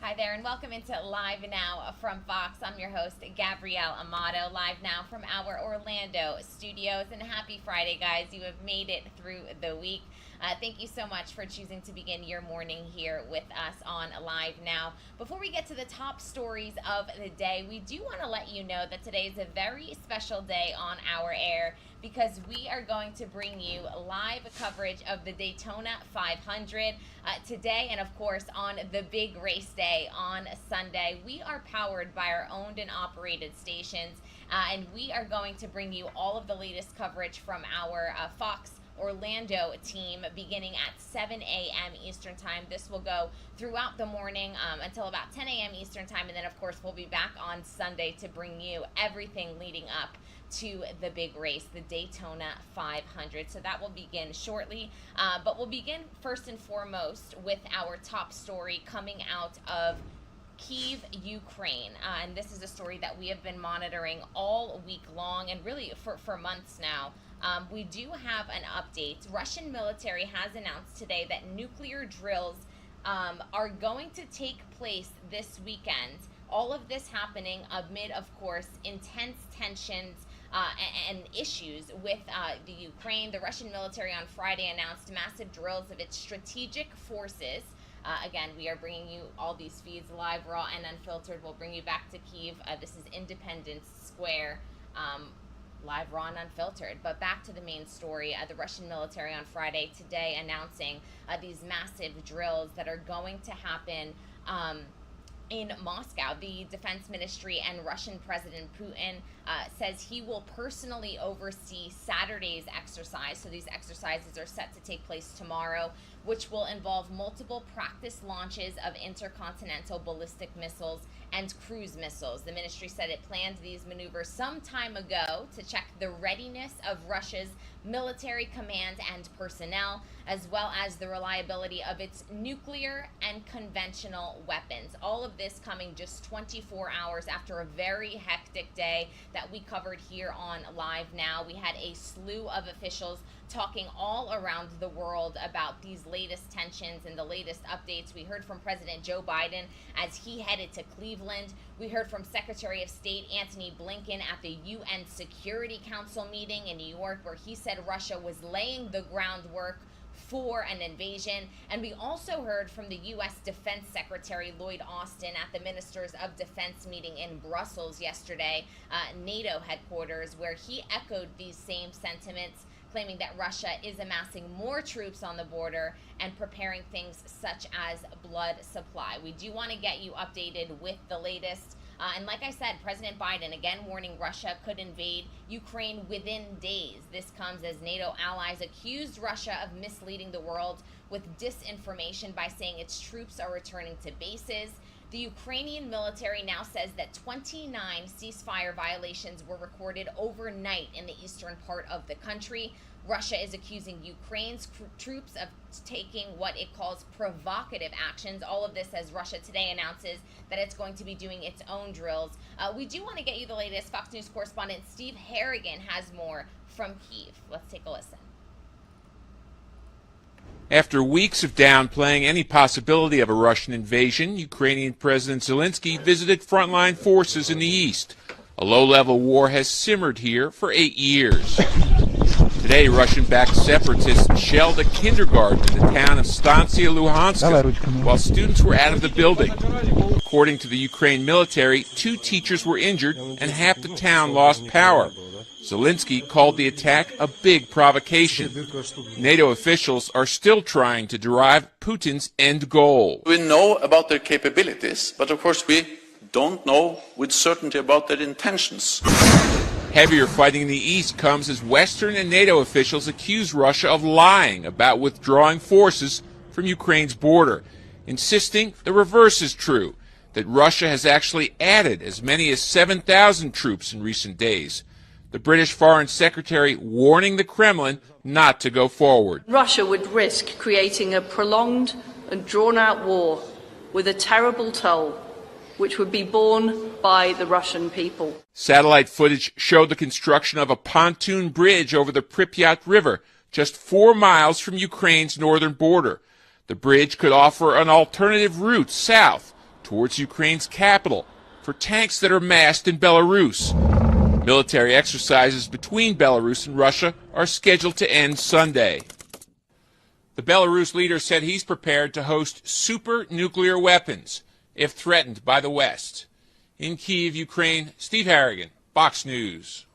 Hi there, and welcome into Live Now from Fox. I'm your host, Gabrielle Amato, live now from our Orlando studios. And happy Friday, guys. You have made it through the week. Thank you so much for choosing to begin your morning here with us on Live Now. Before we get to the top stories of the day, we do want to let you know that today is a very special day on our air because we are going to bring you live coverage of the Daytona 500 today, and of course on the big race day on Sunday. We are powered by our owned and operated stations, and we are going to bring you all of the latest coverage from our Fox Orlando team beginning at 7 a.m. Eastern time. This will go throughout the morning until about 10 a.m. Eastern time, and then of course we'll be back on Sunday to bring you everything leading up to the big race, the Daytona 500. So that will begin shortly, but we'll begin first and foremost with our top story coming out of Kyiv, Ukraine, and this is a story that we have been monitoring all week long and really for months now. We do have an update. Russian military has announced today that nuclear drills are going to take place this weekend. All of this happening amid, of course, intense tensions and issues with the Ukraine. The Russian military on Friday announced massive drills of its strategic forces. Again, we are bringing you all these feeds live, raw, and unfiltered. We'll bring you back to Kyiv. This is Independence Square, live, raw, and unfiltered. But back to the main story. The Russian military on Friday today announcing these massive drills that are going to happen in Moscow. The Defense Ministry and Russian President Putin says he will personally oversee Saturday's exercise. So these exercises are set to take place tomorrow, which will involve multiple practice launches of intercontinental ballistic missiles and cruise missiles. The ministry said it planned these maneuvers some time ago to check the readiness of Russia's military command and personnel, as well as the reliability of its nuclear and conventional weapons. All of this coming just 24 hours after a very hectic day that we covered here on Live Now. We had a slew of officials talking all around the world about these latest tensions and the latest updates. We heard from President Joe Biden as he headed to Cleveland. We heard from Secretary of State Antony Blinken at the UN Security Council meeting in New York, where he said Russia was laying the groundwork for an invasion. And we also heard from the U.S. Defense Secretary Lloyd Austin at the Ministers of Defense meeting in Brussels yesterday, NATO headquarters, where he echoed these same sentiments, claiming that Russia is amassing more troops on the border and preparing things such as blood supply. We do want to get you updated with the latest. And like I said, President Biden again warning Russia could invade Ukraine within days. This comes as NATO allies accused Russia of misleading the world with disinformation by saying its troops are returning to bases. The Ukrainian military now says that 29 ceasefire violations were recorded overnight in the eastern part of the country. Russia is accusing Ukraine's troops of taking what it calls provocative actions. All of this as Russia today announces that it's going to be doing its own drills. We do want to get you the latest. Fox News correspondent Steve Harrigan has more from Kyiv. Let's take a listen. After weeks of downplaying any possibility of a Russian invasion, Ukrainian President Zelensky visited frontline forces in the east. A low-level war has simmered here for 8 years. Today, Russian-backed separatists shelled a kindergarten in the town of Stansia Luhanska while students were out of the building. According to the Ukraine military, 2 teachers were injured and half the town lost power. Zelensky called the attack a big provocation. NATO officials are still trying to derive Putin's end goal. We know about their capabilities, but of course we don't know with certainty about their intentions. Heavier fighting in the east comes as Western and NATO officials accuse Russia of lying about withdrawing forces from Ukraine's border, insisting the reverse is true, that Russia has actually added as many as 7,000 troops in recent days. The British Foreign Secretary warning the Kremlin not to go forward. Russia would risk creating a prolonged and drawn-out war with a terrible toll, which would be borne by the Russian people. Satellite footage showed the construction of a pontoon bridge over the Pripyat River, just 4 miles from Ukraine's northern border. The bridge could offer an alternative route south towards Ukraine's capital for tanks that are massed in Belarus. Military exercises between Belarus and Russia are scheduled to end Sunday. The Belarus leader said he's prepared to host super nuclear weapons if threatened by the West. In Kyiv, Ukraine, Steve Harrigan, Fox News.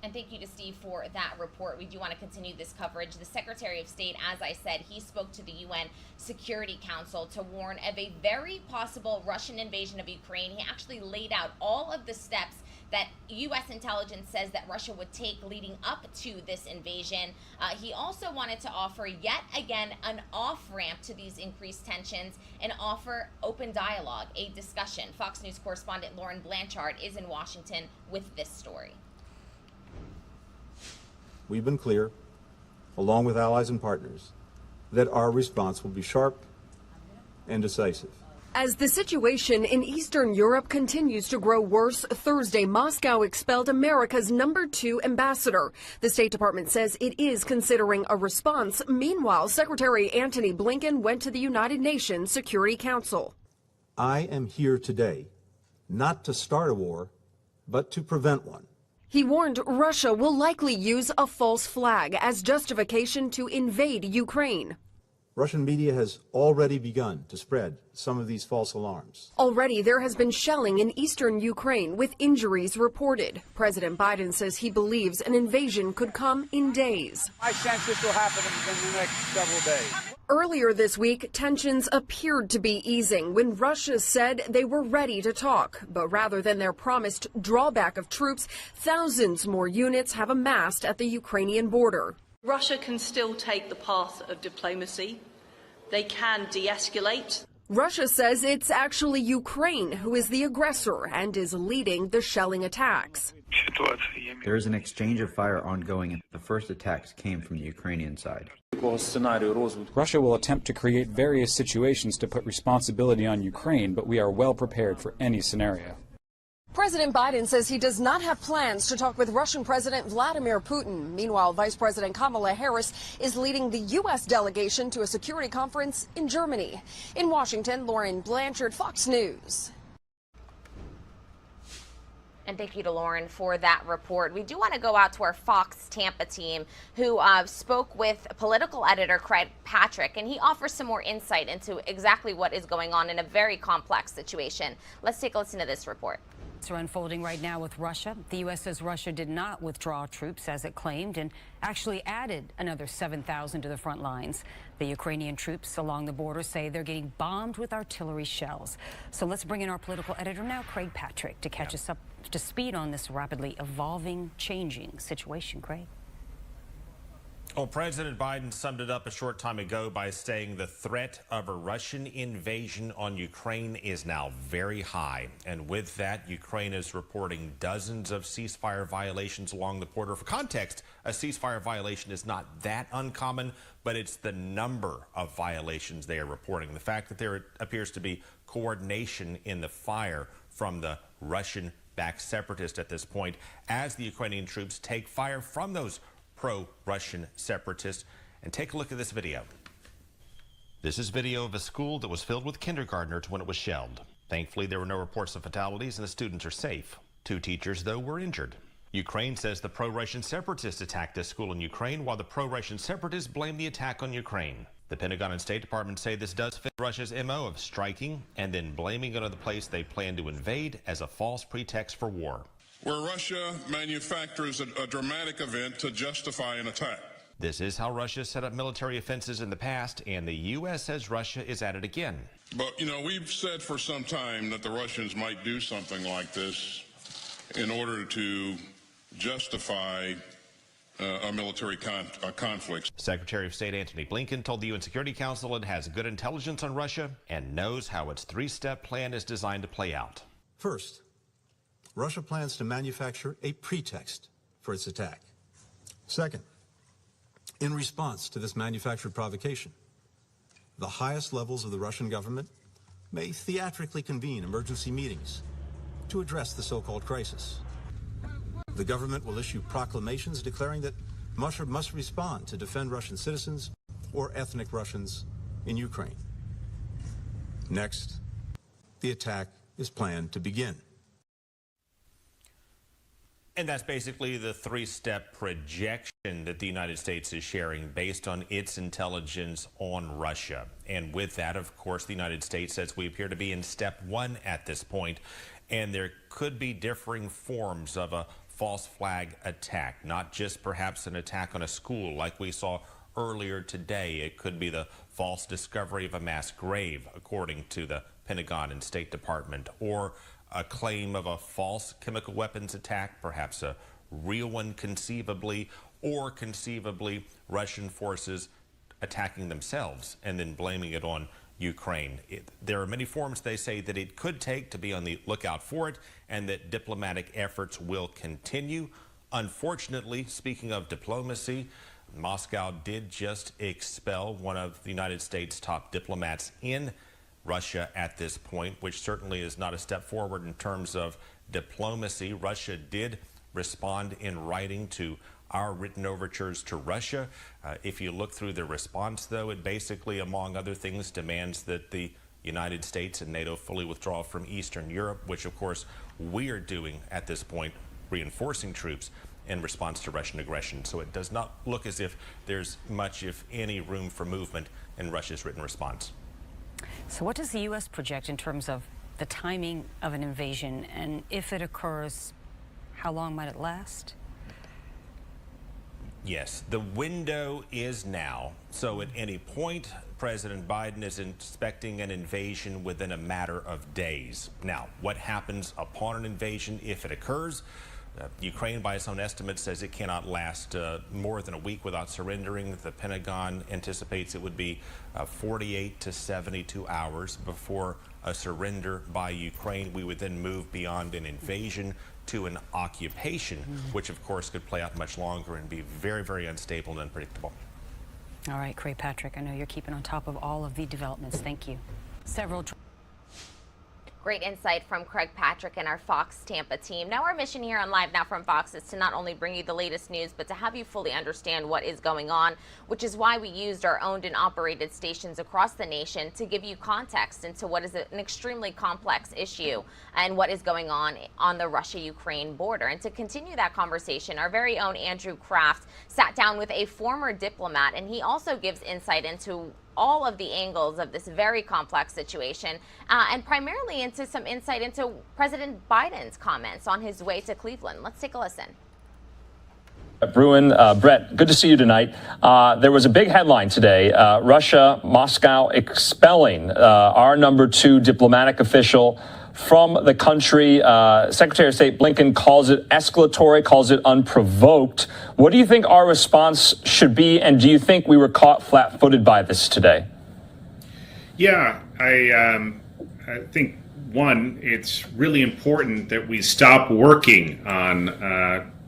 And thank you to Steve for that report. We do want to continue this coverage. The Secretary of State, as I said, he spoke to the UN Security Council to warn of a very possible Russian invasion of Ukraine. He actually laid out all of the steps that U.S. intelligence says that Russia would take leading up to this invasion. He also wanted to offer yet again an off-ramp to these increased tensions and offer open dialogue, a discussion. Fox News correspondent Lauren Blanchard is in Washington with this story. We've been clear, along with allies and partners, that our response will be sharp and decisive. As the situation in Eastern Europe continues to grow worse, Thursday, Moscow expelled America's #2 ambassador. The State Department says it is considering a response. Meanwhile, Secretary Antony Blinken went to the United Nations Security Council. I am here today not to start a war, but to prevent one. He warned Russia will likely use a false flag as justification to invade Ukraine. Russian media has already begun to spread some of these false alarms. Already there has been shelling in eastern Ukraine with injuries reported. President Biden says he believes an invasion could come in days. I sense this will happen in the next several days. Earlier this week, tensions appeared to be easing when Russia said they were ready to talk. But rather than their promised drawback of troops, thousands more units have amassed at the Ukrainian border. Russia can still take the path of diplomacy. They can de-escalate. Russia says it's actually Ukraine who is the aggressor and is leading the shelling attacks. There is an exchange of fire ongoing, and the first attacks came from the Ukrainian side. Russia will attempt to create various situations to put responsibility on Ukraine, but we are well prepared for any scenario. President Biden says he does not have plans to talk with Russian President Vladimir Putin. Meanwhile, Vice President Kamala Harris is leading the U.S. delegation to a security conference in Germany. In Washington, Lauren Blanchard, Fox News. And thank you to Lauren for that report. We do want to go out to our Fox Tampa team who spoke with political editor Craig Patrick, and he offers some more insight into exactly what is going on in a very complex situation. Let's take a listen to this report. Are unfolding right now with Russia. The U.S. says Russia did not withdraw troops as it claimed and actually added another 7,000 to the front lines. The Ukrainian troops along the border say they're getting bombed with artillery shells. So let's bring in our political editor now, Craig Patrick, to catch us up to speed on this rapidly evolving, changing situation. Craig. Well, President Biden summed it up a short time ago by saying the threat of a Russian invasion on Ukraine is now very high. And with that, Ukraine is reporting dozens of ceasefire violations along the border. For context, a ceasefire violation is not that uncommon, but it's the number of violations they are reporting. The fact that there appears to be coordination in the fire from the Russian-backed separatists at this point as the Ukrainian troops take fire from those pro-Russian separatists. And take a look at this video. This is video of a school that was filled with kindergartners when it was shelled. Thankfully, there were no reports of fatalities and the students are safe. 2 teachers, though, were injured. Ukraine says the pro-Russian separatists attacked this school in Ukraine, while the pro-Russian separatists blame the attack on Ukraine. The Pentagon and State Department say this does fit Russia's MO of striking and then blaming it on the place they plan to invade as a false pretext for war. Where Russia manufactures a dramatic event to justify an attack. This is how Russia set up military offenses in the past, and the U.S. says Russia is at it again. But, you know, we've said for some time that the Russians might do something like this in order to justify a military conflict. Secretary of State Antony Blinken told the UN Security Council it has good intelligence on Russia and knows how its 3-step plan is designed to play out. First, Russia plans to manufacture a pretext for its attack. Second, in response to this manufactured provocation, the highest levels of the Russian government may theatrically convene emergency meetings to address the so-called crisis. The government will issue proclamations declaring that Russia must respond to defend Russian citizens or ethnic Russians in Ukraine. Next, the attack is planned to begin. And that's basically the three-step projection that the United States is sharing based on its intelligence on Russia. And with that, of course, the United States says we appear to be in step one at this point, and there could be differing forms of a false flag attack, not just perhaps an attack on a school like we saw earlier today. It could be the false discovery of a mass grave, according to the Pentagon and State Department, or a claim of a false chemical weapons attack, perhaps a real one conceivably, or conceivably Russian forces attacking themselves and then blaming it on Ukraine. There are many forms they say that it could take, to be on the lookout for it, and that diplomatic efforts will continue. Unfortunately, speaking of diplomacy, Moscow did just expel one of the United States' top diplomats in Russia at this point, which certainly is not a step forward in terms of diplomacy. Russia did respond in writing to our written overtures to Russia. If you look through the response, though, it basically, among other things, demands that the United States and NATO fully withdraw from Eastern Europe, which, of course, we are doing at this point, reinforcing troops in response to Russian aggression. So it does not look as if there's much, if any, room for movement in Russia's written response. So what does the U.S. project in terms of the timing of an invasion? And if it occurs, how long might it last? Yes, the window is now. So at any point, President Biden is expecting an invasion within a matter of days. Now, what happens upon an invasion if it occurs? Ukraine, by its own estimate, says it cannot last more than a week without surrendering. The Pentagon anticipates it would be 48 to 72 hours before a surrender by Ukraine. We would then move beyond an invasion to an occupation, which, of course, could play out much longer and be very, very unstable and unpredictable. All right, Craig Patrick, I know you're keeping on top of all of the developments. Thank you. Great insight from Craig Patrick and our Fox Tampa team. Now, our mission here on Live Now from Fox is to not only bring you the latest news, but to have you fully understand what is going on, which is why we used our owned and operated stations across the nation to give you context into what is an extremely complex issue and what is going on the Russia-Ukraine border. And to continue that conversation, our very own Andrew Kraft sat down with a former diplomat, and he also gives insight into all of the angles of this very complex situation, and primarily into some insight into President Biden's comments on his way to Cleveland. Let's take a listen. Bruin, Brett, good to see you tonight. There was a big headline today, Russia, Moscow expelling our #2 diplomatic official from the country. Secretary of State Blinken calls it escalatory, calls it unprovoked. What do you think our response should be, and do you think we were caught flat-footed by this today? Yeah, I think, one, it's really important that we stop working on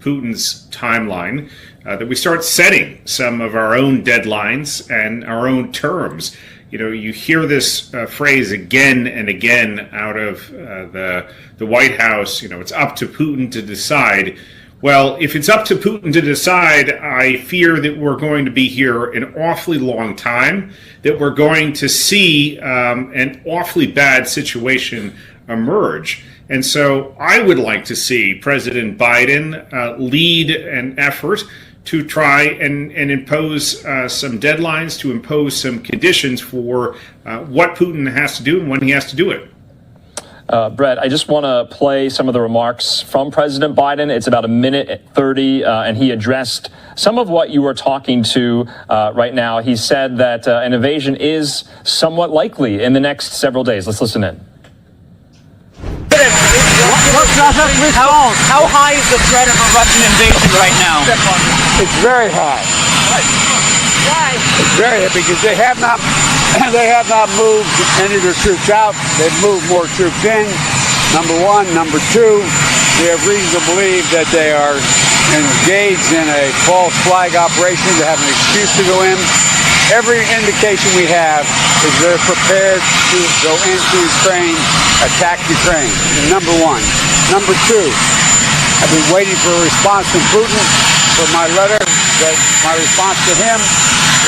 Putin's timeline, that we start setting some of our own deadlines and our own terms. You know, you hear this phrase again and again out of the White House, you know, it's up to Putin to decide. Well, if it's up to Putin to decide, I fear that we're going to be here an awfully long time, that we're going to see an awfully bad situation emerge. And so I would like to see President Biden lead an effort to try and impose some deadlines, to impose some conditions for what Putin has to do and when he has to do it. Brett, I just want to play some of the remarks from President Biden. It's about 1:30, and he addressed some of what you were talking to right now. He said that an invasion is somewhat likely in the next several days. Let's listen in. How high is the threat of a Russian invasion right now? It's very high. Why? It's very high because they have not moved any of their troops out. They've moved more troops in. Number one. Number two, we have reason to believe that they are engaged in a false flag operation. They have an excuse to go in. Every indication we have is they're prepared to go into Ukraine, attack Ukraine. Number one. Number two, I've been waiting for a response from Putin. for my letter, my response to him.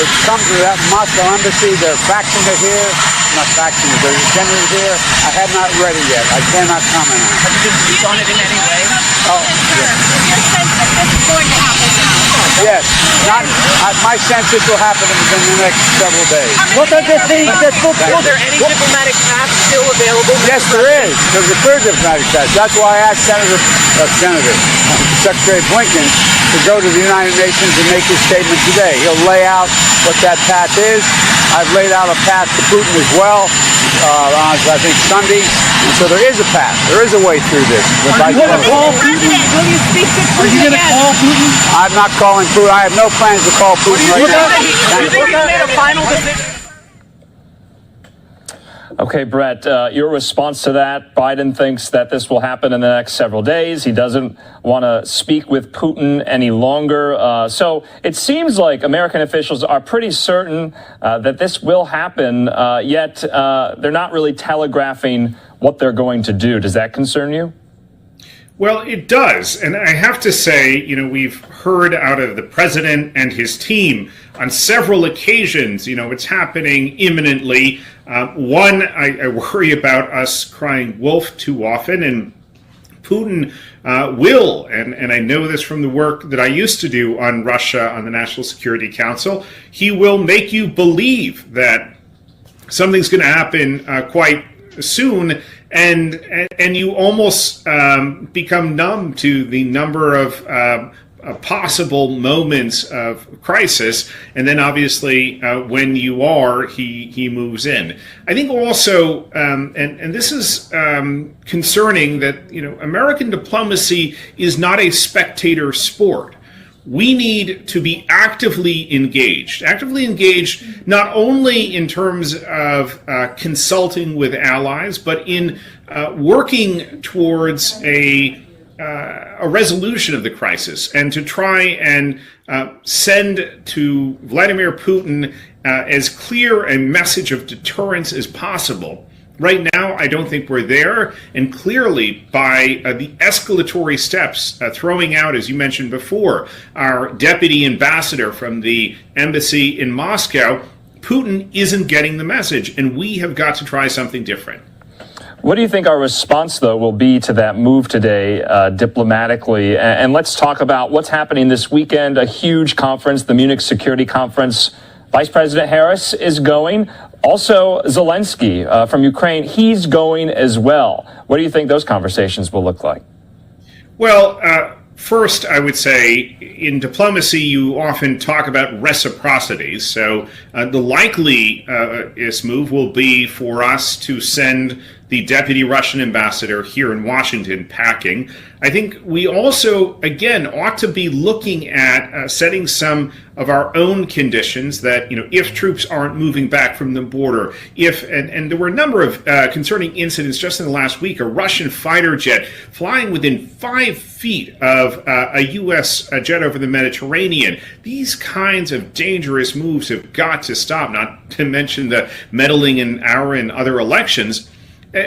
It's come to that Moscow embassy. They're faxing it here. Not faxing it. They're sending it here. I have not read it yet. I cannot comment on it. Have you been briefed on it in any way? Oh, Your sense that this is going to happen now? yes. My sense this will happen within the next several days. What does this mean? Is there any diplomatic path still available? Yes, there is. There's a clear diplomatic path. That's why I asked Secretary Blinken to go to the United Nations and make his statement today. He'll lay out what that path is. I've laid out a path to Putin as well on, I think, Sunday. And so there is a path. There is a way through this. Are you going to call Putin? Will you speak to Putin? Are you going to call Putin? I'm not calling Putin. I have no plans to call Putin right now. Do you think he made a final decision? Okay, Brett, your response to that, Biden thinks that this will happen in the next several days. He doesn't want to speak with Putin any longer. So it seems like American officials are pretty certain that this will happen, yet they're not really telegraphing what they're going to do. Does that concern you? Well, it does. And I have to say, we've heard out of the president and his team on several occasions, it's happening imminently. One, I worry about us crying wolf too often, and Putin will, and I know this from the work that I used to do on Russia on the National Security Council, he will make you believe that something's going to happen quite soon, and you almost become numb to the number of possible moments of crisis, and then obviously when you are, he moves in. I think also, and this is concerning, that American diplomacy is not a spectator sport. We need to be actively engaged not only in terms of consulting with allies, but in working towards a resolution of the crisis, and to try and send to Vladimir Putin as clear a message of deterrence as possible. Right now, I don't think we're there, and clearly by the escalatory steps, throwing out, as you mentioned before, our deputy ambassador from the embassy in Moscow, Putin isn't getting the message, and we have got to try something different. What do you think our response, though, will be to that move today diplomatically? And let's talk about what's happening this weekend, a huge conference, the Munich Security Conference. Vice President Harris is going. Also, Zelensky from Ukraine, he's going as well. What do you think those conversations will look like? Well, first, I would say in diplomacy, you often talk about reciprocity. So the likeliest move will be for us to send the deputy Russian ambassador here in Washington packing. I think we also, again, ought to be looking at setting some of our own conditions that, if troops aren't moving back from the border, and there were a number of concerning incidents just in the last week, a Russian fighter jet flying within 5 feet of a U.S. jet over the Mediterranean. These kinds of dangerous moves have got to stop, not to mention the meddling in our and other elections.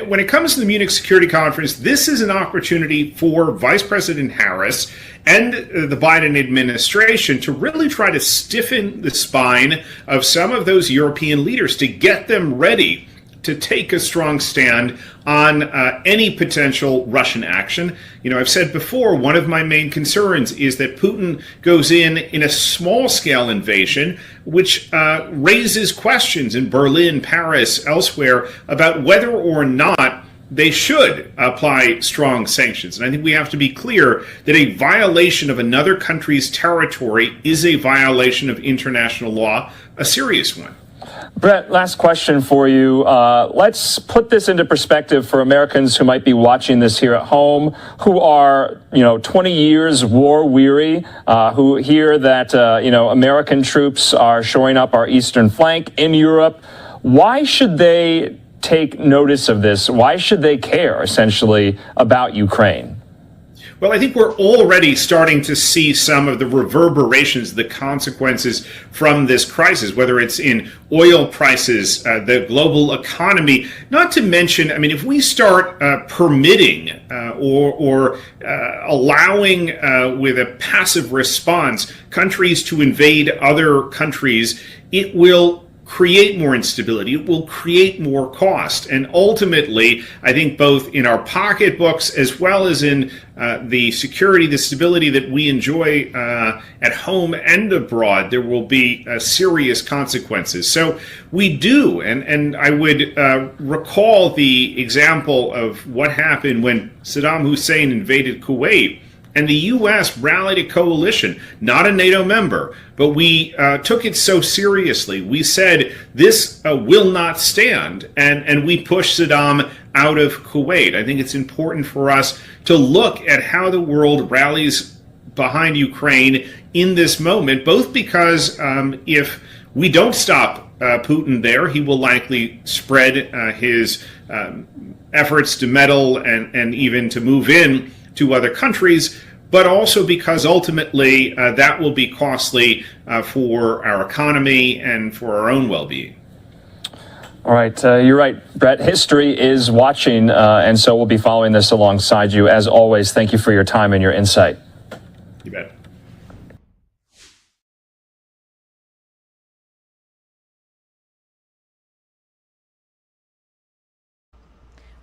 When it comes to the Munich Security Conference, this is an opportunity for Vice President Harris and the Biden administration to really try to stiffen the spine of some of those European leaders, to get them ready to take a strong stand on any potential Russian action. I've said before, one of my main concerns is that Putin goes in a small-scale invasion, which raises questions in Berlin, Paris, elsewhere, about whether or not they should apply strong sanctions. And I think we have to be clear that a violation of another country's territory is a violation of international law, a serious one. Brett, last question for you. Let's put this into perspective for Americans who might be watching this here at home, who are, 20 years war weary, who hear that, American troops are shoring up our eastern flank in Europe. Why should they take notice of this? Why should they care, essentially, about Ukraine? Well, I think we're already starting to see some of the reverberations, the consequences from this crisis, whether it's in oil prices, the global economy, not to mention, I mean, if we start permitting or allowing with a passive response countries to invade other countries, it will create more instability. It will create more cost. And ultimately, I think both in our pocketbooks as well as in the security, the stability that we enjoy at home and abroad, there will be serious consequences. So we do, and I would recall the example of what happened when Saddam Hussein invaded Kuwait. And the U.S. rallied a coalition, not a NATO member, but we took it so seriously. We said, this will not stand, and we pushed Saddam out of Kuwait. I think it's important for us to look at how the world rallies behind Ukraine in this moment, both because if we don't stop Putin there, he will likely spread his efforts to meddle and even to move in to other countries, but also because ultimately that will be costly for our economy and for our own well-being. All right, you're right, Brett. History is watching, and so we'll be following this alongside you. As always, thank you for your time and your insight. You bet.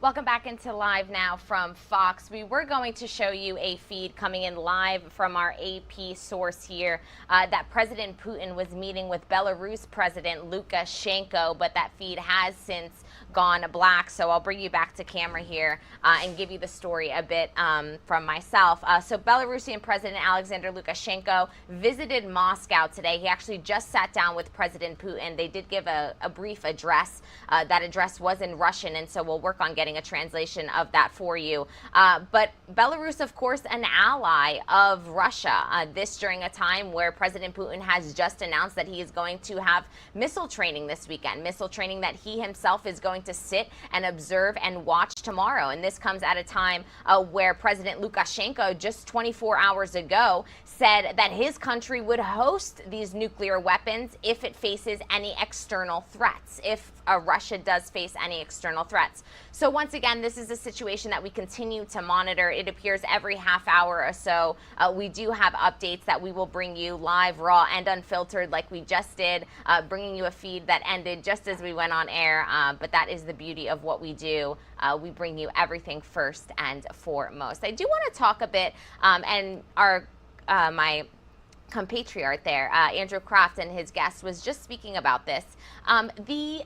Welcome back into Live Now from Fox. We were going to show you a feed coming in live from our AP source here that President Putin was meeting with Belarus President Lukashenko, but that feed has since gone black. So I'll bring you back to camera here and give you the story a bit from myself. So Belarusian President Alexander Lukashenko visited Moscow today. He actually just sat down with President Putin. They did give a brief address. That address was in Russian, and so we'll work on getting a translation of that for you. But Belarus, of course, an ally of Russia. This during a time where President Putin has just announced that he is going to have missile training this weekend, missile training that he himself is going to sit and observe and watch tomorrow. And this comes at a time where President Lukashenko just 24 hours ago said that his country would host these nuclear weapons if it faces any external threats, if Russia does face any external threats. So once again, this is a situation that we continue to monitor. It appears every half hour or so, we do have updates that we will bring you live, raw, and unfiltered like we just did, bringing you a feed that ended just as we went on air. But that is the beauty of what we do. We bring you everything first and foremost. I do want to talk a bit, and my compatriot there, Andrew Kraft, and his guest was just speaking about this. The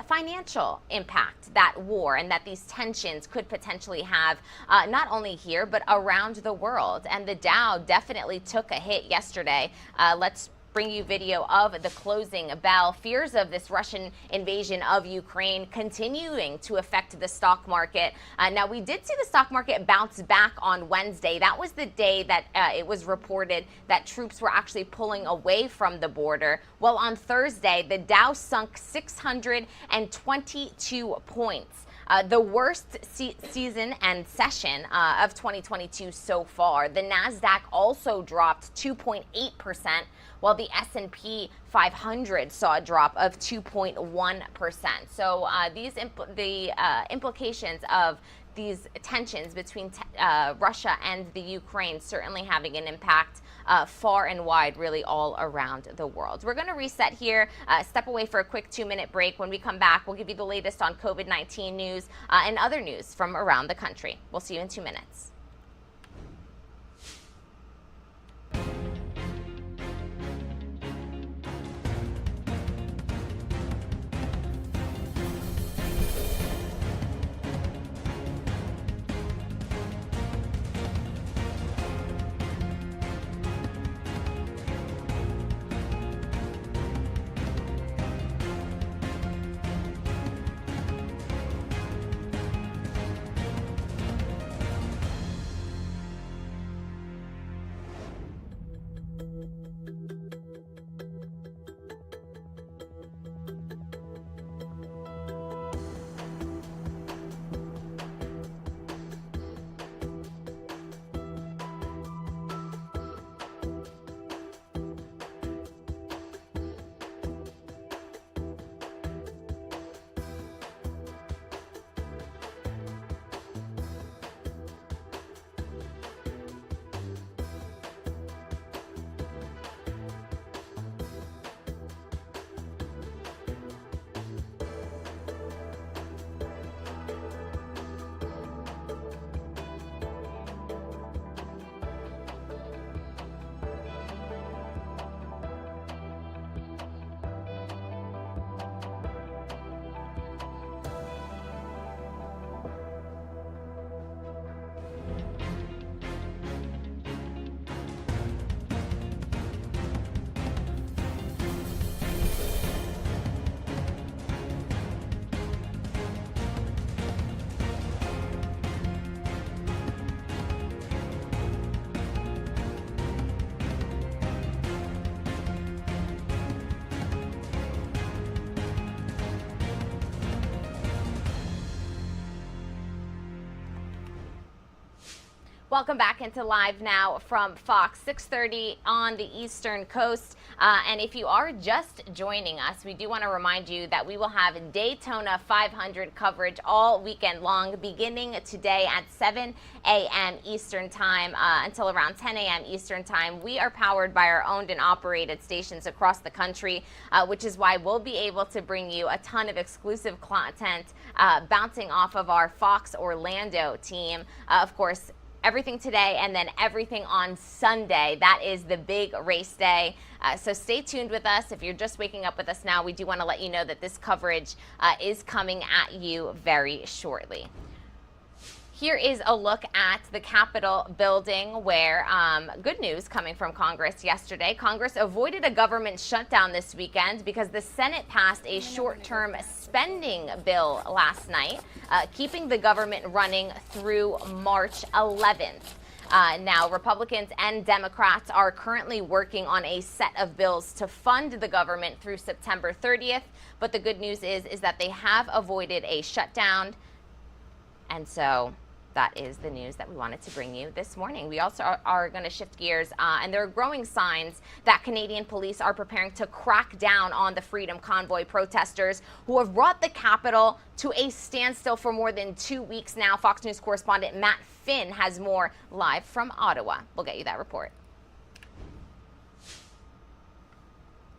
financial impact that war and that these tensions could potentially have, not only here, but around the world. And the Dow definitely took a hit yesterday. Let's bring you video of the closing bell. Fears of this Russian invasion of Ukraine continuing to affect the stock market. Now, we did see the stock market bounce back on Wednesday. That was the day that it was reported that troops were actually pulling away from the border. Well, on Thursday, the Dow sunk 622 points. The worst season and session of 2022 so far. The NASDAQ also dropped 2.8%, while the S&P 500 saw a drop of 2.1%. So the implications of these tensions between Russia and the Ukraine certainly having an impact far and wide, really all around the world. We're going to reset here, step away for a quick 2-minute break. When we come back, we'll give you the latest on COVID-19 news and other news from around the country. We'll see you in 2 minutes. Welcome back into Live Now from Fox, 6:30 on the Eastern Coast. And if you are just joining us, we do want to remind you that we will have Daytona 500 coverage all weekend long, beginning today at 7 a.m. Eastern Time until around 10 a.m. Eastern Time. We are powered by our owned and operated stations across the country, which is why we'll be able to bring you a ton of exclusive content bouncing off of our Fox Orlando team. Of course, everything today and then everything on Sunday. That is the big race day. So stay tuned with us. If you're just waking up with us now, we do want to let you know that this coverage is coming at you very shortly. Here is a look at the Capitol building where good news coming from Congress yesterday. Congress avoided a government shutdown this weekend because the Senate passed a short-term spending bill last night, keeping the government running through March 11th. Now, Republicans and Democrats are currently working on a set of bills to fund the government through September 30th. But the good news is that they have avoided a shutdown. And so that is the news that we wanted to bring you this morning. We also are going to shift gears, and there are growing signs that Canadian police are preparing to crack down on the Freedom Convoy protesters who have brought the Capitol to a standstill for more than 2 weeks now. Fox News correspondent Matt Finn has more live from Ottawa. We'll get you that report.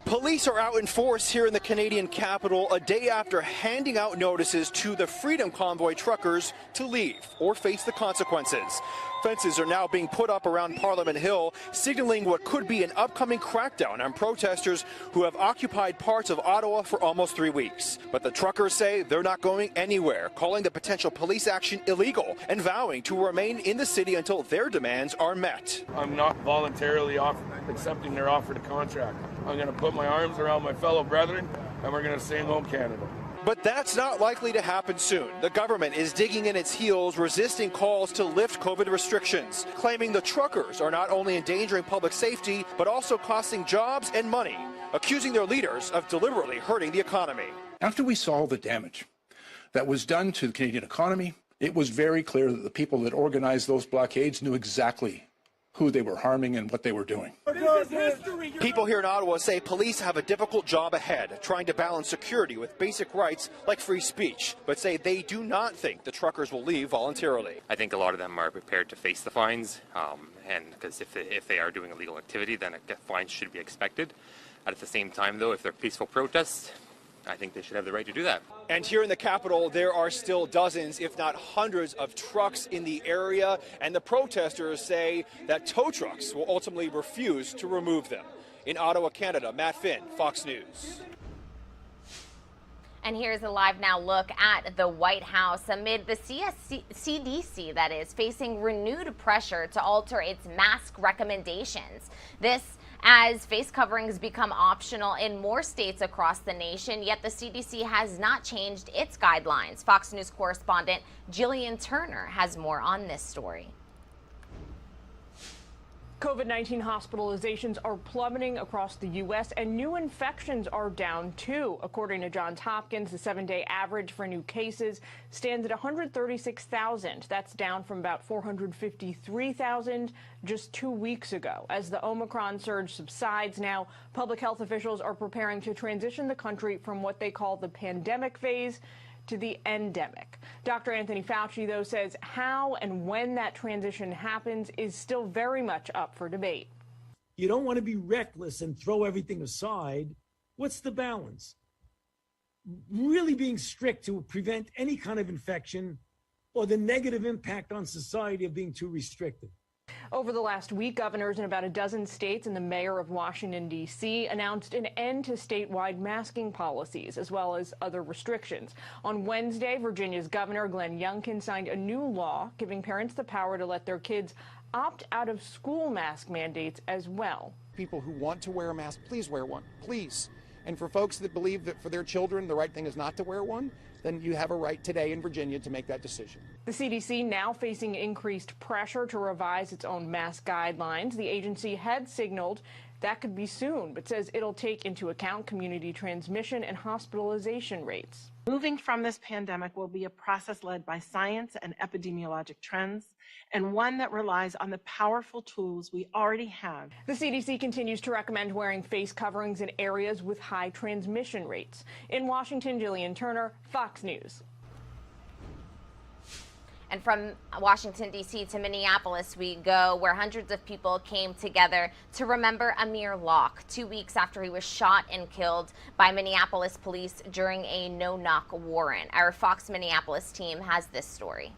Police are out in force here in the Canadian capital a day after handing out notices to the Freedom Convoy truckers to leave or face the consequences. Fences are now being put up around Parliament Hill, signaling what could be an upcoming crackdown on protesters who have occupied parts of Ottawa for almost 3 weeks. But the truckers say they're not going anywhere, calling the potential police action illegal and vowing to remain in the city until their demands are met. I'm not voluntarily accepting their offer to contract. I'm going to put my arms around my fellow brethren, and we're going to sing home Canada. But that's not likely to happen soon. The government is digging in its heels, resisting calls to lift COVID restrictions, claiming the truckers are not only endangering public safety, but also costing jobs and money, accusing their leaders of deliberately hurting the economy. After we saw the damage that was done to the Canadian economy, it was very clear that the people that organized those blockades knew exactly who they were harming and what they were doing. People here in Ottawa say police have a difficult job ahead, trying to balance security with basic rights like free speech, but say they do not think the truckers will leave voluntarily. I think a lot of them are prepared to face the fines, and because if they are doing illegal activity, then fines should be expected. At the same time, though, if they're peaceful protests, I think they should have the right to do that. And here in the capital, there are still dozens, if not hundreds, of trucks in the area, and the protesters say that tow trucks will ultimately refuse to remove them. In Ottawa, Canada, Matt Finn, Fox News. And here's a Live Now look at the White House amid the CDC, that is, facing renewed pressure to alter its mask recommendations. This as face coverings become optional in more states across the nation, yet the CDC has not changed its guidelines. Fox News correspondent Jillian Turner has more on this story. COVID-19 hospitalizations are plummeting across the U.S. and new infections are down too. According to Johns Hopkins, the 7-day average for new cases stands at 136,000. That's down from about 453,000 just 2 weeks ago. As the Omicron surge subsides now, public health officials are preparing to transition the country from what they call the pandemic phase to the endemic. Dr. Anthony Fauci, though, says how and when that transition happens is still very much up for debate. You don't want to be reckless and throw everything aside. What's the balance? Really being strict to prevent any kind of infection or the negative impact on society of being too restrictive. Over the last week, governors in about a dozen states and the mayor of Washington, D.C. announced an end to statewide masking policies, as well as other restrictions. On Wednesday, Virginia's Governor Glenn Youngkin signed a new law giving parents the power to let their kids opt out of school mask mandates as well. People who want to wear a mask, please wear one, please. And for folks that believe that for their children the right thing is not to wear one, then you have a right today in Virginia to make that decision. The CDC now facing increased pressure to revise its own mask guidelines. The agency had signaled that could be soon, but says it'll take into account community transmission and hospitalization rates. Moving from this pandemic will be a process led by science and epidemiologic trends, and one that relies on the powerful tools we already have. The CDC continues to recommend wearing face coverings in areas with high transmission rates. In Washington, Jillian Turner, Fox News. And from Washington, D.C. to Minneapolis we go, where hundreds of people came together to remember Amir Locke 2 weeks after he was shot and killed by Minneapolis police during a no-knock warrant. Our Fox Minneapolis team has this story.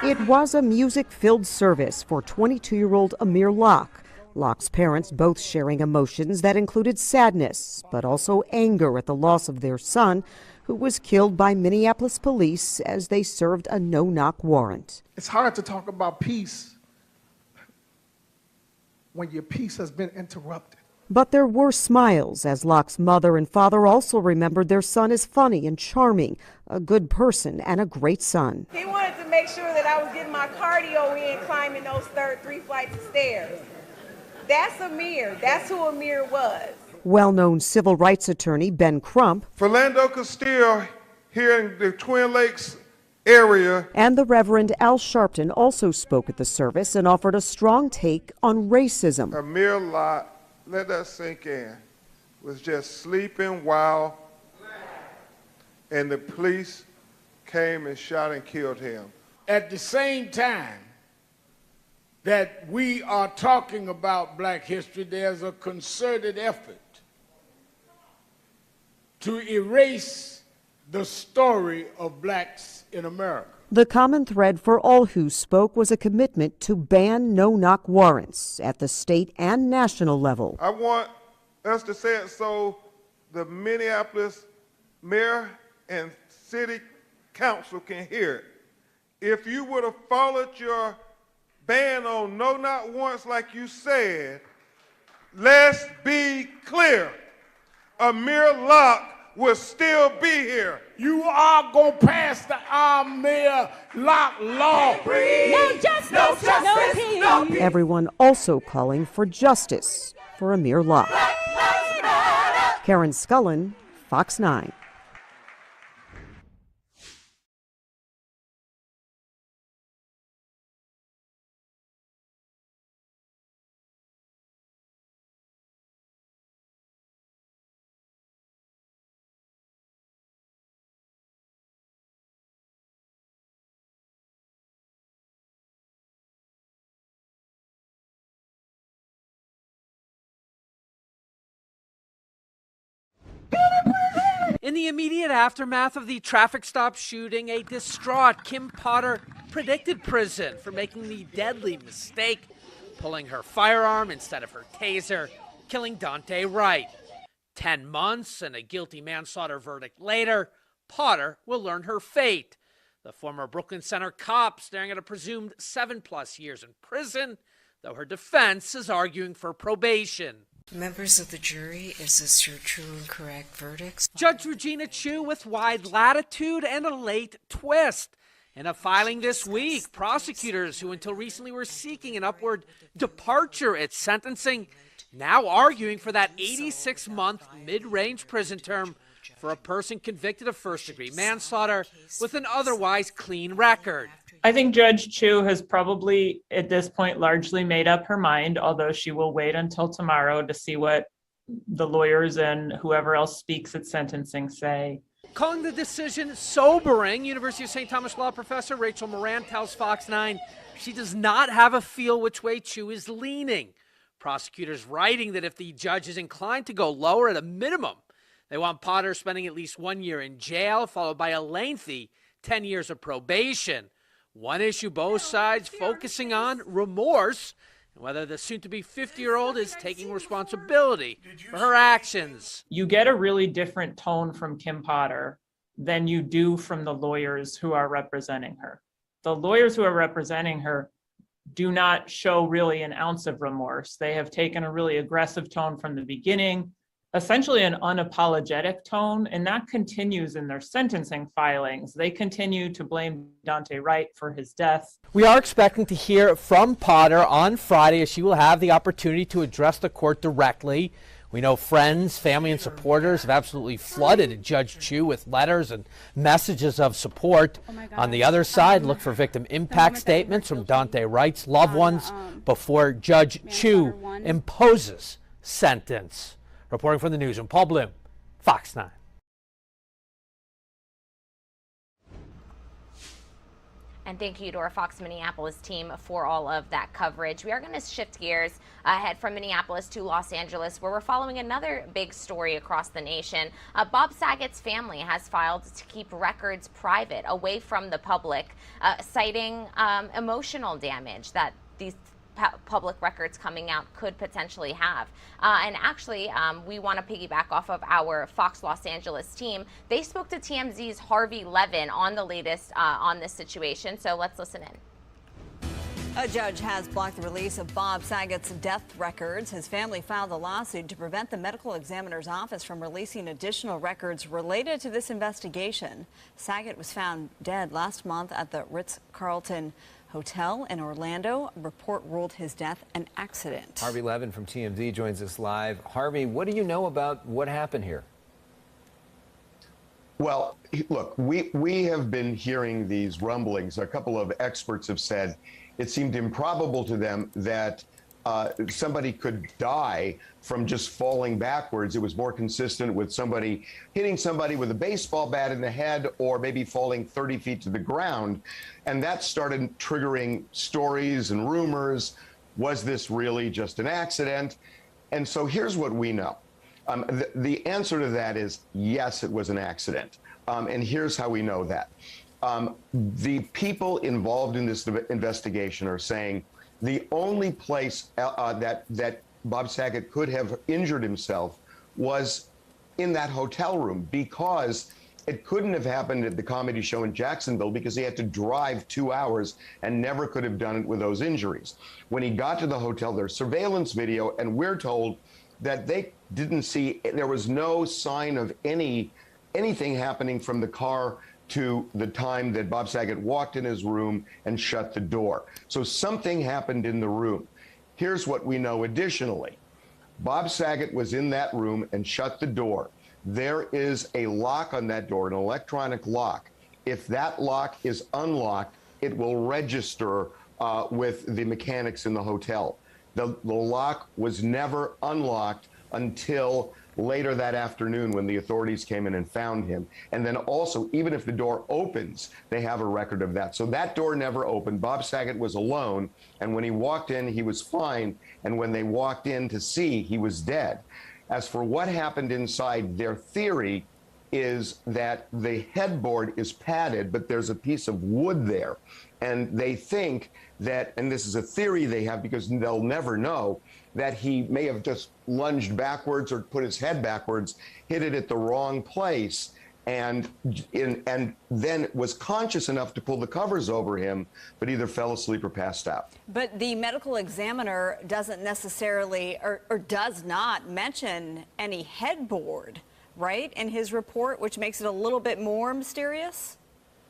It was a music-filled service for 22-year-old Amir Locke. Locke's parents both sharing emotions that included sadness, but also anger at the loss of their son, who was killed by Minneapolis police as they served a no-knock warrant. It's hard to talk about peace when your peace has been interrupted. But there were smiles as Locke's mother and father also remembered their son as funny and charming, a good person and a great son. He wanted to make sure that I was getting my cardio in climbing those 3 flights of stairs. That's Amir. That's who Amir was. Well-known civil rights attorney Ben Crump, Philando Castile here in the Twin Lakes area, and the Reverend Al Sharpton also spoke at the service and offered a strong take on racism. Amir Locke, let that sink in, was just sleeping while, and the police came and shot and killed him. At the same time that we are talking about black history, there's a concerted effort to erase the story of blacks in America. The common thread for all who spoke was a commitment to ban no-knock warrants at the state and national level. I want us to say it so the Minneapolis mayor and city council can hear it. If you would have followed your ban on no-knock warrants like you said, let's be clear. Amir Locke will still be here. You are going to pass the Amir Locke law. No justice, no peace. Everyone also calling for justice for Amir Locke. Karen Scullen, Fox 9. In the immediate aftermath of the traffic stop shooting, a distraught Kim Potter predicted prison for making the deadly mistake, pulling her firearm instead of her taser, killing Dante Wright. 10 months and a guilty manslaughter verdict later, Potter will learn her fate. The former Brooklyn Center cop staring at a presumed 7+ years in prison, though her defense is arguing for probation. Members of the jury, is this your true and correct verdicts? Judge Regina Chu with wide latitude and a late twist. In a filing this week, prosecutors who until recently were seeking an upward departure at sentencing now arguing for that 86-month mid-range prison term for a person convicted of first-degree manslaughter with an otherwise clean record. I think Judge Chu has probably, at this point, largely made up her mind, although she will wait until tomorrow to see what the lawyers and whoever else speaks at sentencing say. Calling the decision sobering, University of St. Thomas law professor Rachel Moran tells Fox 9 she does not have a feel which way Chu is leaning. Prosecutors writing that if the judge is inclined to go lower at a minimum, they want Potter spending at least 1 year in jail, followed by a lengthy 10 years of probation. One issue both sides focusing on, remorse, and whether the soon-to-be 50-year-old is taking responsibility for her actions. You get a really different tone from Kim Potter than you do from the lawyers who are representing her. The lawyers who are representing her do not show really an ounce of remorse. They have taken a really aggressive tone from the beginning, essentially an unapologetic tone, and that continues in their sentencing filings. They continue to blame Dante Wright for his death. We are expecting to hear from Potter on Friday, as she will have the opportunity to address the court directly. We know friends, family, and supporters have absolutely flooded Judge Chu with letters and messages of support. On the other side, look for victim impact statements from Dante Wright's loved ones before Judge Chu imposes sentence. Reporting from the newsroom, Paul Bloom, Fox 9. And thank you to our Fox Minneapolis team for all of that coverage. We are going to shift gears ahead from Minneapolis to Los Angeles, where we're following another big story across the nation. Bob Saget's family has filed to keep records private, away from the public, citing emotional damage that these public records coming out could potentially have. And actually, we want to piggyback off of our Fox Los Angeles team. They spoke to TMZ's Harvey Levin on the latest on this situation. So let's listen in. A judge has blocked the release of Bob Saget's death records. His family filed a lawsuit to prevent the medical examiner's office from releasing additional records related to this investigation. Saget was found dead last month at the Ritz-Carlton Hotel in Orlando. A report ruled his death an accident. Harvey Levin from TMZ joins us live. Harvey, what do you know about what happened here? Well, look, we have been hearing these rumblings. A couple of experts have said it seemed improbable to them that somebody could die from just falling backwards. It was more consistent with somebody hitting somebody with a baseball bat in the head or maybe falling 30 feet to the ground. And that started triggering stories and rumors. Was this really just an accident? And so here's what we know. The answer to that is yes, it was an accident. And here's how we know that. The people involved in this investigation are saying the only place that Bob Saget could have injured himself was in that hotel room, because it couldn't have happened at the comedy show in Jacksonville because he had to drive 2 hours and never could have done it with those injuries. When he got to the hotel, there's surveillance video, and we're told that they didn't see, there was no sign of anything happening from the car to the time that Bob Saget walked in his room and shut the door. So something happened in the room. Here's what we know additionally. Bob Saget was in that room and shut the door. There is a lock on that door, an electronic lock. If that lock is unlocked, it will register with the mechanics in the hotel. The lock was never unlocked until later that afternoon when the authorities came in and found him. And then also, even if the door opens, they have a record of that. So that door never opened. Bob Saget was alone. And when he walked in, he was fine. And when they walked in to see, he was dead. As for what happened inside, their theory is that the headboard is padded, but there's a piece of wood there. And they think that, and this is a theory they have because they'll never know, that he may have just lunged backwards or put his head backwards, hit it at the wrong place, and then was conscious enough to pull the covers over him, but either fell asleep or passed out. But the medical examiner doesn't necessarily, or does not mention any headboard, right, in his report, which makes it a little bit more mysterious?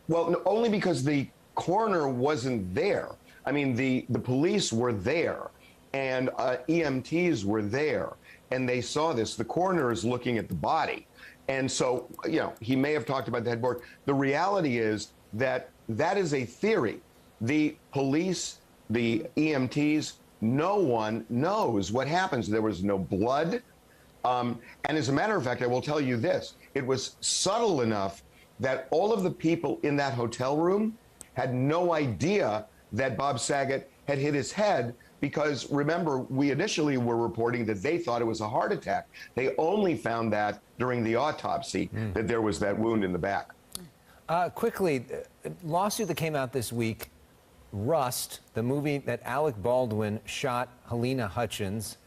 Well, no, only because the coroner wasn't there. I mean, the police were there, and EMTs were there, and they saw this. The coroner is looking at the body. And so, you know, he may have talked about the headboard. The reality is that that is a theory. The police, the EMTs, no one knows what happens. There was no blood. And as a matter of fact, I will tell you this. It was subtle enough that all of the people in that hotel room had no idea that Bob Saget had hit his head, because remember, we initially were reporting that they thought it was a heart attack. They only found that during the autopsy, that there was that wound in the back. Quickly, a lawsuit that came out this week, Rust, the movie that Alec Baldwin shot Helena Hutchins,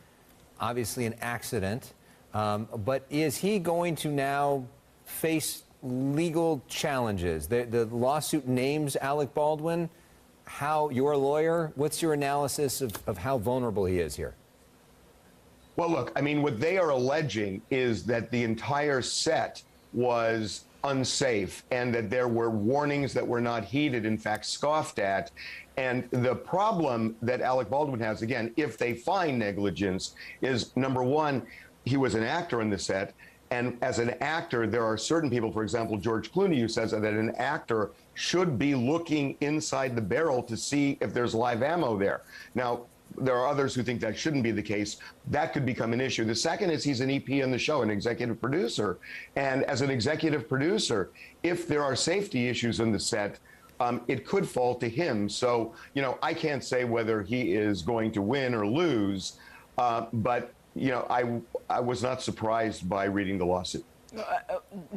obviously an accident, but is he going to now face legal challenges? The lawsuit names Alec Baldwin. How, your lawyer, what's your analysis of how vulnerable he is here? Well, look, I mean, what they are alleging is that the entire set was unsafe and that there were warnings that were not heeded, in fact, scoffed at. And the problem that Alec Baldwin has, again, if they find negligence, is number one, he was an actor on the set. And as an actor, there are certain people, for example, George Clooney, who says that an actor should be looking inside the barrel to see if there's live ammo there. Now, there are others who think that shouldn't be the case. That could become an issue. The second is he's an EP on the show, an executive producer. And as an executive producer, if there are safety issues on the set, it could fall to him. So, you know, I can't say whether he is going to win or lose, but, you know, I was not surprised by reading the lawsuit.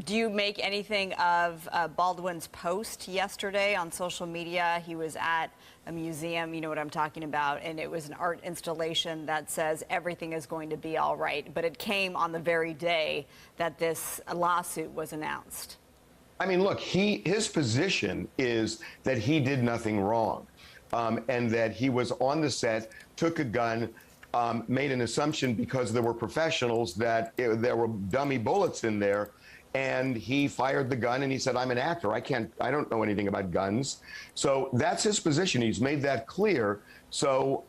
Do you make anything of Baldwin's post yesterday on social media? He was at a museum, you know what I'm talking about, and it was an art installation that says everything is going to be all right, but it came on the very day that this lawsuit was announced. I mean, look, his position is that he did nothing wrong, and that he was on the set, took a gun, made an assumption because there were professionals that there were dummy bullets in there, and he fired the gun and he said, I'm an actor. I don't know anything about guns. So that's his position. He's made that clear. So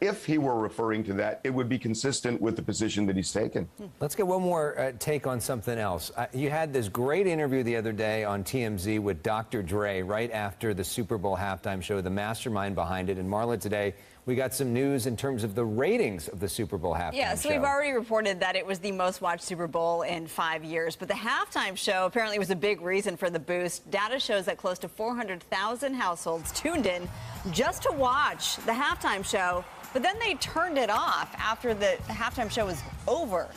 if he were referring to that, it would be consistent with the position that he's taken. Let's get one more take on something else. You had this great interview the other day on TMZ with Dr. Dre right after the Super Bowl halftime show, the mastermind behind it. And Marla, today we got some news in terms of the ratings of the Super Bowl halftime show. Yeah, so we've already reported that it was the most watched Super Bowl in 5 years, but the halftime show apparently was a big reason for the boost. Data shows that close to 400,000 households tuned in just to watch the halftime show, but then they turned it off after the halftime show was over.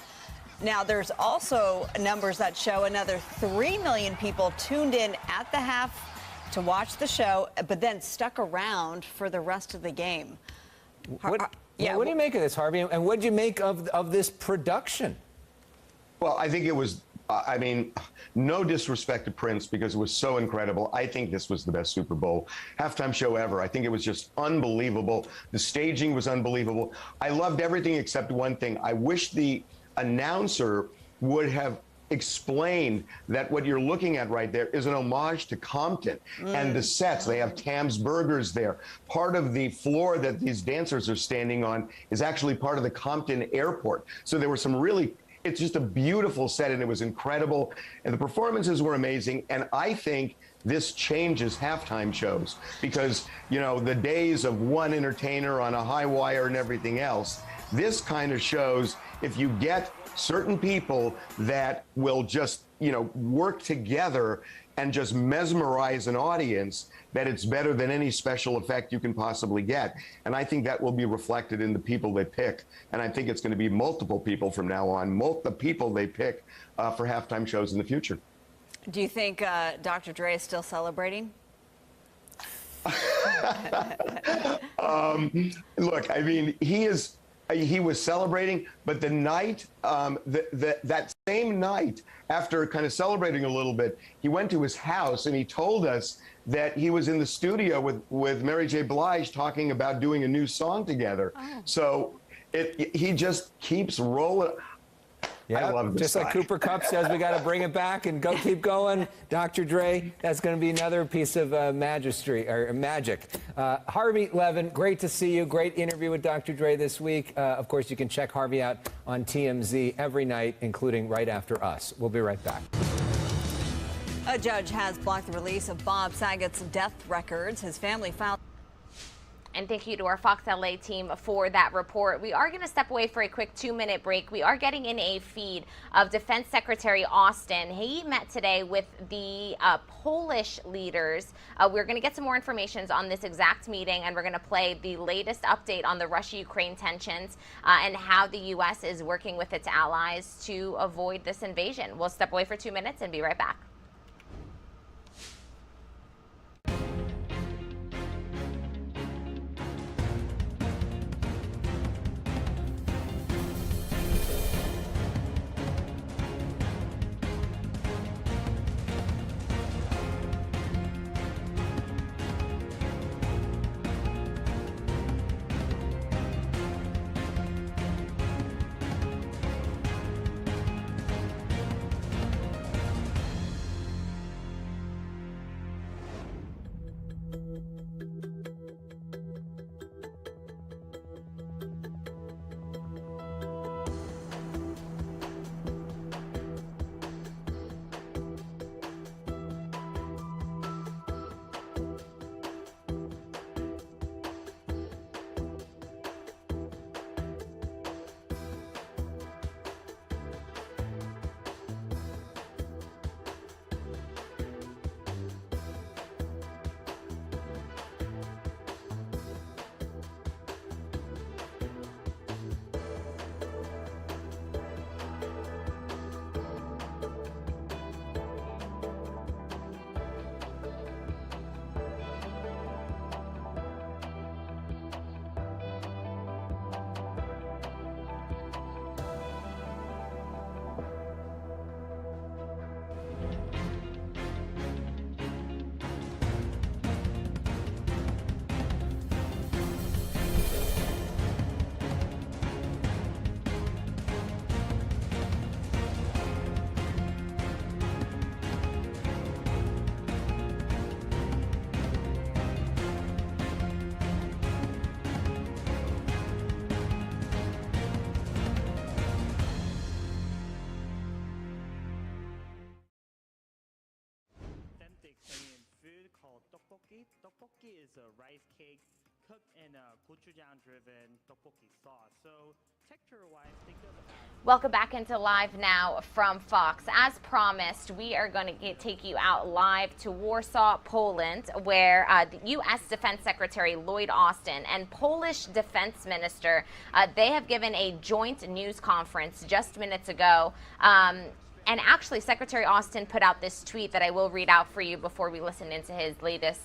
Now, there's also numbers that show another 3 million people tuned in at the half to watch the show, but then stuck around for the rest of the game. What do you make of this, Harvey? And what did you make of this production? Well, I think it was, I mean, no disrespect to Prince because it was so incredible. I think this was the best Super Bowl halftime show ever. I think it was just unbelievable. The staging was unbelievable. I loved everything except one thing. I wish the announcer would have explained that what you're looking at right there is an homage to Compton and the sets. They have Tam's Burgers there. Part of the floor that these dancers are standing on is actually part of the Compton airport. So there were some really, it's just a beautiful set and it was incredible. And the performances were amazing. And I think this changes halftime shows because, you know, the days of one entertainer on a high wire and everything else, this kind of shows if you get certain people that will just, you know, work together and just mesmerize an audience, that it's better than any special effect you can possibly get. And I think that will be reflected in the people they pick. And I think it's going to be multiple people from now on, the people they pick for halftime shows in the future. Do you think Dr. Dre is still celebrating? Look, I mean, he was celebrating, but the night, that same night, after kind of celebrating a little bit, he went to his house and he told us that he was in the studio with Mary J. Blige talking about doing a new song together. Oh. So he just keeps rolling. Yeah, I love this just guy. like Cooper Kupp says, we got to bring it back and keep going. Dr. Dre, that's going to be another piece of magic. Harvey Levin, great to see you. Great interview with Dr. Dre this week. Of course, you can check Harvey out on TMZ every night, including right after us. We'll be right back. A judge has blocked the release of Bob Saget's death records. His family filed. And thank you to our Fox LA team for that report. We are going to step away for a quick 2-minute break. We are getting in a feed of Defense Secretary Austin. He met today with the Polish leaders. We're going to get some more information on this exact meeting, and we're going to play the latest update on the Russia-Ukraine tensions and how the U.S. is working with its allies to avoid this invasion. We'll step away for 2 minutes and be right back. tteokbokki. Tteokbokki is a rice cake cooked in a gochujang-driven tteokbokki sauce. So texture-wise, think of it as... Welcome back into Live Now from Fox. As promised, we are going to take you out live to Warsaw, Poland, where the U.S. Defense Secretary Lloyd Austin and Polish Defense Minister, they have given a joint news conference just minutes ago. And actually, Secretary Austin put out this tweet that I will read out for you before we listen into his latest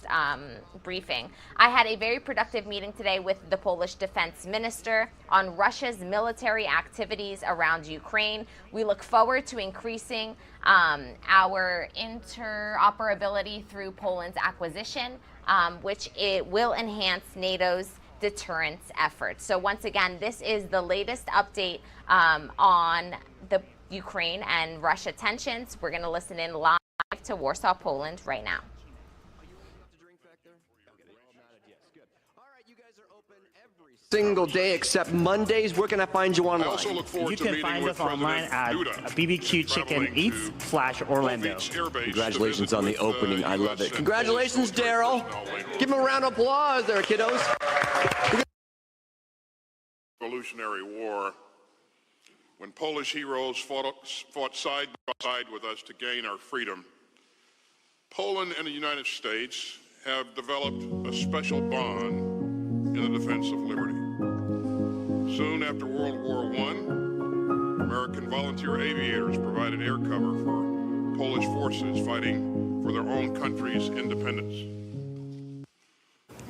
briefing. I had a very productive meeting today with the Polish Defense Minister on Russia's military activities around Ukraine. We look forward to increasing our interoperability through Poland's acquisition, which it will enhance NATO's deterrence efforts. So once again, this is the latest update on the Ukraine and Russia tensions. We're going to listen in live to Warsaw, Poland right now. Single day except Mondays. Where can I find you online? I also look forward to find us online at BBQ Chicken Eats/Orlando. Congratulations on the opening. I love it. Congratulations, Daryl. Give him a round of applause there, kiddos. Revolutionary War, when Polish heroes fought side by side with us to gain our freedom, Poland and the United States have developed a special bond in the defense of liberty. Soon after World War I, American volunteer aviators provided air cover for Polish forces fighting for their own country's independence.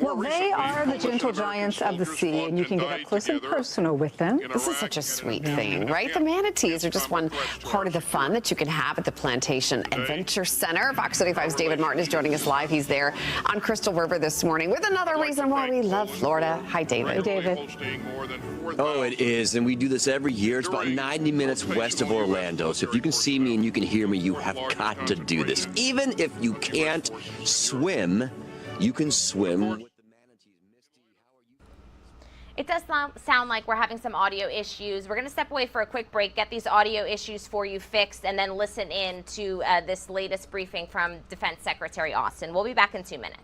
Well, they are the gentle giants of the sea, and you can get up close and personal with them. This is such a sweet thing, right? The manatees are just one part of the fun that you can have at the Plantation Adventure Center. Fox 35's David Martin is joining us live. He's there on Crystal River this morning with another reason why we love Florida. Hi, David. Hey, David. Oh, it is, and we do this every year. It's about 90 minutes west of Orlando, so if you can see me and you can hear me, you have got to do this. Even if you can't swim, you can swim. It does sound like we're having some audio issues. We're going to step away for a quick break, get these audio issues for you fixed, and then listen in to this latest briefing from Defense Secretary Austin. We'll be back in 2 minutes.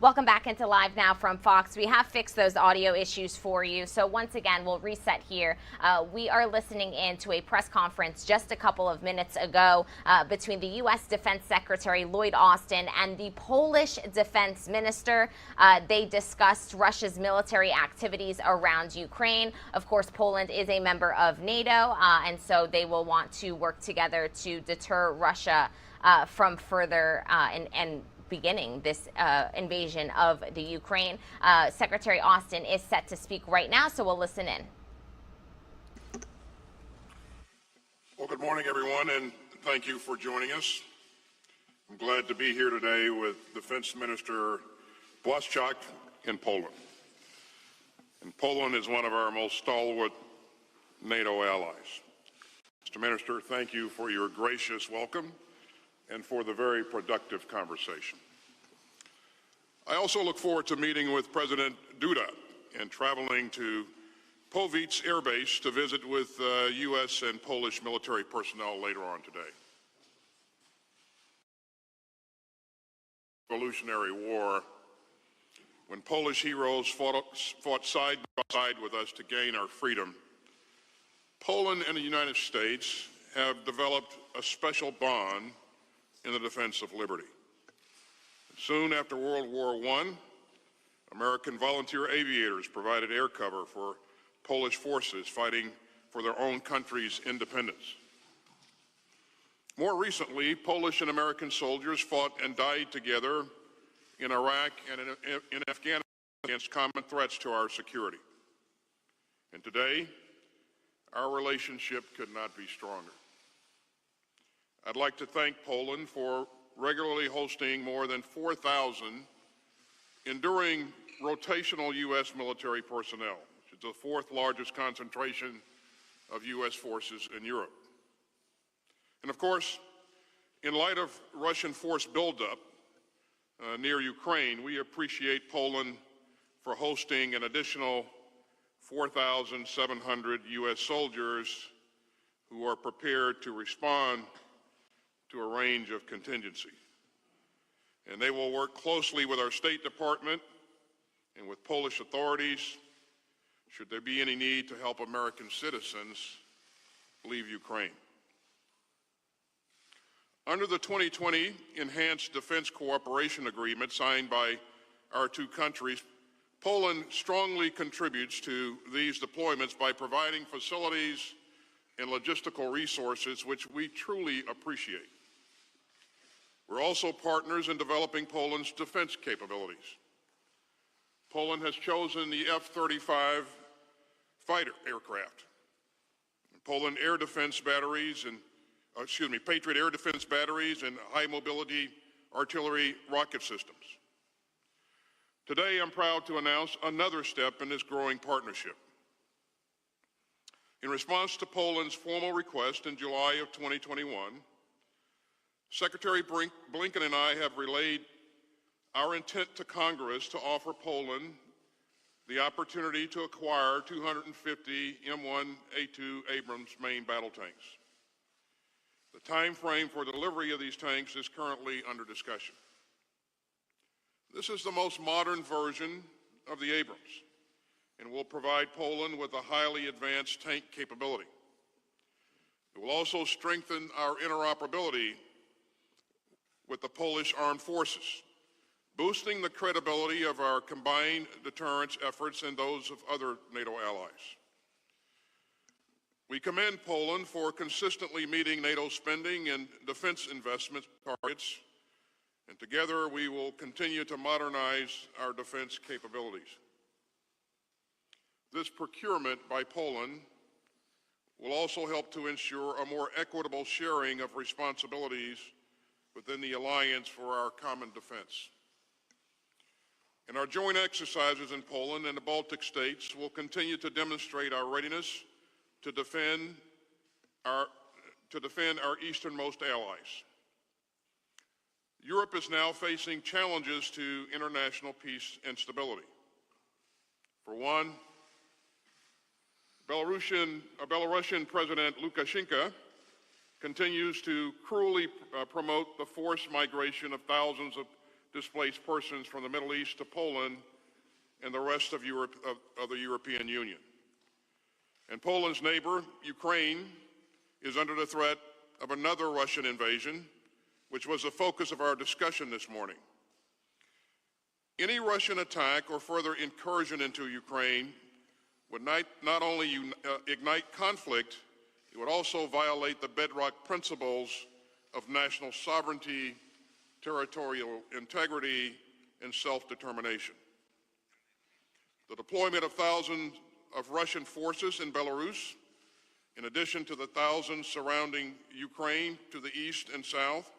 Welcome back into Live Now from Fox. We have fixed those audio issues for you. So once again, we'll reset here. We are listening in to a press conference just a couple of minutes ago between the U.S. Defense Secretary Lloyd Austin and the Polish Defense Minister. They discussed Russia's military activities around Ukraine. Of course, Poland is a member of NATO, and so they will want to work together to deter Russia from further and beginning this invasion of the Ukraine. Secretary Austin is set to speak right now, so we'll listen in. Well, good morning, everyone, and thank you for joining us. I'm glad to be here today with Defense Minister Błaszczak in Poland. And Poland is one of our most stalwart NATO allies. Mr. Minister, thank you for your gracious welcome and for the very productive conversation. I also look forward to meeting with President Duda and traveling to Powice Air Base to visit with U.S. and Polish military personnel later on today. Revolutionary War, when Polish heroes fought side by side with us to gain our freedom, Poland and the United States have developed a special bond in the defense of liberty. Soon after World War I, American volunteer aviators provided air cover for Polish forces fighting for their own country's independence. More recently, Polish and American soldiers fought and died together in Iraq and in Afghanistan against common threats to our security. And today, our relationship could not be stronger. I'd like to thank Poland for regularly hosting more than 4,000 enduring rotational U.S. military personnel, which is the fourth largest concentration of U.S. forces in Europe. And of course, in light of Russian force buildup near Ukraine, we appreciate Poland for hosting an additional 4,700 U.S. soldiers who are prepared to respond to a range of contingency. And they will work closely with our State Department and with Polish authorities should there be any need to help American citizens leave Ukraine. Under the 2020 Enhanced Defense Cooperation Agreement signed by our two countries, Poland strongly contributes to these deployments by providing facilities and logistical resources which we truly appreciate. We're also partners in developing Poland's defense capabilities. Poland has chosen the F-35 fighter aircraft. Poland air defense batteries and, Patriot air defense batteries and high mobility artillery rocket systems. Today, I'm proud to announce another step in this growing partnership. In response to Poland's formal request in July of 2021, Secretary Blinken and I have relayed our intent to Congress to offer Poland the opportunity to acquire 250 M1A2 Abrams main battle tanks. The time frame for delivery of these tanks is currently under discussion. This is the most modern version of the Abrams and will provide Poland with a highly advanced tank capability. It will also strengthen our interoperability with the Polish armed forces, boosting the credibility of our combined deterrence efforts and those of other NATO allies. We commend Poland for consistently meeting NATO spending and defense investment targets, and together we will continue to modernize our defense capabilities. This procurement by Poland will also help to ensure a more equitable sharing of responsibilities within the alliance for our common defense. And our joint exercises in Poland and the Baltic states will continue to demonstrate our readiness to defend our easternmost allies. Europe is now facing challenges to international peace and stability. For one, Belarusian President Lukashenko continues to cruelly promote the forced migration of thousands of displaced persons from the Middle East to Poland and the rest of Europe, of the European Union. And Poland's neighbor, Ukraine, is under the threat of another Russian invasion, which was the focus of our discussion this morning. Any Russian attack or further incursion into Ukraine would not only ignite conflict, it would also violate the bedrock principles of national sovereignty, territorial integrity, and self-determination. The deployment of thousands of Russian forces in Belarus, in addition to the thousands surrounding Ukraine to the east and south,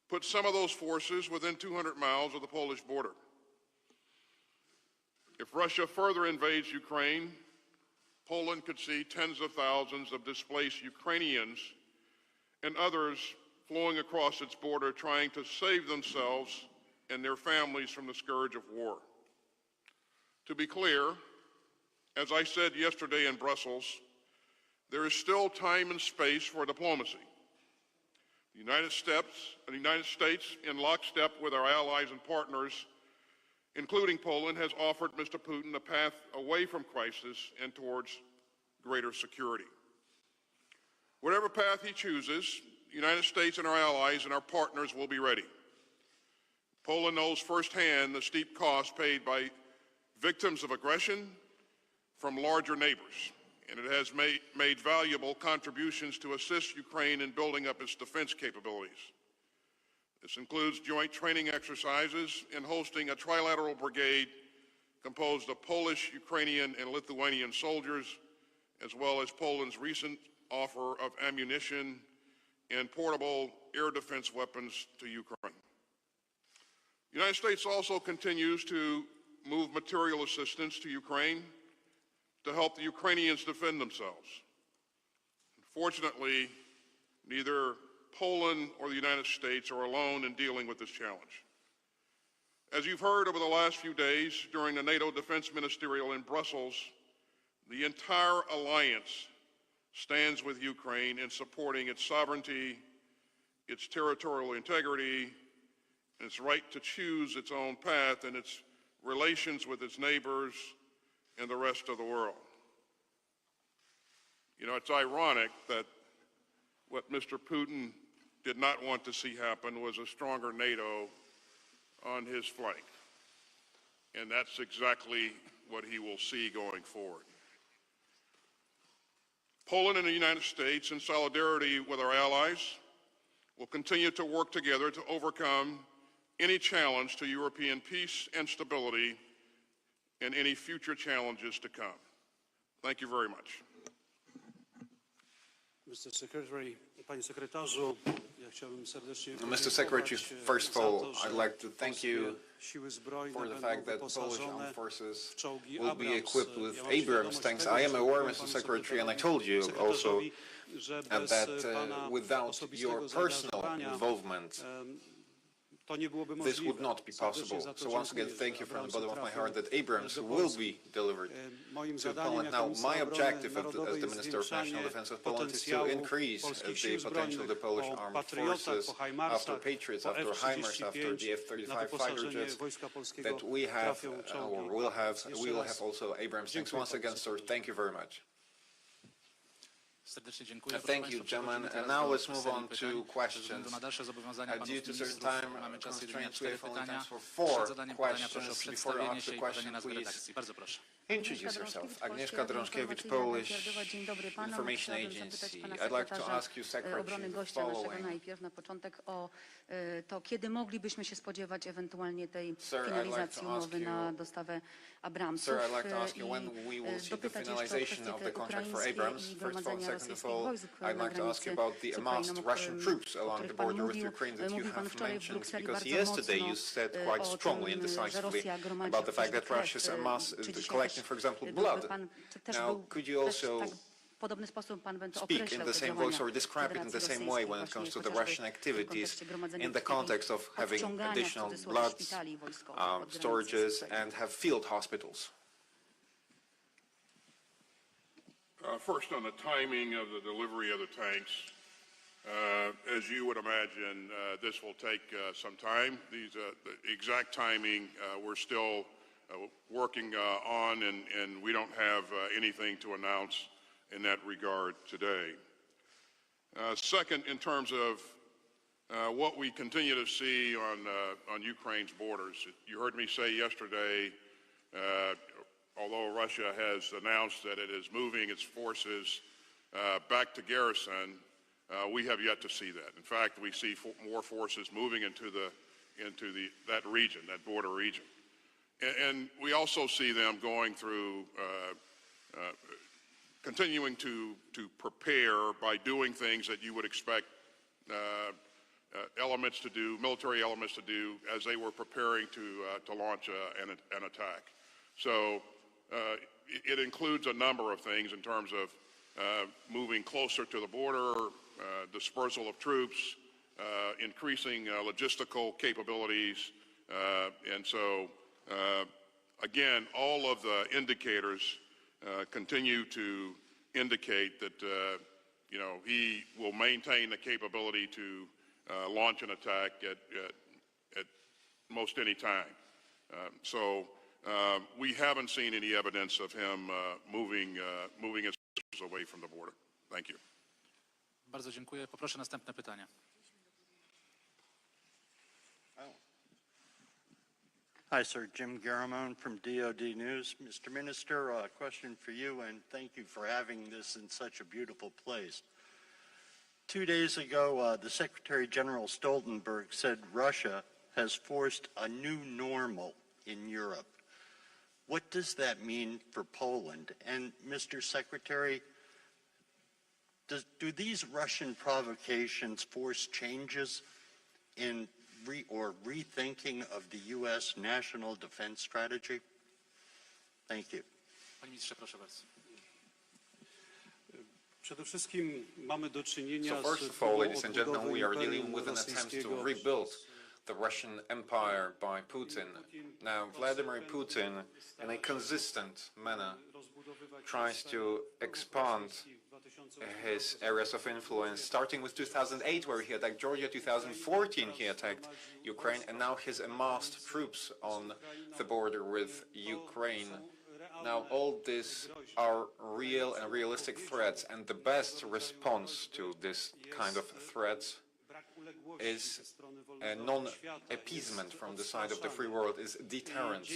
put some of those forces within 200 miles of the Polish border. If Russia further invades Ukraine, Poland could see tens of thousands of displaced Ukrainians and others flowing across its border trying to save themselves and their families from the scourge of war. To be clear, as I said yesterday in Brussels, there is still time and space for diplomacy. The United States, in lockstep with our allies and partners, including Poland, has offered Mr. Putin a path away from crisis and towards greater security. Whatever path he chooses, the United States and our allies and our partners will be ready. Poland knows firsthand the steep cost paid by victims of aggression from larger neighbors, and it has made valuable contributions to assist Ukraine in building up its defense capabilities. This includes joint training exercises and hosting a trilateral brigade composed of Polish, Ukrainian, and Lithuanian soldiers, as well as Poland's recent offer of ammunition and portable air defense weapons to Ukraine. The United States also continues to move material assistance to Ukraine to help the Ukrainians defend themselves. Fortunately, neither Poland or the United States are alone in dealing with this challenge. As you've heard over the last few days during the NATO Defense Ministerial in Brussels, the entire alliance stands with Ukraine in supporting its sovereignty, its territorial integrity, and its right to choose its own path and its relations with its neighbors and the rest of the world. You know, it's ironic that what Mr. Putin did not want to see happen was a stronger NATO on his flank. And that's exactly what he will see going forward. Poland and the United States, in solidarity with our allies, will continue to work together to overcome any challenge to European peace and stability and any future challenges to come. Thank you very much. Mr. Secretary, Panie Sekretarzu, ja chciałbym serdecznie Mr. Secretary, first of all, I'd like to thank you for the fact that Polish armed forces will be equipped with Abrams tanks. I am aware, Mr. Secretary, and I told you also that without your personal involvement, this would not be possible. So once again, thank you from the bottom of my heart that Abrams will be delivered to Poland. Now, my objective as the Minister of National Defense of Poland is to increase the potential of the Polish armed forces after Patriots, after HIMARS, after the F-35 fighter jets that we have or will have. We will have also Abrams tanks. Once again, sir, thank you very much. Thank you, gentlemen. And now let's move on to questions. Due to certain time constraints, we have only time for 4 questions. Before you ask the question, please introduce yourself. Agnieszka Drążkiewicz, Polish Information Agency. I'd like to ask you, Secretary, the following. Najpierw na początek o to, kiedy moglibyśmy się spodziewać ewentualnie tej finalizacji umowy na dostawę Abramsów. Sir, I'd like to ask you when we will see the finalization of the contract for Abrams, first of all. Second of all, I'd like to ask you about the amassed Russian troops along the border with Ukraine that you have mentioned, because yesterday you said quite strongly and decisively about the fact that Russia is collecting, for example, blood. Now, could you also speak in the same voice or describe it in the same way when it comes to the Russian activities in the context of having additional blood storages and have field hospitals? First, on the timing of the delivery of the tanks, As you would imagine, this will take some time. The exact timing we're still working on, and we don't have anything to announce in that regard today. Second, in terms of what we continue to see on Ukraine's borders, you heard me say yesterday, although Russia has announced that it is moving its forces back to garrison, we have yet to see that. In fact, we see more forces moving into that region, that border region. And we also see them going through, continuing to prepare by doing things that you would expect elements to do, military elements to do, as they were preparing to launch an attack. So it includes a number of things in terms of moving closer to the border, dispersal of troops, increasing logistical capabilities, and so again, all of the indicators continue to indicate that he will maintain the capability to launch an attack at most any time. So we haven't seen any evidence of him moving his forces away from the border. Thank you. Bardzo dziękuję. Poproszę następne pytanie. Hi, sir. Jim Garamone from DoD News. Mr. Minister, a question for you, and thank you for having this in such a beautiful place. 2 days ago, the Secretary General Stoltenberg said Russia has forced a new normal in Europe. What does that mean for Poland? And, Mr. Secretary, do these Russian provocations force changes in rethinking of the U.S. national defense strategy? Thank you. Panie ministrze, proszę bardzo. Przede wszystkim mamy do czynienia So first of all, ladies and gentlemen, we are dealing with an attempt to rebuild the Russian Empire by Putin. Now, Vladimir Putin, in a consistent manner, tries to expand his areas of influence, starting with 2008, where he attacked Georgia, 2014 he attacked Ukraine, and now he's amassed troops on the border with Ukraine. Now, all these are real and realistic threats, and the best response to this kind of threats is a non-appeasement from the side of the free world, is deterrence.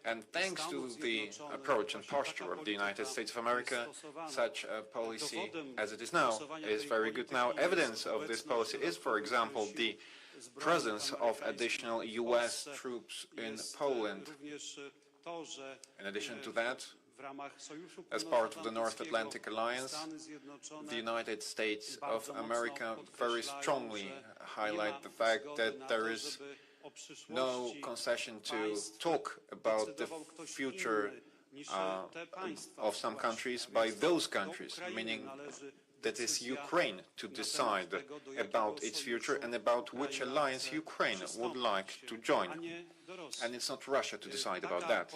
And thanks to the approach and posture of the United States of America, such a policy as it is now is very good. Now, evidence of this policy is, for example, the presence of additional U.S. troops in Poland. In addition to that, as part of the North Atlantic Alliance, the United States of America very strongly highlight the fact that there is no concession to talk about the future of some countries by those countries, meaning that is Ukraine to decide about its future and about which alliance Ukraine would like to join. And it's not Russia to decide about that.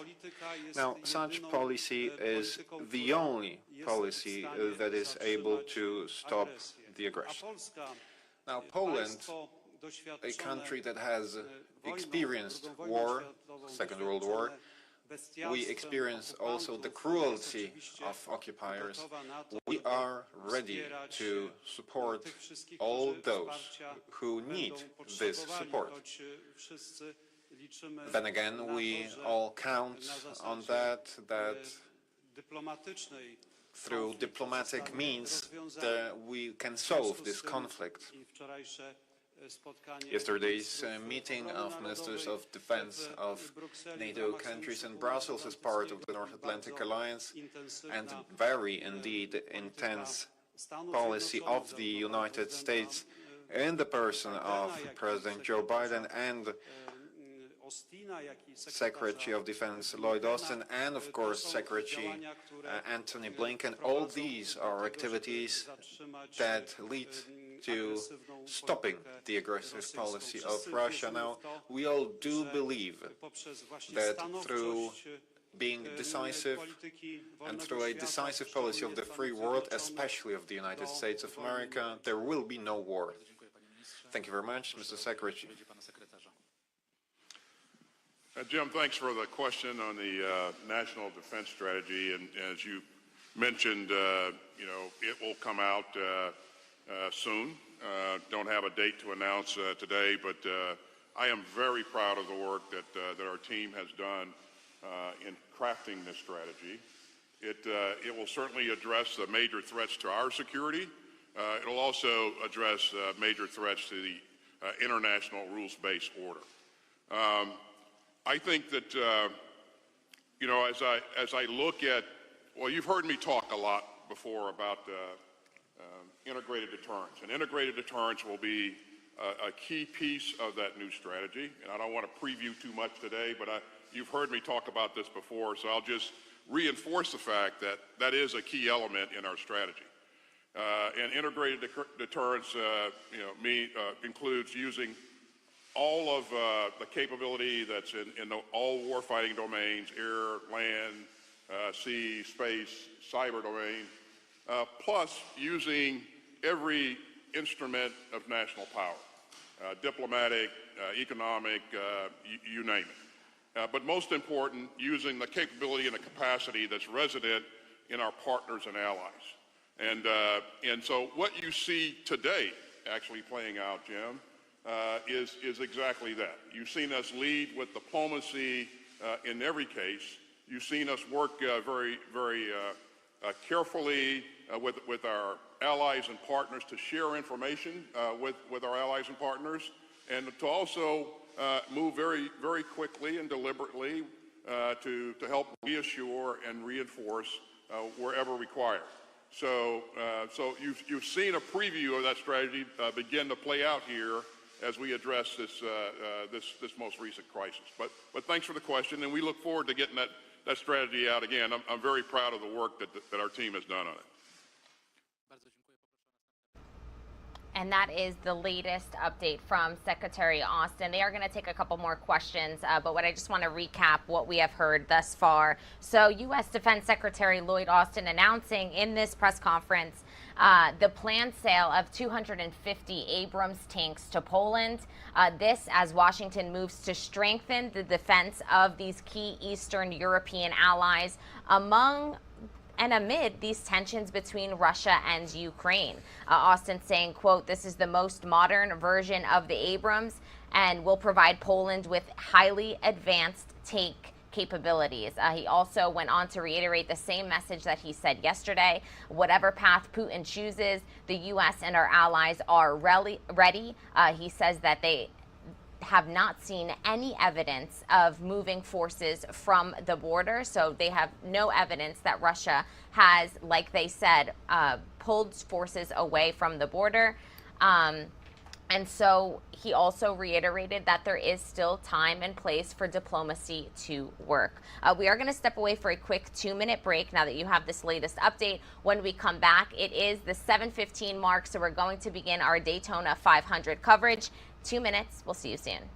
Now, such policy is the only policy that is able to stop the aggression. Now, Poland, a country that has experienced war, Second World War, we experience also the cruelty of occupiers. We are ready to support all those who need this support. Then again, we all count on that through diplomatic means that we can solve this conflict. Yesterday's meeting of ministers of defense of NATO countries in Brussels as part of the North Atlantic Alliance, and very indeed intense policy of the United States in the person of President Joe Biden and Secretary of Defense Lloyd Austin and, of course, Secretary Antony Blinken. All these are activities that lead to stopping the aggressive policy of Russia. Now, we all do believe that through being decisive, and through a decisive policy of the free world, especially of the United States of America, there will be no war. Thank you very much, Mr. Secretary. Jim, thanks for the question on the National Defense Strategy. And as you mentioned, it will come out soon. Don't have a date to announce today, but I am very proud of the work that our team has done in crafting this strategy. It will certainly address the major threats to our security. It will also address major threats to the international rules-based order. I think that, as I look at, well, you've heard me talk a lot before about integrated deterrence. And integrated deterrence will be a key piece of that new strategy. And I don't want to preview too much today, but you've heard me talk about this before, so I'll just reinforce the fact that that is a key element in our strategy. And integrated deterrence includes using all of the capability that's in all warfighting domains, air, land, sea, space, cyber domain, plus using every instrument of national power, diplomatic, economic, you name it. But most important, using the capability and the capacity that's resident in our partners and allies. And so what you see today actually playing out, Jim, is exactly that. You've seen us lead with diplomacy in every case. You've seen us work very, very carefully with our allies and partners to share information with our allies and partners, and to also move very, very quickly and deliberately to help reassure and reinforce wherever required. So you've seen a preview of that strategy begin to play out here as we address this most recent crisis. But thanks for the question, and we look forward to getting that strategy out again. I'm very proud of the work that our team has done on it. And that is the latest update from Secretary Austin. They are going to take a couple more questions, but what I just want to recap what we have heard thus far. So U.S. Defense Secretary Lloyd Austin announcing in this press conference the planned sale of 250 Abrams tanks to Poland. This as Washington moves to strengthen the defense of these key Eastern European allies amid these tensions between Russia and Ukraine. Austin saying, quote, "This is the most modern version of the Abrams and will provide Poland with highly advanced tank capabilities." He also went on to reiterate the same message that he said yesterday. Whatever path Putin chooses, the U.S. and our allies are ready. He says that they have not seen any evidence of moving forces from the border. So they have no evidence that Russia has, like they said, pulled forces away from the border. And so he also reiterated that there is still time and place for diplomacy to work. We are going to step away for a quick 2-minute break now that you have this latest update. When we come back, it is the 7:15 mark, so we're going to begin our Daytona 500 coverage. 2 minutes. We'll see you soon.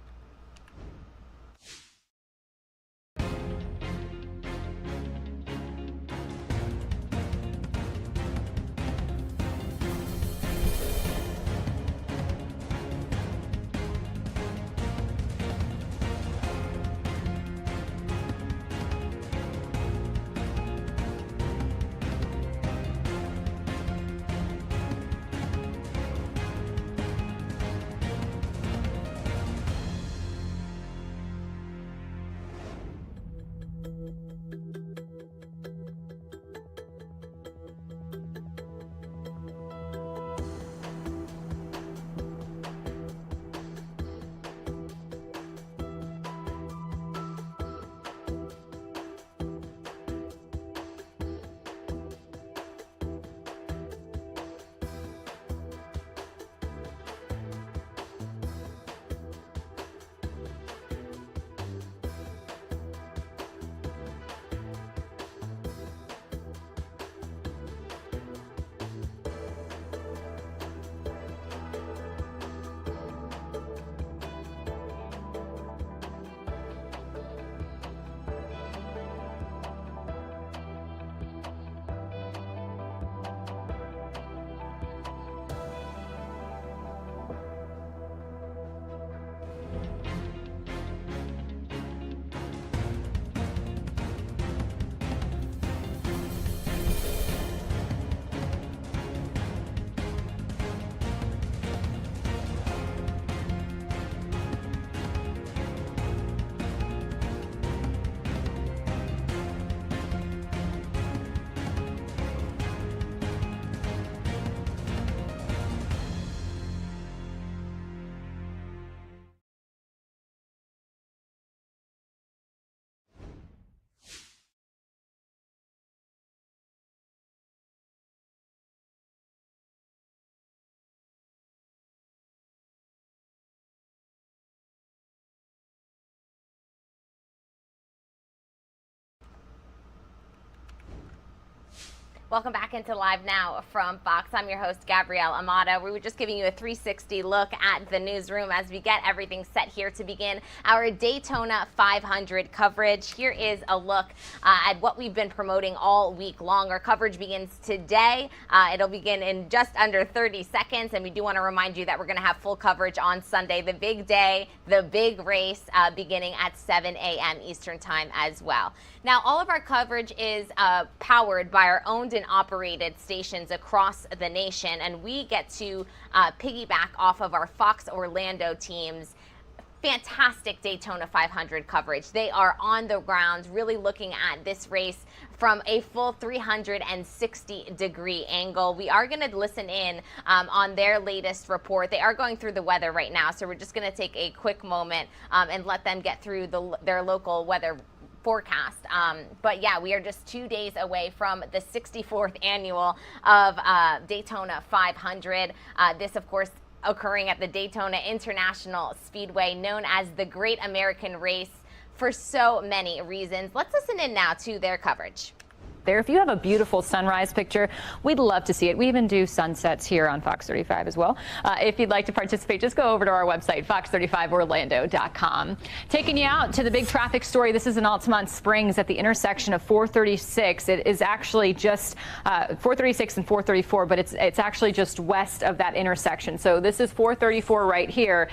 Welcome back into Live Now from Fox. I'm your host, Gabrielle Amato. We were just giving you a 360 look at the newsroom as we get everything set here to begin our Daytona 500 coverage. Here is a look at what we've been promoting all week long. Our coverage begins today. It'll begin in just under 30 seconds, and we do want to remind you that we're going to have full coverage on Sunday, the big day, the big race, beginning at 7 a.m. Eastern Time as well. Now, all of our coverage is powered by our owned and operated stations across the nation, and we get to piggyback off of our Fox Orlando team's fantastic Daytona 500 coverage. They are on the ground really looking at this race from a full 360-degree angle. We are going to listen in on their latest report. They are going through the weather right now, so we're just going to take a quick moment and let them get through their local weather forecast. But yeah, we are just 2 days away from the 64th annual of Daytona 500. This, of course, occurring at the Daytona International Speedway, known as the Great American Race for so many reasons. Let's listen in now to their coverage. There. If you have a beautiful sunrise picture, we'd love to see it. We even do sunsets here on Fox 35 as well. If you'd like to participate, just go over to our website, fox35orlando.com. Taking you out to the big traffic story. This is in Altamont Springs at the intersection of 436. It is actually just 436 and 434, but it's actually just west of that intersection. So this is 434 right here.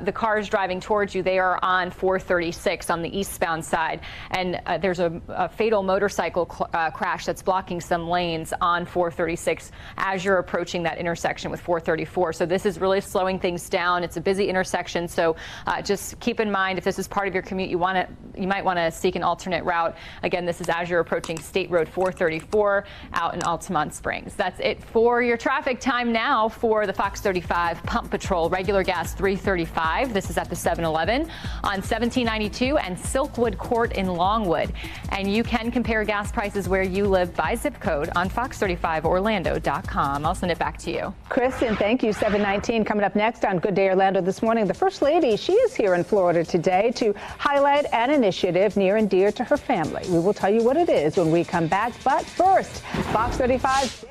The cars driving towards you, they are on 436 on the eastbound side. And there's a fatal motorcycle crash that's blocking some lanes on 436 as you're approaching that intersection with 434. So this is really slowing things down. It's a busy intersection, so just keep in mind if this is part of your commute, you might want to seek an alternate route. Again, this is as you're approaching State Road 434 out in Altamont Springs. That's it for your traffic time now for the Fox 35 Pump Patrol. Regular gas $3.35. This is at the 7-Eleven on 1792 and Silkwood Court in Longwood. And you can compare gas prices where you live by zip code on fox35orlando.com. I'll send it back to you. Kristen, thank you. 7:19 coming up next on Good Day Orlando this morning. The First Lady, she is here in Florida today to highlight an initiative near and dear to her family. We will tell you what it is when we come back. But first, Fox 35.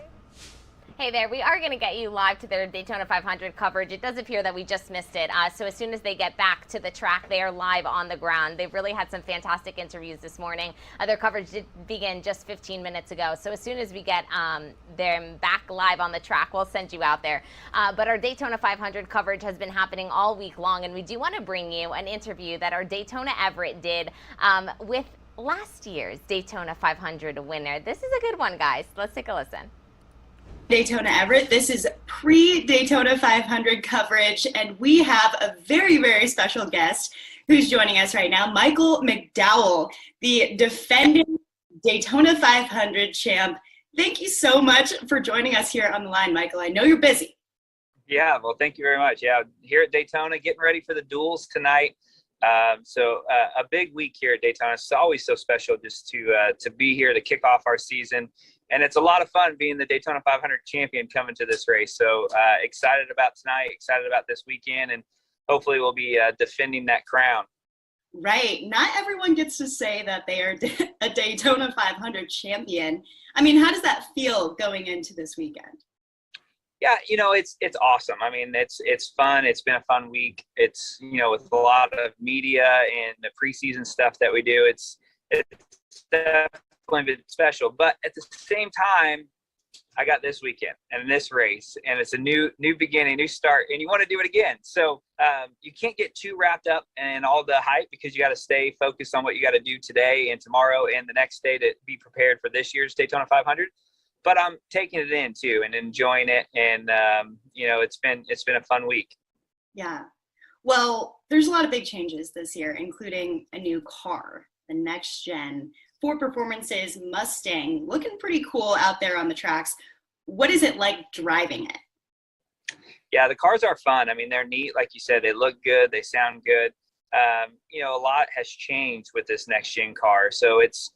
Hey there, we are going to get you live to their Daytona 500 coverage. It does appear that we just missed it. So as soon as they get back to the track, they are live on the ground. They've really had some fantastic interviews this morning. Their coverage did begin just 15 minutes ago. So as soon as we get them back live on the track, we'll send you out there. But our Daytona 500 coverage has been happening all week long, and we do want to bring you an interview that our Daytona Everett did with last year's Daytona 500 winner. This is a good one, guys. Let's take a listen. Daytona Everett. This is pre-Daytona 500 coverage, and we have a very, very special guest who's joining us right now, Michael McDowell, the defending Daytona 500 champ. Thank you so much for joining us here on the line, Michael. I know you're busy. Yeah, well, thank you very much. Yeah, here at Daytona, getting ready for the duels tonight. So a big week here at Daytona. It's always so special just to be here to kick off our season. And it's a lot of fun being the Daytona 500 champion coming to this race. So excited about tonight, excited about this weekend, and hopefully we'll be defending that crown. Right. Not everyone gets to say that they are a Daytona 500 champion. I mean, how does that feel going into this weekend? Yeah, it's awesome. I mean, it's fun. It's been a fun week. It's, with a lot of media and the preseason stuff that we do, it's definitely been special. But at the same time, I got this weekend and this race, and it's a new beginning, new start, and you want to do it again. So you can't get too wrapped up in all the hype, because you got to stay focused on what you got to do today and tomorrow and the next day to be prepared for this year's Daytona 500. But I'm taking it in too and enjoying it, and it's been a fun week. Yeah. Well, there's a lot of big changes this year, including a new car, the next gen 4 performances Mustang, looking pretty cool out there on the tracks. What is it like driving it? Yeah, the cars are fun. I mean, they're neat. Like you said, they look good. They sound good. A lot has changed with this next gen car. So it's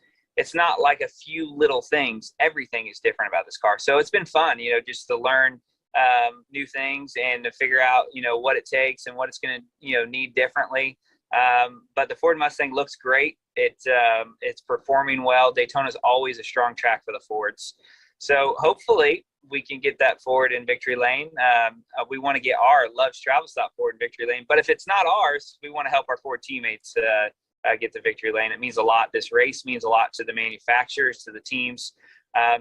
not like a few little things. Everything is different about this car. So it's been fun, just to learn new things and to figure out, what it takes and what it's going to, need differently. But the Ford Mustang looks great. It's performing well. Daytona is always a strong track for the Fords. So hopefully we can get that forward in Victory Lane. We want to get our Love's Travel Stop forward in Victory Lane. But if it's not ours, we want to help our Ford teammates get to Victory Lane. It means a lot. This race means a lot to the manufacturers, to the teams.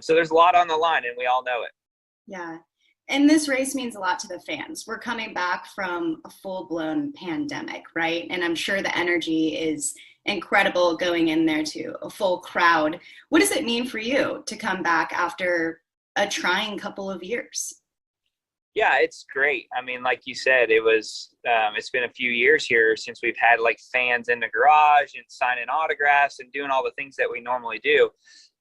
So there's a lot on the line, and we all know it. Yeah. And this race means a lot to the fans. We're coming back from a full-blown pandemic, right? And I'm sure the energy is incredible going in there to a full crowd. What does it mean for you to come back after a trying couple of years? Yeah, it's great. I mean, like you said, it's been a few years here since we've had like fans in the garage and signing autographs and doing all the things that we normally do.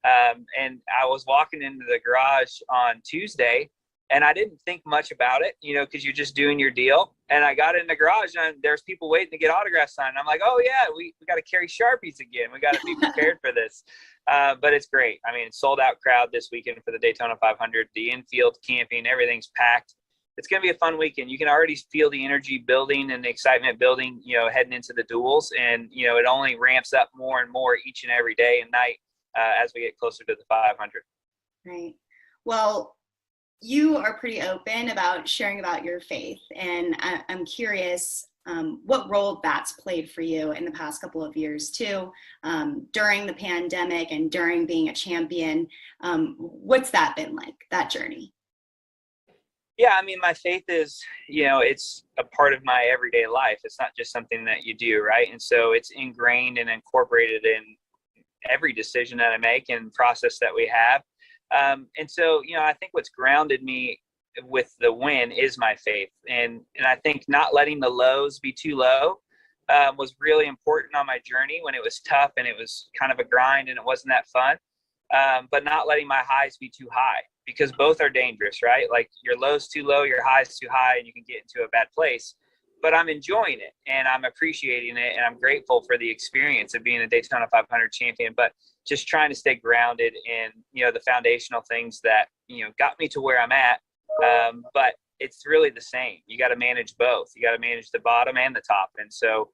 And I was walking into the garage on Tuesday, and I didn't think much about it, because you're just doing your deal. And I got in the garage, and there's people waiting to get autographs signed. I'm like, oh yeah, we got to carry Sharpies again. We got to be prepared for this. But it's great. I mean, sold out crowd this weekend for the Daytona 500. The infield camping, everything's packed. It's going to be a fun weekend. You can already feel the energy building and the excitement building, heading into the duels. And, it only ramps up more and more each and every day and night as we get closer to the 500. Right. Well, you are pretty open about sharing about your faith. And I'm curious what role that's played for you in the past couple of years too, during the pandemic and during being a champion. What's that been like, that journey? Yeah, I mean, my faith is, it's a part of my everyday life. It's not just something that you do, right? And so it's ingrained and incorporated in every decision that I make and process that we have. And so, I think what's grounded me with the win is my faith. And I think not letting the lows be too low was really important on my journey when it was tough and it was kind of a grind and it wasn't that fun. But not letting my highs be too high, because both are dangerous, right? Like your low's too low, your high's too high, and you can get into a bad place. But I'm enjoying it and I'm appreciating it, and I'm grateful for the experience of being a Daytona 500 champion, but just trying to stay grounded in, the foundational things that, got me to where I'm at. But it's really the same. You got to manage both. You got to manage the bottom and the top. And so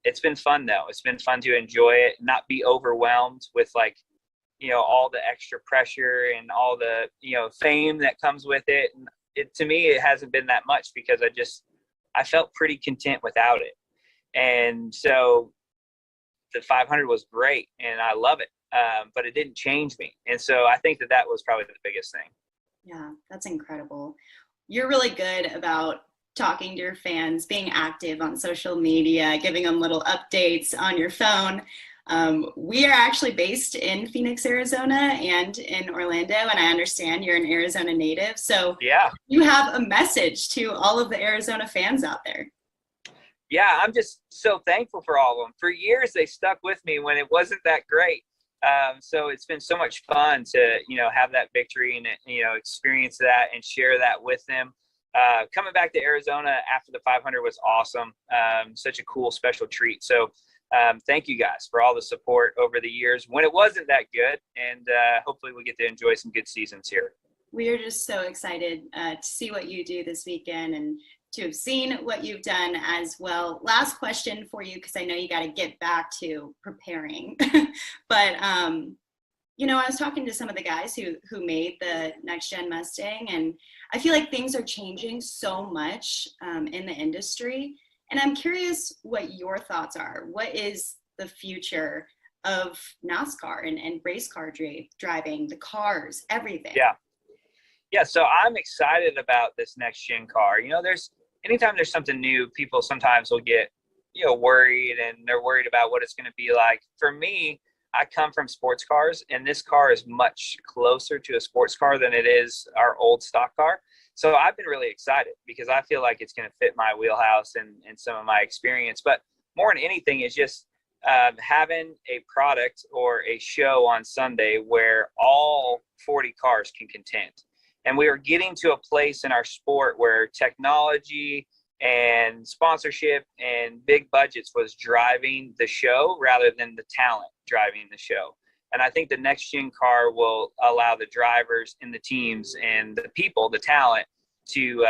it's been fun though. It's been fun to enjoy it, not be overwhelmed with all the extra pressure and all the, fame that comes with it. And to me, it hasn't been that much because I felt pretty content without it. And so the 500 was great and I love it. But it didn't change me. And so I think that was probably the biggest thing. Yeah, that's incredible. You're really good about talking to your fans, being active on social media, giving them little updates on your phone. We are actually based in Phoenix, Arizona and in Orlando, and I understand you're an Arizona native. So yeah, you have a message to all of the Arizona fans out there. Yeah, I'm just so thankful for all of them. For years, they stuck with me when it wasn't that great. So it's been so much fun to, have that victory and, experience that and share that with them. Coming back to Arizona after the 500 was awesome. Such a cool, special treat. So thank you guys for all the support over the years when it wasn't that good. And hopefully we get to enjoy some good seasons here. We are just so excited to see what you do this weekend and to have seen what you've done as well. Last question for you, because I know you got to get back to preparing. But, I was talking to some of the guys who made the next gen Mustang, and I feel like things are changing so much in the industry. And I'm curious what your thoughts are. What is the future of NASCAR and race car driving, the cars, everything? Yeah, so I'm excited about this next gen car. Anytime there's something new, people sometimes will get, worried, and they're worried about what it's going to be like. For me, I come from sports cars, and this car is much closer to a sports car than it is our old stock car. So I've been really excited because I feel like it's going to fit my wheelhouse and some of my experience. But more than anything is just having a product or a show on Sunday where all 40 cars can contend. And we are getting to a place in our sport where technology and sponsorship and big budgets was driving the show rather than the talent driving the show. And I think the next gen car will allow the drivers and the teams and the people, the talent, to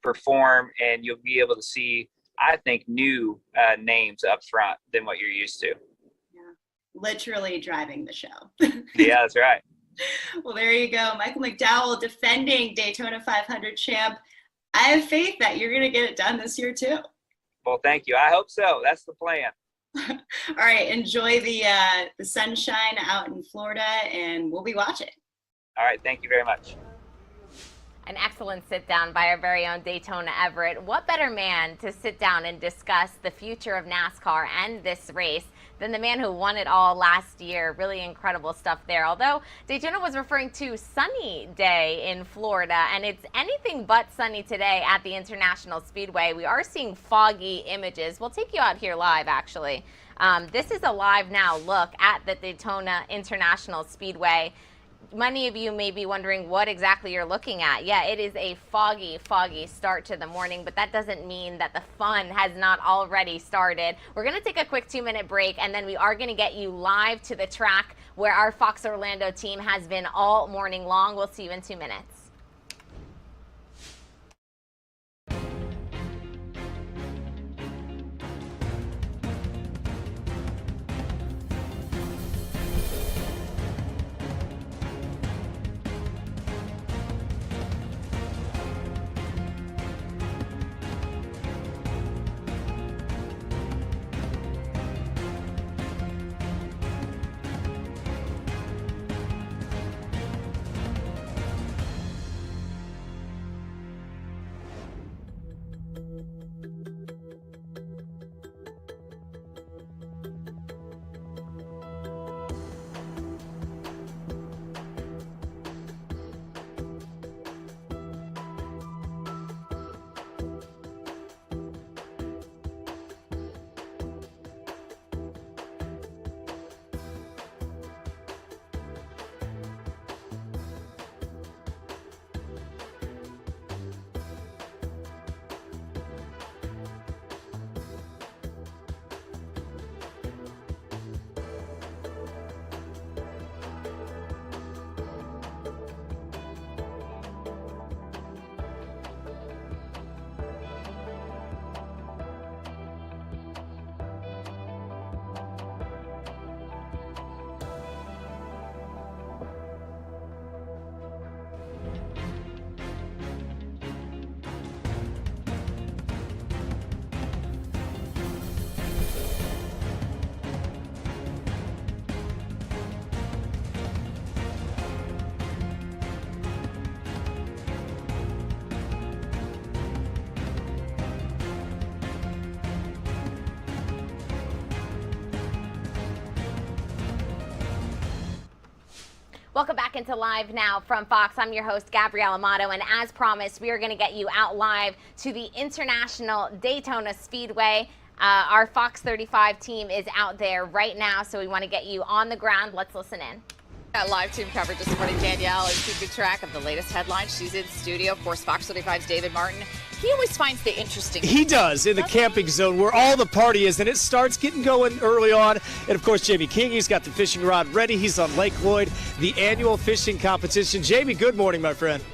perform, and you'll be able to see, I think, new names up front than what you're used to. Yeah, literally driving the show. Yeah, that's right. Well, there you go. Michael McDowell, defending Daytona 500 champ. I have faith that you're going to get it done this year, too. Well, thank you. I hope so. That's the plan. All right. Enjoy the sunshine out in Florida, and we'll be watching. All right. Thank you very much. An excellent sit down by our very own Daytona Everett. What better man to sit down and discuss the future of NASCAR and this race than the man who won it all last year. Really incredible stuff there. Although Daytona was referring to sunny day in Florida, and it's anything but sunny today at the International Speedway. We are seeing foggy images. We'll take you out here live, actually. This is a live now look at the Daytona International Speedway. Many of you may be wondering what exactly you're looking at. Yeah, it is a foggy start to the morning, but that doesn't mean that the fun has not already started. We're going to take a quick 2-minute break, and then we are going to get you live to the track where our Fox Orlando team has been all morning long. We'll see you in 2 minutes. Welcome back into Live Now from Fox. I'm your host, Gabrielle Amato, and as promised, we are going to get you out live to the International Daytona Speedway. Our Fox 35 team is out there right now, so we want to get you on the ground. Let's listen in. Got live team coverage this morning. Danielle is keeping track of the latest headlines. She's in studio. Of course, Fox 35's David Martin. He always finds the interesting. He does, in the camping zone where all the party is, and it starts getting going early on. And, of course, Jamie King, he's got the fishing rod ready. He's on Lake Lloyd, the annual fishing competition. Jamie, good morning, my friend.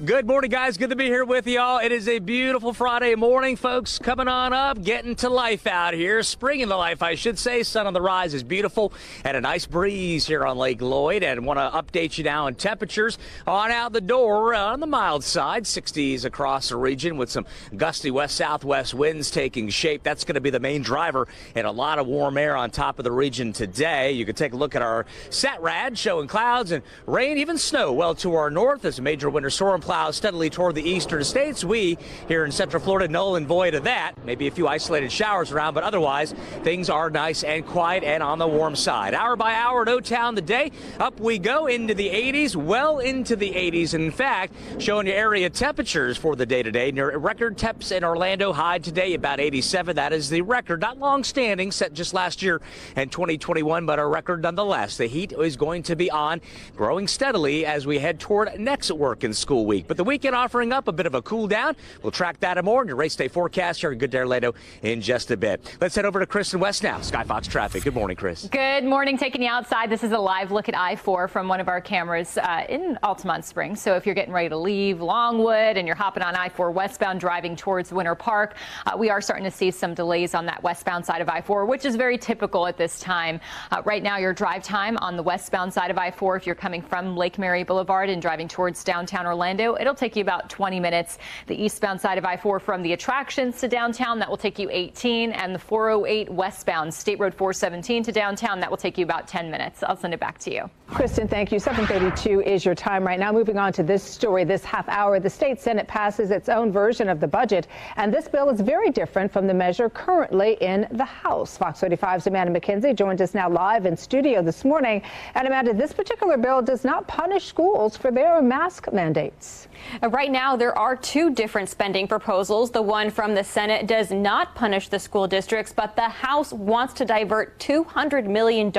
Good morning, guys. Good to be here with y'all. It is a beautiful Friday morning, folks. Coming on up, getting to life out here. Spring in the life, I should say. Sun on the rise is beautiful, and a nice breeze here on Lake Lloyd. And want to update you now on temperatures on out the door on the mild side. 60s across the region with some gusty west-southwest winds taking shape. That's going to be the main driver, and a lot of warm air on top of the region today. You can take a look at our SAT-RAD showing clouds and rain, even snow well to our north as a major winter storm clouds steadily toward the eastern states. We here in Central Florida null and void of that. Maybe a few isolated showers around, but otherwise things are nice and quiet and on the warm side. Hour by hour at O-Town today. Up we go into the 80s, well into the 80s. And in fact, showing you area temperatures for the day today. Near record temps in Orlando, high today about 87. That is the record, not long standing, set just last year in 2021, but a record nonetheless. The heat is going to be on, growing steadily as we head toward next work and school week. week. But the weekend offering up a bit of a cool down. We'll track that and more in your race day forecast here in Good Day Orlando in just a bit. Let's head over to Kristen West now. Sky Fox traffic. Good morning, Chris. Good morning. Taking you outside. This is a live look at I-4 from one of our cameras in Altamont Springs. So if you're getting ready to leave Longwood and you're hopping on I-4 westbound driving towards Winter Park, we are starting to see some delays on that westbound side of I-4, which is very typical at this time. Right now, your drive time on the westbound side of I-4, if you're coming from Lake Mary Boulevard and driving towards downtown Orlando, it'll take you about 20 minutes. The eastbound side of I-4 from the attractions to downtown, that will take you 18, and the 408 westbound State Road 417 to downtown, that will take you about 10 minutes. I'll send it back to you. Kristen, thank you. 7:32 is your time right now. Moving on to this story, this half hour, the state Senate passes its own version of the budget, and this bill is very different from the measure currently in the House. Fox 35's Amanda McKenzie joins us now live in studio this morning. And Amanda, this particular bill does not punish schools for their mask mandates. Right now, there are two different spending proposals. The one from the Senate does not punish the school districts, but the House wants to divert $200 million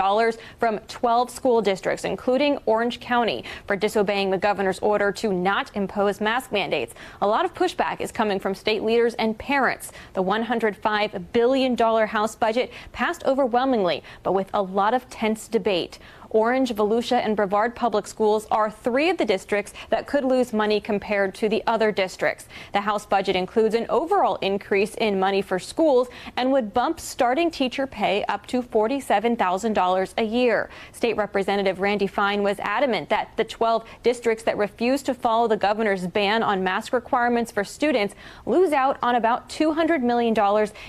from 12 school districts, including Orange County, for disobeying the governor's order to not impose mask mandates. A lot of pushback is coming from state leaders and parents. The $105 billion House budget passed overwhelmingly, but with a lot of tense debate. Orange, Volusia, and Brevard public schools are three of the districts that could lose money compared to the other districts. The House budget includes an overall increase in money for schools and would bump starting teacher pay up to $47,000 a year. State Representative Randy Fine was adamant that the 12 districts that refuse to follow the governor's ban on mask requirements for students lose out on about $200 million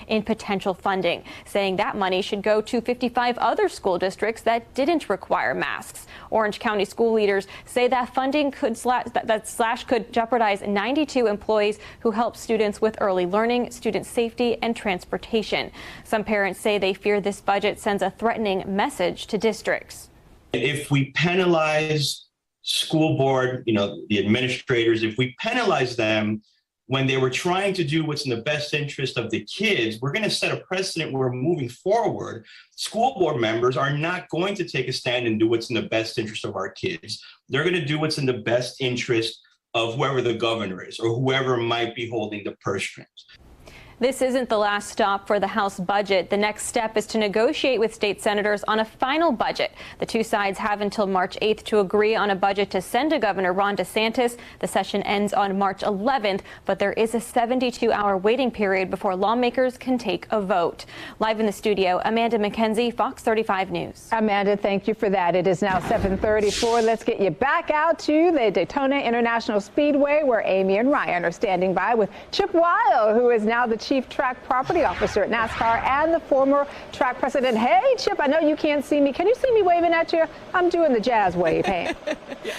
in potential funding, saying that money should go to 55 other school districts that didn't require masks. Orange County school leaders say that funding could slash could jeopardize 92 employees who help students with early learning, student safety, and transportation. Some parents say they fear this budget sends a threatening message to districts. If we penalize school board, the administrators, if we penalize them when they were trying to do what's in the best interest of the kids, we're going to set a precedent where moving forward, school board members are not going to take a stand and do what's in the best interest of our kids. They're going to do what's in the best interest of whoever the governor is or whoever might be holding the purse strings. This isn't the last stop for the House budget. The next step is to negotiate with state senators on a final budget. The two sides have until March 8th to agree on a budget to send to Governor Ron DeSantis. The session ends on March 11th, but there is a 72-hour waiting period before lawmakers can take a vote. Live in the studio, Amanda McKenzie, Fox 35 News. Amanda, thank you for that. It is now 7:34. Let's get you back out to the Daytona International Speedway, where Amy and Ryan are standing by with Chip Weil, who is now the Chief Track Property Officer at NASCAR and the former track president. Hey, Chip, I know you can't see me. Can you see me waving at you? I'm doing the jazz wave hand. Yeah.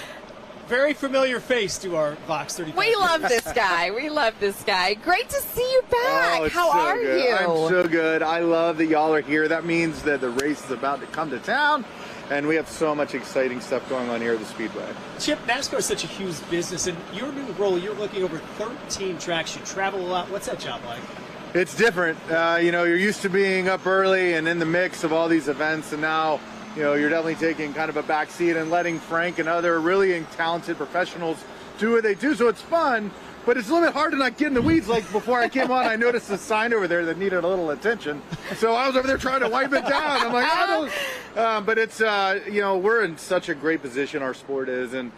Very familiar face to our Fox 35. We love this guy. We love this guy. Great to see you back. Oh, How are good. you? I'm so good. I love that y'all are here. That means that the race is about to come to town. And we have so much exciting stuff going on here at the Speedway. Chip, NASCAR is such a huge business, and your new role, you're looking over 13 tracks. You travel a lot. What's that job like? It's different. You're used to being up early and in the mix of all these events, and now, you're definitely taking kind of a back seat and letting Frank and other really talented professionals do what they do. So it's fun, but it's a little bit hard to not get in the weeds. Like before I came on, I noticed a sign over there that needed a little attention. So I was over there trying to wipe it down. I'm like, but it's, we're in such a great position, our sport is, and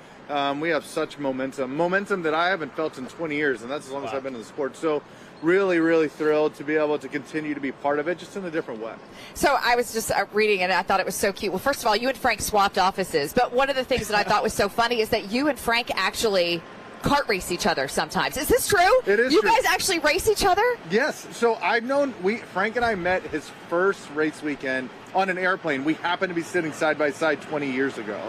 we have such momentum that I haven't felt in 20 years, and that's as long as I've been in the sport. So really, really thrilled to be able to continue to be part of it, just in a different way. So I was just reading it, and I thought it was so cute. Well, first of all, you and Frank swapped offices, but one of the things that I thought was so funny is that you and Frank actually kart race each other sometimes. Is this true? It is You true. guys actually race each other? Yes. So I've known, Frank and I met his first race weekend on an airplane. We happened to be sitting side by side 20 years ago,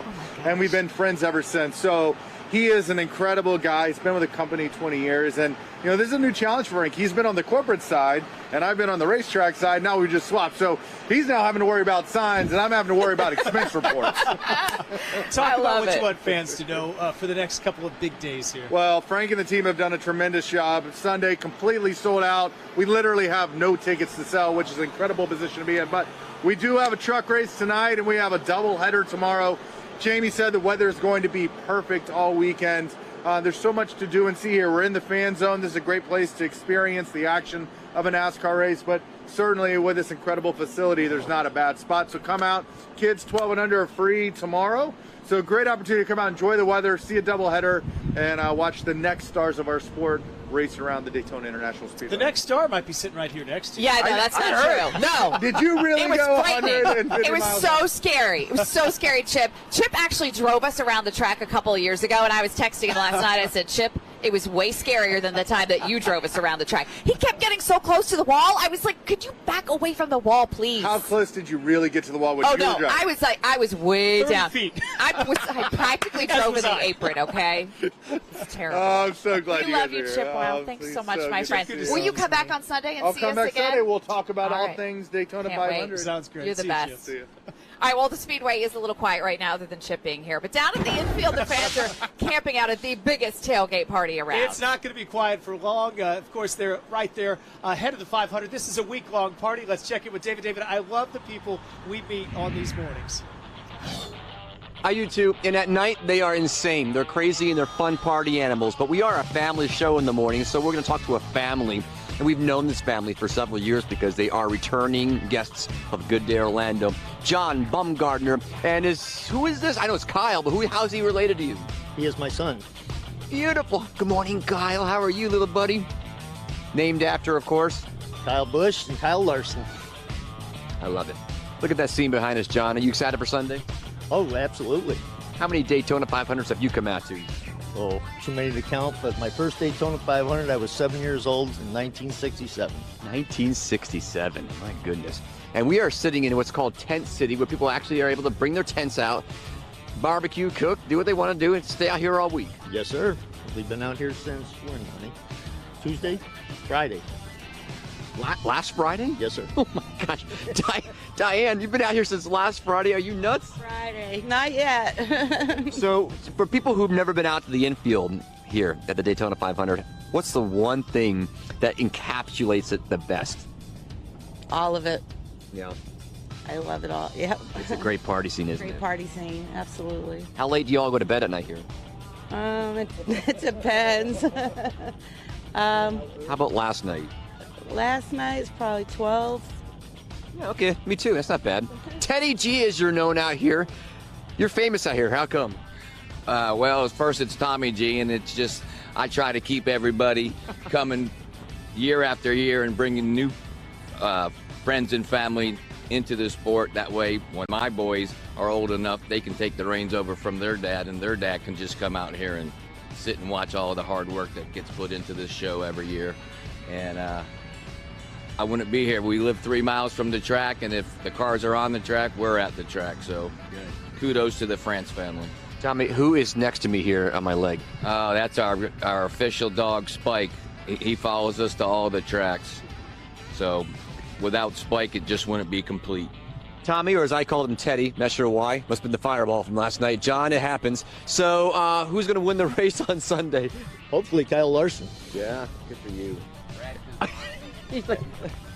and we've been friends ever since. So he is an incredible guy. He's been with the company 20 years, and this is a new challenge for Frank. He's been on the corporate side, and I've been on the racetrack side. Now we just swapped. So he's now having to worry about signs, and I'm having to worry about expense reports. Talk about what you want fans to know for the next couple of big days here. Well, Frank and the team have done a tremendous job. Sunday completely sold out. We literally have no tickets to sell, which is an incredible position to be in. But we do have a truck race tonight, and we have a double header tomorrow. Jamie said the weather is going to be perfect all weekend. There's so much to do and see here. We're in the fan zone. This is a great place to experience the action of a NASCAR race, but certainly with this incredible facility, there's not a bad spot. So come out. Kids 12 and under are free tomorrow. So great opportunity to come out, enjoy the weather, see a doubleheader, and watch the next stars of our sport racing around the Daytona International Speedway. The next star might be sitting right here next to you. Yeah, no, that's not true. No. Did you really go 150 It was miles so scary. It was so scary, Chip. Chip actually drove us around the track a couple of years ago, and I was texting him last night. I said, Chip, it was way scarier than the time that you drove us around the track. He kept getting so close to the wall. I was like, could you back away from the wall, please? How close did you really get to the wall when you were driving? I was way 30 down. feet. I practically drove in the apron, okay? It's terrible. Oh, I'm so glad we you guys love you, are here. Chip. Wow, Oh, thanks please, so much, so my good friend. to see Will you. you come back on Sunday and I'll see come us back again? Sunday. We'll talk about all right. things Daytona Can't 500. wait. Sounds great. You're the See best. you. All right, well, the Speedway is a little quiet right now other than Chip being here. But down at the infield, the fans are camping out at the biggest tailgate party around. It's not going to be quiet for long. Of course, they're right there ahead of the 500. This is a week-long party. Let's check in with David. David, I love the people we meet on these mornings. I do too, and at night they are insane. They're crazy and they're fun party animals, but we are a family show in the morning, so we're going to talk to a family. And we've known this family for several years because they are returning guests of Good Day Orlando. John Bumgardner, and who is this? I know it's Kyle, but how's he related to you? He is my son. Beautiful. Good morning, Kyle. How are you, little buddy? Named after, of course, Kyle Busch and Kyle Larson. I love it. Look at that scene behind us, John. Are you excited for Sunday? Oh, absolutely. How many Daytona 500s have you come out to? Oh, too many to count, but my first Daytona 500, I was 7 years old in 1967. 1967, my goodness. And we are sitting in what's called Tent City, where people actually are able to bring their tents out, barbecue, cook, do what they want to do, and stay out here all week. Yes, sir. We've been out here since when, honey? Tuesday? Friday. Last Friday? Yes, sir. Oh, my gosh. Diane, you've been out here since last Friday. Are you nuts? Friday. Not yet. So, for people who've never been out to the infield here at the Daytona 500, what's the one thing that encapsulates it the best? All of it. Yeah. I love it all. Yep. It's a great party scene, isn't it? Great party scene. Absolutely. How late do you all go to bed at night here? It depends. How about last night? Last night is probably 12. Yeah, okay, me too. That's not bad. Teddy G, as you're known out here. You're famous out here. How come? Well, first it's Tommy G, and it's just I try to keep everybody coming year after year and bringing new friends and family into the sport. That way, when my boys are old enough, they can take the reins over from their dad, and their dad can just come out here and sit and watch all the hard work that gets put into this show every year. And I wouldn't be here. We live 3 miles from the track, and if the cars are on the track, we're at the track. So kudos to the France family. Tommy, who is next to me here on my leg? Oh, that's our official dog, Spike. He follows us to all the tracks. So without Spike, it just wouldn't be complete. Tommy, or as I called him, Teddy, not sure why. Must have been the fireball from last night. John, it happens. So who's going to win the race on Sunday? Hopefully Kyle Larson. Yeah, good for you.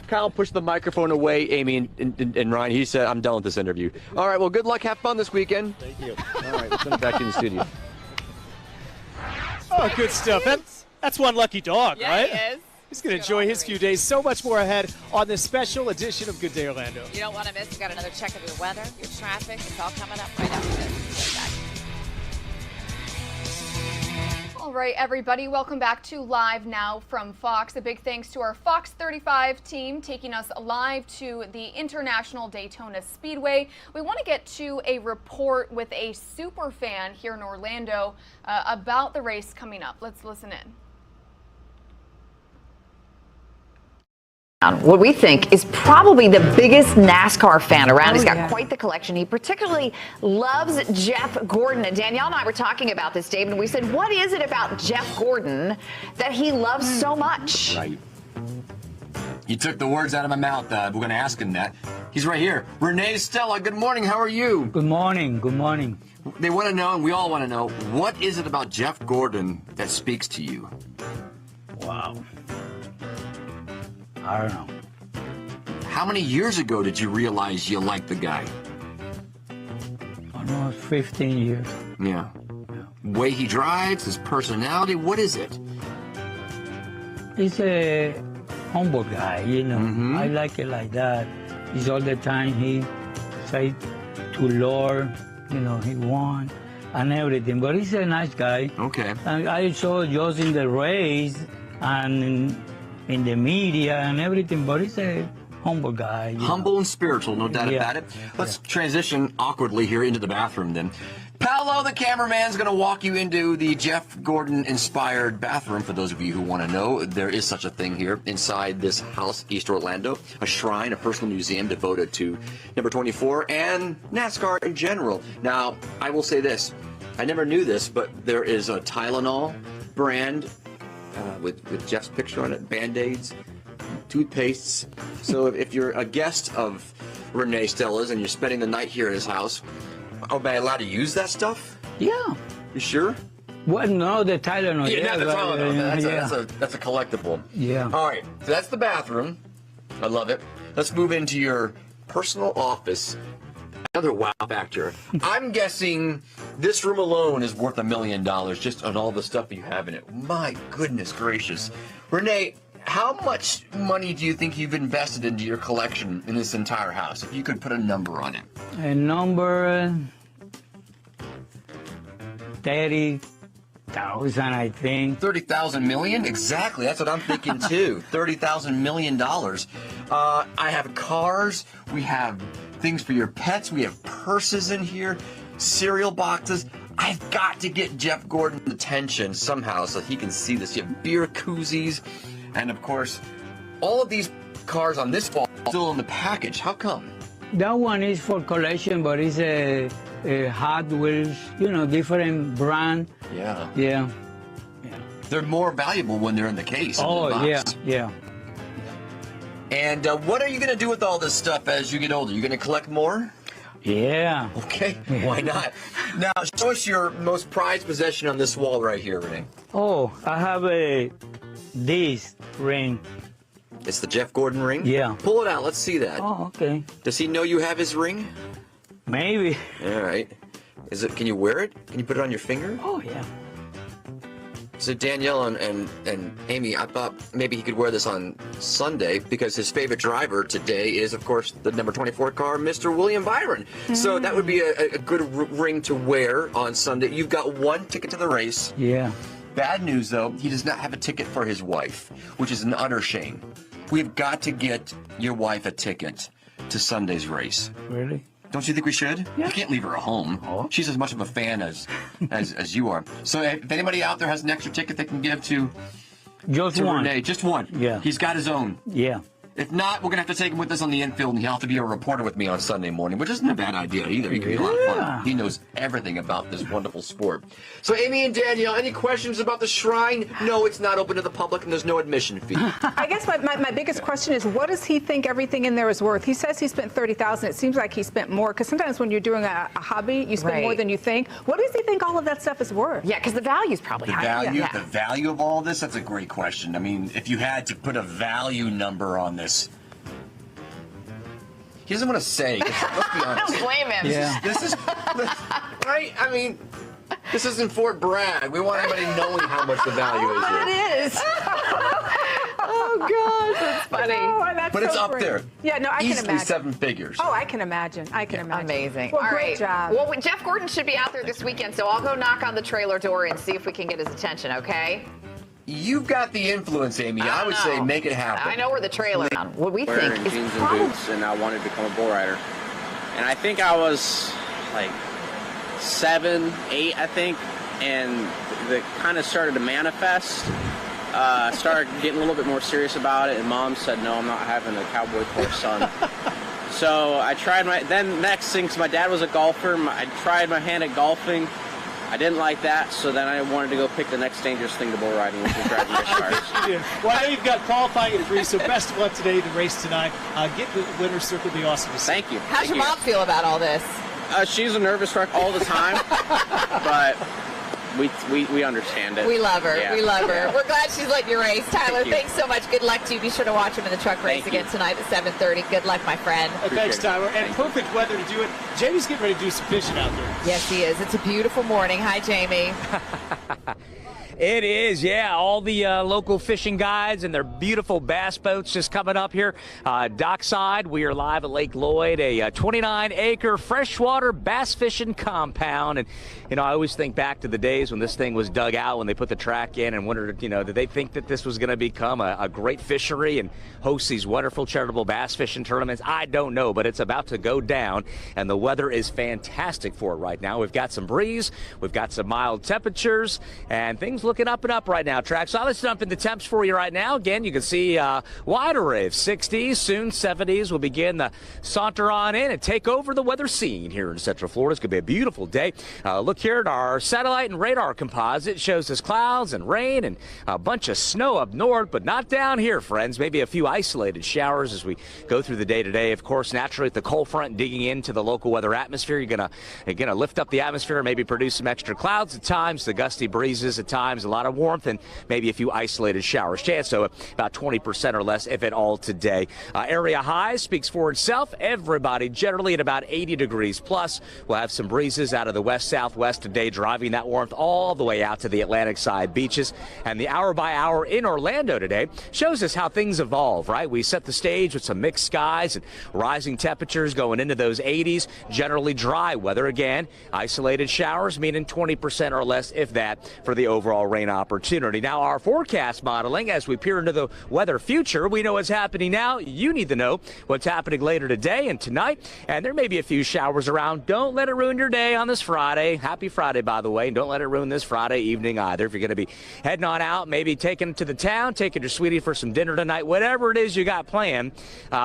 Kyle pushed the microphone away, Amy and Ryan. He said, I'm done with this interview. All right, well, good luck. Have fun this weekend. Thank you. All right, let's send it back in the studio. Oh, good stuff. That's one lucky dog, Yeah, right? he is. He's going to enjoy his few days. So much more ahead on this special edition of Good Day Orlando. You don't want to miss. You got another check of your weather, your traffic. It's all coming up right after this. Right back. All right, everybody, welcome back to Live Now from Fox. A big thanks to our Fox 35 team taking us live to the International Daytona Speedway. We want to get to a report with a super fan here in Orlando about the race coming up. Let's listen in. What we think is probably the biggest NASCAR fan around. He's got quite the collection. He particularly loves Jeff Gordon. And Danielle and I were talking about this, David, and we said, what is it about Jeff Gordon that he loves so much? Right. You took the words out of my mouth. We're going to ask him that. He's right here. Renee Stella, good morning. How are you? Good morning. Good morning. They want to know, and we all want to know, what is it about Jeff Gordon that speaks to you? Wow. I don't know. How many years ago did you realize you liked the guy? Almost 15 years. Yeah. way he drives, his personality? What is it? He's a humble guy, you know. I like it like that. He's all the time, he say to Lord, you know, he won and everything. But he's a nice guy. Okay. And I saw just in the race and in the media and everything, but he's a humble guy. Humble and spiritual, no doubt about it. Let's transition awkwardly here into the bathroom then. Paolo, the cameraman's going to walk you into the Jeff Gordon-inspired bathroom. For those of you who want to know, there is such a thing here inside this house, East Orlando, a shrine, a personal museum devoted to number 24 and NASCAR in general. Now, I will say this. I never knew this, but there is a Tylenol brand with Jeff's picture on it, Band-Aids, toothpastes. So if you're a guest of Renee Stella's and you're spending the night here at his house, am I allowed to use that stuff? Yeah. You sure? Well, no, the Tylenol. Yeah, not the Tylenol. yeah. That's a collectible. Yeah. All right, so that's the bathroom. I love it. Let's move into your personal office. Another wow factor. I'm guessing this room alone is worth $1 million just on all the stuff you have in it. My goodness gracious. Renee, how much money do you think you've invested into your collection in this entire house? If you could put a number on it. A number 30,000, I think. 30,000 million? Exactly. That's what I'm thinking too. $30,000 million. I have cars. We have things for your pets. We have purses in here, cereal boxes. I've got to get Jeff Gordon's attention somehow so he can see this. You have beer koozies. And of course, all of these cars on this wall are still in the package. How come? That one is for collection, but it's a Hot Wheels, you know, different brand. Yeah. Yeah. They're more valuable when they're in the case. Oh, yeah, yeah. And what are you going to do with all this stuff as you get older? You going to collect more? Yeah. Okay, why not? Now, show us your most prized possession on this wall right here, Renee. Oh, I have this ring. It's the Jeff Gordon ring? Yeah. Pull it out. Let's see that. Oh, okay. Does he know you have his ring? Maybe. All right. Is it? Can you wear it? Can you put it on your finger? Oh, yeah. So Danielle and Amy, I thought maybe he could wear this on Sunday because his favorite driver today is, of course, the number 24 car, Mr. William Byron. So that would be a good ring to wear on Sunday. You've got one ticket to the race. Yeah. Bad news, though, he does not have a ticket for his wife, which is an utter shame. We've got to get your wife a ticket to Sunday's race. Really? Don't you think we should? Yeah. You can't leave her at home. Oh. She's as much of a fan as you are. So if anybody out there has an extra ticket they can give to one. Renee, just one. Yeah. He's got his own. Yeah. If not, we're going to have to take him with us on the infield, and he'll have to be a reporter with me on Sunday morning, which isn't a bad idea either. He can be a lot of fun. He knows everything about this wonderful sport. So, Amy and Danielle, any questions about the shrine? No, it's not open to the public, and there's no admission fee. I guess my biggest question is, what does he think everything in there is worth? He says he spent $30,000. It seems like he spent more, because sometimes when you're doing a hobby, you spend more than you think. What does he think all of that stuff is worth? Yeah, because the value's probably high. The value of all this, that's a great question. I mean, if you had to put a value number on this, he doesn't want to say. Let's be honest. I don't blame him. Yeah. This is right. I mean, this isn't Fort Bragg. We want everybody knowing how much the value is here. It is. Oh gosh, that's funny. Oh, that's But it's so up great. there. Yeah, no, I can Easily imagine. 7 figures. Oh, I can imagine. I can imagine. Amazing. Well, All great right. job. Well, Jeff Gordon should be out there this weekend, so I'll go knock on the trailer door and see if we can get his attention, okay? You've got the influence, Amy. I would say make it happen. I know where the trailer is. What we think Wearing is jeans and probably... boots, and I wanted to become a bull rider. And I think I was like 7, 8, I think, and that kind of started to manifest. Started getting a little bit more serious about it, and Mom said, "No, I'm not having a cowboy for a son." So I tried then next thing, because my dad was a golfer, I tried my hand at golfing. I didn't like that, so then I wanted to go pick the next dangerous thing to bull riding, which is driving race cars. Well, I know you've got qualifying at 3, so best of luck today, the race tonight. Get the winner's circle, be awesome to see. Thank you. How's your mom feel about all this? She's a nervous wreck all the time, but we understand it. We love her. Yeah. We love her. Yeah. We're glad she's letting you race. Tyler, you. thanks so much. Good luck to you. Be sure to watch him in the truck race again tonight at 7:30. Good luck, my friend. Thanks, Tyler. And perfect weather to do it. Jamie's getting ready to do some fishing out there. Yes, he is. It's a beautiful morning. Hi, Jamie. It is, yeah. All the local fishing guides and their beautiful bass boats just coming up here. Dockside, we are live at Lake Lloyd, a 29-acre freshwater bass fishing compound. And, I always think back to the days when this thing was dug out, when they put the track in, and wondered, did they think that this was going to become a great fishery and host these wonderful charitable bass fishing tournaments? I don't know, but it's about to go down, and the weather is fantastic for it right now. We've got some breeze, we've got some mild temperatures, and things looking up and up right now, Track. So let's dump in the temps for you right now. Again, you can see wide array of 60s, soon 70s. Will begin the saunter on in and take over the weather scene here in Central Florida. It's going to be a beautiful day. Look here at our satellite and radar composite. It shows us clouds and rain and a bunch of snow up north, but not down here, friends. Maybe a few isolated showers as we go through the day today. Of course, naturally, the cold front digging into the local weather atmosphere, you're gonna lift up the atmosphere, maybe produce some extra clouds at times, the gusty breezes at times, a lot of warmth, and maybe a few isolated showers. Chance, so about 20% or less, if at all, today. Area high speaks for itself. Everybody generally at about 80 degrees plus. We'll have some breezes out of the west-southwest today, driving that warmth all the way out to the Atlantic side beaches. And the hour by hour in Orlando today shows us how things evolve, right? We set the stage with some mixed skies and rising temperatures going into those 80s. Generally dry weather again. Isolated showers, meaning 20% or less, if that, for the overall rain opportunity. Now, our forecast modeling, as we peer into the weather future, we know what's happening now. You need to know what's happening later today and tonight. And there may be a few showers around. Don't let it ruin your day on this Friday. Happy Friday, by the way. And don't let it ruin this Friday evening either. If you're going to be heading on out, maybe taking to the town, taking your sweetie for some dinner tonight, whatever it is you got planned,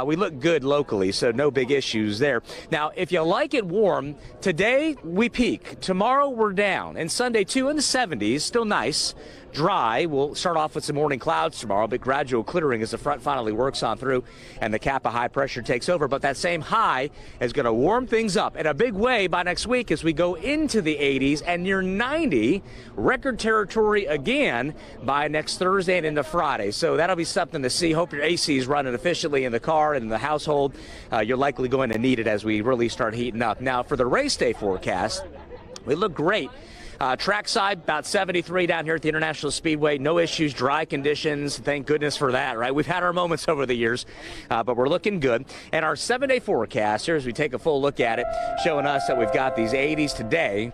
we look good locally, so no big issues there. Now, if you like it warm, today we peak. Tomorrow we're down. And Sunday, too, in the 70s, still nice. Dry. We'll start off with some morning clouds tomorrow, but gradual clearing as the front finally works on through and the cap of high pressure takes over. But that same high is going to warm things up in a big way by next week as we go into the 80s and near 90 record territory again by next Thursday and into Friday. So that'll be something to see. Hope your AC is running efficiently in the car and in the household. You're likely going to need it as we really start heating up. Now, for the race day forecast, we look great. Trackside, about 73 down here at the International Speedway. No issues, dry conditions. Thank goodness for that, right? We've had our moments over the years, but we're looking good. And our 7-day forecast, here as we take a full look at it, showing us that we've got these 80s today.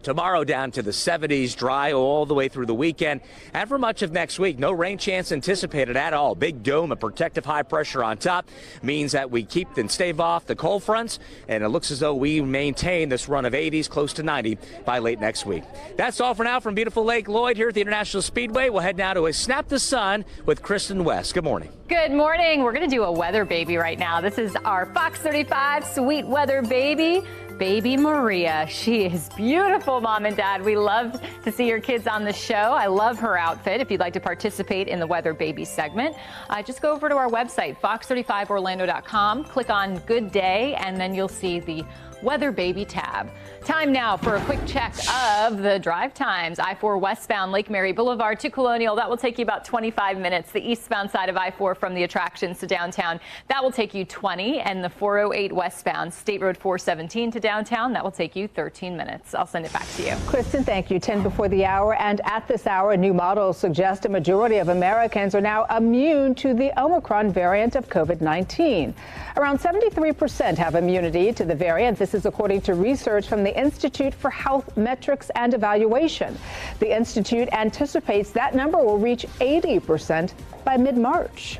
Tomorrow down to the 70s, dry all the way through the weekend. And for much of next week, no rain chance anticipated at all. Big dome of protective high pressure on top means that we keep and stave off the cold fronts. And it looks as though we maintain this run of 80s close to 90 by late next week. That's all for now from beautiful Lake Lloyd here at the International Speedway. We'll head now to a Snap the Sun with Kristen West. Good morning. Good morning. We're going to do a weather baby right now. This is our Fox 35 sweet weather baby. Baby Maria. She is beautiful, Mom and Dad. We love to see your kids on the show. I love her outfit. If you'd like to participate in the Weather Baby segment, just go over to our website, fox35orlando.com, click on Good Day, and then you'll see the Weather Baby tab. Time now for a quick check of the drive times. I-4 westbound Lake Mary Boulevard to Colonial. That will take you about 25 minutes. The eastbound side of I-4 from the attractions to downtown, that will take you 20. And the 408 westbound State Road 417 to downtown, that will take you 13 minutes. I'll send it back to you. Kristen, thank you. 10 before the hour. And at this hour, new models suggest a majority of Americans are now immune to the Omicron variant of COVID-19. Around 73% have immunity to the variant. This is according to research from the Institute for Health Metrics and Evaluation. The Institute anticipates that number will reach 80% by mid-March.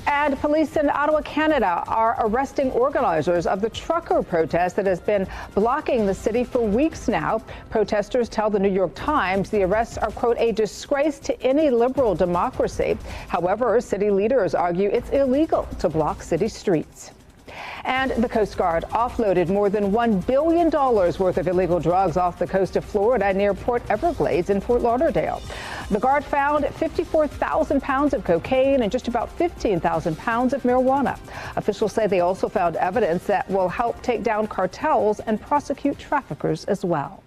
And police in Ottawa, Canada are arresting organizers of the trucker protest that has been blocking the city for weeks now. Protesters tell the New York Times the arrests are, quote, a disgrace to any liberal democracy. However, city leaders argue it's illegal to block city streets. And the Coast Guard offloaded more than $1 billion worth of illegal drugs off the coast of Florida near Port Everglades in Fort Lauderdale. The Guard found 54,000 pounds of cocaine and just about 15,000 pounds of marijuana. Officials say they also found evidence that will help take down cartels and prosecute traffickers as well.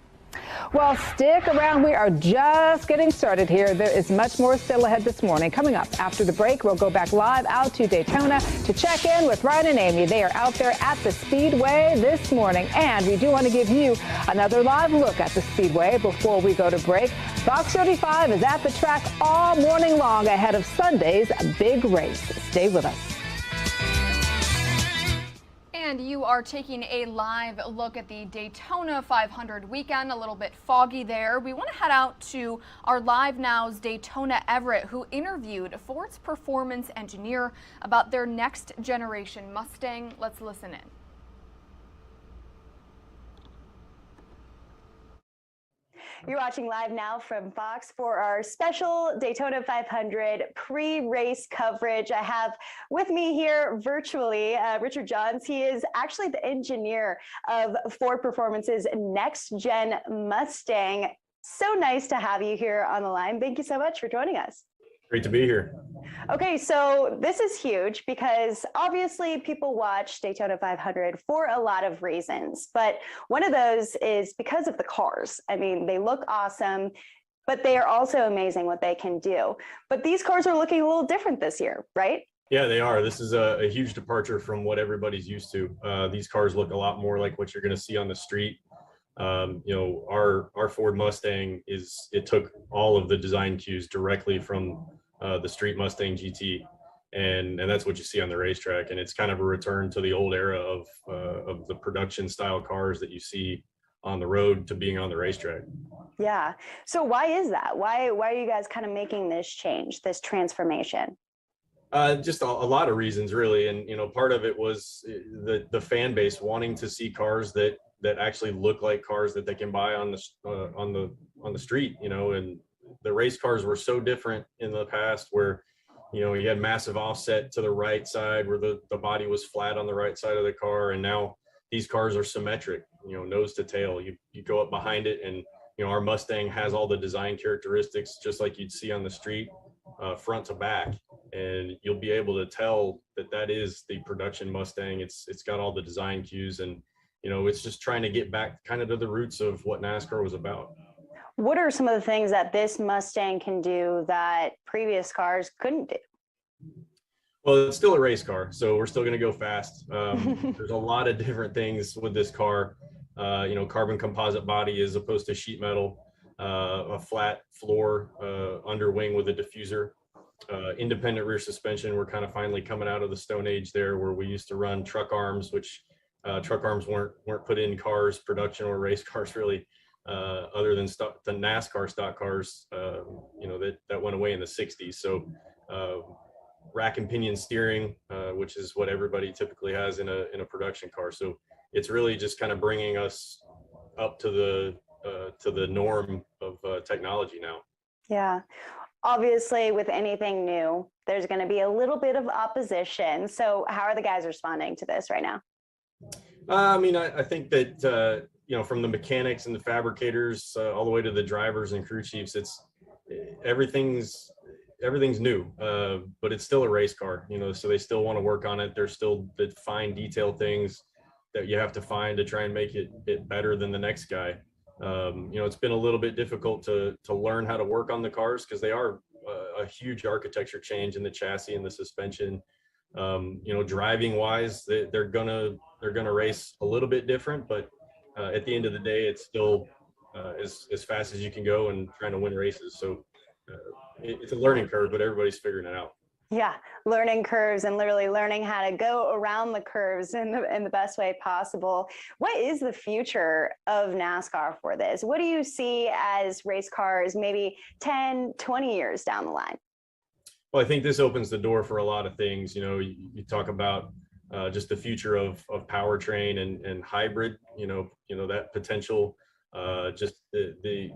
Well, stick around. We are just getting started here. There is much more still ahead this morning. Coming up after the break, we'll go back live out to Daytona to check in with Ryan and Amy. They are out there at the Speedway this morning. And we do want to give you another live look at the Speedway before we go to break. Fox 35 is at the track all morning long ahead of Sunday's big race. Stay with us. And you are taking a live look at the Daytona 500 weekend, a little bit foggy there. We want to head out to our LiveNOW's Daytona Everett, who interviewed Ford's performance engineer about their next generation Mustang. Let's listen in. You're watching Live Now from Fox for our special Daytona 500 pre-race coverage. I have with me here virtually Richard Johns. He is actually the engineer of Ford Performance's next-gen Mustang. So nice to have you here on the line. Thank you so much for joining us. Great to be here. Okay, so this is huge because obviously people watch Daytona 500 for a lot of reasons, but one of those is because of the cars. I mean, they look awesome, but they are also amazing what they can do. But these cars are looking a little different this year, right? Yeah, they are. This is a huge departure from what everybody's used to. These cars look a lot more like what you're going to see on the street. You know, our Ford Mustang it took all of the design cues directly from the street Mustang GT, and that's what you see on the racetrack. And it's kind of a return to the old era of the production style cars that you see on the road to being on the racetrack. Yeah. So why is that? Why are you guys kind of making this change, this transformation? Just a lot of reasons, really. And, you know, part of it was the fan base wanting to see cars that actually look like cars that they can buy on the street, you know. And the race cars were so different in the past where, you know, you had massive offset to the right side where the body was flat on the right side of the car. And now these cars are symmetric, you know, nose to tail. You go up behind it and, you know, our Mustang has all the design characteristics just like you'd see on the street, front to back. And you'll be able to tell that is the production Mustang. It's got all the design cues, and, you know, it's just trying to get back kind of to the roots of what NASCAR was about. What are some of the things that this Mustang can do that previous cars couldn't do? Well, it's still a race car, so we're still going to go fast. There's a lot of different things with this car. You know, carbon composite body as opposed to sheet metal, a flat floor, under wing with a diffuser, independent rear suspension. We're kind of finally coming out of the Stone Age there, where we used to run truck arms, which truck arms weren't put in cars, production or race cars really. Other than the NASCAR stock cars, you know, that went away in the 60s. So rack and pinion steering, which is what everybody typically has in a production car. So it's really just kind of bringing us up to the norm of technology now. Yeah. Obviously, with anything new, there's going to be a little bit of opposition. So how are the guys responding to this right now? I mean, I think that, you know, from the mechanics and the fabricators all the way to the drivers and crew chiefs, everything's new, but it's still a race car, you know, so they still want to work on it. There's still the fine detail things that you have to find to try and make it better than the next guy. You know, it's been a little bit difficult to learn how to work on the cars because they are a huge architecture change in the chassis and the suspension. You know, driving wise, they're gonna race a little bit different, but at the end of the day, it's still as fast as you can go and trying to win races. So it's a learning curve, but everybody's figuring it out. Yeah, learning curves and literally learning how to go around the curves in the best way possible. What is the future of NASCAR for this? What do you see as race cars maybe 10, 20 years down the line? Well, I think this opens the door for a lot of things. You know, you talk about just the future of powertrain and hybrid, you know, that potential, just the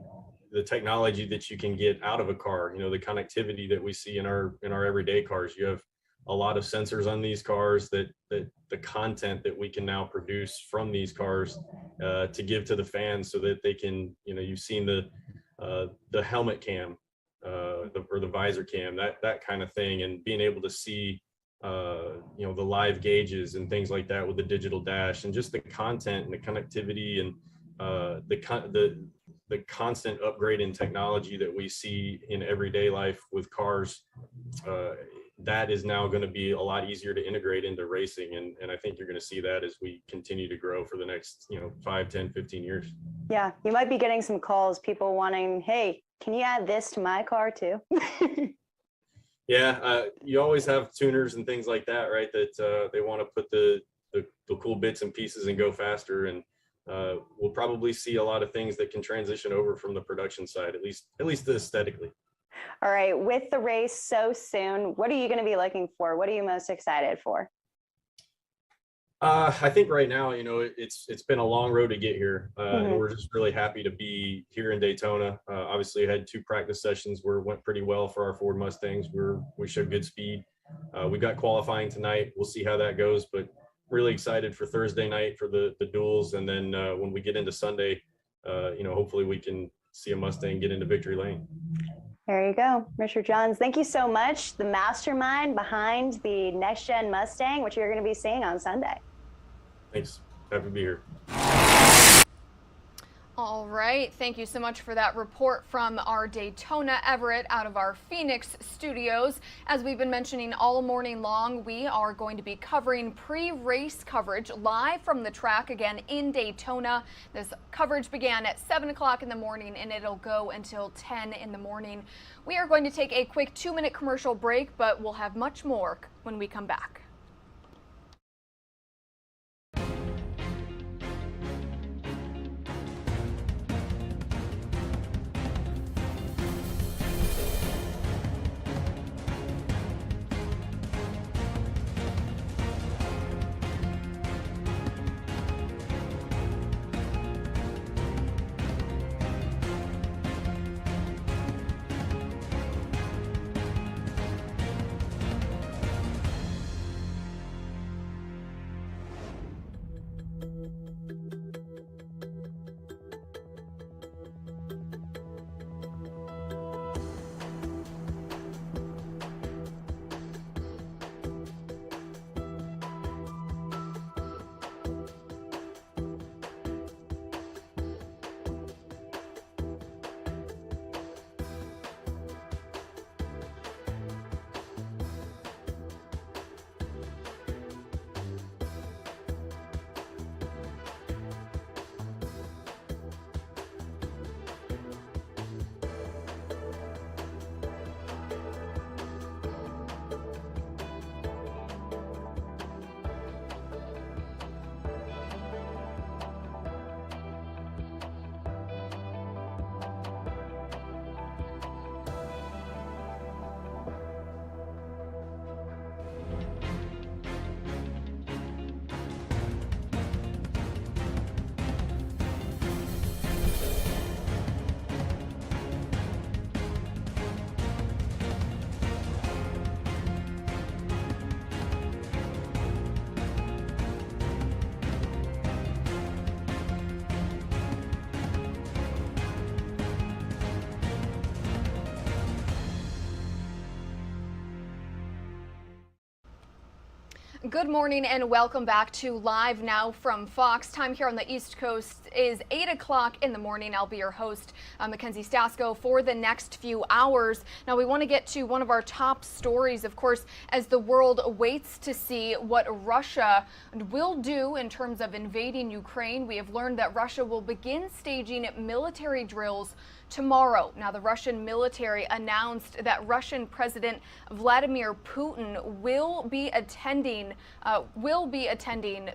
technology that you can get out of a car, you know, the connectivity that we see in our everyday cars. You have a lot of sensors on these cars that the content that we can now produce from these cars to give to the fans so that they can, you know, you've seen the helmet cam, or the visor cam, that kind of thing, and being able to see you know, the live gauges and things like that with the digital dash, and just the content and the connectivity and the constant upgrade in technology that we see in everyday life with cars, that is now going to be a lot easier to integrate into racing. And I think you're going to see that as we continue to grow for the next, 5, 10, 15 years. Yeah, you might be getting some calls, people wanting, hey, can you add this to my car too? Yeah, you always have tuners and things like that, right? That they want to put the cool bits and pieces and go faster. And we'll probably see a lot of things that can transition over from the production side, at least aesthetically. All right, with the race so soon, what are you going to be looking for? What are you most excited for? I think right now, it's been a long road to get here, and we're just really happy to be here in Daytona. Obviously, I had 2 practice sessions where it went pretty well for our Ford Mustangs. We showed good speed. We got qualifying tonight. We'll see how that goes, but really excited for Thursday night for the duels, and then when we get into Sunday, hopefully we can see a Mustang get into victory lane. There you go, Richard Johns. Thank you so much. The mastermind behind the next gen Mustang, which you're going to be seeing on Sunday. Thanks. Happy to be here. All right. Thank you so much for that report from our Daytona Everett out of our Phoenix studios. As we've been mentioning all morning long, we are going to be covering pre-race coverage live from the track again in Daytona. This coverage began at 7 o'clock in the morning and it'll go until 10 in the morning. We are going to take a quick 2-minute commercial break, but we'll have much more when we come back. Good morning and welcome back to Live Now from Fox. Time here on the East Coast is 8 o'clock in the morning. I'll be your host, Mackenzie Stasko, for the next few hours. Now, we want to get to one of our top stories, of course, as the world waits to see what Russia will do in terms of invading Ukraine. We have learned that Russia will begin staging military drills tomorrow. Now, the Russian military announced that Russian President Vladimir Putin will be attending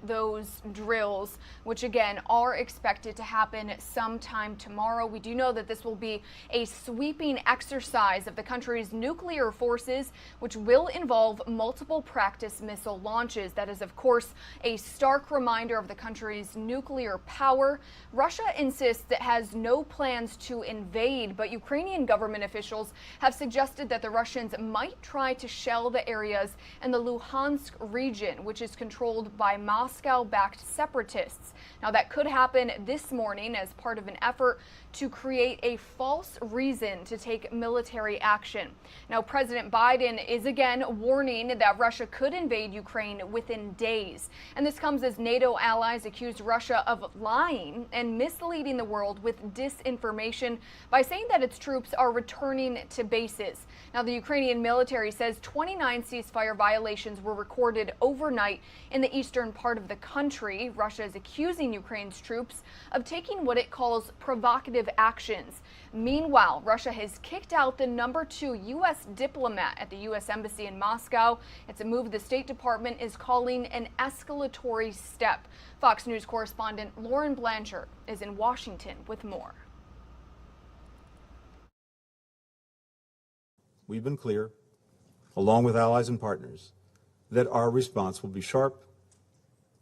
those drills, which again are expected to happen sometime tomorrow. We do know that this will be a sweeping exercise of the country's nuclear forces, which will involve multiple practice missile launches. That is, of course, a stark reminder of the country's nuclear power. Russia insists it has no plans to invade, but Ukrainian government officials have suggested that the Russians might try to shell the areas in the Luhansk region, which is controlled by Moscow-backed separatists. Now, that could happen this morning as part of an effort to create a false reason to take military action. Now, President Biden is again warning that Russia could invade Ukraine within days. And this comes as NATO allies accuse Russia of lying and misleading the world with disinformation by saying that its troops are returning to bases. Now, the Ukrainian military says 29 ceasefire violations were recorded overnight in the eastern part of the country. Russia is accusing Ukraine's troops of taking what it calls provocative actions. Meanwhile, Russia has kicked out the #2 U.S. diplomat at the U.S. Embassy in Moscow. It's a move the State Department is calling an escalatory step. Fox News correspondent Lauren Blanchard is in Washington with more. We've been clear, along with allies and partners, that our response will be sharp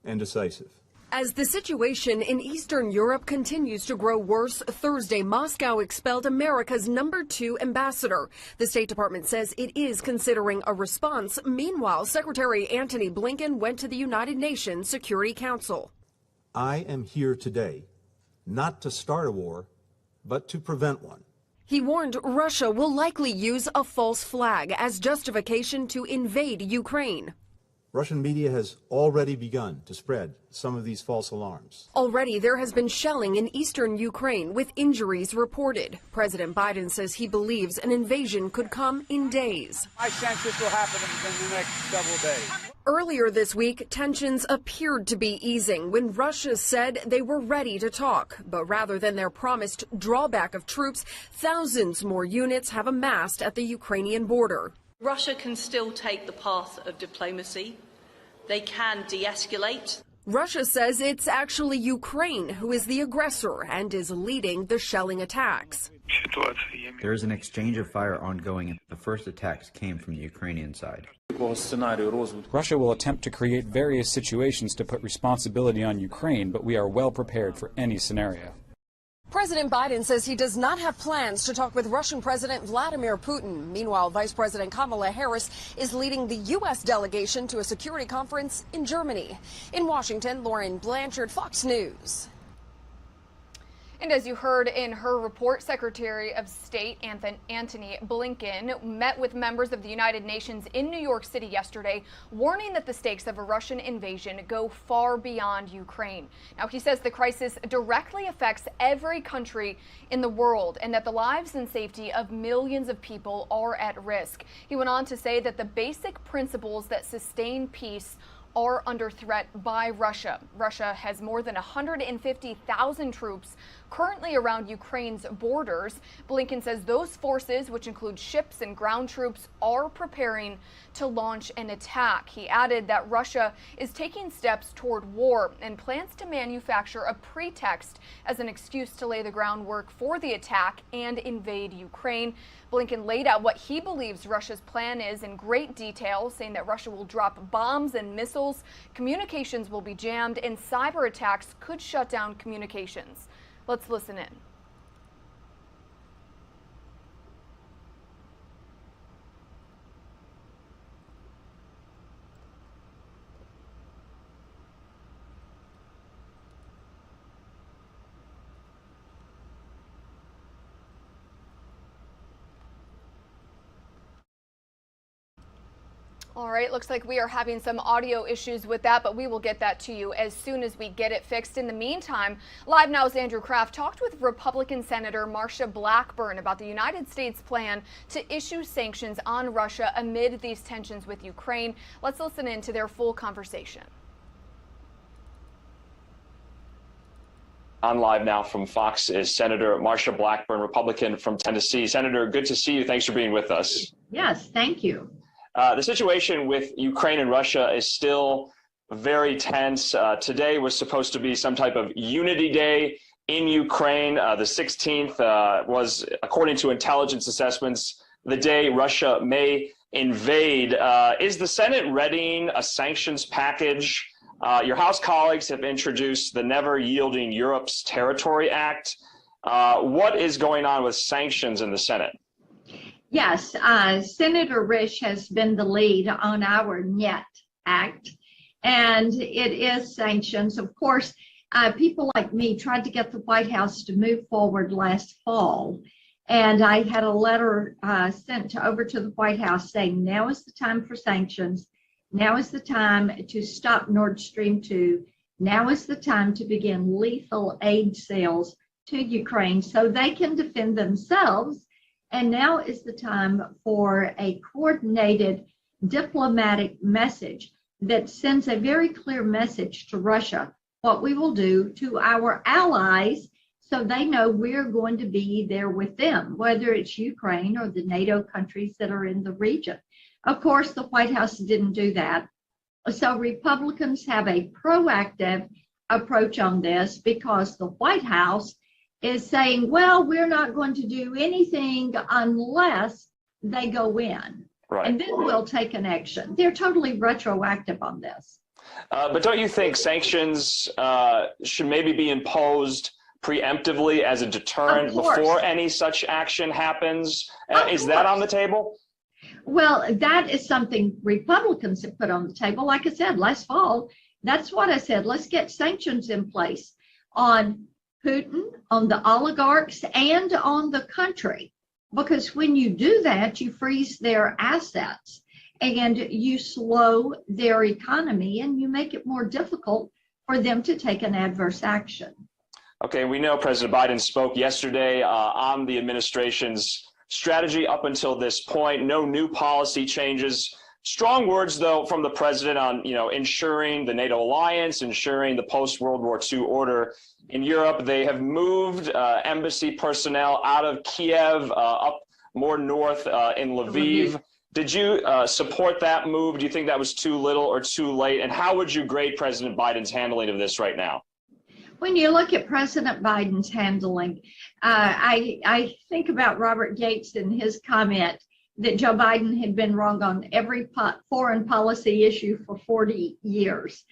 and decisive. As the situation in Eastern Europe continues to grow worse, Thursday, Moscow expelled America's #2 ambassador. The State Department says it is considering a response. Meanwhile, Secretary Antony Blinken went to the United Nations Security Council. I am here today not to start a war, but to prevent one. He warned Russia will likely use a false flag as justification to invade Ukraine. Russian media has already begun to spread some of these false alarms. Already there has been shelling in eastern Ukraine with injuries reported. President Biden says he believes an invasion could come in days. I sense this will happen in the next several days. Earlier this week, tensions appeared to be easing when Russia said they were ready to talk. But rather than their promised drawback of troops, thousands more units have amassed at the Ukrainian border. Russia can still take the path of diplomacy. They can de-escalate. Russia says it's actually Ukraine who is the aggressor and is leading the shelling attacks. There is an exchange of fire ongoing, and the first attacks came from the Ukrainian side. Russia will attempt to create various situations to put responsibility on Ukraine, but we are well prepared for any scenario. President Biden says he does not have plans to talk with Russian President Vladimir Putin. Meanwhile, Vice President Kamala Harris is leading the U.S. delegation to a security conference in Germany. In Washington, Lauren Blanchard, Fox News. And as you heard in her report, Secretary of State Antony Blinken met with members of the United Nations in New York City yesterday, warning that the stakes of a Russian invasion go far beyond Ukraine. Now, he says the crisis directly affects every country in the world and that the lives and safety of millions of people are at risk. He went on to say that the basic principles that sustain peace are under threat by Russia. Russia has more than 150,000 troops currently around Ukraine's borders. Blinken says those forces, which include ships and ground troops, are preparing to launch an attack. He added that Russia is taking steps toward war and plans to manufacture a pretext as an excuse to lay the groundwork for the attack and invade Ukraine. Blinken laid out what he believes Russia's plan is in great detail, saying that Russia will drop bombs and missiles, communications will be jammed, and cyber attacks could shut down communications. Let's listen in. All right, looks like we are having some audio issues with that, but we will get that to you as soon as we get it fixed. In the meantime, Live Now's Andrew Kraft talked with Republican Senator Marsha Blackburn about the United States' plan to issue sanctions on Russia amid these tensions with Ukraine. Let's listen in to their full conversation. On Live Now from Fox is Senator Marsha Blackburn, Republican from Tennessee. Senator, good to see you. Thanks for being with us. Yes, thank you. The situation with Ukraine and Russia is still very tense. Today was supposed to be some type of unity day in Ukraine. The 16th was, according to intelligence assessments, the day Russia may invade. Is the Senate readying a sanctions package? Your House colleagues have introduced the Never Yielding Europe's Territory Act. What is going on with sanctions in the Senate? Yes, Senator Risch has been the lead on our NET Act, and it is sanctions. Of course, people like me tried to get the White House to move forward last fall. And I had a letter sent over to the White House saying, now is the time for sanctions. Now is the time to stop Nord Stream 2. Now is the time to begin lethal aid sales to Ukraine so they can defend themselves. And now is the time for a coordinated diplomatic message that sends a very clear message to Russia, what we will do to our allies, so they know we're going to be there with them, whether it's Ukraine or the NATO countries that are in the region. Of course, the White House didn't do that. So Republicans have a proactive approach on this because the White House is saying, well, we're not going to do anything unless they go in. Right. And then we'll take an action. They're totally retroactive on this. But don't you think sanctions should maybe be imposed preemptively as a deterrent before any such action happens? Is that on the table? Well, that is something Republicans have put on the table. Like I said, last fall, that's what I said. Let's get sanctions in place on Putin, on the oligarchs, and on the country. Because when you do that, you freeze their assets and you slow their economy and you make it more difficult for them to take an adverse action. Okay, we know President Biden spoke yesterday on the administration's strategy up until this point. No new policy changes. Strong words, though, from the president on, ensuring the NATO alliance, ensuring the post-World War II order in Europe. They have moved embassy personnel out of Kiev up more north in Lviv. Did you support that move? Do you think that was too little or too late? And how would you grade President Biden's handling of this right now? When you look at President Biden's handling, I think about Robert Gates and his comment that Joe Biden had been wrong on every foreign policy issue for 40 years.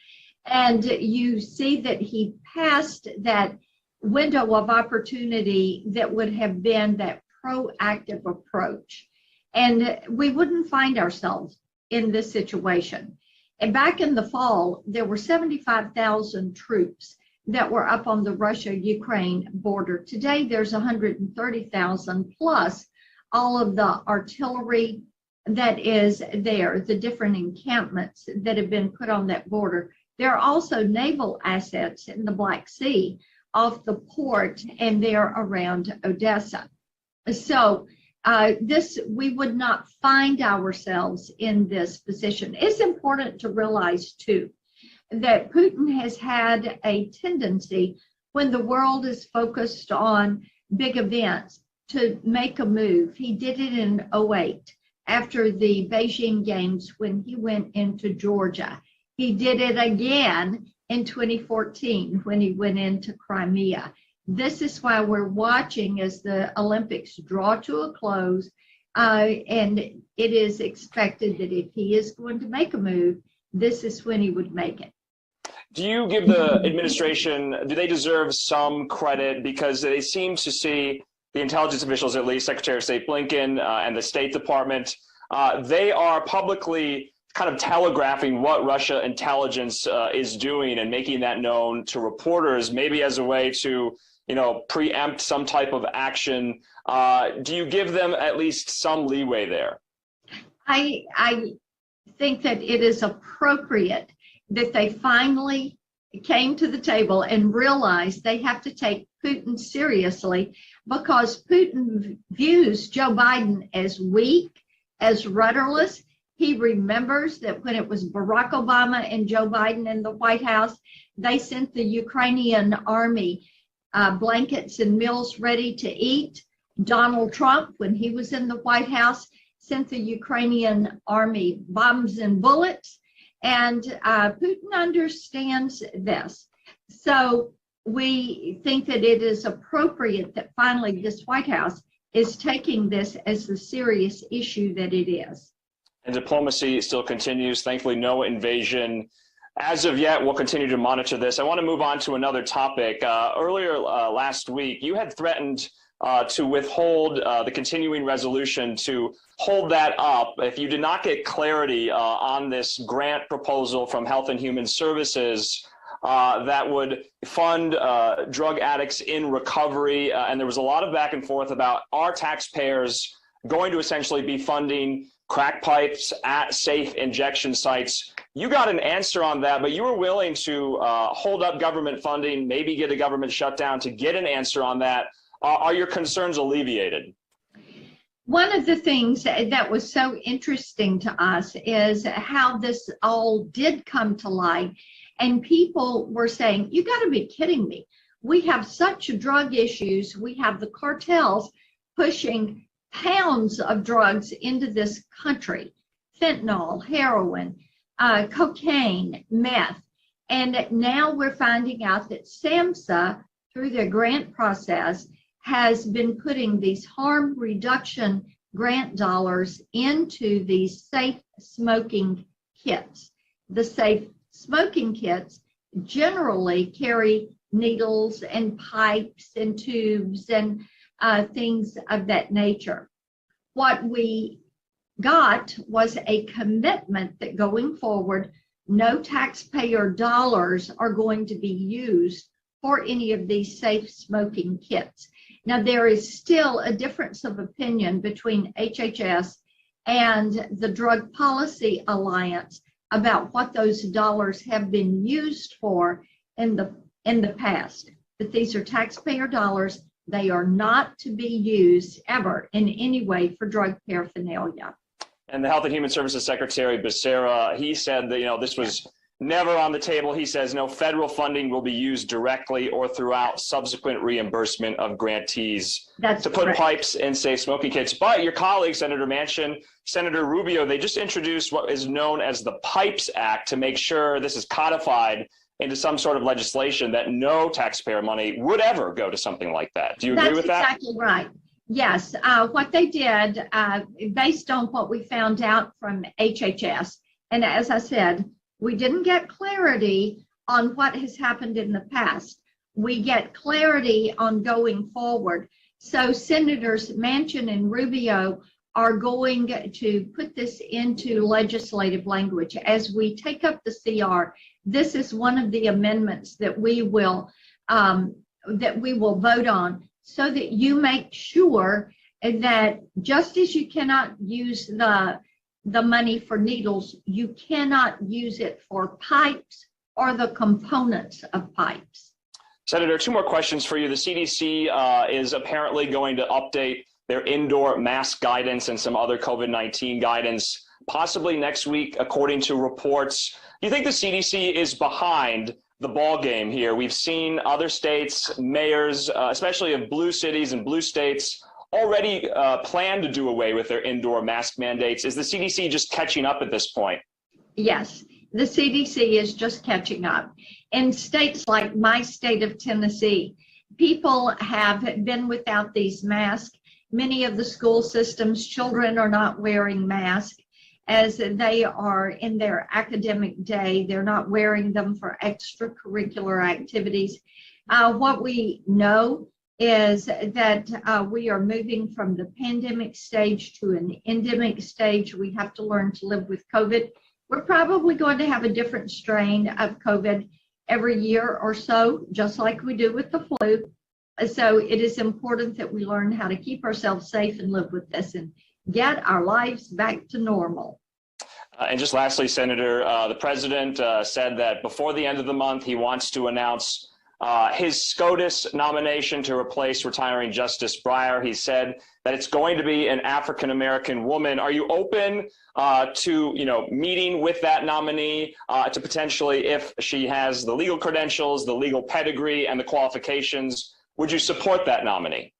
And you see that he passed that window of opportunity that would have been that proactive approach. And we wouldn't find ourselves in this situation. And back in the fall, there were 75,000 troops that were up on the Russia-Ukraine border. Today, there's 130,000 plus all of the artillery that is there, the different encampments that have been put on that border. There are also naval assets in the Black Sea off the port, and they're around Odessa. So we would not find ourselves in this position. It's important to realize, too, that Putin has had a tendency when the world is focused on big events to make a move. He did it in 2008 after the Beijing Games when he went into Georgia. He did it again in 2014 when he went into Crimea. This is why we're watching as the Olympics draw to a close, and it is expected that if he is going to make a move, this is when he would make it. Do you give the administration, do they deserve some credit because they seem to see the intelligence officials, at least Secretary of State Blinken and the State Department, they are publicly kind of telegraphing what Russia intelligence is doing and making that known to reporters, maybe as a way to, preempt some type of action. Do you give them at least some leeway there? I think that it is appropriate that they finally came to the table and realized they have to take Putin seriously because Putin views Joe Biden as weak, as rudderless. He remembers that when it was Barack Obama and Joe Biden in the White House, they sent the Ukrainian army blankets and meals ready to eat. Donald Trump, when he was in the White House, sent the Ukrainian army bombs and bullets. And Putin understands this. So we think that it is appropriate that finally this White House is taking this as the serious issue that it is. And diplomacy still continues. Thankfully, no invasion as of yet. We'll continue to monitor this. I want to move on to another topic. Earlier last week, you had threatened to withhold the continuing resolution, to hold that up if you did not get clarity on this grant proposal from Health and Human Services that would fund drug addicts in recovery. And there was a lot of back and forth about, are taxpayers going to essentially be funding crack pipes at safe injection sites? You got an answer on that, but you were willing to hold up government funding, maybe get a government shutdown to get an answer on that. Are your concerns alleviated? One of the things that was so interesting to us is how this all did come to light. And people were saying, you got to be kidding me. We have such drug issues. We have the cartels pushing pounds of drugs into this country, fentanyl, heroin, cocaine, meth. And now we're finding out that SAMHSA, through their grant process, has been putting these harm reduction grant dollars into these safe smoking kits. The safe smoking kits generally carry needles and pipes and tubes and things of that nature. What we got was a commitment that going forward, no taxpayer dollars are going to be used for any of these safe smoking kits. Now, there is still a difference of opinion between HHS and the Drug Policy Alliance about what those dollars have been used for in the past. But these are taxpayer dollars. They are not to be used ever in any way for drug paraphernalia. And the Health and Human Services Secretary Becerra, he said that, this was never on the table. He says no federal funding will be used directly or throughout subsequent reimbursement of grantees to put correct. Pipes in safe smoking kits. But your colleague, Senator Manchin, Senator Rubio, they just introduced what is known as the Pipes Act to make sure this is codified into some sort of legislation that no taxpayer money would ever go to something like that. Do you agree with that? That's exactly right. Yes. What they did, based on what we found out from HHS, and as I said, we didn't get clarity on what has happened in the past. We get clarity on going forward. So Senators Manchin and Rubio are going to put this into legislative language. As we take up the CR, this is one of the amendments that we will vote on, so that you make sure that just as you cannot use the money for needles, you cannot use it for pipes or the components of pipes. Senator, two more questions for you. The CDC is apparently going to update their indoor mask guidance and some other COVID-19 guidance, possibly next week, according to reports. Do you think the CDC is behind the ball game here? We've seen other states, mayors, especially of blue cities and blue states, already plan to do away with their indoor mask mandates. Is the CDC just catching up at this point? Yes, the CDC is just catching up. In states like my state of Tennessee, people have been without these masks. Many of the school systems, children are not wearing masks as they are in their academic day. They're not wearing them for extracurricular activities. What we know is that we are moving from the pandemic stage to an endemic stage. We have to learn to live with COVID. We're probably going to have a different strain of COVID every year or so, just like we do with the flu. So it is important that we learn how to keep ourselves safe and live with this and get our lives back to normal. And just lastly, Senator, the president said that before the end of the month, he wants to announce his SCOTUS nomination to replace retiring Justice Breyer. He said that it's going to be an African-American woman. Are you open to meeting with that nominee to potentially, if she has the legal credentials, the legal pedigree, and the qualifications, would you support that nominee?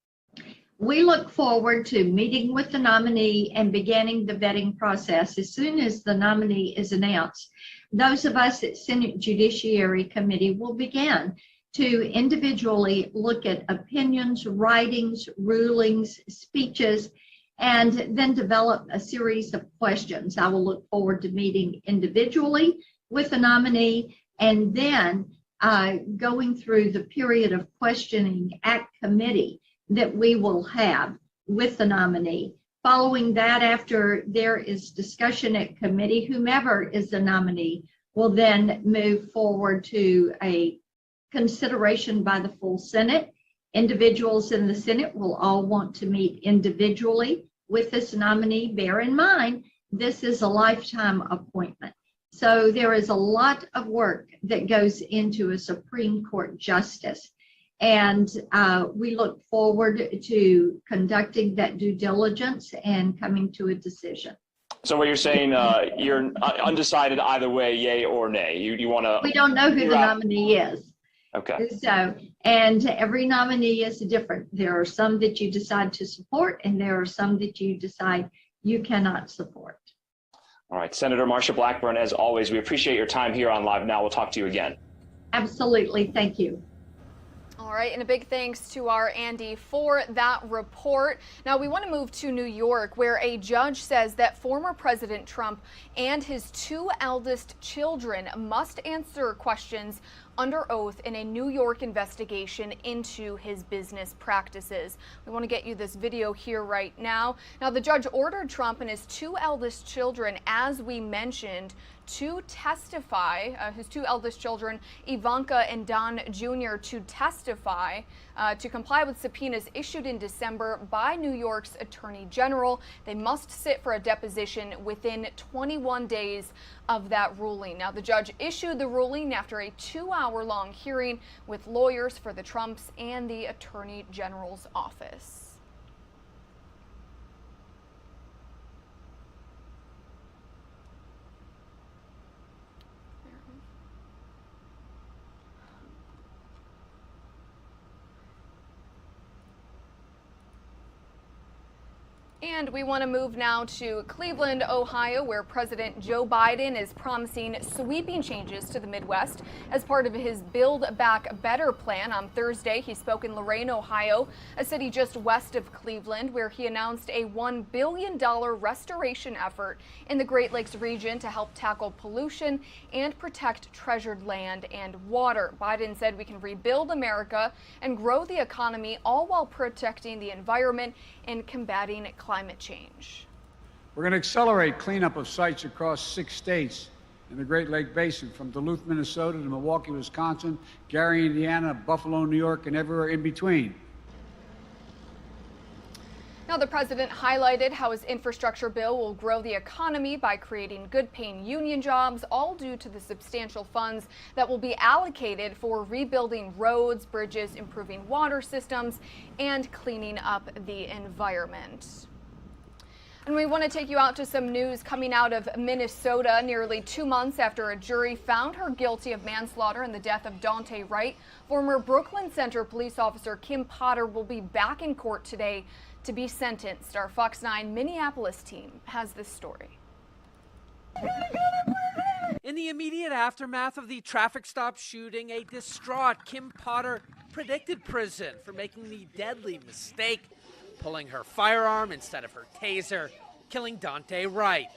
We look forward to meeting with the nominee and beginning the vetting process as soon as the nominee is announced. Those of us at Senate Judiciary Committee will begin to individually look at opinions, writings, rulings, speeches, and then develop a series of questions. I will look forward to meeting individually with the nominee and then going through the period of questioning at committee that we will have with the nominee. Following that, after there is discussion at committee, whomever is the nominee will then move forward to a consideration by the full Senate. Individuals in the Senate will all want to meet individually with this nominee. Bear in mind, this is a lifetime appointment. So there is a lot of work that goes into a Supreme Court justice. And we look forward to conducting that due diligence and coming to a decision. So what you're saying, you're undecided either way, yay or nay. You want to. We don't know who the nominee is. Okay. So, and every nominee is different. There are some that you decide to support, and there are some that you decide you cannot support. All right, Senator Marsha Blackburn, as always, we appreciate your time here on Live Now. We'll talk to you again. Absolutely. Thank you. All right, and a big thanks to our Andy for that report. Now we want to move to New York, where a judge says that former President Trump and his two eldest children must answer questions under oath in a New York investigation into his business practices. We want to get you this video here right now. Now, the judge ordered Trump and his two eldest children, as we mentioned, to testify, his two eldest children, Ivanka and Don Jr., to testify to comply with subpoenas issued in December by New York's Attorney General. They must sit for a deposition within 21 days of that ruling. Now, the judge issued the ruling after a 2-hour-long hearing with lawyers for the Trumps and the Attorney General's office. And we want to move now to Cleveland, Ohio, where President Joe Biden is promising sweeping changes to the Midwest as part of his Build Back Better plan. On Thursday, he spoke in Lorain, Ohio, a city just west of Cleveland, where he announced a $1 billion restoration effort in the Great Lakes region to help tackle pollution and protect treasured land and water. Biden said we can rebuild America and grow the economy, all while protecting the environment and combating climate change. We're going to accelerate cleanup of sites across 6 states in the Great Lake Basin, from Duluth, Minnesota to Milwaukee, Wisconsin, Gary, Indiana, Buffalo, New York, and everywhere in between. Now, the president highlighted how his infrastructure bill will grow the economy by creating good-paying union jobs, all due to the substantial funds that will be allocated for rebuilding roads, bridges, improving water systems, and cleaning up the environment. And we want to take you out to some news coming out of Minnesota. Nearly 2 months after a jury found her guilty of manslaughter in the death of Daunte Wright, former Brooklyn Center police officer Kim Potter will be back in court today to be sentenced. Our Fox 9 Minneapolis team has this story. In the immediate aftermath of the traffic stop shooting, a distraught Kim Potter predicted prison for making the deadly mistake, pulling her firearm instead of her taser, killing Daunte Wright.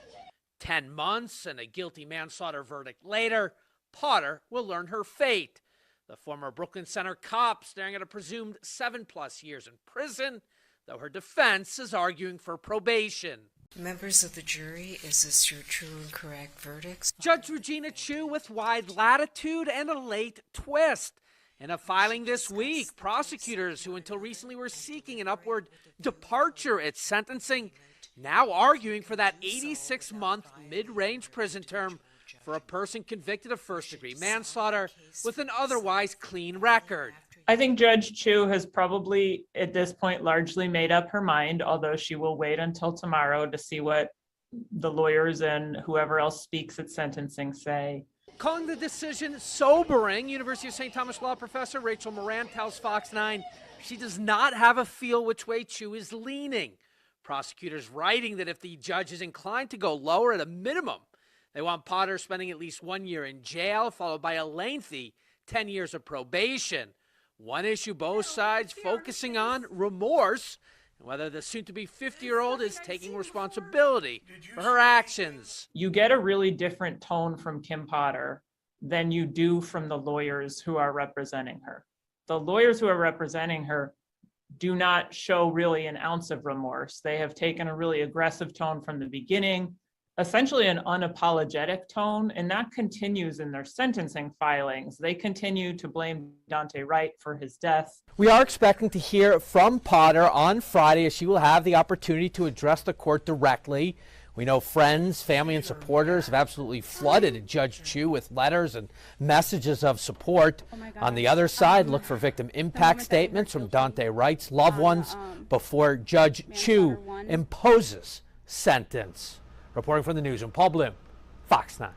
10 months and a guilty manslaughter verdict later, Potter will learn her fate. The former Brooklyn Center cop staring at a presumed 7+ years in prison, though her defense is arguing for probation. Members of the jury, is this your true and correct verdicts? Judge Regina Chu with wide latitude and a late twist. In a filing this week, prosecutors who until recently were seeking an upward departure at sentencing, now arguing for that 86-month mid-range prison term for a person convicted of first-degree manslaughter with an otherwise clean record. I think Judge Chu has probably, at this point, largely made up her mind, although she will wait until tomorrow to see what the lawyers and whoever else speaks at sentencing say. Calling the decision sobering, University of St. Thomas law professor Rachel Moran tells Fox 9 she does not have a feel which way Chu is leaning. Prosecutors writing that if the judge is inclined to go lower at a minimum, they want Potter spending at least 1 year in jail, followed by a lengthy 10 years of probation. One issue both sides focusing on: remorse, and whether the soon-to-be 50-year-old is taking responsibility for her actions. You get a really different tone from Kim Potter than you do from the lawyers who are representing her. The lawyers who are representing her do not show really an ounce of remorse. They have taken a really aggressive tone from the beginning. essentially an unapologetic tone, and that continues in their sentencing filings. They continue to blame Daunte Wright for his death. We are expecting to hear from Potter on Friday, as she will have the opportunity to address the court directly. We know friends, family, and supporters have absolutely flooded Judge Chu with letters and messages of support. On the other side, look for victim impact statements from Daunte Wright's loved ones before Judge Chu imposes sentence. Reporting from the newsroom, Paul Bloom, Fox 9.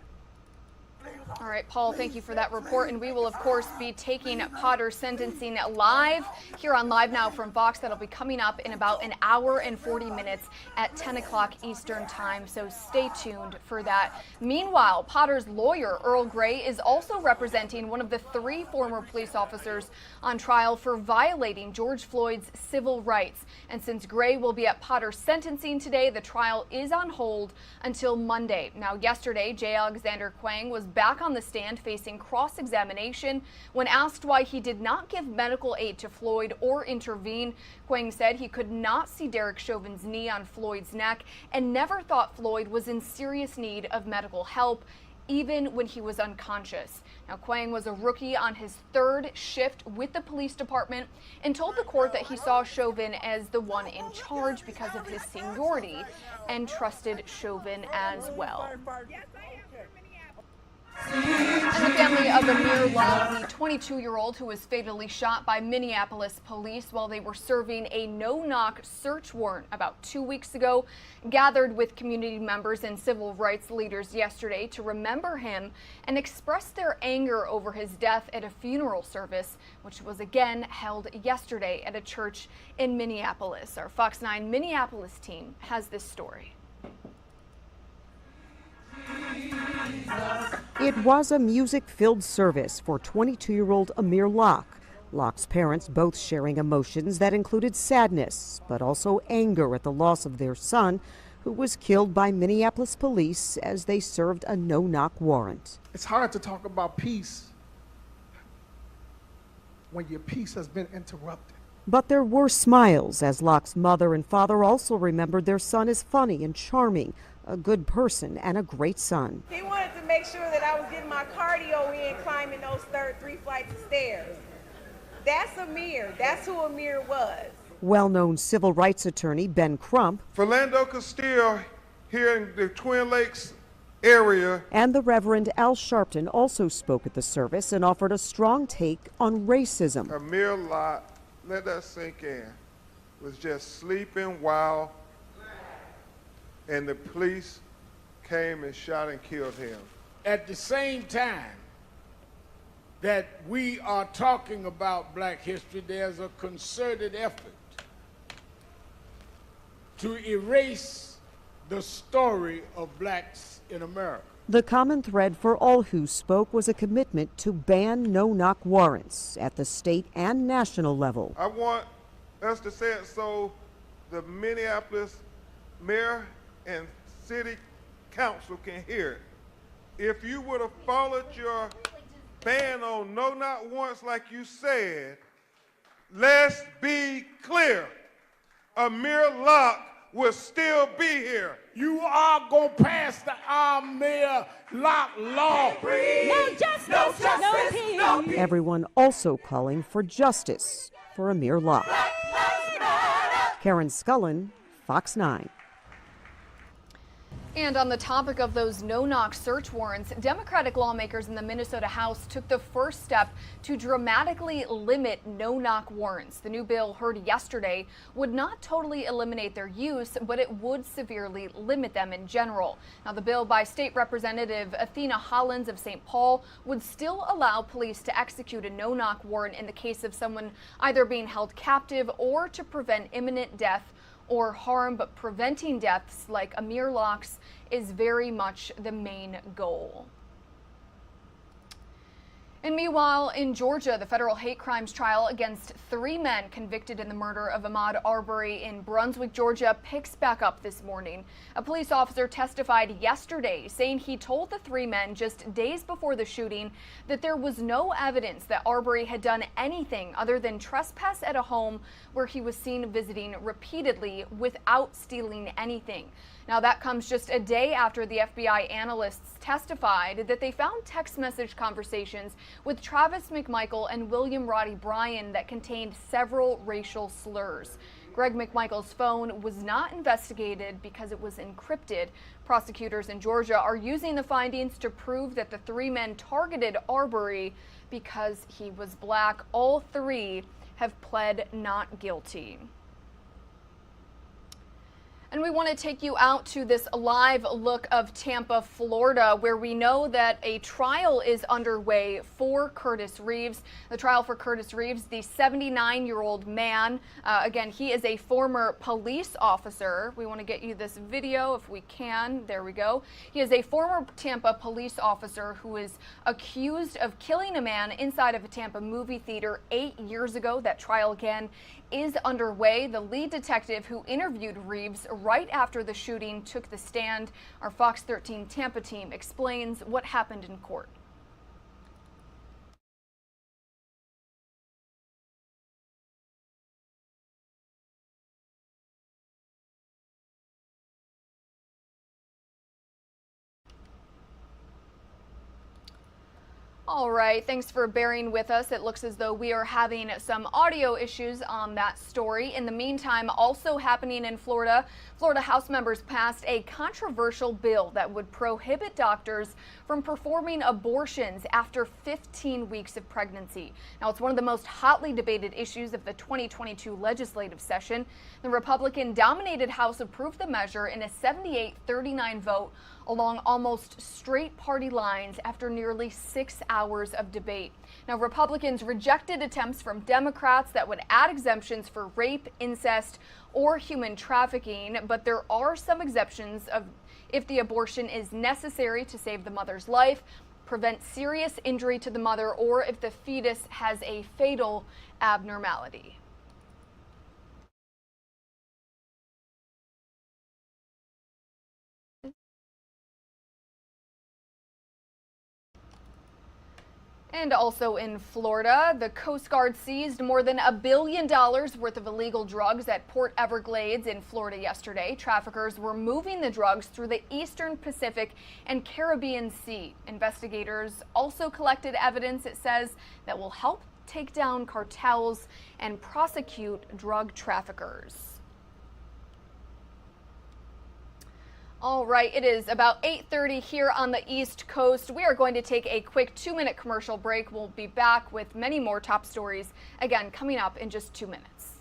All right, Paul, thank you for that report. And we will, of course, be taking Potter's sentencing live here on Live Now from Fox. That'll be coming up in about an hour and 40 minutes at 10 o'clock Eastern time. So stay tuned for that. Meanwhile, Potter's lawyer, Earl Gray, is also representing one of the 3 former police officers on trial for violating George Floyd's civil rights. And since Gray will be at Potter's sentencing today, the trial is on hold until Monday. Now, yesterday, J. Alexander Kueng was back on the stand facing cross-examination. When asked why he did not give medical aid to Floyd or intervene, Kueng said he could not see Derek Chauvin's knee on Floyd's neck and never thought Floyd was in serious need of medical help, even when he was unconscious. Now, Kueng was a rookie on his 3rd shift with the police department and told the court that he saw Chauvin as the one in charge because of his seniority and trusted Chauvin as well. And the family of Amir Locke, the 22-year-old who was fatally shot by Minneapolis police while they were serving a no-knock search warrant about 2 weeks ago, gathered with community members and civil rights leaders yesterday to remember him and express their anger over his death at a funeral service, which was again held yesterday at a church in Minneapolis. Our Fox 9 Minneapolis team has this story. It was a music-filled service for 22-year-old Amir Locke. Locke's parents both sharing emotions that included sadness, but also anger at the loss of their son, who was killed by Minneapolis police as they served a no-knock warrant. It's hard to talk about peace when your peace has been interrupted. But there were smiles as Locke's mother and father also remembered their son as funny and charming, a good person and a great son. He wanted to make sure that I was getting my cardio in climbing those 3 flights of stairs. That's Amir. That's who Amir was. Well-known civil rights attorney Ben Crump, Philando Castile here in the Twin Lakes area, and the Reverend Al Sharpton also spoke at the service and offered a strong take on racism. Amir Locke, let that sink in, was just sleeping while and the police came and shot and killed him. At the same time that we are talking about Black history, there's a concerted effort to erase the story of blacks in America. The common thread for all who spoke was a commitment to ban no-knock warrants at the state and national level. I want us to say it so the Minneapolis mayor and city council can hear it. If you would have followed your ban on no-knock warrants like you said, let's be clear, Amir Locke will still be here. You are going to pass the Amir Locke law. No justice, no justice, no peace. Everyone also calling for justice for Amir Locke. Karen Scullin, Fox 9. And on the topic of those no-knock search warrants, Democratic lawmakers in the Minnesota House took the first step to dramatically limit no-knock warrants. The new bill heard yesterday would not totally eliminate their use, but it would severely limit them in general. Now, the bill by State Representative Athena Hollins of St. Paul would still allow police to execute a no-knock warrant in the case of someone either being held captive or to prevent imminent death or harm, but preventing deaths like Amir Locke's is very much the main goal. And meanwhile, in Georgia, the federal hate crimes trial against 3 men convicted in the murder of Ahmaud Arbery in Brunswick, Georgia, picks back up this morning. A police officer testified yesterday saying he told the 3 men just days before the shooting that there was no evidence that Arbery had done anything other than trespass at a home where he was seen visiting repeatedly without stealing anything. Now, that comes just a day after the FBI analysts testified that they found text message conversations with Travis McMichael and William Roddy Bryan that contained several racial slurs. Greg McMichael's phone was not investigated because it was encrypted. Prosecutors in Georgia are using the findings to prove that the three men targeted Arbery because he was black. All three have pled not guilty. And we want to take you out to this live look of Tampa, Florida, where we know that a trial is underway for Curtis Reeves. The trial for Curtis Reeves, the 79-year-old man. Again, he is a former police officer. We want to get you this video if we can. There we go. He is a former Tampa police officer who is accused of killing a man inside of a Tampa movie theater 8 years ago. That trial again is underway. The lead detective who interviewed Reeves right after the shooting took the stand. Our Fox 13 Tampa team explains what happened in court. All right, thanks for bearing with us. It looks as though we are having some audio issues on that story. In the meantime, also happening in Florida, Florida House members passed a controversial bill that would prohibit doctors from performing abortions after 15 weeks of pregnancy. Now, it's one of the most hotly debated issues of the 2022 legislative session. The Republican-dominated House approved the measure in a 78-39 vote along almost straight party lines after nearly 6 hours of debate. Now, Republicans rejected attempts from Democrats that would add exemptions for rape, incest, or human trafficking, but there are some exceptions of if the abortion is necessary to save the mother's life, prevent serious injury to the mother, or if the fetus has a fatal abnormality. And also in Florida, the Coast Guard seized more than $1 billion worth of illegal drugs at Port Everglades in Florida yesterday. Traffickers were moving the drugs through the Eastern Pacific and Caribbean Sea. Investigators also collected evidence, it says, that will help take down cartels and prosecute drug traffickers. All right, it is about 8:30 here on the East Coast. We are going to take a quick 2-minute commercial break. We'll be back with many more top stories, again, coming up in just 2 minutes.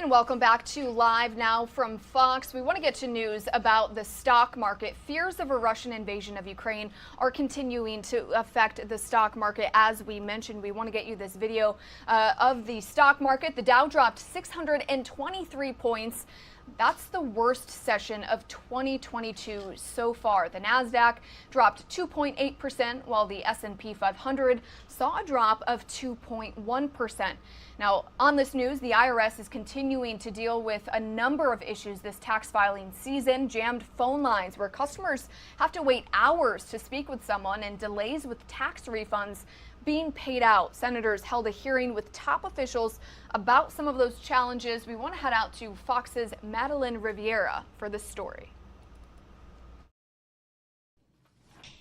And welcome back to Live Now from Fox. We want to get to news about the stock market. Fears of a Russian invasion of Ukraine are continuing to affect the stock market. As we mentioned, we want to get you this video of the stock market. The Dow dropped 623 points. That's the worst session of 2022 so far. The Nasdaq dropped 2.8%, while the S&P 500 saw a drop of 2.1%. Now, on this news, the IRS is continuing to deal with a number of issues this tax filing season. Jammed phone lines where customers have to wait hours to speak with someone, and delays with tax refunds being paid out. Senators held a hearing with top officials about some of those challenges. We want to head out to Fox's Madeline Riviera for this story.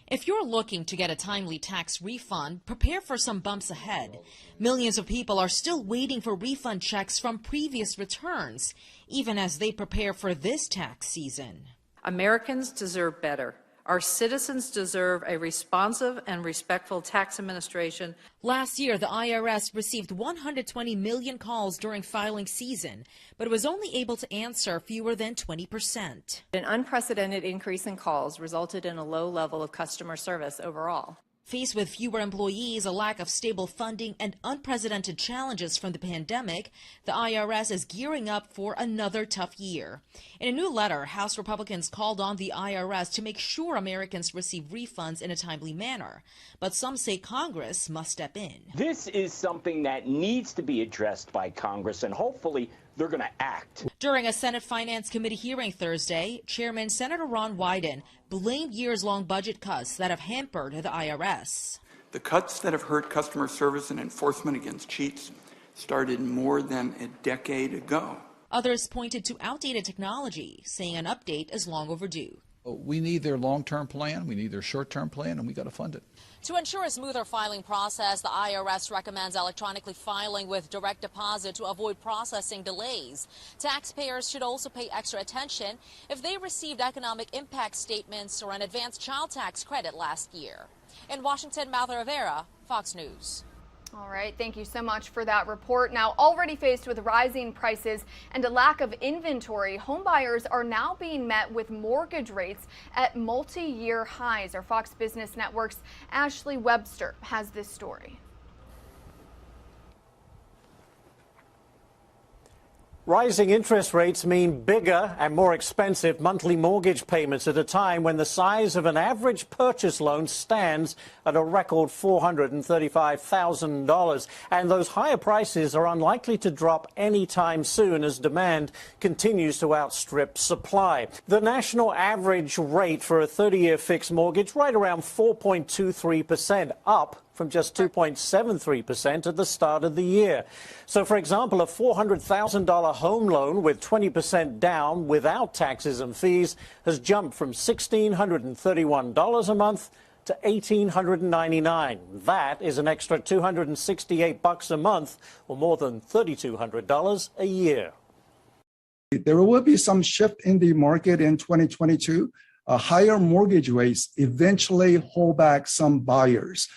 If you're looking to get a timely tax refund, prepare for some bumps ahead. Millions of people are still waiting for refund checks from previous returns, even as they prepare for this tax season. Americans deserve better. Our citizens deserve a responsive and respectful tax administration. Last year, the IRS received 120 million calls during filing season, but it was only able to answer fewer than 20%. An unprecedented increase in calls resulted in a low level of customer service overall. Faced with fewer employees, a lack of stable funding, and unprecedented challenges from the pandemic, the IRS is gearing up for another tough year. In a new letter, House Republicans called on the IRS to make sure Americans receive refunds in a timely manner. But some say Congress must step in. This is something that needs to be addressed by Congress, and hopefully they're going to act. During a Senate Finance Committee hearing Thursday, Chairman Senator Ron Wyden blamed years-long budget cuts that have hampered the IRS. The cuts that have hurt customer service and enforcement against cheats started more than a decade ago. Others pointed to outdated technology, saying an update is long overdue. We need their long-term plan, we need their short-term plan, and we got to fund it. To ensure a smoother filing process, the IRS recommends electronically filing with direct deposit to avoid processing delays. Taxpayers should also pay extra attention if they received economic impact statements or an advanced child tax credit last year. In Washington, Madeline Rivera, Fox News. All right, thank you so much for that report. Now, already faced with rising prices and a lack of inventory, homebuyers are now being met with mortgage rates at multi-year highs. Our Fox Business Network's Ashley Webster has this story. Rising interest rates mean bigger and more expensive monthly mortgage payments at a time when the size of an average purchase loan stands at a record $435,000. And those higher prices are unlikely to drop anytime soon as demand continues to outstrip supply. The national average rate for a 30-year fixed mortgage right around 4.23%, up from just 2.73% at the start of the year. So, for example, a $400,000 home loan with 20% down without taxes and fees has jumped from $1,631 a month to $1,899. That is an extra $268 a month, or more than $3,200 a year. There will be some shift in the market in 2022. Higher mortgage rates eventually hold back some buyers.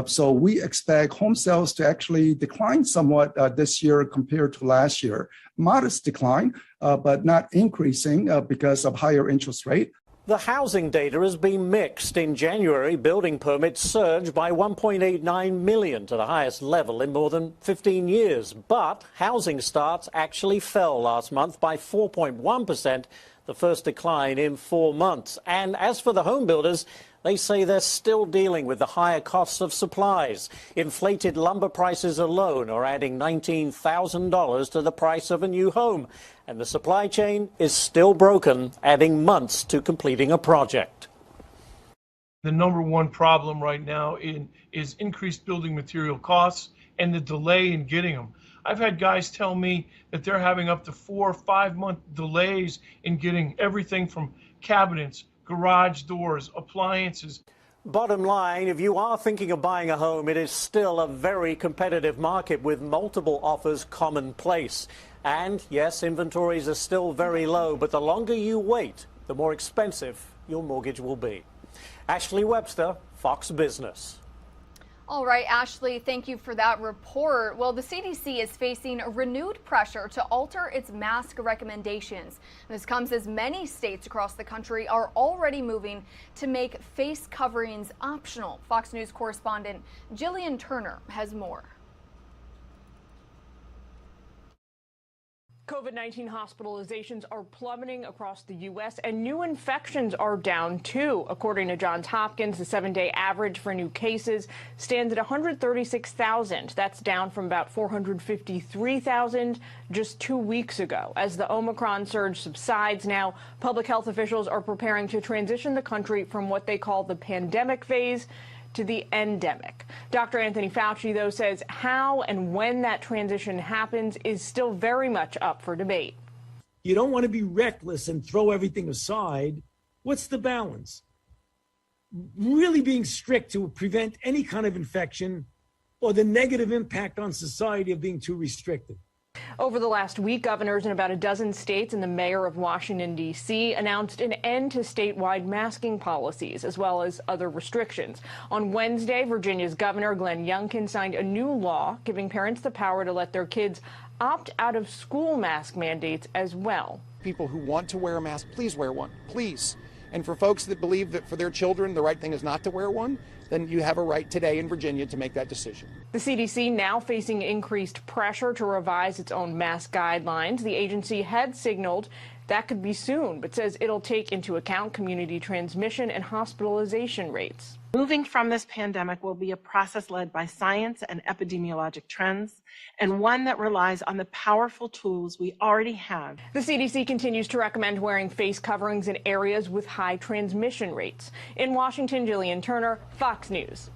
So we expect home sales to actually decline somewhat this year compared to last year. Modest decline, but not increasing because of higher interest rate. The housing data has been mixed. In January, building permits surged by 1.89 million to the highest level in more than 15 years. But housing starts actually fell last month by 4.1%, the first decline in 4 months. And as for the home builders, they say they're still dealing with the higher costs of supplies. Inflated lumber prices alone are adding $19,000 to the price of a new home. And the supply chain is still broken, adding months to completing a project. The number one problem right now is increased building material costs and the delay in getting them. I've had guys tell me that they're having up to 4 or 5 month delays in getting everything from cabinets, garage doors, appliances. Bottom line, if you are thinking of buying a home, it is still a very competitive market with multiple offers commonplace. And yes, inventories are still very low, but the longer you wait, the more expensive your mortgage will be. Ashley Webster, Fox Business. All right, Ashley, thank you for that report. Well, the CDC is facing renewed pressure to alter its mask recommendations. This comes as many states across the country are already moving to make face coverings optional. Fox News correspondent Jillian Turner has more. COVID-19 hospitalizations are plummeting across the U.S. and new infections are down too. According to Johns Hopkins, the 7-day average for new cases stands at 136,000. That's down from about 453,000 just 2 weeks ago. As the Omicron surge subsides now, public health officials are preparing to transition the country from what they call the pandemic phase to the endemic. Dr. Anthony Fauci, though, says how and when that transition happens is still very much up for debate. You don't want to be reckless and throw everything aside. What's the balance? Really being strict to prevent any kind of infection, or the negative impact on society of being too restrictive? Over the last week, governors in about a dozen states and the mayor of Washington, D.C. announced an end to statewide masking policies, as well as other restrictions. On Wednesday, Virginia's Governor Glenn Youngkin signed a new law giving parents the power to let their kids opt out of school mask mandates as well. People who want to wear a mask, please wear one, please. And for folks that believe that for their children the right thing is not to wear one, then you have a right today in Virginia to make that decision. The CDC now facing increased pressure to revise its own mask guidelines. The agency had signaled that could be soon, but says it'll take into account community transmission and hospitalization rates. Moving from this pandemic will be a process led by science and epidemiologic trends, and one that relies on the powerful tools we already have. The CDC continues to recommend wearing face coverings in areas with high transmission rates. In Washington, Jillian Turner, Fox News.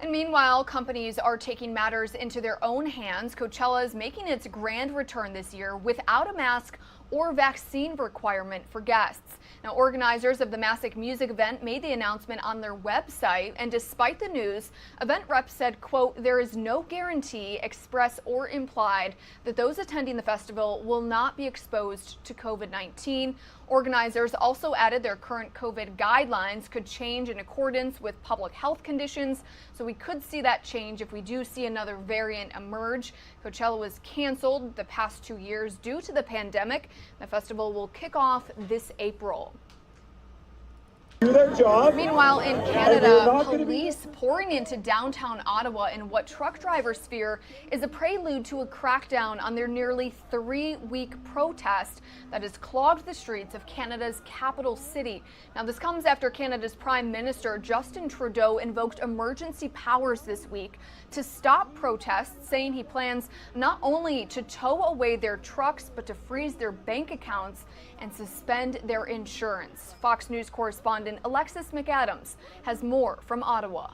And meanwhile, companies are taking matters into their own hands. Coachella is making its grand return this year without a mask or vaccine requirement for guests. Now, organizers of the massive music event made the announcement on their website, and despite the news, event reps said, quote, there is no guarantee, express or implied, that those attending the festival will not be exposed to COVID-19. Organizers also added their current COVID guidelines could change in accordance with public health conditions, so we could see that change if we do see another variant emerge. Coachella was canceled the past 2 years due to the pandemic. The festival will kick off this April. Do their job. Meanwhile, in Canada, police pouring into downtown Ottawa in what truck drivers fear is a prelude to a crackdown on their nearly 3-week protest that has clogged the streets of Canada's capital city. Now, this comes after Canada's Prime Minister Justin Trudeau invoked emergency powers this week to stop protests, saying he plans not only to tow away their trucks, but to freeze their bank accounts and suspend their insurance. Fox News correspondent Alexis McAdams has more from Ottawa.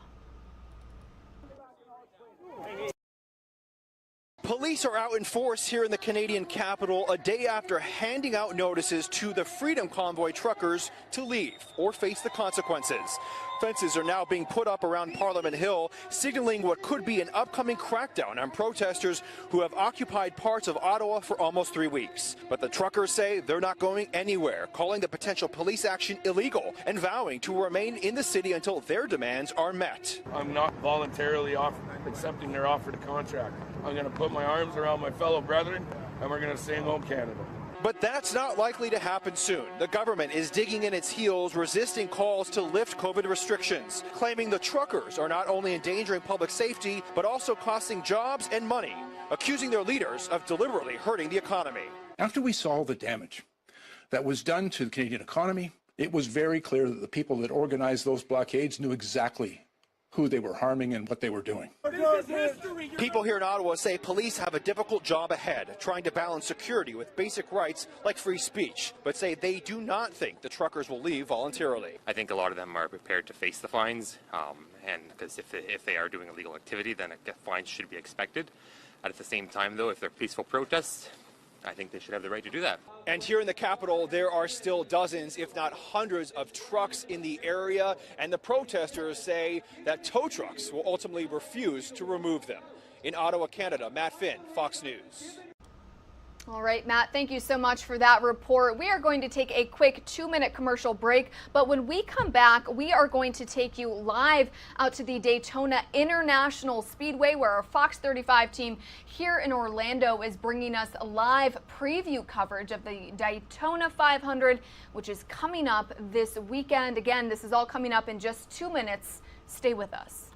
Police are out in force here in the Canadian capital a day after handing out notices to the Freedom Convoy truckers to leave or face the consequences. Fences are now being put up around Parliament Hill, signaling what could be an upcoming crackdown on protesters who have occupied parts of Ottawa for almost 3 weeks. But the truckers say they're not going anywhere, calling the potential police action illegal and vowing to remain in the city until their demands are met. I'm not voluntarily accepting their offer to contract. I'm going to put my arms around my fellow brethren, and we're going to sing home Canada. But that's not likely to happen soon. The government is digging in its heels, resisting calls to lift COVID restrictions, claiming the truckers are not only endangering public safety, but also costing jobs and money, accusing their leaders of deliberately hurting the economy. After we saw the damage that was done to the Canadian economy, it was very clear that the people that organized those blockades knew exactly who they were harming and what they were doing. People here in Ottawa say police have a difficult job ahead, trying to balance security with basic rights like free speech, but say they do not think the truckers will leave voluntarily. I think a lot of them are prepared to face the fines, and because if they are doing illegal activity, then fines should be expected. At the same time, though, if they're peaceful protests, I think they should have the right to do that. And here in the capital, there are still dozens, if not hundreds, of trucks in the area, and the protesters say that tow trucks will ultimately refuse to remove them. In Ottawa, Canada, Matt Finn, Fox News. All right, Matt, thank you so much for that report. We are going to take a quick 2-minute commercial break, but when we come back, we are going to take you live out to the Daytona International Speedway, where our Fox 35 team here in Orlando is bringing us live preview coverage of the Daytona 500, which is coming up this weekend. Again, this is all coming up in just 2 minutes. Stay with us.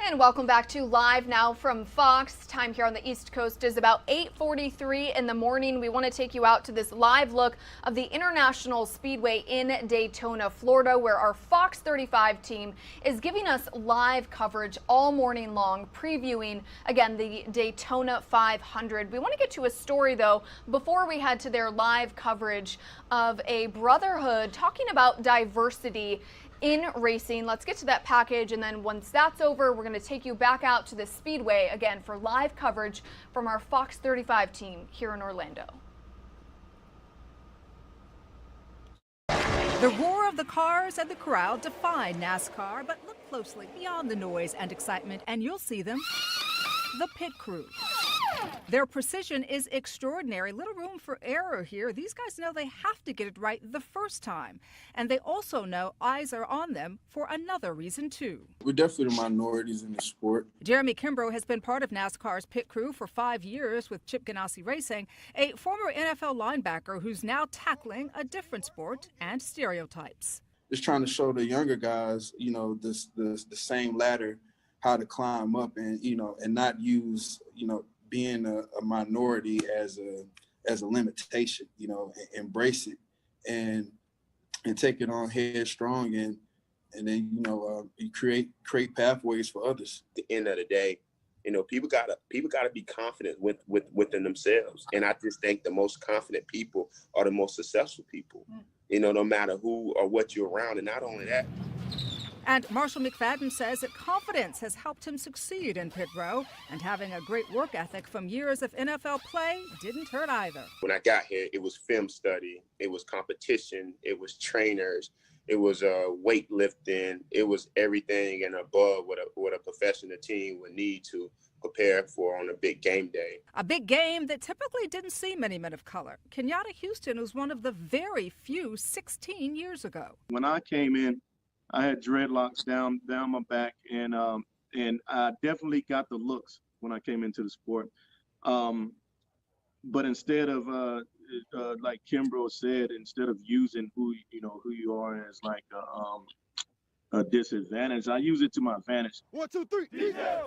And welcome back to Live Now from Fox. Time here on the East Coast is about 8:43 in the morning. We want to take you out to this live look of the International Speedway in Daytona, Florida, where our Fox 35 team is giving us live coverage all morning long, previewing, again, the Daytona 500. We want to get to a story, though, before we head to their live coverage of a brotherhood talking about diversity in racing. Let's get to that package, and then once that's over, we're going to take you back out to the Speedway again for live coverage from our Fox 35 team here in Orlando. The roar of the cars and the crowd define NASCAR, but look closely beyond the noise and excitement and you'll see them. The pit crew. Their precision is extraordinary. Little room for error here. These guys know they have to get it right the first time. And they also know eyes are on them for another reason, too. We're definitely the minorities in the sport. Jeremy Kimbrough has been part of NASCAR's pit crew for 5 years with Chip Ganassi Racing, a former NFL linebacker who's now tackling a different sport and stereotypes. Just trying to show the younger guys, you know, the same ladder, how to climb up and, you know, and not use, you know, being a minority as a limitation, you know, embrace it and take it on headstrong and then, you know, you create pathways for others. At the end of the day, you know, people gotta be confident within themselves. And I just think the most confident people are the most successful people, you know, no matter who or what you're around. And not only that. And Marshall McFadden says that confidence has helped him succeed in pit row, and having a great work ethic from years of NFL play didn't hurt either. When I got here, it was film study, it was competition, it was trainers, it was weightlifting, it was everything and above what a professional team would need to prepare for on a big game day. A big game that typically didn't see many men of color. Kenyatta Houston was one of the very few 16 years ago. When I came in, I had dreadlocks down my back, and I definitely got the looks when I came into the sport. But instead of like Kimbrough said, instead of using who you are as like a disadvantage. I use it to my advantage. 1, 2, 3.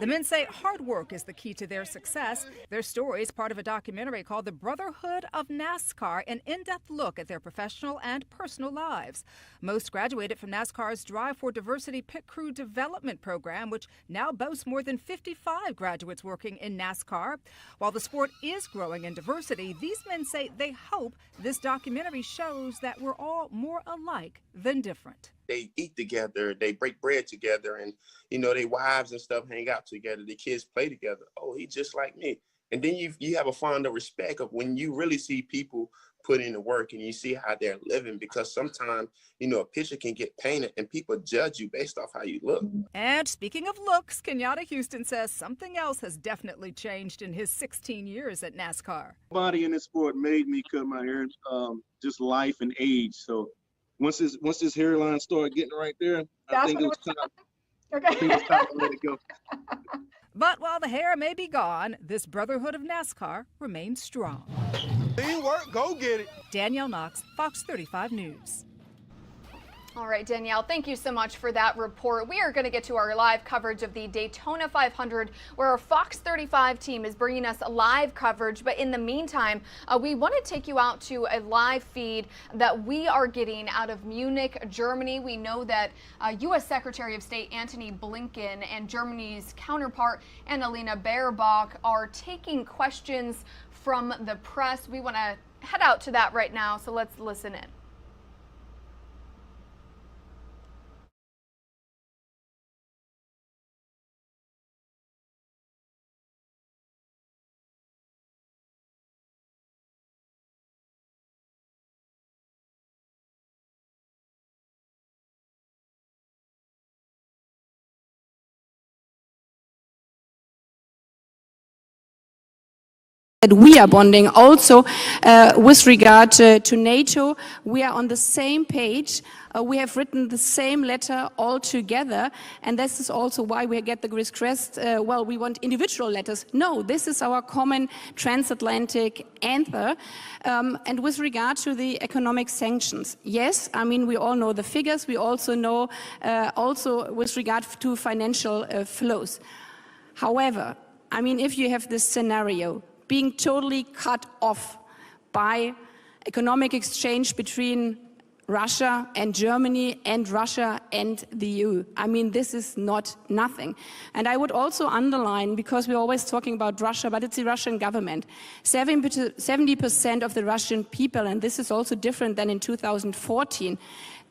The men say hard work is the key to their success. Their story is part of a documentary called The Brotherhood of NASCAR, an in-depth look at their professional and personal lives. Most graduated from NASCAR's Drive for Diversity Pit Crew Development Program, which now boasts more than 55 graduates working in NASCAR. While the sport is growing in diversity, these men say they hope this documentary shows that we're all more alike than different. They eat together, they break bread together, and their wives and stuff hang out together. The kids play together. Oh, he's just like me. And then you have a fond of respect of when you really see people put in the work and you see how they're living, because sometimes a picture can get painted and people judge you based off how you look. And speaking of looks, Kenyatta Houston says something else has definitely changed in his 16 years at NASCAR. Body in this sport made me cut my hair, just life and age. So once this hairline started getting right there, I think it was time. Okay. I think it's time to let it go. But while the hair may be gone, this brotherhood of NASCAR remains strong. Teamwork, go get it. Danielle Knox, Fox 35 News. All right, Danielle, thank you so much for that report. We are going to get to our live coverage of the Daytona 500, where our Fox 35 team is bringing us live coverage. But in the meantime, we want to take you out to a live feed that we are getting out of Munich, Germany. We know that U.S. Secretary of State Antony Blinken and Germany's counterpart Annalena Baerbock are taking questions from the press. We want to head out to that right now, so let's listen in. That we are bonding also with regard to NATO. We are on the same page. We have written the same letter all together, and this is also why we get the request, well, we want individual letters. No, this is our common transatlantic anthem. And with regard to the economic sanctions, yes, I mean, we all know the figures. We also know also with regard to financial flows. However, I mean, if you have this scenario, being totally cut off by economic exchange between Russia and Germany and Russia and the EU. I mean, this is not nothing. And I would also underline, because we're always talking about Russia, but it's the Russian government. 70% of the Russian people, and this is also different than in 2014,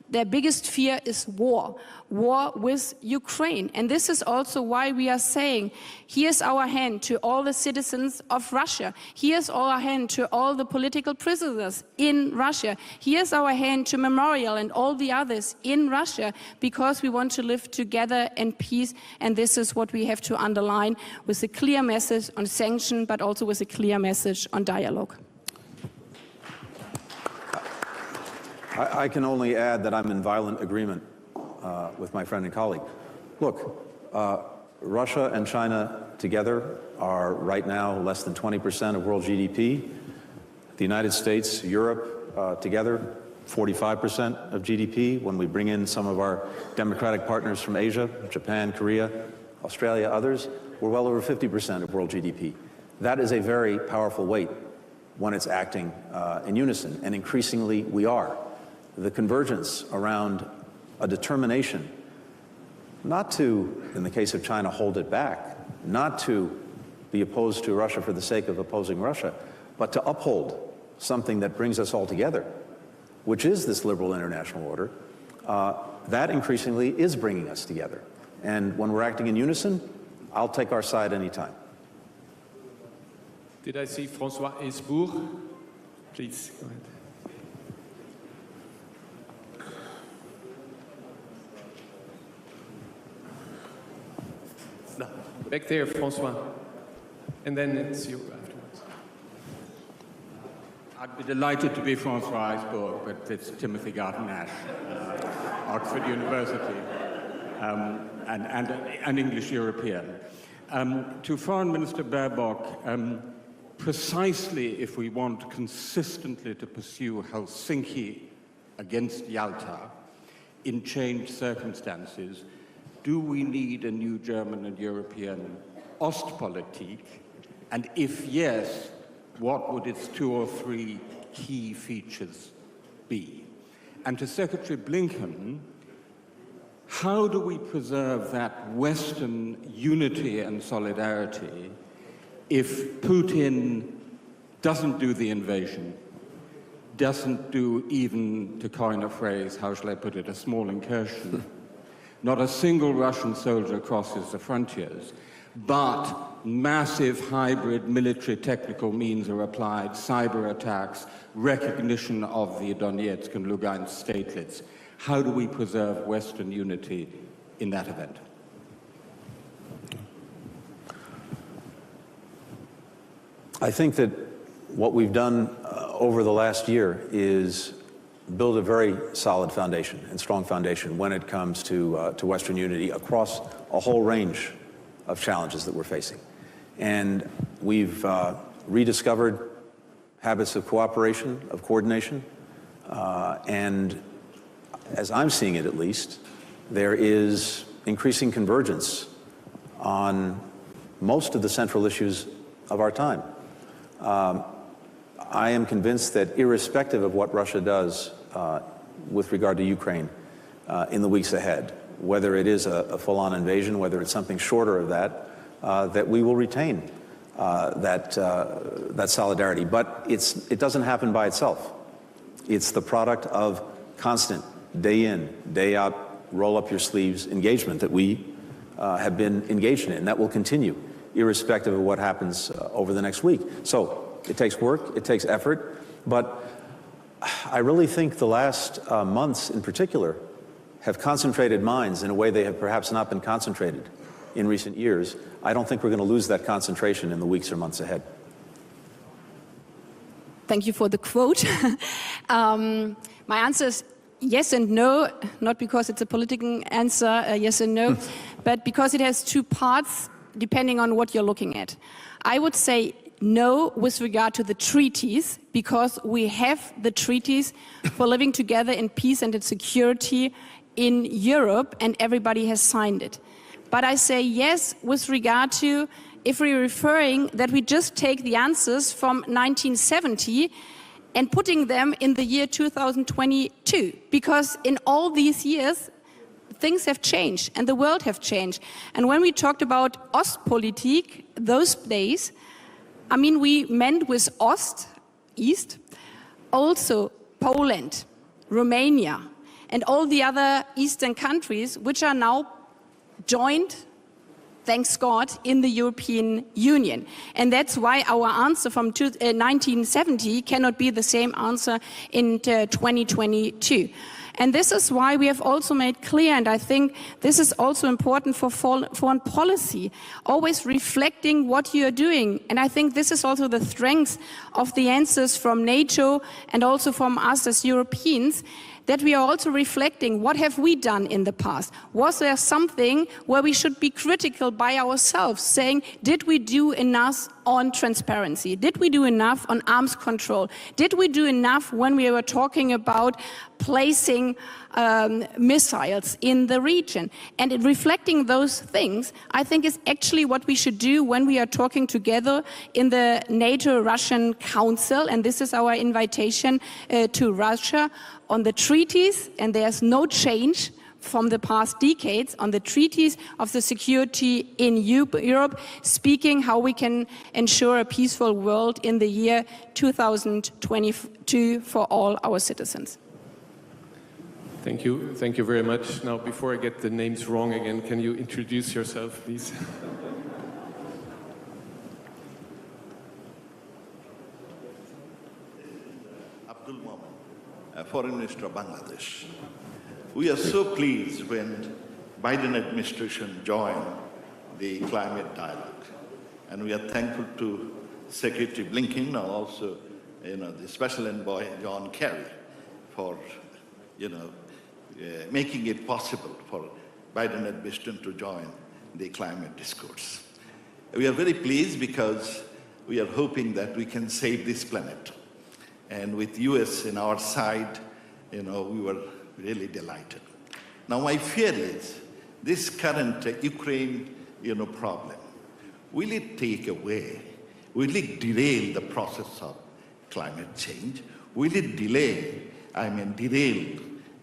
their biggest fear is war with Ukraine. And this is also why we are saying, here's our hand to all the citizens of Russia. Here's our hand to all the political prisoners in Russia. Here's our hand to Memorial and all the others in Russia, because we want to live together in peace. And this is what we have to underline with a clear message on sanction, but also with a clear message on dialogue. I can only add that I'm in violent agreement with my friend and colleague. Look, Russia and China together are right now less than 20% of world GDP. The United States, Europe together, 45% of GDP. When we bring in some of our democratic partners from Asia, Japan, Korea, Australia, others, we're well over 50% of world GDP. That is a very powerful weight when it's acting in unison, and increasingly we are. The convergence around a determination not to, in the case of China, hold it back, not to be opposed to Russia for the sake of opposing Russia, but to uphold something that brings us all together, which is this liberal international order, that increasingly is bringing us together. And when we're acting in unison, I'll take our side anytime. Did I see François Hesbourg? Please, go ahead. No, back there, François. And then it's you afterwards. I'd be delighted to be François Hesbourg, but it's Timothy Garton-Ash, Oxford University, and an English European. To Foreign Minister Baerbock, precisely if we want consistently to pursue Helsinki against Yalta, in changed circumstances, do we need a new German and European Ostpolitik? And if yes, what would its 2 or 3 key features be? And to Secretary Blinken, how do we preserve that Western unity and solidarity if Putin doesn't do the invasion, doesn't do even, to coin a phrase, how shall I put it, a small incursion? Not a single Russian soldier crosses the frontiers, but massive hybrid military technical means are applied, cyber attacks, recognition of the Donetsk and Lugansk statelets. How do we preserve Western unity in that event? I think that what we've done over the last year is build a very solid foundation and strong foundation when it comes to Western unity across a whole range of challenges that we're facing. And we've rediscovered habits of cooperation, of coordination, and as I'm seeing it at least, there is increasing convergence on most of the central issues of our time. I am convinced that irrespective of what Russia does with regard to Ukraine in the weeks ahead, whether it is a full-on invasion, whether it's something shorter of that, that we will retain that solidarity. But it doesn't happen by itself. It's the product of constant, day in, day out, roll up your sleeves engagement that we have been engaged in, and that will continue irrespective of what happens over the next week. So it takes work, it takes effort, but I really think the last months in particular have concentrated minds in a way they have perhaps not been concentrated in recent years. I don't think we're going to lose that concentration in the weeks or months ahead. Thank you for the quote. My answer is yes and no, not because it's a political answer, yes and no, but because it has 2 parts depending on what you're looking at. I would say no with regard to the treaties, because we have the treaties for living together in peace and in security in Europe, and everybody has signed it. But I say yes with regard to, if we're referring that we just take the answers from 1970 and putting them in the year 2022, because in all these years, things have changed and the world have changed. And when we talked about Ostpolitik, those days, I mean, we meant with Ost, East, also Poland, Romania, and all the other Eastern countries, which are now joined, thanks God, in the European Union. And that's why our answer from 1970 cannot be the same answer in 2022. And this is why we have also made clear, and I think this is also important for foreign policy, always reflecting what you are doing. And I think this is also the strength of the answers from NATO and also from us as Europeans, that we are also reflecting what have we done in the past. Was there something where we should be critical by ourselves, saying, did we do enough on transparency? Did we do enough on arms control? Did we do enough when we were talking about placing missiles in the region? And reflecting those things, I think, is actually what we should do when we are talking together in the NATO-Russian Council. And this is our invitation to Russia on the treaties, and there's no change from the past decades on the treaties of the security in Europe, speaking how we can ensure a peaceful world in the year 2022 for all our citizens. Thank you. Thank you very much. Now, before I get the names wrong again, can you introduce yourself, please? Abdul Momen, Foreign Minister of Bangladesh. We are so pleased when Biden administration joined the climate dialogue, and we are thankful to Secretary Blinken and also, the Special Envoy John Kerry for, making it possible for Biden administration to join the climate discourse. We are very pleased because we are hoping that we can save this planet, and with US in our side, we were really delighted. Now, my fear is this current Ukraine, problem. Will it take away? Will it derail the process of climate change? Will it derail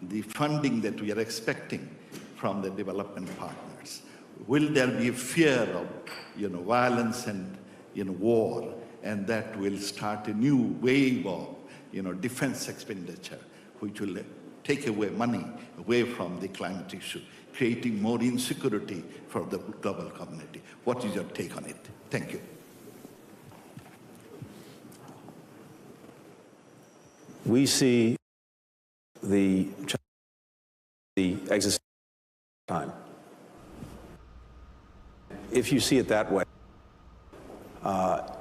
the funding that we are expecting from the development partners? Will there be a fear of, violence and, war, and that will start a new wave of, defense expenditure, which will take away money away from the climate issue, creating more insecurity for the global community? What is your take on it? Thank you. We see the existence time. If you see it that way,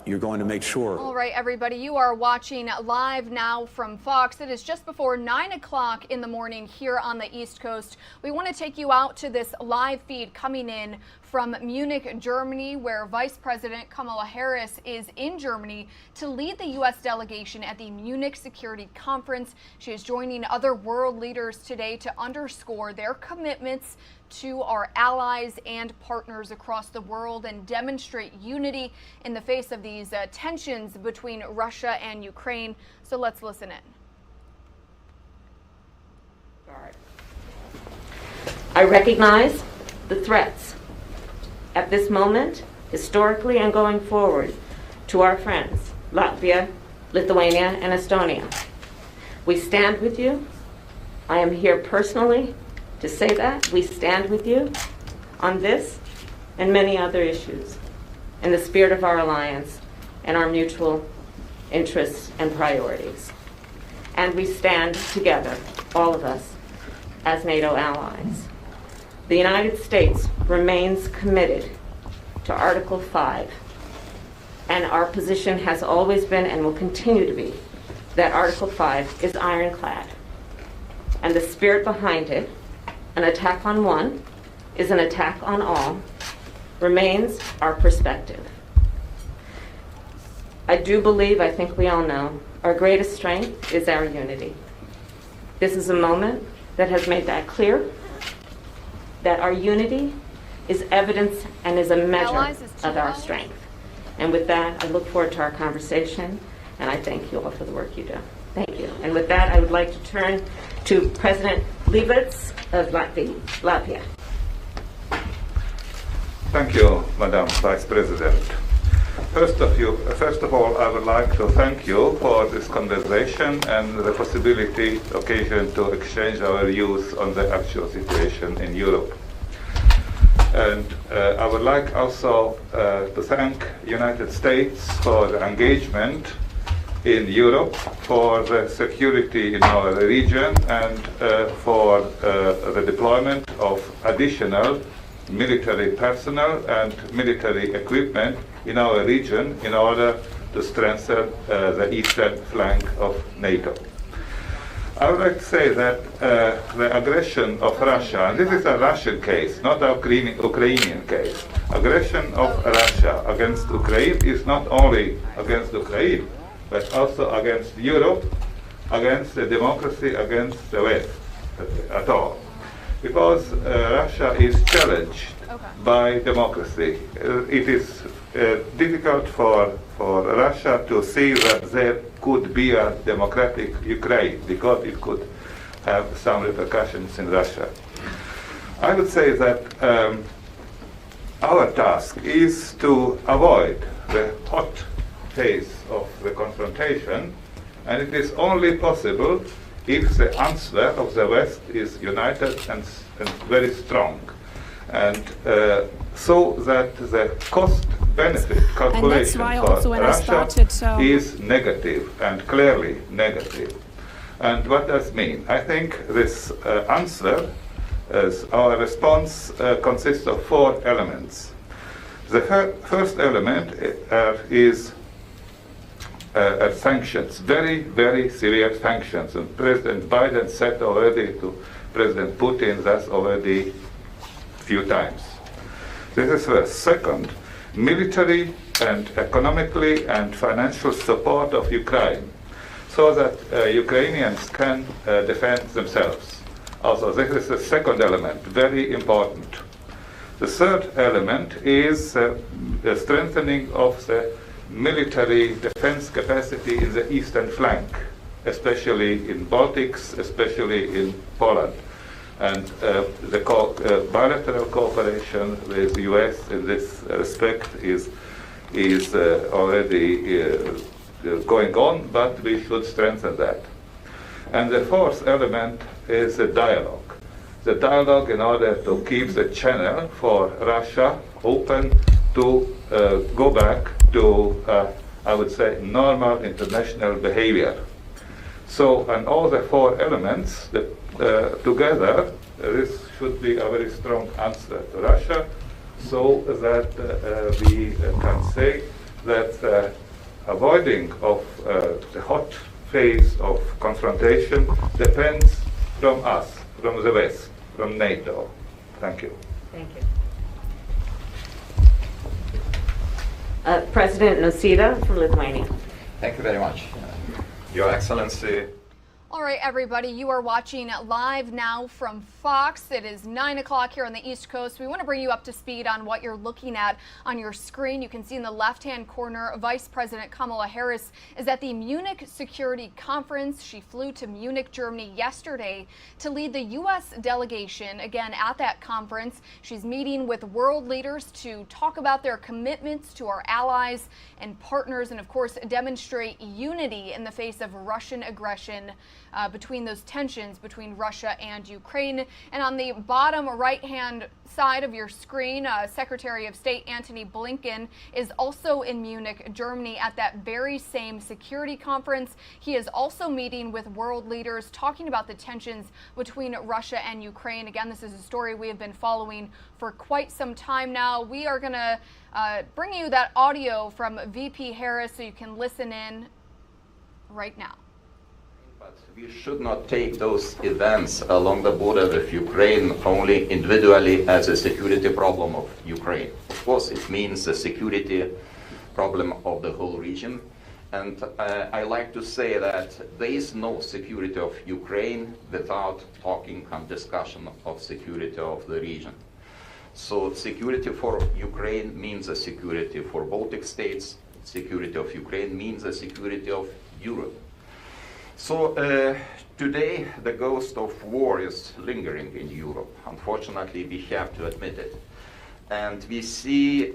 you're going to make sure. All right, everybody, you are watching Live Now from Fox. It is just before 9 o'clock in the morning here on the East Coast. We want to take you out to this live feed coming in from Munich, Germany, where Vice President Kamala Harris is in Germany to lead the U.S. delegation at the Munich Security Conference. She is joining other world leaders today to underscore their commitments to our allies and partners across the world and demonstrate unity in the face of these tensions between Russia and Ukraine. So let's listen in. I recognize the threats at this moment, historically and going forward, to our friends, Latvia, Lithuania, and Estonia. We stand with you. I am here personally to say that. We stand with you on this and many other issues in the spirit of our alliance and our mutual interests and priorities. And we stand together, all of us, as NATO allies. The United States remains committed to Article 5, and our position has always been and will continue to be that Article 5 is ironclad. And the spirit behind it, an attack on one is an attack on all, remains our perspective. I do believe, I think we all know, our greatest strength is our unity. This is a moment that has made that clear, that our unity is evidence and is a measure of our strength. And with that, I look forward to our conversation, and I thank you all for the work you do. Thank you. And with that, I would like to turn to President Levits of Latvia. Thank you, Madam Vice President. First of all, I would like to thank you for this conversation and the possibility, occasion to exchange our views on the actual situation in Europe. And I would like also to thank the United States for the engagement in Europe, for the security in our region, and for the deployment of additional military personnel and military equipment in our region in order to strengthen the eastern flank of NATO. I would like to say that the aggression of Russia, and this is a Russian case, not a Ukrainian case. Aggression of Russia against Ukraine is not only against Ukraine, but also against Europe, against the democracy, against the West at all. Because Russia is challenged by democracy. It is difficult for Russia to see that there could be a democratic Ukraine, because it could have some repercussions in Russia. I would say that our task is to avoid the hot phase of the confrontation, and it is only possible if the answer of the West is united and very strong, and so that the cost-benefit calculation for Russia is negative and clearly negative. And what does it mean? I think this answer, as our response, consists of 4 elements. The first element is sanctions, very, very serious sanctions. And President Biden said already to President Putin that already a few times. This is first. Second, military and economically and financial support of Ukraine, so that Ukrainians can defend themselves. Also, this is the second element, very important. The third element is the strengthening of the military defense capacity in the eastern flank, especially in Baltics, especially in Poland. And the bilateral cooperation with the US in this respect is already going on, but we should strengthen that. And the fourth element is the dialogue. The dialogue in order to keep the channel for Russia open to go back to, I would say, normal international behavior. So, and all the four elements together, this should be a very strong answer to Russia, so that we can say that avoiding of the hot phase of confrontation depends from us, from the West, from NATO. Thank you. Thank you. President Nausėda from Lithuania. Thank you very much. Your Excellency. All right, everybody, you are watching Live Now from Fox. It is 9 o'clock here on the East Coast. We want to bring you up to speed on what you're looking at on your screen. You can see in the left-hand corner, Vice President Kamala Harris is at the Munich Security Conference. She flew to Munich, Germany yesterday to lead the U.S. delegation. Again, at that conference, she's meeting with world leaders to talk about their commitments to our allies and partners and, of course, demonstrate unity in the face of Russian aggression. Between those tensions between Russia and Ukraine. And on the bottom right-hand side of your screen, Secretary of State Antony Blinken is also in Munich, Germany at that very same security conference. He is also meeting with world leaders talking about the tensions between Russia and Ukraine. Again, this is a story we have been following for quite some time now. We are going to bring you that audio from VP Harris so you can listen in right now. But we should not take those events along the border with Ukraine only individually as a security problem of Ukraine. Of course, it means a security problem of the whole region. And I like to say that there is no security of Ukraine without talking and discussion of security of the region. So security for Ukraine means a security for Baltic states. Security of Ukraine means a security of Europe. So today the ghost of war is lingering in Europe. Unfortunately, we have to admit it. And we see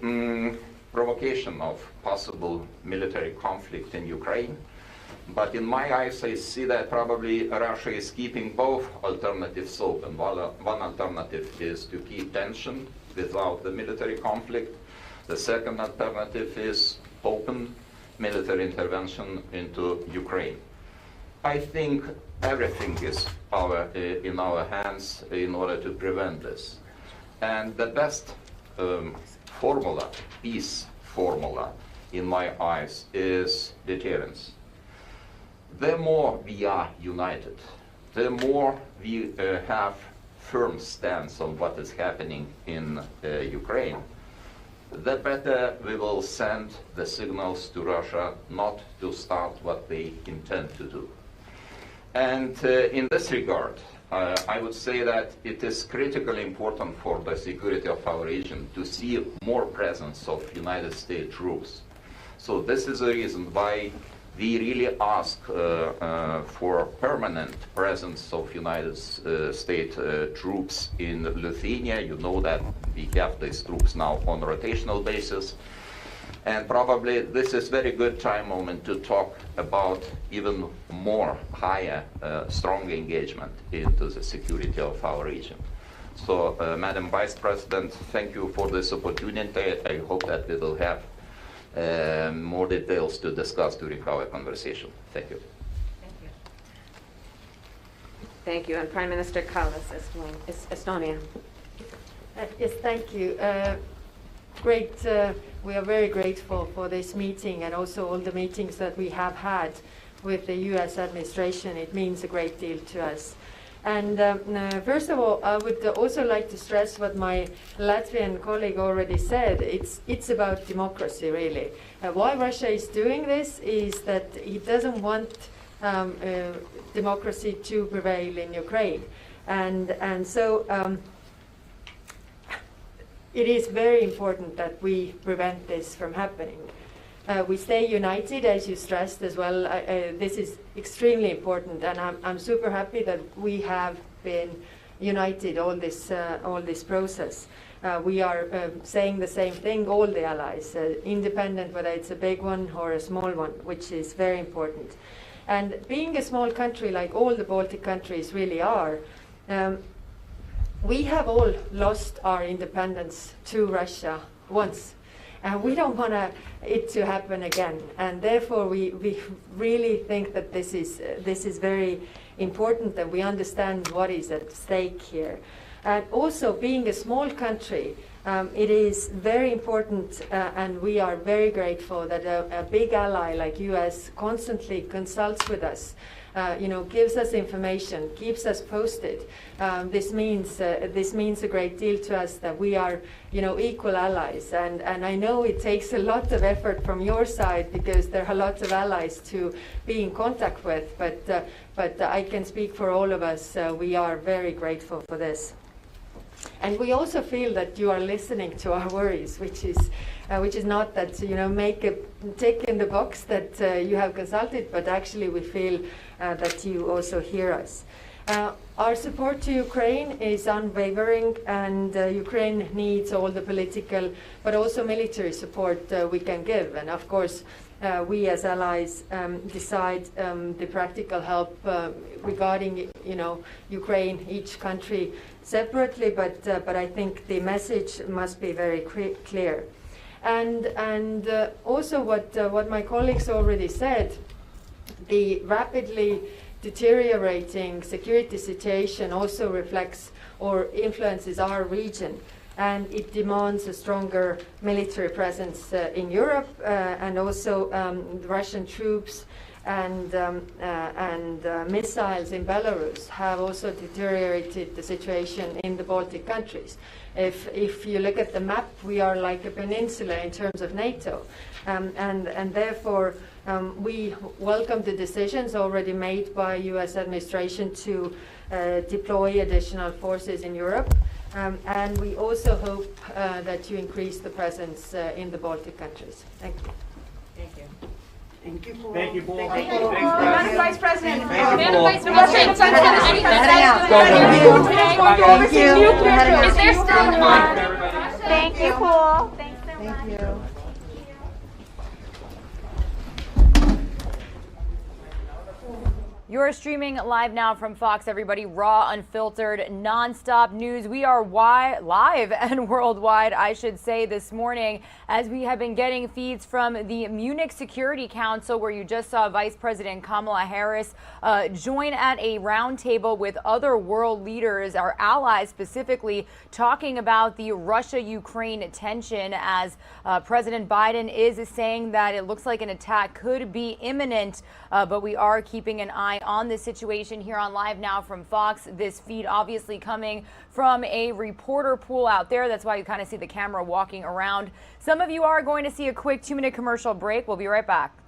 provocation of possible military conflict in Ukraine. But in my eyes, I see that probably Russia is keeping both alternatives open. One alternative is to keep tension without the military conflict. The second alternative is open military intervention into Ukraine. I think everything is in our hands in order to prevent this. And the best formula, peace formula, in my eyes, is deterrence. The more we are united, the more we have firm stance on what is happening in Ukraine, the better we will send the signals to Russia not to start what they intend to do. And in this regard, I would say that it is critically important for the security of our region to see more presence of United States troops. So this is the reason why we really ask for permanent presence of United States troops in Lithuania. You know that we have these troops now on a rotational basis. And probably this is very good time moment to talk about even more higher, strong engagement into the security of our region. So, Madam Vice President, thank you for this opportunity. I hope that we will have more details to discuss during our conversation. Thank you. Thank you. Thank you. And Prime Minister Kallas, Estonia. Yes, thank you. Great. We are very grateful for this meeting and also all the meetings that we have had with the U.S. administration. It means a great deal to us. And first of all, I would also like to stress what my Latvian colleague already said. It's about democracy, really. Why Russia is doing this is that he doesn't want democracy to prevail in Ukraine. And so it is very important that we prevent this from happening. We stay united, as you stressed as well. This is extremely important, and I'm super happy that we have been united all this process. We are saying the same thing, all the allies, independent whether it's a big one or a small one, which is very important. And being a small country like all the Baltic countries really are, we have all lost our independence to Russia once. And we don't want it to happen again. And therefore, we really think that this is very important, that we understand what is at stake here. And also, being a small country, it is very important, and we are very grateful that a big ally like US constantly consults with us. Gives us information, keeps us posted. This means a great deal to us that we are, equal allies. And I know it takes a lot of effort from your side because there are lots of allies to be in contact with. But I can speak for all of us. We are very grateful for this. And we also feel that you are listening to our worries, which is not that make a tick in the box that you have consulted, but actually we feel that you also hear us. Our support to Ukraine is unwavering, and Ukraine needs all the political but also military support we can give. And of course, we as allies decide the practical help regarding Ukraine, each country separately, but I think the message must be very clear. And also what my colleagues already said, the rapidly deteriorating security situation also reflects or influences our region, and it demands a stronger military presence in Europe, and also Russian troops and missiles in Belarus have also deteriorated the situation in the Baltic countries. If you look at the map, we are like a peninsula in terms of NATO, and therefore we welcome the decisions already made by U.S. administration to deploy additional forces in Europe, and we also hope that you increase the presence in the Baltic countries. Thank you. Thank you. Thank you, Paul. Thank you, Paul. Thank you, Paul. Paul. Madam Vice President. Madam Vice President. Is there still on? Thank you, Paul. Thanks so much. Thank you. You're streaming live now from Fox, everybody. Raw, unfiltered, non-stop news. We are live and worldwide, I should say, this morning, as we have been getting feeds from the Munich Security Council, where you just saw Vice President Kamala Harris join at a roundtable with other world leaders, our allies specifically, talking about the Russia-Ukraine tension, as President Biden is saying that it looks like an attack could be imminent, but we are keeping an eye on this situation here on Live Now from Fox. This feed obviously coming from a reporter pool out there. That's why you kind of see the camera walking around. Some of you are going to see a quick 2-minute commercial break. We'll be right back.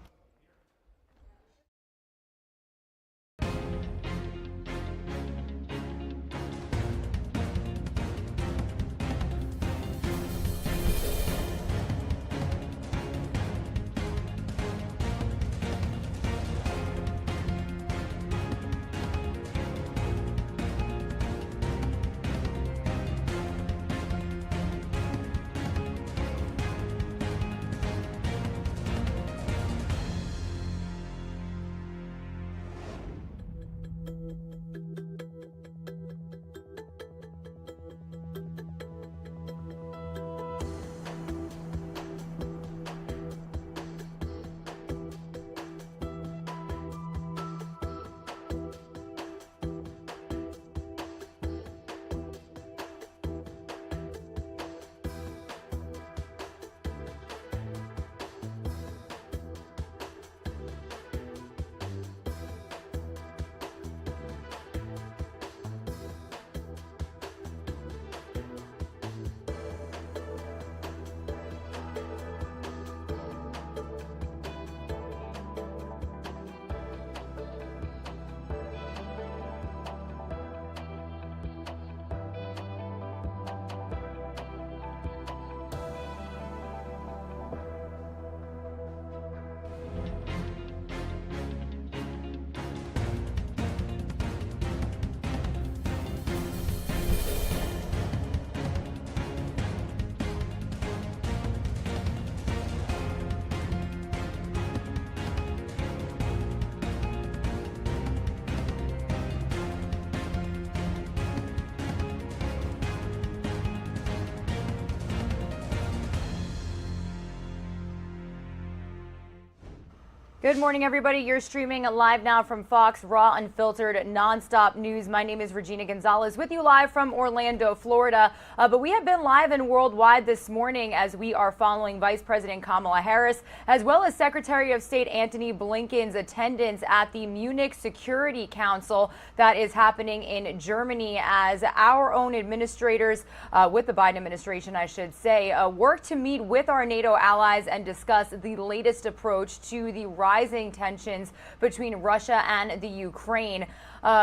Good morning, everybody. You're streaming live now from Fox, raw, unfiltered, nonstop news. My name is Regina Gonzalez with you live from Orlando, Florida. But we have been live and worldwide this morning as we are following Vice President Kamala Harris, as well as Secretary of State Antony Blinken's attendance at the Munich Security Council that is happening in Germany, as our own administrators, with the Biden administration, I should say, work to meet with our NATO allies and discuss the latest approach to the rising tensions between Russia and the Ukraine.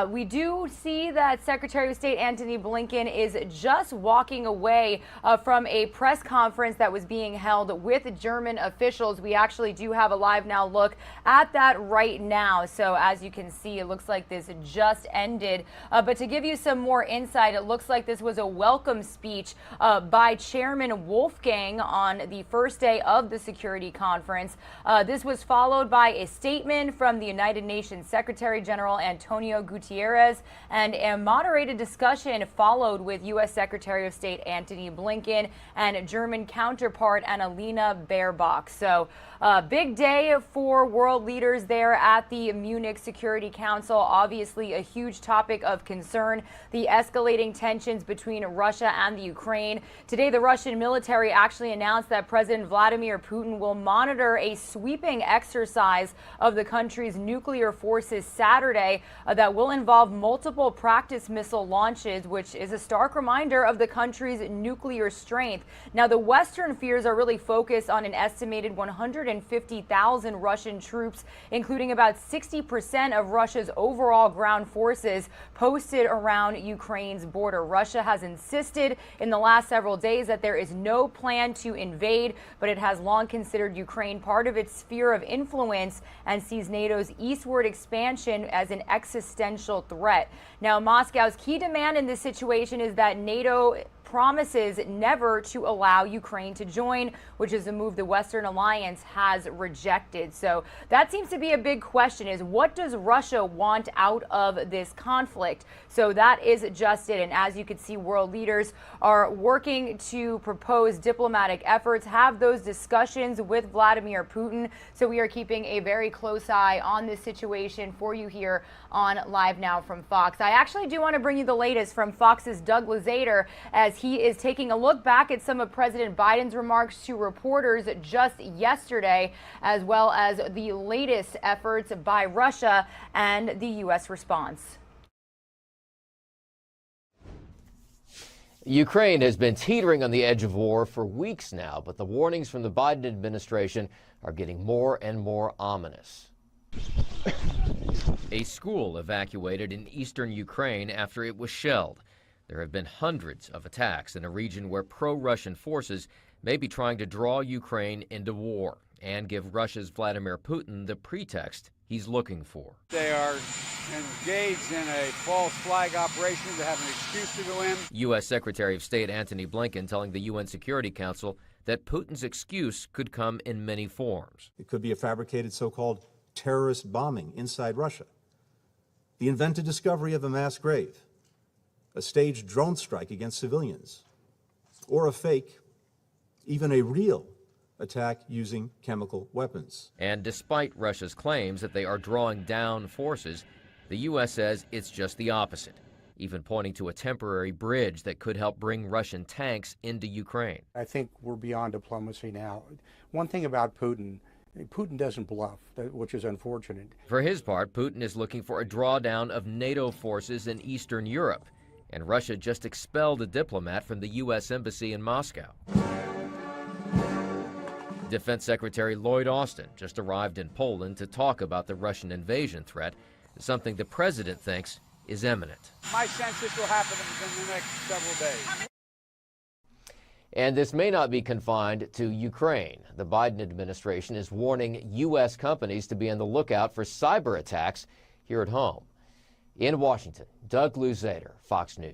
We do see that Secretary of State Antony Blinken is just walking away from a press conference that was being held with German officials. We actually do have a live now look at that right now. So as you can see, it looks like this just ended. But to give you some more insight, it looks like this was a welcome speech by Chairman Wolfgang on the first day of the security conference. This was followed by a statement from the United Nations Secretary General Antonio Guterres, and a moderated discussion followed with U.S. Secretary of State Antony Blinken and German counterpart Annalena Baerbock. So big day for world leaders there at the Munich Security Council. Obviously a huge topic of concern, the escalating tensions between Russia and the Ukraine. Today, the Russian military actually announced that President Vladimir Putin will monitor a sweeping exercise of the country's nuclear forces Saturday that will involve multiple practice missile launches, which is a stark reminder of the country's nuclear strength. Now, the Western fears are really focused on an estimated 150,000 Russian troops, including about 60% of Russia's overall ground forces posted around Ukraine's border. Russia has insisted in the last several days that there is no plan to invade, but it has long considered Ukraine part of its sphere of influence and sees NATO's eastward expansion as an existential threat. Now, Moscow's key demand in this situation is that NATO promises never to allow Ukraine to join, which is a move the Western alliance has rejected. So that seems to be a big question, is what does Russia want out of this conflict? So that is just it. And as you can see, world leaders are working to propose diplomatic efforts, have those discussions with Vladimir Putin. So we are keeping a very close eye on this situation for you here on Live Now from Fox. I actually do want to bring you the latest from Fox's Doug Luzader, as he is taking a look back at some of President Biden's remarks to reporters just yesterday, as well as the latest efforts by Russia and the U.S. response. Ukraine has been teetering on the edge of war for weeks now, but the warnings from the Biden administration are getting more and more ominous. A school evacuated in eastern Ukraine after it was shelled. There have been hundreds of attacks in a region where pro-Russian forces may be trying to draw Ukraine into war and give Russia's Vladimir Putin the pretext he's looking for. They are engaged in a false flag operation to have an excuse to go in. U.S. Secretary of State Antony Blinken telling the UN Security Council that Putin's excuse could come in many forms. It could be a fabricated so-called terrorist bombing inside Russia, the invented discovery of a mass grave, a staged drone strike against civilians, or a fake, even a real, attack using chemical weapons. And despite Russia's claims that they are drawing down forces, the U.S. says it's just the opposite, even pointing to a temporary bridge that could help bring Russian tanks into Ukraine. I think we're beyond diplomacy now. One thing about Putin doesn't bluff, which is unfortunate. For his part, Putin is looking for a drawdown of NATO forces in Eastern Europe, and Russia just expelled a diplomat from the U.S. Embassy in Moscow. Defense Secretary Lloyd Austin just arrived in Poland to talk about the Russian invasion threat, something the president thinks is imminent. My sense this will happen within the next several days. And this may not be confined to Ukraine. The Biden administration is warning U.S. companies to be on the lookout for cyber attacks here at home. In Washington, Doug Luzader, Fox News.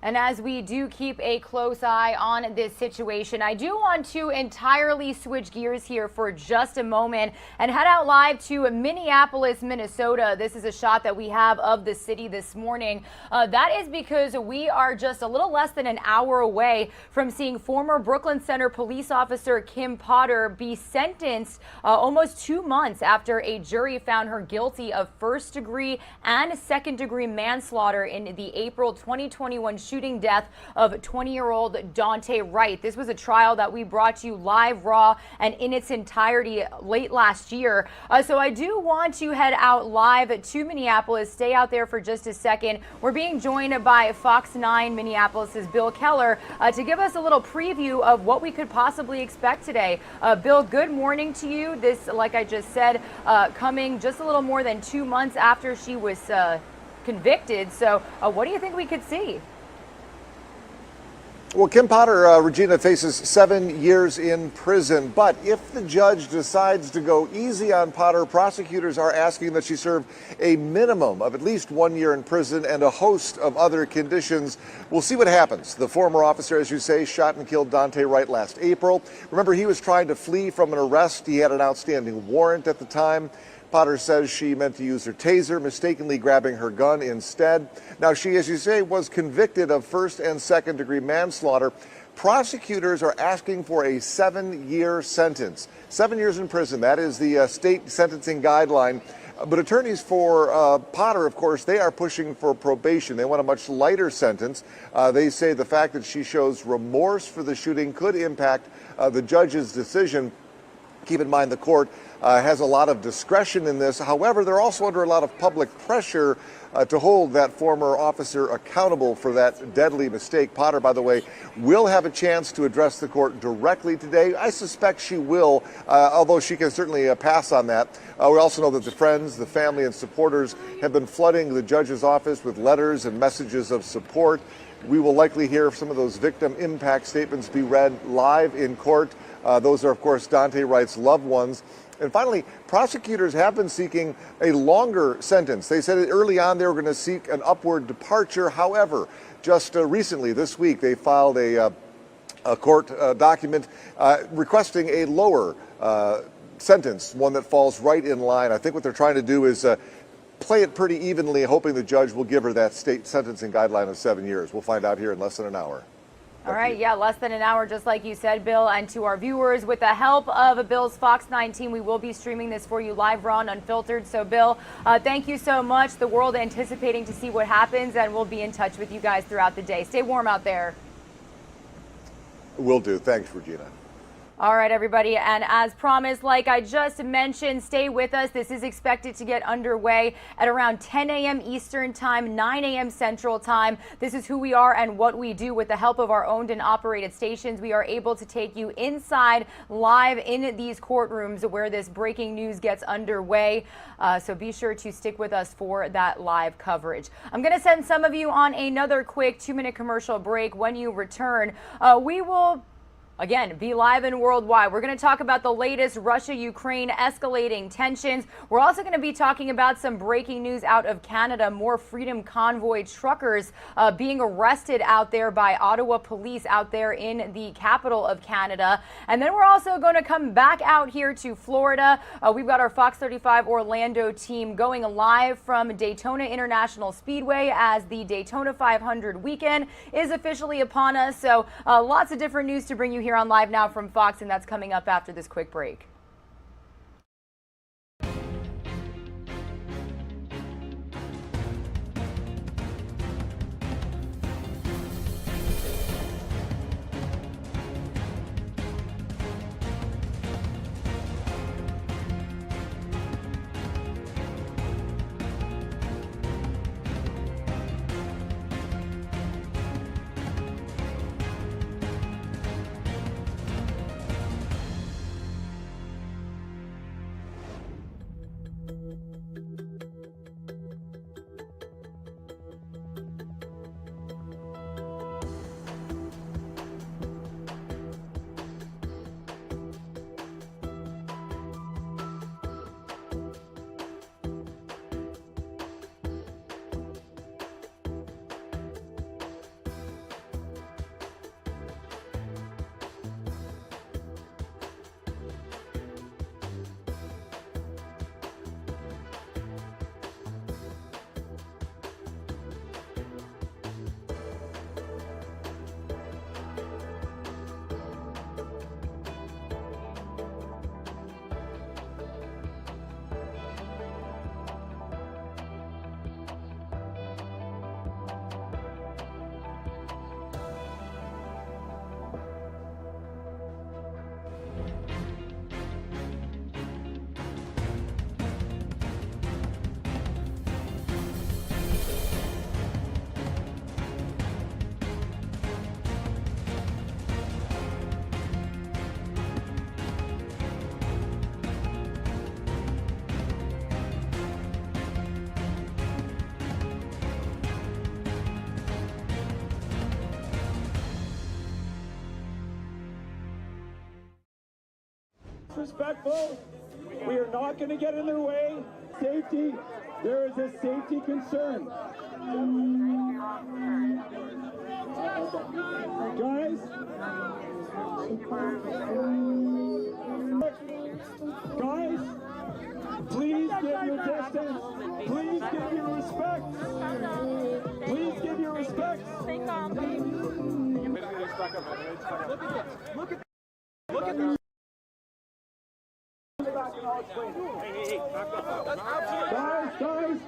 And as we do keep a close eye on this situation, I do want to entirely switch gears here for just a moment and head out live to Minneapolis, Minnesota. This is a shot that we have of the city this morning. That is because we are just a little less than an hour away from seeing former Brooklyn Center police officer Kim Potter be sentenced almost 2 months after a jury found her guilty of first-degree and second-degree manslaughter in the April 2021 shooting death of 20-year-old Dante Wright. This was a trial that we brought to you live, raw, and in its entirety late last year. So I do want to head out live to Minneapolis. Stay out there for just a second. We're being joined by Fox 9 Minneapolis' Bill Keller to give us a little preview of what we could possibly expect today. Bill, good morning to you. This, like I just said, coming just a little more than 2 months after she was convicted. So what do you think we could see? Well, Kim Potter, Regina, faces 7 years in prison. But if the judge decides to go easy on Potter, prosecutors are asking that she serve a minimum of at least 1 year in prison and a host of other conditions. We'll see what happens. The former officer, as you say, shot and killed Dante Wright last April. Remember, he was trying to flee from an arrest. He had an outstanding warrant at the time. Potter says she meant to use her taser, mistakenly grabbing her gun instead. Now, she, as you say, was convicted of first and second degree manslaughter. Prosecutors are asking for a 7-year sentence. 7 years in prison, that is the state sentencing guideline. But attorneys for Potter, of course, they are pushing for probation. They want a much lighter sentence. They say the fact that she shows remorse for the shooting could impact the judge's decision. Keep in mind the court has a lot of discretion in this. However, they're also under a lot of public pressure to hold that former officer accountable for that deadly mistake. Potter, by the way, will have a chance to address the court directly today. I suspect she will, although she can certainly pass on that. We also know that the friends, the family, and supporters have been flooding the judge's office with letters and messages of support. We will likely hear some of those victim impact statements be read live in court. Those are, of course, Dante Wright's loved ones. And finally, prosecutors have been seeking a longer sentence. They said early on they were going to seek an upward departure. However, just recently, this week, they filed a court document requesting a lower sentence, one that falls right in line. I think what they're trying to do is play it pretty evenly, hoping the judge will give her that state sentencing guideline of 7 years. We'll find out here in less than an hour. All right, yeah, less than an hour, just like you said, Bill. And to our viewers, with the help of Bill's Fox 9 team, we will be streaming this for you live, raw, and unfiltered. So, Bill, thank you so much. The world anticipating to see what happens, and we'll be in touch with you guys throughout the day. Stay warm out there. Will do. Thanks, Regina. All right, everybody, and as promised, like I just mentioned, stay with us. This is expected to get underway at around 10 a.m. Eastern Time, 9 a.m. Central Time. This is who we are and what we do. With the help of our owned and operated stations, we are able to take you inside live in these courtrooms where this breaking news gets underway. So be sure to stick with us for that live coverage. I'm going to send some of you on another quick 2-minute commercial break. When you return, we will again, be live and worldwide. We're going to talk about the latest Russia-Ukraine escalating tensions. We're also going to be talking about some breaking news out of Canada. More Freedom Convoy truckers being arrested out there by Ottawa police out there in the capital of Canada. And then we're also going to come back out here to Florida. We've got our Fox 35 Orlando team going live from Daytona International Speedway as the Daytona 500 weekend is officially upon us. So lots of different news to bring you here on Live Now from Fox, and that's coming up after this quick break. disrespectful. We are not going to get in their way. Safety, there is a safety concern. Guys, please give your distance. Please give your respect. Please give your respect. Look at this. Guys,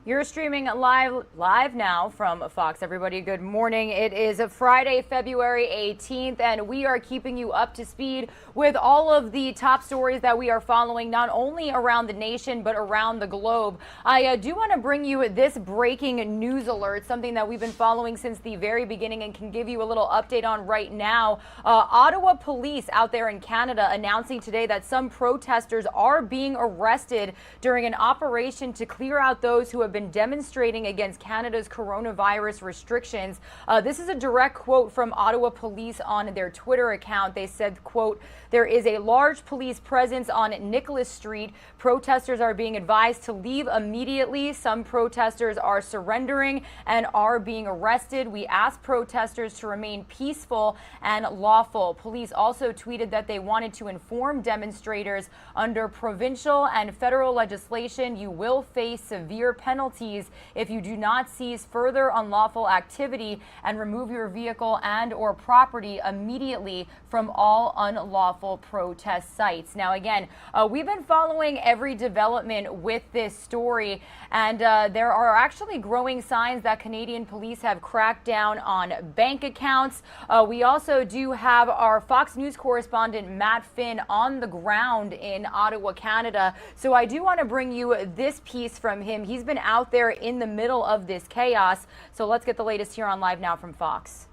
You're streaming live now from Fox. Everybody, good morning. It is a Friday, February 18th, and we are keeping you up to speed with all of the top stories that we are following, not only around the nation, but around the globe. I do want to bring you this breaking news alert, something that we've been following since the very beginning and can give you a little update on right now. Ottawa police out there in Canada announcing today that some protesters are being arrested during an operation to clear out those who have been demonstrating against Canada's coronavirus restrictions. This is a direct quote from Ottawa police on their Twitter account. They said, quote, "There is a large police presence on Nicholas Street. Protesters are being advised to leave immediately. Some protesters are surrendering and are being arrested. We ask protesters to remain peaceful and lawful." Police also tweeted that they wanted to inform demonstrators under provincial and federal legislation, you will face severe penalties if you do not cease further unlawful activity and remove your vehicle and or property immediately from all unlawful protest sites. Now, again, we've been following every development with this story, and there are actually growing signs that Canadian police have cracked down on bank accounts. We also do have our Fox News correspondent Matt Finn on the ground in Ottawa, Canada. So I do want to bring you this piece from him. He's been out there in the middle of this chaos. So let's get the latest here on Live Now from Fox.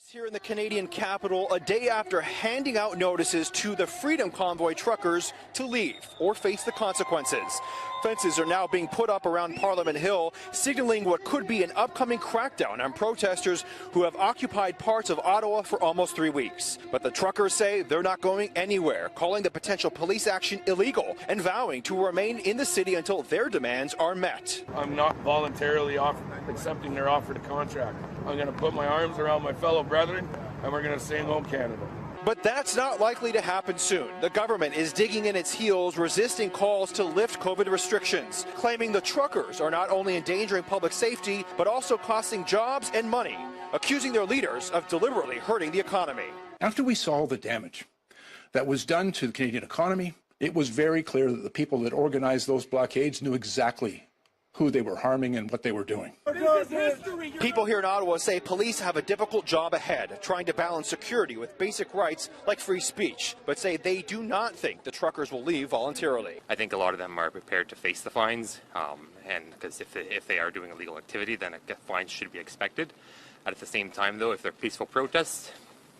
Here in the Canadian capital, a day after handing out notices to the Freedom Convoy truckers to leave or face the consequences. Fences are now being put up around Parliament Hill, signaling what could be an upcoming crackdown on protesters who have occupied parts of Ottawa for almost 3 weeks. But the truckers say they're not going anywhere, calling the potential police action illegal and vowing to remain in the city until their demands are met. I'm not voluntarily accepting their offer to contract. I'm going to put my arms around my fellow brethren, and we're going to sing home Canada. But that's not likely to happen soon. The government is digging in its heels, resisting calls to lift COVID restrictions, claiming the truckers are not only endangering public safety, but also costing jobs and money, accusing their leaders of deliberately hurting the economy. After we saw the damage that was done to the Canadian economy, it was very clear that the people that organized those blockades knew exactly who they were harming and what they were doing. People here in Ottawa say police have a difficult job ahead, trying to balance security with basic rights like free speech, but say they do not think the truckers will leave voluntarily. I think a lot of them are prepared to face the fines, and because if they are doing illegal activity, then fines should be expected. At the same time, though, if they're peaceful protests,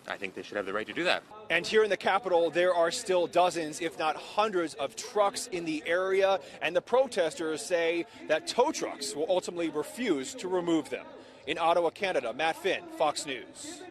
I think they should have the right to do that. And here in the capital, there are still dozens, if not hundreds, of trucks in the area, and the protesters say that tow trucks will ultimately refuse to remove them. In Ottawa, Canada, Matt Finn, Fox News.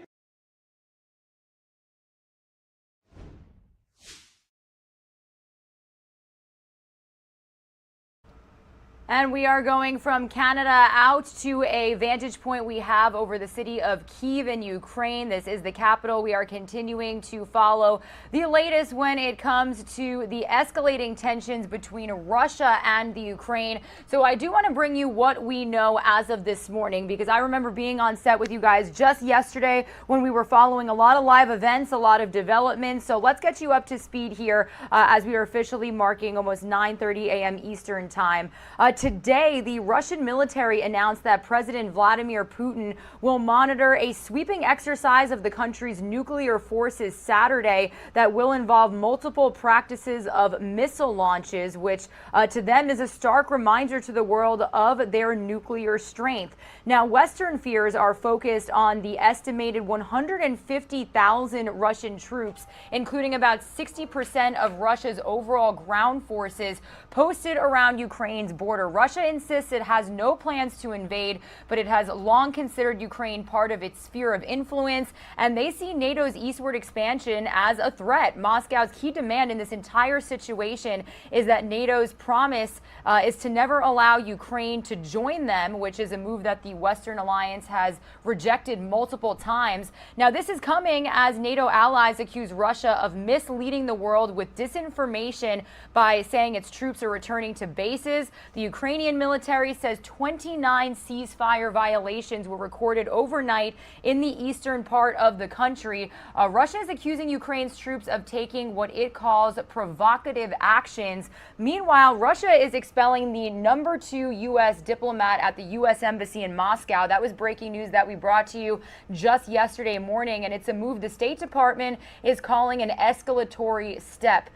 And we are going from Canada out to a vantage point we have over the city of Kyiv in Ukraine. This is the capital. We are continuing to follow the latest when it comes to the escalating tensions between Russia and the Ukraine. So I do want to bring you what we know as of this morning, because I remember being on set with you guys just yesterday when we were following a lot of live events, a lot of developments. So let's get you up to speed here as we are officially marking almost 9:30 a.m. Eastern time. Today, the Russian military announced that President Vladimir Putin will monitor a sweeping exercise of the country's nuclear forces Saturday that will involve multiple practices of missile launches, which to them is a stark reminder to the world of their nuclear strength. Now, Western fears are focused on the estimated 150,000 Russian troops, including about 60% of Russia's overall ground forces posted around Ukraine's border. Russia insists it has no plans to invade, but it has long considered Ukraine part of its sphere of influence, and they see NATO's eastward expansion as a threat. Moscow's key demand in this entire situation is that NATO's promise is to never allow Ukraine to join them, which is a move that the Western alliance has rejected multiple times. Now, this is coming as NATO allies accuse Russia of misleading the world with disinformation by saying its troops are returning to bases. The Ukrainian military says 29 ceasefire violations were recorded overnight in the eastern part of the country. Russia is accusing Ukraine's troops of taking what it calls provocative actions. Meanwhile, Russia is expelling the #2 U.S. diplomat at the U.S. Embassy in Moscow. That was breaking news that we brought to you just yesterday morning, and it's a move the State Department is calling an escalatory step.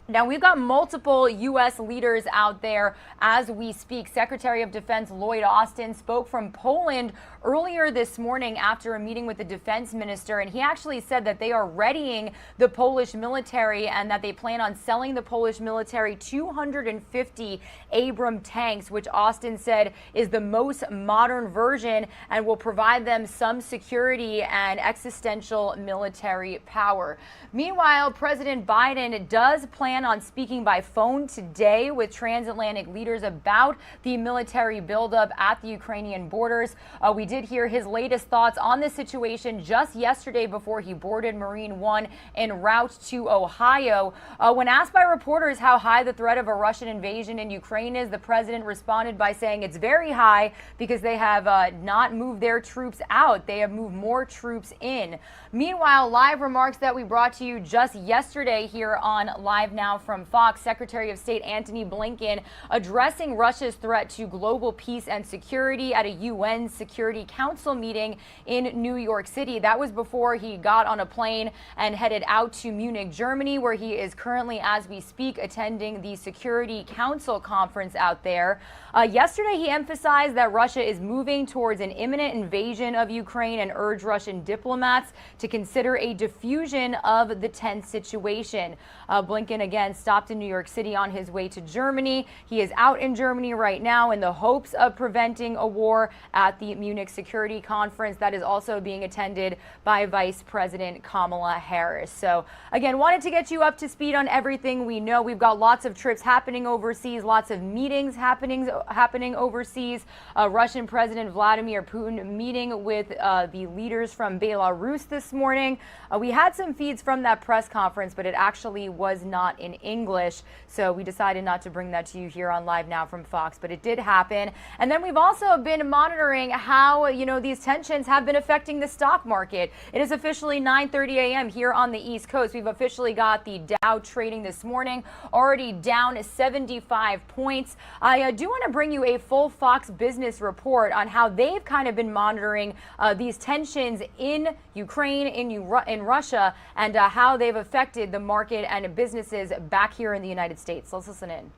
Now, we've got multiple U.S. leaders out there as we speak. Secretary of Defense Lloyd Austin spoke from Poland earlier this morning after a meeting with the defense minister, and he actually said that they are readying the Polish military and that they plan on selling the Polish military 250 Abram tanks, which Austin said is the most modern version and will provide them some security and existential military power. Meanwhile, President Biden does plan on speaking by phone today with transatlantic leaders about the military buildup at the Ukrainian borders. We did hear his latest thoughts on the situation just yesterday before he boarded Marine One en route to Ohio. When asked by reporters how high the threat of a Russian invasion in Ukraine is, the president responded by saying it's very high because they have not moved their troops out. They have moved more troops in. Meanwhile, live remarks that we brought to you just yesterday here on Live Now from Fox, Secretary of State Antony Blinken addressing Russia's threat to global peace and security at a UN Security Council meeting in New York City. That was before he got on a plane and headed out to Munich, Germany, where he is currently, as we speak, attending the Security Council conference out there. Yesterday, he emphasized that Russia is moving towards an imminent invasion of Ukraine and urged Russian diplomats to consider a diffusion of the tense situation. Blinken again stopped in New York City on his way to Germany. He is out in Germany right now in the hopes of preventing a war at the Munich Security Conference that is also being attended by Vice President Kamala Harris. So again, wanted to get you up to speed on everything we know. We've got lots of trips happening overseas, lots of meetings happening overseas. Russian President Vladimir Putin meeting with the leaders from Belarus this morning. We had some feeds from that press conference, but it actually was not in English, so we decided not to bring that to you here on Live Now from Fox, but it did happen. And then we've also been monitoring how, these tensions have been affecting the stock market. It is officially 9:30 a.m. here on the East Coast. We've officially got the Dow trading this morning, already down 75 points. I do want to bring you a full Fox Business report on how they've kind of been monitoring these tensions in Ukraine, in Russia, and how they've affected the market and businesses back here in the United States. Let's listen in.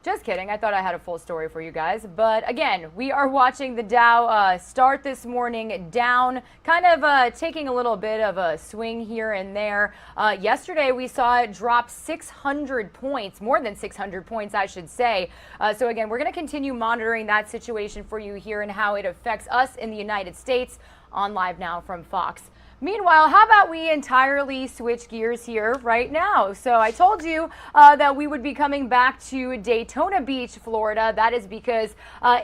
Just kidding. I thought I had a full story for you guys. But again, we are watching the Dow start this morning down, kind of taking a little bit of a swing here and there. Yesterday, we saw it drop 600 points, more than 600 points, I should say. So again, we're going to continue monitoring that situation for you here and how it affects us in the United States on Live Now from Fox. Meanwhile, how about we entirely switch gears here right now? So I told you that we would be coming back to Daytona Beach, Florida. That is because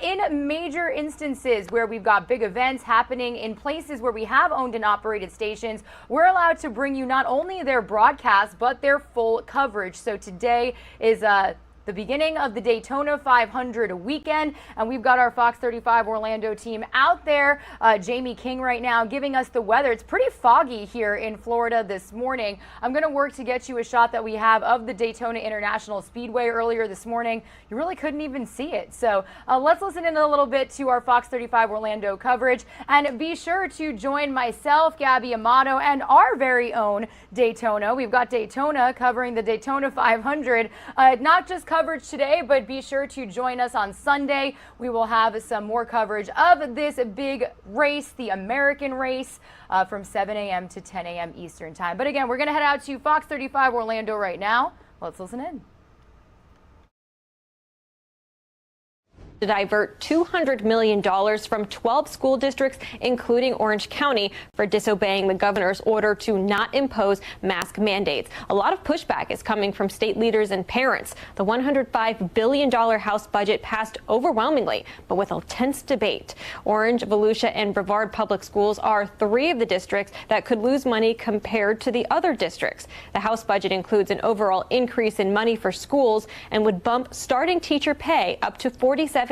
in major instances where we've got big events happening in places where we have owned and operated stations, we're allowed to bring you not only their broadcast, but their full coverage. So today is the beginning of the Daytona 500 weekend, and we've got our Fox 35 Orlando team out there. Jamie King right now giving us the weather. It's pretty foggy here in Florida this morning. I'm going to work to get you a shot that we have of the Daytona International Speedway earlier this morning. You really couldn't even see it. So let's listen in a little bit to our Fox 35 Orlando coverage, and be sure to join myself, Gabby Amato, and our very own Daytona. We've got Daytona covering the Daytona 500, not just coverage today, but be sure to join us on Sunday. We will have some more coverage of this big race, the American race, from 7 a.m. to 10 a.m. Eastern time. But again, we're going to head out to Fox 35 Orlando right now. Let's listen in. To divert $200 million from 12 school districts, including Orange County, for disobeying the governor's order to not impose mask mandates. A lot of pushback is coming from state leaders and parents. The $105 billion House budget passed overwhelmingly, but with a tense debate. Orange, Volusia, and Brevard public schools are three of the districts that could lose money compared to the other districts. The House budget includes an overall increase in money for schools and would bump starting teacher pay up to $47,000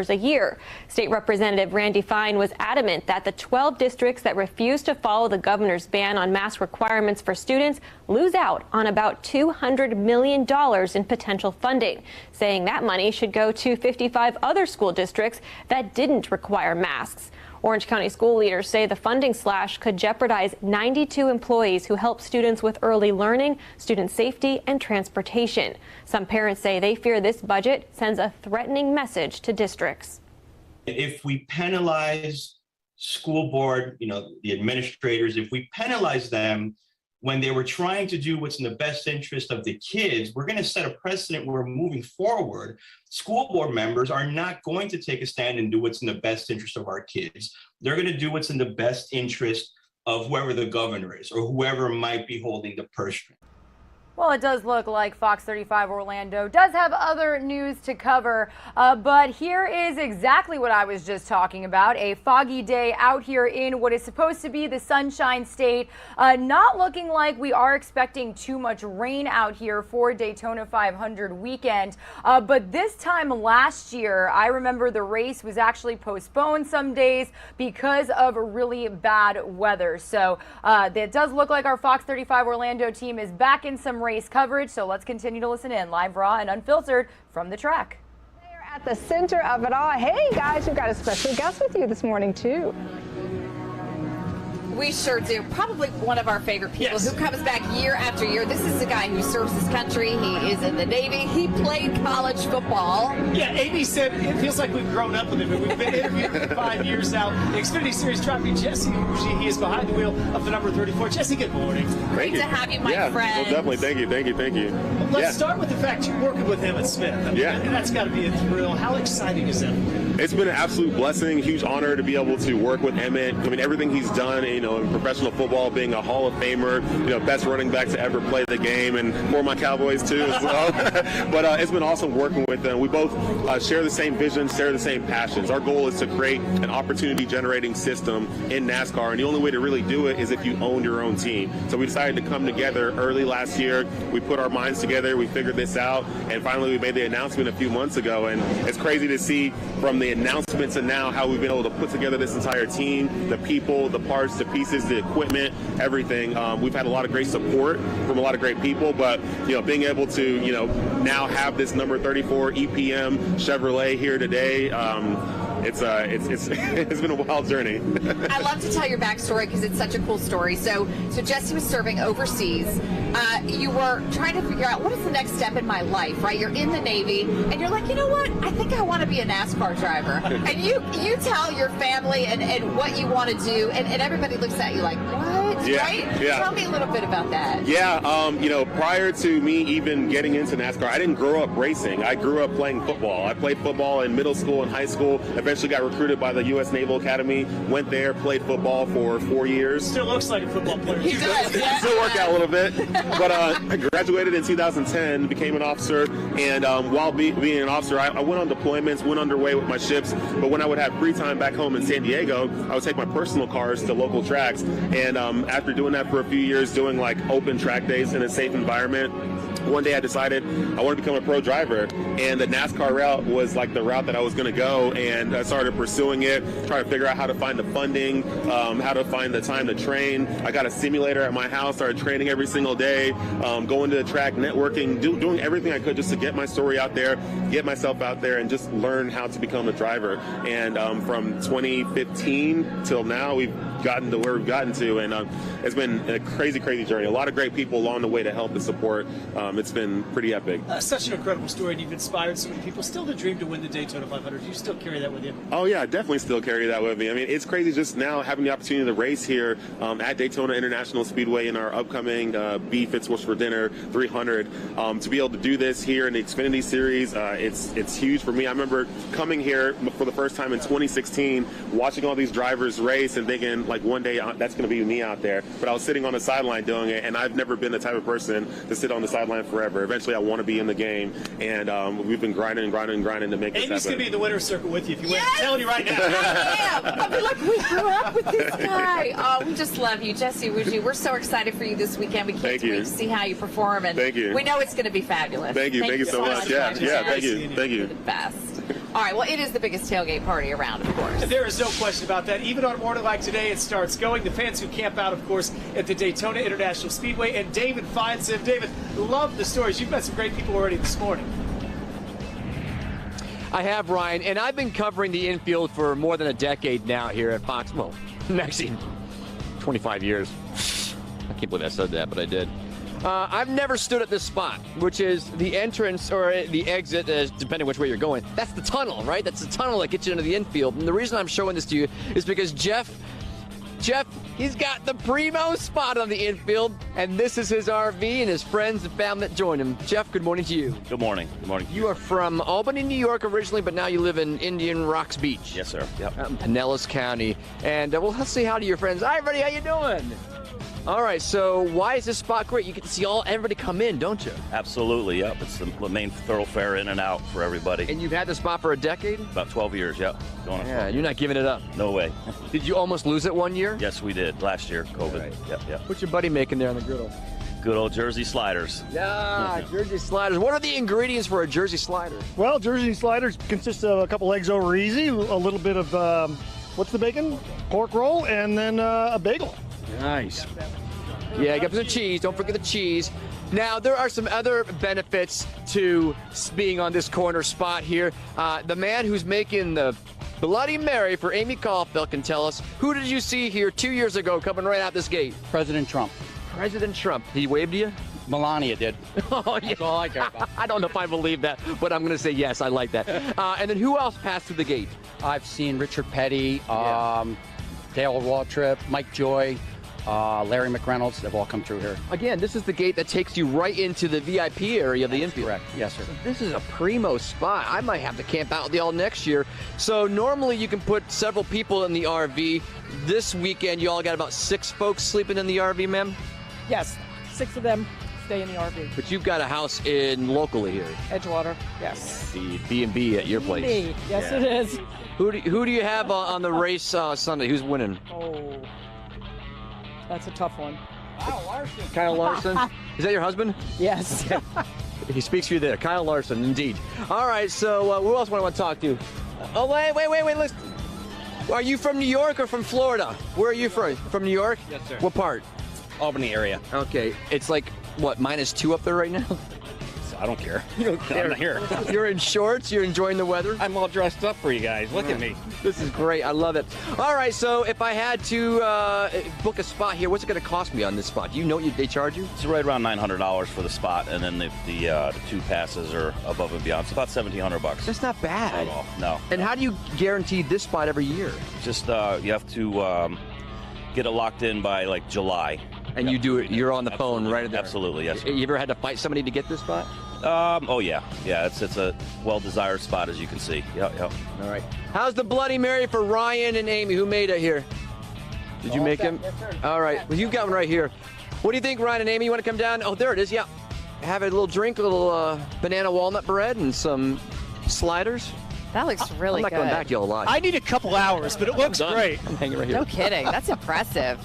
a year. State Representative Randy Fine was adamant that the 12 districts that refuse to follow the governor's ban on mask requirements for students lose out on about $200 million in potential funding, saying that money should go to 55 other school districts that didn't require masks. Orange County school leaders say the funding slash could jeopardize 92 employees who help students with early learning, student safety, and transportation. Some parents say they fear this budget sends a threatening message to districts. If we penalize school board, the administrators, if we penalize them when they were trying to do what's in the best interest of the kids, we're going to set a precedent where moving forward, school board members are not going to take a stand and do what's in the best interest of our kids. They're going to do what's in the best interest of whoever the governor is or whoever might be holding the purse string. Well, it does look like Fox 35 Orlando does have other news to cover, but here is exactly what I was just talking about. A foggy day out here in what is supposed to be the Sunshine State. Not looking like we are expecting too much rain out here for Daytona 500 weekend. But this time last year, I remember the race was actually postponed some days because of really bad weather. So it does look like our Fox 35 Orlando team is back in some race coverage, so let's continue to listen in live, raw, and unfiltered from the track. At the center of it all. Hey guys, we've got a special guest with you this morning too. We sure do. Probably one of our favorite people who comes back year after year. This is a guy who serves his country. He is in the Navy. He played college football. Yeah, Amy said it feels like we've grown up with him. We've been interviewing for 5 years now. The Xfinity Series driver Jesse, he is behind the wheel of the number 34. Jesse, good morning. Great to have you, my friend. Well, definitely. Thank you. Let's start with the fact you're working with him at Smith. I mean, and that's got to be a thrill. How exciting is that? It's been an absolute blessing, huge honor to be able to work with Emmett. I mean, everything he's done, in professional football, being a Hall of Famer, best running back to ever play the game, and for my Cowboys too as well. But it's been awesome working with them. We both share the same vision, share the same passions. Our goal is to create an opportunity-generating system in NASCAR, and the only way to really do it is if you own your own team. So we decided to come together early last year. We put our minds together, we figured this out, and finally we made the announcement a few months ago. And it's crazy to see from the announcement to now how we've been able to put together this entire team, the people, the parts, the pieces, the equipment, everything. We've had a lot of great support from a lot of great people, but being able to now have this number 34 EPM Chevrolet here today, it's been a wild journey. I love to tell your backstory because it's such a cool story. So Jesse was serving overseas. You were trying to figure out what is the next step in my life, right? You're in the Navy and you're like, you know what? I think I want to be a NASCAR driver. And you tell your family and what you want to do, and everybody looks at you like, what? Yeah. right? Yeah. Tell me a little bit about that. Yeah, you know, prior to me even getting into NASCAR, I didn't grow up racing. I grew up playing football. I played football in middle school and high school. Eventually got recruited by the U.S. Naval Academy. Went there, played football for 4 years. Still looks like a football player. He does. Yeah. Still work out a little bit. But I graduated in 2010, became an officer, and while being an officer, I went on deployments, went underway with my ships. But when I would have free time back home in San Diego, I would take my personal cars to local tracks. And after doing that for a few years, doing like open track days in a safe environment, one day I decided I wanted to become a pro driver, and the NASCAR route was like the route that I was going to go, and I started pursuing it, trying to figure out how to find the funding, how to find the time to train. I got a simulator at my house, started training every single day, going to the track, networking, doing everything I could just to get my story out there, get myself out there, and just learn how to become a driver. And from 2015 till now, we've gotten to where we've gotten to, and it's been a crazy journey. A lot of great people along the way to help and support. It's been pretty epic. Such an incredible story, and you've inspired so many people still to dream to win the Daytona 500. Do you still carry that with you? Oh yeah, definitely still carry that with me. I mean, it's crazy just now having the opportunity to race here at Daytona International Speedway in our upcoming Beef It's What's for Dinner 300. To be able to do this here in the Xfinity Series, it's huge for me. I remember coming here for the first time in 2016, watching all these drivers race and thinking, like, one day that's going to be me out there. But I was sitting on the sideline doing it, and I've never been the type of person to sit on the sideline forever. Eventually, I want to be in the game, and we've been grinding to make this happen. Amy's going to be in the winner's circle with you if you win. I'm telling you right now. I am. I'll be like, we grew up with this guy. Oh, we just love you. Jesse Wuji, we're so excited for you this weekend. We can't wait to see how you perform, and Thank you. We know it's going to be fabulous. Thank you so much. Yeah, thank you. You're the best. All right, well, it is the biggest tailgate party around, of course. There is no question about that. Even on a morning like today, it starts going. The fans who camp out, of course, at the Daytona International Speedway. And David finds him. David, love the stories. You've met some great people already this morning. I have, Ryan, and I've been covering the infield for more than a decade now here at Fox. Well, actually, 25 years. I can't believe I said that, but I did. I've never stood at this spot, which is the entrance or the exit, depending which way you're going. That's the tunnel, right? That's the tunnel that gets you into the infield. And the reason I'm showing this to you is because Jeff, he's got the primo spot on the infield, and this is his RV and his friends and family that join him. Jeff, good morning to you. Good morning. Good morning. You are from Albany, New York originally, but now you live in Indian Rocks Beach. Yes, sir. Yep. Out in Pinellas County. And well, let's say hi to your friends. Hi, everybody. How you doing? All right, so why is this spot great? You get to see everybody come in, don't you? Absolutely, yep. It's the main thoroughfare in and out for everybody. And you've had this spot for a decade? About 12 years, yep. Going on. Yeah, you're not giving it up. No way. Did you almost lose it one year? Yes, we did. Last year, COVID. Right. Yep. What's your buddy making there on the griddle? Good old Jersey sliders. Yeah, Jersey sliders. What are the ingredients for a Jersey slider? Well, Jersey sliders consist of a couple eggs over easy, a little bit of, what's the bacon? Pork roll, and then a bagel. Nice. Yeah, you got some cheese. Don't forget the cheese. Now, there are some other benefits to being on this corner spot here. The man who's making the Bloody Mary for Amy Caulfield can tell us, who did you see here 2 years ago coming right out this gate? President Trump. President Trump. He waved to you? Melania did. Oh, yeah. That's all I care about. I don't know if I believe that, but I'm going to say yes, I like that. And then who else passed through the gate? I've seen Richard Petty, Dale Waltrip, Mike Joy, Larry McReynolds. They've all come through here. Again, this is the gate that takes you right into the VIP area of the infield. Correct. Yes, sir. So this is a primo spot. I might have to camp out with y'all next year. So normally you can put several people in the RV. This weekend, you all got about 6 folks sleeping in the RV, ma'am? Yes, 6 of them stay in the RV. But you've got a house in locally here. Edgewater, yes. The B&B at your place. B&B, yes, it is. Who do you have on the race Sunday? Who's winning? Oh, that's a tough one. Kyle Larson. Kyle Larson? Is that your husband? Yes. He speaks for you there. Kyle Larson, indeed. All right, so who else do I want to talk to? Oh, wait. Listen. Are you from New York or from Florida? Where are you from? From New York? Yes, sir. What part? Albany area. Okay. It's like, what, -2 up there right now? I don't care. You don't care. I'm not here. You're in shorts? You're enjoying the weather? I'm all dressed up for you guys. Look at me. This is great. I love it. All right, so if I had to book a spot here, what's it going to cost me on this spot? Do you know what they charge you? It's right around $900 for the spot, and then the 2 passes are above and beyond. It's about $1,700. That's not bad. At all. No. And how do you guarantee this spot every year? Just you have to get it locked in by like July. And you do it. You're on the phone right there. Absolutely, yes. You ever had to fight somebody to get this spot? Oh yeah. It's a well-desired spot, as you can see. Yep. All right. How's the Bloody Mary for Ryan and Amy? Who made it here? Did you make him? Yes, sir. All right. Well, you've got one right here. What do you think, Ryan and Amy? You want to come down? Oh, there it is. Yeah. Have a little drink, a little banana walnut bread, and some sliders. That looks really I'm not good. going back to y'all alive. I need a couple hours, but it looks great. I'm hanging right here. No kidding. That's impressive.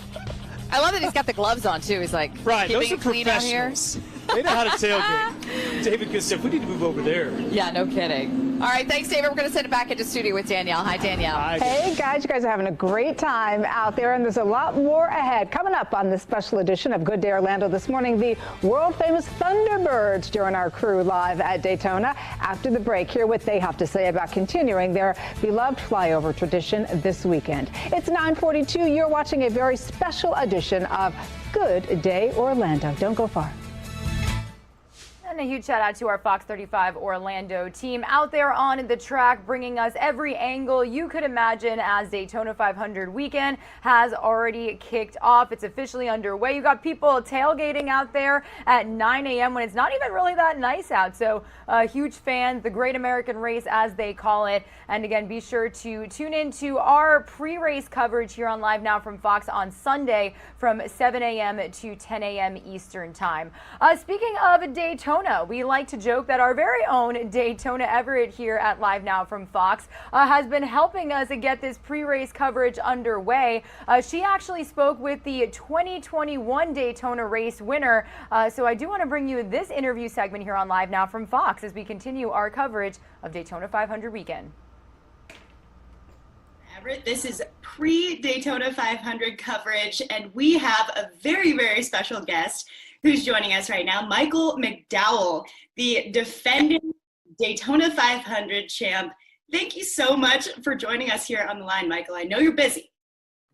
I love that he's got the gloves on, too. He's like, Right, those keeping are it clean out here. professionals. They know how to tailgate. David Gustav, we need to move over there. Yeah, no kidding. All right, thanks, David. We're going to send it back into studio with Danielle. Hi, Danielle. Hey, guys, you guys are having a great time out there, and there's a lot more ahead. Coming up on this special edition of Good Day Orlando this morning, the world-famous Thunderbirds join our crew live at Daytona. After the break, hear what they have to say about continuing their beloved flyover tradition this weekend. It's 9:42. You're watching a very special edition of Good Day Orlando. Don't go far. And a huge shout out to our Fox 35 Orlando team out there on the track, bringing us every angle you could imagine as Daytona 500 weekend has already kicked off. It's officially underway. You got people tailgating out there at 9 a.m. when it's not even really that nice out. So huge fans, the Great American Race as they call it. And again, be sure to tune in to our pre-race coverage here on Live Now from Fox on Sunday from 7 a.m. to 10 a.m. Eastern time. Speaking of Daytona, we like to joke that our very own Daytona Everett here at Live Now from Fox has been helping us get this pre-race coverage underway. She actually spoke with the 2021 Daytona race winner. So I do want to bring you this interview segment here on Live Now from Fox as we continue our coverage of Daytona 500 weekend. Everett, this is pre-Daytona 500 coverage, and we have a very, very special guest who's joining us right now, Michael McDowell, the defending Daytona 500 champ. Thank you so much for joining us here on the line, Michael. I know you're busy.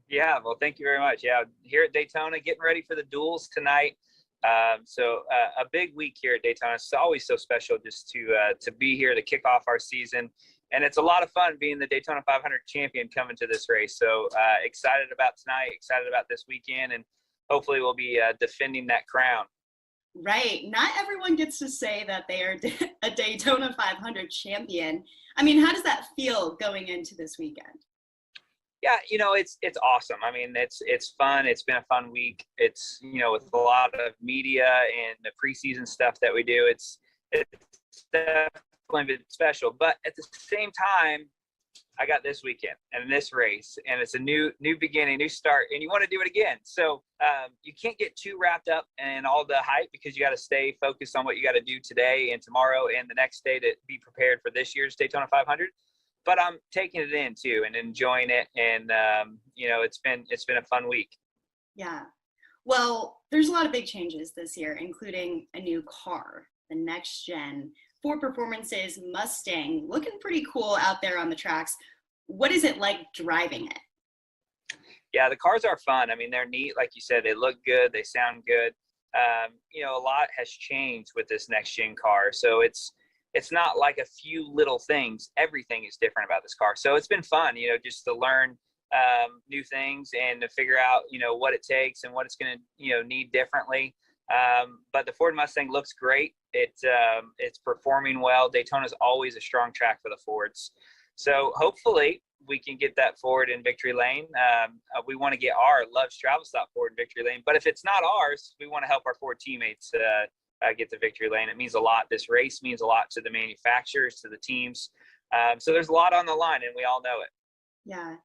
Yeah, well, thank you very much. Yeah, here at Daytona, getting ready for the duels tonight. So a big week here at Daytona. It's always so special just to be here to kick off our season. And it's a lot of fun being the Daytona 500 champion coming to this race. So excited about tonight, excited about this weekend, and hopefully we'll be defending that crown. Right. Not everyone gets to say that they are a Daytona 500 champion. I mean, how does that feel going into this weekend? Yeah, you know, it's awesome. I mean, it's fun. It's been a fun week. It's, you know, with a lot of media and the preseason stuff that we do, it's definitely been special. But at the same time, I got this weekend and this race, and it's a new beginning, new start, and you want to do it again. So you can't get too wrapped up in all the hype, because you got to stay focused on what you got to do today and tomorrow and the next day to be prepared for this year's Daytona 500. But I'm taking it in too and enjoying it, and you know, it's been a fun week. Yeah. Well, there's a lot of big changes this year, including a new car, the next gen 4 performances Mustang, looking pretty cool out there on the tracks. What is it like driving it? Yeah, the cars are fun. I mean, they're neat. Like you said, they look good. They sound good. You know, a lot has changed with this next gen car. So it's not like a few little things. Everything is different about this car. So it's been fun, you know, just to learn new things and to figure out, you know, what it takes and what it's going to, you know, need differently. But the Ford Mustang looks great. It's performing well. Daytona's always a strong track for the Fords. So hopefully we can get that Ford in victory lane. We want to get our Love's Travel Stop Ford in victory lane. But if it's not ours, we want to help our Ford teammates get the victory lane. It means a lot. This race means a lot to the manufacturers, to the teams. So there's a lot on the line, and we all know it. Yeah.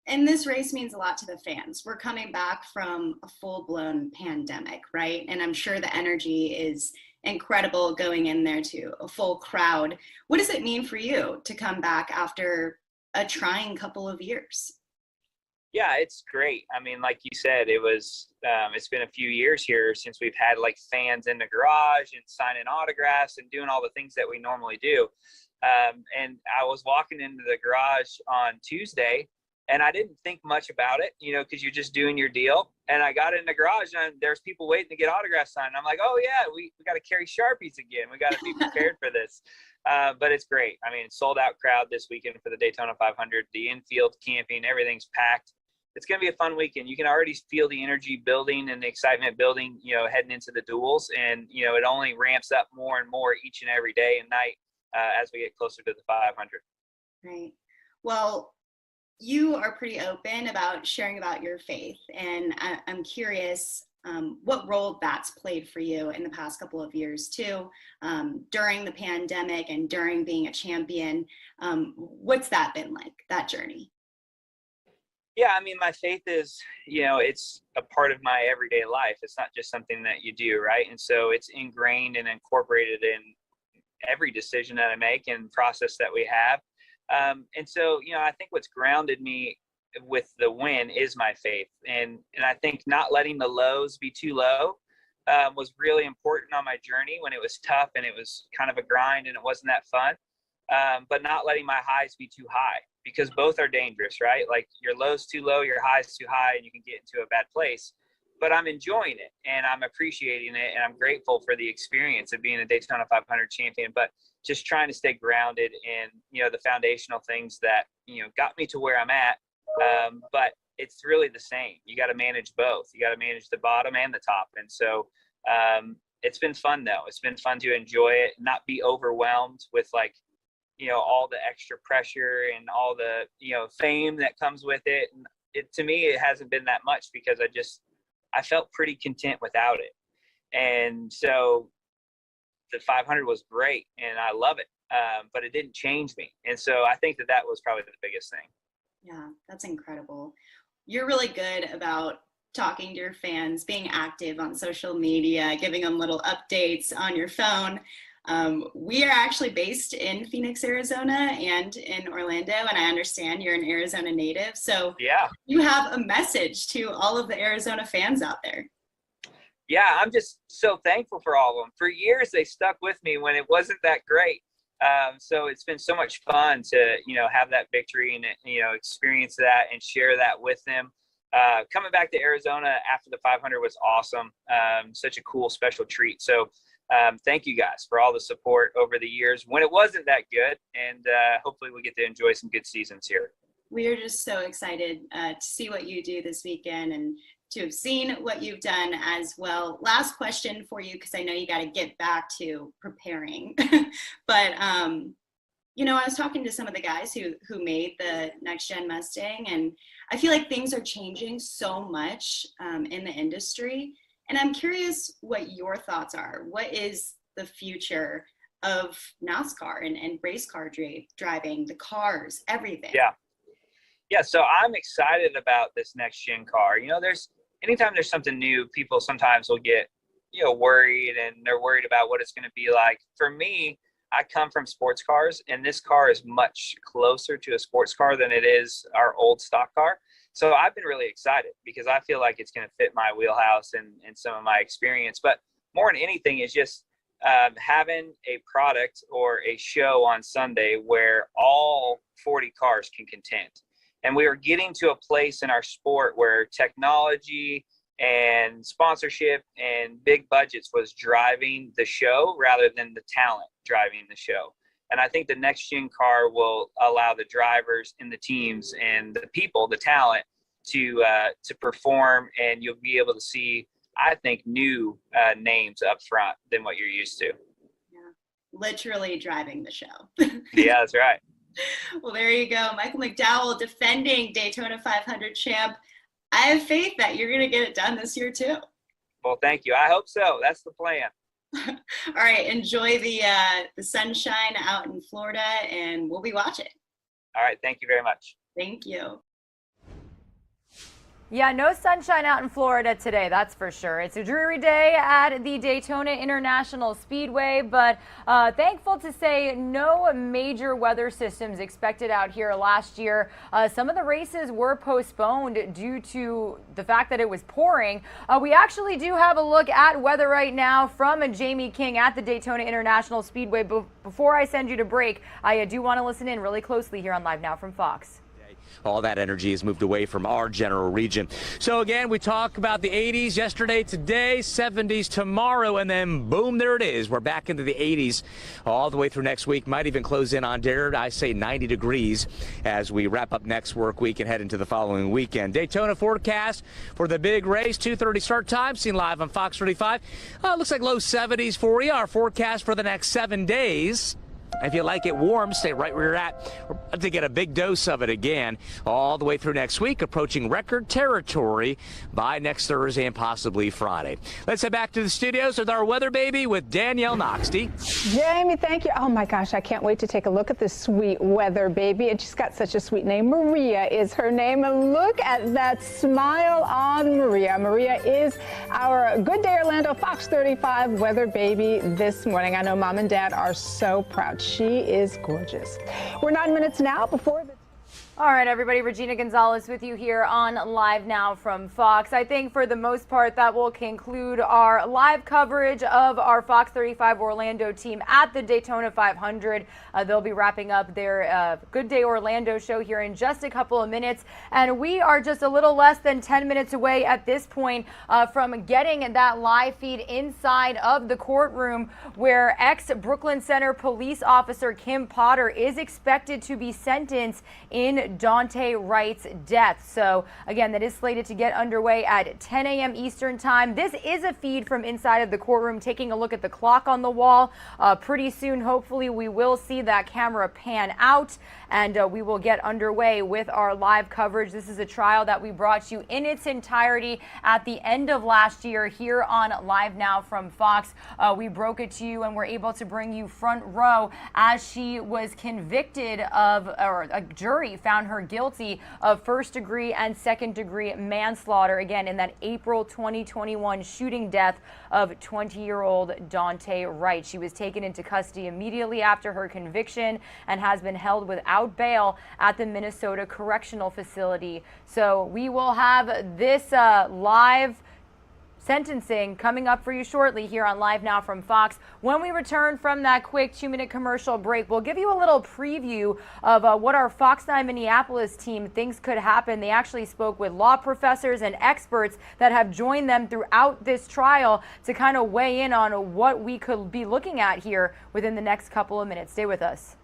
And this race means a lot to the fans. We're coming back from a full-blown pandemic, right? And I'm sure the energy is incredible going in there to a full crowd. What does it mean for you to come back after a trying couple of years? Yeah, it's great. I mean, like you said, it's been a few years here since we've had like fans in the garage and signing autographs and doing all the things that we normally do. And I was walking into the garage on Tuesday, and I didn't think much about it, you know, because you're just doing your deal. And I got in the garage, and there's people waiting to get autographs signed. I'm like, oh, yeah, we got to carry Sharpies again. We got to be prepared for this. But it's great. I mean, sold out crowd this weekend for the Daytona 500. The infield camping, everything's packed. it's going to be a fun weekend. You can already feel the energy building and the excitement building, heading into the duels. And, it only ramps up more and more each and every day and night as we get closer to the 500. Right. Well, you are pretty open about sharing about your faith. And I'm curious what role that's played for you in the past couple of years too, during the pandemic and during being a champion. What's that been like, that journey? Yeah, I mean, my faith is, it's a part of my everyday life. It's not just something that you do, right? And so it's ingrained and incorporated in every decision that I make and process that we have. And so, I think what's grounded me with the win is my faith. And I think not letting the lows be too low was really important on my journey when it was tough and it was kind of a grind and it wasn't that fun. But not letting my highs be too high, because both are dangerous, right? Like your low's too low, your high's too high, and you can get into a bad place. But I'm enjoying it and I'm appreciating it, and I'm grateful for the experience of being a Daytona 500 champion, but just trying to stay grounded in, the foundational things that, got me to where I'm at. But it's really the same. You got to manage both. You got to manage the bottom and the top. And so, it's been fun though. It's been fun to enjoy it, not be overwhelmed with all the extra pressure and all the, fame that comes with it. And to me, it hasn't been that much because I felt pretty content without it. And so the 500 was great and I love it. But it didn't change me. And so I think that was probably the biggest thing. Yeah, that's incredible. You're really good about talking to your fans, being active on social media, giving them little updates on your phone. We are actually based in Phoenix, Arizona and in Orlando, and I understand you're an Arizona native. So yeah, you have a message to all of the Arizona fans out there. Yeah, I'm just so thankful for all of them. For years, they stuck with me when it wasn't that great. So it's been so much fun to, have that victory and, experience that and share that with them. Coming back to Arizona after the 500 was awesome. Such a cool, special treat. So thank you guys for all the support over the years when it wasn't that good. And hopefully we get to enjoy some good seasons here. We are just so excited to see what you do this weekend and to have seen what you've done as well. Last question for you, because I know you got to get back to preparing. But, I was talking to some of the guys who made the next gen Mustang, and I feel like things are changing so much in the industry. And I'm curious what your thoughts are. What is the future of NASCAR and race car driving, the cars, everything? Yeah, so I'm excited about this next gen car. Anytime there's something new, people sometimes will get, worried, and they're worried about what it's going to be like. For me, I come from sports cars, and this car is much closer to a sports car than it is our old stock car. So I've been really excited because I feel like it's going to fit my wheelhouse and some of my experience. But more than anything is just having a product or a show on Sunday where all 40 cars can contend. And we are getting to a place in our sport where technology and sponsorship and big budgets was driving the show rather than the talent driving the show. And I think the next gen car will allow the drivers and the teams and the people, the talent, to perform, and you'll be able to see, I think, new names up front than what you're used to. Yeah, literally driving the show. Yeah, that's right. Well, there you go. Michael McDowell, defending Daytona 500 champ. I have faith that you're going to get it done this year too. Well, thank you. I hope so. That's the plan. All right. Enjoy the sunshine out in Florida, and we'll be watching. All right. Thank you very much. Thank you. Yeah, no sunshine out in Florida today, that's for sure. It's a dreary day at the Daytona International Speedway, but thankful to say no major weather systems expected out here last year. Some of the races were postponed due to the fact that it was pouring. We actually do have a look at weather right now from Jamie King at the Daytona International Speedway. Before I send you to break, I do want to listen in really closely here on Live Now from Fox. all that energy has moved away from our general region. So again, we talk about the 80s yesterday, today, 70s tomorrow, and then boom, there it is. We're back into the 80s all the way through next week. Might even close in on, dare I say, 90 degrees as we wrap up next work week and head into the following weekend. Daytona forecast for the big race, 2:30 start time, seen live on Fox 35. Looks like low 70s for you. Our forecast for the next 7 days. If you like it warm, stay right where you're at. We're about to get a big dose of it again all the way through next week, approaching record territory by next Thursday and possibly Friday. Let's head back to the studios with our weather baby with Danielle Noxty. Jamie, thank you. Oh my gosh, I can't wait to take a look at this sweet weather baby. And she's got such a sweet name. Maria is her name. And look at that smile on Maria. Maria is our Good Day Orlando Fox 35 weather baby this morning. I know Mom and Dad are so proud. She is gorgeous. We're 9 minutes now before the... All right, everybody, Regina Gonzalez with you here on Live Now from Fox. I think for the most part that will conclude our live coverage of our Fox 35 Orlando team at the Daytona 500. They'll be wrapping up their Good Day Orlando show here in just a couple of minutes. And we are just a little less than 10 minutes away at this point from getting that live feed inside of the courtroom where ex-Brooklyn Center police officer Kim Potter is expected to be sentenced in Daunte Wright's death. So again, that is slated to get underway at 10 a.m. Eastern time. This is a feed from inside of the courtroom, taking a look at the clock on the wall. Pretty soon, hopefully, we will see that camera pan out and we will get underway with our live coverage. This is a trial that we brought you in its entirety at the end of last year here on Live Now from Fox. We broke it to you and we're able to bring you front row as she was convicted of, or a jury found her guilty of first-degree and second-degree manslaughter, again, in that April 2021 shooting death of 20-year-old Daunte Wright. She was taken into custody immediately after her conviction and has been held without bail at the Minnesota Correctional Facility. So we will have this live sentencing coming up for you shortly here on Live Now from Fox. When we return from that quick 2-minute commercial break, we'll give you a little preview of what our Fox 9 Minneapolis team thinks could happen. They actually spoke with law professors and experts that have joined them throughout this trial to kind of weigh in on what we could be looking at here within the next couple of minutes. Stay with us.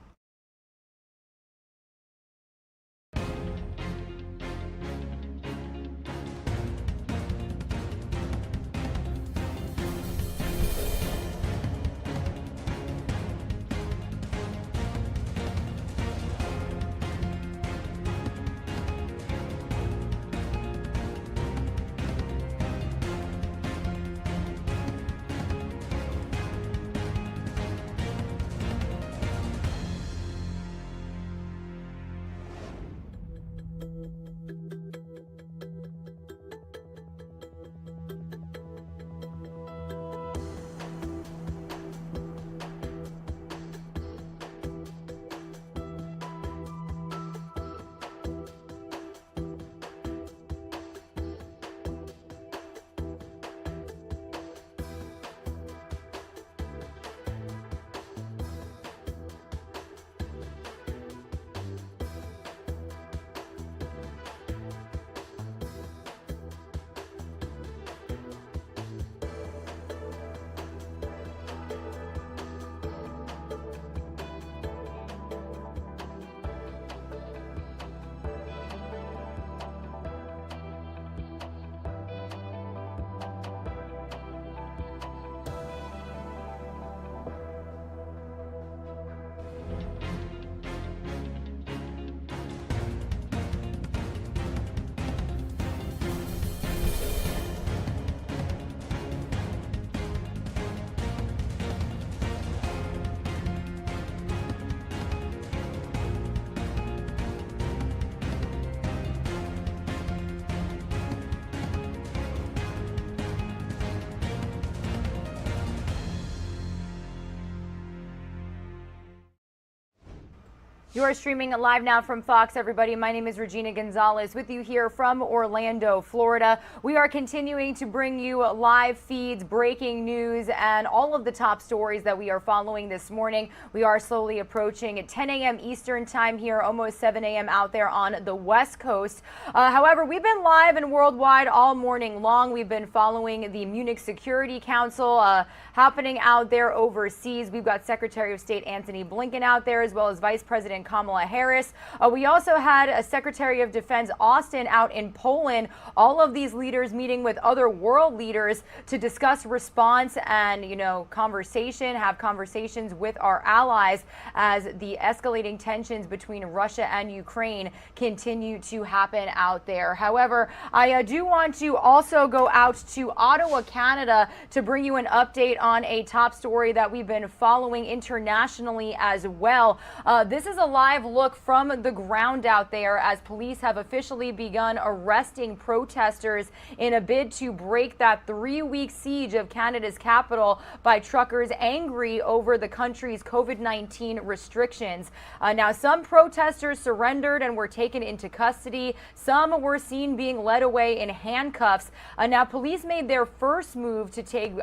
You are streaming live now from Fox, everybody. My name is Regina Gonzalez with you here from Orlando, Florida. We are continuing to bring you live feeds, breaking news, and all of the top stories that we are following this morning. We are slowly approaching 10 a.m. Eastern time here, almost 7 a.m. out there on the West Coast. However, we've been live and worldwide all morning long. We've been following the Munich Security Council happening out there overseas. We've got Secretary of State Antony Blinken out there, as well as Vice President Kamala Harris. We also had Secretary of Defense Austin out in Poland. All of these leaders meeting with other world leaders to discuss response and, have conversations with our allies as the escalating tensions between Russia and Ukraine continue to happen out there. However, I do want to also go out to Ottawa, Canada, to bring you an update on a top story that we've been following internationally as well. This is a live look from the ground out there as police have officially begun arresting protesters in a bid to break that 3-week siege of Canada's capital by truckers angry over the country's COVID-19 restrictions. Now, some protesters surrendered and were taken into custody. Some were seen being led away in handcuffs. Now, police made their first move to take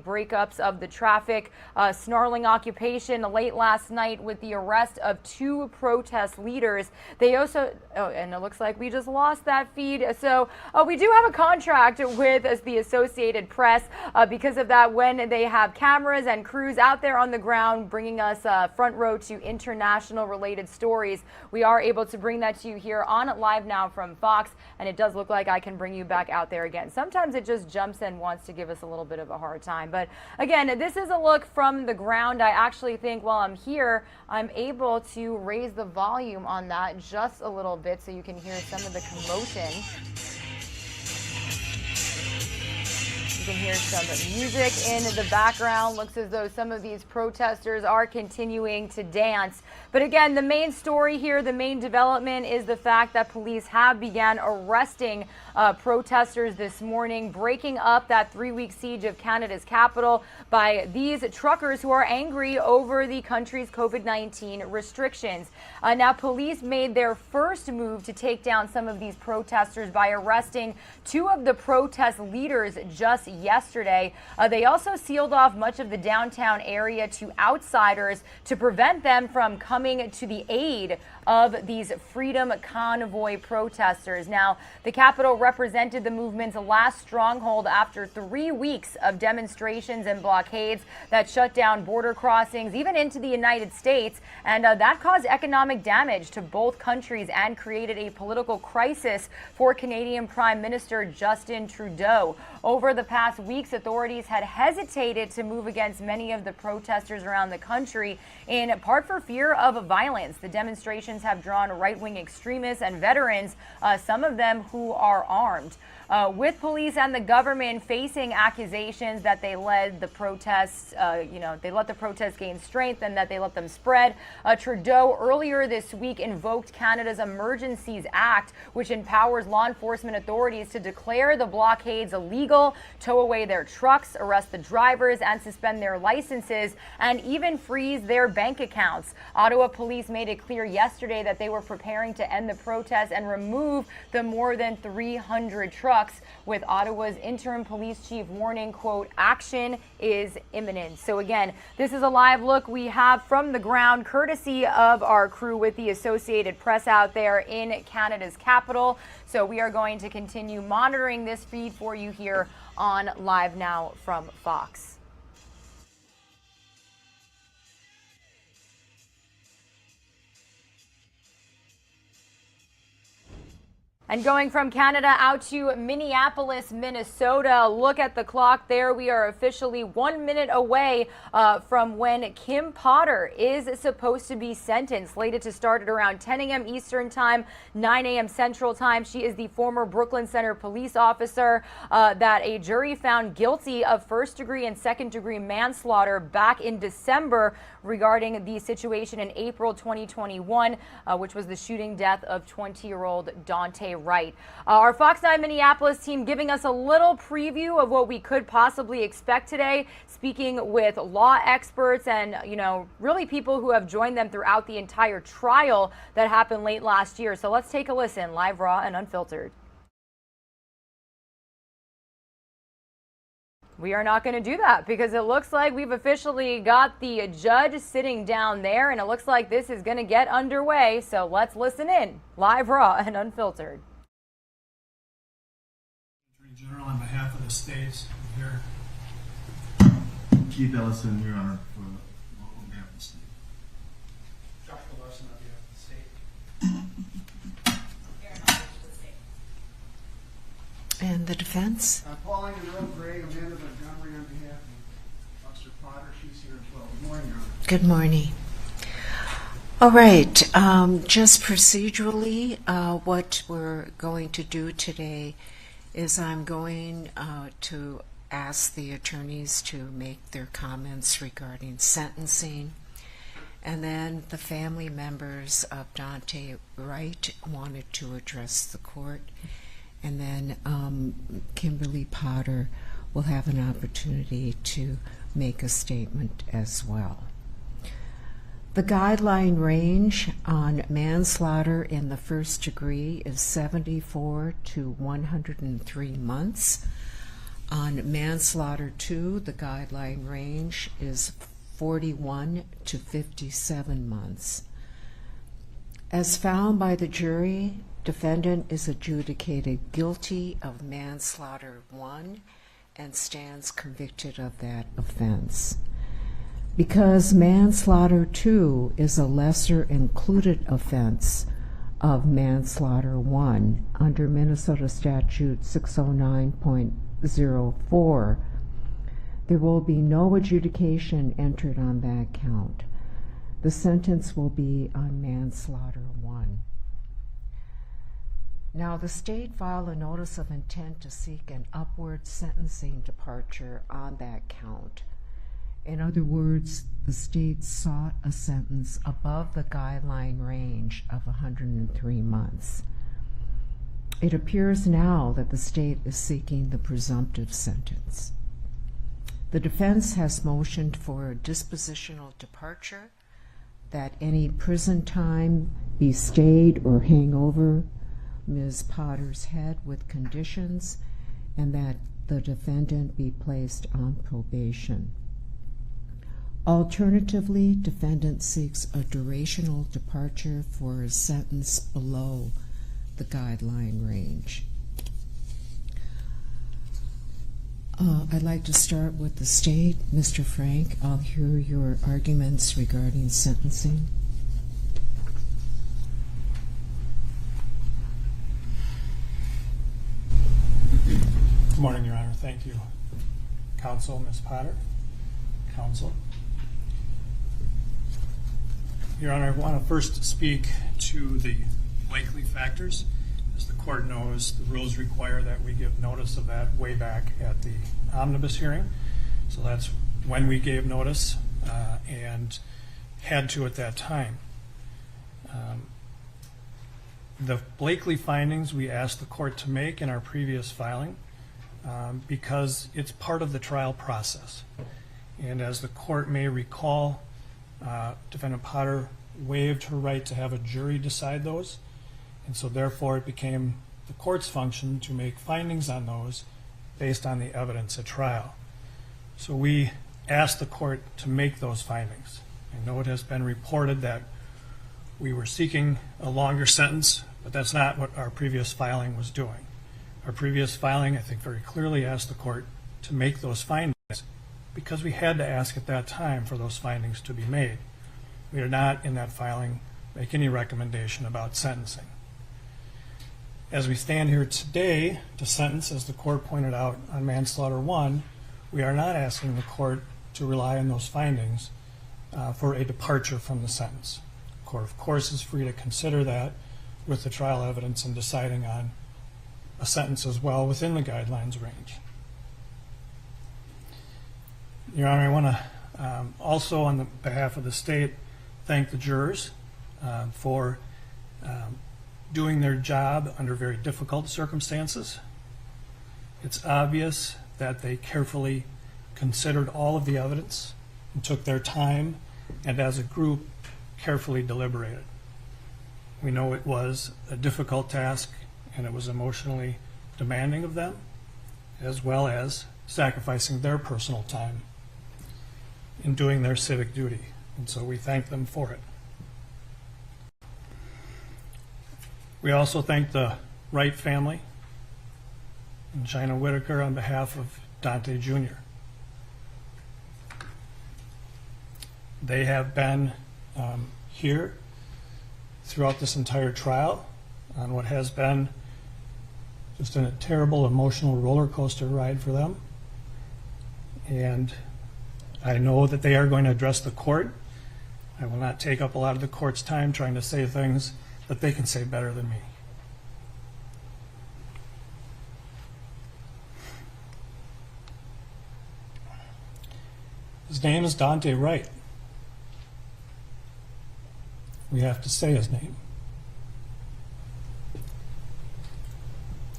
breakups of the traffic snarling occupation late last night with the arrest of 2 protest leaders. They also, and it looks like we just lost that feed. So we do have a contract with the Associated Press because of that. When they have cameras and crews out there on the ground bringing us front row to international related stories, we are able to bring that to you here on Live Now from Fox. And it does look like I can bring you back out there again. Sometimes it just jumps and wants to give us a little bit of a hard time. But again, this is a look from the ground. I actually think while I'm here, I'm able to raise the volume on that just a little bit so you can hear some of the commotion. You can hear some music in the background. Looks as though some of these protesters are continuing to dance. But again, the main story here, the main development is the fact that police have began arresting protesters this morning, breaking up that 3-week siege of Canada's capital by these truckers who are angry over the country's COVID-19 restrictions. Now, police made their first move to take down some of these protesters by arresting 2 of the protest leaders just yesterday. They also sealed off much of the downtown area to outsiders to prevent them from coming to the aid of these Freedom Convoy protesters. Now, the Capitol represented the movement's last stronghold after 3 weeks of demonstrations and blockades that shut down border crossings, even into the United States. And that caused economic damage to both countries and created a political crisis for Canadian Prime Minister Justin Trudeau. Over the past weeks, authorities had hesitated to move against many of the protesters around the country, in part for fear of violence. The demonstrations have drawn right-wing extremists and veterans, some of them who are armed. With police and the government facing accusations that they led the protests, they let the protests gain strength and that they let them spread. Trudeau earlier this week invoked Canada's Emergencies Act, which empowers law enforcement authorities to declare the blockades illegal, tow away their trucks, arrest the drivers, and suspend their licenses, and even freeze their bank accounts. Ottawa police made it clear yesterday that they were preparing to end the protests and remove the more than 300 trucks, with Ottawa's interim police chief warning, quote, action is imminent. So again, this is a live look we have from the ground, courtesy of our crew with the Associated Press out there in Canada's capital. So we are going to continue monitoring this feed for you here on Live Now from Fox. And going from Canada out to Minneapolis, Minnesota, look at the clock there. We are officially 1 minute away from when Kim Potter is supposed to be sentenced, slated to start at around 10 a.m. Eastern Time, 9 a.m. Central Time. She is the former Brooklyn Center police officer that a jury found guilty of first-degree and second-degree manslaughter back in December regarding the situation in April 2021, which was the shooting death of 20-year-old Dante right. Our Fox 9 Minneapolis team giving us a little preview of what we could possibly expect today, speaking with law experts and, really people who have joined them throughout the entire trial that happened late last year. So let's take a listen, live, raw, and unfiltered. We are not going to do that because it looks like we've officially got the judge sitting down there, and it looks like this is going to get underway. So let's listen in, live, raw, and unfiltered. Attorney General, on behalf of the state, here. Keith Ellison, Your Honor, on behalf of the state. Dr. Larson, on behalf of the state. And the defense? Pauline and Earl Gray, Amanda Montgomery on behalf of Officer Potter. She's here as well. Good morning, Your Honor. Good morning. All right, just procedurally, what we're going to do today is I'm going to ask the attorneys to make their comments regarding sentencing, and then the family members of Dante Wright wanted to address the court. And then Kimberly Potter will have an opportunity to make a statement as well. The guideline range on manslaughter in the first degree is 74 to 103 months. On manslaughter 2, the guideline range is 41 to 57 months. As found by the jury, defendant is adjudicated guilty of manslaughter 1 and stands convicted of that offense. Because manslaughter 2 is a lesser included offense of manslaughter 1 under Minnesota Statute 609.04, there will be no adjudication entered on that count. The sentence will be on manslaughter 1. Now, the state filed a notice of intent to seek an upward sentencing departure on that count. In other words, the state sought a sentence above the guideline range of 103 months. It appears now that the state is seeking the presumptive sentence. The defense has motioned for a dispositional departure, that any prison time be stayed or hang over Ms. Potter's head with conditions, and that the defendant be placed on probation. Alternatively, defendant seeks a durational departure for a sentence below the guideline range. I'd like to start with the state. Mr. Frank, I'll hear your arguments regarding sentencing. Good morning, Your Honor. Thank you. Counsel, Ms. Potter. Counsel. Your Honor, I want to first speak to the likely factors. As the court knows, the rules require that we give notice of that way back at the omnibus hearing. So that's when we gave notice and had to at that time. The Blakely findings we asked the court to make in our previous filing because it's part of the trial process. And as the court may recall, Defendant Potter waived her right to have a jury decide those, and so therefore it became the court's function to make findings on those based on the evidence at trial. So we asked the court to make those findings. I know it has been reported that we were seeking a longer sentence, but that's not what our previous filing was doing. Our previous filing, I think, very clearly asked the court to make those findings because we had to ask at that time for those findings to be made. We did not, in that filing, make any recommendation about sentencing. As we stand here today to sentence, as the court pointed out, on manslaughter 1, we are not asking the court to rely on those findings for a departure from the sentence. The court, of course, is free to consider that with the trial evidence and deciding on a sentence as well within the guidelines range. Your Honor, I want to also, on the behalf of the state, thank the jurors for doing their job under very difficult circumstances. It's obvious that they carefully considered all of the evidence and took their time, and as a group carefully deliberated. We know it was a difficult task and it was emotionally demanding of them, as well as sacrificing their personal time in doing their civic duty. And so we thank them for it. We also thank the Wright family and China Whitaker on behalf of Dante Jr. They have been here throughout this entire trial on what has been just a terrible emotional roller coaster ride for them. And I know that they are going to address the court. I will not take up a lot of the court's time trying to say things that they can say better than me. His name is Dante Wright. We have to say his name. He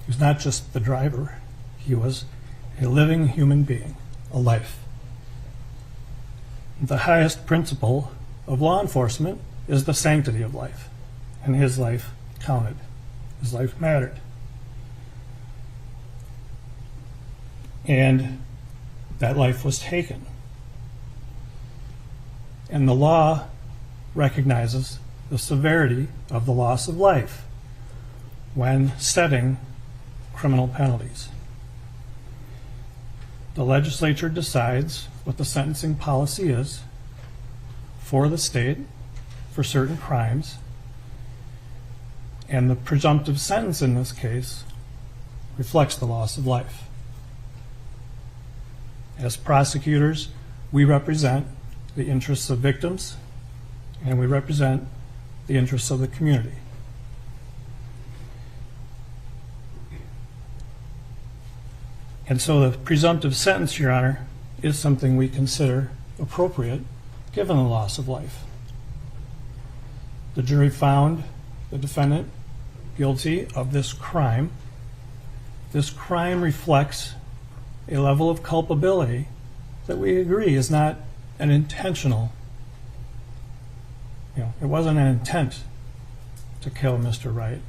was not just the driver. He was a living human being, a life. The highest principle of law enforcement is the sanctity of life, and his life counted. His life mattered. And that life was taken. And the law recognizes the severity of the loss of life when setting criminal penalties. The legislature decides what the sentencing policy is for the state for certain crimes, and the presumptive sentence in this case reflects the loss of life. As prosecutors, we represent the interests of victims, and we represent the interests of the community. And so the presumptive sentence, Your Honor, is something we consider appropriate given the loss of life. The jury found the defendant guilty of this crime. This crime reflects a level of culpability that we agree is not an intentional, it wasn't an intent to kill Mr. Wright,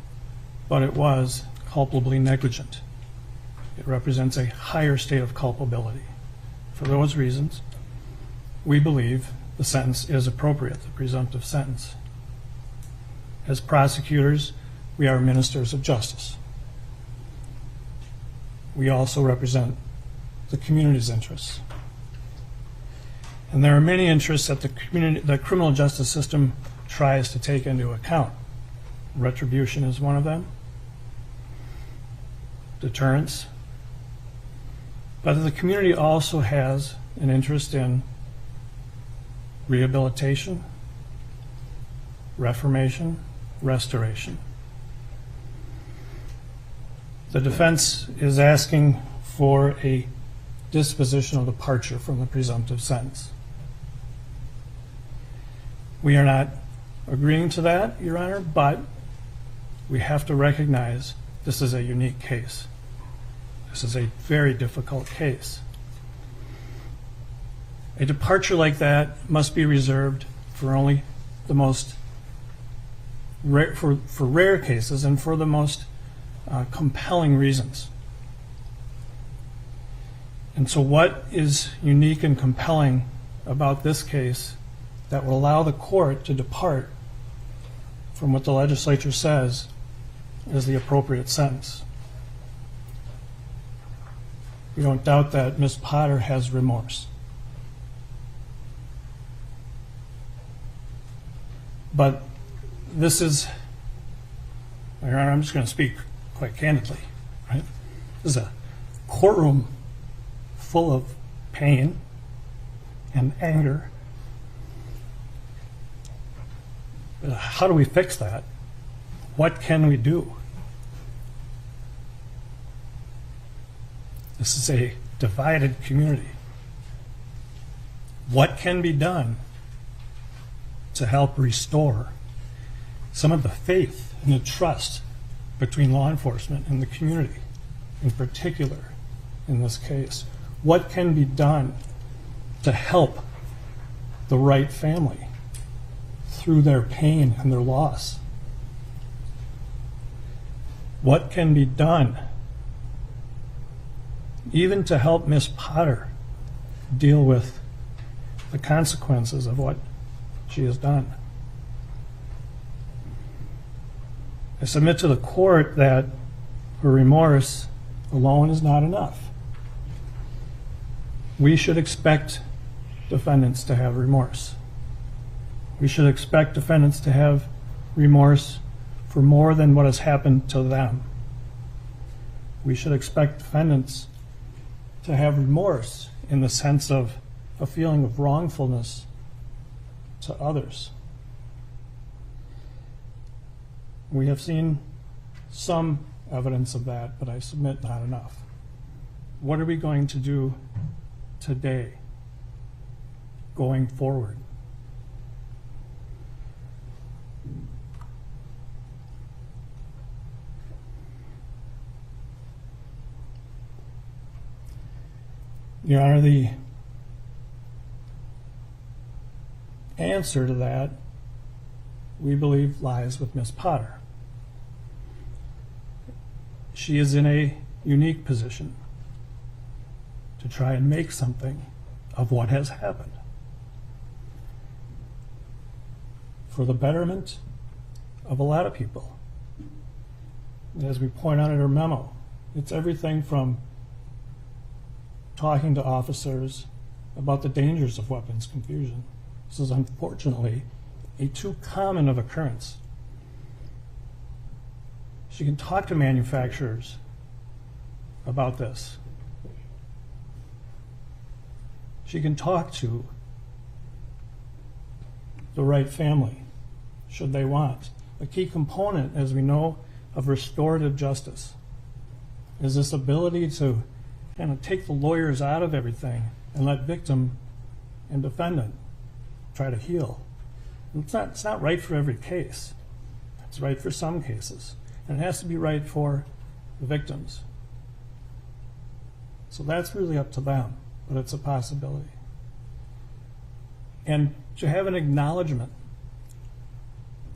but it was culpably negligent. It represents a higher state of culpability. For those reasons, we believe the sentence is appropriate, the presumptive sentence. As prosecutors, we are ministers of justice. We also represent the community's interests. And there are many interests that the criminal justice system tries to take into account. Retribution is one of them. Deterrence. But the community also has an interest in rehabilitation, reformation, restoration. The defense is asking for a dispositional departure from the presumptive sentence. We are not agreeing to that, Your Honor, but we have to recognize this is a unique case. This is a very difficult case. A departure like that must be reserved for only the most for rare cases and for the most compelling reasons. And so what is unique and compelling about this case that will allow the court to depart from what the legislature says is the appropriate sentence? We don't doubt that Ms. Potter has remorse. But this is, Your Honor, I'm just going to speak quite candidly, right? This is a courtroom full of pain and anger. How do we fix that? What can we do? This is a divided community. What can be done to help restore some of the faith and the trust between law enforcement and the community, in particular in this case. What can be done to help the Wright family through their pain and their loss? What can be done even to help Miss Potter deal with the consequences of what she has done? I submit to the court that her remorse alone is not enough. We should expect defendants to have remorse. We should expect defendants to have remorse for more than what has happened to them. We should expect defendants to have remorse in the sense of a feeling of wrongfulness to others. We have seen some evidence of that, but I submit not enough. What are we going to do today, going forward? Your Honor, the answer to that, we believe, lies with Ms. Potter. She is in a unique position to try and make something of what has happened for the betterment of a lot of people. As we point out in her memo, it's everything from talking to officers about the dangers of weapons confusion. This is unfortunately a too common of occurrence. She can talk to manufacturers about this. She can talk to the Wright family, should they want. A key component, as we know, of restorative justice is this ability to kind of take the lawyers out of everything and let victim and defendant try to heal. And it's not right for every case. It's right for some cases. And it has to be right for the victims. So that's really up to them, but it's a possibility. And to have an acknowledgement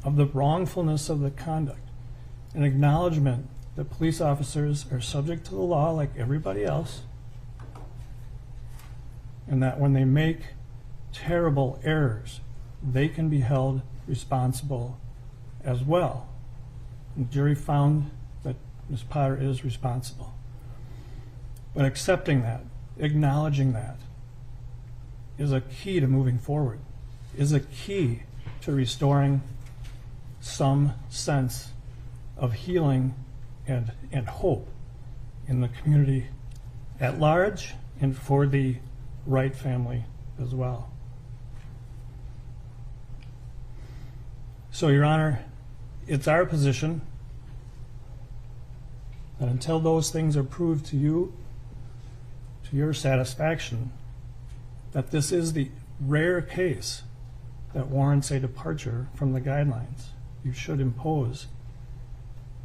of the wrongfulness of the conduct, an acknowledgement that police officers are subject to the law like everybody else, and that when they make terrible errors, they can be held responsible as well. And the jury found that Ms. Potter is responsible. But accepting that, acknowledging that, is a key to moving forward, is a key to restoring some sense of healing and hope in the community at large and for the Wright family as well. So, Your Honor, it's our position that until those things are proved to you, to your satisfaction, that this is the rare case that warrants a departure from the guidelines. You should impose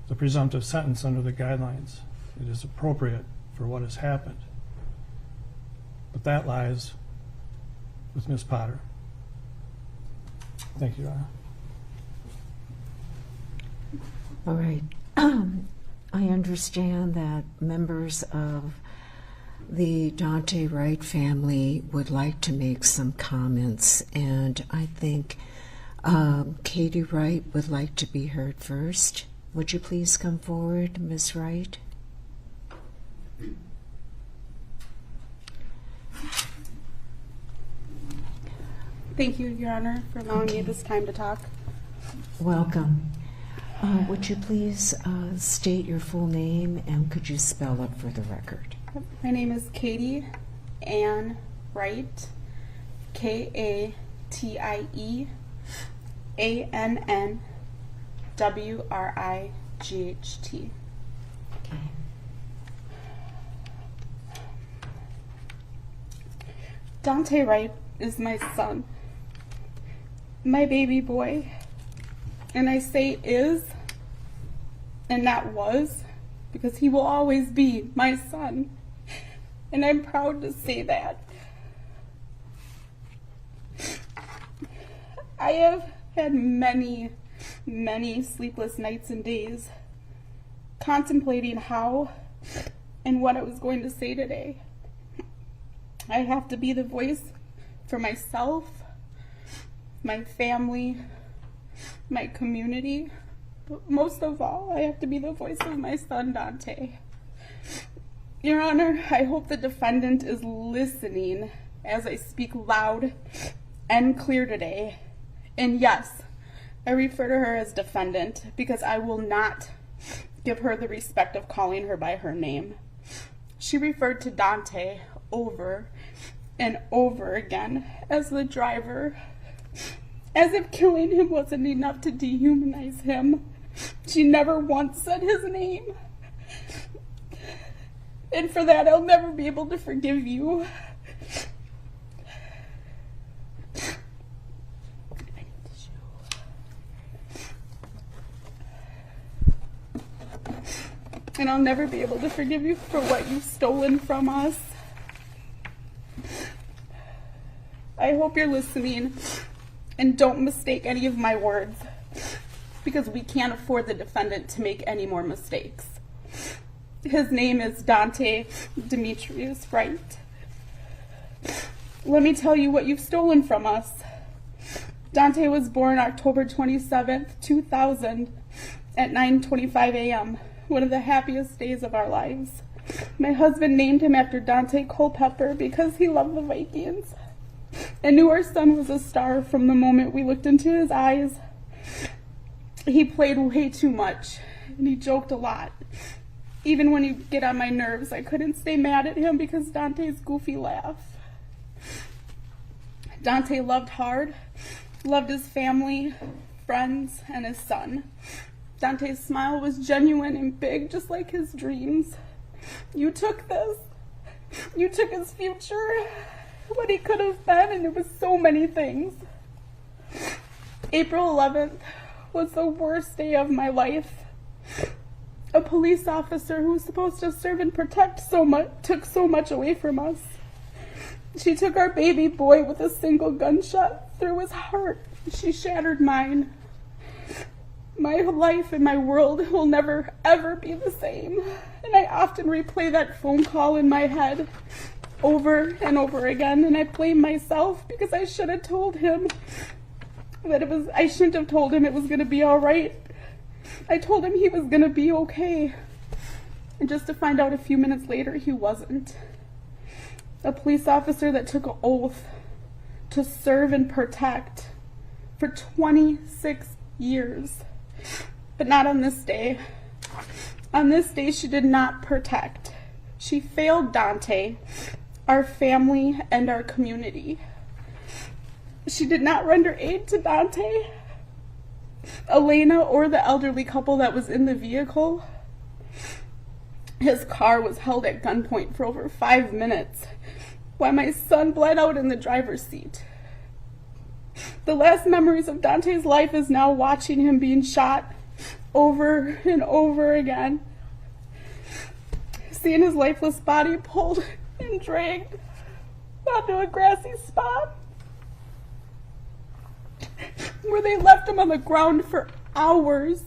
the presumptive sentence under the guidelines. It is appropriate for what has happened. But that lies with Ms. Potter. Thank you, Your Honor. All right. I understand that members of the Dante Wright family would like to make some comments, and I think Katie Wright would like to be heard first. Would you please come forward, Ms. Wright? Thank you, Your Honor, for allowing me this time to talk. Welcome. Would you please state your full name and could you spell it for the record? My name is Katie Ann Wright, KATIEANNWRIGHT. Okay. Dante Wright is my son, my baby boy. And I say is and not was because he will always be my son. And I'm proud to say that. I have had many, many sleepless nights and days contemplating how and what I was going to say today. I have to be the voice for myself, my family, my community, but most of all, I have to be the voice of my son, Dante. Your Honor, I hope the defendant is listening as I speak loud and clear today. And yes, I refer to her as defendant because I will not give her the respect of calling her by her name. She referred to Dante over and over again as the driver, as if killing him wasn't enough to dehumanize him. She never once said his name. And for that, I'll never be able to forgive you. And I'll never be able to forgive you for what you've stolen from us. I hope you're listening and don't mistake any of my words, because we can't afford the defendant to make any more mistakes. His name is Dante Demetrius Wright. Let me tell you what you've stolen from us. Dante was born October 27th, 2000 at 9:25 a.m., one of the happiest days of our lives. My husband named him after Dante Culpepper because he loved the Vikings and knew our son was a star from the moment we looked into his eyes. He played way too much and he joked a lot. Even when he'd get on my nerves, I couldn't stay mad at him because Dante's goofy laugh. Dante loved hard, loved his family, friends, and his son. Dante's smile was genuine and big, just like his dreams. You took this. You took his future, what he could have been, and it was so many things. April 11th was the worst day of my life. A police officer who was supposed to serve and protect took so much away from us. She took our baby boy with a single gunshot through his heart. She shattered mine. My life and my world will never, ever be the same. And I often replay that phone call in my head over and over again, and I blame myself because I should have told him that I shouldn't have told him it was going to be all right. I told him he was going to be okay. And just to find out a few minutes later, he wasn't. A police officer that took an oath to serve and protect for 26 years. But not on this day. On this day, she did not protect. She failed Dante, our family, and our community. She did not render aid to Dante, Elena, or the elderly couple that was in the vehicle. His car was held at gunpoint for over 5 minutes while my son bled out in the driver's seat. The last memories of Dante's life is now watching him being shot over and over again. Seeing his lifeless body pulled and dragged onto a grassy spot where they left him on the ground for hours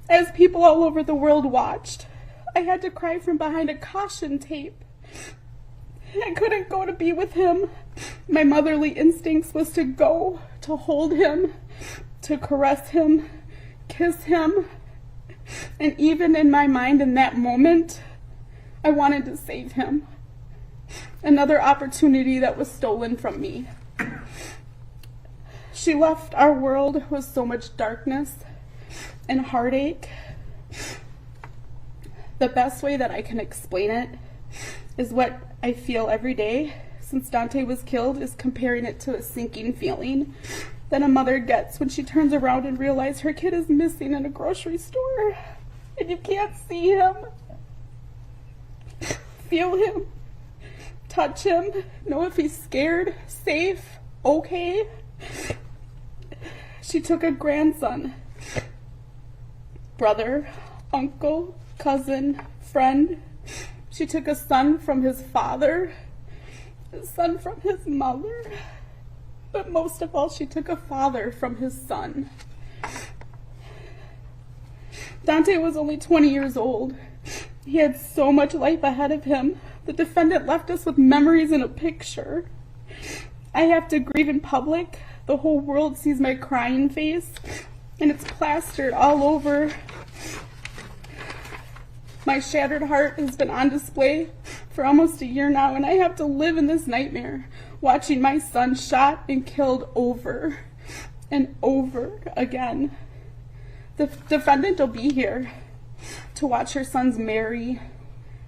as people all over the world watched. I had to cry from behind a caution tape. I couldn't go to be with him. My motherly instincts was to go, to hold him, to caress him, kiss him. And even in my mind in that moment, I wanted to save him. Another opportunity that was stolen from me. She left our world with so much darkness and heartache. The best way that I can explain it is what I feel every day since Dante was killed, is comparing it to a sinking feeling that a mother gets when she turns around and realizes her kid is missing in a grocery store and you can't see him, feel him, touch him, know if he's scared, safe, okay. She took a grandson, brother, uncle, cousin, friend. She took a son from his father, a son from his mother, but most of all, she took a father from his son. Dante was only 20 years old. He had so much life ahead of him. The defendant left us with memories and a picture. I have to grieve in public. The whole world sees my crying face, and it's plastered all over. My shattered heart has been on display for almost a year now, and I have to live in this nightmare, watching my son shot and killed over and over again. The defendant will be here to watch her sons marry,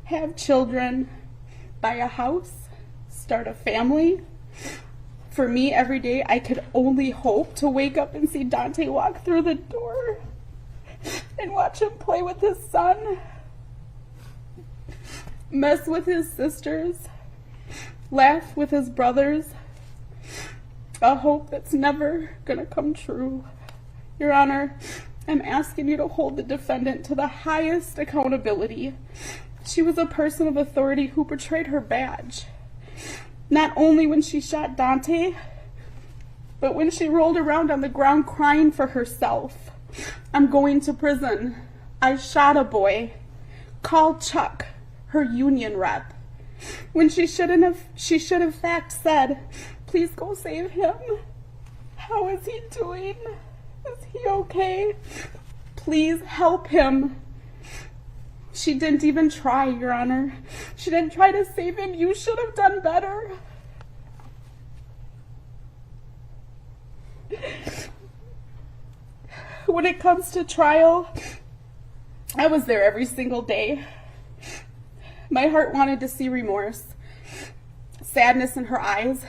have children, buy a house, start a family. For me, every day, I could only hope to wake up and see Dante walk through the door and watch him play with his son, mess with his sisters, laugh with his brothers. A hope that's never gonna come true. Your Honor, I'm asking you to hold the defendant to the highest accountability. She was a person of authority who betrayed her badge. Not only when she shot Dante, but when she rolled around on the ground crying for herself. I'm going to prison. I shot a boy. Call Chuck, her union rep. When she should have fact said, please go save him. How is he doing? Is he okay? Please help him. She didn't even try, Your Honor. She didn't try to save him. You should have done better. When it comes to trial, I was there every single day. My heart wanted to see remorse, sadness in her eyes.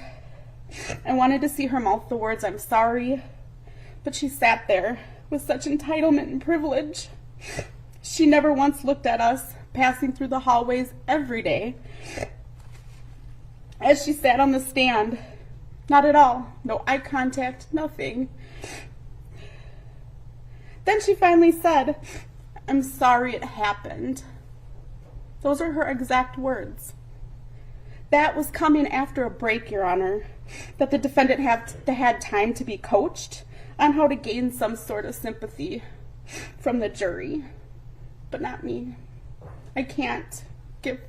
I wanted to see her mouth the words, I'm sorry. But she sat there with such entitlement and privilege. She never once looked at us passing through the hallways every day. As she sat on the stand, not at all, no eye contact, nothing. Then she finally said, I'm sorry it happened. Those are her exact words. That was coming after a break, Your Honor, that the defendant had time to be coached on how to gain some sort of sympathy from the jury. But not me. I can't give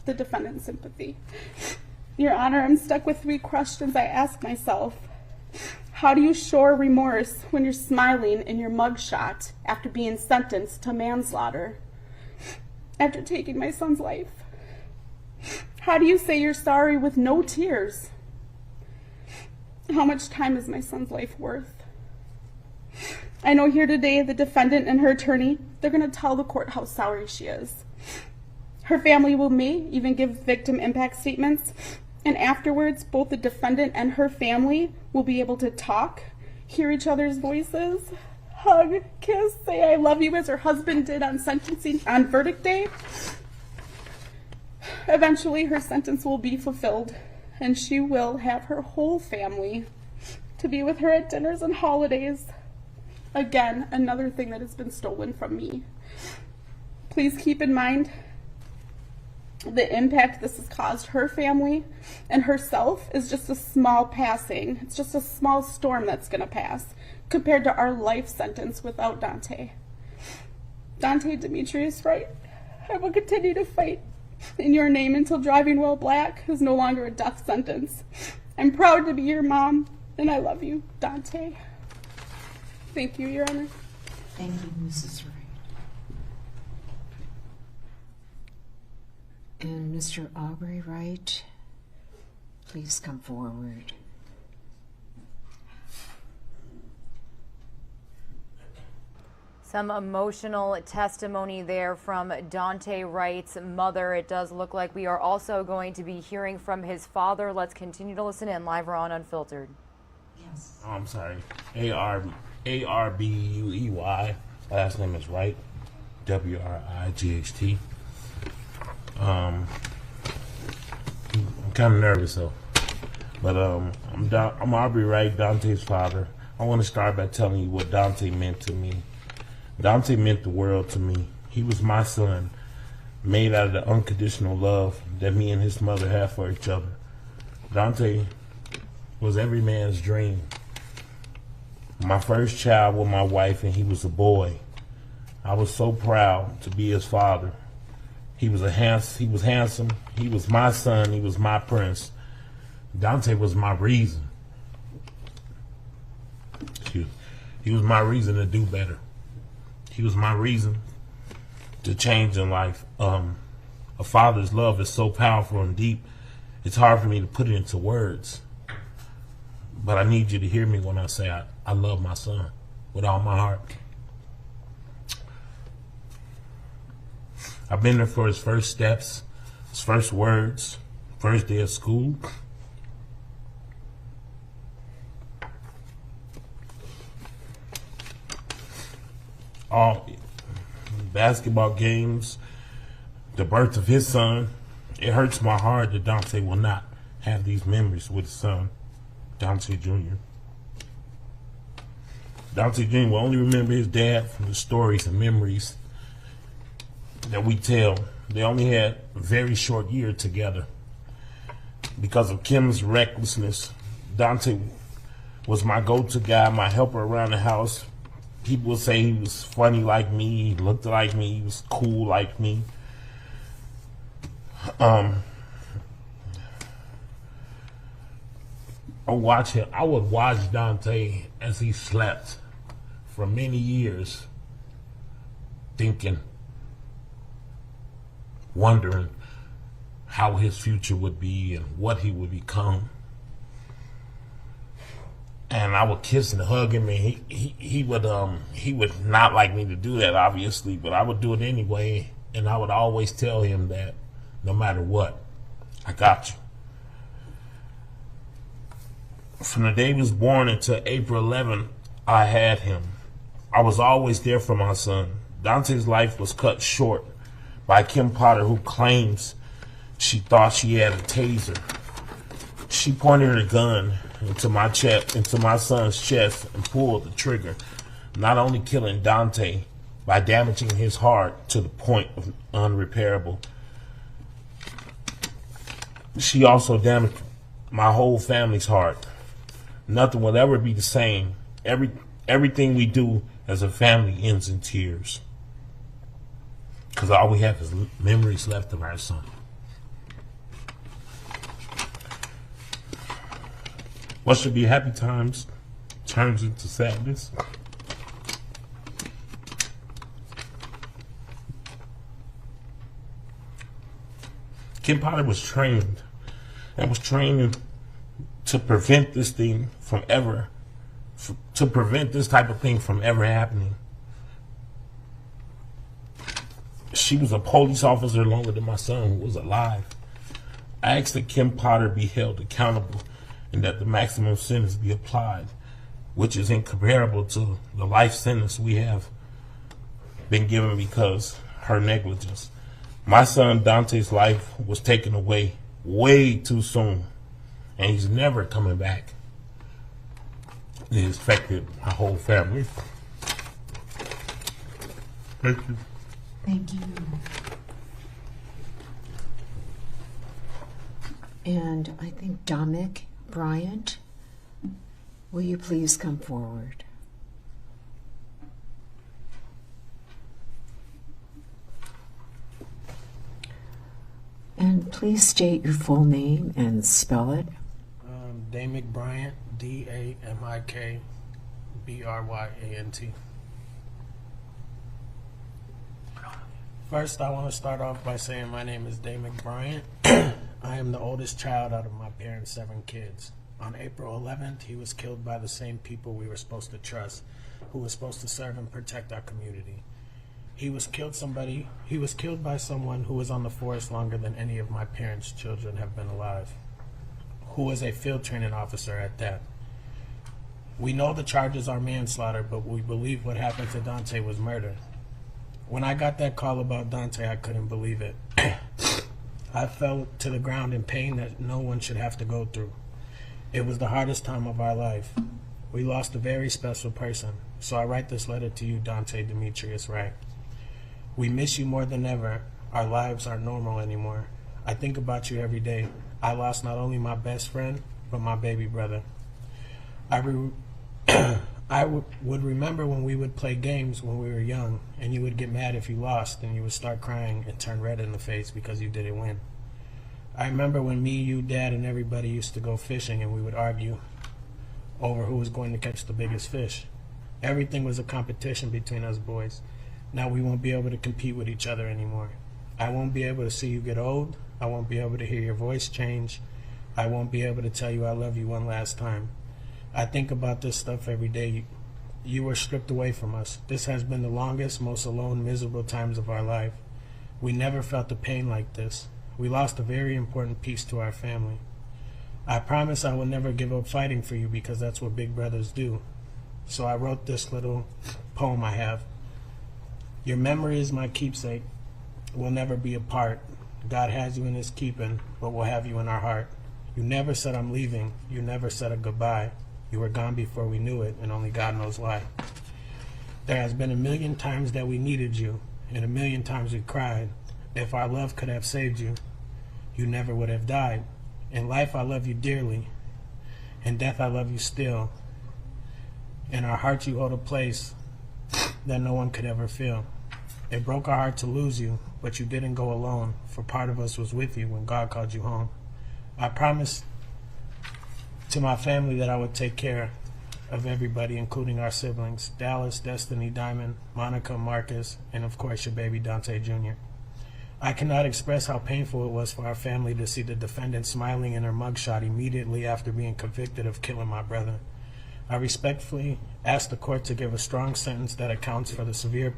the defendant sympathy. Your Honor, I'm stuck with 3 questions I ask myself. How do you show remorse when you're smiling in your mugshot after being sentenced to manslaughter? After taking my son's life? How do you say you're sorry with no tears? How much time is my son's life worth? I know here today the defendant and her attorney, they're going to tell the court how sorry she is. Her family may even give victim impact statements, and afterwards both the defendant and her family will be able to talk, hear each other's voices, hug, kiss, say I love you as her husband did on verdict day. Eventually her sentence will be fulfilled, and she will have her whole family to be with her at dinners and holidays. Again, another thing that has been stolen from me. Please keep in mind the impact this has caused her family and herself is just a small passing. It's just a small storm that's going to pass compared to our life sentence without Dante. Dante Demetrius Wright, I will continue to fight in your name until driving while black is no longer a death sentence. I'm proud to be your mom, and I love you, Dante. Thank you, Your Honor. Thank you, Mrs. Wright. And Mr. Aubrey Wright, please come forward. Some emotional testimony there from Dante Wright's mother. It does look like we are also going to be hearing from his father. Let's continue to listen in. Live, Raw, and Unfiltered. Yes. Oh, I'm sorry. A-R-B-U-E-Y. Last name is Wright. W-R-I-G-H-T. I'm kind of nervous though. But I'm Aubrey Wright, Dante's father. I want to start by telling you what Dante meant to me. Dante meant the world to me. He was my son, made out of the unconditional love that me and his mother have for each other. Dante was every man's dream. My first child with my wife, and he was a boy. I was so proud to be his father. He was handsome. He was my son. He was my prince. Dante was my reason. He was my reason to do better. He was my reason to change in life. A father's love is so powerful and deep, it's hard for me to put it into words. But I need you to hear me when I say I love my son with all my heart. I've been there for his first steps, his first words, first day of school. All basketball games, the birth of his son. It hurts my heart that Dante will not have these memories with his son, Dante Jr. Dante Jr. will only remember his dad from the stories and memories that we tell. They only had a very short year together. Because of Kim's recklessness, Dante was my go-to guy, my helper around the house. People would say he was funny like me, he looked like me, he was cool like me. I would watch Dante as he slept for many years, thinking, wondering how his future would be and what he would become. And I would kiss and hug him, and he would not like me to do that, obviously, but I would do it anyway. And I would always tell him that no matter what, I got you. From the day he was born until April 11th, I had him. I was always there for my son. Dante's life was cut short by Kim Potter, who claims she thought she had a taser. She pointed her gun into my chest, into my son's chest, and pulled the trigger, not only killing Dante by damaging his heart to the point of unrepairable, she also damaged my whole family's heart. Nothing will ever be the same. Everything we do as a family ends in tears, because all we have is memories left of our son. What should be happy times turns into sadness. Kim Potter was trained to prevent this thing from ever, to prevent this type of thing from ever happening. She was a police officer longer than my son, who was alive. I asked that Kim Potter be held accountable and that the maximum sentence be applied, which is incomparable to the life sentence we have been given because her negligence. My son Dante's life was taken away way too soon, and he's never coming back. It affected my whole family. Thank you. Thank you. And I think Dominic Bryant, will you please come forward? And please state your full name and spell it. Damik Bryant, D-A-M-I-K-B-R-Y-A-N-T. First, I want to start off by saying my name is Damik Bryant. I am the oldest child out of my parents' 7 kids. On April 11th, he was killed by the same people we were supposed to trust, who were supposed to serve and protect our community. He was killed by someone who was on the force longer than any of my parents' children have been alive, who was a field training officer at that. We know the charges are manslaughter, but we believe what happened to Dante was murder. When I got that call about Dante, I couldn't believe it. I fell to the ground in pain that no one should have to go through. It was the hardest time of our life. We lost a very special person, so I write this letter to you, Dante Demetrius Wright. We miss you more than ever. Our lives aren't normal anymore. I think about you every day. I lost not only my best friend, but my baby brother. I would remember when we would play games when we were young, and you would get mad if you lost, and you would start crying and turn red in the face because you didn't win. I remember when me, you, Dad, and everybody used to go fishing, and we would argue over who was going to catch the biggest fish. Everything was a competition between us boys. Now we won't be able to compete with each other anymore. I won't be able to see you get old. I won't be able to hear your voice change. I won't be able to tell you I love you one last time. I think about this stuff every day. You were stripped away from us. This has been the longest, most alone, miserable times of our life. We never felt the pain like this. We lost a very important piece to our family. I promise I will never give up fighting for you because that's what big brothers do. So I wrote this little poem I have. Your memory is my keepsake. We'll never be apart. God has you in his keeping, but we'll have you in our heart. You never said I'm leaving. You never said a goodbye. You were gone before we knew it, and only God knows why. There has been a million times that we needed you, and a million times we cried. If our love could have saved you, you never would have died. In life, I love you dearly. In death, I love you still. In our hearts, you hold a place that no one could ever feel. It broke our heart to lose you, but you didn't go alone, for part of us was with you when God called you home. I promised to my family that I would take care of everybody, including our siblings, Dallas, Destiny, Diamond, Monica, Marcus, and of course your baby Dante Jr. I cannot express how painful it was for our family to see the defendant smiling in her mugshot immediately after being convicted of killing my brother. I respectfully ask the court to give a strong sentence that accounts for the severe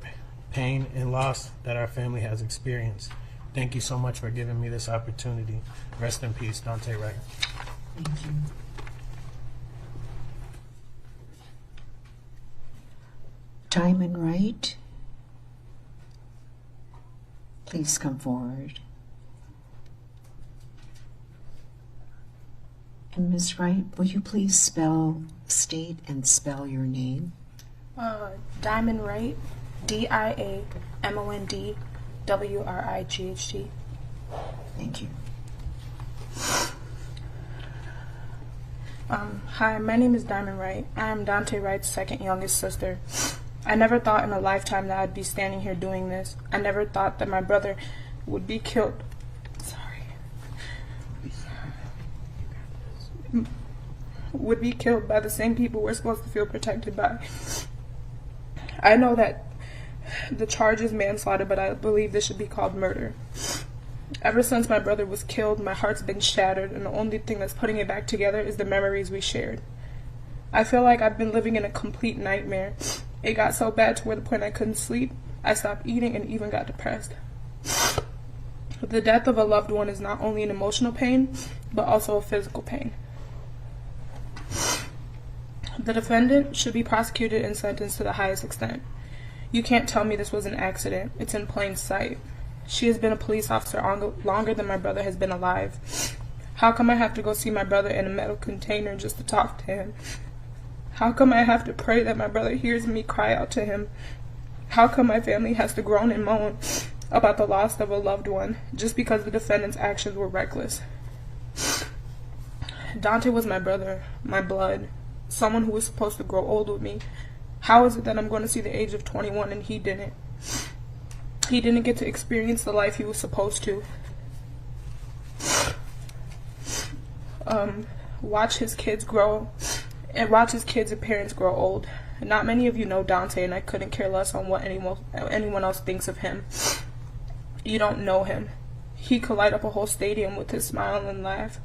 pain and loss that our family has experienced. Thank you so much for giving me this opportunity. Rest in peace, Dante Wright. Thank you. Diamond Wright, please come forward. And Ms. Wright, will you please state and spell your name? Diamond Wright, DIAMONDWRIGHT. Thank you. Hi, my name is Diamond Wright. I am Dante Wright's second youngest sister. I never thought in a lifetime that I'd be standing here doing this. I never thought that my brother would be killed. Would be killed by the same people we're supposed to feel protected by. I know that the charge is manslaughter, but I believe this should be called murder. Ever since my brother was killed, my heart's been shattered, and the only thing that's putting it back together is the memories we shared. I feel like I've been living in a complete nightmare. It got so bad to where the point I couldn't sleep. I stopped eating and even got depressed. The death of a loved one is not only an emotional pain, but also a physical pain. The defendant should be prosecuted and sentenced to the highest extent. You can't tell me this was an accident. It's in plain sight. She has been a police officer longer than my brother has been alive. How come I have to go see my brother in a metal container just to talk to him? How come I have to pray that my brother hears me cry out to him? How come my family has to groan and moan about the loss of a loved one just because the defendant's actions were reckless? Dante was my brother, my blood, someone who was supposed to grow old with me. How is it that I'm going to see the age of 21 and he didn't? He didn't get to experience the life he was supposed to. Watch his kids grow and watch his kids and parents grow old. Not many of you know Dante, and I couldn't care less on what anyone else thinks of him. You don't know him. He could light up a whole stadium with his smile and laugh.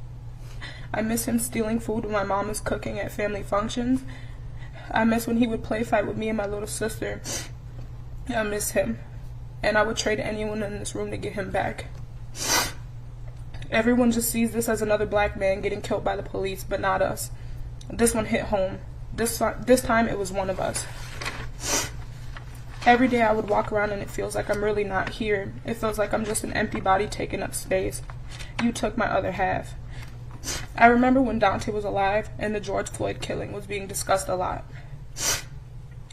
I miss him stealing food when my mom is cooking at family functions. I miss when he would play fight with me and my little sister. I miss him, and I would trade anyone in this room to get him back. Everyone just sees this as another black man getting killed by the police, but not us. This one hit home. This time it was one of us. Every day I would walk around and it feels like I'm really not here. It feels like I'm just an empty body taking up space. You took my other half. I remember when Dante was alive and the George Floyd killing was being discussed a lot.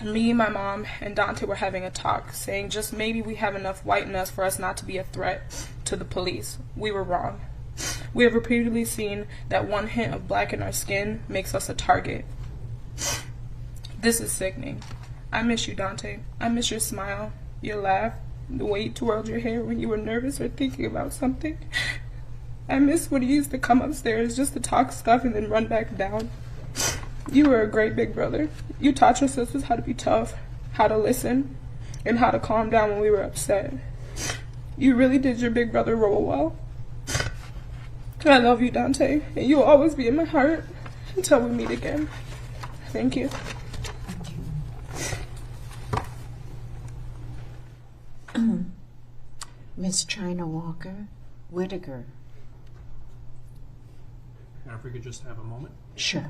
Me, my mom, and Dante were having a talk, saying just maybe we have enough white in us for us not to be a threat to the police. We were wrong. We have repeatedly seen that one hint of black in our skin makes us a target. This is sickening. I miss you, Dante. I miss your smile, your laugh, the way you twirled your hair when you were nervous or thinking about something. I miss when you used to come upstairs just to talk stuff and then run back down. You were a great big brother. You taught your sisters how to be tough, how to listen, and how to calm down when we were upset. You really did your big brother role well. I love you, Dante, and you'll always be in my heart until we meet again. Thank you. Miss China Walker Whitaker. Now, if we could just have a moment. Sure.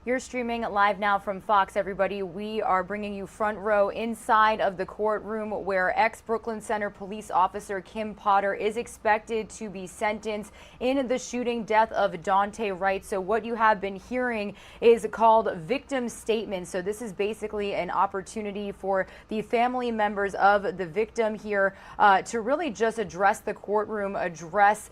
You're streaming live now from Fox, everybody. We are bringing you front row inside of the courtroom where ex-Brooklyn Center police officer Kim Potter is expected to be sentenced in the shooting death of Dante Wright. So what you have been hearing is called victim statement. So this is basically an opportunity for the family members of the victim here to really just address the courtroom, address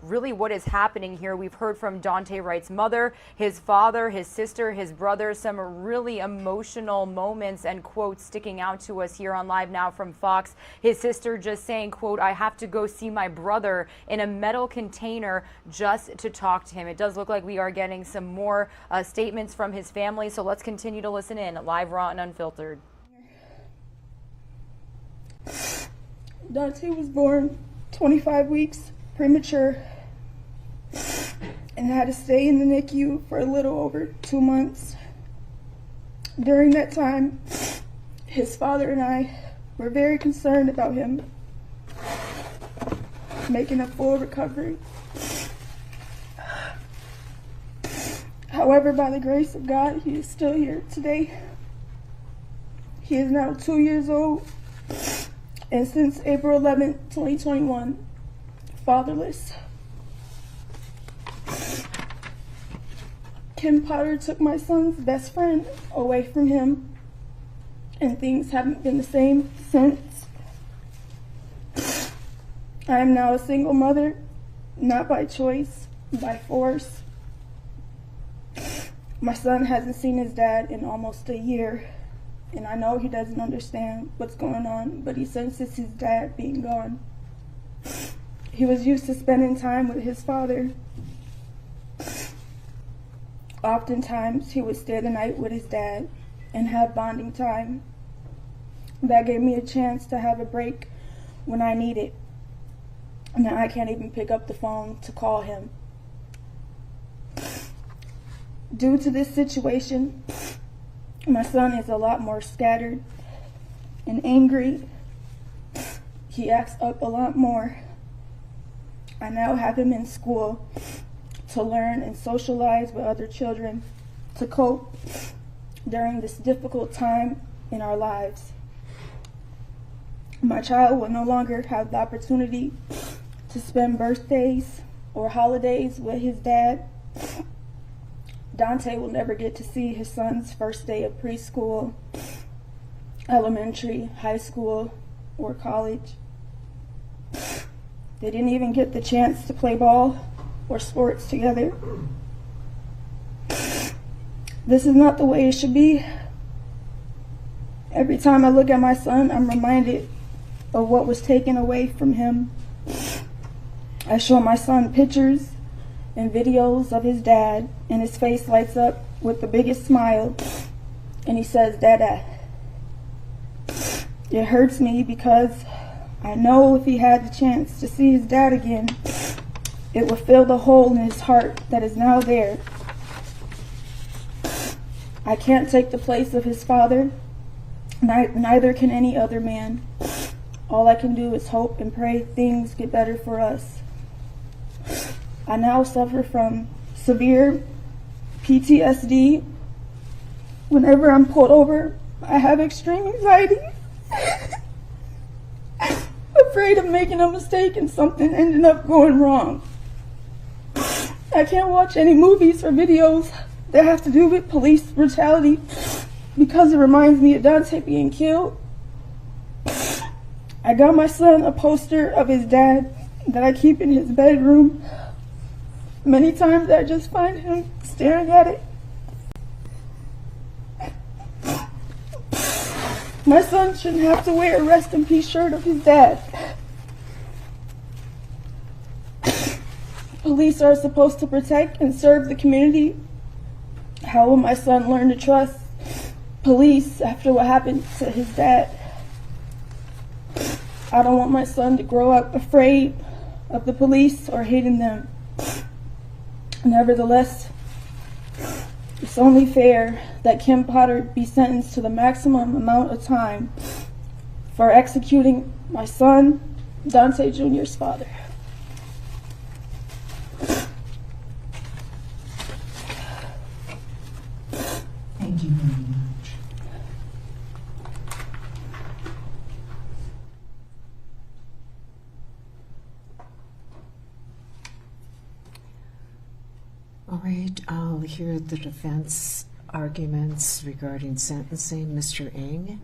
really what is happening here. We've heard from Dante Wright's mother, his father, his sister, his brother, some really emotional moments and quotes sticking out to us here on Live Now from Fox. His sister just saying, quote, "I have to go see my brother in a metal container just to talk to him." It does look like we are getting some more statements from his family, so let's continue to listen in. Live, raw, and unfiltered. Dante was born 25 weeks premature and had to stay in the NICU for a little over 2 months. During that time, his father and I were very concerned about him making a full recovery. However, by the grace of God, he is still here today. He is now 2 years old, and since April 11, 2021, fatherless. Kim Potter took my son's best friend away from him, and things haven't been the same since. I am now a single mother, not by choice, by force. My son hasn't seen his dad in almost a year, and I know he doesn't understand what's going on, but he senses his dad being gone. He was used to spending time with his father. Oftentimes, he would stay the night with his dad and have bonding time. That gave me a chance to have a break when I need it. Now I can't even pick up the phone to call him. Due to this situation, my son is a lot more scattered and angry. He acts up a lot more. I now have him in school to learn and socialize with other children, to cope during this difficult time in our lives. My child will no longer have the opportunity to spend birthdays or holidays with his dad. Dante will never get to see his son's first day of preschool, elementary, high school, or college. They didn't even get the chance to play ball or sports together. This is not the way it should be. Every time I look at my son, I'm reminded of what was taken away from him. I show my son pictures and videos of his dad, and his face lights up with the biggest smile, and he says, "Dada." It hurts me because I know if he had the chance to see his dad again, it would fill the hole in his heart that is now there. I can't take the place of his father, neither can any other man. All I can do is hope and pray things get better for us. I now suffer from severe PTSD. Whenever I'm pulled over, I have extreme anxiety. Afraid of making a mistake and something ending up going wrong. I can't watch any movies or videos that have to do with police brutality because it reminds me of Dante being killed. I got my son a poster of his dad that I keep in his bedroom. Many times I just find him staring at it. My son shouldn't have to wear a rest in peace shirt of his dad. Police are supposed to protect and serve the community. How will my son learn to trust police after what happened to his dad? I don't want my son to grow up afraid of the police or hating them. Nevertheless, it's only fair that Kim Potter be sentenced to the maximum amount of time for executing my son, Dante Jr.'s father. Thank you very much. All right, I'll hear the defense arguments regarding sentencing. Mr. Ng.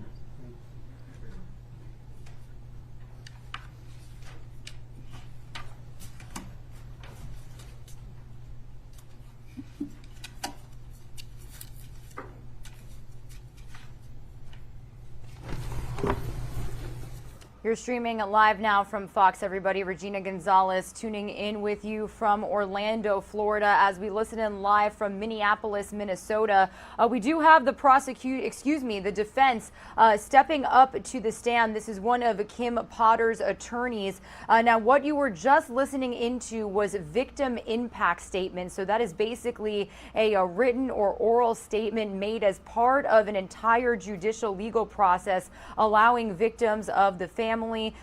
You're streaming live now from Fox, everybody. Regina Gonzalez tuning in with you from Orlando, Florida, as we listen in live from Minneapolis, Minnesota. We do have the the defense stepping up to the stand. This is one of Kim Potter's attorneys. Now, what you were just listening into was victim impact statement. So that is basically a written or oral statement made as part of an entire judicial legal process, allowing victims of the family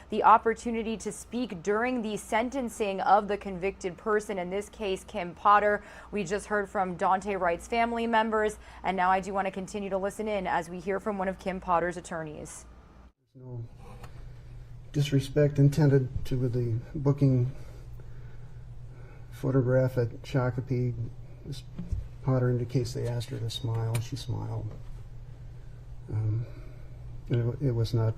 the opportunity to speak during the sentencing of the convicted person, in this case Kim Potter. We just heard from Dante Wright's family members, and now I do want to continue to listen in as we hear from one of Kim Potter's attorneys. No disrespect intended to the booking photograph at Shakopee. Ms. Potter indicates they asked her to smile. She smiled. It was not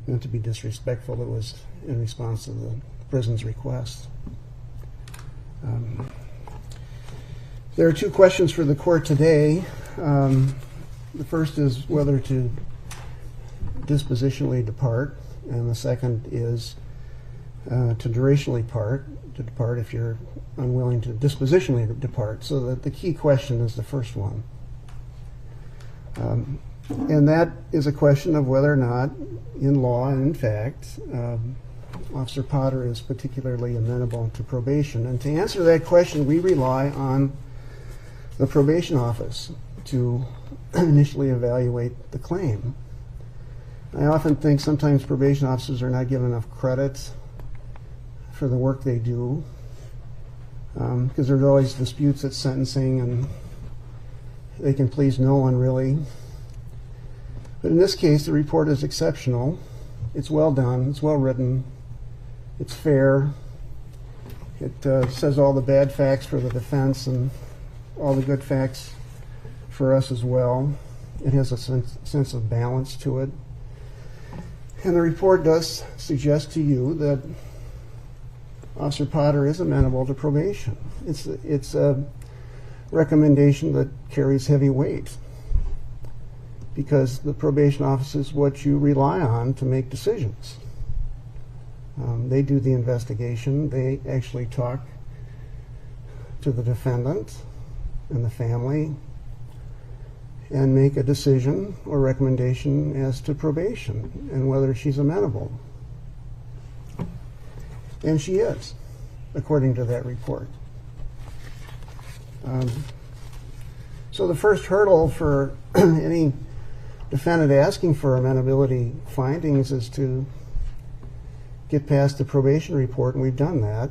meant to be disrespectful. It was in response to the prison's request. There are two questions for the court today. The first is whether to dispositionally depart, and the second is to durationally depart if you're unwilling to dispositionally depart. So that the key question is the first one. And that is a question of whether or not, in law and in fact, Officer Potter is particularly amenable to probation. And to answer that question, we rely on the probation office to initially evaluate the claim. I often think sometimes probation officers are not given enough credit for the work they do, because there's always disputes at sentencing and they can please no one really. But in this case, the report is exceptional. It's well done, it's well written, it's fair. It says all the bad facts for the defense and all the good facts for us as well. It has a sense of balance to it. And the report does suggest to you that Officer Potter is amenable to probation. It's a recommendation that carries heavy weight, because the probation office is what you rely on to make decisions. They do the investigation. They actually talk to the defendant and the family and make a decision or recommendation as to probation and whether she's amenable. And she is, according to that report. So the first hurdle for any defendant asking for amenability findings is to get past the probation report, and we've done that.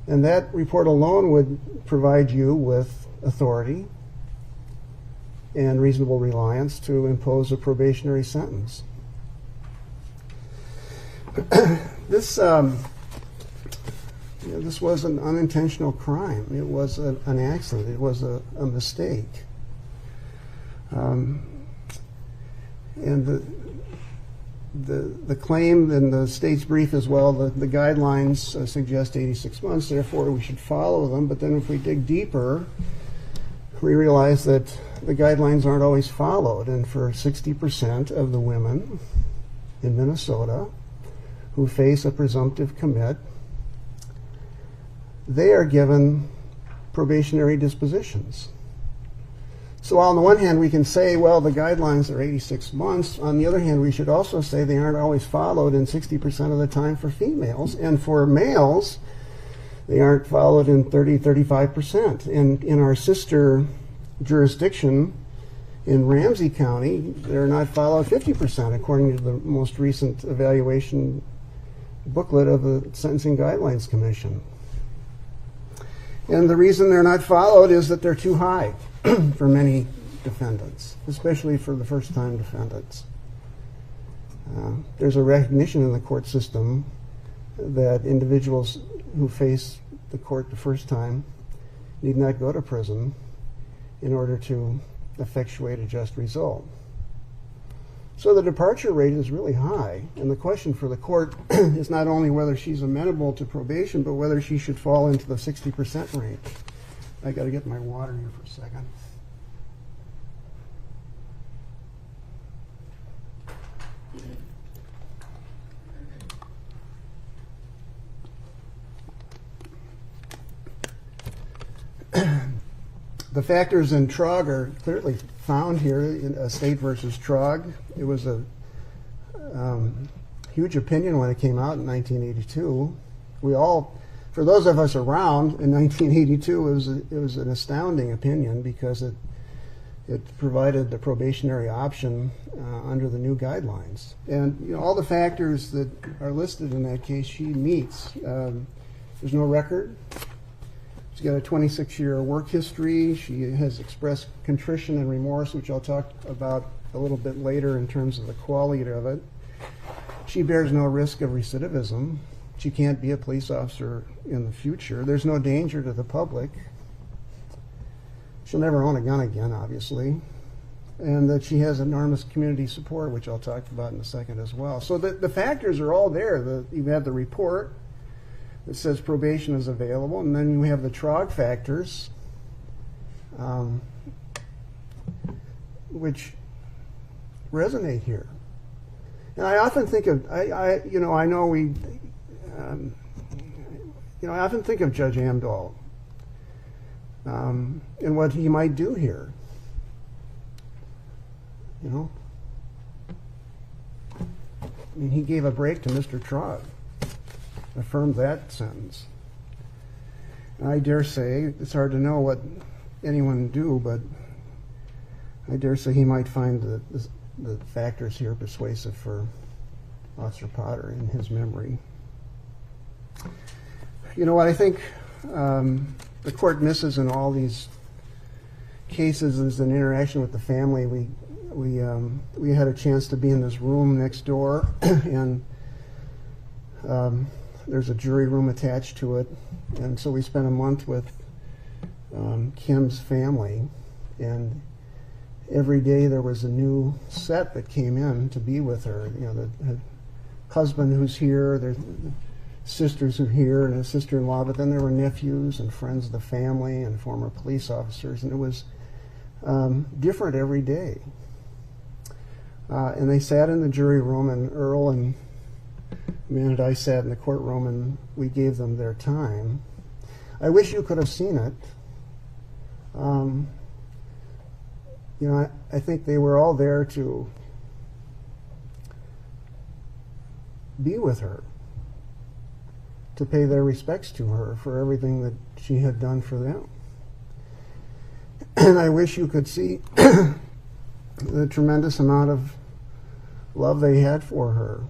And that report alone would provide you with authority and reasonable reliance to impose a probationary sentence. This was an unintentional crime. It was an accident. It was a mistake. And the claim in the state's brief as well, the guidelines suggest 86 months, therefore we should follow them. But then if we dig deeper, we realize that the guidelines aren't always followed. And for 60% of the women in Minnesota who face a presumptive commit, they are given probationary dispositions. So on the one hand, we can say, well, the guidelines are 86 months. On the other hand, we should also say they aren't always followed in 60% of the time for females. And for males, they aren't followed in 35%. And in our sister jurisdiction in Ramsey County, they're not followed 50%, according to the most recent evaluation booklet of the Sentencing Guidelines Commission. And the reason they're not followed is that they're too high for many defendants, especially for the first-time defendants. There's a recognition in the court system that individuals who face the court the first time need not go to prison in order to effectuate a just result. So the departure rate is really high, and the question for the court is not only whether she's amenable to probation, but whether she should fall into the 60% range. I got to get my water here for a second. The factors in Trog are clearly found here in State versus Trog. It was a huge opinion when it came out in 1982. For those of us around in 1982, it was an astounding opinion because it provided the probationary option under the new guidelines. And all the factors that are listed in that case, she meets. There's no record. She's got a 26-year work history. She has expressed contrition and remorse, which I'll talk about a little bit later in terms of the quality of it. She bears no risk of recidivism. She can't be a police officer in the future. There's no danger to the public. She'll never own a gun again, obviously. And that she has enormous community support, which I'll talk about in a second as well. So the factors are all there. You have the report that says probation is available, and then we have the Trog factors, which resonate here. And I often think of, I often think of Judge Amdahl and what he might do here. I mean, he gave a break to Mr. Trog. Affirmed that sentence. And I dare say, it's hard to know what anyone would do, but I dare say he might find the factors here persuasive for Officer Potter in his memory. What I think the court misses in all these cases is an interaction with the family. We had a chance to be in this room next door, and there's a jury room attached to it, and so we spent a month with Kim's family, and every day there was a new set that came in to be with her. The husband who's here, there's sisters who are here, and a sister-in-law, but then there were nephews and friends of the family and former police officers, and it was different every day. And they sat in the jury room, and Earl and Amanda and I sat in the courtroom, and we gave them their time. I wish you could have seen it. I think they were all there to be with her. to pay their respects to her for everything that she had done for them. And I wish you could see the tremendous amount of love they had for her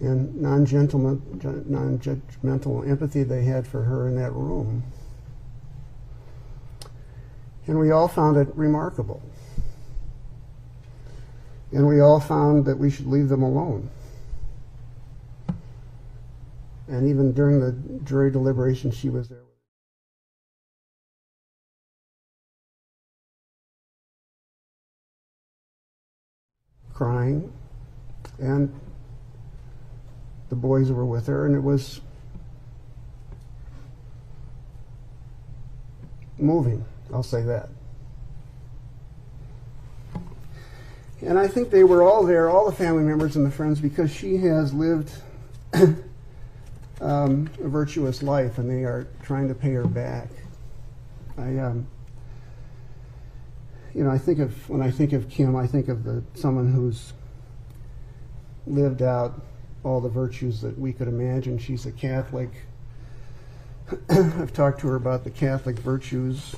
and non-judgmental empathy they had for her in that room. And we all found it remarkable. And we all found that we should leave them alone. And even during the jury deliberation, she was there. Crying, and the boys were with her, and it was moving, I'll say that. And I think they were all there, all the family members and the friends, because she has lived a virtuous life, and they are trying to pay her back. When I think of Kim, I think of someone who's lived out all the virtues that we could imagine. She's a Catholic. I've talked to her about the Catholic virtues.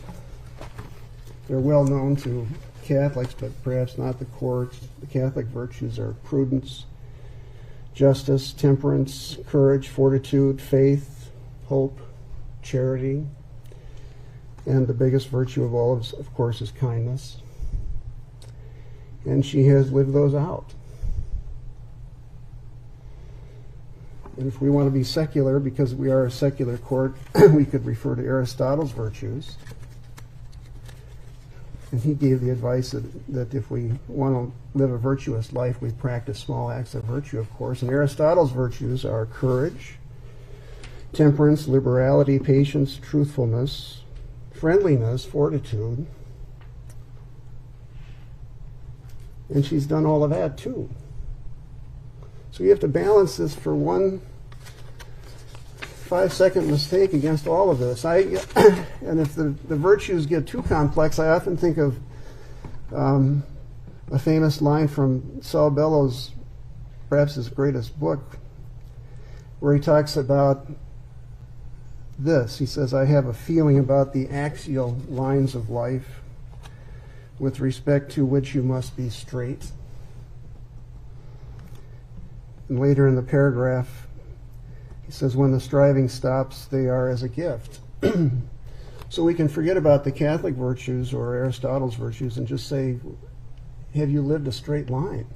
They're well known to Catholics, but perhaps not the courts. The Catholic virtues are prudence, justice, temperance, courage, fortitude, faith, hope, charity. And the biggest virtue of all, of course, is kindness. And she has lived those out. And if we want to be secular, because we are a secular court, we could refer to Aristotle's virtues. And he gave the advice that if we want to live a virtuous life, we practice small acts of virtue, of course. And Aristotle's virtues are courage, temperance, liberality, patience, truthfulness, friendliness, fortitude. And she's done all of that too. So you have to balance this for one 5-second mistake against all of this. And if the virtues get too complex, I often think of a famous line from Saul Bellows, perhaps his greatest book, where he talks about this. He says, I have a feeling about the axial lines of life with respect to which you must be straight. And later in the paragraph, he says, when the striving stops, they are as a gift. So we can forget about the Catholic virtues or Aristotle's virtues and just say, have you lived a straight line?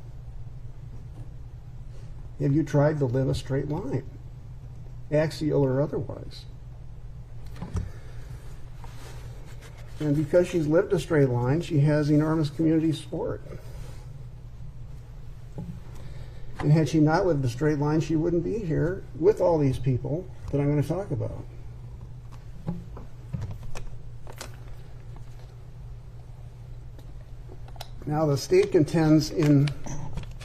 Have you tried to live a straight line, axial or otherwise? And because she's lived a straight line, she has enormous community support. And had she not lived a straight line, she wouldn't be here with all these people that I'm going to talk about. Now, the state contends in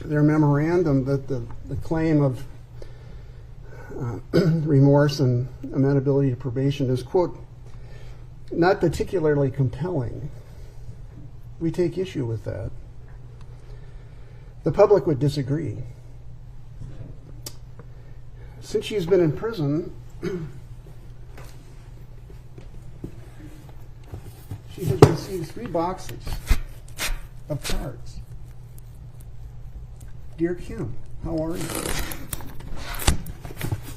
their memorandum that the claim of remorse and amenability to probation is, quote, not particularly compelling. We take issue with that. The public would disagree. Since she's been in prison, she has received 3 boxes of cards. Dear Kim, how are you?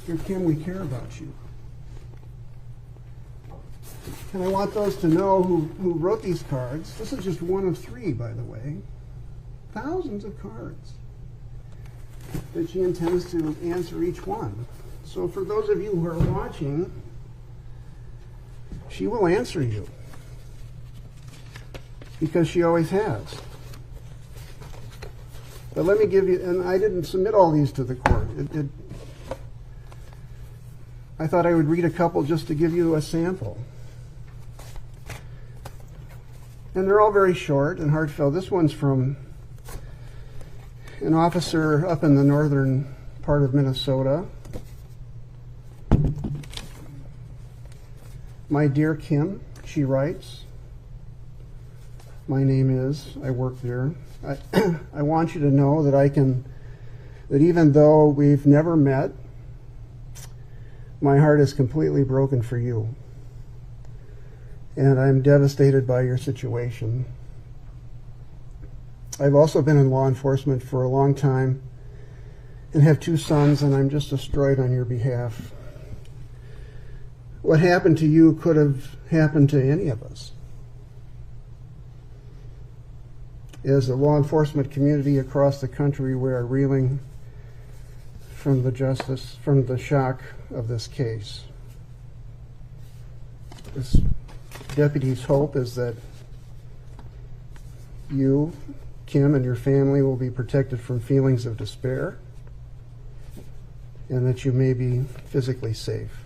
Dear Kim, we care about you. And I want those to know who wrote these cards. This is just one of 3, by the way. Thousands of cards that she intends to answer each one. So for those of you who are watching, she will answer you, because she always has. But let me give you, and I didn't submit all these to the court. I thought I would read a couple just to give you a sample. And they're all very short and heartfelt. This one's from an officer up in the northern part of Minnesota. My dear Kim, she writes, my name is, I work there. I want you to know that that even though we've never met, my heart is completely broken for you, and I'm devastated by your situation. I've also been in law enforcement for a long time and have 2 sons, and I'm just destroyed on your behalf. What happened to you could have happened to any of us. As a law enforcement community across the country, we are reeling from the shock of this case. This deputy's hope is that you, Kim, and your family will be protected from feelings of despair, and that you may be physically safe.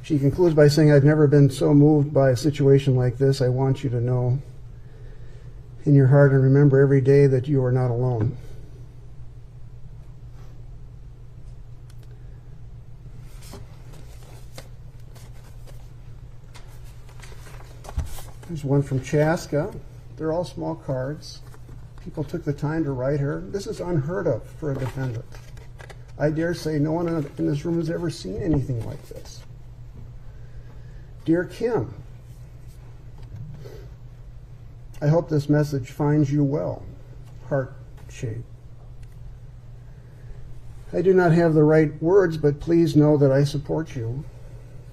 She concludes by saying, I've never been so moved by a situation like this. I want you to know in your heart and remember every day that you are not alone. There's one from Chaska. They're all small cards. People took the time to write her. This is unheard of for a defendant. I dare say no one in this room has ever seen anything like this. Dear Kim, I hope this message finds you well. Heart shape. I do not have the right words, but please know that I support you.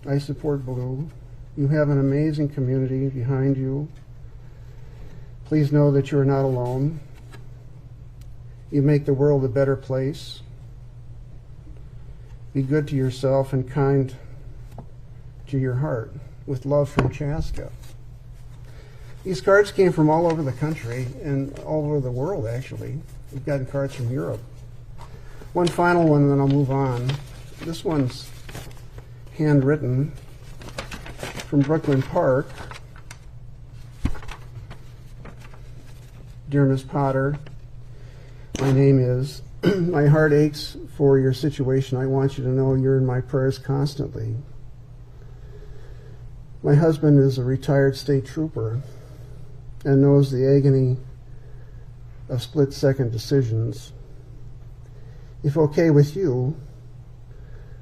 I support Blue. You have an amazing community behind you. Please know that you are not alone. You make the world a better place. Be good to yourself and kind to your heart. With love from Chaska. These cards came from all over the country and all over the world, actually. We've gotten cards from Europe. One final one, and then I'll move on. This one's handwritten from Brooklyn Park. Dear Ms. Potter, my name is. My heart aches for your situation. I want you to know you're in my prayers constantly. My husband is a retired state trooper and knows the agony of split-second decisions. If okay with you,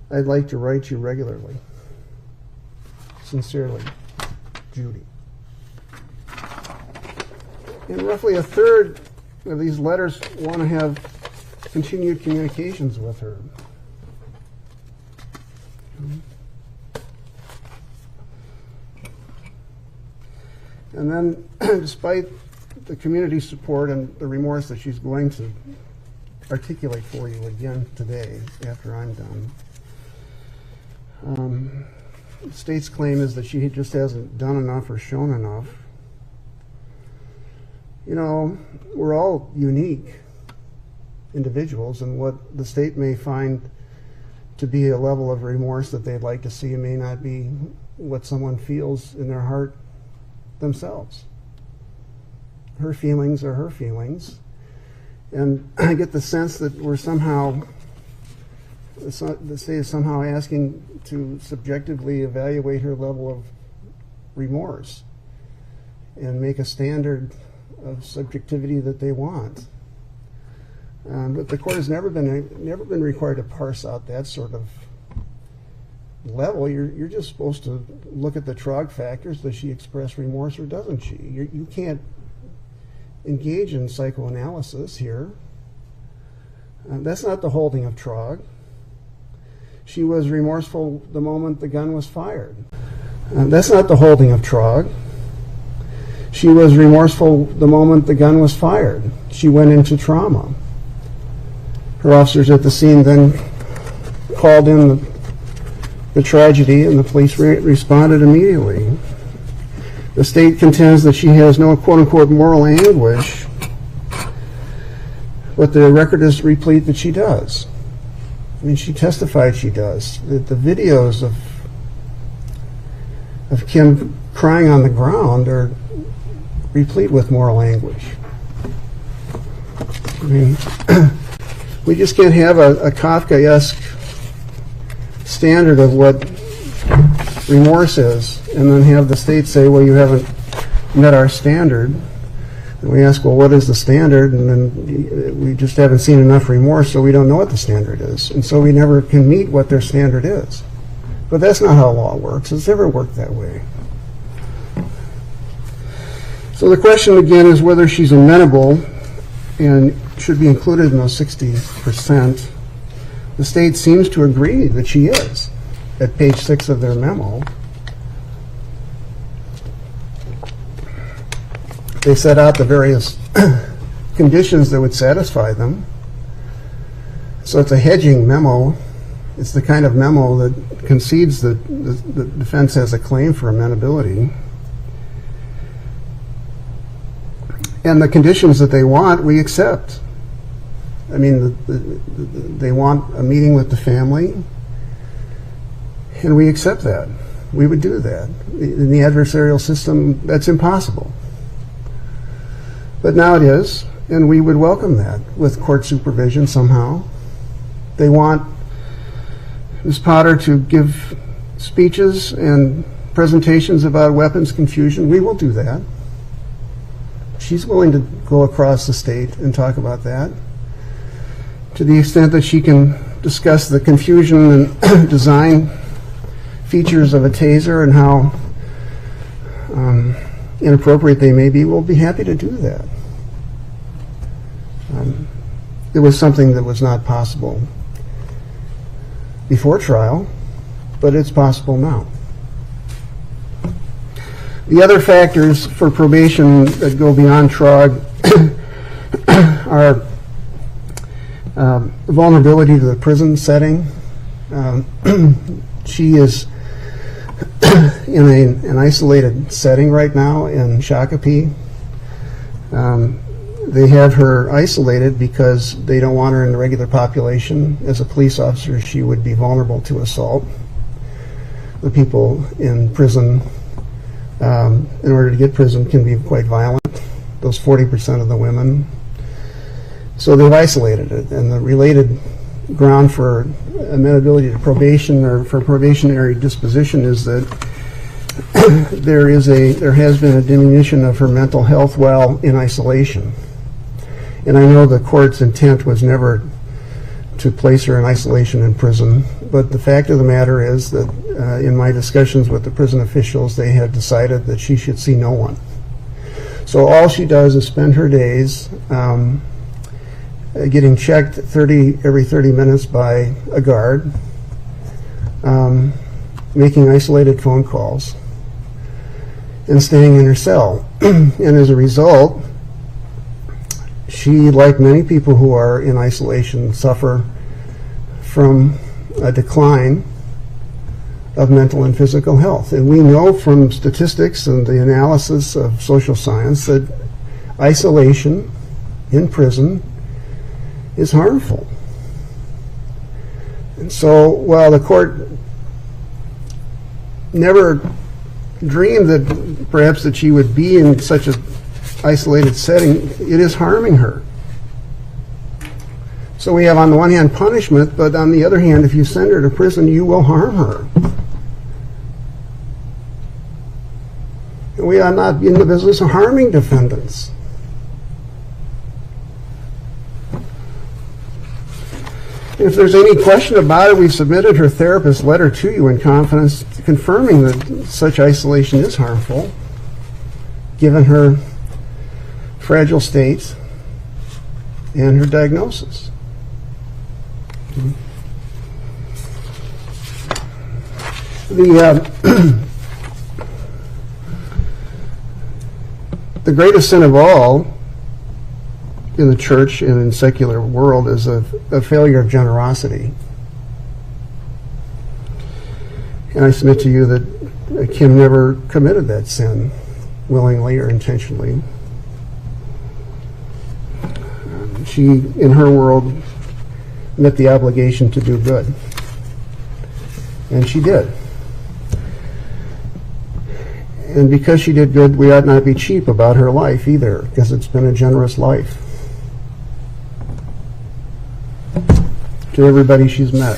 I'd like to write you regularly. Sincerely, Judy. And roughly a third of these letters want to have continued communications with her. And then, despite the community support and the remorse that she's going to articulate for you again today, after I'm done, the state's claim is that she just hasn't done enough or shown enough. You know, we're all unique individuals, and what the state may find to be a level of remorse that they'd like to see may not be what someone feels in their heart themselves. Her feelings are her feelings, and I get the sense that we're somehow, the state is somehow asking to subjectively evaluate her level of remorse and make a standard of subjectivity that they want. But the court has never been required to parse out that sort of level. You're just supposed to look at the trog factors. Does she express remorse or doesn't she? You can't engage in psychoanalysis here. That's not the holding of trog. She was remorseful the moment the gun was fired. That's not the holding of trog. She was remorseful the moment the gun was fired. She went into trauma. Her officers at the scene then called in the tragedy, and the police responded immediately. The state contends that she has no quote-unquote moral anguish, but the record is replete that she does. I mean, she testified she does. The videos of Kim crying on the ground are replete with moral anguish. I mean, we just can't have a Kafkaesque standard of what remorse is and then have the state say, well, you haven't met our standard. And we ask, well, what is the standard? And then we just haven't seen enough remorse, so we don't know what the standard is. And so we never can meet what their standard is. But that's not how law works. It's never worked that way. So the question again is whether she's amenable and should be included in those 60%. The state seems to agree that she is at page 6 of their memo. They set out the various conditions that would satisfy them. So it's a hedging memo. It's the kind of memo that concedes that the defense has a claim for amenability. And the conditions that they want, we accept. I mean, they want a meeting with the family, and we accept that. We would do that. In the adversarial system, that's impossible. But now it is, and we would welcome that with court supervision somehow. They want Ms. Potter to give speeches and presentations about weapons confusion. We will do that. She's willing to go across the state and talk about that. To the extent that she can discuss the confusion and design features of a taser and how inappropriate they may be, we'll be happy to do that. It was something that was not possible before trial, but it's possible now. The other factors for probation that go beyond TROG are vulnerability to the prison setting. She is in an isolated setting right now in Shakopee. They have her isolated because they don't want her in the regular population. As a police officer, she would be vulnerable to assault. The people in prison, in order to get prison, can be quite violent. Those 40% of the women. So they've isolated it, and the related ground for amenability to probation or for probationary disposition is that there has been a diminution of her mental health while in isolation. And I know the court's intent was never to place her in isolation in prison, but the fact of the matter is that in my discussions with the prison officials, they had decided that she should see no one. So all she does is spend her days getting checked every 30 minutes by a guard, making isolated phone calls, and staying in her cell. And as a result, she, like many people who are in isolation, suffer from a decline of mental and physical health. And we know from statistics and the analysis of social science that isolation in prison is harmful. And so while the court never dreamed that perhaps that she would be in such an isolated setting, it is harming her. So we have on the one hand punishment, but on the other hand, if you send her to prison, you will harm her. And we are not in the business of harming defendants. If there's any question about it, we've submitted her therapist's letter to you in confidence, confirming that such isolation is harmful, given her fragile state and her diagnosis. The greatest sin of all in the church and in secular world is a failure of generosity. And I submit to you that Kim never committed that sin, willingly or intentionally. She, in her world, met the obligation to do good. And she did. And because she did good, we ought not be cheap about her life either, because it's been a generous life to everybody she's met.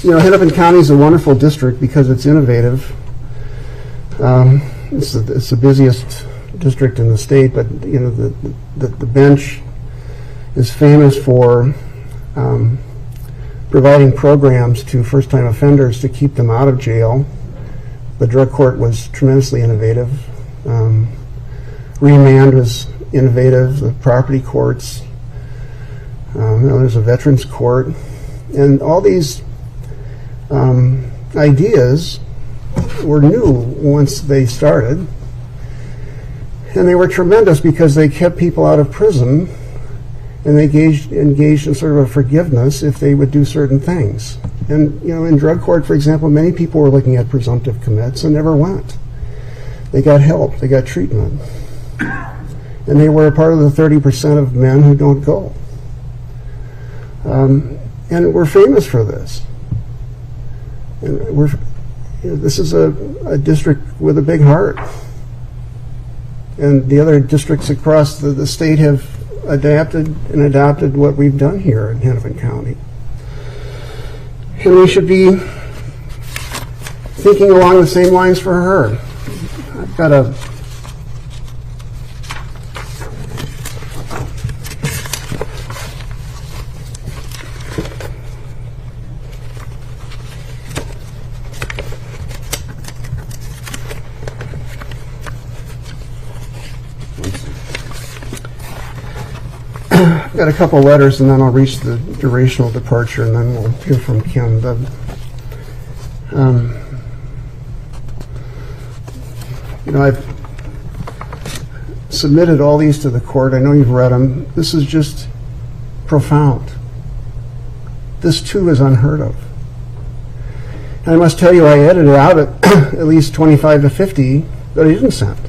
You know, Hennepin County is a wonderful district because it's innovative. it's the busiest district in the state, but you know the bench is famous for providing programs to first-time offenders to keep them out of jail. The drug court was tremendously innovative. Remand was innovative. The property courts. There's a veterans court, and all these ideas were new once they started, and they were tremendous because they kept people out of prison, and they engaged in sort of a forgiveness if they would do certain things. And you know, in drug court, for example, many people were looking at presumptive commits and never went. They got help, they got treatment, and they were a part of the 30% of men who don't go. And we're famous for this. And this is a district with a big heart. And the other districts across the state have adapted and adopted what we've done here in Hennepin County. And we should be thinking along the same lines for her. I've got a got a couple letters, and then I'll reach the durational departure, and then we'll hear from Kim. You know, I've submitted all these to the court. I know you've read them. This is just profound. This, too, is unheard of. And I must tell you, I edited out at least 25 to 50 that I didn't send,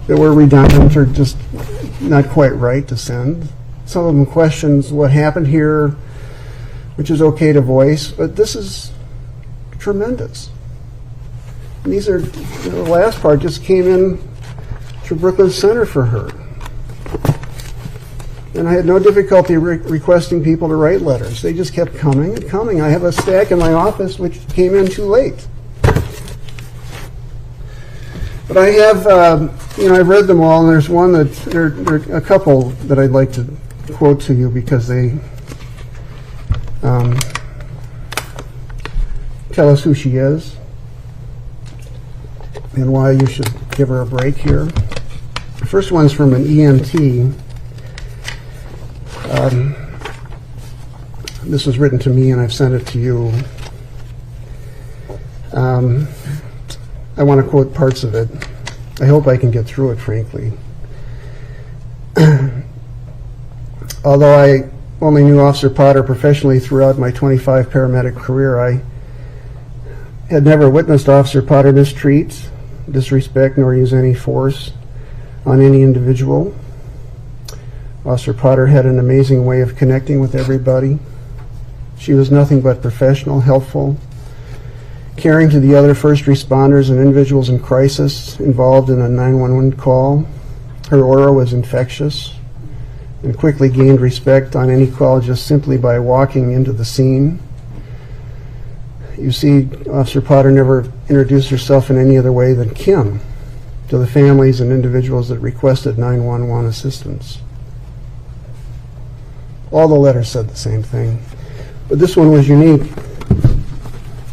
that were redundant or just not quite right to send. Some of them questions what happened here, which is okay to voice, but this is tremendous. And these are, the last part just came in to Brooklyn Center for her. And I had no difficulty requesting people to write letters. They just kept coming and coming. I have a stack in my office which came in too late. But I have, I've read them all, and there's one that, there are a couple that I'd like to quote to you because they tell us who she is and why you should give her a break here. The first one's from an EMT. This was written to me, and I've sent it to you. I want to quote parts of it. I hope I can get through it, frankly. Although I only knew Officer Potter professionally throughout my 25 paramedic career, I had never witnessed Officer Potter mistreat, disrespect, nor use any force on any individual. Officer Potter had an amazing way of connecting with everybody. She was nothing but professional, helpful, caring to the other first responders and individuals in crisis involved in a 911 call. Her aura was infectious and quickly gained respect on any call just simply by walking into the scene. You see, Officer Potter never introduced herself in any other way than Kim to the families and individuals that requested 911 assistance. All the letters said the same thing, but this one was unique.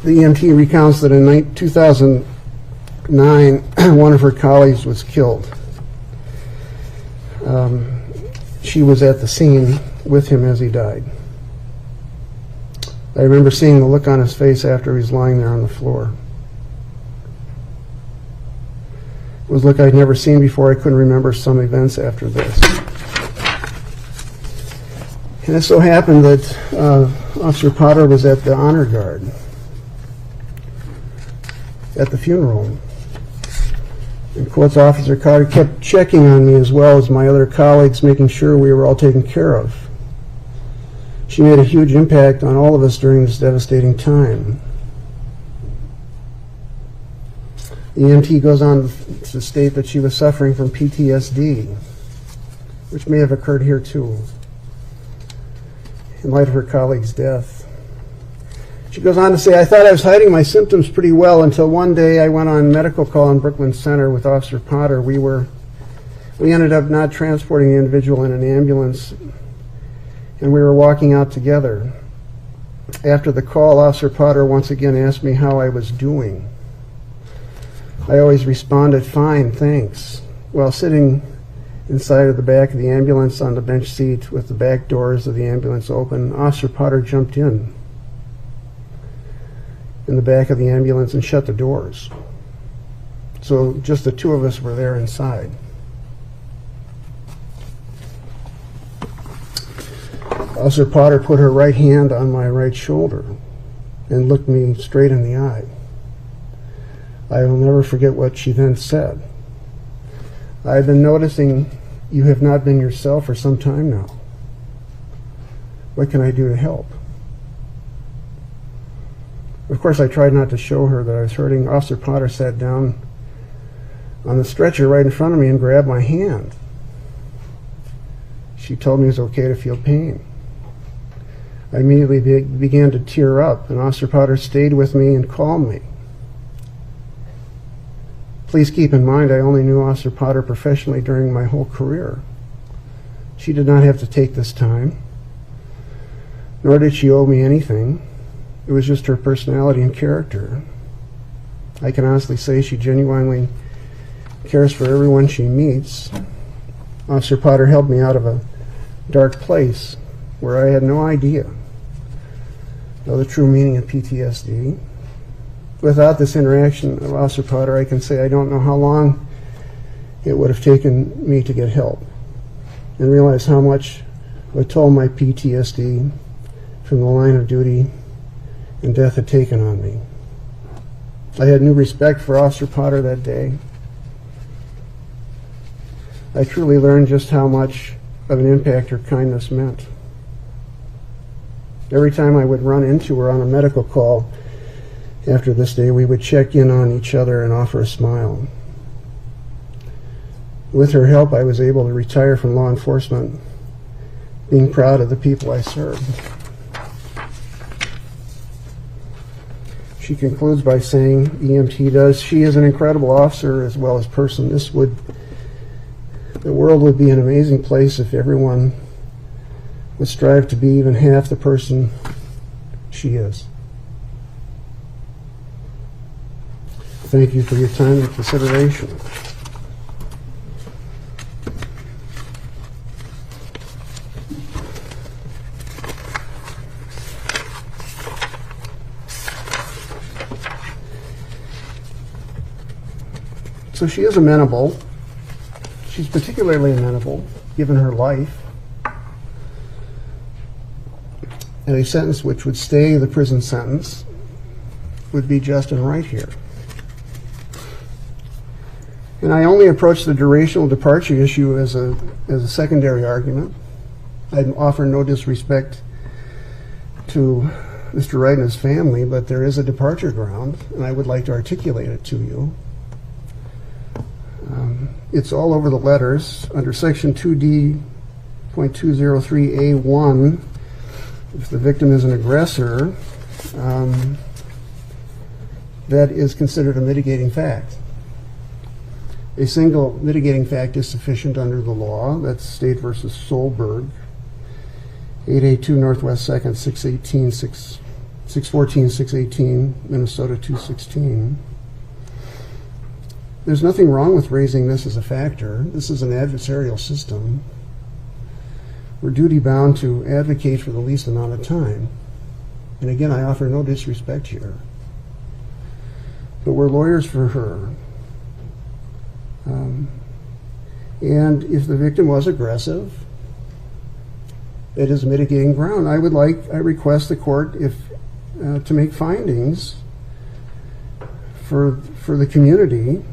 The EMT recounts that in 2009, one of her colleagues was killed. She was at the scene with him as he died. I remember seeing the look on his face after he was lying there on the floor. It was a look I'd never seen before. I couldn't remember some events after this. And it so happened that Officer Potter was at the honor guard at the funeral. And quotes, Officer Carter kept checking on me as well as my other colleagues, making sure we were all taken care of. She made a huge impact on all of us during this devastating time. The EMT goes on to state that she was suffering from PTSD, which may have occurred here too, in light of her colleague's death. She goes on to say, I thought I was hiding my symptoms pretty well until one day I went on medical call in Brooklyn Center with Officer Potter. We ended up not transporting the individual in an ambulance, and we were walking out together. After the call, Officer Potter once again asked me how I was doing. I always responded, fine, thanks. While sitting inside of the back of the ambulance on the bench seat with the back doors of the ambulance open, Officer Potter jumped in the back of the ambulance and shut the doors. So just the two of us were there inside. Officer Potter put her right hand on my right shoulder and looked me straight in the eye. I will never forget what she then said. I've been noticing you have not been yourself for some time now. What can I do to help? Of course, I tried not to show her that I was hurting. Officer Potter sat down on the stretcher right in front of me and grabbed my hand. She told me it was okay to feel pain. I immediately began to tear up, and Officer Potter stayed with me and calmed me. Please keep in mind, I only knew Officer Potter professionally during my whole career. She did not have to take this time, nor did she owe me anything. It was just her personality and character. I can honestly say she genuinely cares for everyone she meets. Officer Potter helped me out of a dark place where I had no idea of the true meaning of PTSD. Without this interaction of Officer Potter, I can say I don't know how long it would have taken me to get help and realize how much of a toll my PTSD from the line of duty and death had taken on me. I had new respect for Officer Potter that day. I truly learned just how much of an impact her kindness meant. Every time I would run into her on a medical call after this day, we would check in on each other and offer a smile. With her help, I was able to retire from law enforcement, being proud of the people I served. She concludes by saying, EMT does, she is an incredible officer as well as person. The world would be an amazing place if everyone would strive to be even half the person she is. Thank you for your time and consideration. So she is amenable. She's particularly amenable, given her life, and a sentence which would stay the prison sentence would be just and right here. And I only approach the durational departure issue as a secondary argument. I'd offer no disrespect to Mr. Wright and his family, but there is a departure ground, and I would like to articulate it to you. It's all over the letters. Under Section 2D.203A1, if the victim is an aggressor, that is considered a mitigating fact. A single mitigating fact is sufficient under the law. That's State versus Solberg, 882 Northwest 2nd, 614, 618, Minnesota 216. There's nothing wrong with raising this as a factor. This is an adversarial system. We're duty-bound to advocate for the least amount of time. And again, I offer no disrespect here. But we're lawyers for her. And if the victim was aggressive, it is mitigating ground. I request the court to make findings for the community,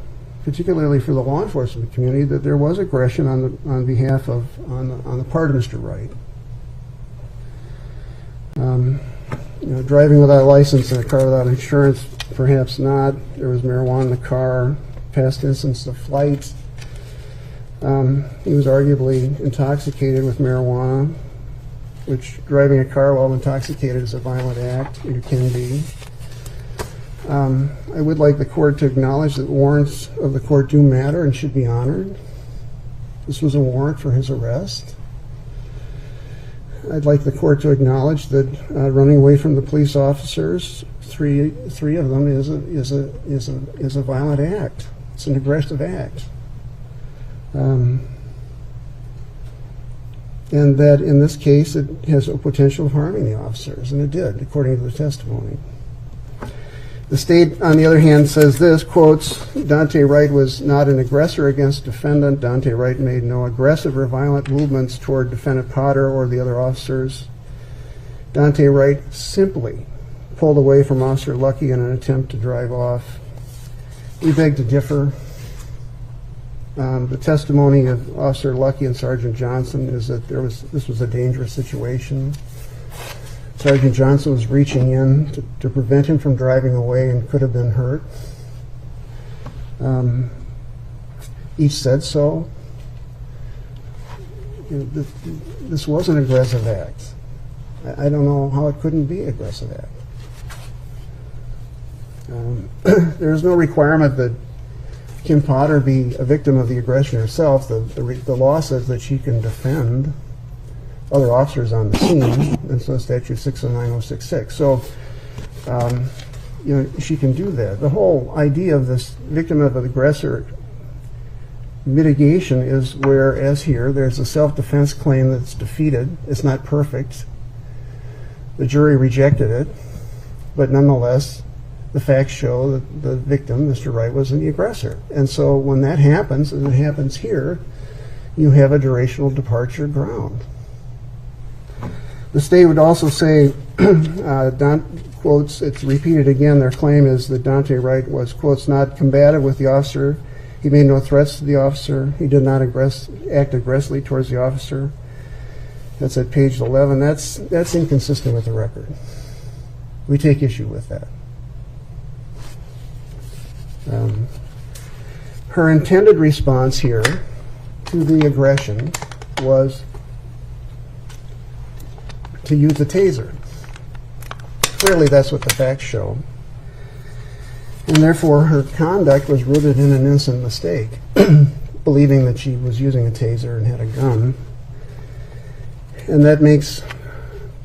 particularly for the law enforcement community, that there was aggression on the part of Mr. Wright. Driving without a license in a car without insurance, perhaps not. There was marijuana in the car. Past instance of flight. He was arguably intoxicated with marijuana. which driving a car while intoxicated is a violent act. It can be. I would like the court to acknowledge that warrants of the court do matter and should be honored. This was a warrant for his arrest. I'd like the court to acknowledge that running away from the police officers, three of them, is a violent act. It's an aggressive act. And that in this case it has a potential of harming the officers, and it did, according to the testimony. The state, on the other hand, says this, quotes, Dante Wright was not an aggressor against defendant. Dante Wright made no aggressive or violent movements toward defendant Potter or the other officers. Dante Wright simply pulled away from Officer Lucky in an attempt to drive off. We beg to differ. The testimony of Officer Lucky and Sergeant Johnson is that this was a dangerous situation. Sergeant Johnson was reaching in to prevent him from driving away and could have been hurt. Each said so. This was an aggressive act. I don't know how it couldn't be an aggressive act. There's no requirement that Kim Potter be a victim of the aggression herself. The law says that she can defend other officers on the scene, and so statute 609066. So, she can do that. The whole idea of this victim of an aggressor mitigation is where, as here, there's a self-defense claim that's defeated. It's not perfect. The jury rejected it, but nonetheless, the facts show that the victim, Mr. Wright, wasn't the aggressor. And so when that happens, and it happens here, you have a durational departure ground. The state would also say, quotes, it's repeated again, their claim is that Dante Wright was, quotes, not combative with the officer. He made no threats to the officer. He did not act aggressively towards the officer. That's at page 11. That's inconsistent with the record. We take issue with that. Her intended response here to the aggression was to use a taser. Clearly that's what the facts show. And therefore her conduct was rooted in an innocent mistake, believing that she was using a taser and had a gun. And that makes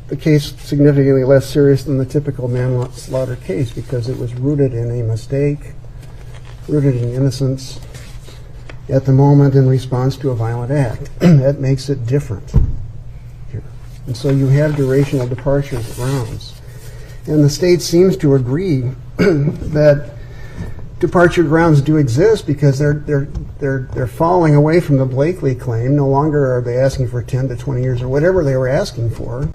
the case significantly less serious than the typical manslaughter case, because it was rooted in a mistake, rooted in innocence at the moment in response to a violent act. That makes it different here. And so you have durational departure grounds. And the state seems to agree that departure grounds do exist because they're falling away from the Blakely claim. No longer are they asking for 10 to 20 years or whatever they were asking for.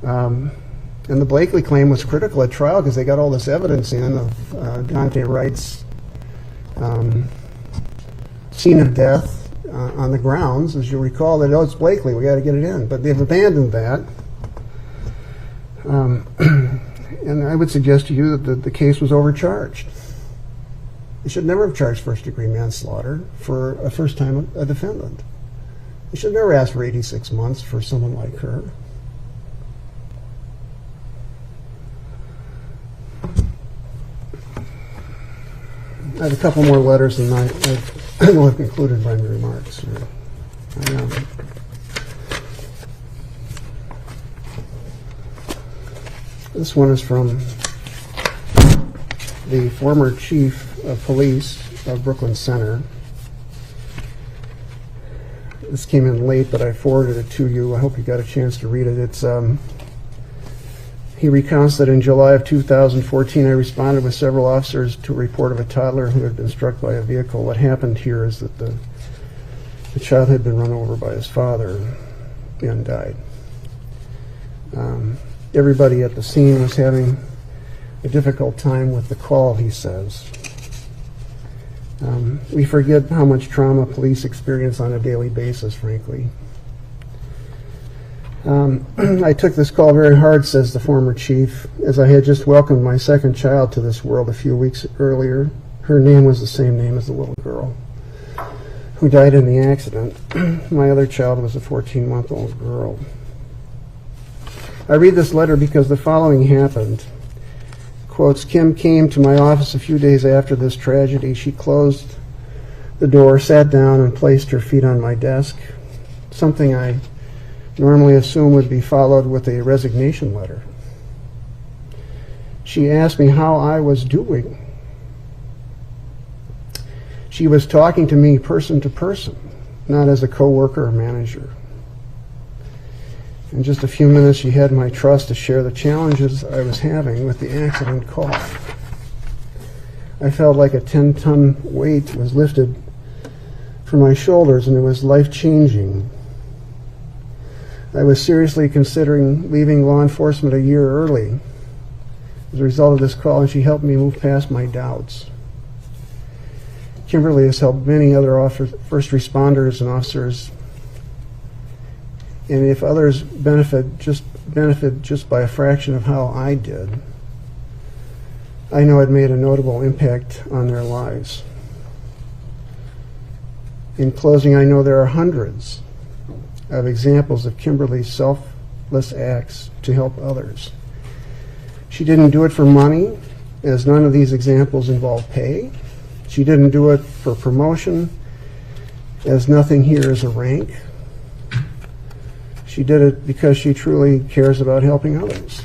And the Blakely claim was critical at trial because they got all this evidence in of Dante Wright's scene of death on the grounds. As you'll recall, that, oh, it's Blakely, we got to get it in. But they've abandoned that. And I would suggest to you that the case was overcharged. They should never have charged first-degree manslaughter for a first-time defendant. They should never ask for 86 months for someone like her. I have a couple more letters, and I will have concluded my remarks. This one is from the former chief of police of Brooklyn Center. This came in late, but I forwarded it to you. I hope you got a chance to read it. It's he recounts that in July of 2014, I responded with several officers to a report of a toddler who had been struck by a vehicle. What happened here is that the child had been run over by his father and died. Everybody at the scene was having a difficult time with the call, he says. We forget how much trauma police experience on a daily basis, frankly. I took this call very hard, says the former chief, as I had just welcomed my second child to this world a few weeks earlier. Her name was the same name as the little girl who died in the accident. My other child was a 14-month-old girl. I read this letter because the following happened. Quotes, Kim came to my office a few days after this tragedy. She closed the door, sat down, and placed her feet on my desk, something I normally assume would be followed with a resignation letter. She asked me how I was doing. She was talking to me person to person, not as a coworker or manager. In just a few minutes, she had my trust to share the challenges I was having with the accident call. I felt like a 10-ton weight was lifted from my shoulders, and it was life-changing. I was seriously considering leaving law enforcement a year early as a result of this call, and she helped me move past my doubts. Kimberly has helped many other first responders and officers, and if others benefit just by a fraction of how I did, I know it made a notable impact on their lives. In closing, I know there are hundreds of examples of Kimberly's selfless acts to help others. She didn't do it for money, as none of these examples involve pay. She didn't do it for promotion, as nothing here is a rank. She did it because she truly cares about helping others.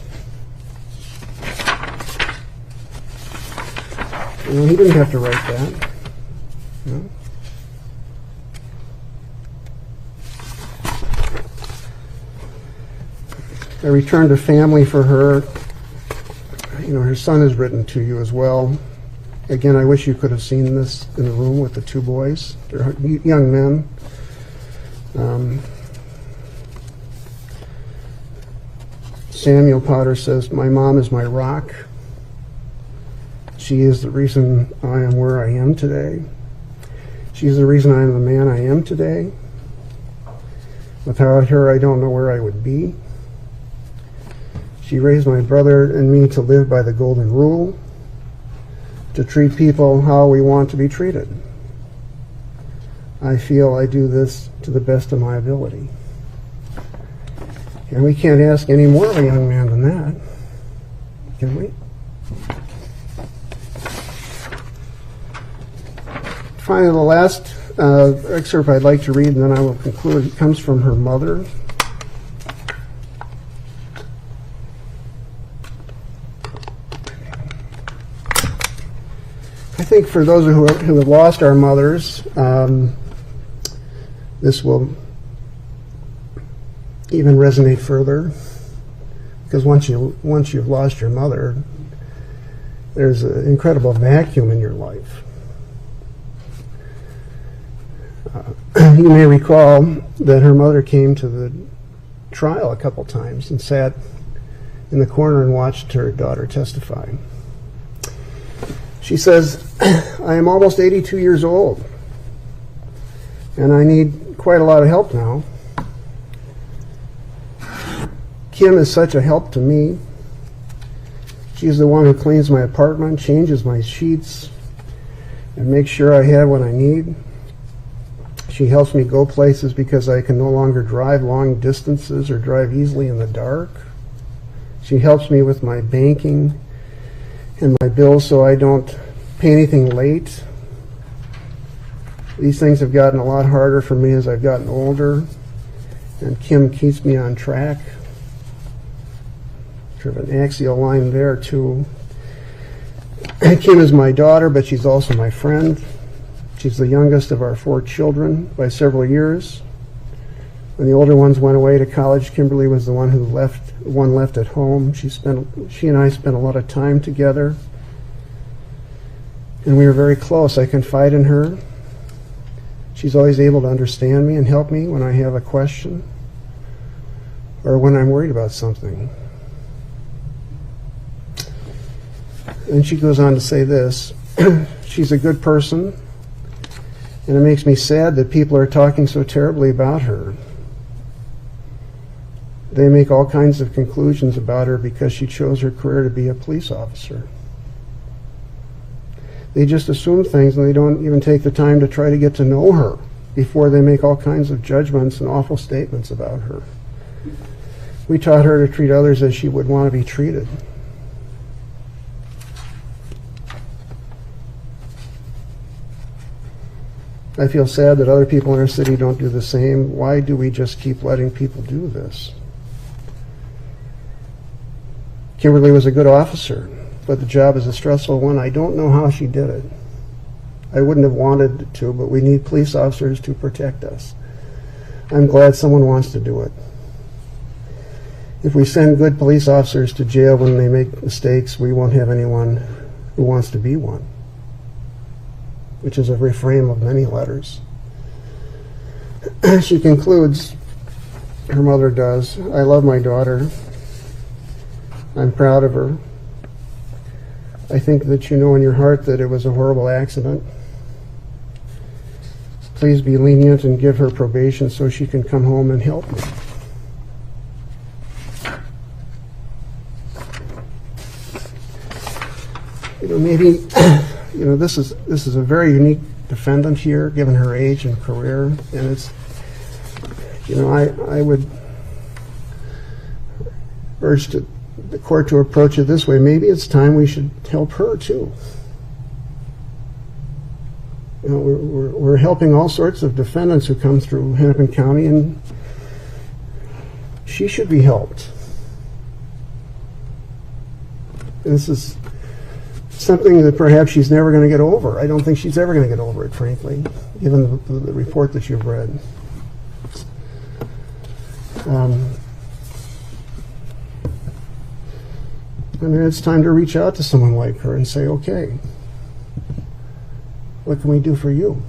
You know, he didn't have to write that. No. I returned to family for her. You know, her son has written to you as well. Again, I wish you could have seen this in the room with the two boys. They're young men. Samuel Potter says, my mom is my rock. She is the reason I am where I am today. She's the reason I am the man I am today. Without her, I don't know where I would be. She raised my brother and me to live by the golden rule, to treat people how we want to be treated. I feel I do this to the best of my ability. And we can't ask any more of a young man than that, can we? Finally, the last excerpt I'd like to read, and then I will conclude. It comes from her mother. I think for those who have lost our mothers, this will even resonate further, because once you've lost your mother, there's an incredible vacuum in your life. You may recall that her mother came to the trial a couple times and sat in the corner and watched her daughter testify. She says, I am almost 82 years old, and I need quite a lot of help now. Kim is such a help to me. She's the one who cleans my apartment, changes my sheets, and makes sure I have what I need. She helps me go places because I can no longer drive long distances or drive easily in the dark. She helps me with my banking and my bills so I don't pay anything late. These things have gotten a lot harder for me as I've gotten older, and Kim keeps me on track. Sort of an axial line there too. Kim is my daughter, but she's also my friend. She's the youngest of our 4 children by several years. When the older ones went away to college, Kimberly was the one who left at home. She and I spent a lot of time together, and we were very close. I confide in her. She's always able to understand me and help me when I have a question or when I'm worried about something. And she goes on to say this, she's a good person, and it makes me sad that people are talking so terribly about her. They make all kinds of conclusions about her because she chose her career to be a police officer. They just assume things, and they don't even take the time to try to get to know her before they make all kinds of judgments and awful statements about her. We taught her to treat others as she would want to be treated. I feel sad that other people in our city don't do the same. Why do we just keep letting people do this? Kimberly was a good officer, but the job is a stressful one. I don't know how she did it. I wouldn't have wanted to, but we need police officers to protect us. I'm glad someone wants to do it. If we send good police officers to jail when they make mistakes, we won't have anyone who wants to be one, which is a refrain of many letters. She concludes, her mother does, I love my daughter. I'm proud of her. I think that you know in your heart that it was a horrible accident. Please be lenient and give her probation so she can come home and help me. You know, maybe, you know, this is a very unique defendant here, given her age and career, and it's, you know, I would urge the court to approach it this way. Maybe it's time we should help her too. You know, we're helping all sorts of defendants who come through Hennepin County, and she should be helped. This is something that perhaps she's never going to get over. I don't think she's ever going to get over it, frankly, given the report that you've read. I mean, it's time to reach out to someone like her and say, okay, what can we do for you?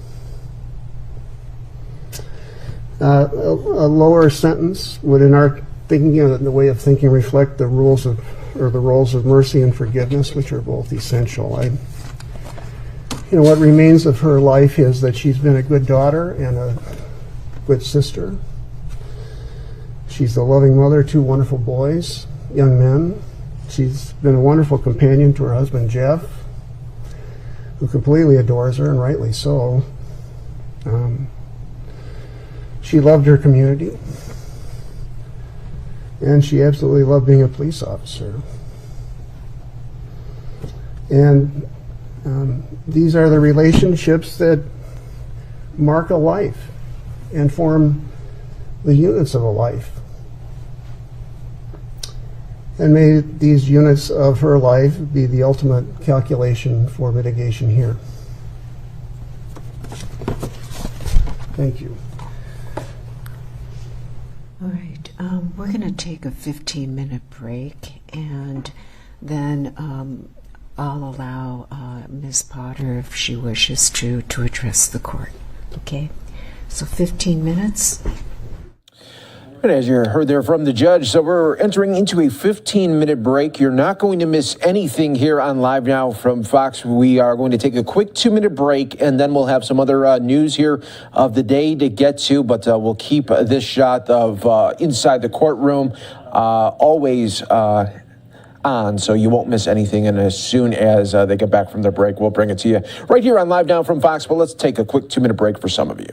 A lower sentence would, in our thinking, the way of thinking, reflect the rules of, or the roles of mercy and forgiveness, which are both essential. You know, what remains of her life is that she's been a good daughter and a good sister. She's a loving mother, 2 wonderful boys, young men. She's been a wonderful companion to her husband, Jeff, who completely adores her, and rightly so. She loved her community, and she absolutely loved being a police officer. And these are the relationships that mark a life and form the units of a life. And may these units of her life be the ultimate calculation for mitigation here. Thank you. All right, we're going to take a 15-minute break, and then I'll allow Ms. Potter, if she wishes to address the court. Okay? So 15 minutes. And as you heard there from the judge, so we're entering into a 15-minute break. You're not going to miss anything here on Live Now from Fox. We are going to take a quick 2-minute break, and then we'll have some other news here of the day to get to, but we'll keep this shot of inside the courtroom always on, so you won't miss anything. And as soon as they get back from their break, we'll bring it to you right here on Live Now from Fox. But let's take a quick 2-minute break for some of you.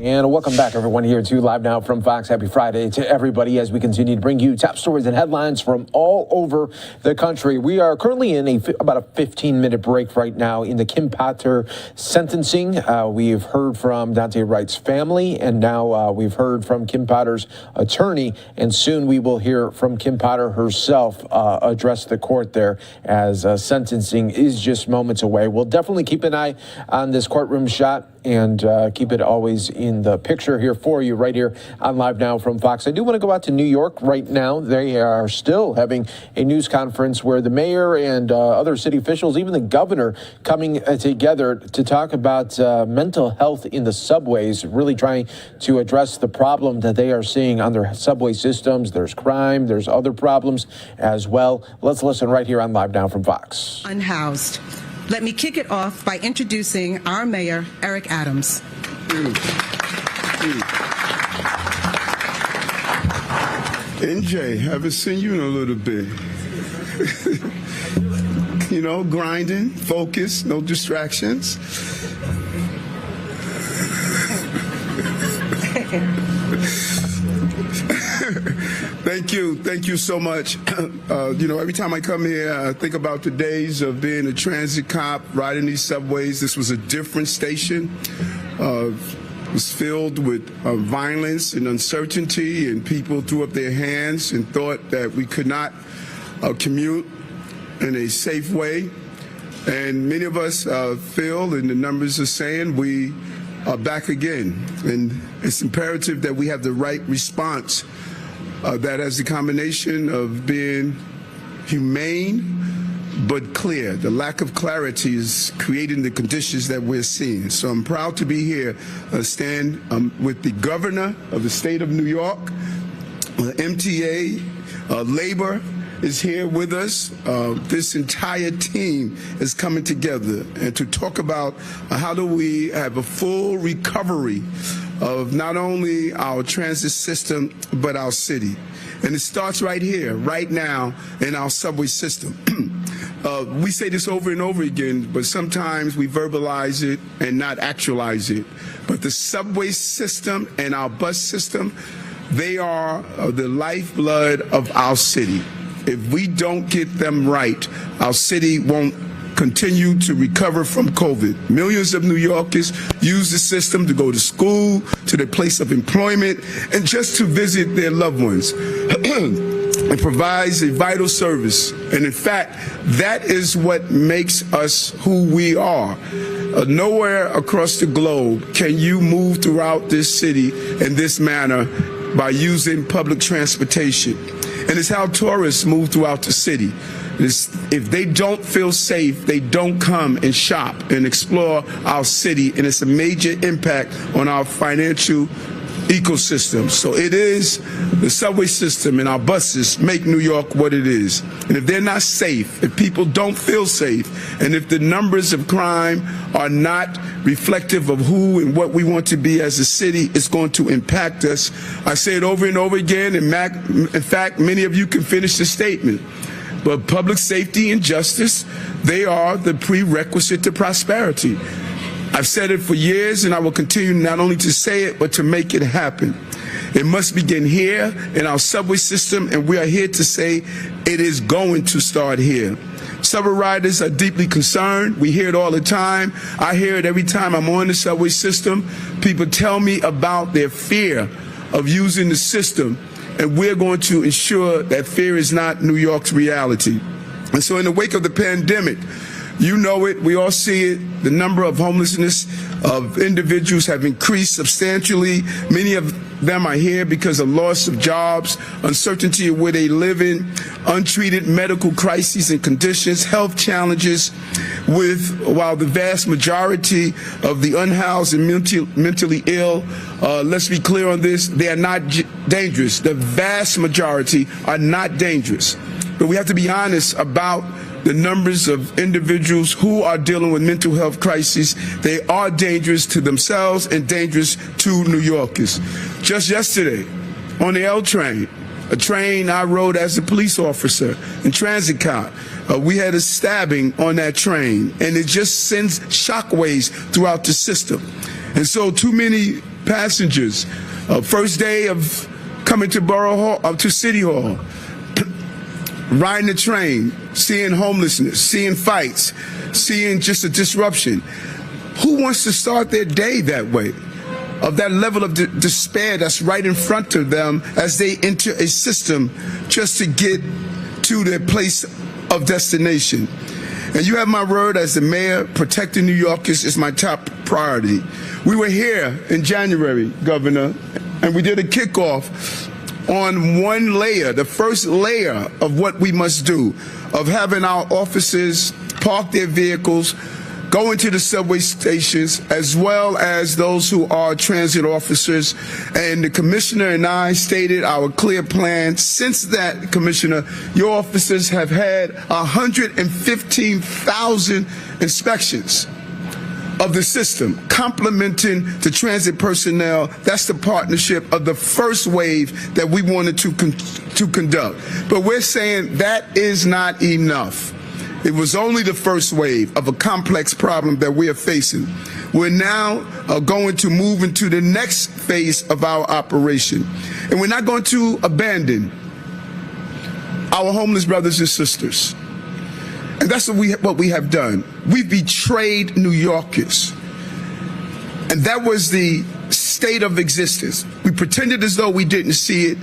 And welcome back, everyone, here to Live Now from Fox. Happy Friday to everybody as we continue to bring you top stories and headlines from all over the country. We are currently in about a 15-minute break right now in the Kim Potter sentencing. We've heard from Dante Wright's family, and now we've heard from Kim Potter's attorney, and soon we will hear from Kim Potter herself address the court there as sentencing is just moments away. We'll definitely keep an eye on this courtroom shot and keep it always in the picture here for you right here on Live Now from Fox. I do want to go out to New York right now. They are still having a news conference where the mayor and other city officials, even the governor, coming together to talk about mental health in the subways, really trying to address the problem that they are seeing on their subway systems. There's crime, there's other problems as well. Let's listen right here on Live Now from Fox. Unhoused. Let me kick it off by introducing our mayor, Eric Adams. NJ, haven't seen you in a little bit. You know, grinding, focus, no distractions. Thank you so much. You know, every time I come here, I think about the days of being a transit cop, riding these subways. This was a different station. It was filled with violence and uncertainty, and people threw up their hands and thought that we could not commute in a safe way. And many of us feel, and the numbers are saying, we are back again. And it's imperative that we have the right response that has the combination of being humane but clear. The lack of clarity is creating the conditions that we're seeing. So I'm proud to be here, stand with the governor of the state of New York, MTA, labor is here with us. This entire team is coming together and to talk about how do we have a full recovery of not only our transit system, but our city. And it starts right here, right now, in our subway system. We say this over and over again, but sometimes we verbalize it and not actualize it. But the subway system and our bus system, they are the lifeblood of our city. If we don't get them right, our city won't continue to recover from COVID. Millions of New Yorkers use the system to go to school, to their place of employment, and just to visit their loved ones. It provides a vital service. And in fact, that is what makes us who we are. Nowhere across the globe can you move throughout this city in this manner by using public transportation. And it's how tourists move throughout the city. If they don't feel safe, they don't come and shop and explore our city, and it's a major impact on our financial ecosystem. So it is the subway system and our buses make New York what it is. And if they're not safe, if people don't feel safe, and if the numbers of crime are not reflective of who and what we want to be as a city, it's going to impact us. I say it over and over again, and in fact, many of you can finish the statement. But public safety and justice, they are the prerequisite to prosperity. I've said it for years, and I will continue not only to say it, but to make it happen. It must begin here in our subway system, and we are here to say it is going to start here. Subway riders are deeply concerned. We hear it all the time. I hear it every time I'm on the subway system. People tell me about their fear of using the system, and we're going to ensure that fear is not New York's reality. And so in the wake of the pandemic, you know it, we all see it, the number of homelessness of individuals have increased substantially. Many of them are here because of loss of jobs, uncertainty of where they live in, untreated medical crises and conditions, health challenges, while the vast majority of the unhoused and mentally ill, let's be clear on this, they are not dangerous. The vast majority are not dangerous. But we have to be honest about the numbers of individuals who are dealing with mental health crises. They are dangerous to themselves and dangerous to New Yorkers. Just yesterday, on the L train, a train I rode as a police officer in transit cop, we had a stabbing on that train, and it just sends shockwaves throughout the system. And so too many passengers. First day of coming to Borough Hall, to City Hall, riding the train, seeing homelessness, seeing fights, seeing just a disruption. Who wants to start their day that way? Of that level of despair that's right in front of them as they enter a system just to get to their place of destination. And you have my word as the mayor, protecting New Yorkers is my top priority. We were here in January, Governor, and we did a kickoff on one layer, the first layer of what we must do, of having our officers park their vehicles, go into the subway stations, as well as those who are transit officers. And the commissioner and I stated our clear plan. Since that, Commissioner, your officers have had 115,000 inspections of the system, complementing the transit personnel. That's the partnership of the first wave that we wanted to conduct. But we're saying that is not enough. It was only the first wave of a complex problem that we are facing. We're now going to move into the next phase of our operation. And we're not going to abandon our homeless brothers and sisters. And that's what we have done. We've betrayed New Yorkers. And that was the state of existence. We pretended as though we didn't see it,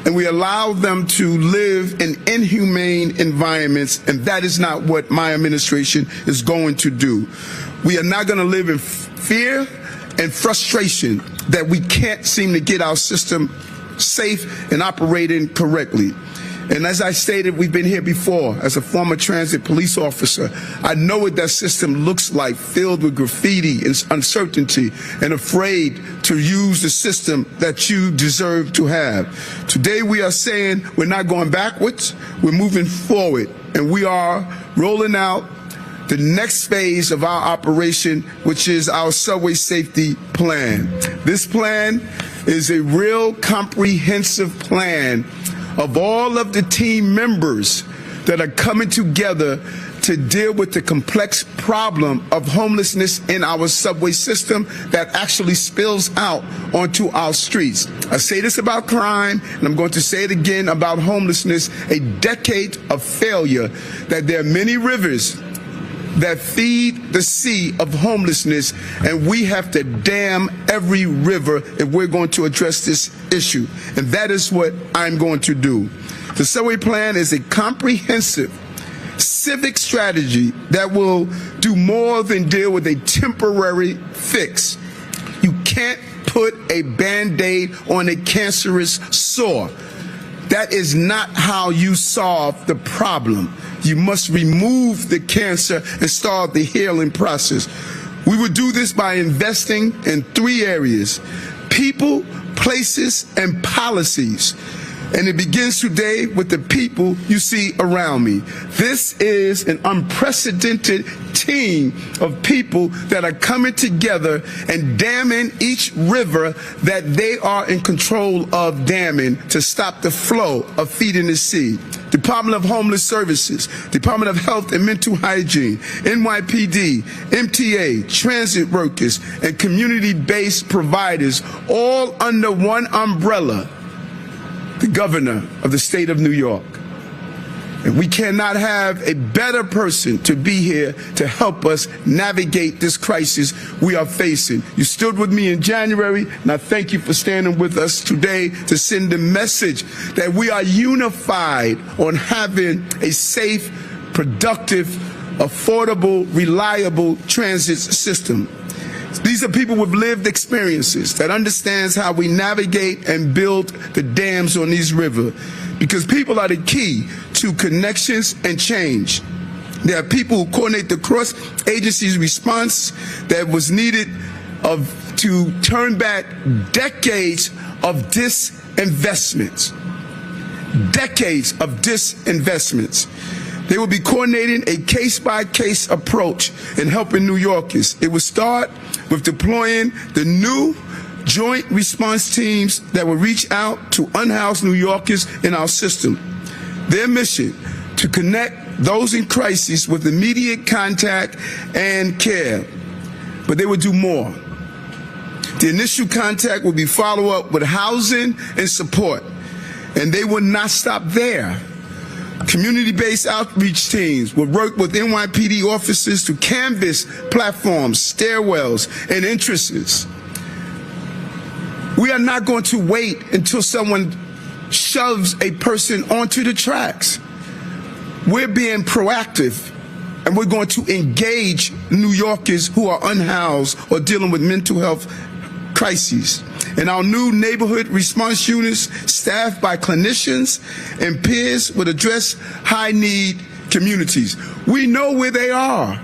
and we allowed them to live in inhumane environments, and that is not what my administration is going to do. We are not going to live in fear and frustration that we can't seem to get our system safe and operating correctly. And as I stated, we've been here before. As a former transit police officer, I know what that system looks like, filled with graffiti and uncertainty, and afraid to use the system that you deserve to have. Today we are saying we're not going backwards, we're moving forward, and we are rolling out the next phase of our operation, which is our subway safety plan. This plan is a real comprehensive plan of all of the team members that are coming together to deal with the complex problem of homelessness in our subway system that actually spills out onto our streets. I say this about crime, and I'm going to say it again about homelessness, a decade of failure, that there are many rivers that feed the sea of homelessness, and we have to dam every river if we're going to address this issue. And that is what I'm going to do. The subway plan is a comprehensive civic strategy that will do more than deal with a temporary fix. You can't put a Band-Aid on a cancerous sore. That is not how you solve the problem. You must remove the cancer and start the healing process. We will do this by investing in 3 areas: people, places, and policies. And it begins today with the people you see around me. This is an unprecedented team of people that are coming together and damming each river that they are in control of damming to stop the flow of feeding the sea. Department of Homeless Services, Department of Health and Mental Hygiene, NYPD, MTA, transit workers, and community-based providers, all under one umbrella, the governor of the state of New York. And we cannot have a better person to be here to help us navigate this crisis we are facing. You stood with me in January, and I thank you for standing with us today to send the message that we are unified on having a safe, productive, affordable, reliable transit system. These are people with lived experiences that understands how we navigate and build the dams on these rivers, because people are the key to connections and change. There are people who coordinate the cross-agency response that was needed to turn back decades of disinvestments. Decades of disinvestments. They will be coordinating a case-by-case approach in helping New Yorkers. It will start with deploying the new joint response teams that will reach out to unhoused New Yorkers in our system. Their mission, to connect those in crisis with immediate contact and care. But they will do more. The initial contact will be follow-up with housing and support, and they will not stop there. Community-based outreach teams will work with NYPD officers to canvass platforms, stairwells, and entrances. We are not going to wait until someone shoves a person onto the tracks. We're being proactive, and we're going to engage New Yorkers who are unhoused or dealing with mental health crises. And our new neighborhood response units, staffed by clinicians and peers, will address high-need communities. We know where they are.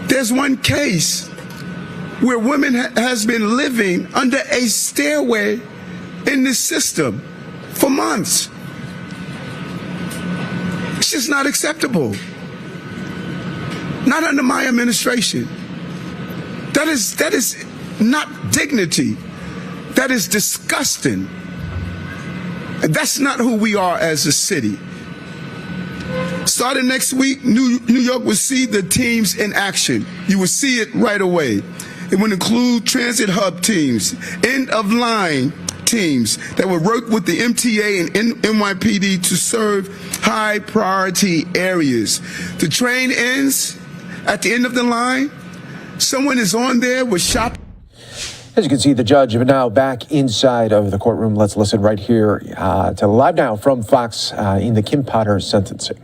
There's one case where women has been living under a stairway in this system for months. It's just not acceptable. Not under my administration. That is not dignity. That is disgusting. And that's not who we are as a city. Starting next week, New York will see the teams in action. You will see it right away. It will include transit hub teams, end-of-line teams that will work with the MTA and NYPD to serve high-priority areas. The train ends at the end of the line. Someone is on there with shop. As you can see, the judge is now back inside of the courtroom. Let's listen right here to Live Now from Fox in the Kim Potter sentencing.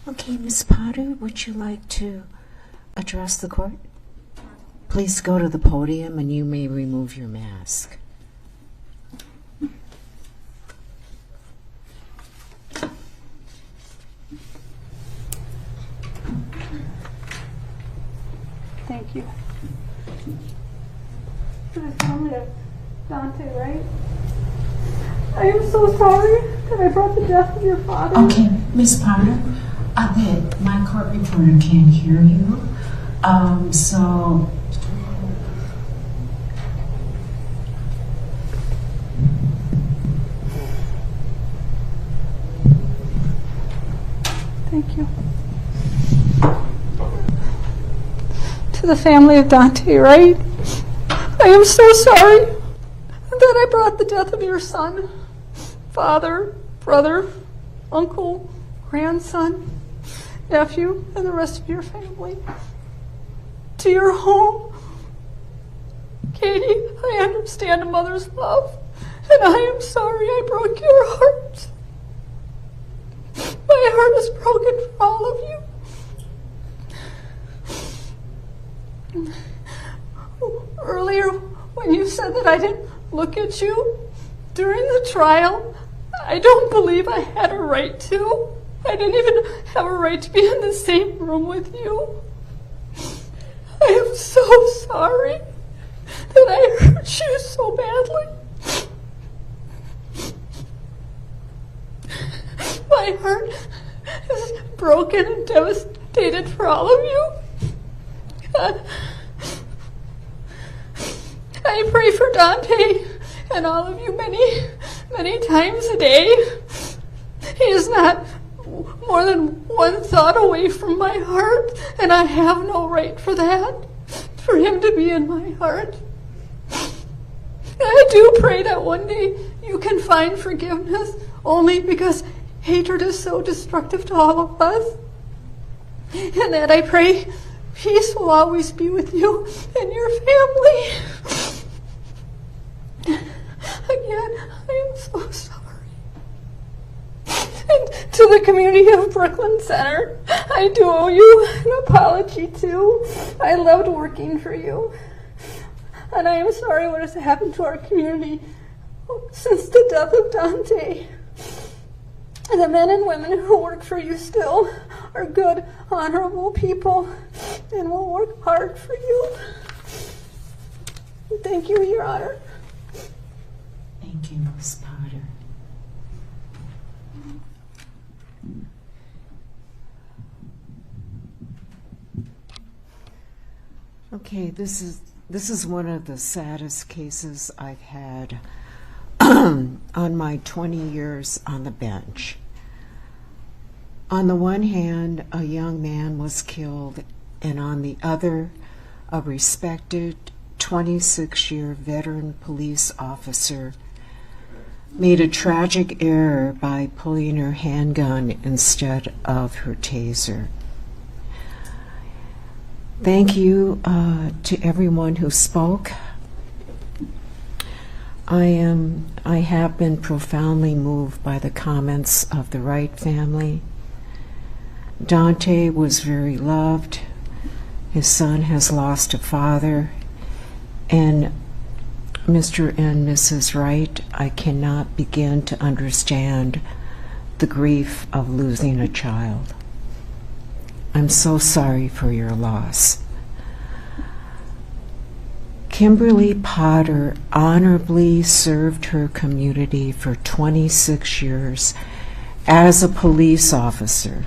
Okay, Ms. Potter, would you like to address the court? Please go to the podium and you may remove your mask. Thank you. To the family of Dante, right? I am so sorry that I brought the death of your father. Okay, Ms. Potter, my court reporter can't hear you. So thank you. To the family of Dante, right? I am so sorry that I brought the death of your son, father, brother, uncle, grandson, nephew, and the rest of your family to your home. Katie, I understand a mother's love, and I am sorry I broke your heart. My heart is broken for all of you. Earlier, when you said that I didn't look at you during the trial, I don't believe I had a right to. I didn't even have a right to be in the same room with you. I am so sorry that I hurt you so badly. My heart is broken and devastated for all of you. I pray for Dante and all of you many, many times a day. He is not more than one thought away from my heart, and I have no right for that, for him to be in my heart. I do pray that one day you can find forgiveness, only because hatred is so destructive to all of us. And that I pray peace will always be with you and your family. Again, I am so sorry. And to the community of Brooklyn Center, I do owe you an apology too. I loved working for you. And I am sorry what has happened to our community since the death of Dante. The men and women who work for you still are good, honorable people and will work hard for you. Thank you, Your Honor. thank you, Ms. Potter. Okay, this is one of the saddest cases I've had on my 20 years on the bench. On the one hand, a young man was killed, and on the other, a respected 26-year veteran police officer made a tragic error by pulling her handgun instead of her taser. Thank you to everyone who spoke. I have been profoundly moved by the comments of the Wright family. Dante was very loved. His son has lost a father. And Mr. and Mrs. Wright, I cannot begin to understand the grief of losing a child. I'm so sorry for your loss. Kimberly Potter honorably served her community for 26 years as a police officer.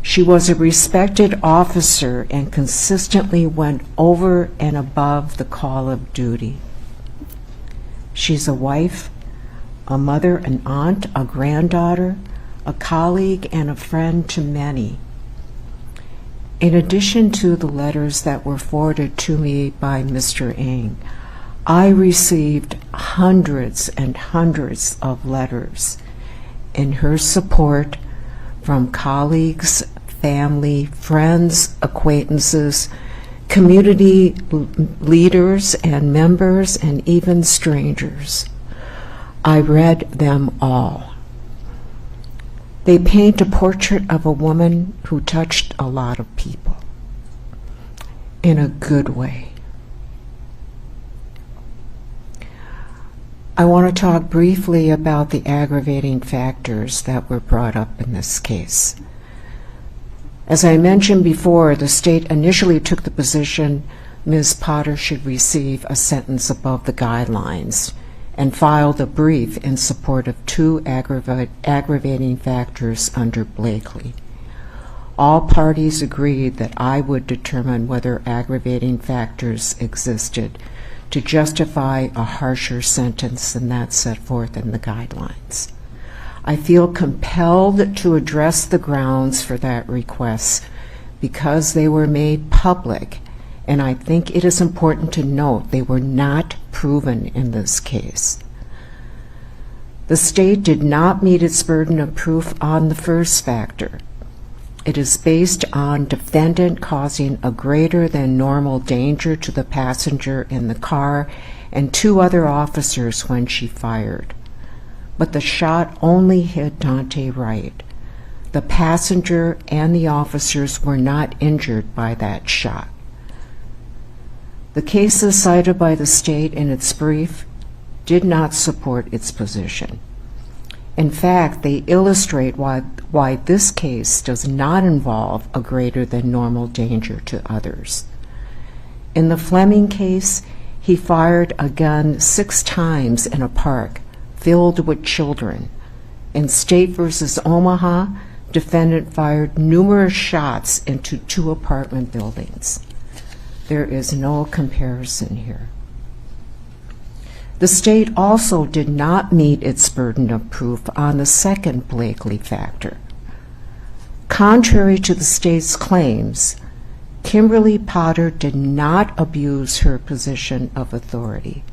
She was a respected officer and consistently went over and above the call of duty. She's a wife, a mother, an aunt, a granddaughter, a colleague, and a friend to many. In addition to the letters that were forwarded to me by Mr. Ng, I received hundreds and hundreds of letters in her support from colleagues, family, friends, acquaintances, community leaders and members, and even strangers. I read them all. They paint a portrait of a woman who touched a lot of people in a good way. I want to talk briefly about the aggravating factors that were brought up in this case. As I mentioned before, the state initially took the position Ms. Potter should receive a sentence above the guidelines and filed a brief in support of two aggravating factors under Blakely. All parties agreed that I would determine whether aggravating factors existed to justify a harsher sentence than that set forth in the guidelines. I feel compelled to address the grounds for that request because they were made public, and I think it is important to note they were not proven in this case. The state did not meet its burden of proof on the first factor. It is based on defendant causing a greater than normal danger to the passenger in the car and two other officers when she fired. But the shot only hit Dante Wright. The passenger and the officers were not injured by that shot. The cases cited by the state in its brief did not support its position. In fact, they illustrate why this case does not involve a greater than normal danger to others. In the Fleming case, he fired a gun 6 times in a park filled with children. In State versus Omaha, defendant fired numerous shots into 2 apartment buildings. There is no comparison here. The state also did not meet its burden of proof on the second Blakely factor. Contrary to the state's claims, Kimberly Potter did not abuse her position of authority.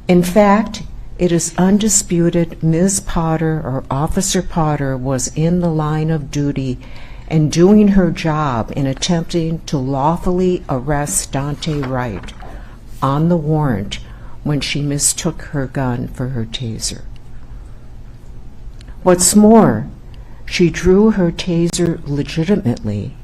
In fact, it is undisputed Ms. Potter or Officer Potter was in the line of duty and doing her job in attempting to lawfully arrest Dante Wright on the warrant when she mistook her gun for her taser. What's more, she drew her taser legitimately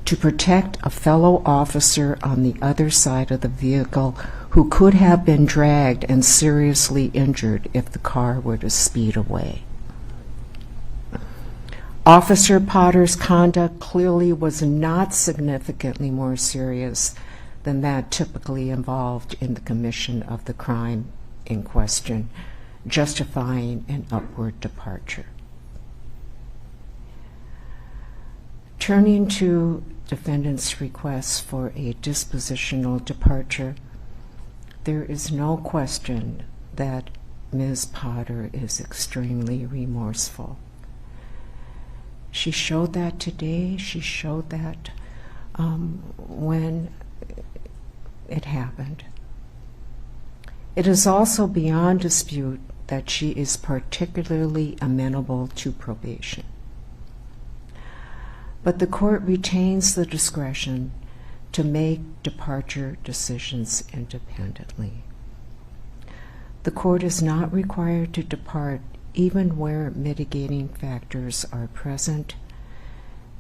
to protect a fellow officer on the other side of the vehicle who could have been dragged and seriously injured if the car were to speed away. Officer Potter's conduct clearly was not significantly more serious than that typically involved in the commission of the crime in question, justifying an upward departure. Turning to defendant's request for a dispositional departure, there is no question that Ms. Potter is extremely remorseful. She showed that today. She showed that when it happened. It is also beyond dispute that she is particularly amenable to probation. But the court retains the discretion to make departure decisions independently. The court is not required to depart even where mitigating factors are present,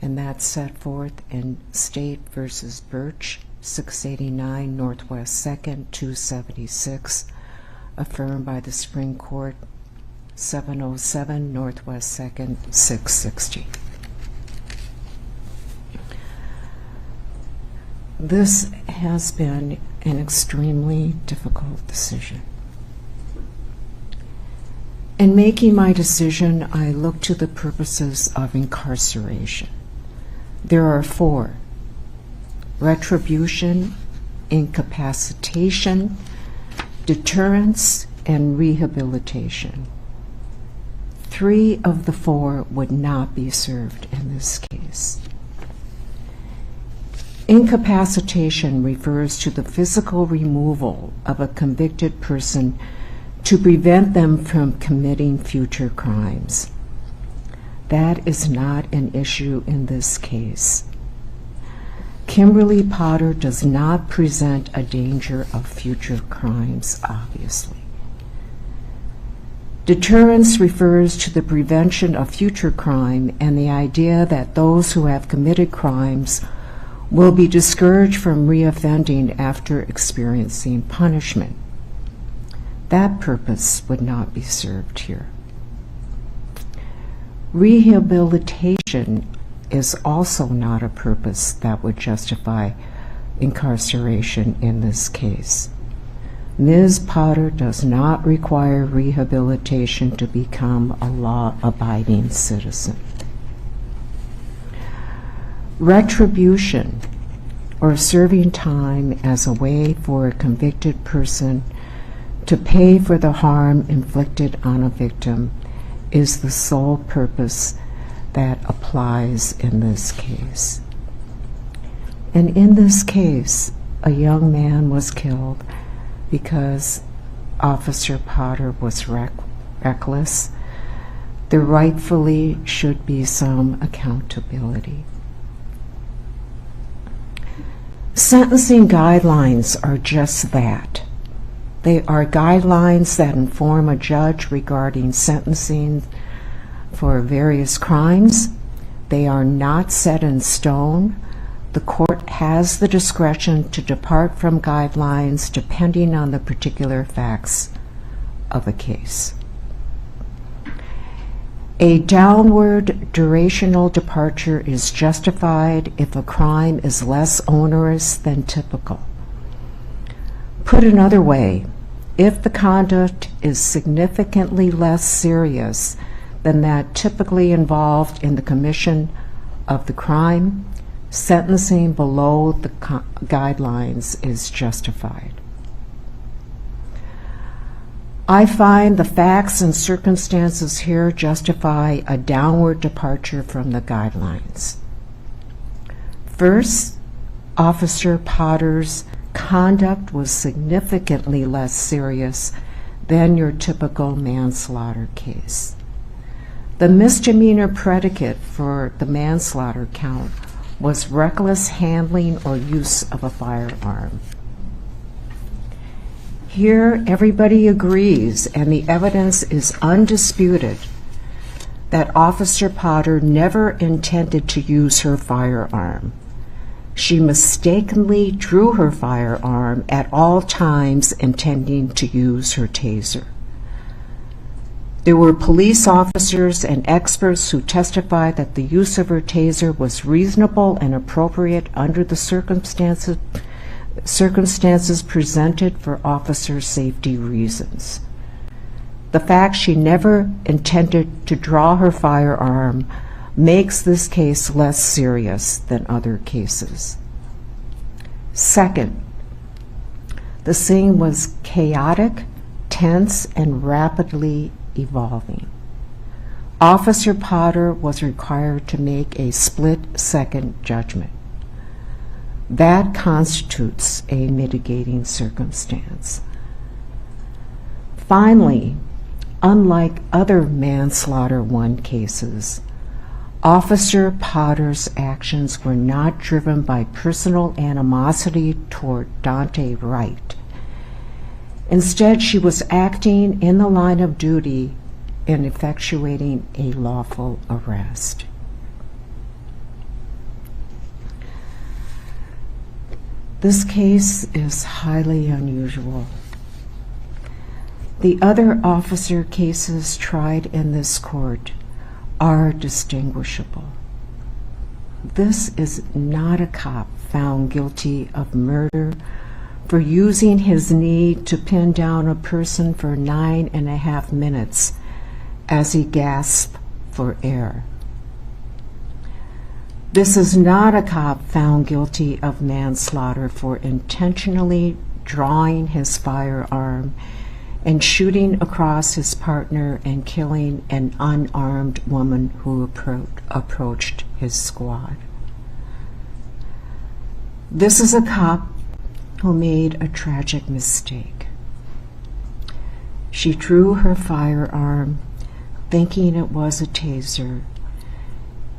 and that's set forth in State v. Birch, 689 Northwest 2nd, 276, affirmed by the Supreme Court, 707 Northwest 2nd, 660. This has been an extremely difficult decision. In making my decision, I look to the purposes of incarceration. There are 4: retribution, incapacitation, deterrence, and rehabilitation. 3 of the 4 would not be served in this case. Incapacitation refers to the physical removal of a convicted person to prevent them from committing future crimes. That is not an issue in this case. Kimberly Potter does not present a danger of future crimes, obviously. Deterrence refers to the prevention of future crime and the idea that those who have committed crimes will be discouraged from reoffending after experiencing punishment. That purpose would not be served here. Rehabilitation is also not a purpose that would justify incarceration in this case. Ms. Potter does not require rehabilitation to become a law-abiding citizen. Retribution, or serving time as a way for a convicted person to pay for the harm inflicted on a victim, is the sole purpose that applies in this case. And in this case, a young man was killed because Officer Potter was reckless. There rightfully should be some accountability. Sentencing guidelines are just that. They are guidelines that inform a judge regarding sentencing for various crimes. They are not set in stone. The court has the discretion to depart from guidelines depending on the particular facts of a case. A downward durational departure is justified if a crime is less onerous than typical. Put another way, if the conduct is significantly less serious than that typically involved in the commission of the crime, sentencing below the guidelines is justified. I find the facts and circumstances here justify a downward departure from the guidelines. First, Officer Potter's conduct was significantly less serious than your typical manslaughter case. The misdemeanor predicate for the manslaughter count was reckless handling or use of a firearm. Here, everybody agrees, and the evidence is undisputed, that Officer Potter never intended to use her firearm. She mistakenly drew her firearm at all times, intending to use her taser. There were police officers and experts who testified that the use of her taser was reasonable and appropriate under the circumstances presented for officer safety reasons. The fact she never intended to draw her firearm makes this case less serious than other cases. Second, the scene was chaotic, tense, and rapidly evolving. Officer Potter was required to make a split-second judgment. That constitutes a mitigating circumstance. Finally, unlike other manslaughter 1 cases, Officer Potter's actions were not driven by personal animosity toward Dante Wright. Instead, she was acting in the line of duty in effectuating a lawful arrest. This case is highly unusual. The other officer cases tried in this court are distinguishable. This is not a cop found guilty of murder for using his need to pin down a person for 9.5 minutes as he gasped for air. This is not a cop found guilty of manslaughter for intentionally drawing his firearm and shooting across his partner and killing an unarmed woman who approached his squad. This is a cop who made a tragic mistake. She drew her firearm thinking it was a taser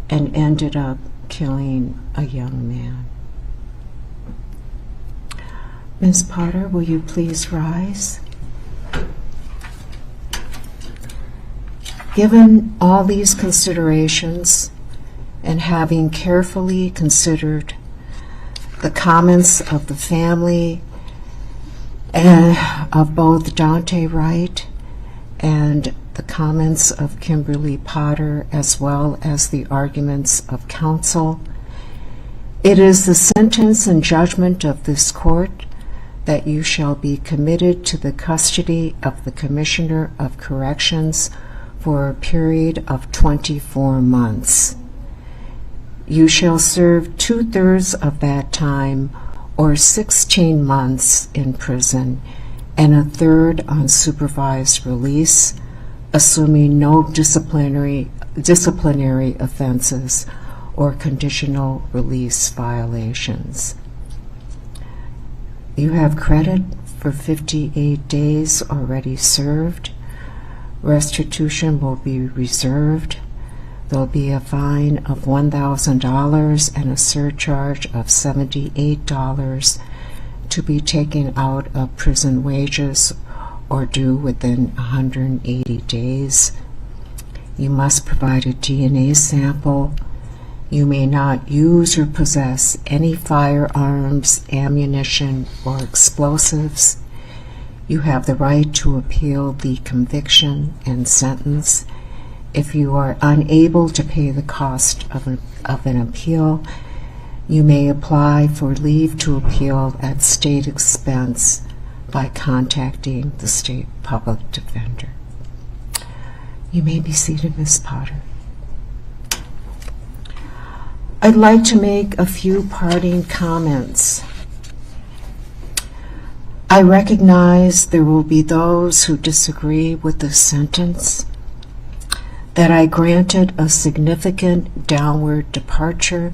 and ended up killing a young man. Ms. Potter, will you please rise? Given all these considerations and having carefully considered the comments of the family and of both Dante Wright and the comments of Kimberly Potter, as well as the arguments of counsel, it is the sentence and judgment of this court that you shall be committed to the custody of the Commissioner of Corrections for a period of 24 months. You shall serve 2/3 of that time, or 16 months in prison, and 1/3 on supervised release, assuming no disciplinary offenses or conditional release violations. You have credit for 58 days already served. Restitution will be reserved. There'll be a fine of $1,000 and a surcharge of $78 to be taken out of prison wages or due within 180 days. You must provide a DNA sample. You may not use or possess any firearms, ammunition, or explosives. You have the right to appeal the conviction and sentence. If you are unable to pay the cost of an appeal, you may apply for leave to appeal at state expense by contacting the state public defender. You may be seated, Ms. Potter. I'd like to make a few parting comments. I recognize there will be those who disagree with the sentence, that I granted a significant downward departure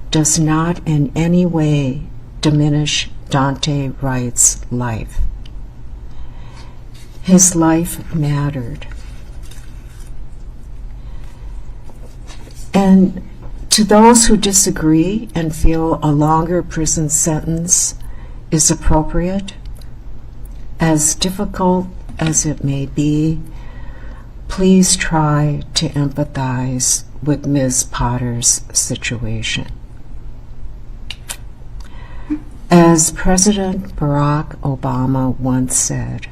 does not in any way diminish Dante Wright's life. His life mattered. And to those who disagree and feel a longer prison sentence is appropriate, as difficult as it may be, please try to empathize with Ms. Potter's situation. As President Barack Obama once said,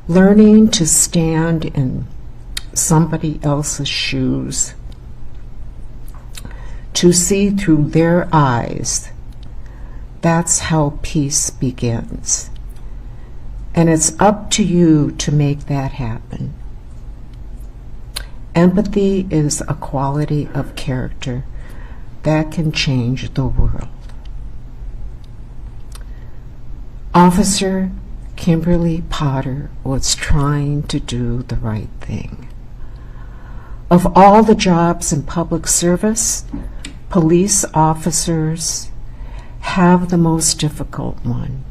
learning to stand in somebody else's shoes, to see through their eyes, that's how peace begins. And it's up to you to make that happen. Empathy is a quality of character that can change the world. Officer Kimberly Potter was trying to do the right thing. Of all the jobs in public service, police officers have the most difficult one.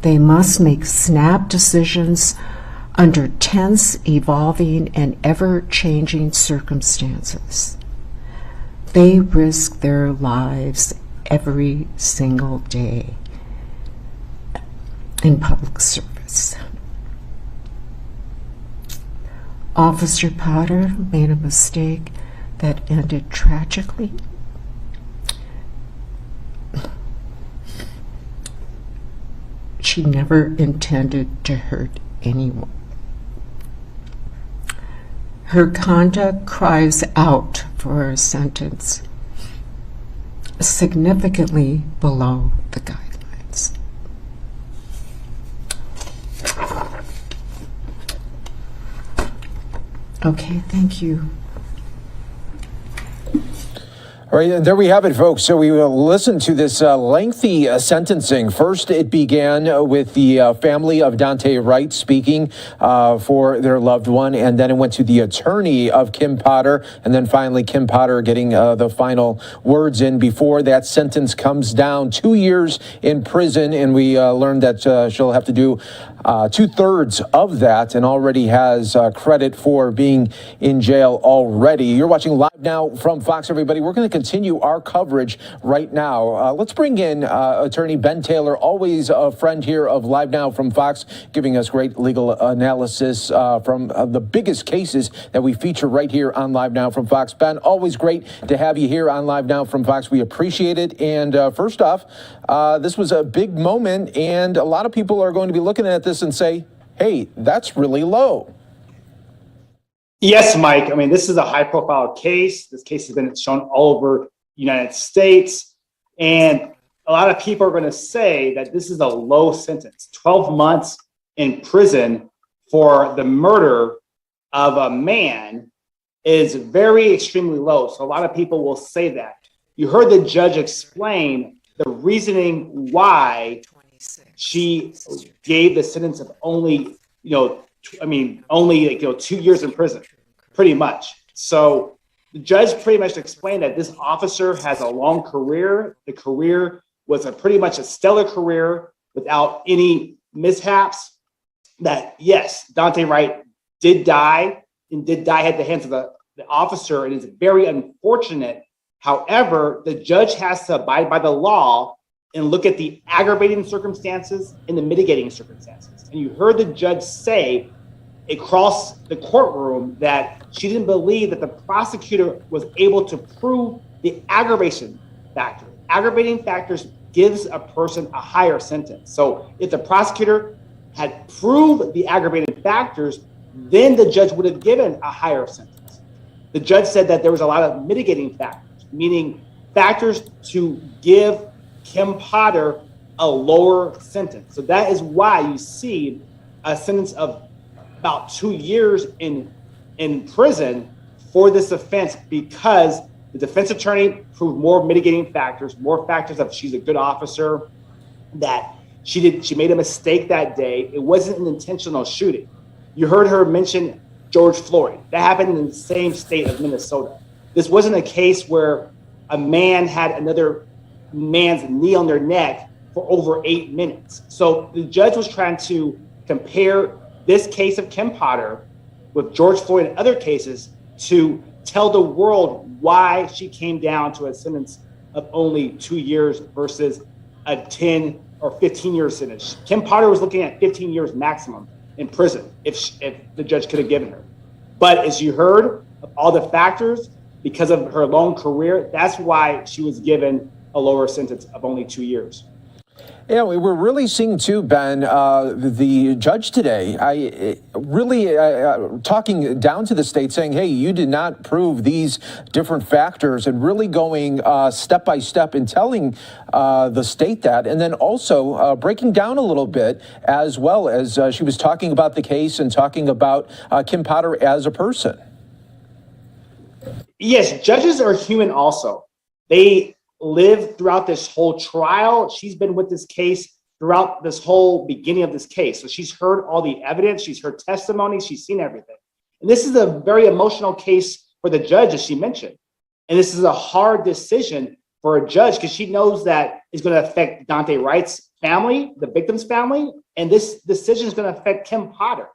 They must make snap decisions under tense, evolving, and ever-changing circumstances. They risk their lives every single day in public service. Officer Potter made a mistake that ended tragically. She never intended to hurt anyone. Her conduct cries out for a sentence significantly below the guidelines. Okay, thank you. All right, and there we have it, folks. So we will listen to this lengthy sentencing. First, it began with the family of Daunte Wright speaking for their loved one, and then it went to the attorney of Kim Potter, and then finally Kim Potter getting the final words in before that sentence comes down. 2 years in prison, and we learned that she'll have to do 2/3 of that, and already has credit for being in jail already. You're watching Live Now from Fox, everybody. We're going to continue our coverage right now. Let's bring in attorney Ben Taylor, always a friend here of Live Now from Fox, giving us great legal analysis from the biggest cases that we feature right here on Live Now from Fox. Ben, always great to have you here on Live Now from Fox. We appreciate it. And first off, this was a big moment, and a lot of people are going to be looking at this and say, hey, that's really low. Yes, Mike. I mean, this is a high-profile case. This case has been shown all over the United States. And a lot of people are going to say that this is a low sentence. 12 months in prison for the murder of a man is very extremely low. So a lot of people will say that. You heard the judge explain the reasoning why she gave the sentence of only, only 2 years in prison, pretty much. So the judge pretty much explained that this officer has a long career. The career was pretty much a stellar career without any mishaps. That yes, Daunte Wright did die at the hands of the officer, and it's very unfortunate. However, the judge has to abide by the law and look at the aggravating circumstances and the mitigating circumstances. And you heard the judge say across the courtroom that she didn't believe that the prosecutor was able to prove the aggravation factor. Aggravating factors gives a person a higher sentence. So if the prosecutor had proved the aggravating factors, then the judge would have given a higher sentence. The judge said that there was a lot of mitigating factors, meaning factors to give Kim Potter a lower sentence. So that is why you see a sentence of about 2 years in prison for this offense, because the defense attorney proved more mitigating factors, more factors of she's a good officer, that she made a mistake that day. It wasn't an intentional shooting. You heard her mention George Floyd. That happened in the same state of Minnesota. This wasn't a case where a man had another man's knee on their neck for over 8 minutes. So the judge was trying to compare this case of Kim Potter with George Floyd and other cases to tell the world why she came down to a sentence of only 2 years versus a 10 or 15-year sentence. Kim Potter was looking at 15 years maximum in prison if the judge could have given her. But as you heard, of all the factors, because of her long career, that's why she was given a lower sentence of only 2 years. Yeah, we were really seeing too, Ben, the judge today, talking down to the state saying, hey, you did not prove these different factors, and really going step by step and telling the state that, and then also breaking down a little bit as well as she was talking about the case and talking about Kim Potter as a person. Yes, judges are human also. They live throughout this whole trial. She's been with this case throughout this whole beginning of this case. So she's heard all the evidence, she's heard testimony, she's seen everything. And this is a very emotional case for the judge, as she mentioned. And this is a hard decision for a judge because she knows that it's going to affect Daunte Wright's family, the victim's family, and this decision is going to affect Kim Potter.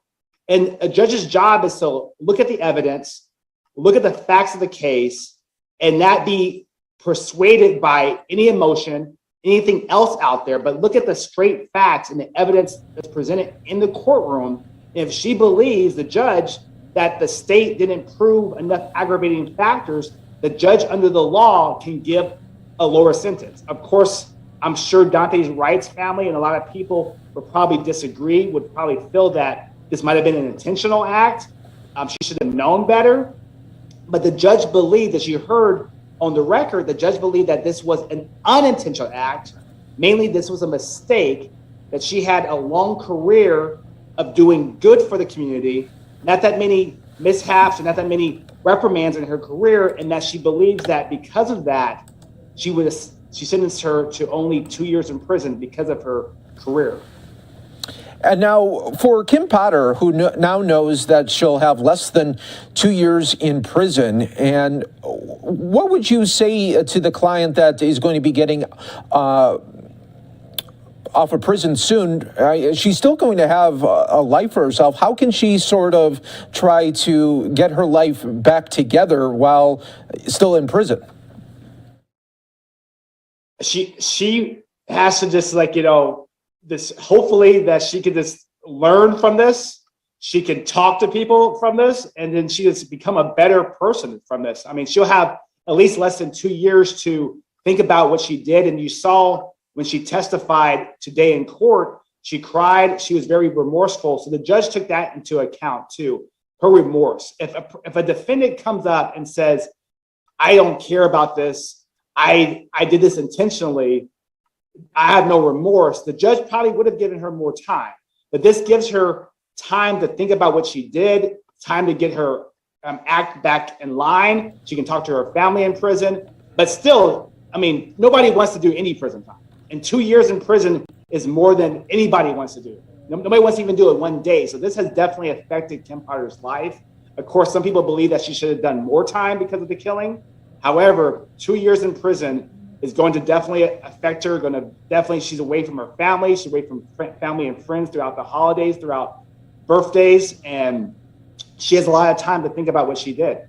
And a judge's job is to look at the evidence, look at the facts of the case, and not be persuaded by any emotion, anything else out there, but look at the straight facts and the evidence that's presented in the courtroom. If she believes, the judge, that the state didn't prove enough aggravating factors, the judge under the law can give a lower sentence. Of course, I'm sure Daunte Wright's family and a lot of people would probably disagree, would probably feel that this might have been an intentional act. She should have known better. But the judge believed, as you heard on the record, the judge believed that this was an unintentional act. Mainly, this was a mistake, that she had a long career of doing good for the community, not that many mishaps and not that many reprimands in her career, and that she believes that because of that, she sentenced her to only 2 years in prison because of her career. And now, for Kim Potter, who now knows that she'll have less than 2 years in prison, and what would you say to the client that is going to be getting off of prison soon? She's still going to have a life for herself. How can she sort of try to get her life back together while still in prison? She has to just this, hopefully that she can just learn from this. She can talk to people from this, and then she has become a better person from this. I mean, she'll have at least less than 2 years to think about what she did. And you saw when she testified today in court, she cried. She was very remorseful. So the judge took that into account too, her remorse. If a defendant comes up and says, I don't care about this, I did this intentionally, I have no remorse, the judge probably would have given her more time. But this gives her time to think about what she did, time to get her act back in line. She can talk to her family in prison. But still, I mean, nobody wants to do any prison time. And 2 years in prison is more than anybody wants to do. Nobody wants to even do it 1 day. So this has definitely affected Kim Potter's life. Of course, some people believe that she should have done more time because of the killing. However, 2 years in prison is going to definitely affect her. She's away from her family. She's away from family and friends throughout the holidays, throughout birthdays, and she has a lot of time to think about what she did.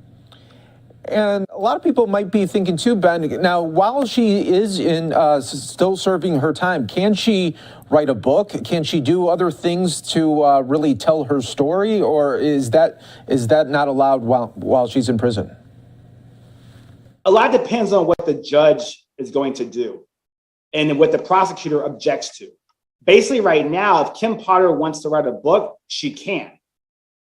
And a lot of people might be thinking too, Ben, now while she is in still serving her time, can she write a book? Can she do other things to really tell her story? Or is that not allowed while she's in prison? A lot depends on what the judge is going to do and what the prosecutor objects to. Basically right now, if Kim Potter wants to write a book, she can.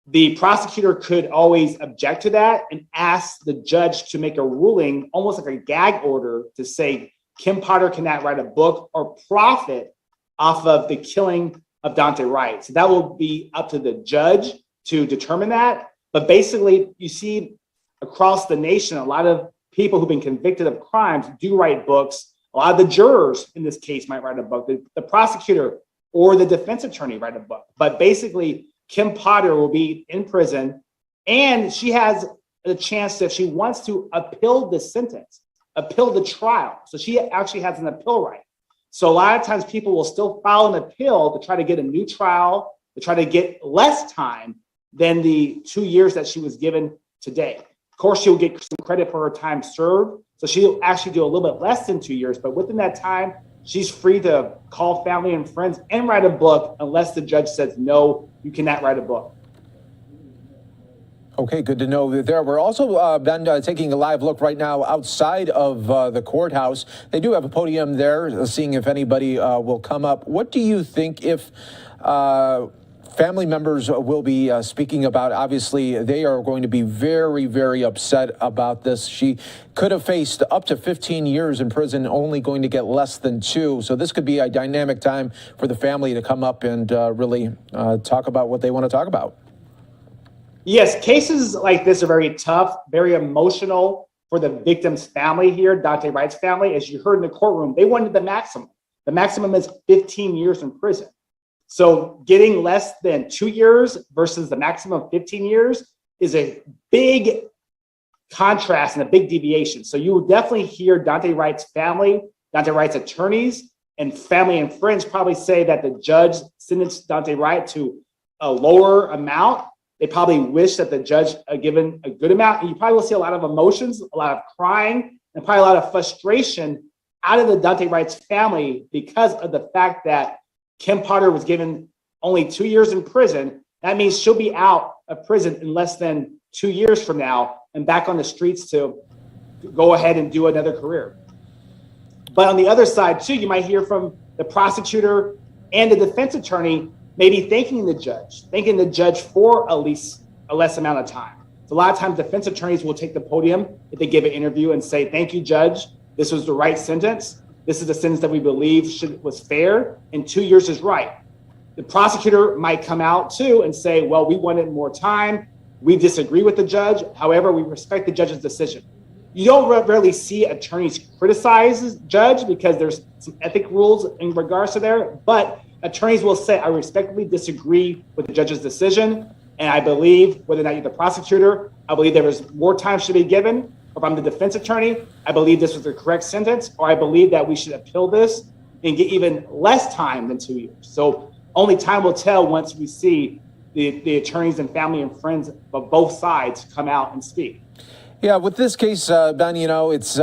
The prosecutor could always object to that and ask the judge to make a ruling, almost like a gag order, to say Kim Potter cannot write a book or profit off of the killing of Daunte Wright. So that will be up to the judge to determine that. But basically, you see across the nation, a lot of people who've been convicted of crimes do write books. A lot of the jurors in this case might write a book. The prosecutor or the defense attorney write a book. But basically, Kim Potter will be in prison, and she has a chance, if she wants to, appeal the sentence, appeal the trial. So she actually has an appeal right. So a lot of times people will still file an appeal to try to get a new trial, to try to get less time than the 2 years that she was given today. Of course, she'll get some credit for her time served. So she'll actually do a little bit less than 2 years, but within that time, she's free to call family and friends and write a book unless the judge says, no, you cannot write a book. Okay, good to know there. We're also taking a live look right now outside of the courthouse. They do have a podium there, seeing if anybody will come up. What do you think if family members will be speaking about? Obviously, they are going to be very, very upset about this. She could have faced up to 15 years in prison, only going to get less than 2. So this could be a dynamic time for the family to come up and really talk about what they want to talk about. Yes, cases like this are very tough, very emotional for the victim's family here, Dante Wright's family. As you heard in the courtroom, they wanted the maximum. The maximum is 15 years in prison. So getting less than 2 years versus the maximum of 15 years is a big contrast and a big deviation. So you will definitely hear Dante Wright's family, Dante Wright's attorneys, and family and friends probably say that the judge sentenced Dante Wright to a lower amount. They probably wish that the judge had given a good amount. And you probably will see a lot of emotions, a lot of crying, and probably a lot of frustration out of the Dante Wright's family because of the fact that Kim Potter was given only 2 years in prison. That means she'll be out of prison in less than 2 years from now and back on the streets to go ahead and do another career. But on the other side too, you might hear from the prosecutor and the defense attorney maybe thanking the judge for at least a less amount of time. So a lot of times defense attorneys will take the podium if they give an interview and say, thank you, judge. This was the right sentence. This is the sentence that we believe was fair, and 2 years is right. The prosecutor might come out too and say, well, we wanted more time. We disagree with the judge. However, we respect the judge's decision. You don't rarely see attorneys criticize the judge because there's some ethic rules in regards to there, but attorneys will say, I respectfully disagree with the judge's decision. And I believe, whether or not you're the prosecutor, I believe there was more time should be given. Or if I'm the defense attorney, I believe this was the correct sentence, or I believe that we should appeal this and get even less time than 2 years. So only time will tell once we see the attorneys and family and friends of both sides come out and speak. Yeah, with this case, Ben, it's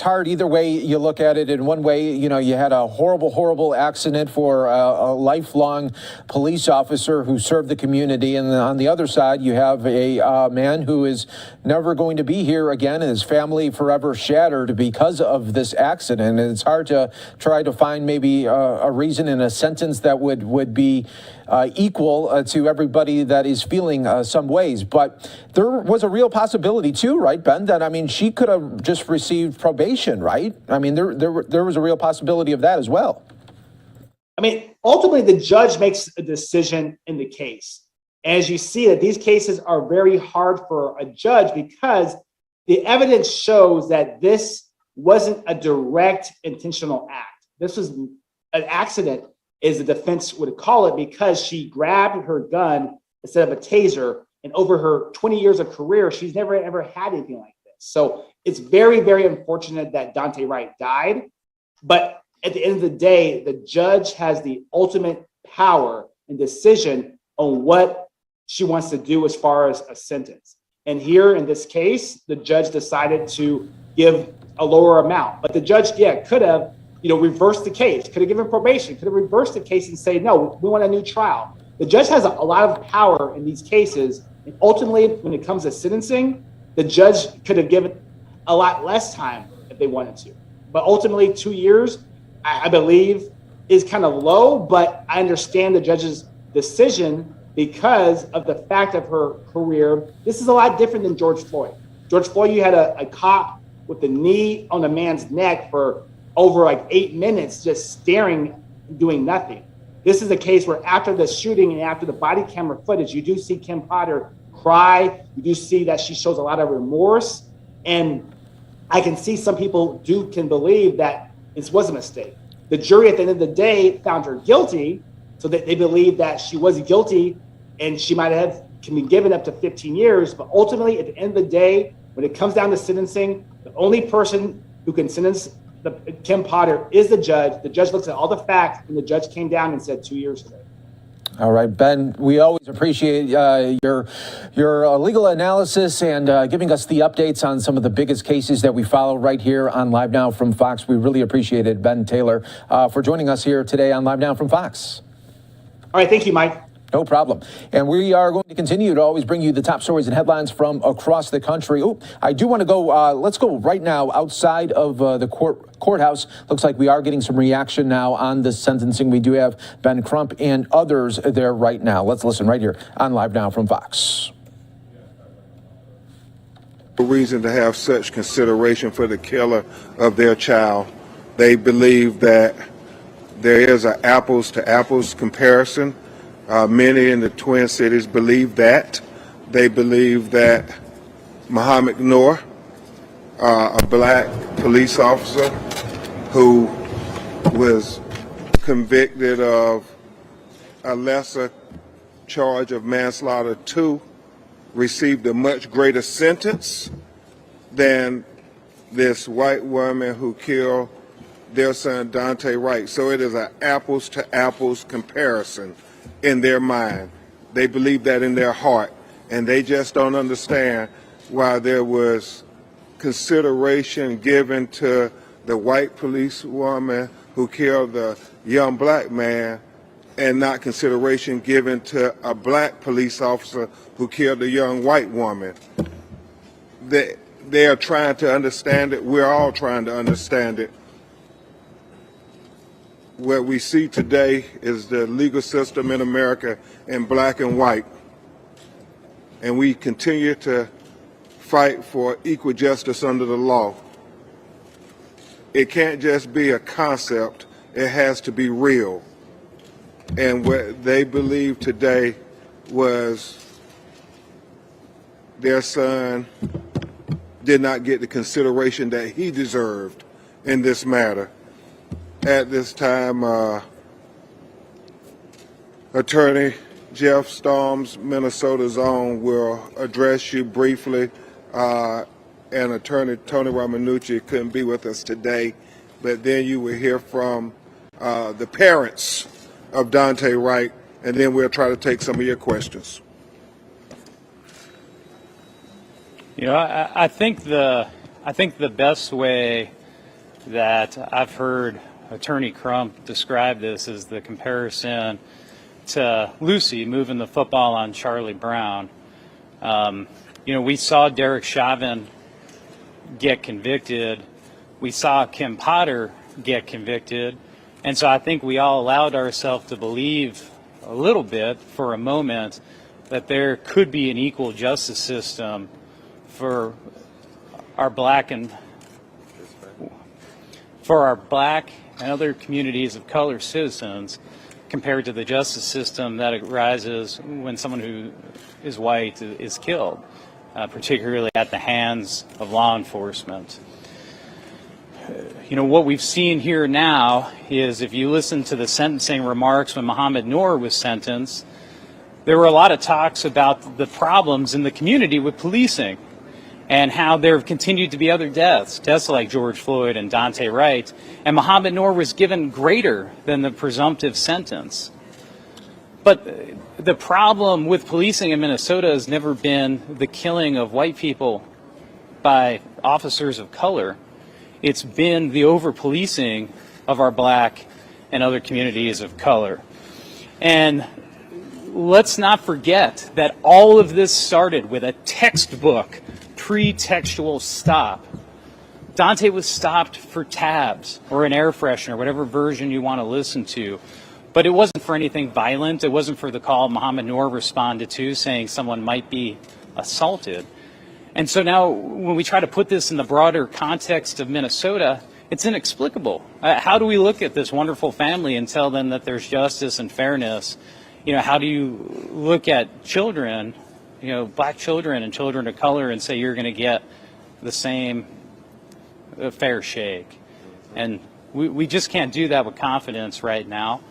hard either way you look at it. In one way, you had a horrible accident for a lifelong police officer who served the community. And on the other side, you have a man who is never going to be here again and his family forever shattered because of this accident. And it's hard to try to find maybe a reason in a sentence that would be equal to everybody that is feeling some ways. But there was a real possibility too, right, Ben, that, she could have just received probation, right? There was a real possibility of that as well. Ultimately, the judge makes a decision in the case. As you see that these cases are very hard for a judge because the evidence shows that this wasn't a direct intentional act. This was an accident, as the defense would call it, because she grabbed her gun instead of a taser. And over her 20 years of career, she's never, ever had anything like this. So it's very, very unfortunate that Dante Wright died. But at the end of the day, the judge has the ultimate power and decision on what she wants to do as far as a sentence. And here in this case, the judge decided to give a lower amount. But the judge, could have reversed the case, could have given probation, could have reversed the case and say, no, we want a new trial. The judge has a lot of power in these cases. And ultimately, when it comes to sentencing, the judge could have given a lot less time if they wanted to. But ultimately, 2 years, I believe, is kind of low. But I understand the judge's decision because of the fact of her career. This is a lot different than George Floyd. George Floyd, you had a cop with the knee on a man's neck for over 8 minutes, just staring, doing nothing. This is a case where after the shooting and after the body camera footage, you do see Kim Potter cry. You do see that she shows a lot of remorse. And I can see some people can believe that this was a mistake. The jury at the end of the day found her guilty, so that they believe that she was guilty and she might have can be given up to 15 years. But ultimately, at the end of the day, when it comes down to sentencing, the only person who can sentence Kim Potter is the judge. The judge looks at all the facts, and the judge came down and said 2 years today. All right, Ben, we always appreciate your legal analysis and giving us the updates on some of the biggest cases that we follow right here on Live Now from Fox. We really appreciate it, Ben Taylor, for joining us here today on Live Now from Fox. All right, thank you, Mike. No problem. And we are going to continue to always bring you the top stories and headlines from across the country. Oh, I do want to go, let's go right now outside of the courthouse. Looks like we are getting some reaction now on this sentencing. We do have Ben Crump and others there right now. Let's listen right here on Live Now from Fox. Reason to have such consideration for the killer of their child. They believe that there is an apples to apples comparison. Many in the Twin Cities believe that, They believe that Muhammad Noor, a black police officer who was convicted of a lesser charge of manslaughter 2, received a much greater sentence than this white woman who killed their son Dante Wright. So it is an apples to apples comparison in their mind. They believe that in their heart, and they just don't understand why there was consideration given to the white police woman who killed the young black man and not consideration given to a black police officer who killed a young white woman. They are trying to understand it. We're all trying to understand it. What we see today is the legal system in America in black and white. And we continue to fight for equal justice under the law. It can't just be a concept, it has to be real. And what they believe today was their son did not get the consideration that he deserved in this matter. At this time, Attorney Jeff Storms, Minnesota's own, will address you briefly. And Attorney Tony Ramanucci couldn't be with us today, but then you will hear from the parents of Dante Wright, and then we'll try to take some of your questions. You know, I think the best way that I've heard Attorney Crump describe this is the comparison to Lucy moving the football on Charlie Brown. You know, we saw Derek Chauvin get convicted. We saw Kim Potter get convicted. And so I think we all allowed ourselves to believe a little bit for a moment that there could be an equal justice system for our black and other communities of color citizens compared to the justice system that arises when someone who is white is killed, particularly at the hands of law enforcement. You know, what we've seen here now is if you listen to the sentencing remarks when Muhammad Noor was sentenced, there were a lot of talks about the problems in the community with policing and how there have continued to be other deaths like George Floyd and Dante Wright, and Muhammad Noor was given greater than the presumptive sentence. But the problem with policing in Minnesota has never been the killing of white people by officers of color. It's been the over-policing of our black and other communities of color. And let's not forget that all of this started with a textbook pretextual stop. Dante was stopped for tabs or an air freshener, whatever version you want to listen to. But it wasn't for anything violent. It wasn't for the call Muhammad Noor responded to saying someone might be assaulted. And so now when we try to put this in the broader context of Minnesota, it's inexplicable. How do we look at this wonderful family and tell them that there's justice and fairness? You know, how do you look at children, you know, black children and children of color and say you're going to get the same fair shake? And we just can't do that with confidence right now.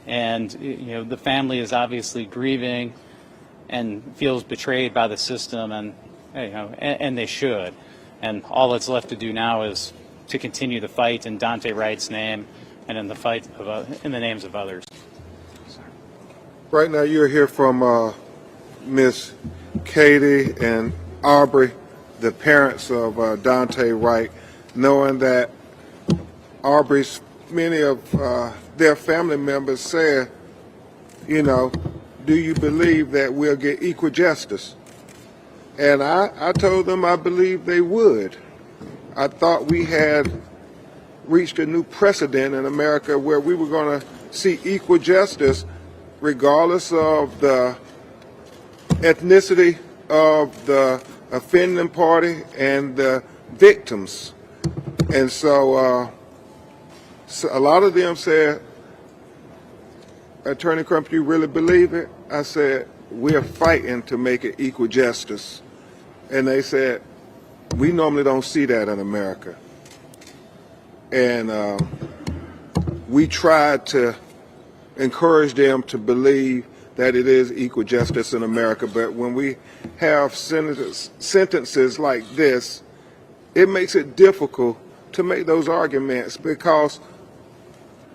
And, you know, the family is obviously grieving and feels betrayed by the system, and you know, and they should. And all that's left to do now is to continue the fight in Dante Wright's name and in the fight in the names of others. Right now, you're here from Miss Katie and Aubrey, the parents of Dante Wright, knowing that many of their family members said, you know, do you believe that we'll get equal justice? And I told them I believe they would. I thought we had reached a new precedent in America where we were going to see equal justice regardless of the ethnicity of the offending party and the victims. And so a lot of them said, Attorney Crump, you really believe it? I said, we're fighting to make it equal justice. And they said, we normally don't see that in America. And we tried to encourage them to believe that it is equal justice in America. But when we have sentences like this, it makes it difficult to make those arguments, because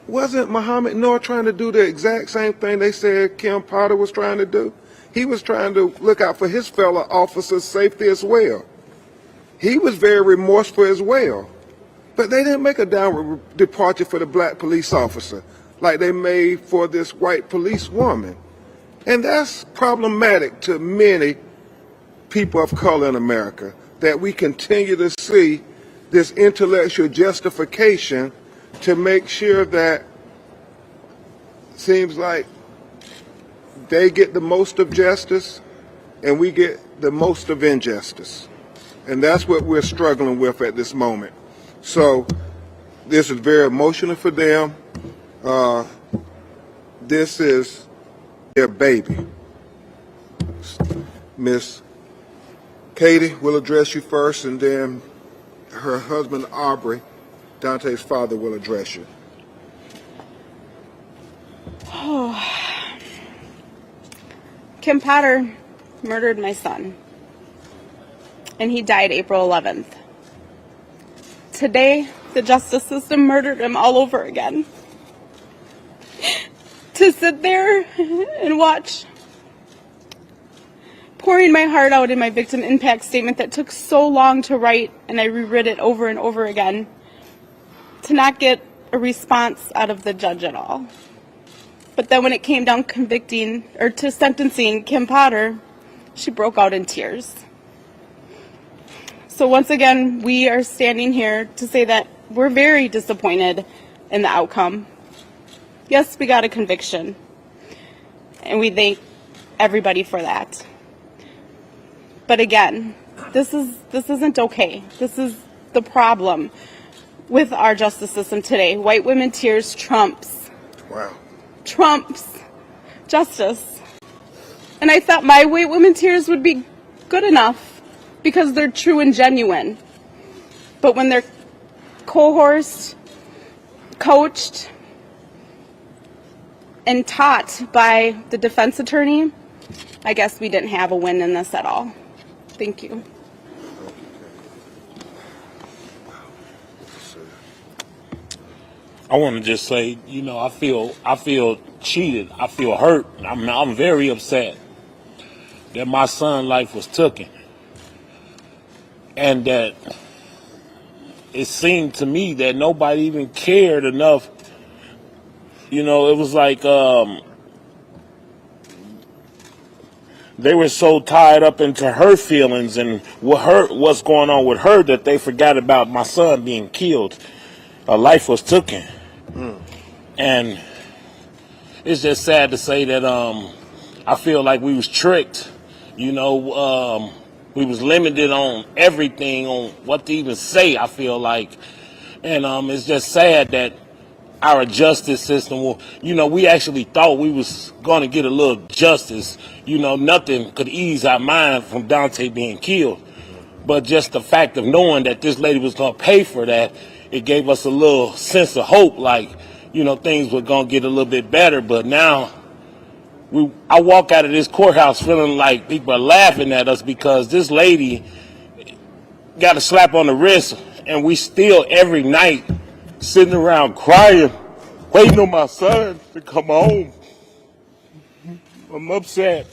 wasn't Muhammad Noor trying to do the exact same thing they said Kim Potter was trying to do? He was trying to look out for his fellow officers' safety as well. He was very remorseful as well. But they didn't make a downward departure for the black police officer like they made for this white police woman. And that's problematic to many people of color in America, that we continue to see this intellectual justification to make sure that seems like they get the most of justice and we get the most of injustice. And that's what we're struggling with at this moment. So this is very emotional for them. This is their baby. Miss Katie will address you first, and then her husband, Aubrey, Dante's father, will address you. Kim Potter murdered my son, and he died April 11th. Today, the justice system murdered him all over again. To sit there and watch, pouring my heart out in my victim impact statement that took so long to write, and I reread it over and over again, to not get a response out of the judge at all. But then when it came down to sentencing Kim Potter, she broke out in tears. So once again, we are standing here to say that we're very disappointed in the outcome. Yes, we got a conviction, and we thank everybody for that. But again, this isn't okay. This is the problem with our justice system today. White women tears trumps. Wow. Trumps justice. And I thought my white women tears would be good enough because they're true and genuine. But when they're coerced, coached, and taught by the defense attorney, I guess we didn't have a win in this at all. Thank you. I want to just say, you know, I feel cheated. I feel hurt. I'm very upset that my son's life was taken, and that it seemed to me that nobody even cared enough. You know, it was like they were so tied up into her feelings and what's going on with her that they forgot about my son being killed. A life was taken. And it's just sad to say that I feel like we was tricked. You know, we was limited on everything, on what to even say, I feel like. And it's just sad that our justice system will, you know, we actually thought we was going to get a little justice. You know, nothing could ease our mind from Dante being killed. But just the fact of knowing that this lady was going to pay for that, it gave us a little sense of hope, like, you know, things were going to get a little bit better. But now I walk out of this courthouse feeling like people are laughing at us because this lady got a slap on the wrist, and we still every night sitting around crying, waiting on my son to come home. I'm upset.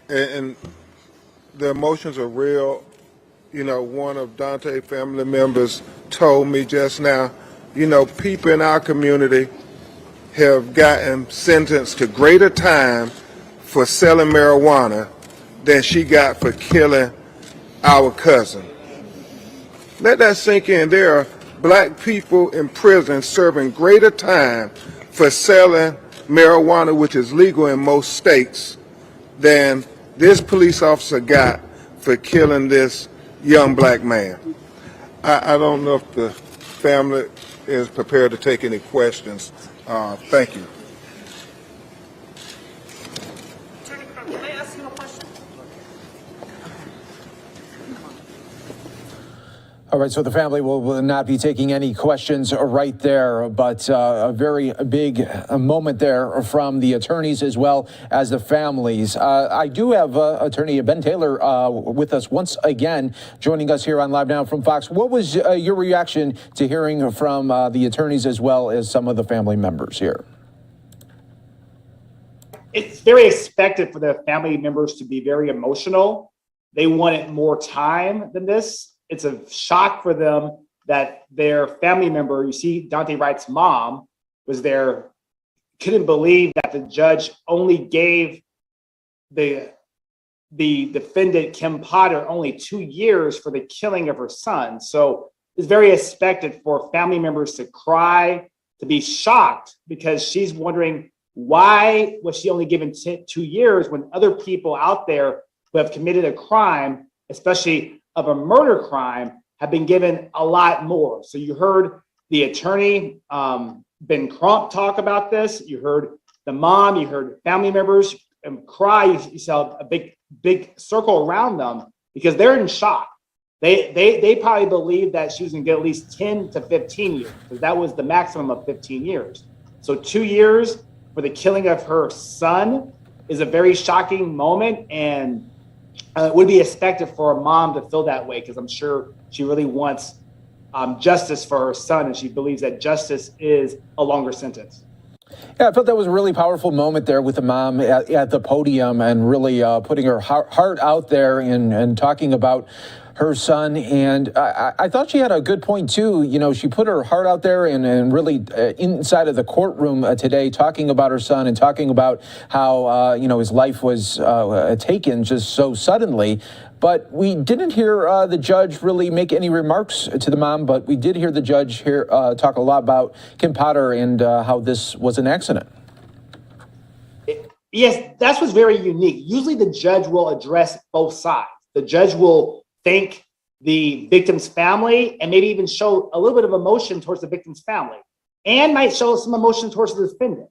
And the emotions are real. You know, one of Dante's family members told me just now, you know, people in our community have gotten sentenced to greater time for selling marijuana than she got for killing our cousin. Let that sink in. There are black people in prison serving greater time for selling marijuana, which is legal in most states, than this police officer got for killing this young black man. I don't know if the family is prepared to take any questions. Thank you. Attorney Crum, can I ask you a question? All right, so the family will not be taking any questions right there, but a very big moment there from the attorneys as well as the families. I do have attorney Ben Taylor with us once again, joining us here on Live Now from Fox. What was your reaction to hearing from the attorneys as well as some of the family members here? It's very expected for the family members to be very emotional. They wanted more time than this. It's a shock for them that their family member, you see Daunte Wright's mom was there, couldn't believe that the judge only gave the defendant, Kim Potter, only 2 years for the killing of her son. So it's very expected for family members to cry, to be shocked, because she's wondering why was she only given 2 years when other people out there who have committed a crime, especially of a murder crime, have been given a lot more. So you heard the attorney, Ben Crump, talk about this. You heard the mom, you heard family members cry. You saw a big circle around them because they're in shock. They probably believe that she was gonna get at least 10 to 15 years, because that was the maximum of 15 years. So 2 years for the killing of her son is a very shocking moment, and it would be expected for a mom to feel that way, because I'm sure she really wants justice for her son, and she believes that justice is a longer sentence. Yeah, I felt that was a really powerful moment there with the mom at the podium and really putting her heart out there and talking about her son. And I thought she had a good point, too. You know, she put her heart out there and really inside of the courtroom today, talking about her son and talking about how, you know, his life was taken just so suddenly. But we didn't hear the judge really make any remarks to the mom, but we did hear the judge here talk a lot about Kim Potter and how this was an accident. Yes, that's what's very unique. Usually the judge will address both sides. The judge will thank the victim's family and maybe even show a little bit of emotion towards the victim's family, and might show some emotion towards the defendant.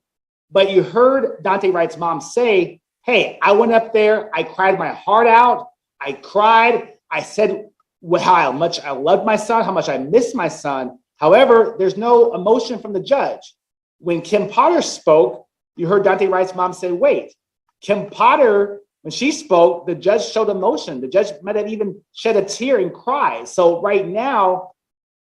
But you heard Daunte Wright's mom say, hey, I went up there, I cried my heart out, I cried, I said how much I loved my son, how much I missed my son. However, there's no emotion from the judge. When Kim Potter spoke, you heard Daunte Wright's mom say, wait, Kim Potter, when she spoke, the judge showed emotion. The judge might have even shed a tear and cried. So right now,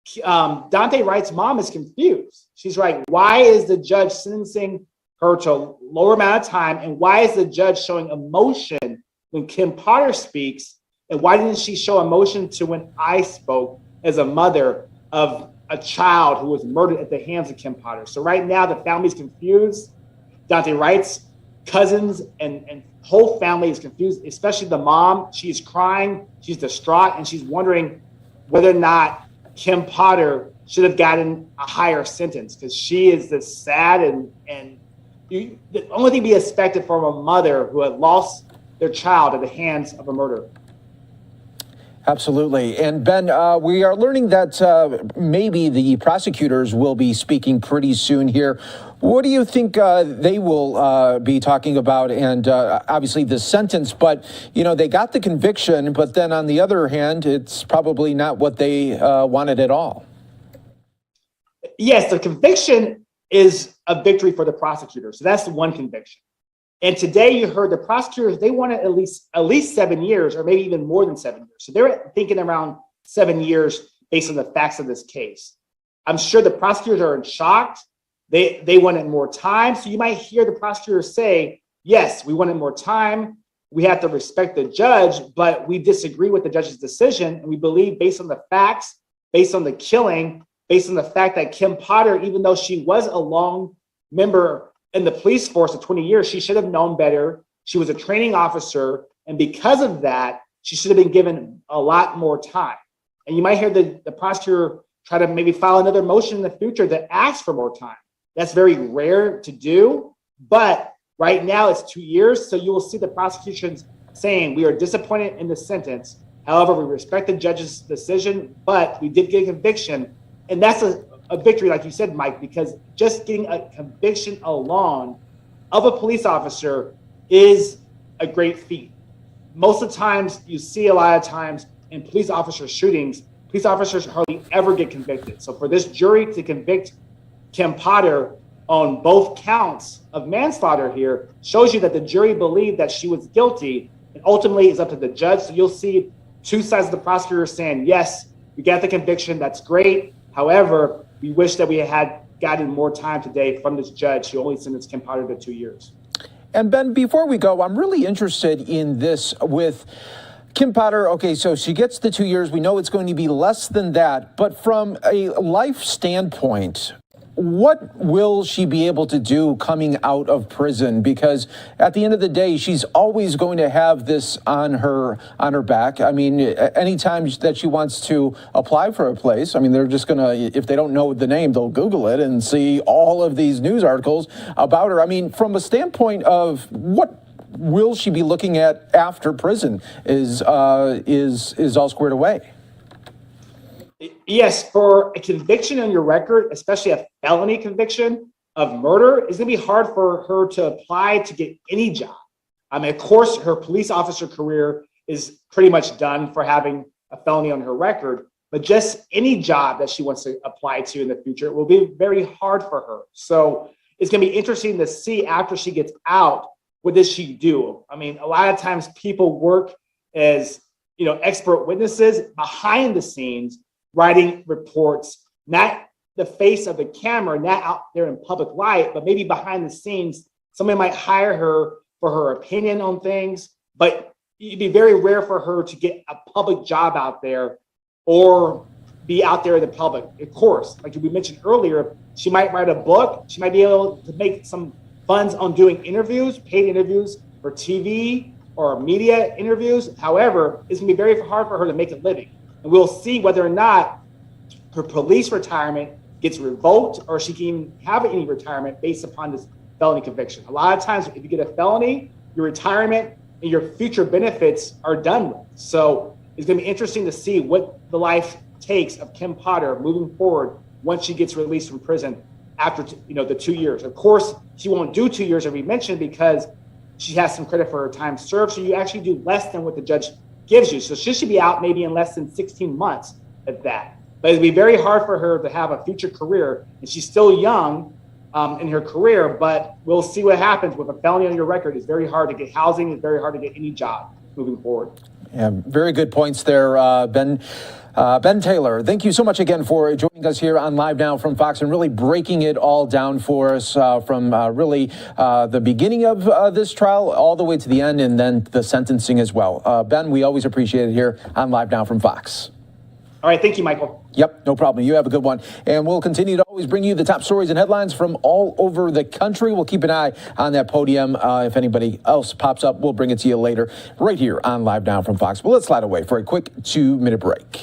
Daunte Wright's mom is confused. She's like, why is the judge sentencing her to a lower amount of time? And why is the judge showing emotion when Kim Potter speaks? And why didn't she show emotion to when I spoke as a mother of a child who was murdered at the hands of Kim Potter? So right now, the family's confused. Daunte Wright's cousins and whole family is confused, especially the mom. She's crying, she's distraught, and she's wondering whether or not Kim Potter should have gotten a higher sentence, because she is this sad and the only thing be expected from a mother who had lost their child at the hands of a murderer. Absolutely. And Ben, we are learning that maybe the prosecutors will be speaking pretty soon here. What do you think they will be talking about? And obviously the sentence, but, you know, they got the conviction, but then on the other hand, it's probably not what they wanted at all. Yes, the conviction is a victory for the prosecutor. So that's the one conviction. And today you heard the prosecutors, they wanted at least 7 years, or maybe even more than 7 years. So they're thinking around 7 years based on the facts of this case. I'm sure the prosecutors are shocked. They wanted more time. So you might hear the prosecutors say, yes, we wanted more time. We have to respect the judge, but we disagree with the judge's decision. And we believe, based on the facts, based on the killing, based on the fact that Kim Potter, even though she was a long member in the police force of 20 years, she should have known better. She was a training officer. And because of that, she should have been given a lot more time. And you might hear the prosecutor try to maybe file another motion in the future that asks for more time. That's very rare to do, but right now it's 2 years. So you will see the prosecutions saying, we are disappointed in the sentence. However, we respect the judge's decision, but we did get a conviction. And that's a victory, like you said, Mike, because just getting a conviction alone of a police officer is a great feat. Most of the times, you see a lot of times in police officer shootings, police officers hardly ever get convicted. So for this jury to convict Kim Potter on both counts of manslaughter here shows you that the jury believed that she was guilty, and ultimately it's up to the judge. So you'll see two sides of the prosecutor saying, yes, we got the conviction, that's great. However, we wish that we had gotten more time today from this judge who only sentenced Kim Potter to 2 years. And Ben, before we go, I'm really interested in this with Kim Potter. Okay, so she gets the 2 years. We know it's going to be less than that. But from a life standpoint, what will she be able to do coming out of prison? Because at the end of the day, she's always going to have this on her back. I mean, anytime that she wants to apply for a place, I mean, they're just going to, if they don't know the name, they'll Google it and see all of these news articles about her. I mean, from a standpoint of what will she be looking at after prison is all squared away? Yes, for a conviction on your record, especially a felony conviction of murder, it's going to be hard for her to apply to get any job. I mean, of course, her police officer career is pretty much done for having a felony on her record, but just any job that she wants to apply to in the future, it will be very hard for her. So it's going to be interesting to see after she gets out, what does she do? I mean, a lot of times people work as, expert witnesses behind the scenes, writing reports, not the face of the camera, not out there in public light, but maybe behind the scenes, somebody might hire her for her opinion on things, but it'd be very rare for her to get a public job out there or be out there in the public. Of course, like we mentioned earlier, she might write a book. She might be able to make some funds on doing interviews, paid interviews for TV or media interviews. However, it's gonna be very hard for her to make a living. And we'll see whether or not her police retirement gets revoked or she can even have any retirement based upon this felony conviction. A lot of times, if you get a felony, your retirement and your future benefits are done with. So it's going to be interesting to see what the life takes of Kim Potter moving forward once she gets released from prison after the 2 years. Of course, she won't do 2 years, as we mentioned, because she has some credit for her time served. So you actually do less than what the judge gives you. So she should be out maybe in less than 16 months at that. But it'd be very hard for her to have a future career. And she's still young in her career, but we'll see what happens with a felony on your record. It's very hard to get housing. It's very hard to get any job moving forward. Yeah, very good points there, Ben. Ben Taylor, thank you so much again for joining us here on Live Now from Fox and really breaking it all down for us from really the beginning of this trial all the way to the end and then the sentencing as well. Ben, we always appreciate it here on Live Now from Fox. All right. Thank you, Michael. Yep, no problem. You have a good one. And we'll continue to always bring you the top stories and headlines from all over the country. We'll keep an eye on that podium. If anybody else pops up, we'll bring it to you later right here on Live Now from Fox. But let's slide away for a quick 2-minute break.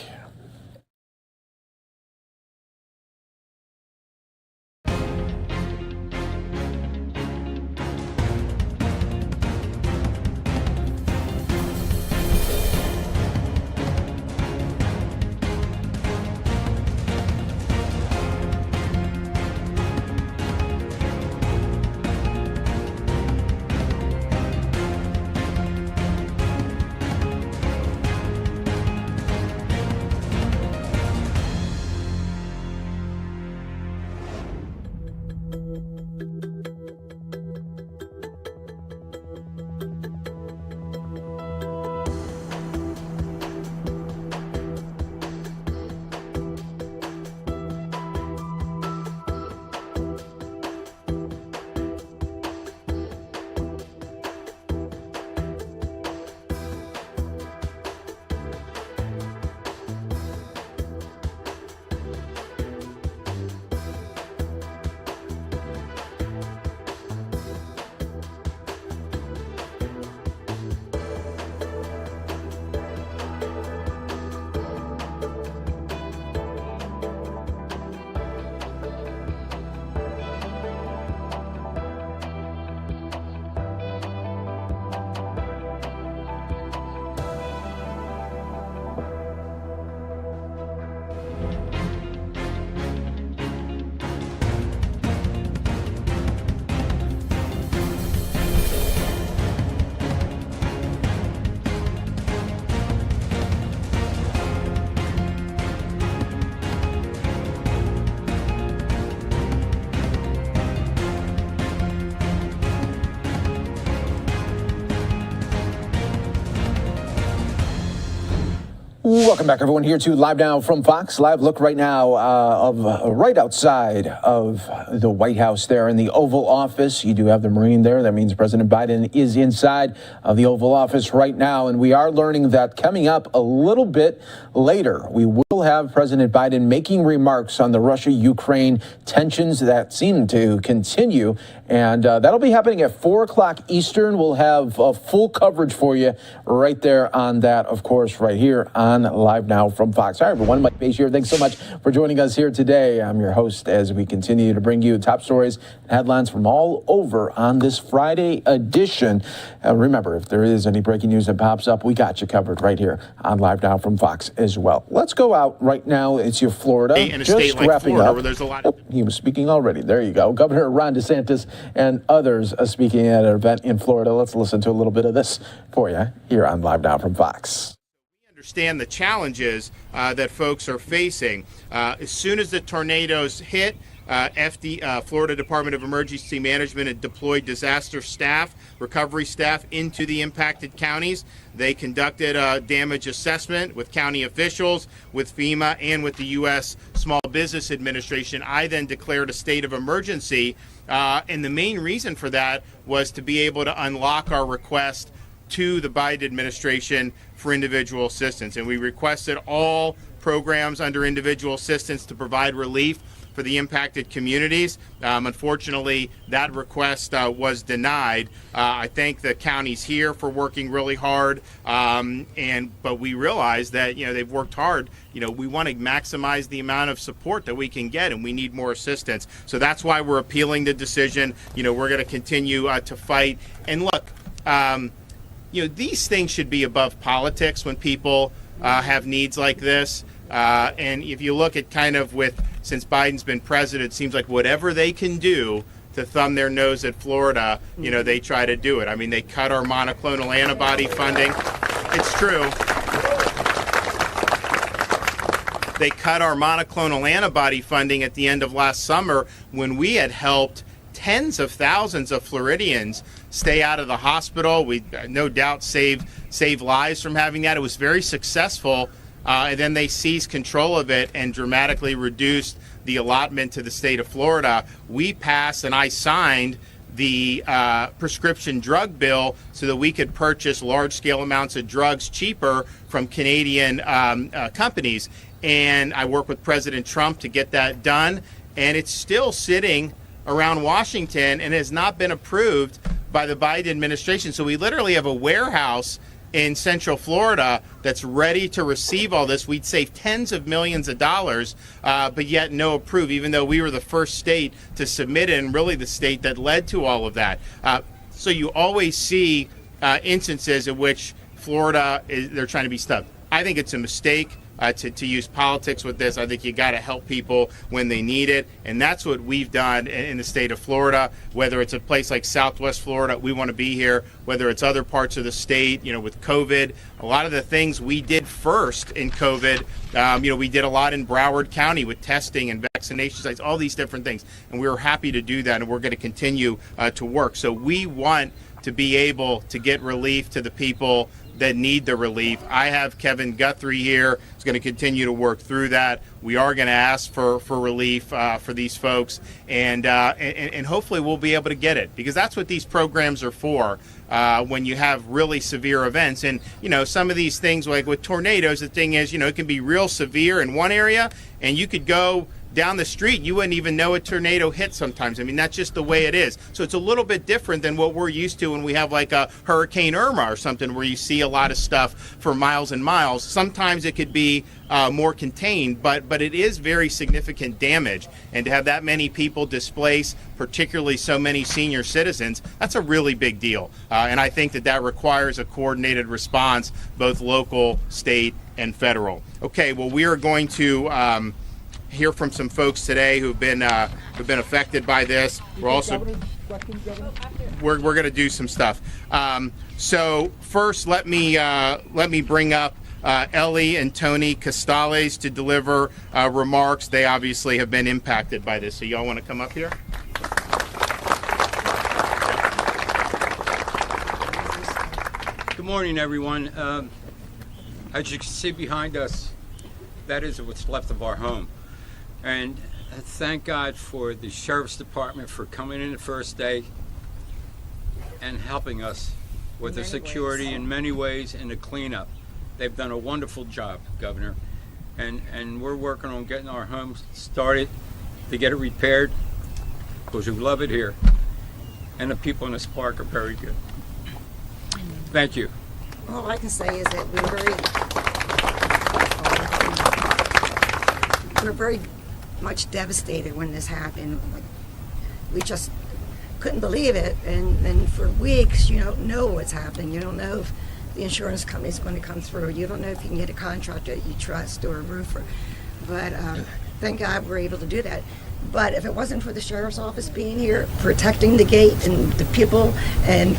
Welcome back, everyone, here to Live Now from Fox. Live look right now of right outside of the White House there in the Oval Office. You do have the Marine there. That means President Biden is inside of the Oval Office right now. And we are learning that coming up a little bit later, we will have President Biden making remarks on the Russia-Ukraine tensions that seem to continue. And that'll be happening at 4 o'clock Eastern. We'll have full coverage for you right there on that, of course, right here on Live Now from Fox. Hi, everyone. Mike Page here. Thanks so much for joining us here today. I'm your host as we continue to bring you top stories and headlines from all over on this Friday edition. Remember, if there is any breaking news that pops up, we got you covered right here on Live Now from Fox as well. Let's go out right now. It's your Florida. In a state like Florida, where there's a lot of... He was speaking already. There you go. Governor Ron DeSantis and others speaking at an event in Florida. Let's listen to a little bit of this for you here on Live Now from Fox. Understand the challenges that folks are facing. As soon as the tornadoes hit, Florida Department of Emergency Management had deployed disaster staff, recovery staff into the impacted counties. They conducted a damage assessment with county officials, with FEMA, and with the U.S. Small Business Administration. I then declared a state of emergency, and the main reason for that was to be able to unlock our request to the Biden administration for individual assistance. And we requested all programs under individual assistance to provide relief for the impacted communities. Unfortunately, that request was denied. I thank the counties here for working really hard, but we realize that they've worked hard. We want to maximize the amount of support that we can get, and we need more assistance. So that's why we're appealing the decision. We're going to continue to fight. And look, these things should be above politics when people have needs like this. And if you look at since Biden's been president, it seems like whatever they can do to thumb their nose at Florida, they try to do it. I mean, they cut our monoclonal antibody funding. It's true. They cut our monoclonal antibody funding at the end of last summer when we had helped tens of thousands of Floridians stay out of the hospital. We no doubt save lives from having that. It was very successful. And then they seized control of it and dramatically reduced the allotment to the state of Florida. We passed and I signed the prescription drug bill so that we could purchase large-scale amounts of drugs cheaper from Canadian companies. And I worked with President Trump to get that done. And it's still sitting around Washington and has not been approved by the Biden administration. So we literally have a warehouse in Central Florida that's ready to receive all this. We'd save tens of millions of dollars, but yet no approve, even though we were the first state to submit it and really the state that led to all of that. So you always see instances in which Florida, they're trying to be stuck. I think it's a mistake to use politics with this. I think you got to help people when they need it, and that's what we've done in the state of Florida. Whether it's a place like Southwest Florida, we want to be here. Whether it's other parts of the state, with COVID, a lot of the things we did first in COVID, we did a lot in Broward County with testing and vaccination sites, all these different things, and we were happy to do that, and we're going to continue to work. So we want to be able to get relief to the people that need the relief. I have Kevin Guthrie here. He's going to continue to work through that. We are going to ask for relief for these folks, and hopefully we'll be able to get it, because that's what these programs are for. When you have really severe events, and some of these things, like with tornadoes, the thing is, it can be real severe in one area, and you could go down the street, you wouldn't even know a tornado hit sometimes. I mean, that's just the way it is. So it's a little bit different than what we're used to when we have like a Hurricane Irma or something, where you see a lot of stuff for miles and miles. Sometimes it could be more contained, but it is very significant damage. And to have that many people displaced, particularly so many senior citizens, that's a really big deal. And I think that requires a coordinated response, both local, state, and federal. Okay, well, we are going to hear from some folks today who've been affected by this. We're also we're going to do some stuff. So first, let me bring up Ellie and Tony Costales to deliver remarks. They obviously have been impacted by this. So y'all want to come up here? Good morning, everyone. As you can see behind us, that is what's left of our home. And thank God for the Sheriff's Department for coming in the first day and helping us with the security in many ways and the cleanup. They've done a wonderful job, Governor. And we're working on getting our homes started to get it repaired because we love it here. And the people in this park are very good. Thank you. All I can say is that we're very much devastated when this happened. We just couldn't believe it, and then for weeks you don't know what's happening. You don't know if the insurance company is going to come through. You don't know if you can get a contractor that you trust or a roofer. But thank God we're able to do that. But if it wasn't for the sheriff's office being here, protecting the gate and the people, and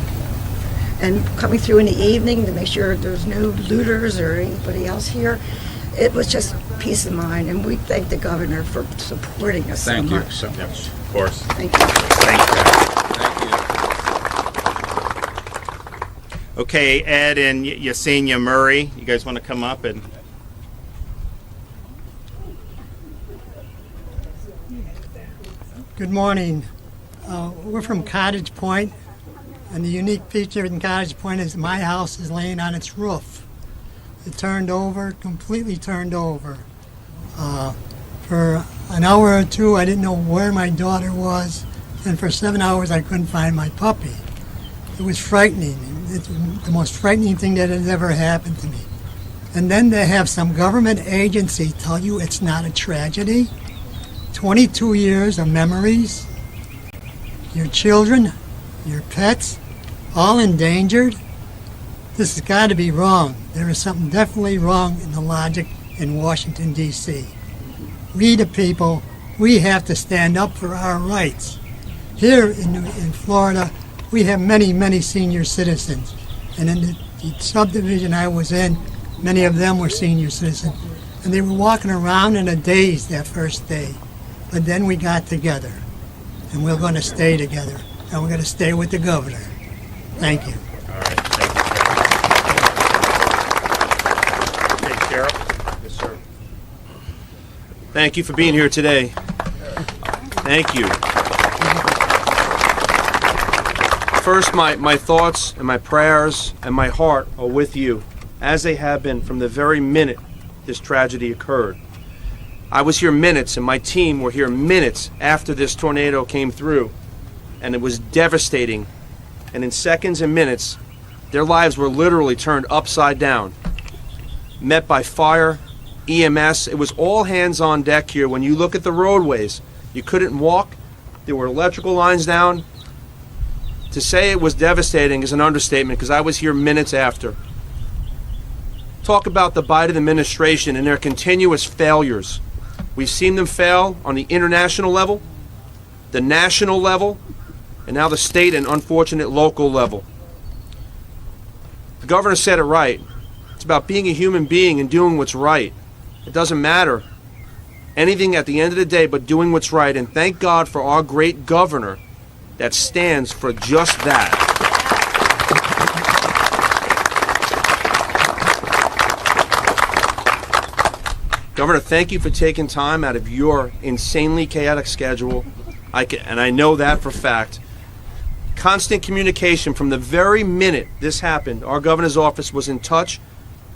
coming through in the evening to make sure there's no looters or anybody else here, it was just peace of mind. And we thank the governor for supporting us so much. Thank you so much. Of course. Thank you. Okay, Ed and Yesenia Murray, you guys want to come up and... Good morning. We're from Cottage Point, and the unique feature in Cottage Point is my house is laying on its roof. It turned over, completely turned over. For an hour or two, I didn't know where my daughter was, and for 7 hours, I couldn't find my puppy. It was frightening. It's the most frightening thing that has ever happened to me. And then to have some government agency tell you it's not a tragedy. 22 years of memories, your children, your pets, all endangered. This has got to be wrong. There is something definitely wrong in the logic in Washington, D.C. We, the people, we have to stand up for our rights. Here in Florida, we have many, many senior citizens. And in the subdivision I was in, many of them were senior citizens. And they were walking around in a daze that first day. But then we got together, and we're going to stay together, and we're going to stay with the governor. Thank you. All right, thank you. Okay, Sheriff. Yes, sir. Thank you for being here today. Thank you. First, my thoughts and my prayers and my heart are with you, as they have been from the very minute this tragedy occurred. I was here minutes, and my team were here minutes after this tornado came through, and it was devastating. And in seconds and minutes, their lives were literally turned upside down. Met by fire, EMS, it was all hands on deck here. When you look at the roadways, you couldn't walk. There were electrical lines down. To say it was devastating is an understatement, because I was here minutes after. Talk about the Biden administration and their continuous failures. We've seen them fail on the international level, the national level, and now the state and unfortunate local level. The governor said it right. It's about being a human being and doing what's right. It doesn't matter anything at the end of the day but doing what's right. And thank God for our great governor that stands for just that. Governor, thank you for taking time out of your insanely chaotic schedule. And I know that for a fact. Constant communication from the very minute this happened. Our governor's office was in touch.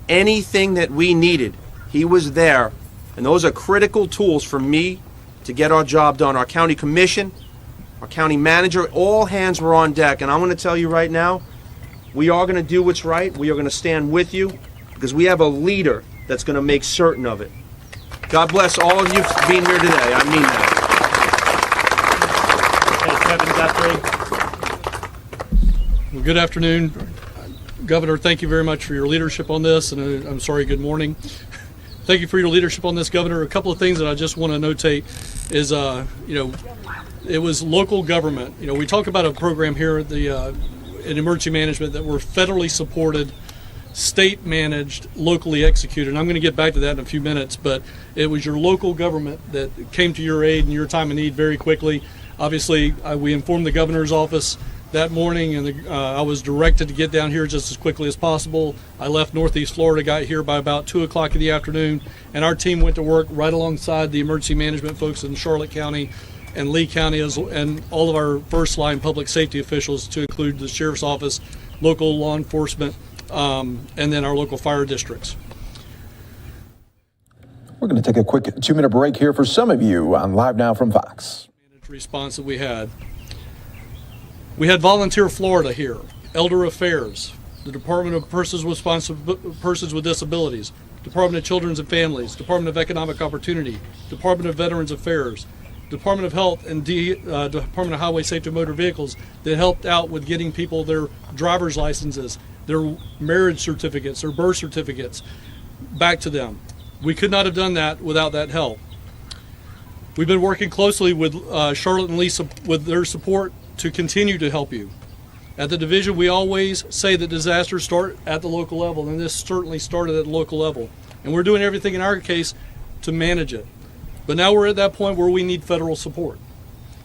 Anything that we needed, he was there. And those are critical tools for me to get our job done. Our county commission, our county manager, all hands were on deck. And I'm going to tell you right now, we are going to do what's right. We are going to stand with you because we have a leader that's going to make certain of it. God bless all of you for being here today. I mean that. Kevin Guthrie. Well, good afternoon. Governor, thank you very much for your leadership on this, and I'm sorry, good morning. Thank you for your leadership on this, Governor. A couple of things that I just want to notate is, it was local government. We talk about a program here at the in emergency management that we're federally supported, state managed, locally executed. And I'm going to get back to that in a few minutes, but it was your local government that came to your aid in your time of need very quickly. Obviously, we informed the governor's office that morning, and I was directed to get down here just as quickly as possible. I left Northeast Florida, got here by about 2 o'clock in the afternoon, and our team went to work right alongside the emergency management folks in Charlotte County and Lee County, and all of our first line public safety officials, to include the sheriff's office, local law enforcement, and then our local fire districts. We're going to take a quick 2-minute break here for some of you on Live Now from Fox. Response that we had Volunteer Florida here, Elder Affairs, the Department of Persons with Disabilities, Department of Children and Families, Department of Economic Opportunity, Department of Veterans Affairs, Department of Health, and Department of Highway Safety and Motor Vehicles that helped out with getting people their driver's licenses, their marriage certificates, their birth certificates back to them. We could not have done that without that help. We've been working closely with Charlotte and Lisa with their support to continue to help you. At the division, we always say that disasters start at the local level, and this certainly started at the local level. And we're doing everything in our case to manage it. But now we're at that point where we need federal support.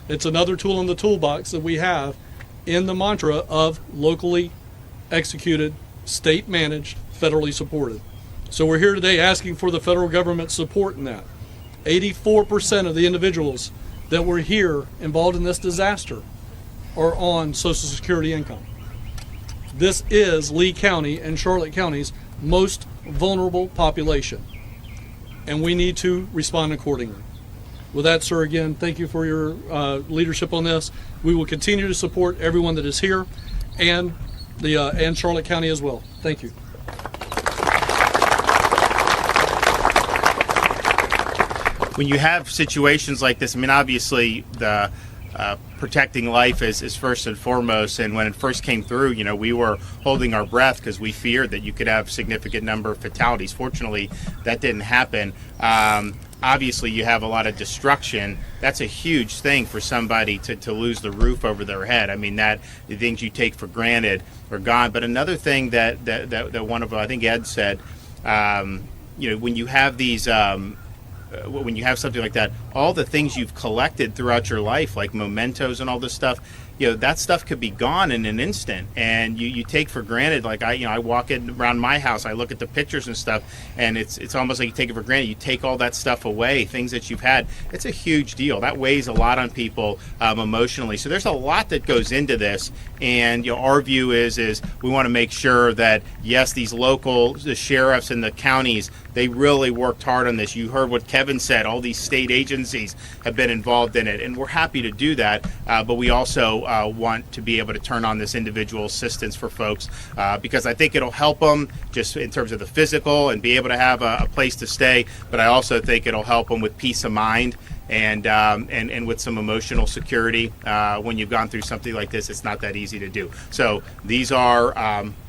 It's another tool in the toolbox that we have in the mantra of locally executed, state-managed, federally supported. So we're here today asking for the federal government's support in that. 84% of the individuals that were here involved in this disaster are on Social Security income. This is Lee County and Charlotte County's most vulnerable population, and we need to respond accordingly. With that, sir, again, thank you for your leadership on this. We will continue to support everyone that is here, and Charlotte County as well. Thank you. When you have situations like this, I mean, obviously the protecting life is first and foremost. And when it first came through, you know, we were holding our breath because we feared that you could have significant number of fatalities. Fortunately, that didn't happen. Obviously, you have a lot of destruction. That's a huge thing for somebody to lose the roof over their head. I mean, that the things you take for granted are gone. But another thing that one of, I think Ed said, you know, when you have these. When you have something like that, all the things you've collected throughout your life, like mementos and all this stuff, you know, that stuff could be gone in an instant, and you take for granted. Like I walk around my house, I look at the pictures and stuff, and it's almost like you take it for granted. You take all that stuff away, things that you've had. It's a huge deal. That weighs a lot on people emotionally. So there's a lot that goes into this, and you know, our view is we want to make sure that yes, the sheriffs and the counties, they really worked hard on this. You heard what Kevin said. All these state agencies have been involved in it, and we're happy to do that. But we also want to be able to turn on this individual assistance for folks because I think it'll help them just in terms of the physical and be able to have a place to stay. But I also think it'll help them with peace of mind and with some emotional security. When you've gone through something like this, it's not that easy to do. So these are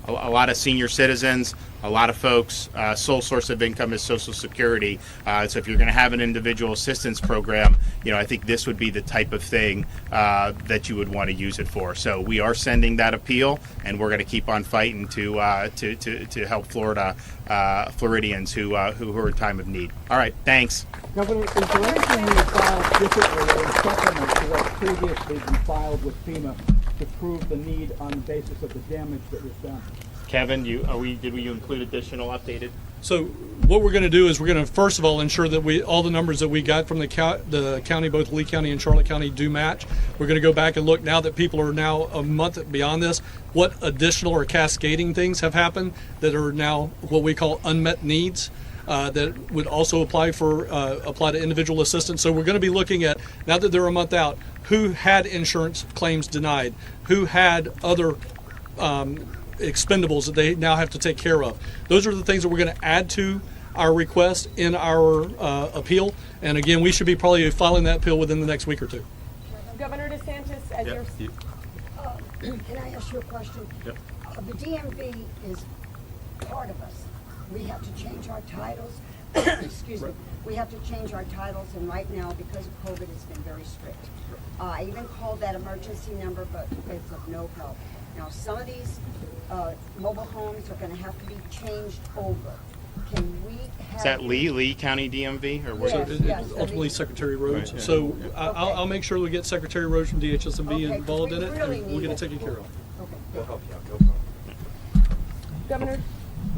a lot of senior citizens, a lot of folks, sole source of income is Social Security. So if you're going to have an individual assistance program, you know, I think this would be the type of thing that you would want to use it for. So we are sending that appeal, and we're going to keep on fighting to help Floridians who are in time of need. All right, thanks. Governor, is there anything you filed differently or in supplement to what previously been filed with FEMA to prove the need on the basis of the damage that was done? Kevin, did we include additional updated? So what we're going to do is we're going to first of all ensure that all the numbers that we got from the county, both Lee County and Charlotte County, do match. We're going to go back and look now that people are now a month beyond this, what additional or cascading things have happened that are now what we call unmet needs. That would also apply to individual assistance. So we're going to be looking at, now that they're a month out, who had insurance claims denied, who had other expendables that they now have to take care of. Those are the things that we're going to add to our request in our appeal. And again, we should be probably filing that appeal within the next week or two. Governor DeSantis, as can I ask you a question? Yep. The DMV is part of us. We have to change our titles. Excuse me. We have to change our titles, and right now, because of COVID, it's been very strict. I even called that emergency number, but it's of no help. Now, some of these mobile homes are going to have to be changed over. can we have? Is that Lee County DMV or what? Yes, yes. Ultimately Secretary Rhodes. Right. So I'll make sure we get Secretary Rhodes from DHSMB Okay, involved in we it, really and we'll need get it it. taken care of. Okay. We'll help you out. No problem. Governor,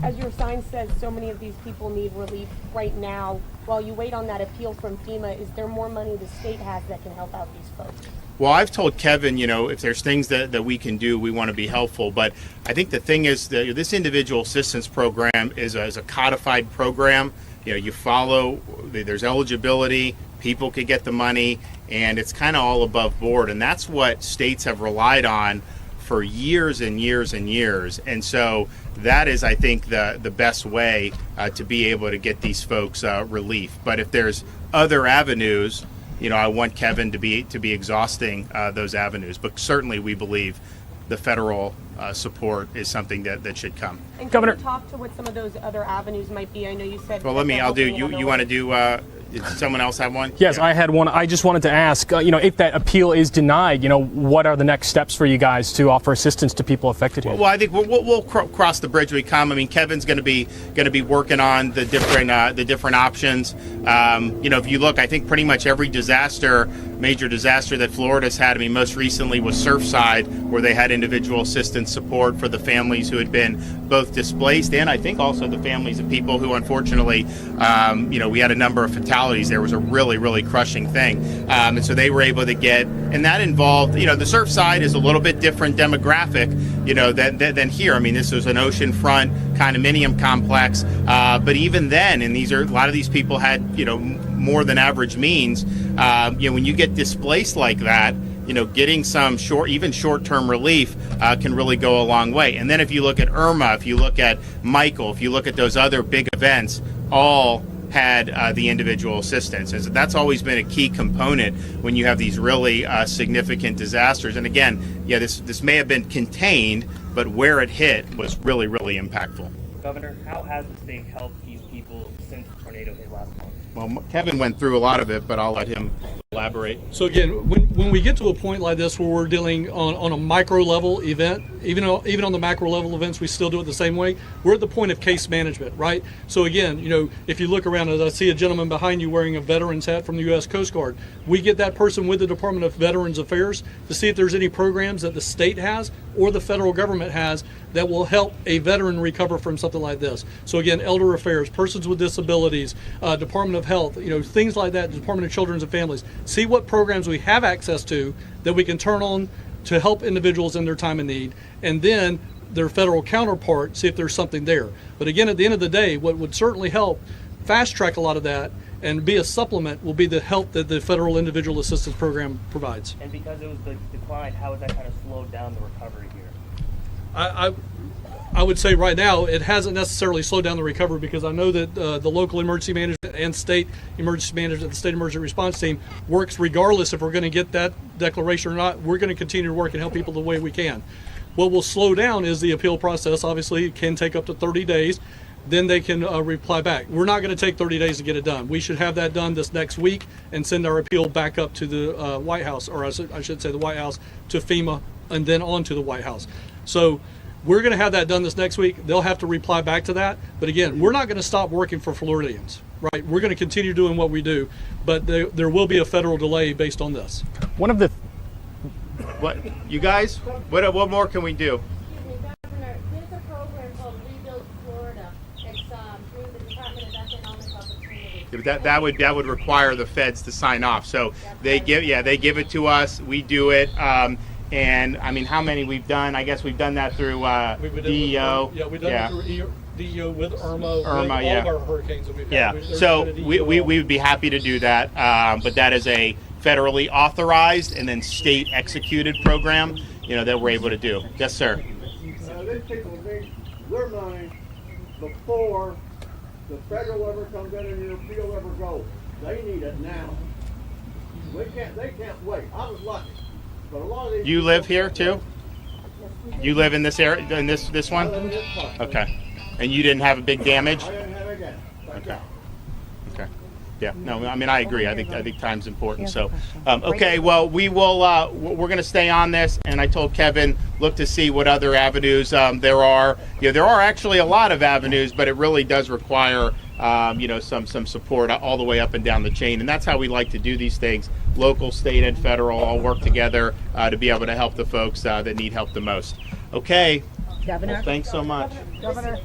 as your sign says, so many of these people need relief right now. While you wait on that appeal from FEMA, is there more money the state has that can help out these folks? Well, I've told Kevin, if there's things that we can do, we want to be helpful. But I think the thing is that this individual assistance program is a codified program. You follow, there's eligibility, people could get the money, and it's kind of all above board. And that's what states have relied on for years and years and years. And so that is, I think, the best way to be able to get these folks relief. But if there's other avenues, I want Kevin to be exhausting those avenues. But certainly we believe the federal support is something that should come. And Governor, can you talk to what some of those other avenues might be? I know you said. Well, I'll do, you want to do, does someone else have one? Yes, I had one. I just wanted to ask, if that appeal is denied, what are the next steps for you guys to offer assistance to people affected here? Well, I think we'll cross the bridge when we come. I mean, Kevin's going to be working on the different options. If you look, I think pretty much every major disaster that Florida's had. I mean, most recently was Surfside, where they had individual assistance support for the families who had been both displaced and I think also the families of people who, unfortunately, we had a number of fatalities. There was a really, really crushing thing, and so they were able to get, and that involved, the Surfside is a little bit different demographic, than here. I mean, this was an oceanfront condominium complex, but even then, and a lot of these people had, more than average means. When you get displaced like that, getting some short-term relief can really go a long way. And then if you look at Irma, if you look at Michael, if you look at those other big events, all had the individual assistance. And so that's always been a key component when you have these really significant disasters. And again, this may have been contained, but where it hit was really, really impactful. Governor, how has the state helped these people since the tornado hit last month? Well, Kevin went through a lot of it, but I'll let him elaborate. So again, when we get to a point like this where we're dealing on a micro level event, even on the macro level events, we still do it the same way. We're at the point of case management, right? So again, if you look around, as I see a gentleman behind you wearing a veteran's hat from the U.S. Coast Guard, we get that person with the Department of Veterans Affairs to see if there's any programs that the state has or the federal government has that will help a veteran recover from something like this. So again, elder affairs, persons with disabilities, Department of Health, things like that, Department of Children and Families. See what programs we have access to that we can turn on to help individuals in their time of need, and then their federal counterpart, see if there's something there. But again, at the end of the day, what would certainly help fast track a lot of that and be a supplement will be the help that the federal individual assistance program provides. And because it was declined, how has that kind of slowed down the recovery here? I would say right now it hasn't necessarily slowed down the recovery, because I know that the local emergency management and state emergency management, the state emergency response team works regardless if we're going to get that declaration or not. We're going to continue to work and help people the way we can. What will slow down is the appeal process. Obviously, it can take up to 30 days. Then they can reply back. We're not going to take 30 days to get it done. We should have that done this next week and send our appeal back up to the White House, or I should say the White House, to FEMA, and then on to the White House. So we're going to have that done this next week. They'll have to reply back to that. But again, we're not going to stop working for Floridians, right? We're going to continue doing what we do, but there will be a federal delay based on this. One of the What, you guys? What more can we do? Governor, there's a program called Rebuild Florida. It's through the Department of Economic Opportunity. That would require the feds to sign off. So they give it to us. We do it. And I mean, how many we've done? I guess we've done that through DEO. We've done it through DEO with Irma, with all yeah. of our hurricanes that we've had. Yeah. So we would be happy to do that. But that is a federally authorized and then state executed program, that we're able to do. Yes, sir. These people need their money before the federal ever comes in and your appeal ever goes. They need it now. They can't wait. I was lucky. But a lot of these You live here too? You live in this area, in this one? I live in this part. Okay. And you didn't have a big damage? I didn't have a gas. Okay. Okay. Yeah, no, I mean, I agree. I think time's important. So, okay, well, we will. We're going to stay on this, and I told Kevin, look to see what other avenues there are. There are actually a lot of avenues, but it really does require, some support all the way up and down the chain, and that's how we like to do these things. Local, state, and federal all work together to be able to help the folks that need help the most. Okay. Governor. Well, thanks so much. Governor,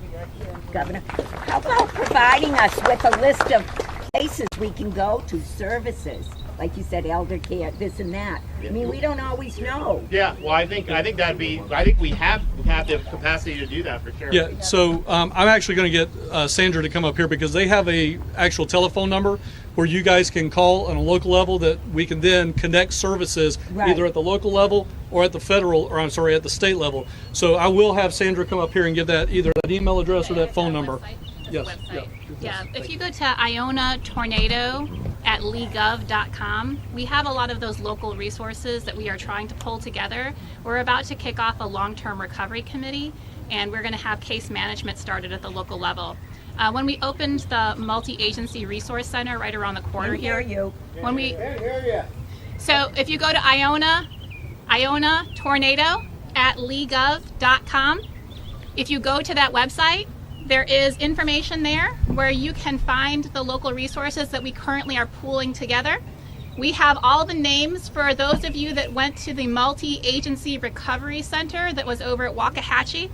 how about providing us with a list of places we can go to, services, like you said, elder care, this and that. I mean, we don't always know. Yeah, well, I think that'd be. I think we have the capacity to do that for sure. Yeah, so I'm actually going to get Sandra to come up here because they have a actual telephone number where you guys can call on a local level that we can then connect services either at the local level or at the federal, or I'm sorry, at the state level. So I will have Sandra come up here and give that either that email address or that phone number. Yes. Yeah, if you go to Iona Tornado at legov.com, we have a lot of those local resources that we are trying to pull together. We're about to kick off a long-term recovery committee, and we're going to have case management started at the local level. When we opened the multi-agency resource center right around the corner here, so if you go to Iona Tornado at legov.com, if you go to that website, there is information there where you can find the local resources that we currently are pooling together. We have all the names for those of you that went to the multi-agency recovery center that was over at Waxahachie.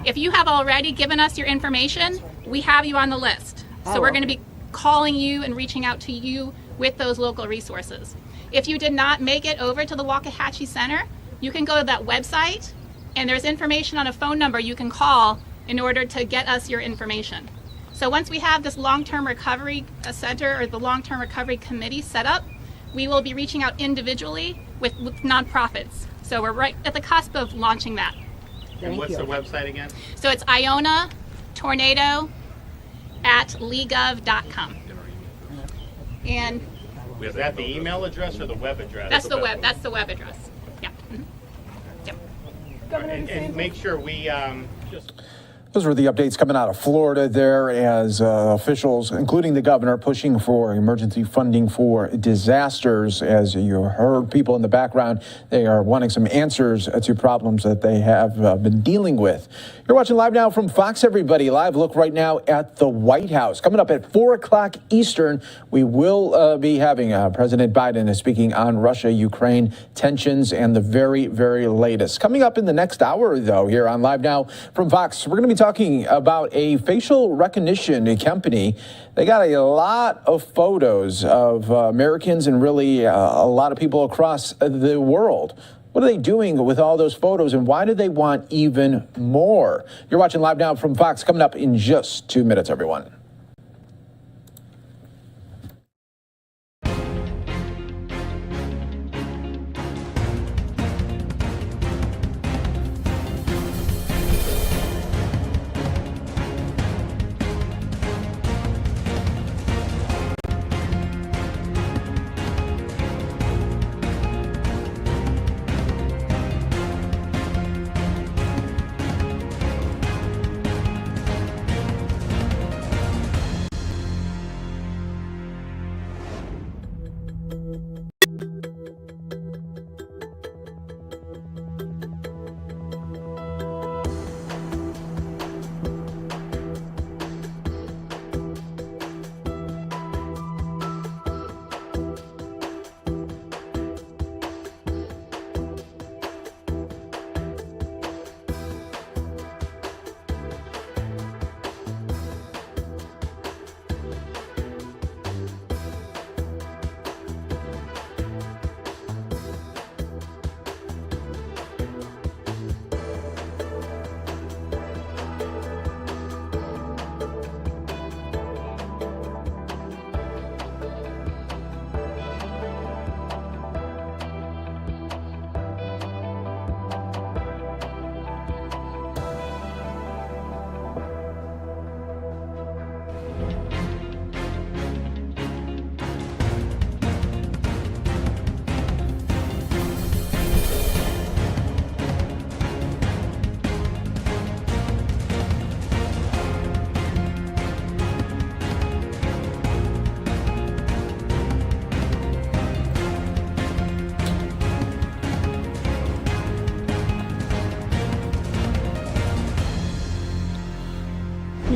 If you have already given us your information, we have you on the list. So we're going to be calling you and reaching out to you with those local resources. If you did not make it over to the Waxahachie Center, you can go to that website, and there's information on a phone number you can call in order to get us your information. So once we have this long-term recovery center or the long-term recovery committee set up, we will be reaching out individually with nonprofits. So we're right at the cusp of launching that. And what's the website again? So it's Iona Tornado at legov.com. And is that the email address or the web address? That's the web address. Yeah. Mm-hmm. Yep. And make sure we Those were the updates coming out of Florida there as officials, including the governor, pushing for emergency funding for disasters. As you heard people in the background, they are wanting some answers to problems that they have been dealing with. You're watching Live Now from Fox, everybody. Live look right now at the White House. Coming up at 4 o'clock Eastern, we will be having President Biden speaking on Russia-Ukraine tensions and the very, very latest. Coming up in the next hour, though, here on Live Now from Fox, we're going to be talking about a facial recognition company. They got a lot of photos of Americans and really a lot of people across the world. What are they doing with all those photos, and why do they want even more? You're watching Live Now from Fox. Coming up in just 2 minutes, everyone.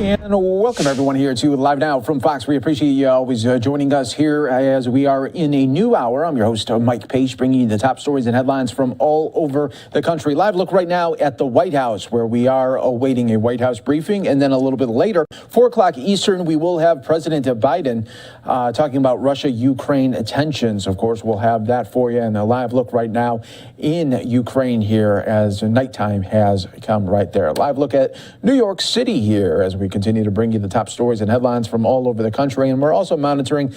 And welcome everyone here to Live Now from Fox. We appreciate you always joining us here as we are in a new hour. I'm your host, Mike Page, bringing you the top stories and headlines from all over the country. Live look right now at the White House, where we are awaiting a White House briefing. And then a little bit later, 4 o'clock Eastern, we will have President Biden talking about Russia-Ukraine tensions. Of course, we'll have that for you. And a live look right now in Ukraine here as nighttime has come right there. Live look at New York City here as we continue to bring you the top stories and headlines from all over the country. And we're also monitoring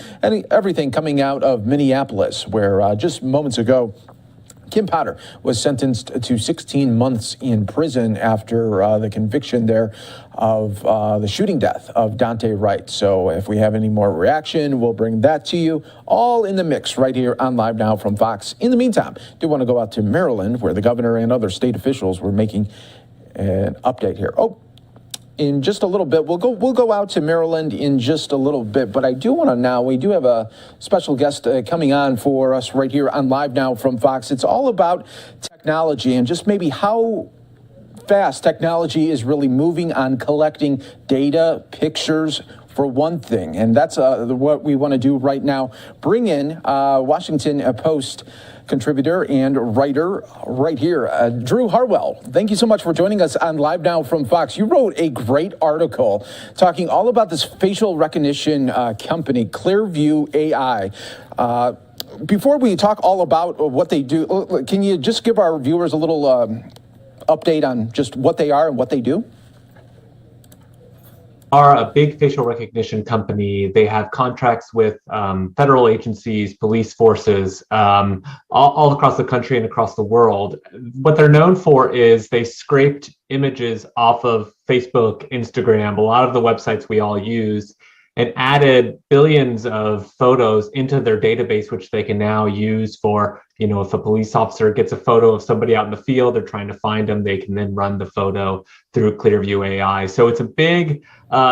everything coming out of Minneapolis, where just moments ago, Kim Potter was sentenced to 16 months in prison after the conviction there of the shooting death of Dante Wright. So if we have any more reaction, we'll bring that to you all in the mix right here on Live Now from Fox. In the meantime, I do want to go out to Maryland, where the governor and other state officials were making an update here. In just a little bit, we'll go out to Maryland in just a little bit, but I do want to now, we do have a special guest coming on for us right here on Live Now from Fox. It's all about technology and just maybe how fast technology is really moving on collecting data, pictures, for one thing. And that's what we want to do right now. Bring in Washington Post contributor and writer right here, Drew Harwell. Thank you so much for joining us on Live Now from Fox. You wrote a great article talking all about this facial recognition company, Clearview AI. Before we talk all about what they do, can you just give our viewers a little update on just what they are and what they do? Are a big facial recognition company. They have contracts with federal agencies, police forces, all across the country and across the world. What they're known for is they scraped images off of Facebook, Instagram, a lot of the websites we all use, and added billions of photos into their database, which they can now use for, if a police officer gets a photo of somebody out in the field, they're trying to find them, they can then run the photo through Clearview AI. So it's a big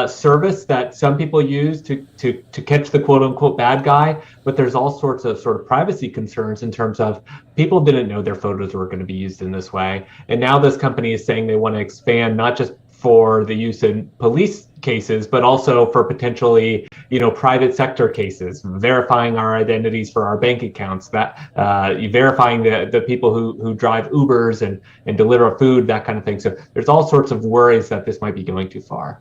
service that some people use to catch the quote unquote bad guy, but there's all sorts of sort of privacy concerns in terms of people didn't know their photos were going to be used in this way. And now this company is saying they want to expand not just for the use in police cases, but also for potentially, private sector cases, verifying our identities for our bank accounts, that verifying the people who drive Ubers and deliver food, that kind of thing. So there's all sorts of worries that this might be going too far.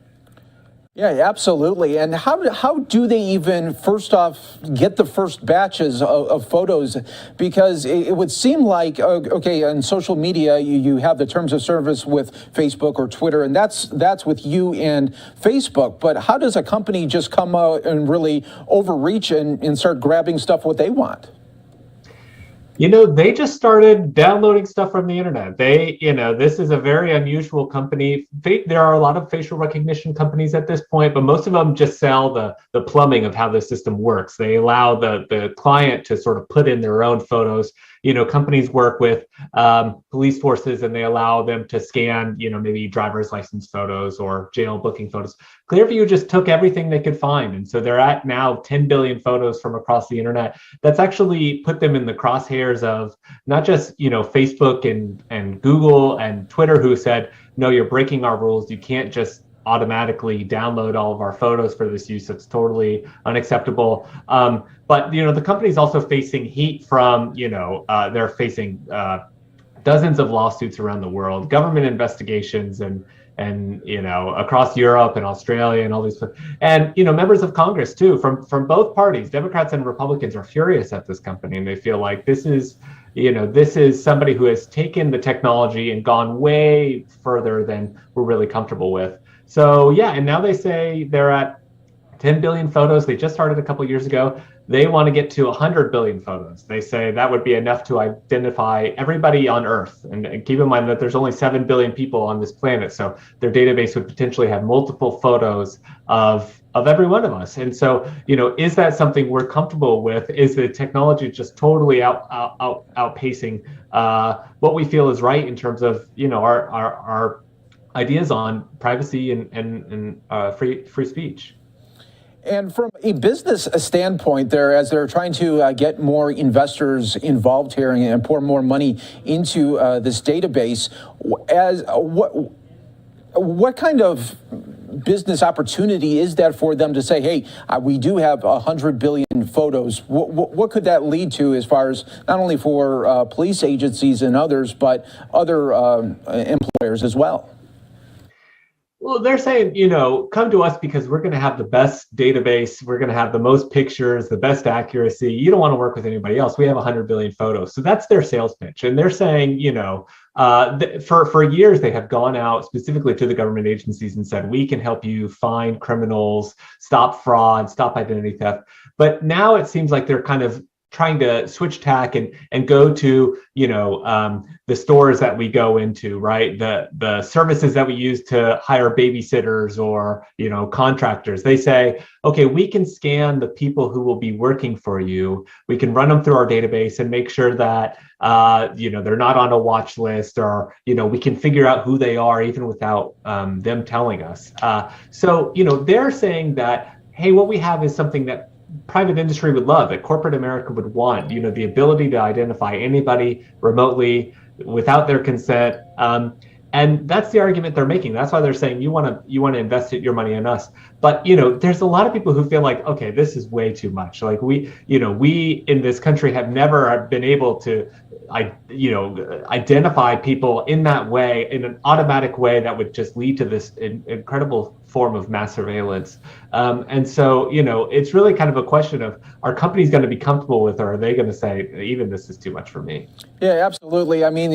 Yeah, absolutely. And how do they even, first off, get the first batches of photos? Because it would seem like, okay, on social media, you have the terms of service with Facebook or Twitter, and that's with you and Facebook. But how does a company just come out and really overreach and start grabbing stuff what they want? They just started downloading stuff from the internet. This is a very unusual company. There are a lot of facial recognition companies at this point, but most of them just sell the plumbing of how the system works. They allow the client to sort of put in their own photos. Companies work with police forces and they allow them to scan, maybe driver's license photos or jail booking photos. Clearview just took everything they could find. And so they're at now 10 billion photos from across the internet. That's actually put them in the crosshairs of not just, Facebook and Google and Twitter, who said, no, you're breaking our rules. You can't just automatically download all of our photos for this use. It's totally unacceptable. But the company's also facing heat from, they're facing dozens of lawsuits around the world, government investigations, and across Europe and Australia and all these, and members of Congress too, from both parties, Democrats and Republicans, are furious at this company, and they feel like this is somebody who has taken the technology and gone way further than we're really comfortable with. So yeah, and now they say they're at 10 billion photos. They just started a couple years ago. They want to get to 100 billion photos. They say that would be enough to identify everybody on Earth. And keep in mind that there's only 7 billion people on this planet. So their database would potentially have multiple photos of every one of us. And so, is that something we're comfortable with? Is the technology just totally outpacing what we feel is right in terms of, our ideas on privacy and free speech? And from a business standpoint there, as they're trying to get more investors involved here and pour more money into this database, what kind of business opportunity is that for them to say, hey, we do have 100 billion photos? What could that lead to as far as not only for police agencies and others, but other employers as well? Well, they're saying, you know, come to us because we're going to have the best database. We're going to have the most pictures, the best accuracy. You don't want to work with anybody else. We have 100 billion photos. So that's their sales pitch. And they're saying, you know, for years, they have gone out specifically to the government agencies and said, we can help you find criminals, stop fraud, stop identity theft. But now it seems like they're kind of trying to switch tack and go to, you know, the stores that we go into, right? The services that we use to hire babysitters or, you know, contractors. They say, okay, we can scan the people who will be working for you. We can run them through our database and make sure that, you know, they're not on a watch list, or, you know, we can figure out who they are even without them telling us. So, you know, they're saying that, hey, what we have is something that private industry would love, that corporate America would want, you know, the ability to identify anybody remotely without their consent. And that's the argument they're making. That's why they're saying you want to invest your money in us. But, you know, there's a lot of people who feel like, okay, this is way too much. Like we in this country have never been able to, identify people in that way, in an automatic way that would just lead to this incredible form of mass surveillance. And so, you know, it's really kind of a question of, are companies going to be comfortable with, or are they going to say, even this is too much for me? Yeah, absolutely. I mean,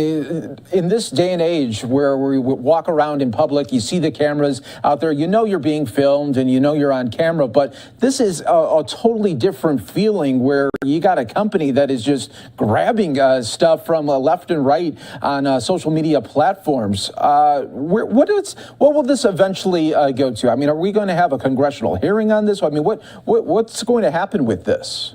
in this day and age where we walk around in public, you see the cameras out there, you know you're being filmed and you know you're on camera, but this is a totally different feeling where you got a company that is just grabbing stuff from left and right on social media platforms. What will this eventually go to? I mean, are we going to have a congressional hearing on this? I mean, what's going to happen with this?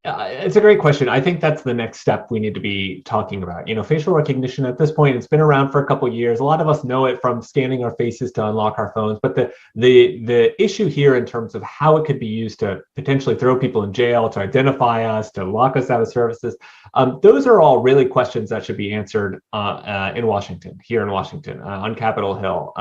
It's a great question. I think that's the next step we need to be talking about. You know, facial recognition at this point, it's been around for a couple of years. A lot of us know it from scanning our faces to unlock our phones. But the issue here in terms of how it could be used to potentially throw people in jail, to identify us, to lock us out of services, those are all really questions that should be answered in Washington, here in Washington, on Capitol Hill.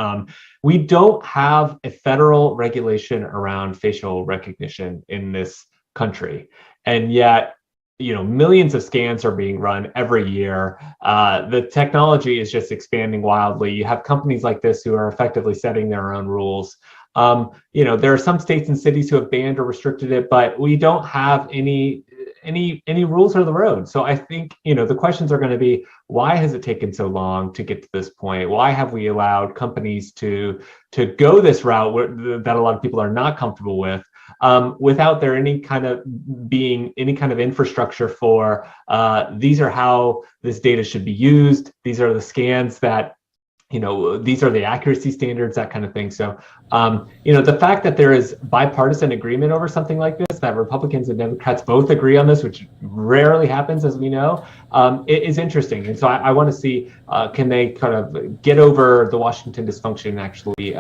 We don't have a federal regulation around facial recognition in this country. And yet, you know, millions of scans are being run every year. The technology is just expanding wildly. You have companies like this who are effectively setting their own rules. You know, there are some states and cities who have banned or restricted it, but we don't have any rules of the road. So I think, you know, the questions are going to be, why has it taken so long to get to this point? Why have we allowed companies to go this route that a lot of people are not comfortable with? Without there any kind of infrastructure for these are how this data should be used. These are the scans that, you know, these are the accuracy standards, that kind of thing. So, you know, the fact that there is bipartisan agreement over something like this, that Republicans and Democrats both agree on this, which rarely happens, as we know, it is interesting. And so I want to see, can they kind of get over the Washington dysfunction and actually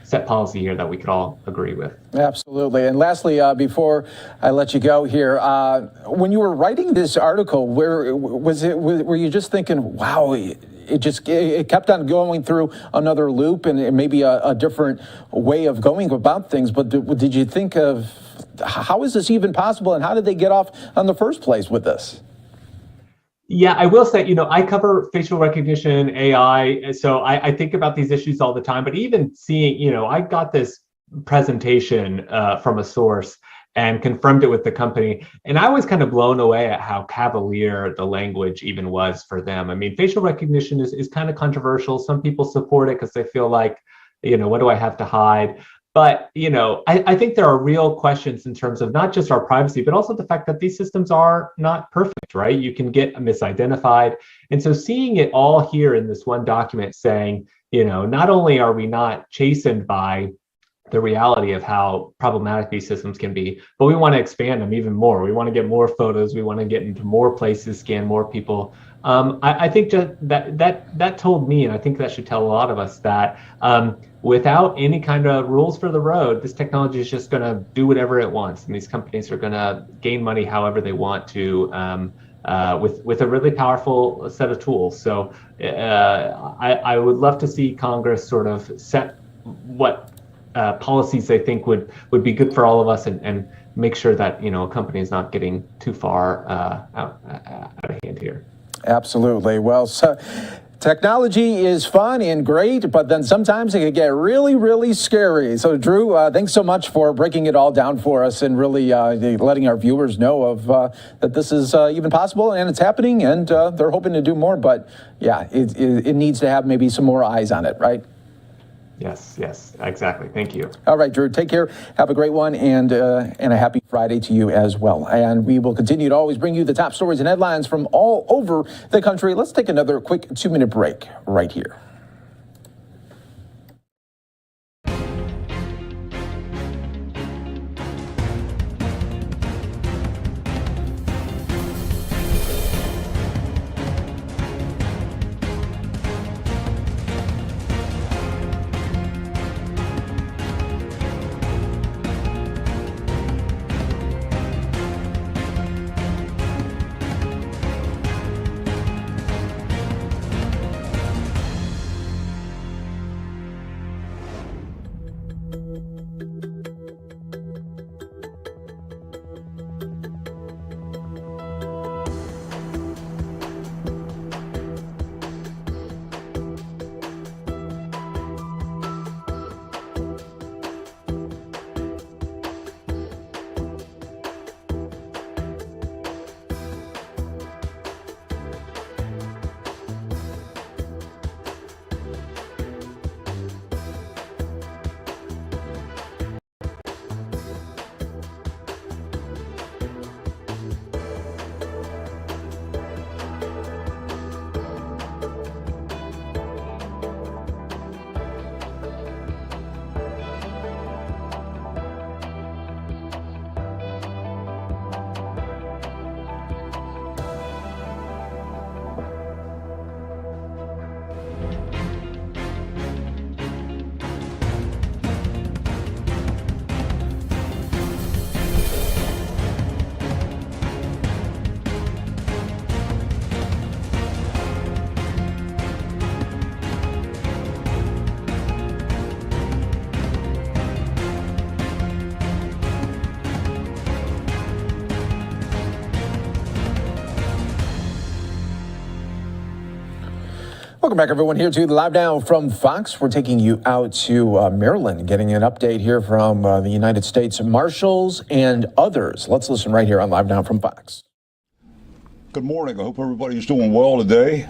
set policy here that we could all agree with? Absolutely. And lastly, before I let you go here, when you were writing this article, were you just thinking, wow, it kept on going through another loop and maybe a different way of going about things, but did you think of, how is this even possible, and how did they get off on the first place with this? Yeah, I will say, you know, I cover facial recognition, AI, so I think about these issues all the time, but even seeing, you know, I got this presentation from a source and confirmed it with the company. And I was kind of blown away at how cavalier the language even was for them. I mean, facial recognition is kind of controversial. Some people support it because they feel like, you know, what do I have to hide? But, you know, I think there are real questions in terms of not just our privacy, but also the fact that these systems are not perfect, right? You can get misidentified. And so seeing it all here in this one document saying, you know, not only are we not chastened by the reality of how problematic these systems can be, but we want to expand them even more. We want to get more photos. We want to get into more places, scan more people. I think that told me, and I think that should tell a lot of us, that without any kind of rules for the road, this technology is just going to do whatever it wants, and these companies are going to gain money however they want to, with a really powerful set of tools. So I would love to see Congress sort of set what policies they think would be good for all of us, and make sure that a company is not getting too far out of hand here. Absolutely. Well, so technology is fun and great, but then sometimes it can get really, really scary. So, Drew, thanks so much for breaking it all down for us and really letting our viewers know of that this is even possible and it's happening, and they're hoping to do more. But yeah, it needs to have maybe some more eyes on it, right? Yes, exactly. Thank you. All right, Drew, take care. Have a great one, and a happy Friday to you as well. And we will continue to always bring you the top stories and headlines from all over the country. Let's take another quick 2-minute break right here. Welcome back, everyone, here to the Live Now from Fox. We're taking you out to Maryland, getting an update here from the United States Marshals and others. Let's listen right here on Live Now from Fox. Good morning. I hope everybody's doing well today.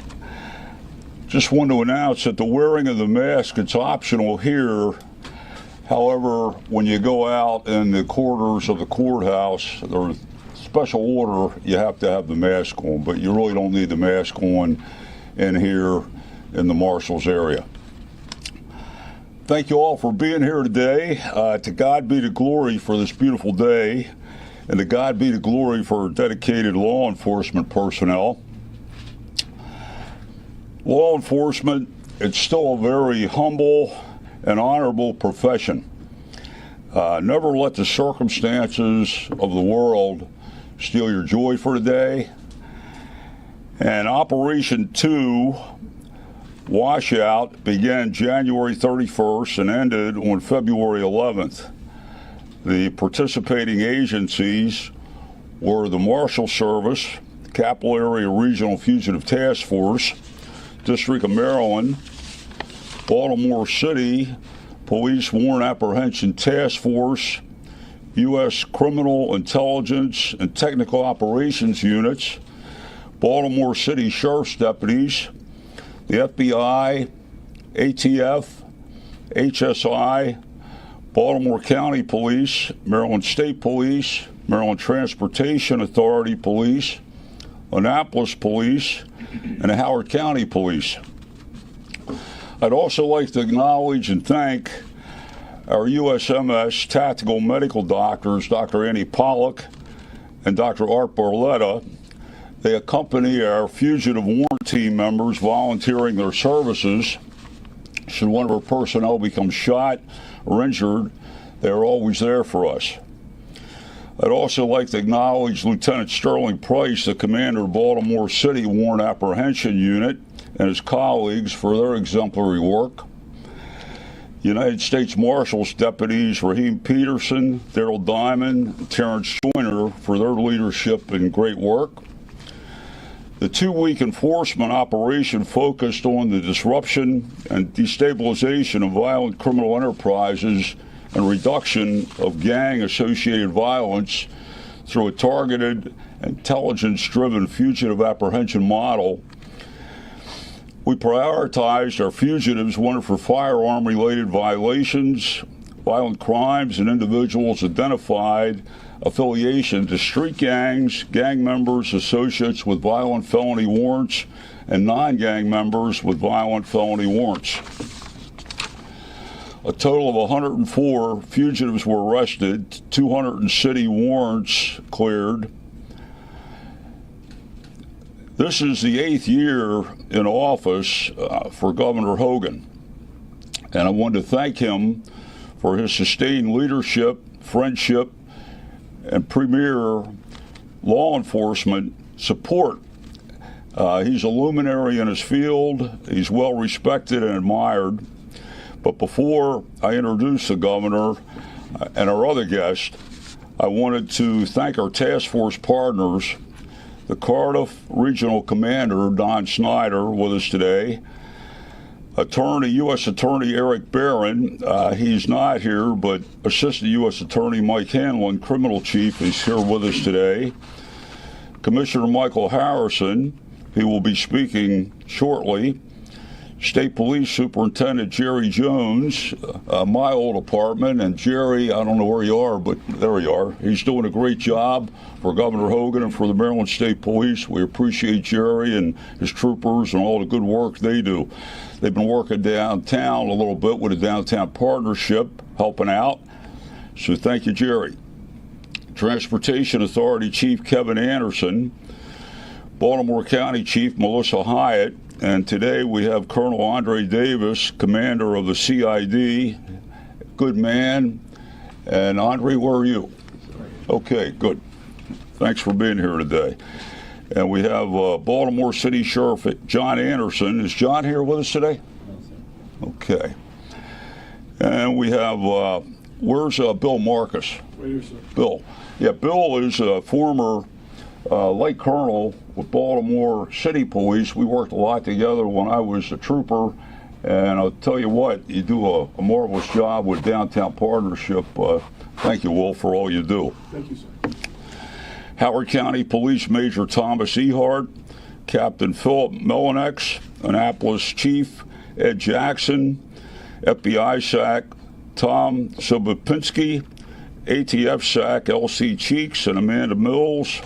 Just want to announce that the wearing of the mask, it's optional here. However, when you go out in the corridors of the courthouse, there's special order, you have to have the mask on, but you really don't need the mask on in here in the Marshals area. Thank you all for being here today. To God be the glory for this beautiful day, and to God be the glory for dedicated law enforcement personnel. Law enforcement, it's still a very humble and honorable profession. Never let the circumstances of the world steal your joy for today. And Operation 2 Washout began January 31st and ended on February 11th. The participating agencies were the Marshal Service, Capital Area Regional Fugitive Task Force, District of Maryland, Baltimore City Police Warrant Apprehension Task Force, U.S. Criminal Intelligence and Technical Operations Units, Baltimore City Sheriff's Deputies, the FBI, ATF, HSI, Baltimore County Police, Maryland State Police, Maryland Transportation Authority Police, Annapolis Police, and the Howard County Police. I'd also like to acknowledge and thank our USMS tactical medical doctors, Dr. Annie Pollock and Dr. Art Barletta. They accompany our fugitive warrant team members volunteering their services. Should one of our personnel become shot or injured, they are always there for us. I'd also like to acknowledge Lieutenant Sterling Price, the commander of Baltimore City Warrant Apprehension Unit, and his colleagues for their exemplary work. United States Marshals deputies Raheem Peterson, Daryl Diamond, and Terrence Joyner for their leadership and great work. The 2-week enforcement operation focused on the disruption and destabilization of violent criminal enterprises and reduction of gang-associated violence through a targeted, intelligence-driven fugitive apprehension model. We prioritized our fugitives wanted for firearm-related violations, violent crimes, and individuals identified affiliation to street gangs, gang members, associates with violent felony warrants, and non-gang members with violent felony warrants. A total of 104 fugitives were arrested, 200 city warrants cleared. This is the 8th year in office for Governor Hogan, and I want to thank him for his sustained leadership, friendship, and premier law enforcement support. He's a luminary in his field. He's well respected and admired. But before I introduce the governor and our other guest, I wanted to thank our task force partners, the Cardiff Regional Commander, Don Snyder, with us today, U.S. Attorney Eric Barron, he's not here, but Assistant U.S. Attorney Mike Hanlon, Criminal Chief, is here with us today, Commissioner Michael Harrison, who will be speaking shortly, State Police Superintendent Jerry Jones, my old apartment, and Jerry, I don't know where you are, but there you are. He's doing a great job for Governor Hogan and for the Maryland State Police. We appreciate Jerry and his troopers and all the good work they do. They've been working downtown a little bit with a downtown partnership, helping out. So thank you, Jerry. Transportation Authority Chief Kevin Anderson, Baltimore County Chief Melissa Hyatt, and today we have Colonel Andre Davis, commander of the CID. Good man. And Andre, where are you? Okay, good. Thanks for being here today. And we have Baltimore City Sheriff John Anderson. Is John here with us today? Okay. And we have, where's Bill Marcus? Right here, sir. Bill. Yeah, Bill is a former Light Colonel with Baltimore City Police. We worked a lot together when I was a trooper, and I'll tell you what, you do a marvelous job with Downtown Partnership. Thank you, Will, for all you do. Thank you, sir. Howard County Police Major Thomas Ehart, Captain Philip Melinex, Annapolis Chief Ed Jackson, FBI SAC Tom Sobopinski, ATF SAC LC Cheeks and Amanda Mills,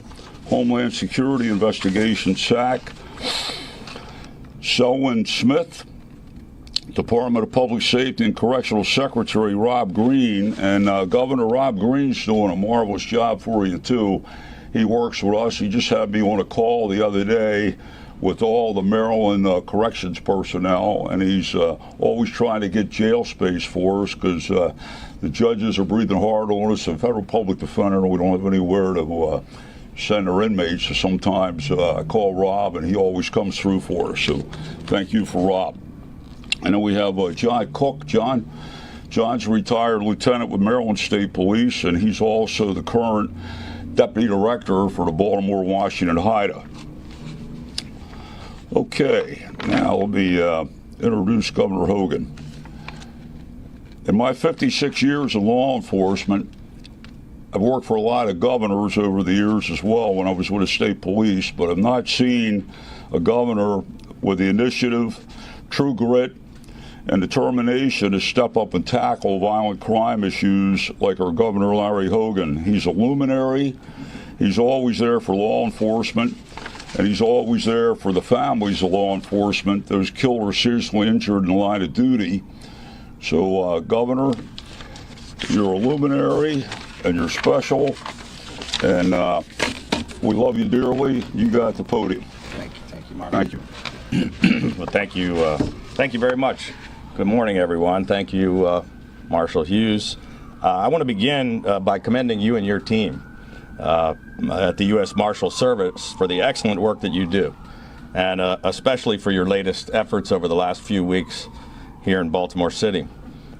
Homeland Security Investigation SAC, Selwyn Smith, Department of Public Safety and Correctional Secretary Rob Green, and Governor Rob Green's doing a marvelous job for you too. He works with us. He just had me on a call the other day with all the Maryland corrections personnel, and he's always trying to get jail space for us because the judges are breathing hard on us. The federal public defender, we don't have anywhere to send our inmates. So sometimes I call Rob, and he always comes through for us. So thank you for Rob. And then we have John Cook. John's a retired lieutenant with Maryland State Police, and he's also the current deputy director for the Baltimore-Washington Hideout. Okay, now let me introduce Governor Hogan. In my 56 years in law enforcement, I've worked for a lot of governors over the years as well when I was with the state police, but I've not seen a governor with the initiative, true grit, and determination to step up and tackle violent crime issues like our Governor Larry Hogan. He's a luminary. He's always there for law enforcement, and he's always there for the families of law enforcement, those killed or seriously injured in the line of duty. So, Governor, you're a luminary, and you're special, and we love you dearly. You got the podium. Thank you, Mark. Thank you. Well, thank you very much. Good morning, everyone. Thank you, Marshal Hughes. I want to begin by commending you and your team at the U.S. Marshal Service for the excellent work that you do, and especially for your latest efforts over the last few weeks here in Baltimore City.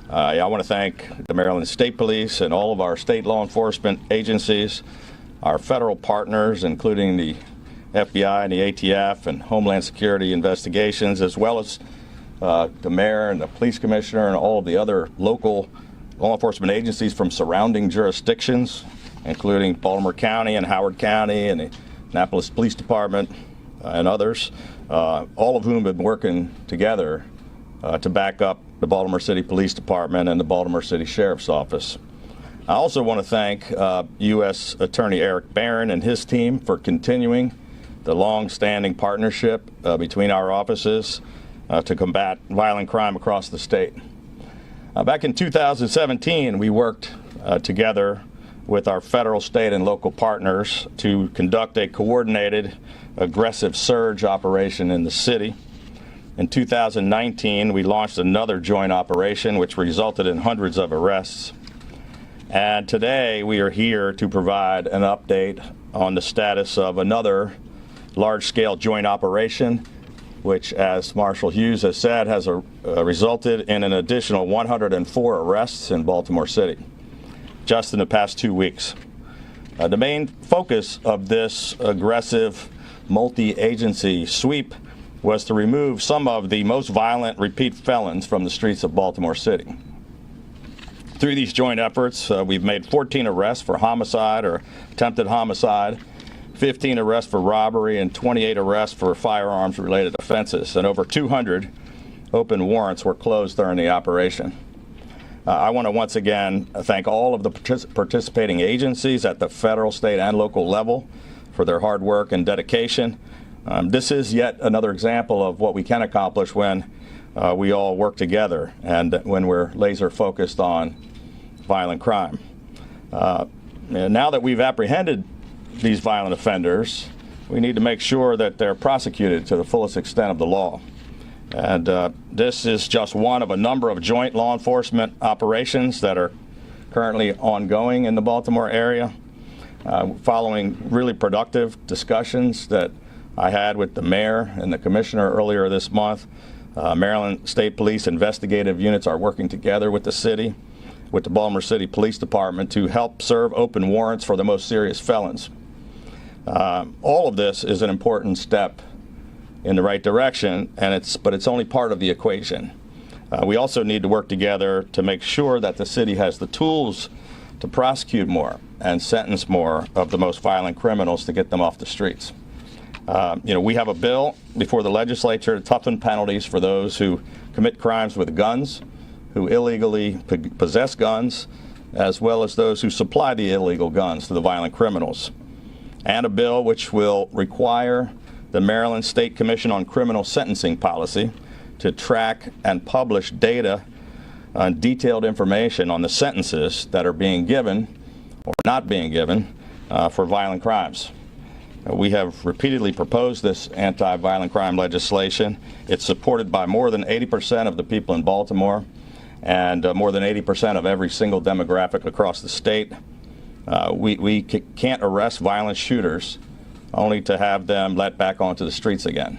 I want to thank the Maryland State Police and all of our state law enforcement agencies, our federal partners, including the FBI and the ATF and Homeland Security investigations, as well as the mayor and the police commissioner and all of the other local law enforcement agencies from surrounding jurisdictions, including Baltimore County and Howard County and the Annapolis Police Department and others, all of whom have been working together to back up the Baltimore City Police Department and the Baltimore City Sheriff's Office. I also want to thank U.S. Attorney Eric Barron and his team for continuing the long-standing partnership between our offices to combat violent crime across the state. Back in 2017, we worked together with our federal, state, and local partners to conduct a coordinated, aggressive surge operation in the city. In 2019, we launched another joint operation which resulted in hundreds of arrests. And today, we are here to provide an update on the status of another large-scale joint operation, which, as Marshal Hughes has said, has resulted in an additional 104 arrests in Baltimore City just in the past 2 weeks. The main focus of this aggressive multi-agency sweep was to remove some of the most violent repeat felons from the streets of Baltimore City. Through these joint efforts, we've made 14 arrests for homicide or attempted homicide, 15 arrests for robbery, and 28 arrests for firearms-related offenses, and over 200 open warrants were closed during the operation. I want to once again thank all of the participating agencies at the federal, state, and local level for their hard work and dedication. This is yet another example of what we can accomplish when we all work together and when we're laser focused on violent crime. Now that we've apprehended these violent offenders, we need to make sure that they're prosecuted to the fullest extent of the law. And this is just one of a number of joint law enforcement operations that are currently ongoing in the Baltimore area. Following really productive discussions that I had with the mayor and the commissioner earlier this month, Maryland State Police investigative units are working together with the city, with the Baltimore City Police Department to help serve open warrants for the most serious felons. All of this is an important step in the right direction, but it's only part of the equation. We also need to work together to make sure that the city has the tools to prosecute more and sentence more of the most violent criminals to get them off the streets. We have a bill before the legislature to toughen penalties for those who commit crimes with guns, who illegally possess guns, as well as those who supply the illegal guns to the violent criminals. And a bill which will require the Maryland State Commission on Criminal Sentencing Policy to track and publish data on detailed information on the sentences that are being given or not being given for violent crimes. We have repeatedly proposed this anti-violent crime legislation. It's supported by more than 80% of the people in Baltimore and more than 80% of every single demographic across the state. We can't arrest violent shooters only to have them let back onto the streets again.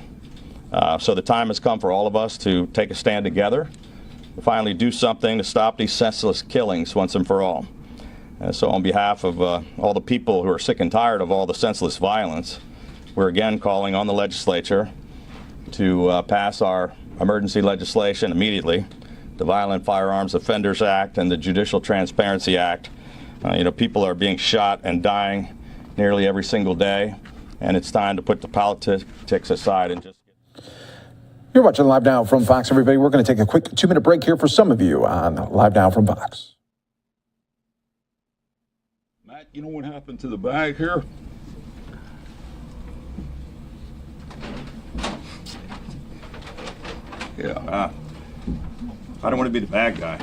So the time has come for all of us to take a stand together, to finally do something to stop these senseless killings once and for all. And so on behalf of all the people who are sick and tired of all the senseless violence, we're again calling on the legislature to pass our emergency legislation immediately, the Violent Firearms Offenders Act and the Judicial Transparency Act. People are being shot and dying nearly every single day, and it's time to put the politics aside and just... You're watching Live Now from Fox, everybody. We're going to take a quick 2-minute break here for some of you on Live Now from Fox. Matt, you know what happened to the bag here? Yeah. I don't want to be the bad guy.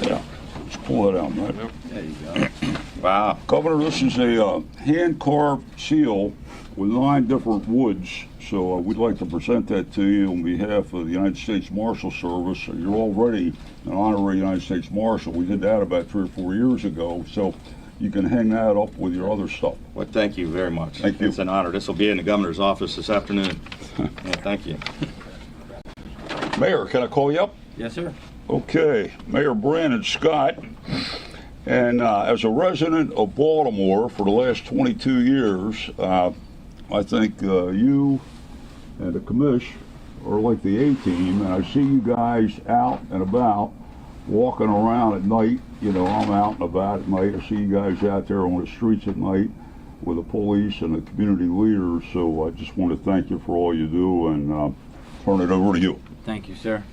Yeah. Let's pull it out, Matt. There you go. Wow. Governor, this is a hand-carved seal with 9 different woods. So we'd like to present that to you on behalf of the United States Marshal Service. You're already an honorary United States Marshal. We did that about 3 or 4 years ago. So you can hang that up with your other stuff. Well, thank you very much. Thank you. It's an honor. This will be in the governor's office this afternoon. Yeah, thank you. Mayor, can I call you up? Yes, sir. Okay, Mayor Brandon Scott, and as a resident of Baltimore for the last 22 years, I think you and the commish are like the A-team, and I see you guys out and about walking around at night. You know, I'm out and about at night. I see you guys out there on the streets at night with the police and the community leaders, so I just want to thank you for all you do and turn it over to you. Thank you, sir.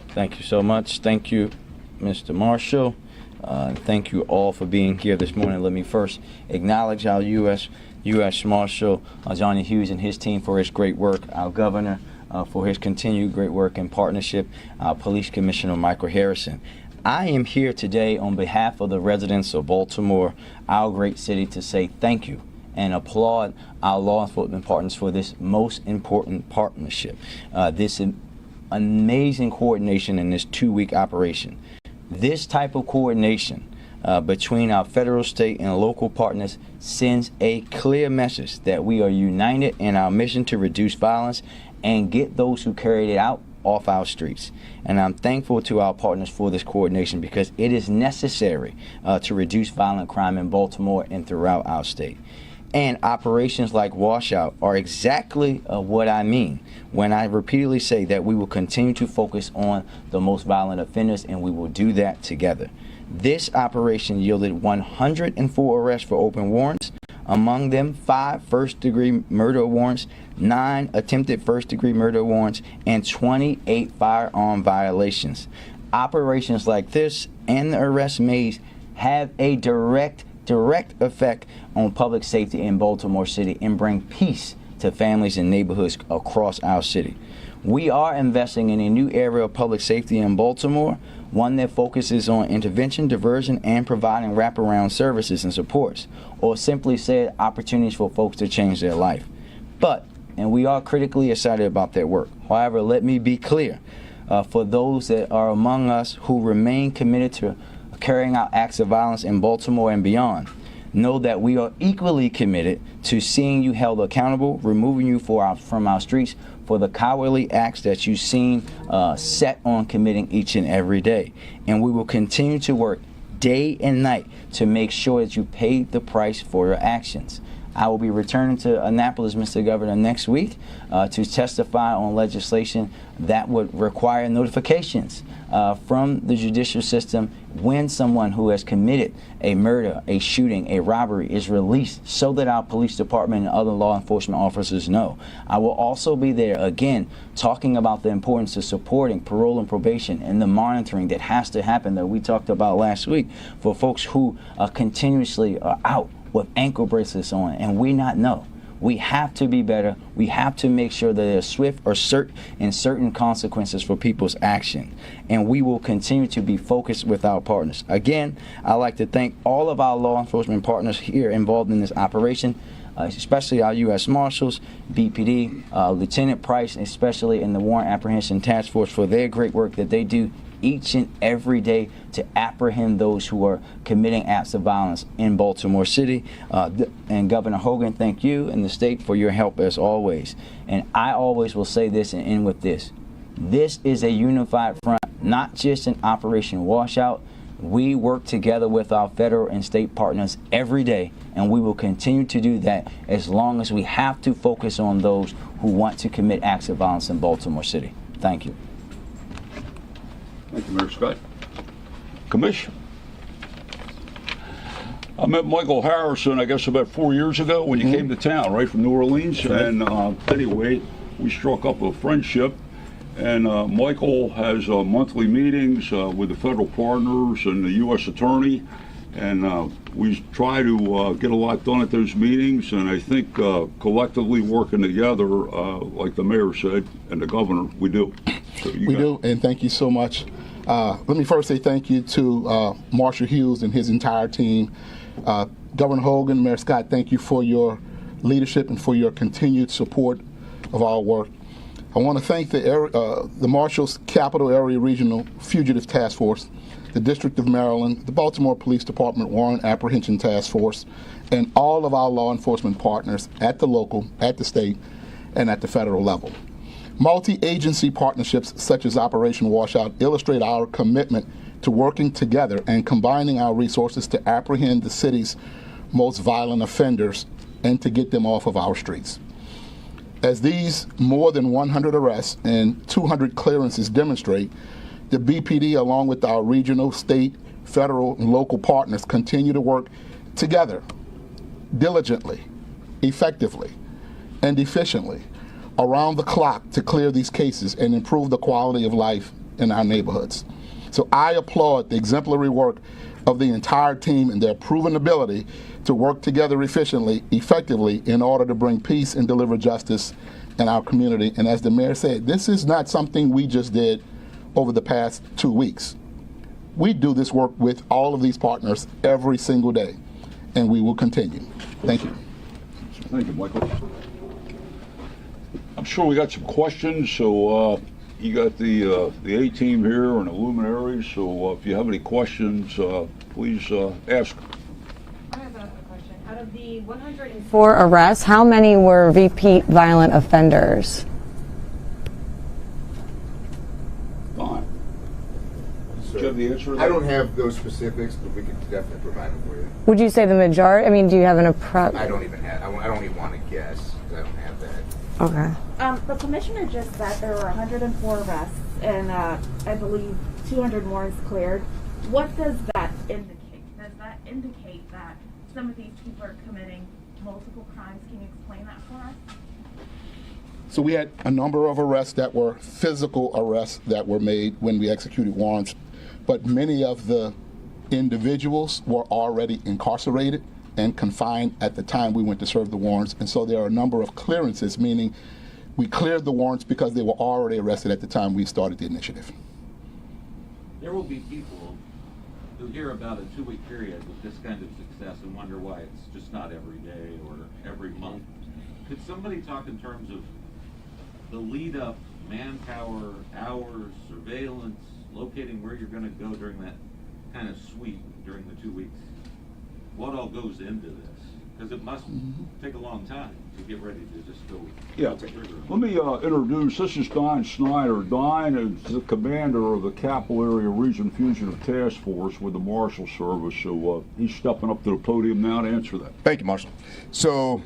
Thank you so much. Thank you, Mr. Marshall. Thank you all for being here this morning. Let me first acknowledge our U.S. Marshal Johnny Hughes and his team for his great work, our governor for his continued great work and partnership, our police commissioner Michael Harrison. I am here today on behalf of the residents of Baltimore, our great city, to say thank you and applaud our law enforcement partners for this most important partnership, this amazing coordination in this 2-week operation. This type of coordination between our federal, state, and local partners sends a clear message that we are united in our mission to reduce violence and get those who carried it out off our streets. And I'm thankful to our partners for this coordination because it is necessary to reduce violent crime in Baltimore and throughout our state. And operations like Washout are exactly what I mean when I repeatedly say that we will continue to focus on the most violent offenders, and we will do that together. This operation yielded 104 arrests for open warrants, among them 5 first-degree murder warrants, 9 attempted first-degree murder warrants, and 28 firearm violations. Operations like this and the arrest made have a direct effect on public safety in Baltimore City and bring peace to families and neighborhoods across our city. We are investing in a new area of public safety in Baltimore, one that focuses on intervention, diversion, and providing wraparound services and supports, or simply said, opportunities for folks to change their life. And we are critically excited about that work. However, let me be clear, for those that are among us who remain committed to carrying out acts of violence in Baltimore and beyond, know that we are equally committed to seeing you held accountable, removing you from our streets for the cowardly acts that you seem set on committing each and every day. And we will continue to work day and night to make sure that you pay the price for your actions. I will be returning to Annapolis, Mr. Governor, next week to testify on legislation that would require notifications from the judicial system when someone who has committed a murder, a shooting, a robbery is released, so that our police department and other law enforcement officers know. I will also be there again talking about the importance of supporting parole and probation and the monitoring that has to happen that we talked about last week for folks who continuously are out with ankle bracelets on and we not know. We have to be better. We have to make sure that there's swift or certain consequences for people's action. And we will continue to be focused with our partners. Again, I'd like to thank all of our law enforcement partners here involved in this operation, especially our U.S. Marshals, BPD, Lieutenant Price, especially in the Warrant Apprehension Task Force for their great work that they do each and every day to apprehend those who are committing acts of violence in Baltimore City. And Governor Hogan, thank you and the state for your help as always. And I always will say this and end with this. This is a unified front, not just an Operation Washout. We work together with our federal and state partners every day, and we will continue to do that as long as we have to focus on those who want to commit acts of violence in Baltimore City. Thank you. Thank you, Mayor Scott. Commissioner. I met Michael Harrison, I guess, about 4 years ago when you came to town, right, from New Orleans. And anyway, we struck up a friendship. And Michael has monthly meetings with the federal partners and the U.S. Attorney. And we try to get a lot done at those meetings. And I think collectively working together, like the mayor said, and the governor, we do. So we do, and thank you so much. Let me first say thank you to Marshal Hughes and his entire team. Governor Hogan, Mayor Scott, thank you for your leadership and for your continued support of our work. I want to thank the Marshals Capital Area Regional Fugitive Task Force, the District of Maryland, the Baltimore Police Department Warrant Apprehension Task Force, and all of our law enforcement partners at the local, at the state, and at the federal level. Multi-agency partnerships such as Operation Washout illustrate our commitment to working together and combining our resources to apprehend the city's most violent offenders and to get them off of our streets. As these more than 100 arrests and 200 clearances demonstrate, the BPD, along with our regional, state, federal, and local partners, continue to work together diligently, effectively, and efficiently around the clock to clear these cases and improve the quality of life in our neighborhoods. So I applaud the exemplary work of the entire team and their proven ability to work together efficiently, effectively, in order to bring peace and deliver justice in our community. And as the mayor said, this is not something we just did over the past 2 weeks. We do this work with all of these partners every single day, and we will continue. Thank you. Thank you, Michael. I'm sure we got some questions, so you got the A-team here and the luminaries, so if you have any questions, please ask. I have a question. Out of the 104 arrests, how many were repeat violent offenders? Fine. Do you have the answer to that? I don't have those specifics, but we can definitely provide them for you. Would you say the majority? I mean, do you have an approx? I don't even want to guess, because I don't have that. Okay. The commissioner just said there were 104 arrests and I believe 200 warrants cleared. What does that indicate? Does that indicate that some of these people are committing multiple crimes? Can you explain that for us? So we had a number of arrests that were physical arrests that were made when we executed warrants, but many of the individuals were already incarcerated and confined at the time we went to serve the warrants. And so there are a number of clearances, meaning we cleared the warrants because they were already arrested at the time we started the initiative. There will be people who hear about a 2-week period with this kind of success and wonder why it's just not every day or every month. Could somebody talk in terms of the lead up, manpower, hours, surveillance, locating where you're going to go during that kind of sweep during the 2 weeks? What all goes into this? Because it must take a long time to get ready to just go. Yeah. Let me introduce, this is Don Snyder. Don is the commander of the Capital Area Region Fugitive Task Force with the Marshal Service, so he's stepping up to the podium now to answer that. Thank you, Marshal. So,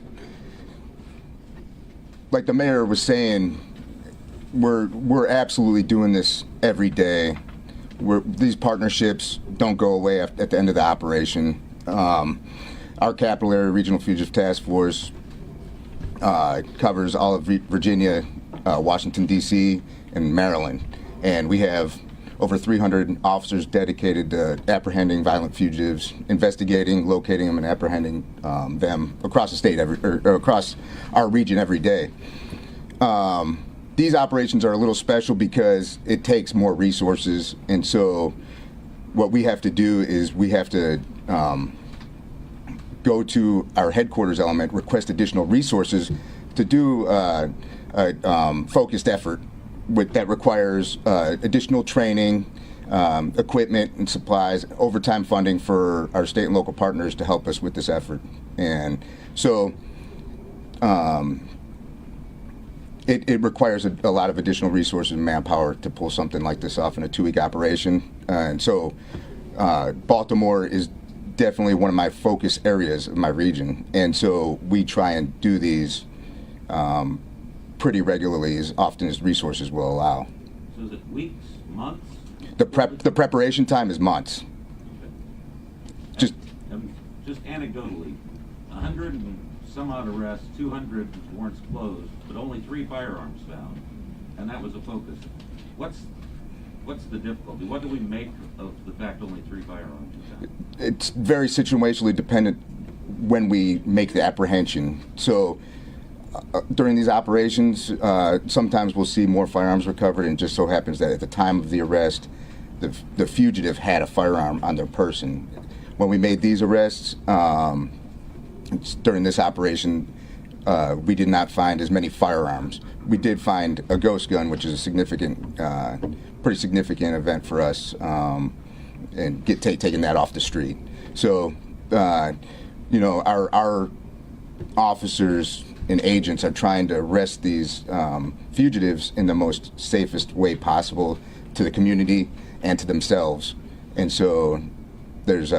like the mayor was saying, we're absolutely doing this every day. These partnerships don't go away at the end of the operation. Our Capital Area Regional Fugitive Task Force covers all of Virginia, Washington, D.C., and Maryland. And we have over 300 officers dedicated to apprehending violent fugitives, investigating, locating them, and apprehending them across the state, or across our region every day. These operations are a little special because it takes more resources, and so what we have to do is we have to go to our headquarters element, request additional resources to do a focused effort that requires additional training, equipment and supplies, overtime funding for our state and local partners to help us with this effort. And so it requires a lot of additional resources and manpower to pull something like this off in a 2-week operation. And so Baltimore is definitely one of my focus areas of my region. And so we try and do these pretty regularly, as often as resources will allow. So is it weeks, months? The preparation time is months. Just anecdotally, 100 and some odd arrests, 200 warrants closed, but only 3 firearms found, and that was a focus. What's the difficulty? What do we make of the fact only 3 firearms are found? It's very situationally dependent when we make the apprehension. So during these operations, sometimes we'll see more firearms recovered, and it just so happens that at the time of the arrest, the fugitive had a firearm on their person. When we made these arrests, during this operation, we did not find as many firearms. We did find a ghost gun, which is a significant, pretty significant event for us, and taking that off the street. So, our officers and agents are trying to arrest these fugitives in the most safest way possible to the community and to themselves. And so there's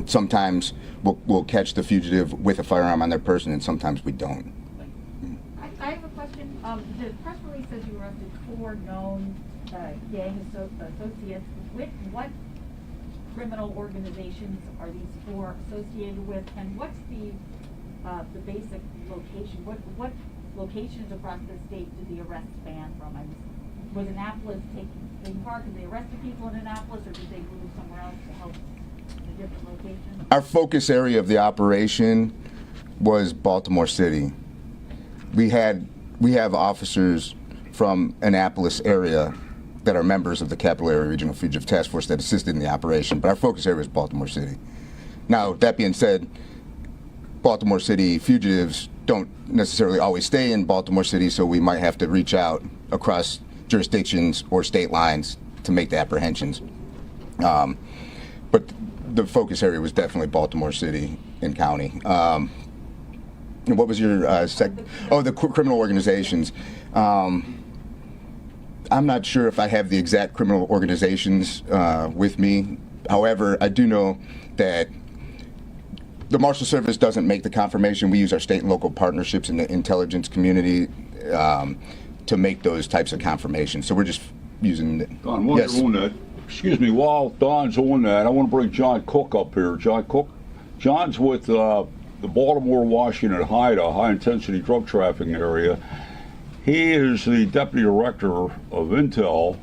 sometimes we'll catch the fugitive with a firearm on their person, and sometimes we don't. I have a question. The press release says you arrested 4 known gang associates. With what criminal organizations are these 4 associated with, and what's the basic location? What locations across the state did the arrests span from? Was Annapolis taking part? Did they arrest the people in Annapolis, or did they move somewhere else to help in a different location? Our focus area of the operation was Baltimore City. We have officers from Annapolis area that are members of the Capital Area Regional Fugitive Task Force that assisted in the operation, but our focus area is Baltimore City. Now, that being said, Baltimore City fugitives don't necessarily always stay in Baltimore City, so we might have to reach out across jurisdictions or state lines to make the apprehensions. But the focus area was definitely Baltimore City and county. And what was your the criminal organizations. I'm not sure if I have the exact criminal organizations with me. However, I do know that the Marshal Service doesn't make the confirmation. We use our state and local partnerships in the intelligence community to make those types of confirmations. So we're just using it. Don, while you're on that, excuse me, while Don's on that, I want to bring John Cook up here. John Cook, John's with the Baltimore-Washington HIDTA, high-intensity drug trafficking area. He is the deputy director of Intel,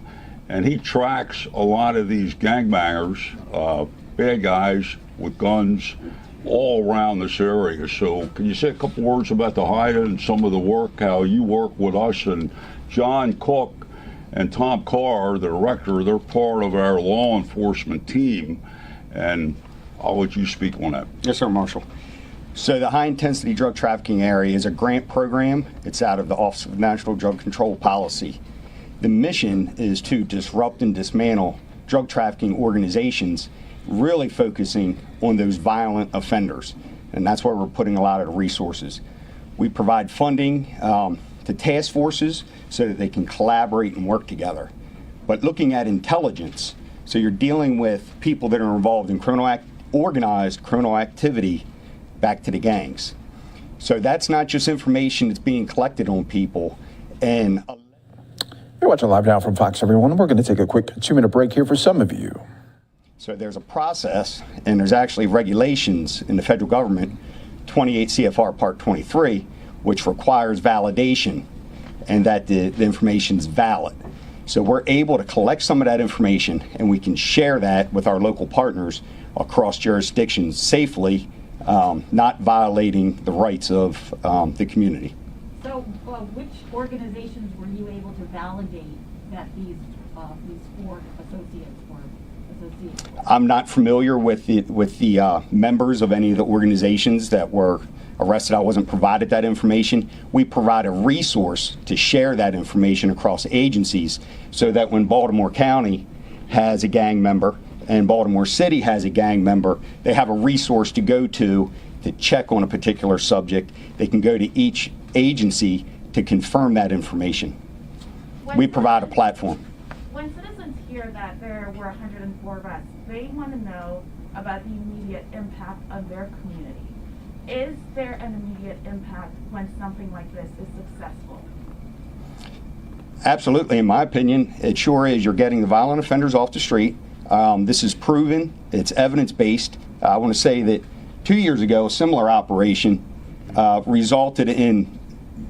and he tracks a lot of these gangbangers, bad guys with guns, all around this area. So can you say a couple words about the HIDTA and some of the work, how you work with us? And John Cook and Tom Carr, the director, they're part of our law enforcement team, and I'll let you speak on that. Yes, sir, Marshal. So the High Intensity Drug Trafficking Area is a grant program. It's out of the Office of National Drug Control Policy. The mission is to disrupt and dismantle drug trafficking organizations, really focusing on those violent offenders. And that's where we're putting a lot of the resources. We provide funding to task forces so that they can collaborate and work together. But looking at intelligence, so you're dealing with people that are involved in organized criminal activity back to the gangs. So that's not just information that's being collected on people. And you're watching Live Now from Fox, everyone. We're going to take a quick 2-minute break here for some of you. So there's a process, and there's actually regulations in the federal government, 28 CFR Part 23, which requires validation and that the information is valid. So we're able to collect some of that information, and we can share that with our local partners across jurisdictions safely, not violating the rights of the community. So which organizations were you able to validate that these 4 associates were associated with? I'm not familiar with the members of any of the organizations that were arrested. I wasn't provided that information. We provide a resource to share that information across agencies so that when Baltimore County has a gang member and Baltimore City has a gang member, they have a resource to go to check on a particular subject. They can go to each agency to confirm that information. We provide a platform. When citizens hear that there were 104 arrests, they want to know about the immediate impact on their community. Is there an immediate impact when something like this is successful? Absolutely, in my opinion, it sure is. You're getting the violent offenders off the street. This is proven. It's evidence-based. I want to say that 2 years ago, a similar operation resulted in,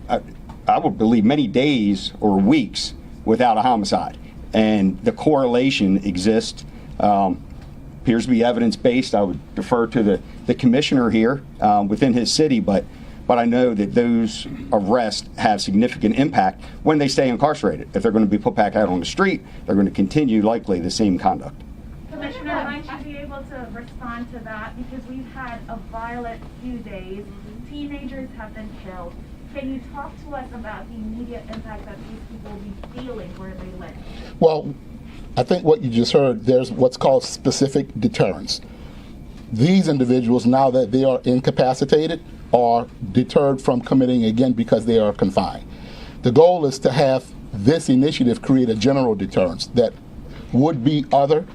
I would believe, many days or weeks without a homicide. And the correlation exists. Appears to be evidence-based. I would defer to the commissioner here within his city, but I know that those arrests have significant impact when they stay incarcerated. If they're going to be put back out on the street, they're going to continue likely the same conduct. Commissioner, might you be able to respond to that? Because we've had a violent few days. Teenagers have been killed. Can you talk to us about the immediate impact that these people will be feeling where they live? Well, I think what you just heard, there's what's called specific deterrence. These individuals, now that they are incapacitated, are deterred from committing again because they are confined. The goal is to have this initiative create a general deterrence that would-be other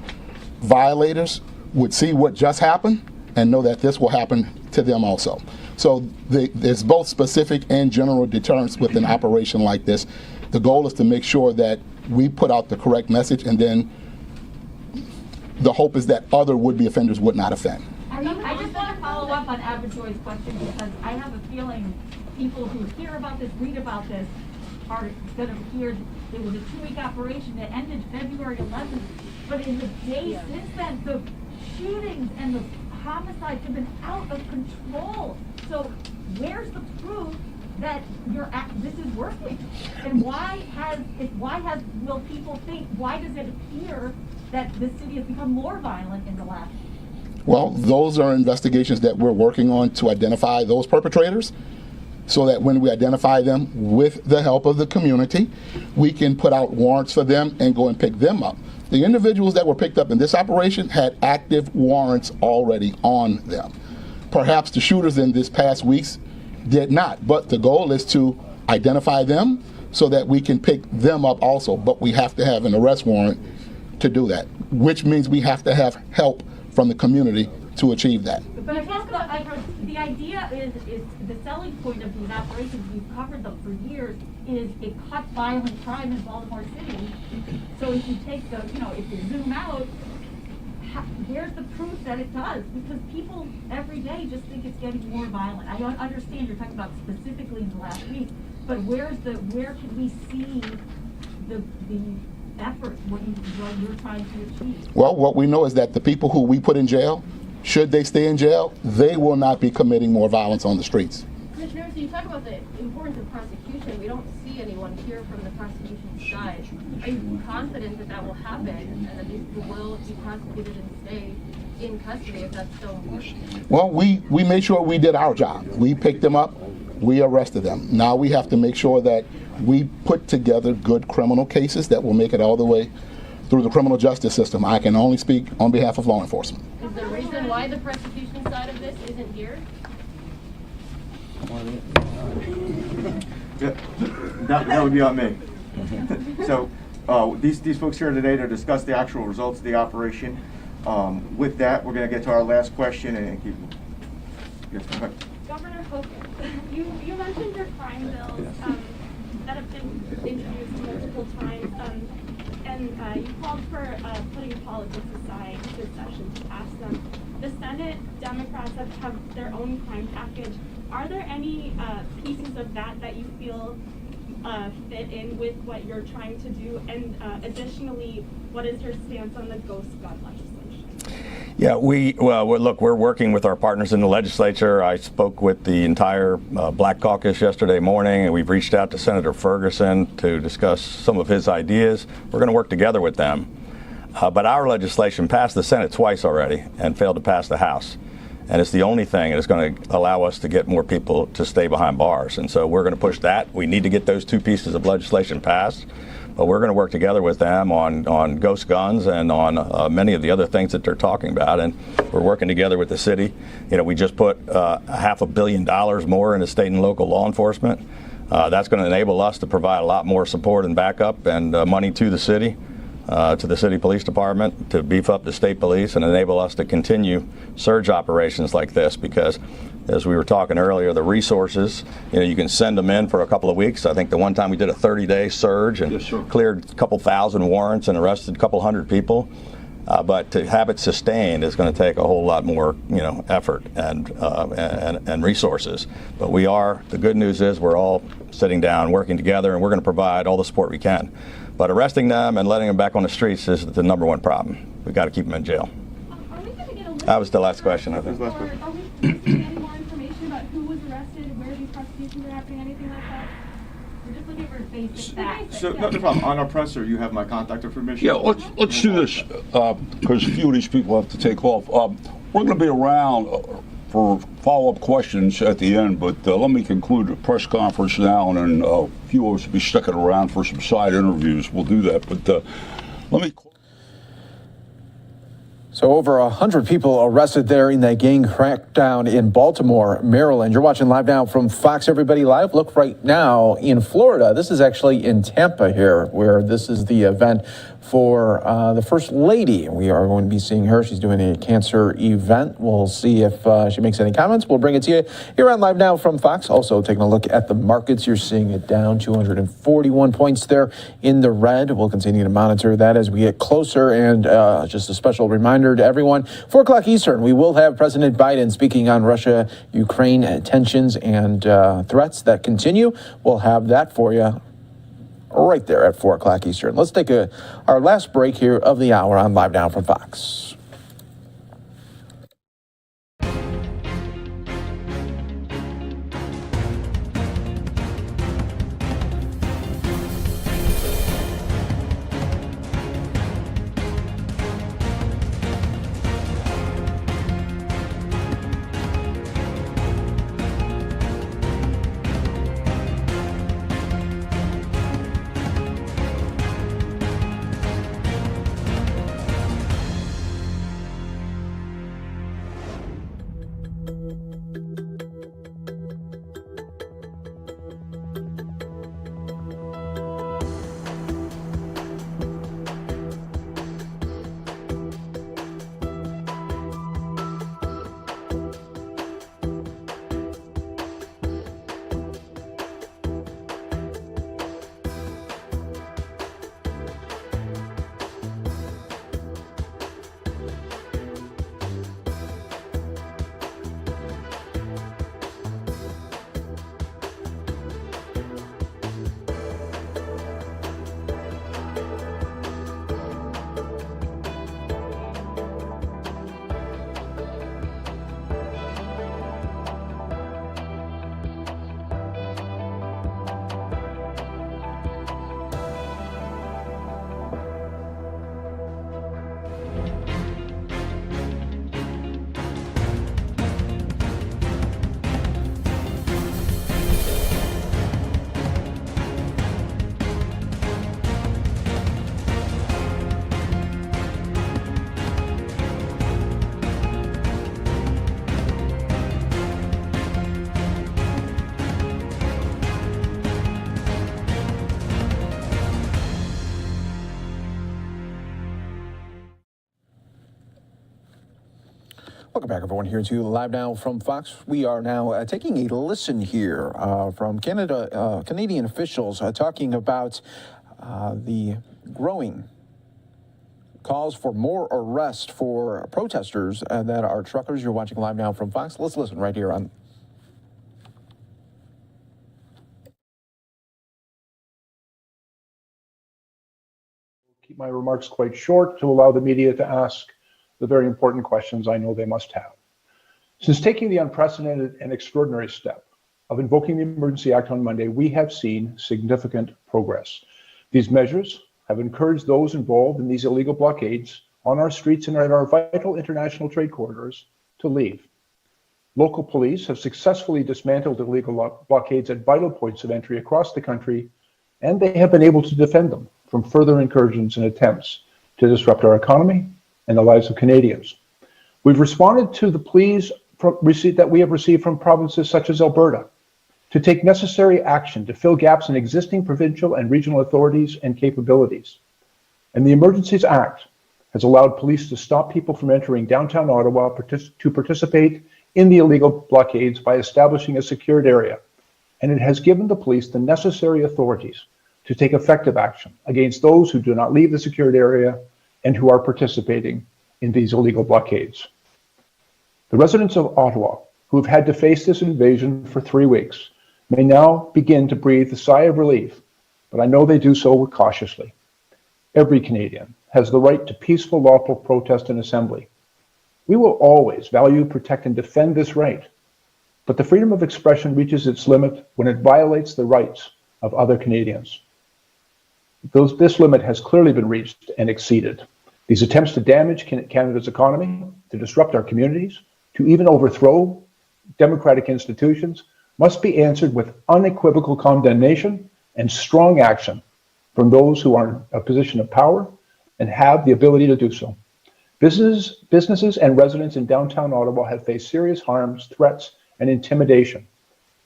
violators would see what just happened and know that this will happen to them also. So there's both specific and general deterrence with an operation like this. The goal is to make sure that we put out the correct message, and then the hope is that other would-be offenders would not offend. I just want to follow up on Abijoy's question, because I have a feeling people who hear about this, read about this, are going to hear it was a 2-week operation that ended February 11th. But in the days since then, the shootings and the homicides have been out of control. So where's the proof that this is working? And why will people think, why does it appear that the city has become more violent in the last? Well, those are investigations that we're working on to identify those perpetrators, so that when we identify them with the help of the community, we can put out warrants for them and go and pick them up. The individuals that were picked up in this operation had active warrants already on them. Perhaps the shooters in this past weeks did not, but the goal is to identify them so that we can pick them up also. But we have to have an arrest warrant to do that, which means we have to have help from the community to achieve that. But the idea is the selling point of these operations, we've covered them for years, is it cuts violent crime in Baltimore City. So if you take if you zoom out, where's the proof that it does? Because people every day just think it's getting more violent. I understand you're talking about specifically in the last week, but where can we see the effort, what you're trying to achieve? Well, what we know is that the people who we put in jail, should they stay in jail, they will not be committing more violence on the streets. Commissioner, so you talk about the importance of prosecution. We don't see anyone here from the prosecution side. Are you confident that that will happen and that these people will be prosecuted and stay in custody if that's so important? Well, we made sure we did our job. We picked them up, we arrested them. Now we have to make sure that we put together good criminal cases that will make it all the way through the criminal justice system. I can only speak on behalf of law enforcement. Is there a reason why the prosecution side of this isn't here? Yeah, that would be on me. So these folks here today to discuss the actual results of the operation. With that, we're going to get to our last question and keep. Yes, Governor Hogan, you mentioned your crime bills that have been introduced multiple times, and you called for putting politics aside this session to pass them. The Senate Democrats have their own crime package. Are there any pieces of that you feel fit in with what you're trying to do? And additionally, what is your stance on the ghost gun legislation? Yeah, we're working with our partners in the legislature. I spoke with the entire Black Caucus yesterday morning, and we've reached out to Senator Ferguson to discuss some of his ideas. We're going to work together with them. But our legislation passed the Senate twice already and failed to pass the House. And it's the only thing that is going to allow us to get more people to stay behind bars. And so we're going to push that. We need to get those two pieces of legislation passed. But we're going to work together with them on ghost guns and on many of the other things that they're talking about. And we're working together with the city. We just put $500 million more into state and local law enforcement. That's going to enable us to provide a lot more support and backup and money to the city. To the city police department to beef up the state police and enable us to continue surge operations like this, because as we were talking earlier, the resources, you can send them in for a couple of weeks. I think the one time we did a 30-day surge and cleared a couple thousand warrants and arrested a couple hundred people. But to have it sustained is going to take a whole lot more, effort and resources. But the good news is we're all sitting down, working together, and we're going to provide all the support we can. But arresting them and letting them back on the streets is the number one problem. We've got to keep them in jail. Are we going to get a list? That was the last question, I think. Are we getting any more information about who was arrested, where these prosecutions are happening, anything like that? We're just looking for basic facts. So no problem. On our presser, you have my contact information. Yeah, let's do this because a few of these people have to take off. We're going to be around for follow-up questions at the end, but let me conclude the press conference now, and then a few of us will be sticking around for some side interviews. We'll do that, but let me. So over 100 people arrested there in that gang crackdown in Baltimore, Maryland. You're watching Live Now from Fox Everybody Live. Look right now in Florida. This is actually in Tampa here, where this is the event for the First Lady. We are going to be seeing her. She's doing a cancer event. We'll see if she makes any comments. We'll bring it to you here on Live Now from Fox. Also taking a look at the markets. You're seeing it down 241 points there in the red. We'll continue to monitor that as we get closer. And just a special reminder to everyone, 4 o'clock Eastern, we will have President Biden speaking on Russia-Ukraine tensions and threats that continue. We'll have that for you right there at 4 o'clock Eastern. Let's take our last break here of the hour on Live Now from Fox. Welcome back, everyone, here to Live Now from Fox. We are now taking a listen here from Canadian officials talking about the growing calls for more arrest for protesters that are truckers. You're watching Live Now from Fox. Let's listen right here on. Keep my remarks quite short to allow the media to ask the very important questions I know they must have. Since taking the unprecedented and extraordinary step of invoking the Emergency Act on Monday, we have seen significant progress. These measures have encouraged those involved in these illegal blockades on our streets and at our vital international trade corridors to leave. Local police have successfully dismantled illegal blockades at vital points of entry across the country, and they have been able to defend them from further incursions and attempts to disrupt our economy and the lives of Canadians. We've responded to the pleas that we have received from provinces such as Alberta to take necessary action to fill gaps in existing provincial and regional authorities and capabilities. And the Emergencies Act has allowed police to stop people from entering downtown Ottawa to participate in the illegal blockades by establishing a secured area. And it has given the police the necessary authorities to take effective action against those who do not leave the secured area and who are participating in these illegal blockades. The residents of Ottawa, who have had to face this invasion for 3 weeks, may now begin to breathe a sigh of relief, but I know they do so cautiously. Every Canadian has the right to peaceful, lawful protest and assembly. We will always value, protect, and defend this right, but the freedom of expression reaches its limit when it violates the rights of other Canadians. This limit has clearly been reached and exceeded. These attempts to damage Canada's economy, to disrupt our communities, to even overthrow democratic institutions must be answered with unequivocal condemnation and strong action from those who are in a position of power and have the ability to do so. Businesses and residents in downtown Ottawa have faced serious harms, threats, and intimidation.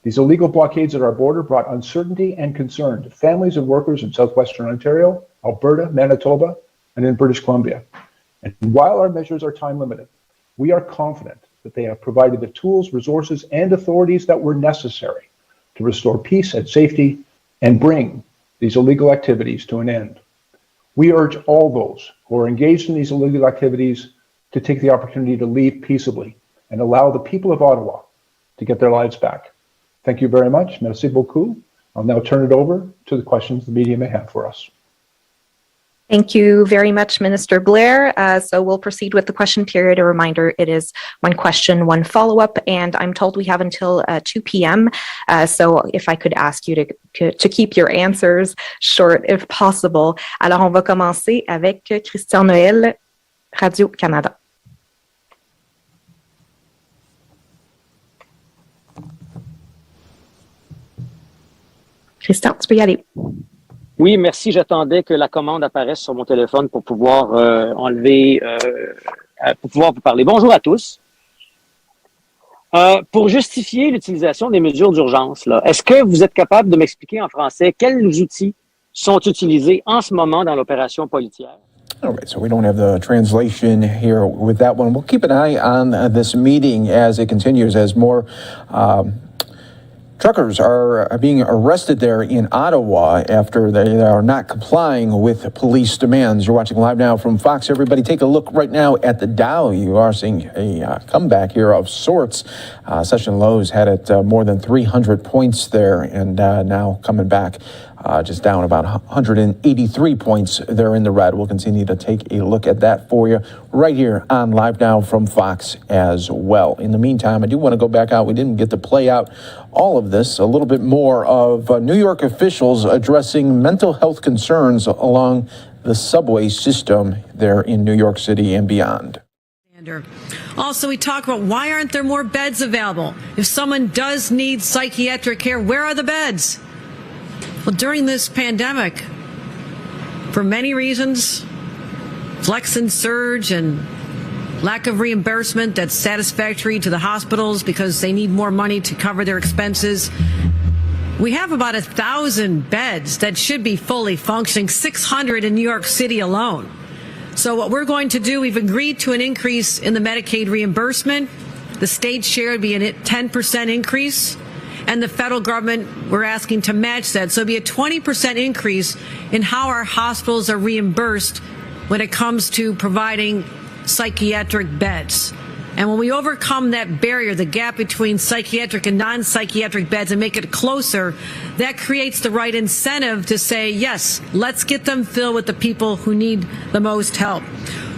These illegal blockades at our border brought uncertainty and concern to families and workers in southwestern Ontario, Alberta, Manitoba, and in British Columbia. And while our measures are time limited, we are confident that they have provided the tools, resources, and authorities that were necessary to restore peace and safety and bring these illegal activities to an end. We urge all those who are engaged in these illegal activities to take the opportunity to leave peaceably and allow the people of Ottawa to get their lives back. Thank you very much. Merci beaucoup. I'll now turn it over to the questions the media may have for us. Thank you very much, Minister Blair. So we'll proceed with the question period. A reminder, it is one question, one follow-up, and I'm told we have until 2 p.m. So if I could ask you to keep your answers short if possible. Alors, on va commencer avec Christian Noël, Radio-Canada. Christian, tu peux y aller. Oui, merci. J'attendais que la commande apparaisse sur mon téléphone pour pouvoir enlever, pour pouvoir vous parler. Bonjour à tous. Pour justifier l'utilisation des mesures d'urgence, est-ce que vous êtes capable de m'expliquer en français quels outils sont utilisés en ce moment dans l'opération policière? All right, so we don't have the translation here with that one. We'll keep an eye on this meeting as it continues, as more truckers are being arrested there in Ottawa after they are not complying with police demands. You're watching Live Now from Fox. Everybody, take a look right now at the Dow. You are seeing a comeback here of sorts. Session lows had it more than 300 points there, and now coming back just down about 183 points there in the red. We'll continue to take a look at that for you right here on Live Now from Fox as well. In the meantime, I do want to go back out. We didn't get to play out all of this, a little bit more of New York officials addressing mental health concerns along the subway system there in New York City and beyond. Also, we talk about why aren't there more beds available? If someone does need psychiatric care, where are the beds? Well, during this pandemic, for many reasons, flex and surge and lack of reimbursement that's satisfactory to the hospitals because they need more money to cover their expenses. We have about 1,000 beds that should be fully functioning, 600 in New York City alone. So what we're going to do, we've agreed to an increase in the Medicaid reimbursement. The state share would be a 10% increase. And the federal government, we're asking to match that. So it'll be a 20% increase in how our hospitals are reimbursed when it comes to providing psychiatric beds. And when we overcome that barrier, the gap between psychiatric and non-psychiatric beds, and make it closer, that creates the right incentive to say, yes, let's get them filled with the people who need the most help.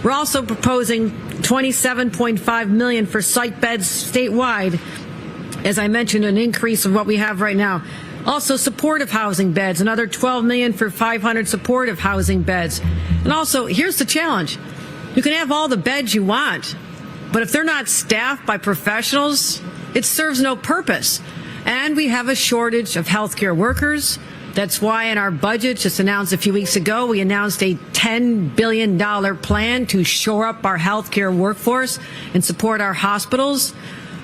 We're also proposing $27.5 million for psych beds statewide. As I mentioned, an increase of what we have right now. Also, supportive housing beds, another $12 million for 500 supportive housing beds. And also, here's the challenge. You can have all the beds you want, but if they're not staffed by professionals, it serves no purpose. And we have a shortage of healthcare workers. That's why in our budget, just announced a few weeks ago, we announced a $10 billion plan to shore up our healthcare workforce and support our hospitals.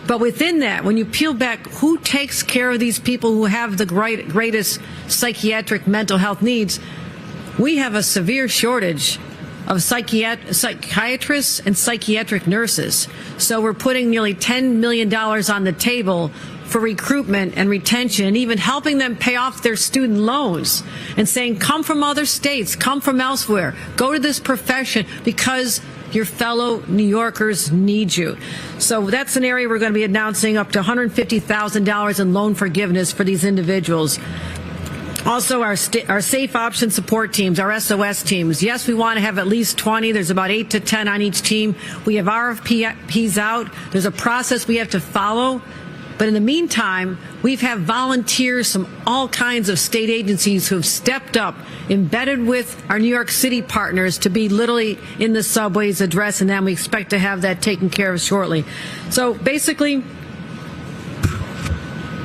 But within that, when you peel back, who takes care of these people who have the greatest psychiatric mental health needs? We have a severe shortage of psychiatrists and psychiatric nurses. So we're putting nearly $10 million on the table for recruitment and retention, and even helping them pay off their student loans, and saying, come from other states, come from elsewhere, go to this profession because your fellow New Yorkers need you. So that's an area we're going to be announcing up to $150,000 in loan forgiveness for these individuals. Also, our safe option support teams, our SOS teams. Yes, we want to have at least 20. There's about 8 to 10 on each team. We have RFPs out. There's a process we have to follow. But in the meantime, we've had volunteers from all kinds of state agencies who have stepped up, embedded with our New York City partners to be literally in the subways addressing them. We expect to have that taken care of shortly. So basically,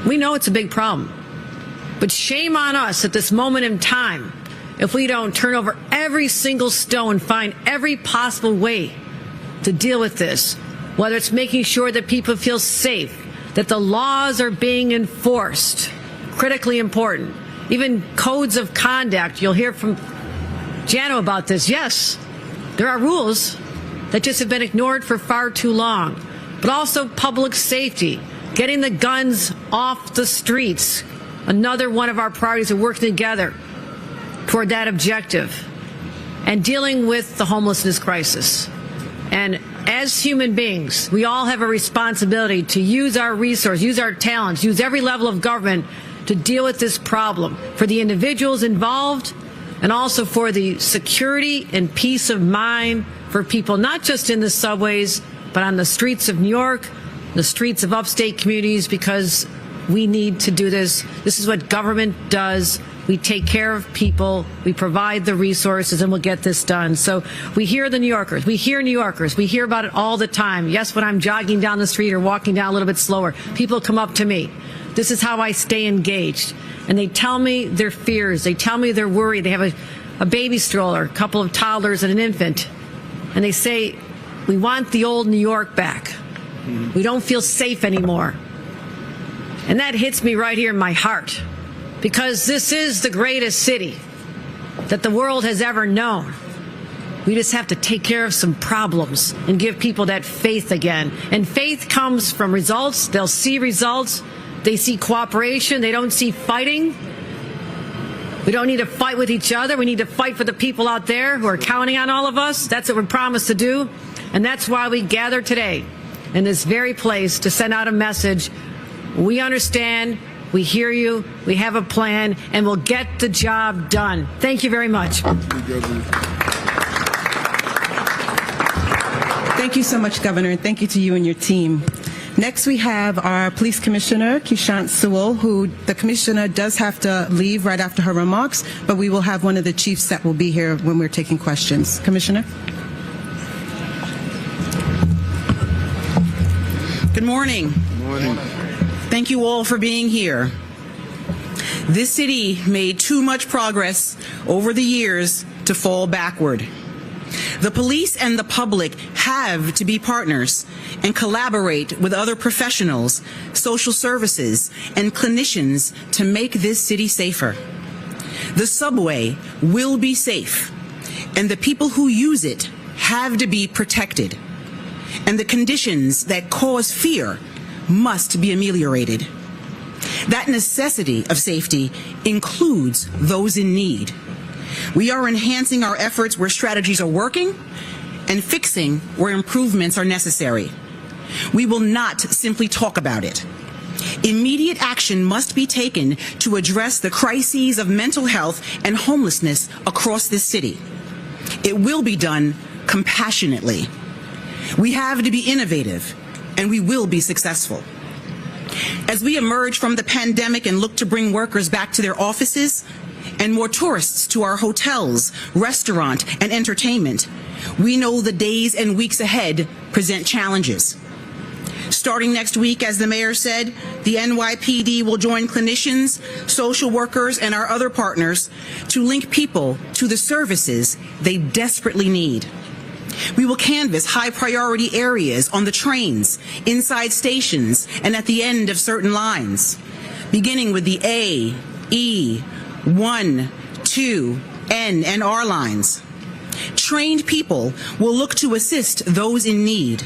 we know it's a big problem. But shame on us at this moment in time if we don't turn over every single stone, find every possible way to deal with this, whether it's making sure that people feel safe, that the laws are being enforced, critically important. Even codes of conduct, you'll hear from Jano about this. Yes, there are rules that just have been ignored for far too long, but also public safety, getting the guns off the streets, another one of our priorities of working together toward that objective, and dealing with the homelessness crisis. And as human beings, we all have a responsibility to use our resources, use our talents, use every level of government to deal with this problem for the individuals involved and also for the security and peace of mind for people, not just in the subways, but on the streets of New York, the streets of upstate communities, because we need to do this. This is what government does. We take care of people, we provide the resources, and we'll get this done. So we hear the New Yorkers, we hear about it all the time. Yes, when I'm jogging down the street or walking down a little bit slower, people come up to me. This is how I stay engaged. And they tell me their fears, they tell me they're worried. They have a baby stroller, a couple of toddlers and an infant. And they say, we want the old New York back. We don't feel safe anymore. And that hits me right here in my heart, because this is the greatest city that the world has ever known. We just have to take care of some problems and give people that faith again. And faith comes from results. They'll see results. They see cooperation. They don't see fighting. We don't need to fight with each other. We need to fight for the people out there who are counting on all of us. That's what we promised to do. And that's why we gather today in this very place to send out a message. We understand. We hear you. We have a plan, and we'll get the job done. Thank you very much. Thank you so much, Governor, and thank you to you and your team. Next, we have our Police Commissioner, Kishant Sewell, who the Commissioner does have to leave right after her remarks, but we will have one of the chiefs that will be here when we're taking questions. Commissioner? Good morning. Good morning. Thank you all for being here. This city made too much progress over the years to fall backward. The police and the public have to be partners and collaborate with other professionals, social services, and clinicians to make this city safer. The subway will be safe, and the people who use it have to be protected. And the conditions that cause fear must be ameliorated. That necessity of safety includes those in need. We are enhancing our efforts where strategies are working and fixing where improvements are necessary. We will not simply talk about it. Immediate action must be taken to address the crises of mental health and homelessness across this city. It will be done compassionately. We have to be innovative, and we will be successful. As we emerge from the pandemic and look to bring workers back to their offices and more tourists to our hotels, restaurant, and entertainment, we know the days and weeks ahead present challenges. Starting next week, as the mayor said, the NYPD will join clinicians, social workers, and our other partners to link people to the services they desperately need. We will canvass high-priority areas on the trains, inside stations, and at the end of certain lines, beginning with the A, E, 1, 2, N, and R lines. Trained people will look to assist those in need.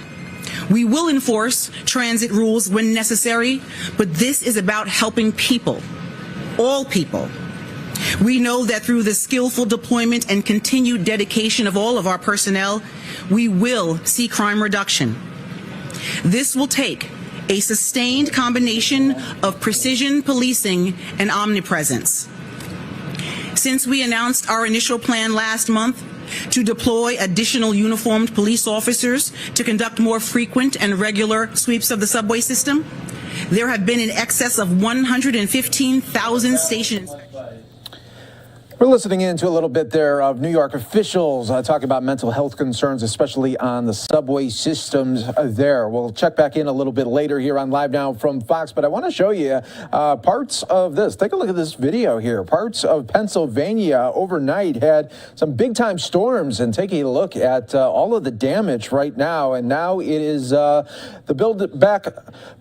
We will enforce transit rules when necessary, but this is about helping people, all people. We know that through the skillful deployment and continued dedication of all of our personnel, we will see crime reduction. This will take a sustained combination of precision policing and omnipresence. Since we announced our initial plan last month to deploy additional uniformed police officers to conduct more frequent and regular sweeps of the subway system, there have been in excess of 115,000 stations. We're listening into a little bit there of New York officials talking about mental health concerns, especially on the subway systems there. We'll check back in a little bit later here on Live Now from Fox, but I want to show you parts of this. Take a look at this video here. Parts of Pennsylvania overnight had some big time storms, and taking a look at all of the damage right now. And now it is the build back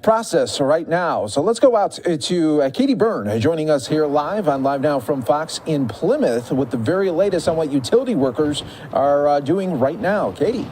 process right now. So let's go out to Katie Byrne joining us here live on Live Now from Fox in Plymouth with the very latest on what utility workers are doing right now. Katie.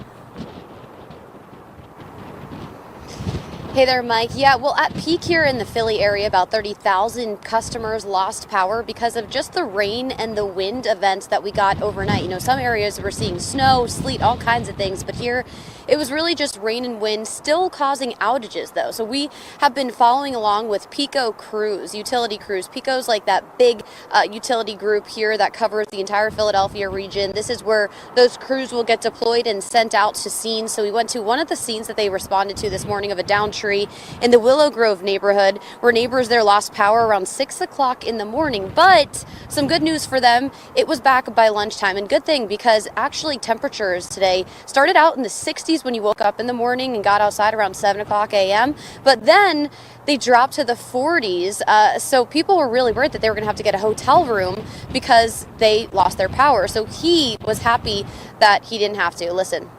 Hey there, Mike. Yeah, well, at peak here in the Philly area, about 30,000 customers lost power because of just the rain and the wind events that we got overnight. You know, some areas we're seeing snow, sleet, all kinds of things, but here it was really just rain and wind, still causing outages, though. So we have been following along with PECO crews, utility crews. PECO's like that big utility group here that covers the entire Philadelphia region. This is where those crews will get deployed and sent out to scenes. So we went to one of the scenes that they responded to this morning of a downed tree in the Willow Grove neighborhood, where neighbors there lost power around 6 o'clock in the morning. But some good news for them, it was back by lunchtime. And good thing, because actually temperatures today started out in the 60s when you woke up in the morning and got outside around 7 o'clock a.m. But then they dropped to the 40s. So people were really worried that they were going to have to get a hotel room because they lost their power. So he was happy that he didn't have to. Listen.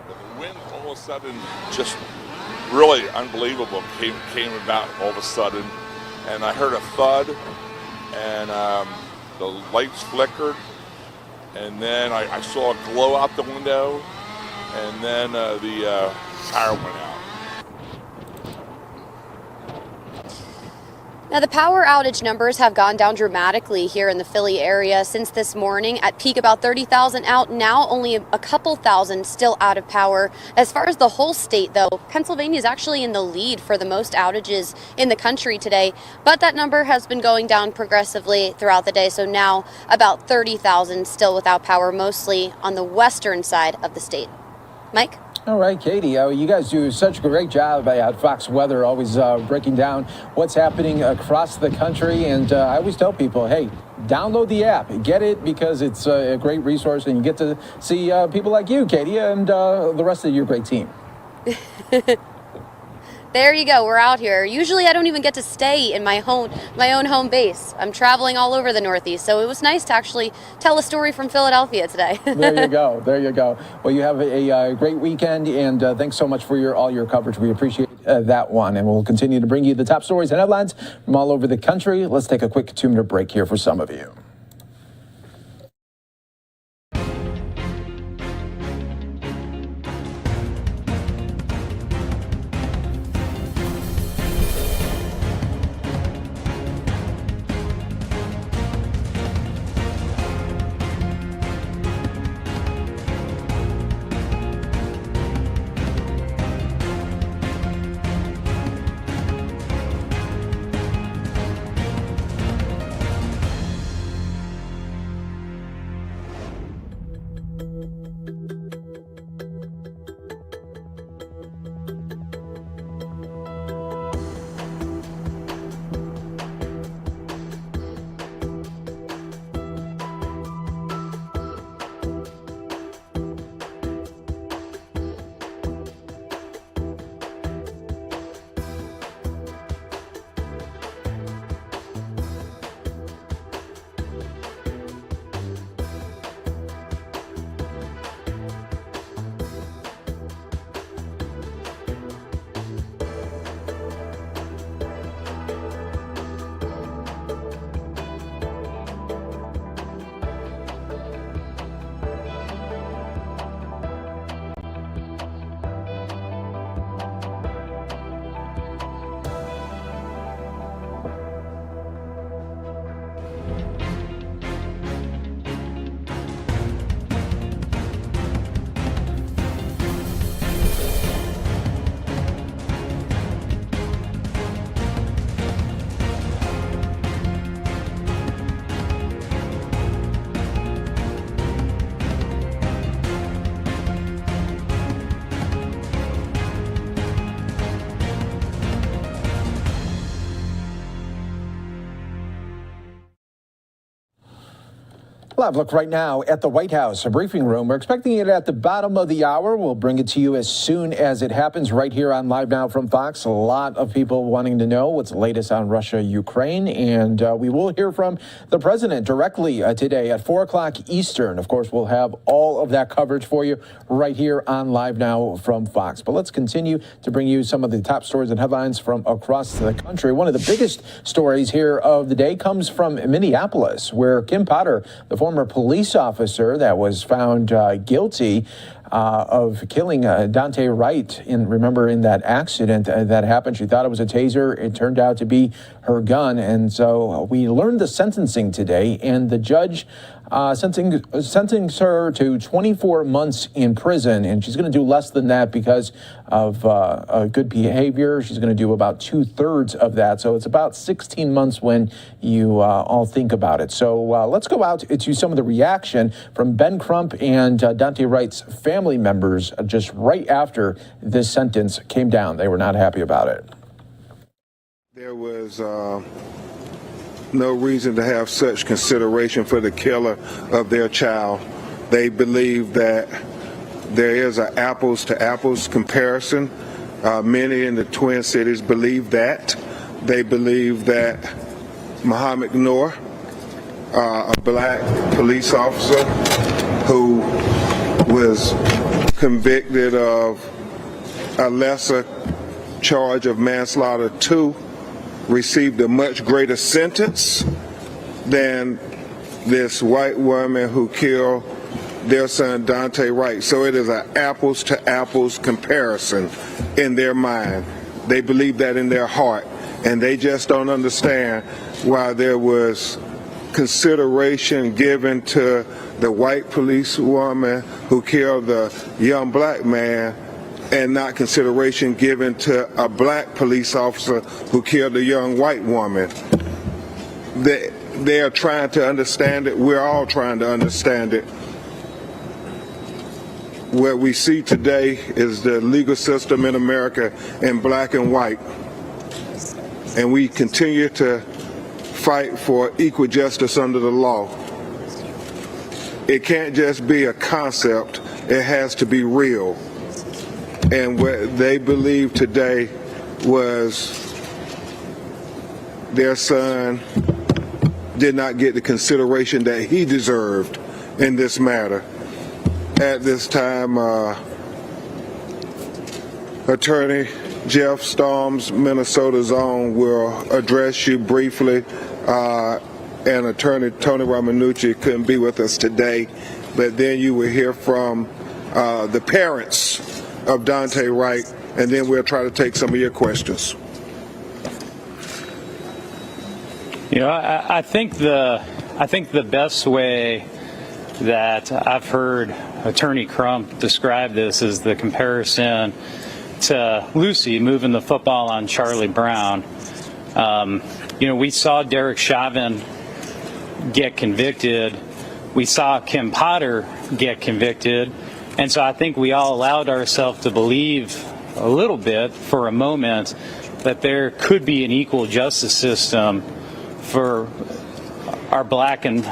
The wind all of a sudden just really unbelievable came about all of a sudden, and I heard a thud, and the lights flickered, and then I saw a glow out the window, and then the power went out. Now, the power outage numbers have gone down dramatically here in the Philly area since this morning. At peak, about 30,000 out. Now, only a couple thousand still out of power. As far as the whole state, though, Pennsylvania is actually in the lead for the most outages in the country today. But that number has been going down progressively throughout the day. So now, about 30,000 still without power, mostly on the western side of the state. Mike? All right, Katie, you guys do such a great job at Fox Weather, always breaking down what's happening across the country. And I always tell people, hey, download the app, get it, because it's a great resource, and you get to see people like you, Katie, and the rest of your great team. There you go. We're out here. Usually I don't even get to stay in my own home base. I'm traveling all over the Northeast. So it was nice to actually tell a story from Philadelphia today. There you go. There you go. Well, you have a great weekend, and thanks so much for all your coverage. We appreciate that one. And we'll continue to bring you the top stories and headlines from all over the country. Let's take a quick 2-minute break here for some of you. Live look right now at the White House, a briefing room. We're expecting it at the bottom of the hour. We'll bring it to you as soon as it happens right here on Live Now from Fox. A lot of people wanting to know what's the latest on Russia, Ukraine, and we will hear from the president directly today at 4 o'clock Eastern. Of course, we'll have all of that coverage for you right here on Live Now from Fox. But let's continue to bring you some of the top stories and headlines from across the country. One of the biggest stories here of the day comes from Minneapolis, where Kim Potter, the former police officer that was found guilty of killing Dante Wright in that accident that happened. She thought it was a taser. It turned out to be her gun. And so we learned the sentencing today, and the judge sentencing her to 24 months in prison, and she's going to do less than that because of good behavior. She's going to do about 2/3 of that, so it's about 16 months when you all think about it. So let's go out to some of the reaction from Ben Crump and Dante Wright's family members just right after this sentence came down. They were not happy about it. There was no reason to have such consideration for the killer of their child. They believe that there is an apples to apples comparison. Many in the Twin Cities believe that. They believe that Muhammad Noor, a black police officer who was convicted of a lesser charge of manslaughter 2, received a much greater sentence than this white woman who killed their son Dante Wright. So it is an apples to apples comparison in their mind. They believe that in their heart, and they just don't understand why there was consideration given to the white police woman who killed the young black man and not consideration given to a black police officer who killed a young white woman. They are trying to understand it. We're all trying to understand it. What we see today is the legal system in America in black and white. And we continue to fight for equal justice under the law. It can't just be a concept. It has to be real. And what they believe today was their son did not get the consideration that he deserved in this matter. At this time, Attorney Jeff Storms, Minnesota's own, will address you briefly. And Attorney Tony Ramanucci couldn't be with us today, but then you will hear from the parents of Dante Wright, and then we'll try to take some of your questions. You know, I think the best way that I've heard Attorney Crump describe this is the comparison to Lucy moving the football on Charlie Brown. You know, we saw Derek Chauvin get convicted. We saw Kim Potter get convicted. And so I think we all allowed ourselves to believe a little bit for a moment that there could be an equal justice system for our black and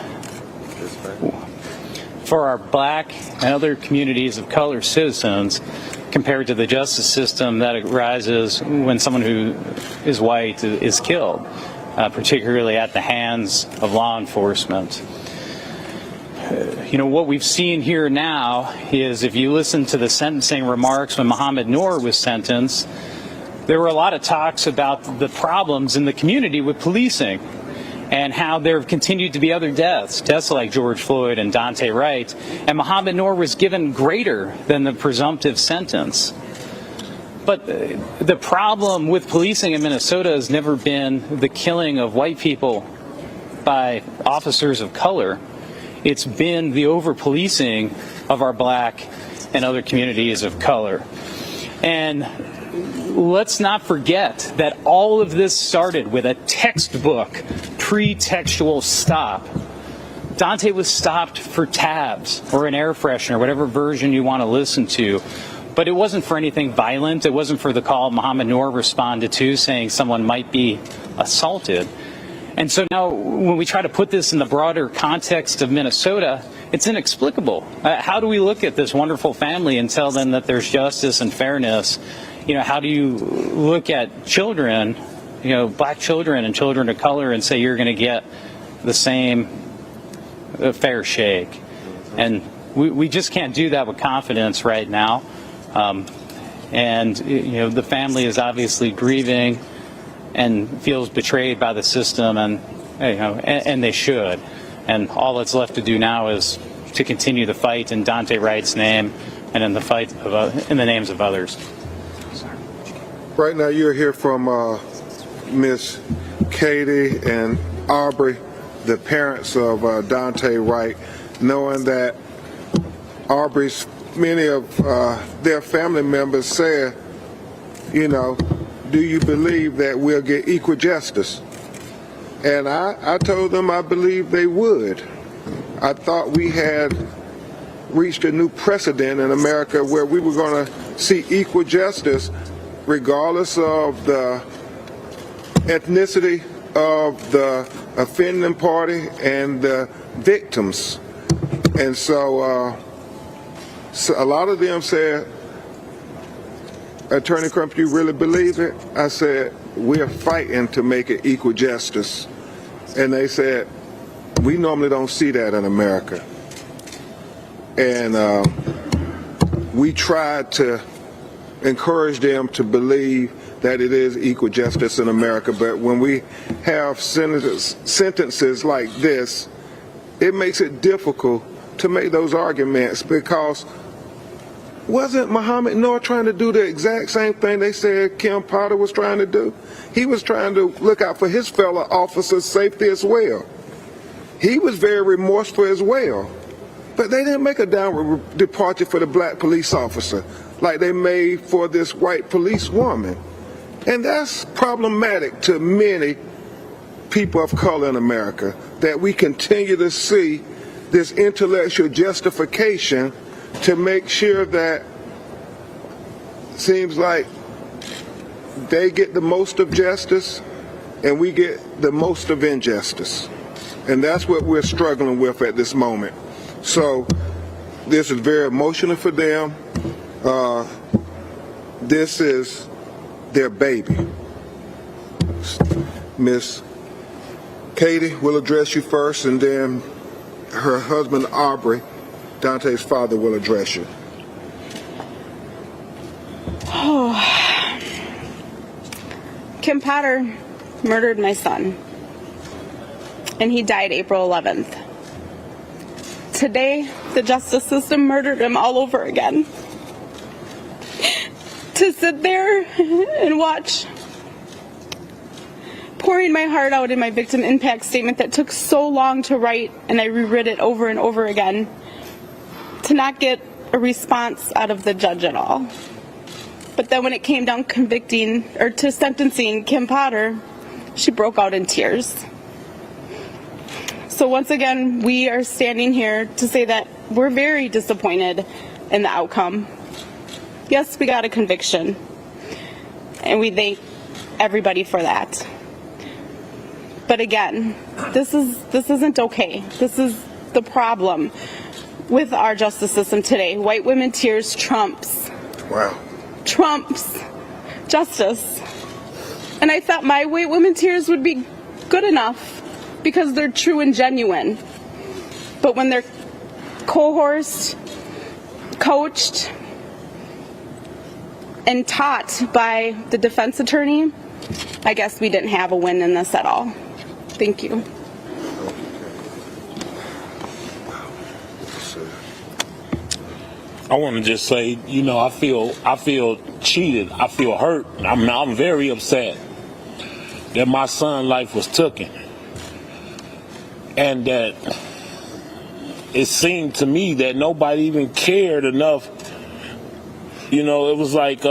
other communities of color citizens compared to the justice system that arises when someone who is white is killed, particularly at the hands of law enforcement. You know, what we've seen here now is, if you listen to the sentencing remarks when Muhammad Noor was sentenced, there were a lot of talks about the problems in the community with policing and how there have continued to be other deaths like George Floyd and Dante Wright, and Muhammad Noor was given greater than the presumptive sentence. But the problem with policing in Minnesota has never been the killing of white people by officers of color. It's been the over-policing of our black and other communities of color. And let's not forget that all of this started with a textbook, pretextual stop. Dante was stopped for tabs or an air freshener, whatever version you want to listen to. But it wasn't for anything violent. It wasn't for the call Muhammad Noor responded to saying someone might be assaulted. And so now when we try to put this in the broader context of Minnesota, it's inexplicable. How do we look at this wonderful family and tell them that there's justice and fairness? How do you look at children, black children and children of color, and say you're going to get the same fair shake? And we just can't do that with confidence right now. And the family is obviously grieving and feels betrayed by the system, and and they should. And all that's left to do now is to continue the fight in Dante Wright's name and in the fight in the names of others. Right now, you're here from Miss Katie and Aubrey, the parents of Dante Wright, knowing that many of their family members said, do you believe that we'll get equal justice? And I told them I believe they would. I thought we had reached a new precedent in America where we were going to see equal justice regardless of the ethnicity of the offending party and the victims. And so a lot of them said, Attorney Crump, you really believe it? I said, we're fighting to make it equal justice. And they said, we normally don't see that in America. And we tried to encourage them to believe that it is equal justice in America. But when we have sentences like this, it makes it difficult to make those arguments, because wasn't Muhammad Noor trying to do the exact same thing they said Kim Potter was trying to do? He was trying to look out for his fellow officers' safety as well. He was very remorseful as well. But they didn't make a downward departure for the black police officer like they made for this white police woman. And that's problematic to many people of color in America, that we continue to see this intellectual justification to make sure that seems like they get the most of justice and we get the most of injustice. And that's what we're struggling with at this moment. So this is very emotional for them. This is their baby. Miss Katie will address you first, and then her husband Aubrey, Dante's father, will address you. Kim Potter murdered my son, and he died April 11th. Today, the justice system murdered him all over again. To sit there and watch, pouring my heart out in my victim impact statement that took so long to write, and I reread it over and over again, to not get a response out of the judge at all. But then when it came down to sentencing Kim Potter, she broke out in tears. So once again, we are standing here to say that we're very disappointed in the outcome. Yes, we got a conviction, and we thank everybody for that. But again, this isn't okay. This is the problem with our justice system today. White women tears trumps. Wow. Trumps justice. And I thought my white women tears would be good enough because they're true and genuine. But when they're coerced, coached, and taught by the defense attorney, I guess we didn't have a win in this at all. Thank you. I want to just say, I feel cheated. I feel hurt. I'm very upset that my son's life was taken, and that it seemed to me that nobody even cared enough. It was like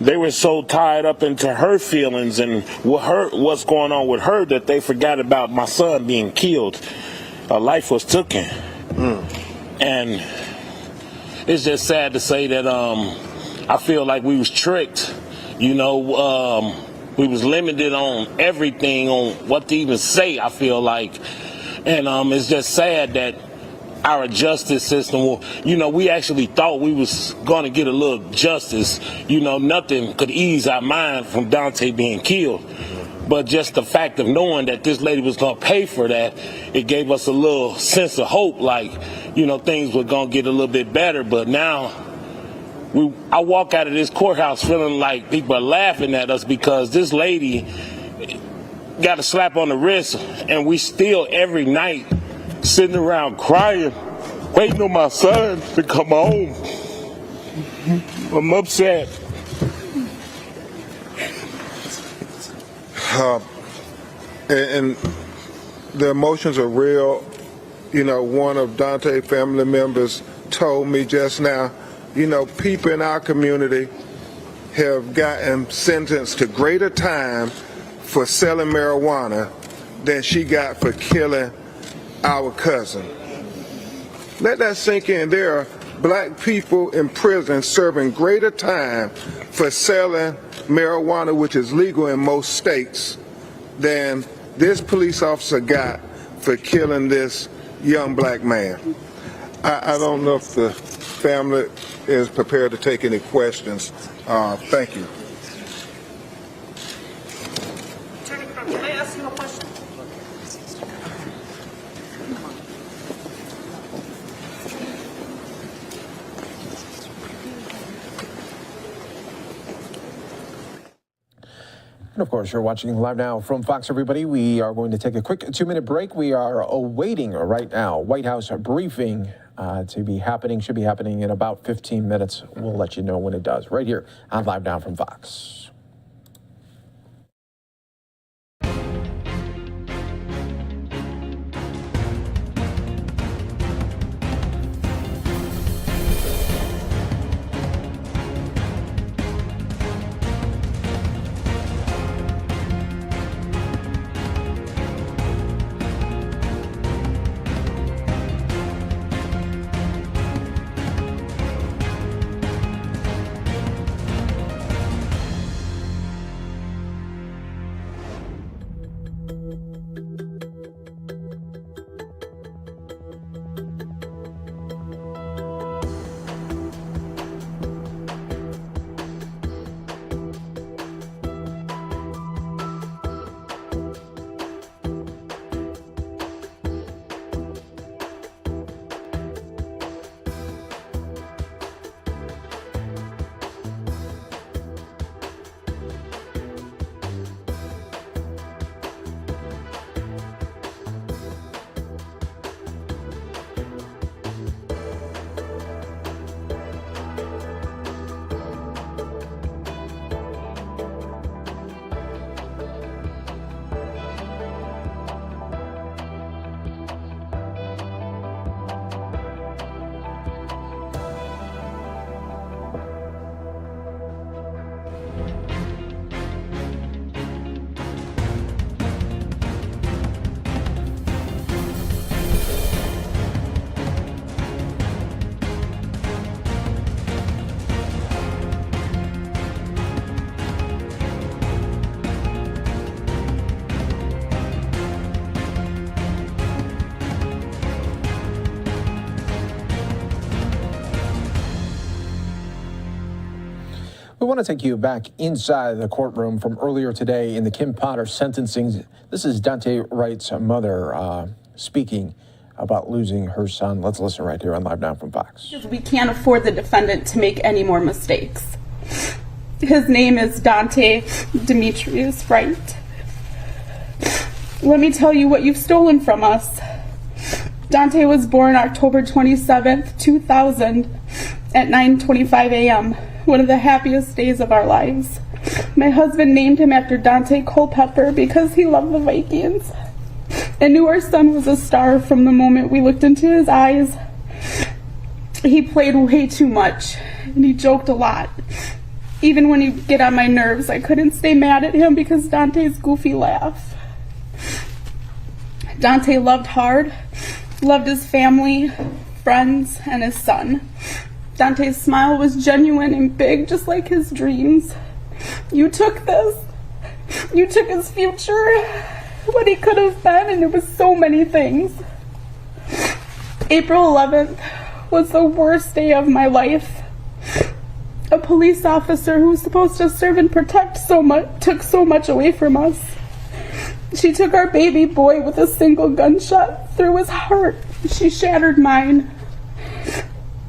they were so tied up into her feelings and what's going on with her that they forgot about my son being killed. A life was taken. And it's just sad to say that I feel like we was tricked. We was limited on everything, on what to even say, I feel like. And it's just sad that our justice system, we actually thought we was going to get a little justice. Nothing could ease our mind from Dante being killed. But just the fact of knowing that this lady was going to pay for that, it gave us a little sense of hope, like, things were going to get a little bit better. But now I walk out of this courthouse feeling like people are laughing at us because this lady got a slap on the wrist, and we still every night sitting around crying, waiting on my son to come home. I'm upset. And the emotions are real. One of Dante's family members told me just now, people in our community have gotten sentenced to greater time for selling marijuana than she got for killing our cousin. Let that sink in. There are black people in prison serving greater time for selling marijuana, which is legal in most states, than this police officer got for killing this young black man. I don't know if the family is prepared to take any questions. Thank you. Can I ask you a question? And of course, you're watching Live Now from Fox, everybody. We are going to take a quick 2-minute break. We are awaiting right now White House briefing should be happening in about 15 minutes. We'll let you know when it does, right here on Live Now from Fox. We want to take you back inside the courtroom from earlier today in the Kim Potter sentencing. This is Dante Wright's mother speaking about losing her son. Let's listen right here on Live Now from Fox. We can't afford the defendant to make any more mistakes. His name is Dante Demetrius Wright. Let me tell you what you've stolen from us. Dante was born October 27th, 2000 at 9:25 a.m., one of the happiest days of our lives. My husband named him after Dante Culpepper because he loved the Vikings and knew our son was a star from the moment we looked into his eyes. He played way too much and he joked a lot. Even when he'd get on my nerves, I couldn't stay mad at him because Dante's goofy laugh. Dante loved hard, loved his family, friends, and his son. Dante's smile was genuine and big, just like his dreams. You took this You took his future, what he could have been, and it was so many things. April 11th was the worst day of my life. A police officer who was supposed to serve and protect took so much away from us. She took our baby boy with a single gunshot through his heart. She shattered mine.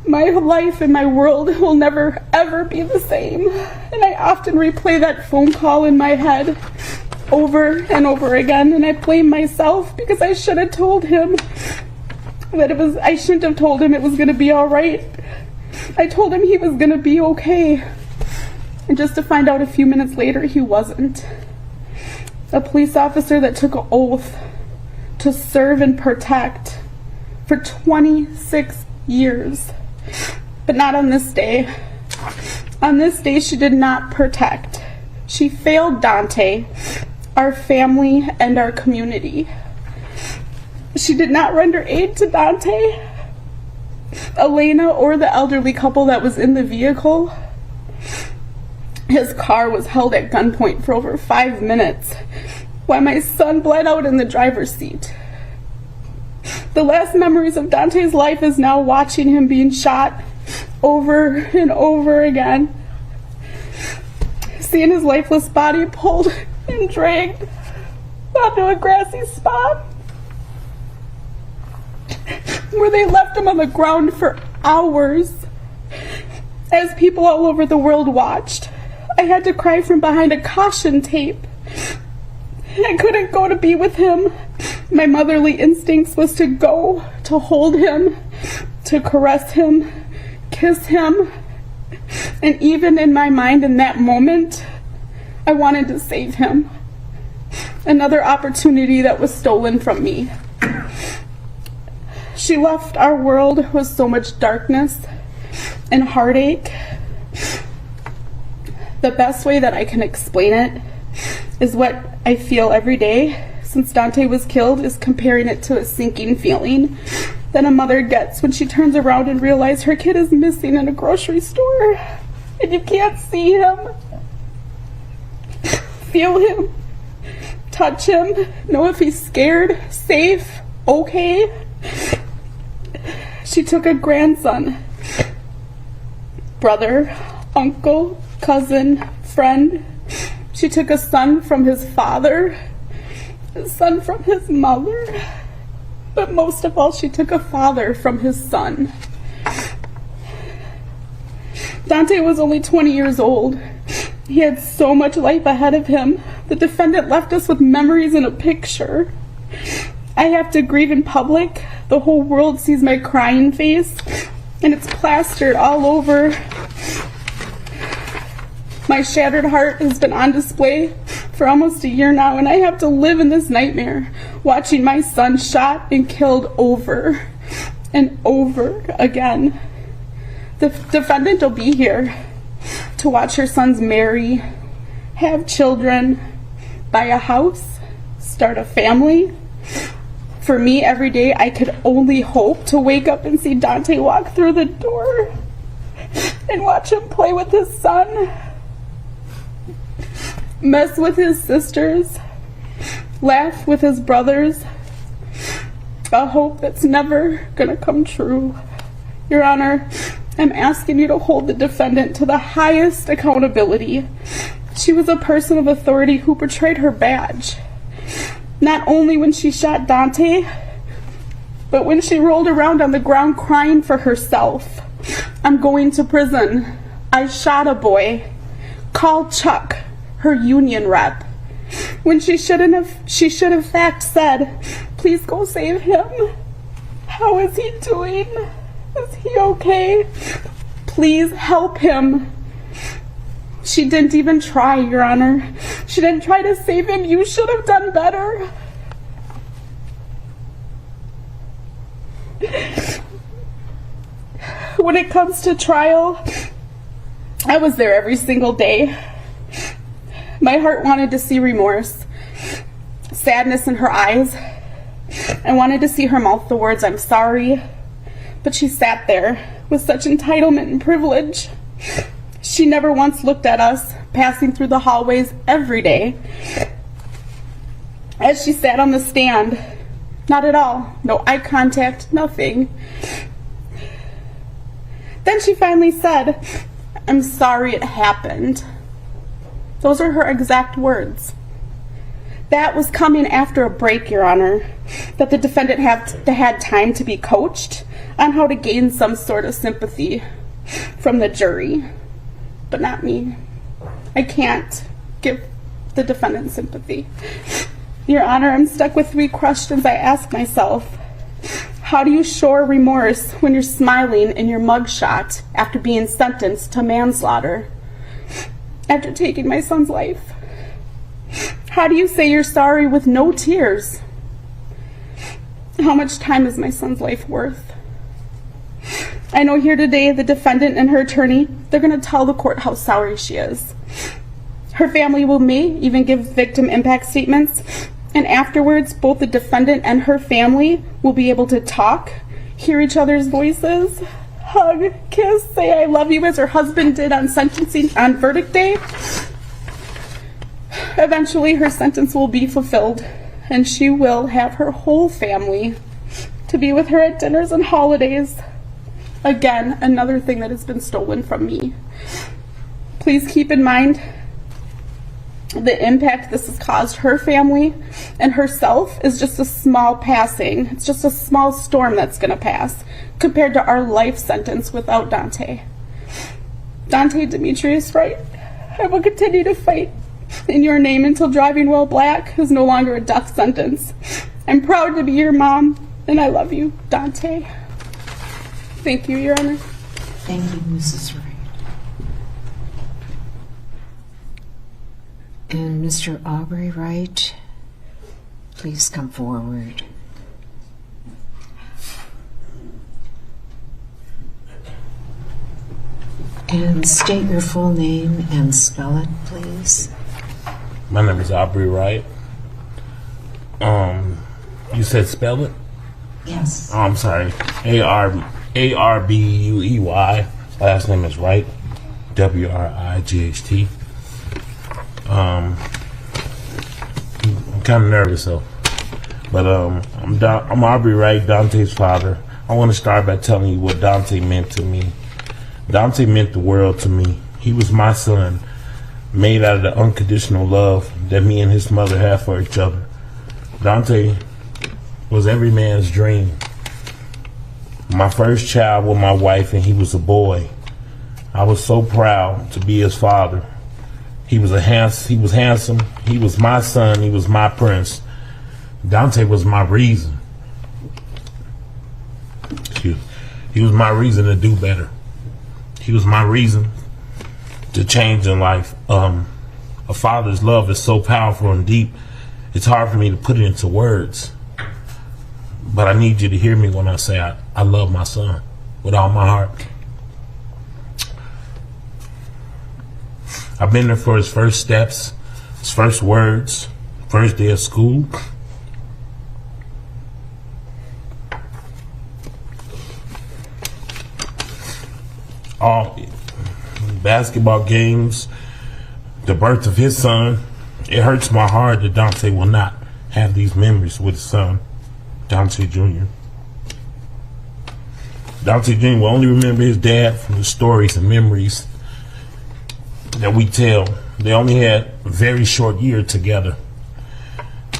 My life and my world will never, ever be the same. And I often replay that phone call in my head over and over again, and I blame myself because I should have told him that I shouldn't have told him it was going to be all right. I told him he was going to be okay. And just to find out a few minutes later, he wasn't. A police officer that took an oath to serve and protect for 26 years. But not on this day. On this day, she did not protect. She failed Dante, our family, and our community. She did not render aid to Dante, Elena, or the elderly couple that was in the vehicle. His car was held at gunpoint for over 5 minutes while my son bled out in the driver's seat. The last memories of Dante's life is now watching him being shot over and over again. Seeing his lifeless body pulled and dragged onto a grassy spot where they left him on the ground for hours as people all over the world watched. I had to cry from behind a caution tape. I couldn't go to be with him. My motherly instincts was to go, to hold him, to caress him, kiss him. And even in my mind in that moment, I wanted to save him. Another opportunity that was stolen from me. She left our world with so much darkness and heartache. The best way that I can explain it is what I feel every day since Dante was killed is comparing it to a sinking feeling that a mother gets when she turns around and realizes her kid is missing in a grocery store and you can't see him, feel him, touch him, know if he's scared, safe, okay. She took a grandson, brother, uncle, cousin, friend. She took a son from his father, a son from his mother, but most of all, she took a father from his son. Dante was only 20 years old. He had so much life ahead of him. The defendant left us with memories and a picture. I have to grieve in public. The whole world sees my crying face, and it's plastered all over. My shattered heart has been on display for almost a year now, and I have to live in this nightmare, watching my son shot and killed over and over again. The defendant will be here to watch her sons marry, have children, buy a house, start a family. For me, every day, I could only hope to wake up and see Dante walk through the door and watch him play with his son, mess with his sisters, laugh with his brothers. A hope that's never gonna come true. Your Honor, I'm asking you to hold the defendant to the highest accountability. She was a person of authority who betrayed her badge. Not only when she shot Dante, but when she rolled around on the ground crying for herself. I'm going to prison. I shot a boy. Call Chuck, her union rep. When she should have fact said, please go save him. How is he doing? Is he okay? Please help him. She didn't even try, Your Honor. She didn't try to save him. You should have done better. When it comes to trial, I was there every single day. My heart wanted to see remorse, sadness in her eyes. I wanted to see her mouth the words, I'm sorry. But she sat there with such entitlement and privilege. She never once looked at us passing through the hallways every day. As she sat on the stand, not at all, no eye contact, nothing. Then she finally said, "I'm sorry it happened." Those are her exact words. That was coming after a break, Your Honor, that the defendant had time to be coached on how to gain some sort of sympathy from the jury, but not me. I can't give the defendant sympathy. Your Honor, I'm stuck with 3 questions I ask myself. How do you show remorse when you're smiling in your mugshot after being sentenced to manslaughter? After taking my son's life? How do you say you're sorry with no tears? How much time is my son's life worth? I know here today the defendant and her attorney, they're going to tell the court how sorry she is. Her family may even give victim impact statements, and afterwards both the defendant and her family will be able to talk, hear each other's voices, hug, kiss, say I love you as her husband did on verdict day. Eventually her sentence will be fulfilled, and she will have her whole family to be with her at dinners and holidays. Again, another thing that has been stolen from me. Please keep in mind the impact this has caused her family and herself is just a small passing. It's just a small storm that's going to pass compared to our life sentence without Dante. Dante Demetrius Wright, I will continue to fight in your name until driving while black is no longer a death sentence. I'm proud to be your mom, and I love you, Dante. Thank you, Your Honor. Thank you, Mrs. Wright. And Mr. Aubrey Wright, please come forward. And state your full name and spell it, please. My name is Aubrey Wright. You said spell it? Yes. Oh, I'm sorry. A-R-B-U-E-Y. Last name is Wright. W-R-I-G-H-T. I'm kind of nervous though. But I'm Aubrey Wright, Dante's father. I want to start by telling you what Dante meant to me. Dante meant the world to me. He was my son, made out of the unconditional love that me and his mother have for each other. Dante was every man's dream. My first child was my wife, and he was a boy. I was so proud to be his father. He was handsome. He was my son. He was my prince. Dante was my reason. He was my reason to do better. He was my reason to change in life. A father's love is so powerful and deep, it's hard for me to put it into words. But I need you to hear me when I say I love my son with all my heart. I've been there for his first steps, his first words, first day of school. All basketball games, the birth of his son. It hurts my heart that Dante will not have these memories with his son, Dante Jr. Dante Jr. will only remember his dad from the stories and memories that we tell. They only had a very short year together.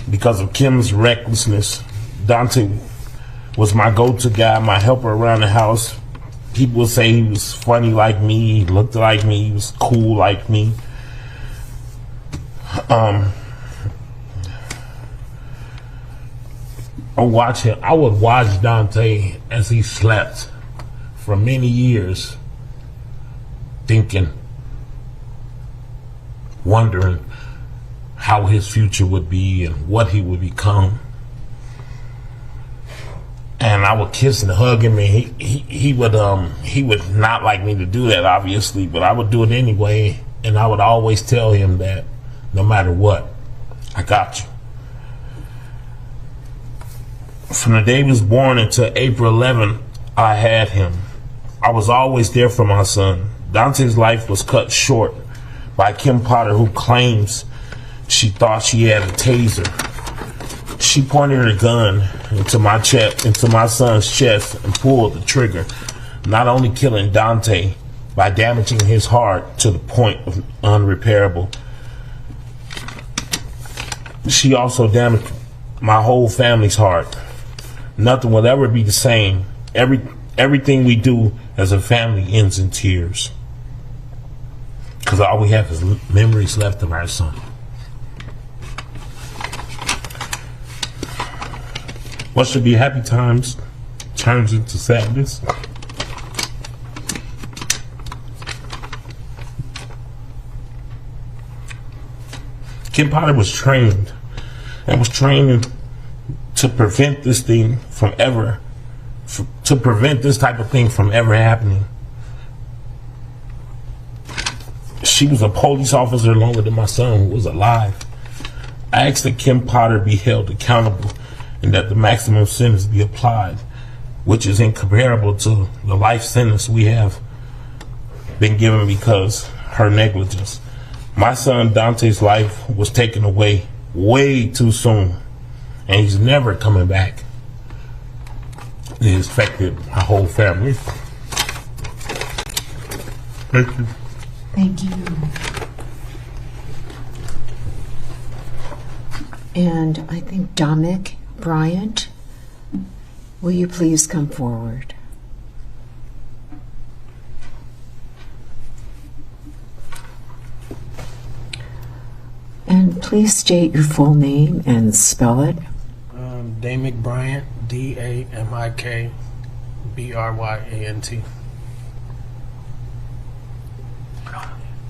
Because of Kim's recklessness, Dante was my go-to guy, my helper around the house. People would say he was funny like me, he looked like me, he was cool like me. I would watch Dante as he slept for many years, thinking, wondering how his future would be and what he would become. And I would kiss and hug him, and he would not like me to do that, obviously, but I would do it anyway. And I would always tell him that no matter what, I got you. From the day he was born until April 11th, I had him. I was always there for my son. Dante's life was cut short by Kim Potter, who claims she thought she had a taser. She pointed her gun into my son's chest and pulled the trigger, not only killing Dante by damaging his heart to the point of unrepairable, she also damaged my whole family's heart. Nothing will ever be the same. Everything we do as a family ends in tears, because all we have is memories left of our son. What should be happy times turns into sadness. Kim Potter was trained to prevent this thing from ever, to prevent this type of thing from ever happening. She was a police officer longer than my son was alive. I asked that Kim Potter be held accountable and that the maximum sentence be applied, which is incomparable to the life sentence we have been given because her negligence. My son Dante's life was taken away way too soon, and he's never coming back. It affected my whole family. Thank you. Thank you. And I think Dominic Bryant, will you please come forward? And please state your full name and spell it. Damik Bryant, DAMIK BRYANT.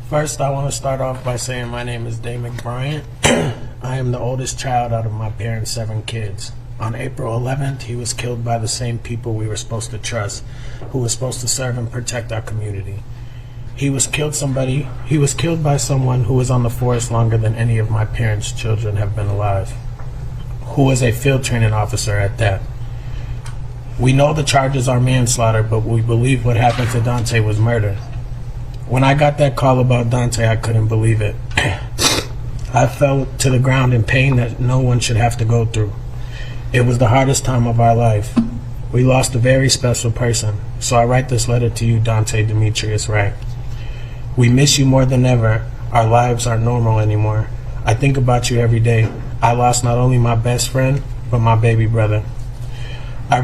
First, I want to start off by saying my name is Damik Bryant. I am the oldest child out of my parents' 7 kids. On April 11th, he was killed by the same people we were supposed to trust, who was supposed to serve and protect our community. He was killed by someone who was on the force longer than any of my parents' children have been alive, who was a field training officer at that. We know the charges are manslaughter, but we believe what happened to Dante was murder. When I got that call about Dante, I couldn't believe it. I fell to the ground in pain that no one should have to go through. It was the hardest time of our life. We lost a very special person, so I write this letter to you, Dante Demetrius Wright. We miss you more than ever. Our lives aren't normal anymore. I think about you every day. I lost not only my best friend, but my baby brother. I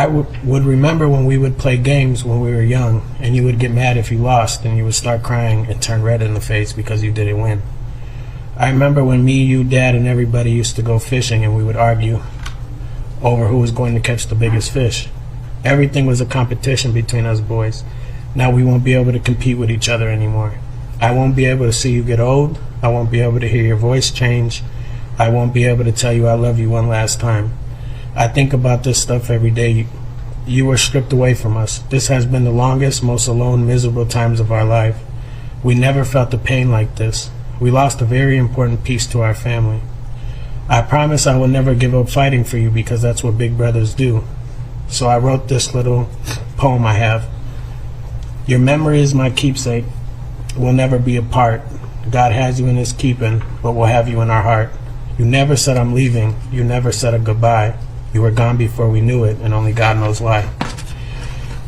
would remember when we would play games when we were young, and you would get mad if you lost, and you would start crying and turn red in the face because you didn't win. I remember when me, you, Dad, and everybody used to go fishing, and we would argue over who was going to catch the biggest fish. Everything was a competition between us boys. Now we won't be able to compete with each other anymore. I won't be able to see you get old. I won't be able to hear your voice change. I won't be able to tell you I love you one last time. I think about this stuff every day. You were stripped away from us. This has been the longest, most alone, miserable times of our life. We never felt the pain like this. We lost a very important piece to our family. I promise I will never give up fighting for you because that's what big brothers do. So I wrote this little poem I have. Your memory is my keepsake. We'll never be apart. God has you in his keeping, but we'll have you in our heart. You never said I'm leaving. You never said a goodbye. You were gone before we knew it, and only God knows why.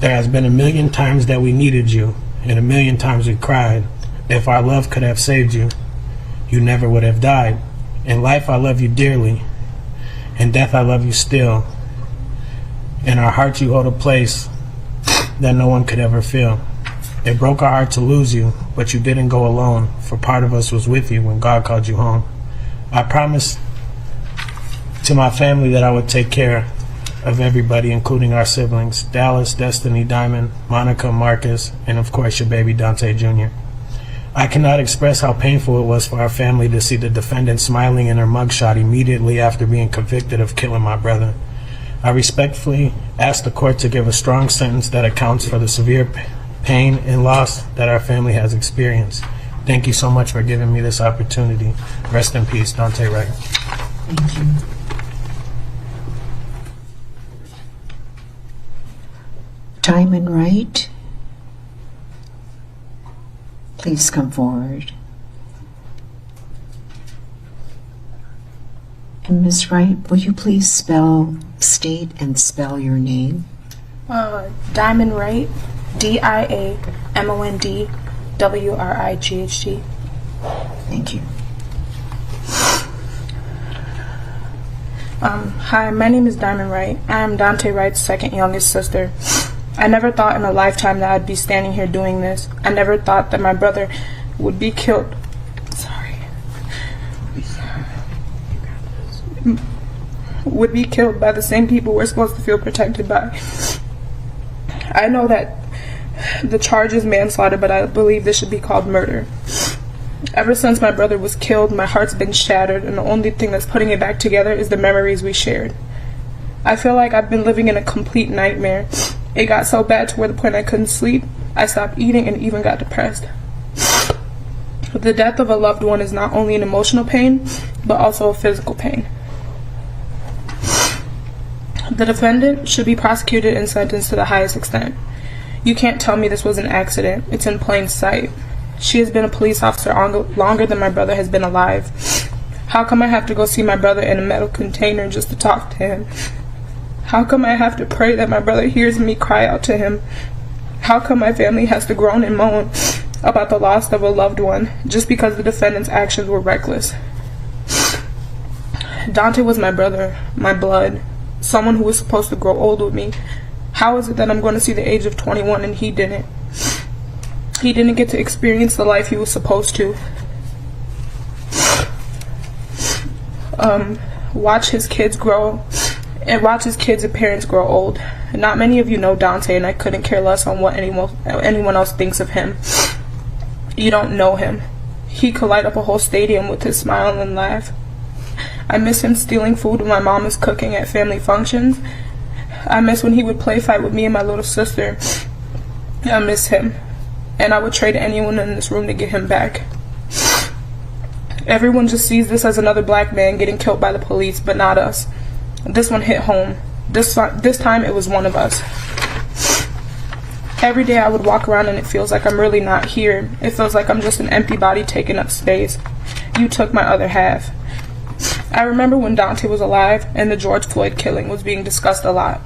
There has been a million times that we needed you, and a million times we cried. If our love could have saved you, you never would have died. In life, I love you dearly. In death, I love you still. In our hearts, you hold a place that no one could ever feel. It broke our heart to lose you, but you didn't go alone, for part of us was with you when God called you home. I promised to my family that I would take care of everybody, including our siblings, Dallas, Destiny, Diamond, Monica, Marcus, and of course your baby Dante Jr. I cannot express how painful it was for our family to see the defendant smiling in her mugshot immediately after being convicted of killing my brother. I respectfully ask the court to give a strong sentence that accounts for the severe pain and loss that our family has experienced. Thank you so much for giving me this opportunity. Rest in peace, Dante Wright. Thank you. Diamond Wright, please come forward? And Ms. Wright, will you please state and spell your name? Diamond Wright, DIAMOND Thank you. Hi, my name is Diamond Wright. I am Dante Wright's second youngest sister. I never thought in a lifetime that I'd be standing here doing this. I never thought that my brother would be killed. Would be killed by the same people we're supposed to feel protected by. I know that the charge is manslaughter, but I believe this should be called murder. Ever since my brother was killed, my heart's been shattered, and the only thing that's putting it back together is the memories we shared. I feel like I've been living in a complete nightmare. It got so bad to where the point I couldn't sleep, I stopped eating and even got depressed. The death of a loved one is not only an emotional pain, but also a physical pain. The defendant should be prosecuted and sentenced to the highest extent. You can't tell me this was an accident. It's in plain sight. She has been a police officer longer than my brother has been alive. How come I have to go see my brother in a metal container just to talk to him? How come I have to pray that my brother hears me cry out to him? How come my family has to groan and moan about the loss of a loved one just because the defendant's actions were reckless? Dante was my brother, my blood, someone who was supposed to grow old with me. How is it that I'm going to see the age of 21 and he didn't? He didn't get to experience the life he was supposed to. Watch his kids grow and watch his kids and parents grow old. Not many of you know Dante, and I couldn't care less on what anyone else thinks of him. You don't know him. He could light up a whole stadium with his smile and laugh. I miss him stealing food when my mom is cooking at family functions. I miss when he would play fight with me and my little sister. I miss him, and I would trade anyone in this room to get him back. Everyone just sees this as another black man getting killed by the police, but not us. This one hit home. This time it was one of us. Every day I would walk around and it feels like I'm really not here. It feels like I'm just an empty body taking up space. You took my other half. I remember when Dante was alive and the George Floyd killing was being discussed a lot.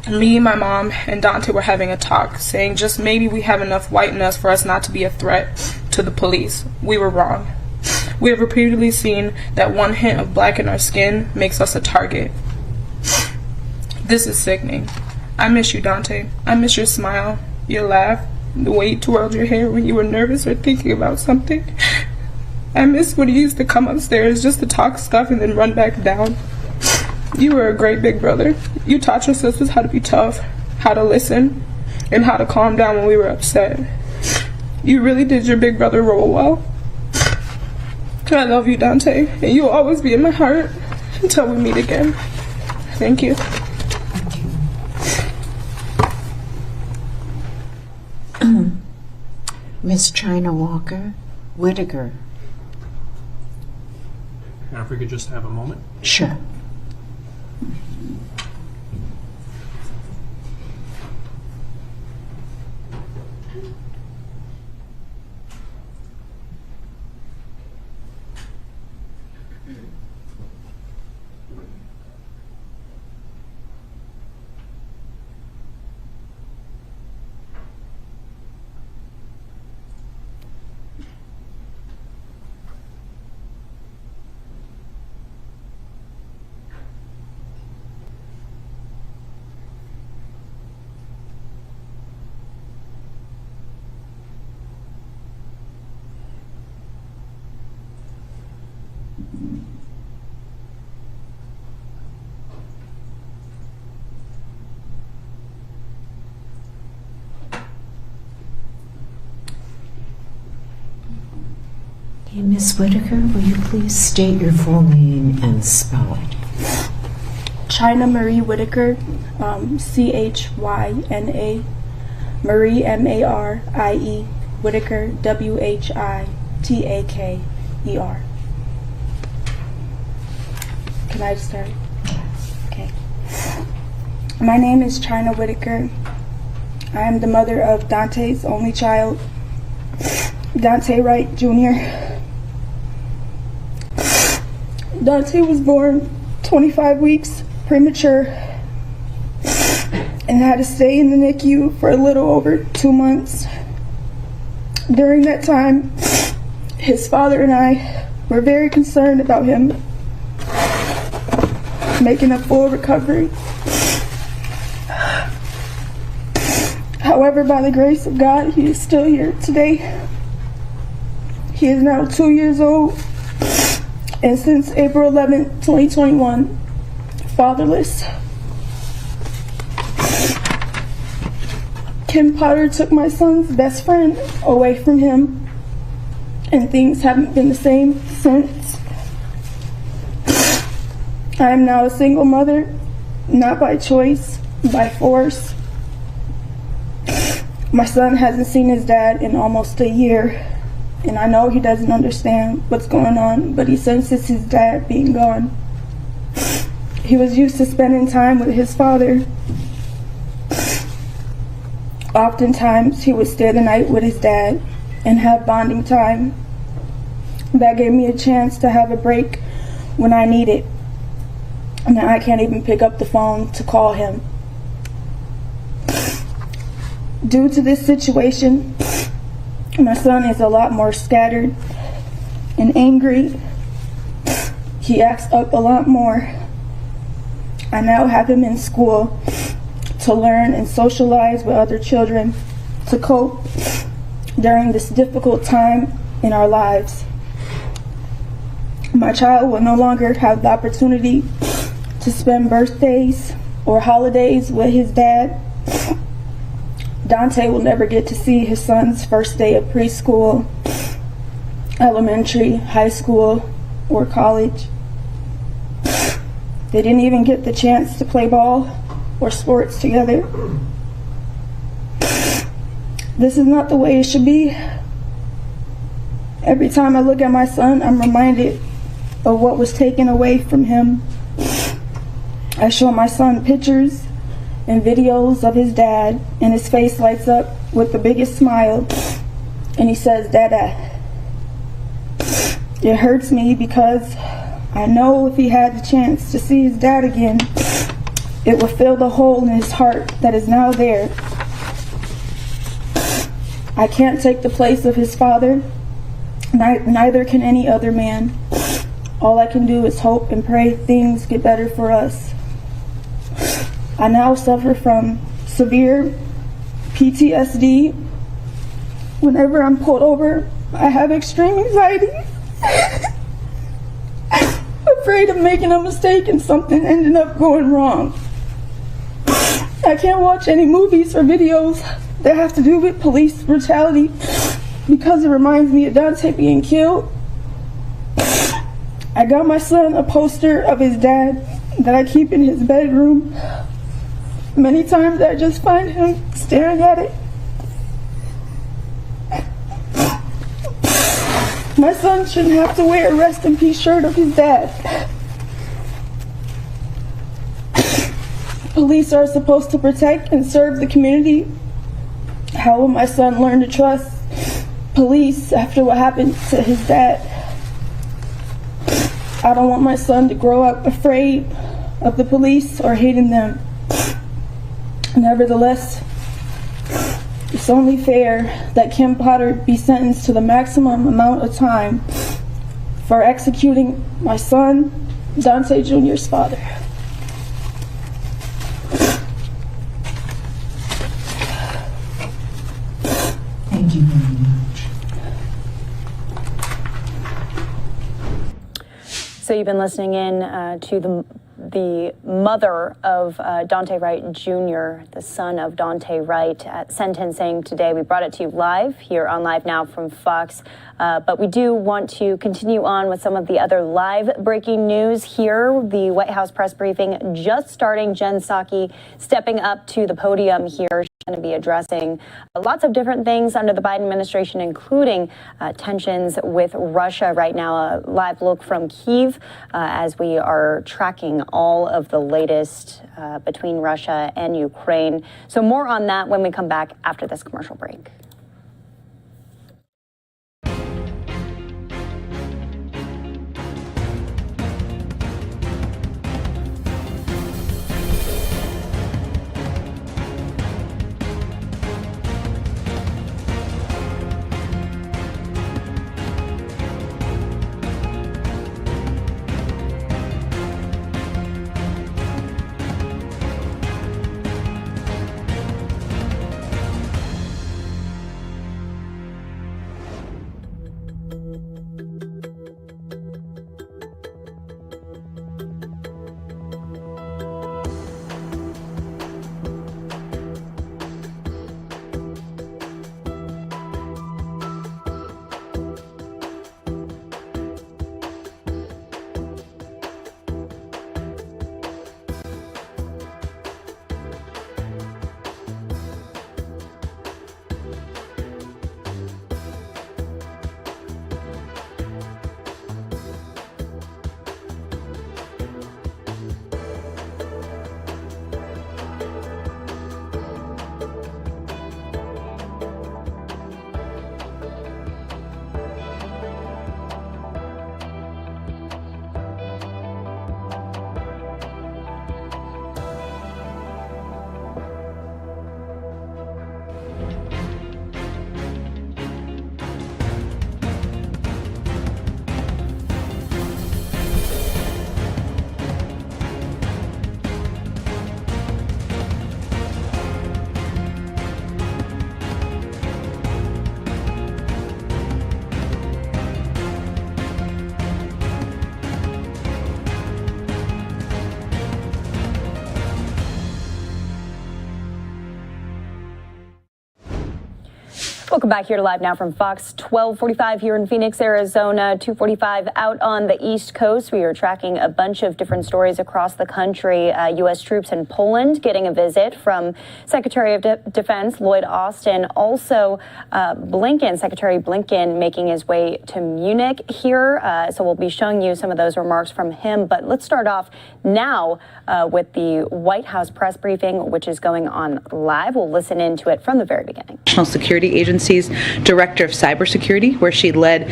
Me, my mom, and Dante were having a talk, saying just maybe we have enough white in us for us not to be a threat to the police. We were wrong. We have repeatedly seen that one hint of black in our skin makes us a target. This is sickening. I miss you, Dante. I miss your smile, your laugh, the way you twirled your hair when you were nervous or thinking about something. I miss when you used to come upstairs just to talk stuff and then run back down. You were a great big brother. You taught your sisters how to be tough, how to listen, and how to calm down when we were upset. You really did your big brother role well. I love you, Dante, and you'll always be in my heart until we meet again. Thank you. Miss China Walker Whitaker. Now, if we could just have a moment. Sure. Okay, Ms. Whitaker, will you please state your full name and spell it? China Marie Whitaker, Chyna, Marie Marie, Whitaker, Whitaker. Can I start? Okay. My name is China Whitaker. I am the mother of Dante's only child. Dante Wright Jr. Dante was born 25 weeks premature and had to stay in the NICU for a little over 2 months. During that time, his father and I were very concerned about him making a full recovery. However, by the grace of God, he is still here today. He is now 2 years old, and since April 11, 2021, fatherless. Kim Potter took my son's best friend away from him, and things haven't been the same since. I am now a single mother, not by choice, by force. My son hasn't seen his dad in almost a year, and I know he doesn't understand what's going on, but he senses his dad being gone. He was used to spending time with his father. Oftentimes, he would stay the night with his dad and have bonding time. That gave me a chance to have a break when I need it. Now I can't even pick up the phone to call him. Due to this situation, my son is a lot more scattered and angry. He acts up a lot more. I now have him in school to learn and socialize with other children to cope during this difficult time in our lives. My child will no longer have the opportunity to spend birthdays or holidays with his dad. Dante will never get to see his son's first day of preschool, elementary, high school, or college. They didn't even get the chance to play ball or sports together. This is not the way it should be. Every time I look at my son, I'm reminded of what was taken away from him. I show my son pictures and videos of his dad, and his face lights up with the biggest smile, and he says, "Dada." It hurts me because I know if he had the chance to see his dad again, it would fill the hole in his heart that is now there. I can't take the place of his father, neither can any other man. All I can do is hope and pray things get better for us. I now suffer from severe PTSD. Whenever I'm pulled over, I have extreme anxiety. Afraid of making a mistake and something ending up going wrong. I can't watch any movies or videos that have to do with police brutality because it reminds me of Dante being killed. I got my son a poster of his dad that I keep in his bedroom. Many times I just find him staring at it. My son shouldn't have to wear a rest in peace shirt of his dad. Police are supposed to protect and serve the community. How will my son learn to trust police after what happened to his dad? I don't want my son to grow up afraid of the police or hating them. Nevertheless, it's only fair that Kim Potter be sentenced to the maximum amount of time for executing my son, Dante Jr.'s father. Thank you very much. So you've been listening in to the mother of Dante Wright Jr., the son of Dante Wright, at sentencing today. We brought it to you live here on Live Now from Fox, but we do want to continue on with some of the other live breaking news here. The White House press briefing just starting. Jen Psaki stepping up to the podium here. She's going to be addressing lots of different things under the Biden administration, including tensions with Russia right now. A live look from Kyiv as we are tracking all of the latest between Russia and Ukraine. So more on that when we come back after this commercial break. Welcome back here to Live Now from Fox. 12:45 here in Phoenix, Arizona, 2:45 out on the East Coast. We are tracking a bunch of different stories across the country. U.S. troops in Poland getting a visit from Secretary of Defense Lloyd Austin. Also, Secretary Blinken making his way to Munich here. So we'll be showing you some of those remarks from him. But let's start off now with the White House press briefing, which is going on live. We'll listen into it from the very beginning. National Security Agency's Director of Cybersecurity, where she led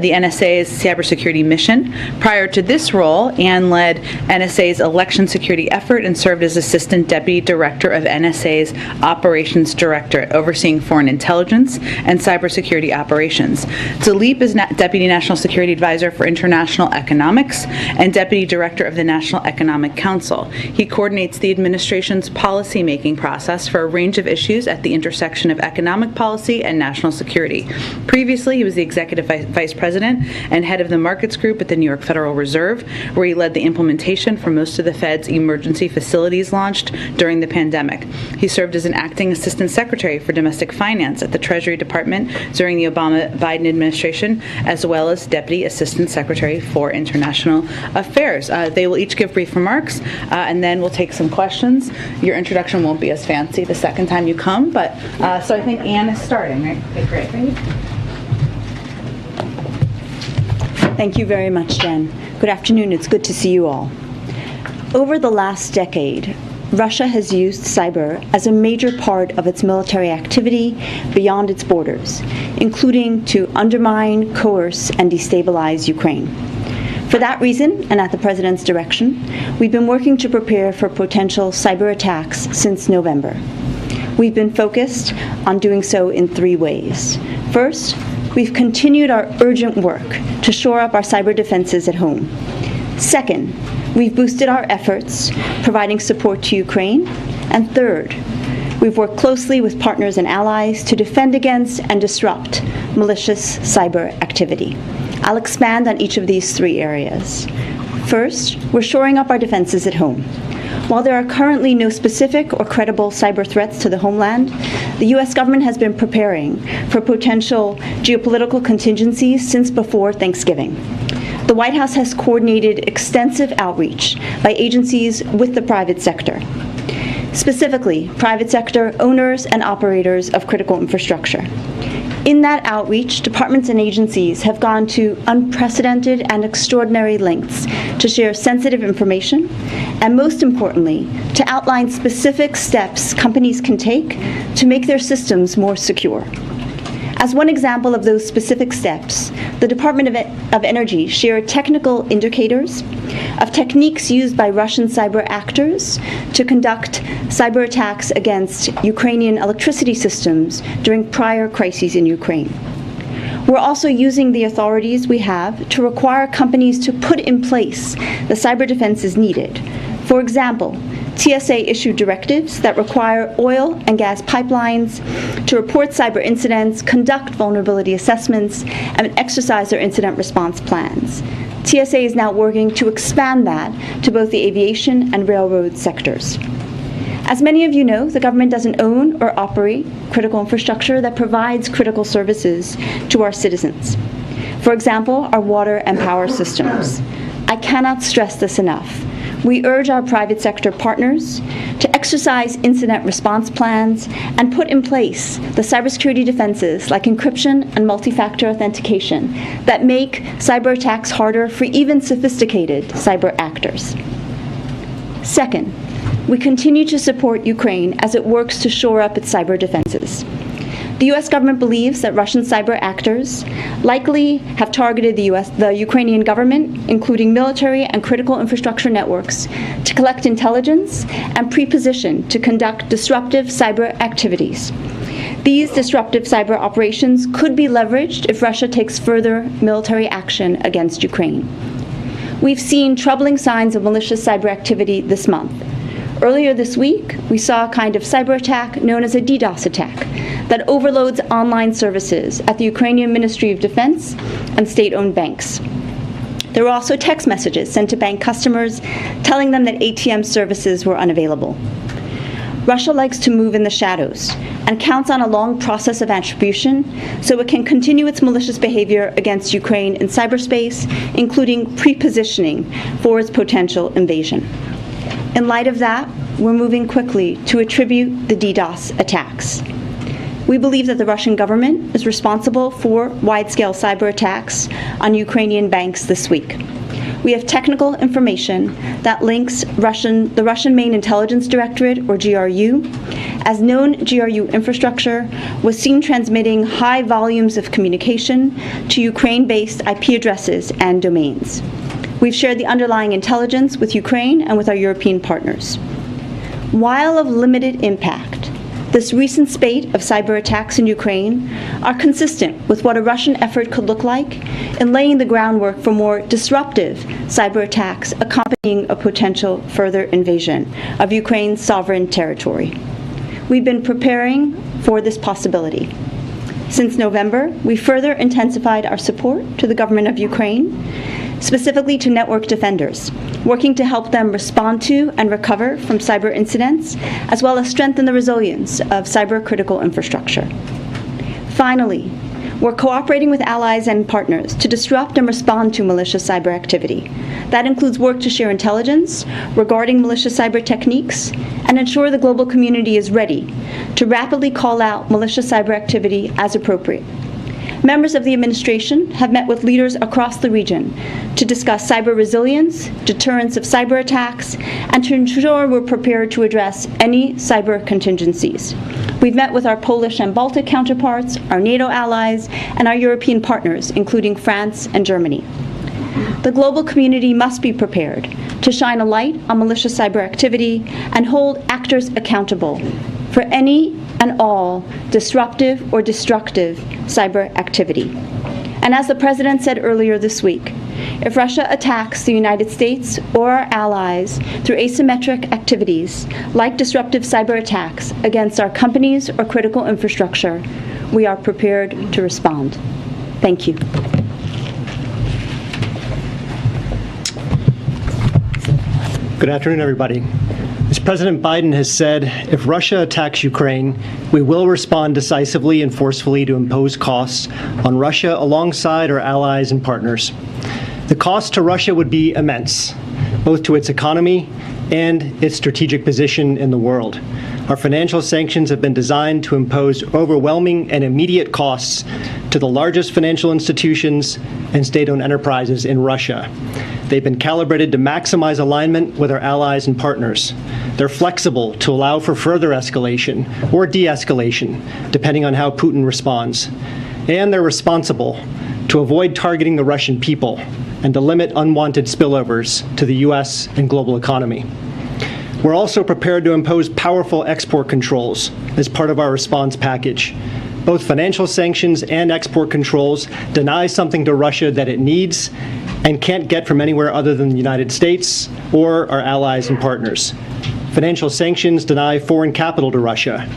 the NSA's cybersecurity mission. Prior to this role, Anne led NSA's election security effort and served as Assistant Deputy Director of NSA's Operations Directorate, overseeing foreign intelligence and cybersecurity operations. Dilip is Deputy National Security Advisor for International Economics and Deputy Director of the National Economic Council. He coordinates the administration's policy-making process for a range of issues at the intersection of economic policy and national security. Previously, he was the Executive Vice President and head of the Markets Group at the New York Federal Reserve, where he led the implementation for most of the Fed's emergency facilities launched during the pandemic. He served as an acting Assistant Secretary for Domestic Finance at the Treasury Department during the Obama-Biden administration, as well as Deputy Assistant Secretary for International Affairs. They will each give brief remarks, and then we'll take some questions. Your introduction won't be as fancy the second time you come, but so I think Anne is starting, right? Okay, great. Thank you very much, Jen. Good afternoon. It's good to see you all. Over the last decade, Russia has used cyber as a major part of its military activity beyond its borders, including to undermine, coerce, and destabilize Ukraine. For that reason, and at the President's direction, we've been working to prepare for potential cyber attacks since November. We've been focused on doing so in three ways. First, we've continued our urgent work to shore up our cyber defenses at home. Second, we've boosted our efforts providing support to Ukraine. And third, we've worked closely with partners and allies to defend against and disrupt malicious cyber activity. I'll expand on each of these three areas. First, we're shoring up our defenses at home. While there are currently no specific or credible cyber threats to the homeland, the U.S. government has been preparing for potential geopolitical contingencies since before Thanksgiving. The White House has coordinated extensive outreach by agencies with the private sector, specifically private sector owners and operators of critical infrastructure. In that outreach, departments and agencies have gone to unprecedented and extraordinary lengths to share sensitive information, and most importantly, to outline specific steps companies can take to make their systems more secure. As one example of those specific steps, the Department of Energy shared technical indicators of techniques used by Russian cyber actors to conduct cyber attacks against Ukrainian electricity systems during prior crises in Ukraine. We're also using the authorities we have to require companies to put in place the cyber defenses needed. For example, TSA issued directives that require oil and gas pipelines to report cyber incidents, conduct vulnerability assessments, and exercise their incident response plans. TSA is now working to expand that to both the aviation and railroad sectors. As many of you know, the government doesn't own or operate critical infrastructure that provides critical services to our citizens. For example, our water and power systems. I cannot stress this enough. We urge our private sector partners to exercise incident response plans and put in place the cybersecurity defenses like encryption and multi-factor authentication that make cyber attacks harder for even sophisticated cyber actors. Second, we continue to support Ukraine as it works to shore up its cyber defenses. The U.S. government believes that Russian cyber actors likely have targeted the Ukrainian government, including military and critical infrastructure networks, to collect intelligence and pre-position to conduct disruptive cyber activities. These disruptive cyber operations could be leveraged if Russia takes further military action against Ukraine. We've seen troubling signs of malicious cyber activity this month. Earlier this week, we saw a kind of cyber attack known as a DDoS attack that overloads online services at the Ukrainian Ministry of Defense and state-owned banks. There were also text messages sent to bank customers telling them that ATM services were unavailable. Russia likes to move in the shadows and counts on a long process of attribution so it can continue its malicious behavior against Ukraine in cyberspace, including pre-positioning for its potential invasion. In light of that, we're moving quickly to attribute the DDoS attacks. We believe that the Russian government is responsible for wide-scale cyber attacks on Ukrainian banks this week. We have technical information that links the Russian Main Intelligence Directorate, or GRU, as known GRU infrastructure was seen transmitting high volumes of communication to Ukraine-based IP addresses and domains. We've shared the underlying intelligence with Ukraine and with our European partners. While of limited impact, this recent spate of cyber attacks in Ukraine are consistent with what a Russian effort could look like in laying the groundwork for more disruptive cyber attacks accompanying a potential further invasion of Ukraine's sovereign territory. We've been preparing for this possibility. Since November, we further intensified our support to the government of Ukraine, specifically to network defenders, working to help them respond to and recover from cyber incidents, as well as strengthen the resilience of cyber-critical infrastructure. Finally, we're cooperating with allies and partners to disrupt and respond to malicious cyber activity. That includes work to share intelligence regarding malicious cyber techniques and ensure the global community is ready to rapidly call out malicious cyber activity as appropriate. Members of the administration have met with leaders across the region to discuss cyber resilience, deterrence of cyber attacks, and to ensure we're prepared to address any cyber contingencies. We've met with our Polish and Baltic counterparts, our NATO allies, and our European partners, including France and Germany. The global community must be prepared to shine a light on malicious cyber activity and hold actors accountable for any and all disruptive or destructive cyber activity. And as the President said earlier this week, if Russia attacks the United States or our allies through asymmetric activities like disruptive cyber attacks against our companies or critical infrastructure, we are prepared to respond. Thank you. Good afternoon, everybody. As President Biden has said, if Russia attacks Ukraine, we will respond decisively and forcefully to impose costs on Russia alongside our allies and partners. The cost to Russia would be immense, both to its economy and its strategic position in the world. Our financial sanctions have been designed to impose overwhelming and immediate costs to the largest financial institutions and state-owned enterprises in Russia. They've been calibrated to maximize alignment with our allies and partners. They're flexible to allow for further escalation or de-escalation, depending on how Putin responds. And they're responsible to avoid targeting the Russian people and to limit unwanted spillovers to the U.S. and global economy. We're also prepared to impose powerful export controls as part of our response package. Both financial sanctions and export controls deny something to Russia that it needs and can't get from anywhere other than the United States or our allies and partners. Financial sanctions deny foreign capital to Russia,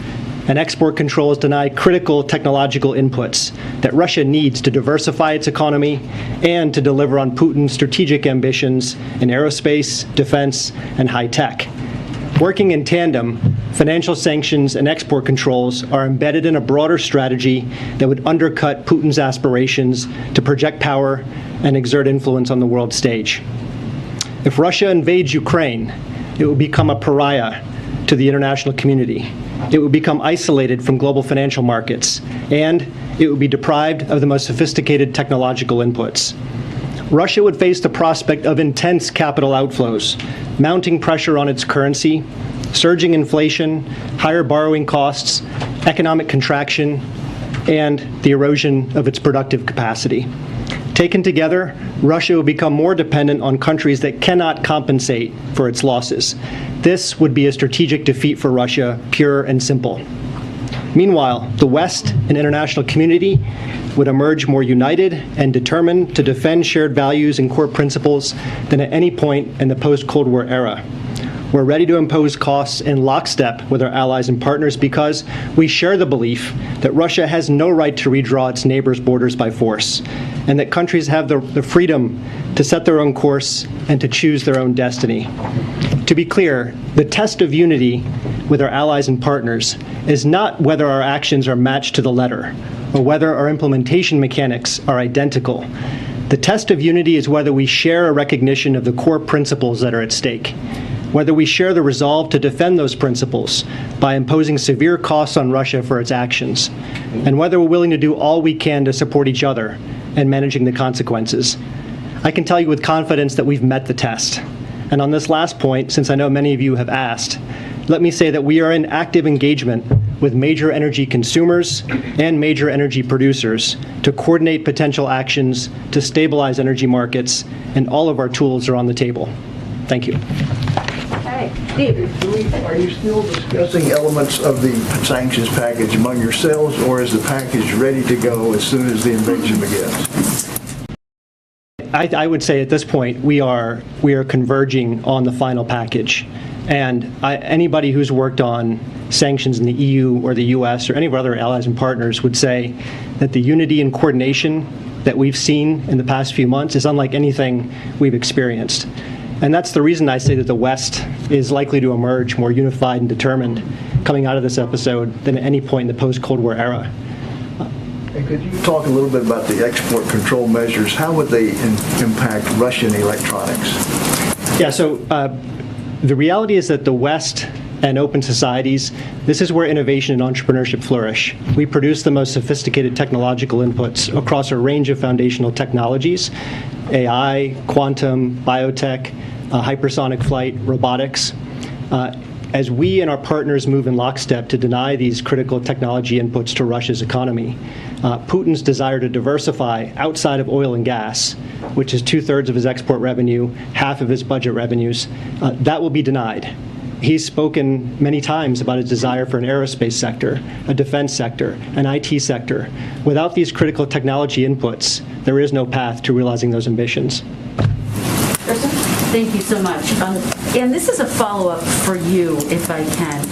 and export controls deny critical technological inputs that Russia needs to diversify its economy and to deliver on Putin's strategic ambitions in aerospace, defense, and high tech. Working in tandem, financial sanctions and export controls are embedded in a broader strategy that would undercut Putin's aspirations to project power and exert influence on the world stage. If Russia invades Ukraine, it will become a pariah to the international community. It will become isolated from global financial markets, and it will be deprived of the most sophisticated technological inputs. Russia would face the prospect of intense capital outflows, mounting pressure on its currency, surging inflation, higher borrowing costs, economic contraction, and the erosion of its productive capacity. Taken together, Russia will become more dependent on countries that cannot compensate for its losses. This would be a strategic defeat for Russia, pure and simple. Meanwhile, the West and international community would emerge more united and determined to defend shared values and core principles than at any point in the post-Cold War era. We're ready to impose costs in lockstep with our allies and partners because we share the belief that Russia has no right to redraw its neighbors' borders by force, and that countries have the freedom to set their own course and to choose their own destiny. To be clear, the test of unity with our allies and partners is not whether our actions are matched to the letter or whether our implementation mechanics are identical. The test of unity is whether we share a recognition of the core principles that are at stake, whether we share the resolve to defend those principles by imposing severe costs on Russia for its actions, and whether we're willing to do all we can to support each other in managing the consequences. I can tell you with confidence that we've met the test. And on this last point, since I know many of you have asked, let me say that we are in active engagement with major energy consumers and major energy producers to coordinate potential actions to stabilize energy markets, and all of our tools are on the table. Thank you. Hey, Steve. Are you still discussing elements of the sanctions package among yourselves, or is the package ready to go as soon as the invasion begins? I would say at this point we are converging on the final package. And anybody who's worked on sanctions in the EU or the US or any of our other allies and partners would say that the unity and coordination that we've seen in the past few months is unlike anything we've experienced. And that's the reason I say that the West is likely to emerge more unified and determined coming out of this episode than at any point in the post-Cold War era. And could you talk a little bit about the export control measures? How would they impact Russian electronics? Yeah, so the reality is that the West and open societies, this is where innovation and entrepreneurship flourish. We produce the most sophisticated technological inputs across a range of foundational technologies, AI, quantum, biotech, hypersonic flight, robotics. As we and our partners move in lockstep to deny these critical technology inputs to Russia's economy, Putin's desire to diversify outside of oil and gas, which is 2/3 of his export revenue, half of his budget revenues, that will be denied. He's spoken many times about his desire for an aerospace sector, a defense sector, an IT sector. Without these critical technology inputs, there is no path to realizing those ambitions. Thank you so much. And this is a follow-up for you, if I can.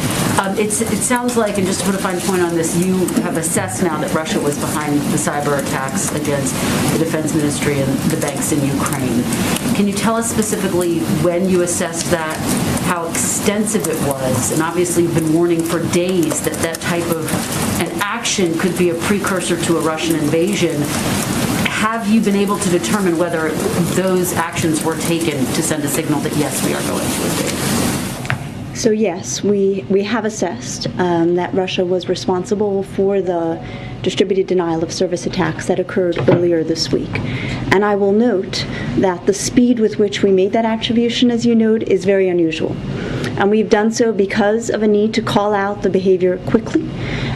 It sounds like, and just to put a fine point on this, you have assessed now that Russia was behind the cyber attacks against the Defense Ministry and the banks in Ukraine. Can you tell us specifically when you assessed that, how extensive it was? And obviously you've been warning for days that that type of an action could be a precursor to a Russian invasion. Have you been able to determine whether those actions were taken to send a signal that, yes, we are going to invade? So yes, we have assessed that Russia was responsible for the distributed denial of service attacks that occurred earlier this week. And I will note that the speed with which we made that attribution, as you note, is very unusual. And we've done so because of a need to call out the behavior quickly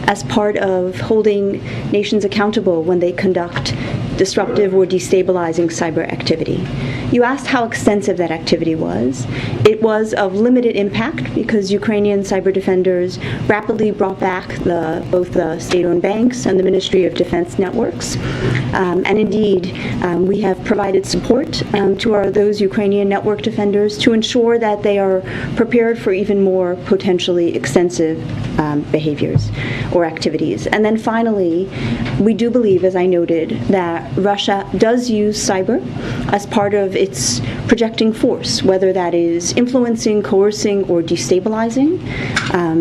as part of holding nations accountable when they conduct disruptive or destabilizing cyber activity. You asked how extensive that activity was. It was of limited impact because Ukrainian cyber defenders rapidly brought back both the state-owned banks and the Ministry of Defense networks. And indeed, we have provided support to those Ukrainian network defenders to ensure that they are prepared for even more potentially extensive behaviors or activities. And then finally, we do believe, as I noted, that Russia does use cyber as part of its projecting force, whether that is influencing, coercing, or destabilizing.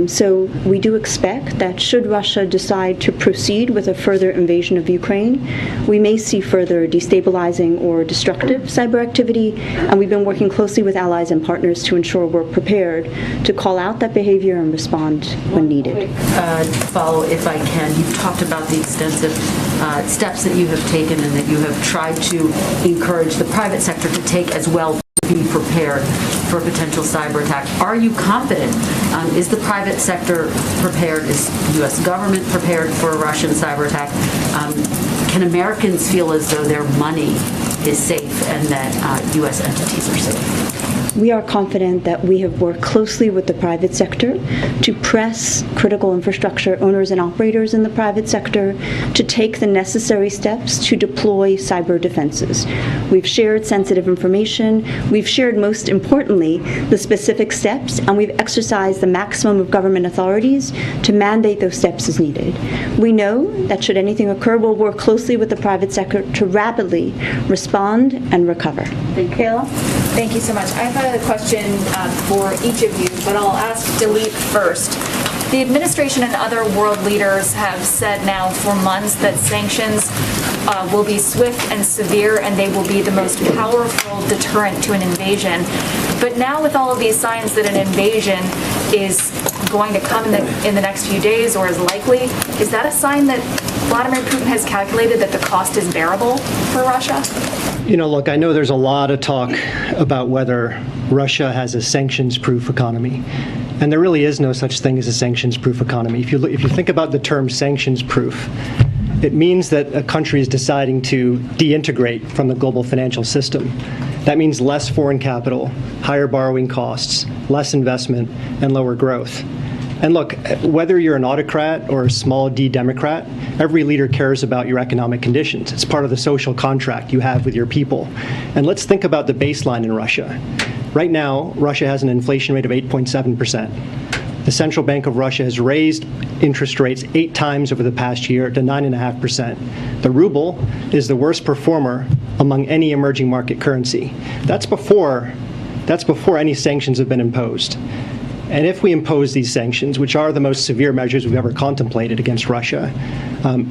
So we do expect that should Russia decide to proceed with a further invasion of Ukraine, we may see further destabilizing or destructive cyber activity, and we've been working closely with allies and partners to ensure we're prepared to call out that behavior and respond when needed. Follow, if I can. You've talked about the extensive steps that you have taken and that you have tried to encourage the private sector to take as well to be prepared for a potential cyber attack. Are you confident? Is the private sector prepared? Is the U.S. government prepared for a Russian cyber attack? Can Americans feel as though their money is safe and that U.S. entities are safe? We are confident that we have worked closely with the private sector to press critical infrastructure owners and operators in the private sector to take the necessary steps to deploy cyber defenses. We've shared sensitive information. We've shared, most importantly, the specific steps, and we've exercised the maximum of government authorities to mandate those steps as needed. We know that should anything occur, we'll work closely with the private sector to rapidly respond and recover. Thank you. Kayla? Thank you so much. I have a question for each of you, but I'll ask Dilip first. The administration and other world leaders have said now for months that sanctions will be swift and severe, and they will be the most powerful deterrent to an invasion. But now with all of these signs that an invasion is going to come in the next few days, or is likely, is that a sign that Vladimir Putin has calculated that the cost is bearable for Russia? You know, look, I know there's a lot of talk about whether Russia has a sanctions-proof economy. And there really is no such thing as a sanctions-proof economy. If you think about the term sanctions-proof, it means that a country is deciding to deintegrate from the global financial system. That means less foreign capital, higher borrowing costs, less investment, and lower growth. And look, whether you're an autocrat or a small d Democrat, every leader cares about your economic conditions. It's part of the social contract you have with your people. And let's think about the baseline in Russia. Right now, Russia has an inflation rate of 8.7%. The Central Bank of Russia has raised interest rates 8 times over the past year to 9.5%. The ruble is the worst performer among any emerging market currency. That's before any sanctions have been imposed. And if we impose these sanctions, which are the most severe measures we've ever contemplated against Russia,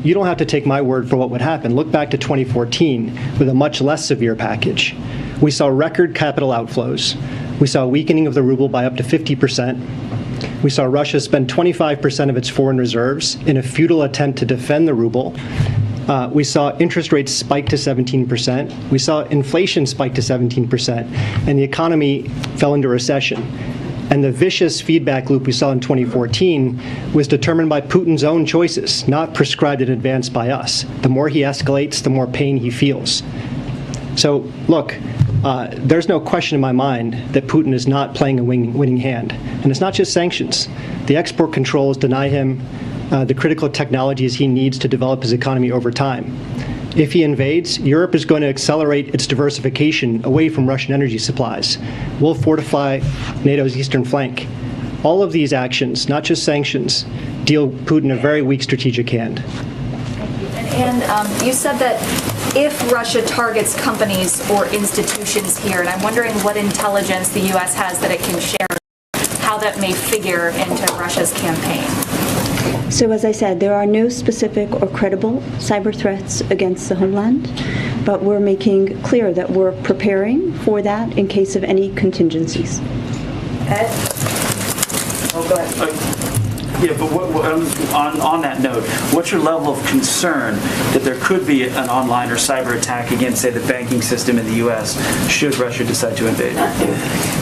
you don't have to take my word for what would happen. Look back to 2014 with a much less severe package. We saw record capital outflows. We saw a weakening of the ruble by up to 50%. We saw Russia spend 25% of its foreign reserves in a futile attempt to defend the ruble. We saw interest rates spike to 17%. We saw inflation spike to 17%. And the economy fell into recession. And the vicious feedback loop we saw in 2014 was determined by Putin's own choices, not prescribed in advance by us. The more he escalates, the more pain he feels. So, look, there's no question in my mind that Putin is not playing a winning hand. And it's not just sanctions. The export controls deny him the critical technologies he needs to develop his economy over time. If he invades, Europe is going to accelerate its diversification away from Russian energy supplies. We'll fortify NATO's eastern flank. All of these actions, not just sanctions, deal Putin a very weak strategic hand. Thank you. And you said that if Russia targets companies or institutions here, and I'm wondering what intelligence the U.S. has that it can share, how that may figure into Russia's campaign. So as I said, there are no specific or credible cyber threats against the homeland, but we're making clear that we're preparing for that in case of any contingencies. Ed? Oh, go ahead. Yeah, but on that note, what's your level of concern that there could be an online or cyber attack against, say, the banking system in the U.S. should Russia decide to invade?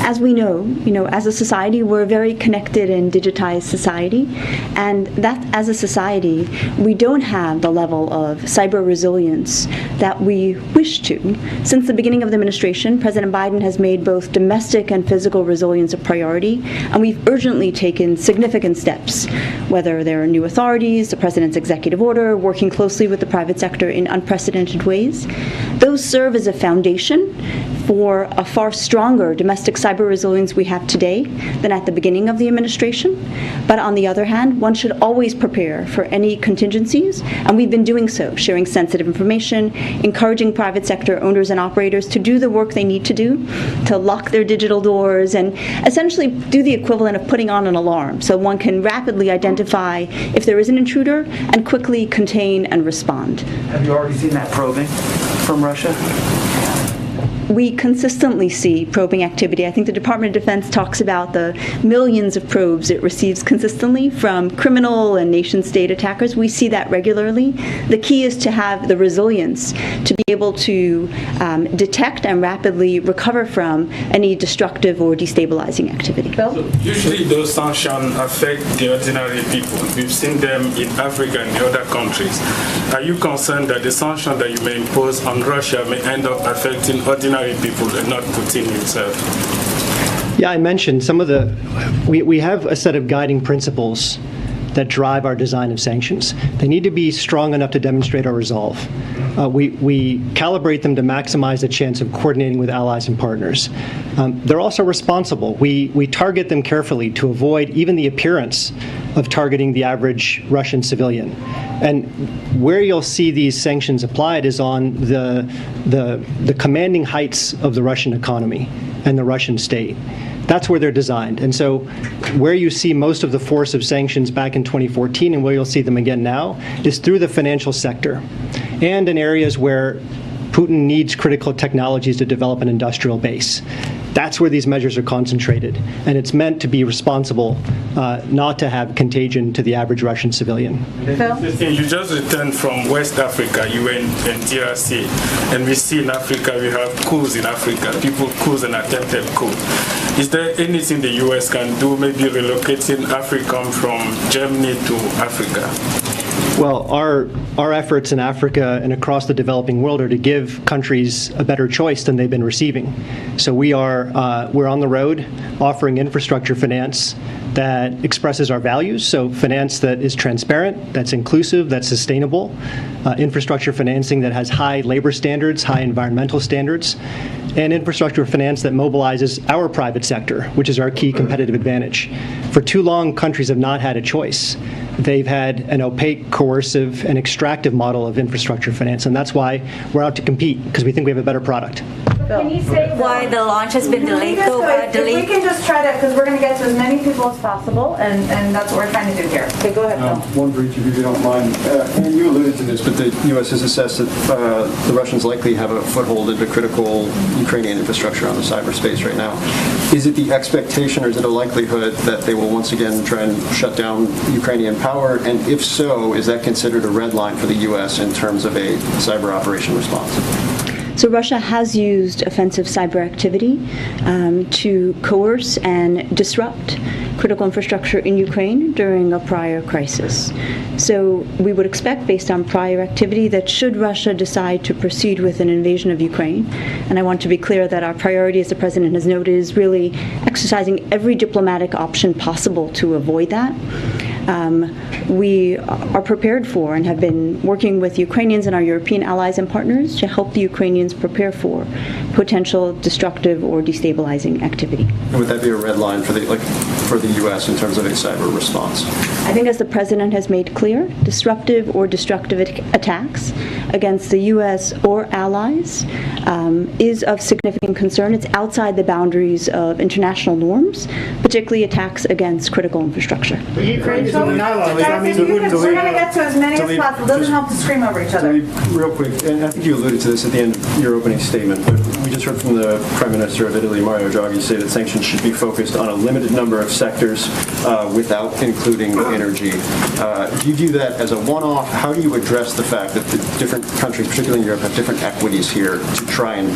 As we know, as a society, we're a very connected and digitized society, and that as a society, we don't have the level of cyber resilience that we wish to. Since the beginning of the administration, President Biden has made both domestic and physical resilience a priority, and we've urgently taken significant steps, whether there are new authorities, the president's executive order, working closely with the private sector in unprecedented ways. Those serve as a foundation for a far stronger domestic cyber resilience we have today than at the beginning of the administration. But on the other hand, one should always prepare for any contingencies, and we've been doing so, sharing sensitive information, encouraging private sector owners and operators to do the work they need to do, to lock their digital doors, and essentially do the equivalent of putting on an alarm so one can rapidly identify if there is an intruder and quickly contain and respond. Have you already seen that probing from Russia? We consistently see probing activity. I think the Department of Defense talks about the millions of probes it receives consistently from criminal and nation-state attackers. We see that regularly. The key is to have the resilience to be able to detect and rapidly recover from any destructive or destabilizing activity. Bill? So usually those sanctions affect the ordinary people. We've seen them in Africa and the other countries. Are you concerned that the sanctions that you may impose on Russia may end up affecting ordinary people and not Putin himself? Yeah, I mentioned some of we have a set of guiding principles that drive our design of sanctions. They need to be strong enough to demonstrate our resolve. We calibrate them to maximize the chance of coordinating with allies and partners. They're also responsible. We target them carefully to avoid even the appearance of targeting the average Russian civilian. And where you'll see these sanctions applied is on the commanding heights of the Russian economy. and the Russian state. That's where they're designed. And so where you see most of the force of sanctions back in 2014 and where you'll see them again now is through the financial sector and in areas where Putin needs critical technologies to develop an industrial base. That's where these measures are concentrated. And it's meant to be responsible, not to have contagion to the average Russian civilian. You just returned from West Africa, you were in DRC, and we see in Africa, we have coups in Africa, people coups and attempted coup. Is there anything the U.S. can do, maybe relocating AFRICOM from Germany to Africa? Well, our efforts in Africa and across the developing world are to give countries a better choice than they've been receiving. So we're on the road offering infrastructure finance that expresses our values. So finance that is transparent, that's inclusive, that's sustainable, infrastructure financing that has high labor standards, high environmental standards, and infrastructure finance that mobilizes our private sector, which is our key competitive advantage. For too long, countries have not had a choice. They've had an opaque, coercive, and extractive model of infrastructure finance, and that's why we're out to compete, because we think we have a better product. Can you say why the launch has been delayed? If we can just try to, because we're going to get to as many people as possible, and that's what we're trying to do here. Okay, go ahead, Phil. One for each of you, if you don't mind. And you alluded to this, but the U.S. has assessed that the Russians likely have a foothold into critical Ukrainian infrastructure on the cyberspace right now. Is it the expectation, or is it a likelihood that they will once again try and shut down Ukrainian power? And if so, is that considered a red line for the U.S. in terms of a cyber operation response? So Russia has used offensive cyber activity to coerce and disrupt critical infrastructure in Ukraine during a prior crisis. So we would expect, based on prior activity, that should Russia decide to proceed with an invasion of Ukraine, and I want to be clear that our priority, as the President has noted, is really exercising every diplomatic option possible to avoid that. We are prepared for and have been working with Ukrainians and our European allies and partners to help the Ukrainians prepare for potential destructive or destabilizing activity. And would that be a red line for the U.S. in terms of a cyber response? I think, as the President has made clear, disruptive or destructive attacks against the U.S. or allies is of significant concern. It's outside the boundaries of international norms, particularly attacks against critical infrastructure. We're going to get to as many as possible. It doesn't help to scream over each other. Real quick, and I think you alluded to this at the end of your opening statement, but we just heard from the Prime Minister of Italy, Mario Draghi, say that sanctions should be focused on a limited number of sectors without including energy. Do you view that as a one-off? How do you address the fact that the different countries, particularly in Europe, have different equities here to try and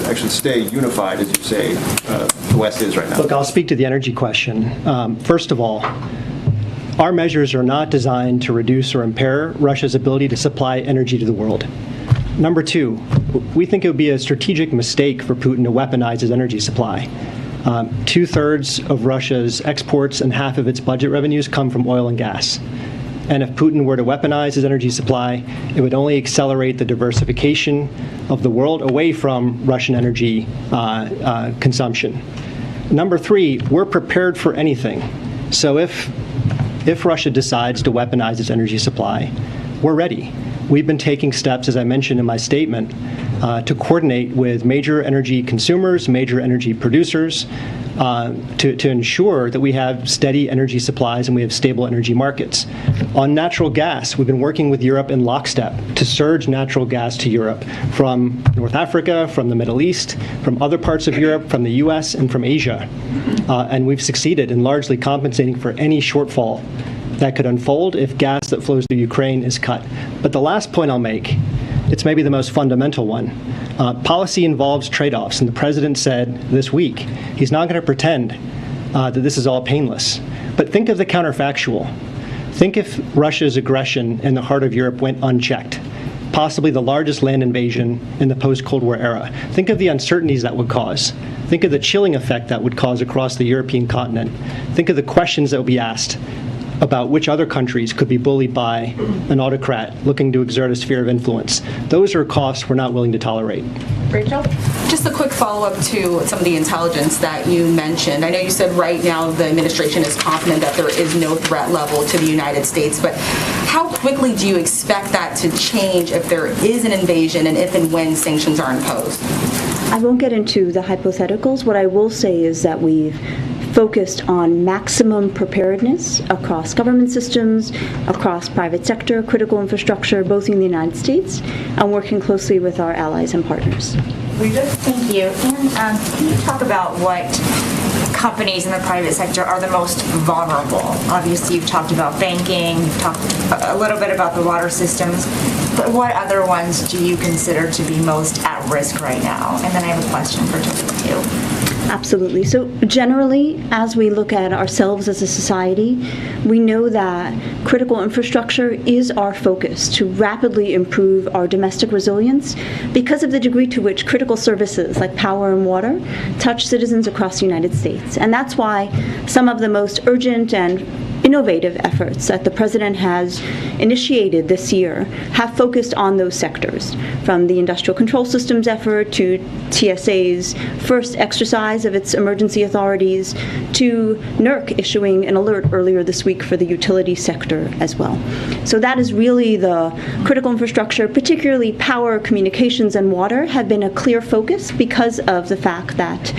actually stay unified, as you say the West is right now? Look, I'll speak to the energy question. First of all, our measures are not designed to reduce or impair Russia's ability to supply energy to the world. Number two, we think it would be a strategic mistake for Putin to weaponize his energy supply. 2/3 of Russia's exports and half of its budget revenues come from oil and gas. And if Putin were to weaponize his energy supply, it would only accelerate the diversification of the world away from Russian energy consumption. Number three, we're prepared for anything. So if Russia decides to weaponize its energy supply, we're ready. We've been taking steps, as I mentioned in my statement, to coordinate with major energy consumers, major energy producers, to ensure that we have steady energy supplies and we have stable energy markets. On natural gas, we've been working with Europe in lockstep to surge natural gas to Europe from North Africa, from the Middle East, from other parts of Europe, from the US, and from Asia. And we've succeeded in largely compensating for any shortfall that could unfold if gas that flows through Ukraine is cut. But the last point I'll make, it's maybe the most fundamental one. Policy involves trade-offs, and the President said this week he's not going to pretend that this is all painless. But think of the counterfactual. Think if Russia's aggression in the heart of Europe went unchecked, possibly the largest land invasion in the post-Cold War era. Think of the uncertainties that would cause. Think of the chilling effect that would cause across the European continent. Think of the questions that would be asked about which other countries could be bullied by an autocrat looking to exert a sphere of influence. Those are costs we're not willing to tolerate. Rachel? Just a quick follow-up to some of the intelligence that you mentioned. I know you said right now the administration is confident that there is no threat level to the United States, but how quickly do you expect that to change if there is an invasion and if and when sanctions are imposed? I won't get into the hypotheticals. What I will say is that we've focused on maximum preparedness across government systems, across private sector, critical infrastructure, both in the United States, and working closely with our allies and partners. Thank you. And can you talk about what companies in the private sector are the most vulnerable? Obviously, you've talked about banking, you've talked a little bit about the water systems, but what other ones do you consider to be most at risk right now? And then I have a question for too. Absolutely. So generally, as we look at ourselves as a society, we know that critical infrastructure is our focus to rapidly improve our domestic resilience because of the degree to which critical services like power and water touch citizens across the United States. And that's why some of the most urgent and innovative efforts that the President has initiated this year have focused on those sectors, from the industrial control systems effort to TSA's first exercise of its emergency authorities to NERC issuing an alert earlier this week for the utility sector as well. So that is really the critical infrastructure, particularly power, communications, and water, have been a clear focus because of the fact that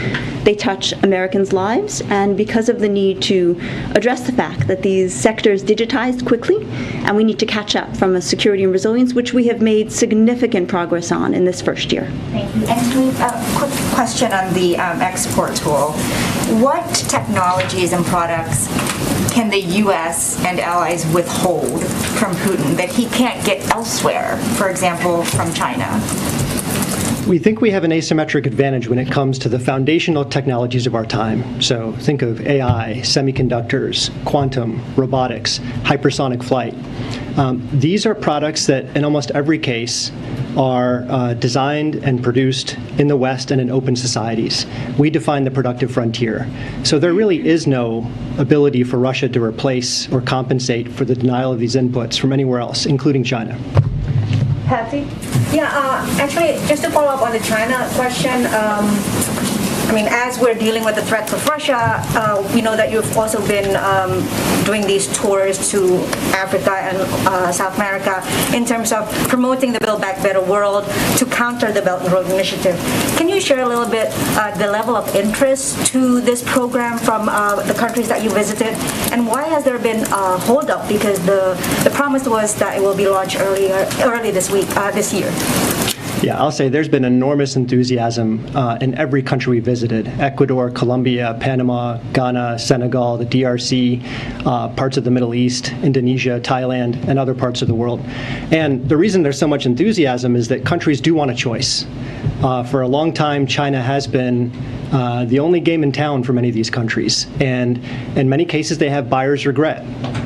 they touch Americans' lives and because of the need to address the fact that these sectors digitized quickly and we need to catch up from a security and resilience, which we have made significant progress on in this first year. Thank you. And a quick question on the export tool. What technologies and products can the U.S. and allies withhold from Putin that he can't get elsewhere, for example, from China? We think we have an asymmetric advantage when it comes to the foundational technologies of our time. So think of AI, semiconductors, quantum, robotics, hypersonic flight. These are products that, in almost every case, are designed and produced in the West and in open societies. We define the productive frontier. So there really is no ability for Russia to replace or compensate for the denial of these inputs from anywhere else, including China. Patsy? Yeah, actually, just to follow up on the China question, I mean, as we're dealing with the threats of Russia, we know that you've also been doing these tours to Africa and South America in terms of promoting the Build Back Better world to counter the Belt and Road Initiative. Can you share a little bit the level of interest to this program from the countries that you visited, and why has there been a holdup? Because the promise was that it will be launched early this year. Yeah, I'll say there's been enormous enthusiasm in every country we visited: Ecuador, Colombia, Panama, Ghana, Senegal, the DRC, parts of the Middle East, Indonesia, Thailand, and other parts of the world. And the reason there's so much enthusiasm is that countries do want a choice. For a long time, China has been the only game in town for many of these countries. And in many cases, they have buyer's regret.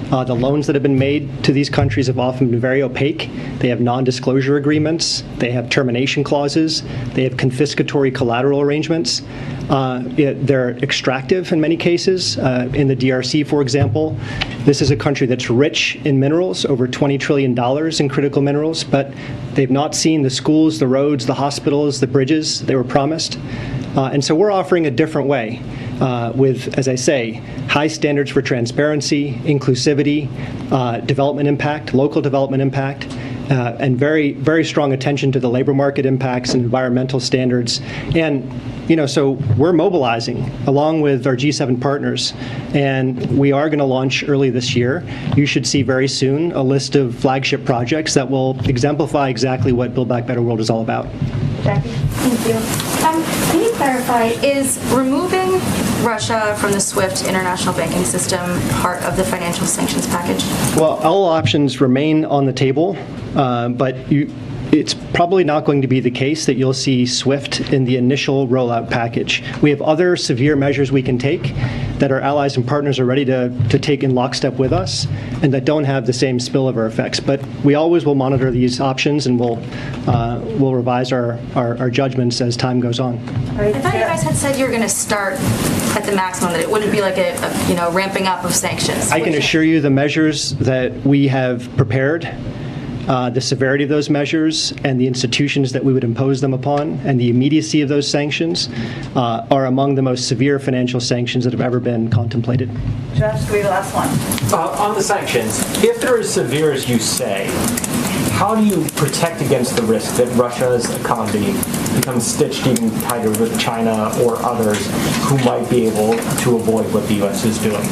The loans that have been made to these countries have often been very opaque. They have non-disclosure agreements. They have termination clauses. They have confiscatory collateral arrangements. They're extractive in many cases. In the DRC, for example, this is a country that's rich in minerals, over $20 trillion in critical minerals, but they've not seen the schools, the roads, the hospitals, the bridges they were promised. And so we're offering a different way with, as I say, high standards for transparency, inclusivity, development impact, local development impact, and very, very strong attention to the labor market impacts and environmental standards. And, so we're mobilizing along with our G7 partners, and we are going to launch early this year. You should see very soon a list of flagship projects that will exemplify exactly what Build Back Better World is all about. Jackie? Thank you. Can you clarify, is removing Russia from the SWIFT international banking system part of the financial sanctions package? Well, all options remain on the table, but it's probably not going to be the case that you'll see SWIFT in the initial rollout package. We have other severe measures we can take that our allies and partners are ready to take in lockstep with us and that don't have the same spillover effects. But we always will monitor these options, and we'll revise our judgments as time goes on. I thought you guys had said you were going to start at the maximum, that it wouldn't be like a ramping up of sanctions. I can assure you the measures that we have prepared, the severity of those measures and the institutions that we would impose them upon and the immediacy of those sanctions are among the most severe financial sanctions that have ever been contemplated. Josh, do we have the last one? On the sanctions, if they're as severe as you say, how do you protect against the risk that Russia's economy become stitched even tighter with China or others who might be able to avoid what the U.S. is doing?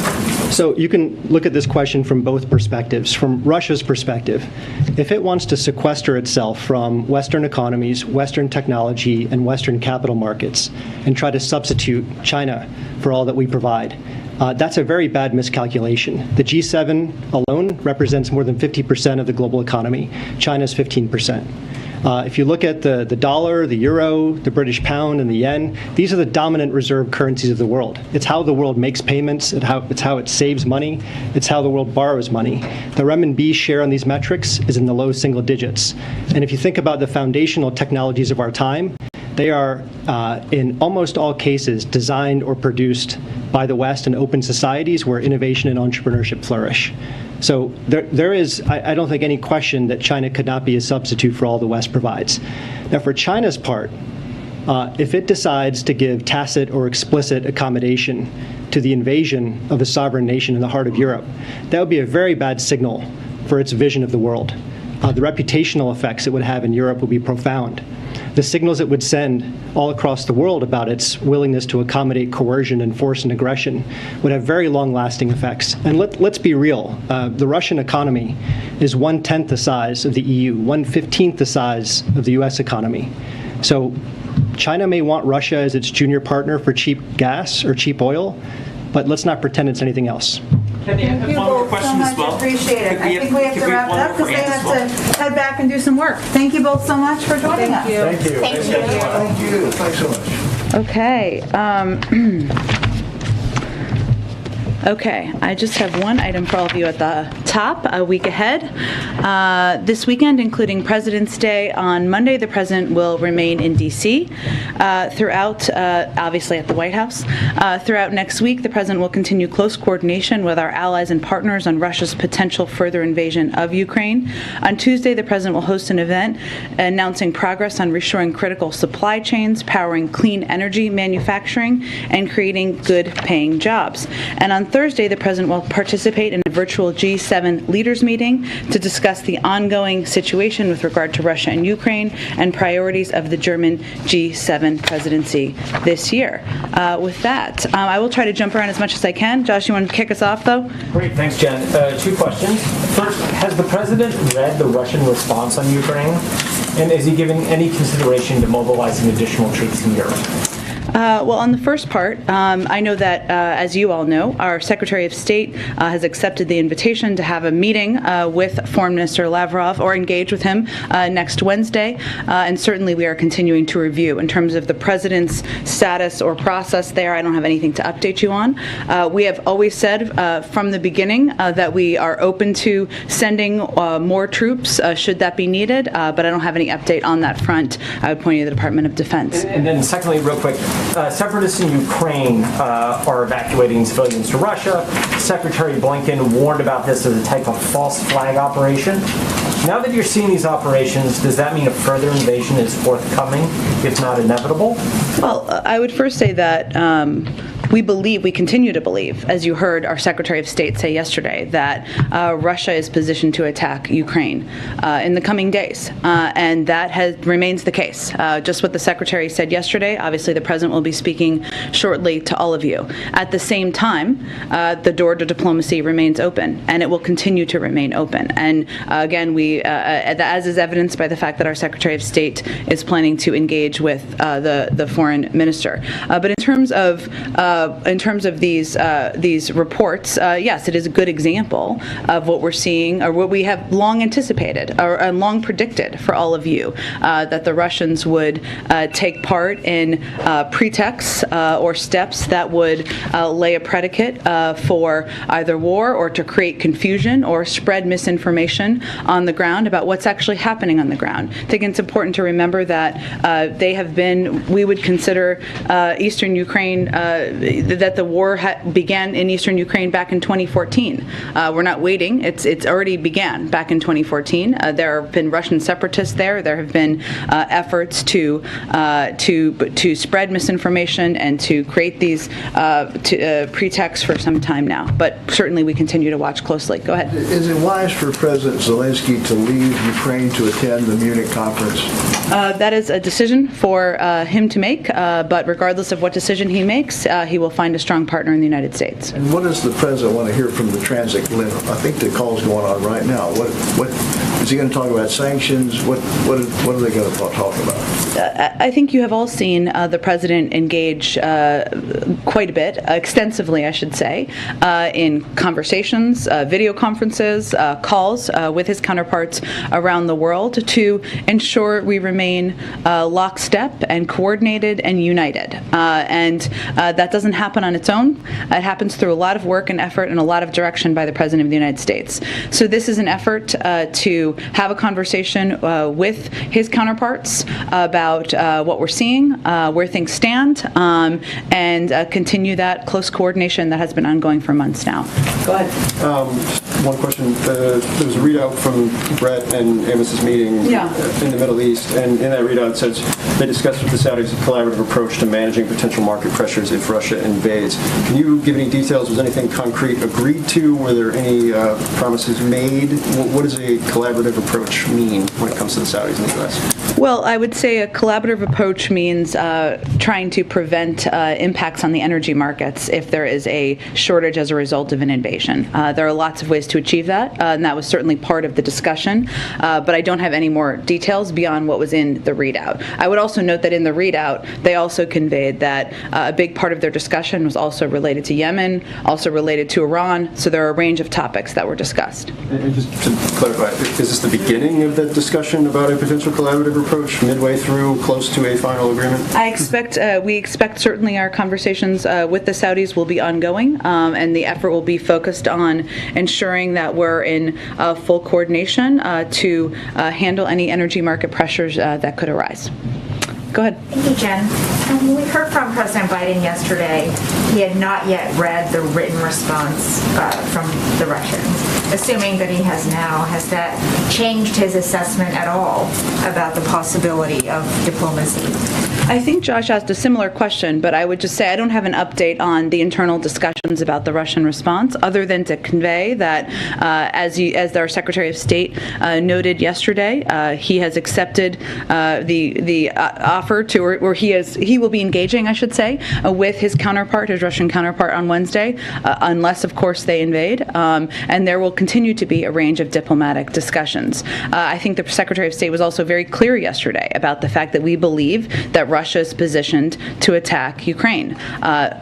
So you can look at this question from both perspectives. From Russia's perspective, if it wants to sequester itself from Western economies, Western technology, and Western capital markets, and try to substitute China for all that we provide, that's a very bad miscalculation. The G7 alone represents more than 50% of the global economy. China's 15%. If you look at the dollar, the euro, the British pound, and the yen, these are the dominant reserve currencies of the world. It's how the world makes payments, it's how it saves money, it's how the world borrows money. The renminbi's share on these metrics is in the low single digits. And if you think about the foundational technologies of our time, they are, in almost all cases, designed or produced by the West in open societies where innovation and entrepreneurship flourish. So there is, I don't think, any question that China could not be a substitute for all the West provides. Now, for China's part, if it decides to give tacit or explicit accommodation to the invasion of a sovereign nation in the heart of Europe, that would be a very bad signal for its vision of the world. The reputational effects it would have in Europe would be profound. The signals it would send all across the world about its willingness to accommodate coercion and force and aggression would have very long-lasting effects. And let's be real. The Russian economy is 1/10 the size of the EU, 1/15 the size of the U.S. economy. So China may want Russia as its junior partner for cheap gas or cheap oil, but let's not pretend it's anything else. Thank you both so much. Appreciate it. I think we have to wrap it up because they have to head back and do some work. Thank you both so much for joining us. Thank you. Thank you. Thank you. Thanks so much. Okay. Okay, I just have one item for all of you at the top, a week ahead. This weekend, including President's Day, on Monday, the President will remain in D.C. Throughout, obviously at the White House. Throughout next week, the President will continue close coordination with our allies and partners on Russia's potential further invasion of Ukraine. On Tuesday, the President will host an event announcing progress on restoring critical supply chains, powering clean energy manufacturing, and creating good-paying jobs. And on Thursday, the President will participate in a virtual G7 leaders meeting to discuss the ongoing situation with regard to Russia and Ukraine and priorities of the German G7 presidency this year. With that, I will try to jump around as much as I can. Josh, you want to kick us off, though? Great, thanks, Jen. Two questions. First, has the President read the Russian response on Ukraine? And is he giving any consideration to mobilizing additional troops in Europe? Well, on the first part, I know that, as you all know, our Secretary of State has accepted the invitation to have a meeting with Foreign Minister Lavrov, or engage with him next Wednesday, and certainly we are continuing to review. In terms of the President's status or process there, I don't have anything to update you on. We have always said from the beginning that we are open to sending more troops should that be needed, but I don't have any update on that front. I would point you to the Department of Defense. And then secondly, real quick, separatists in Ukraine are evacuating civilians to Russia. Secretary Blinken warned about this as a type of false flag operation. Now that you're seeing these operations, does that mean a further invasion is forthcoming, if not inevitable? Well, I would first say that we continue to believe, as you heard our Secretary of State say yesterday, that Russia is positioned to attack Ukraine in the coming days, and that remains the case. Just what the Secretary said yesterday, obviously the President will be speaking shortly to all of you. At the same time, the door to diplomacy remains open, and it will continue to remain open. And again, as is evidenced by the fact that our Secretary of State is planning to engage with the Foreign Minister. But in terms of these reports, yes, it is a good example of what we're seeing, or what we have long anticipated or long predicted for all of you, that the Russians would take part in pretexts or steps that would lay a predicate for either war or to create confusion or spread misinformation on the ground about what's actually happening on the ground. I think it's important to remember that we would consider eastern Ukraine that the war began in eastern Ukraine back in 2014. We're not waiting. It's already began back in 2014. There have been Russian separatists there. There have been efforts to spread misinformation and to create these pretexts for some time now. But certainly we continue to watch closely. Go ahead. Is it wise for President Zelensky to leave Ukraine to attend the Munich conference? That is a decision for him to make, but regardless of what decision he makes, he will find a strong partner in the United States. And what does the president want to hear from the transatlantic? I think the call's going on right now. What is he going to talk about? Sanctions? What are they going to talk about? I think you have all seen the president engage quite a bit, extensively, I should say, in conversations, video conferences, calls with his counterparts around the world to ensure we remain lockstep and coordinated and united. And that doesn't happen on its own. It happens through a lot of work and effort and a lot of direction by the President of the United States. So this is an effort to have a conversation with his counterparts about what we're seeing, where things stand, and continue that close coordination that has been ongoing for months now. Go ahead. One question. There was a readout from Brett and Amos's meeting in the Middle East, and in that readout it says they discussed with the Saudis a collaborative approach to managing potential market pressures if Russia invades. Can you give any details? Was anything concrete agreed to? Were there any promises made? What does a collaborative approach mean when it comes to the Saudis and the U.S.? Well, I would say a collaborative approach means trying to prevent impacts on the energy markets if there is a shortage as a result of an invasion. There are lots of ways to achieve that, and that was certainly part of the discussion, but I don't have any more details beyond what was in the readout. I would also note that in the readout, they also conveyed that a big part of their discussion was also related to Yemen, also related to Iran, so there are a range of topics that were discussed. And just to clarify, is this the beginning of that discussion about a potential collaborative approach, midway through, close to a final agreement? We expect certainly our conversations with the Saudis will be ongoing, and the effort will be focused on ensuring that we're in full coordination to handle any energy market pressures that could arise. Go ahead. Thank you, Jen. We heard from President Biden yesterday. He had not yet read the written response from the Russians. Assuming that he has now, has that changed his assessment at all about the possibility of diplomacy? I think Josh asked a similar question, but I would just say I don't have an update on the internal discussions about the Russian response, other than to convey that, as our Secretary of State noted yesterday, he has accepted the offer to, or he will be engaging, I should say, with his counterpart, his Russian counterpart, on Wednesday, unless, of course, they invade, and there will continue to be a range of diplomatic discussions. I think the Secretary of State was also very clear yesterday about the fact that we believe that Russia is positioned to attack Ukraine.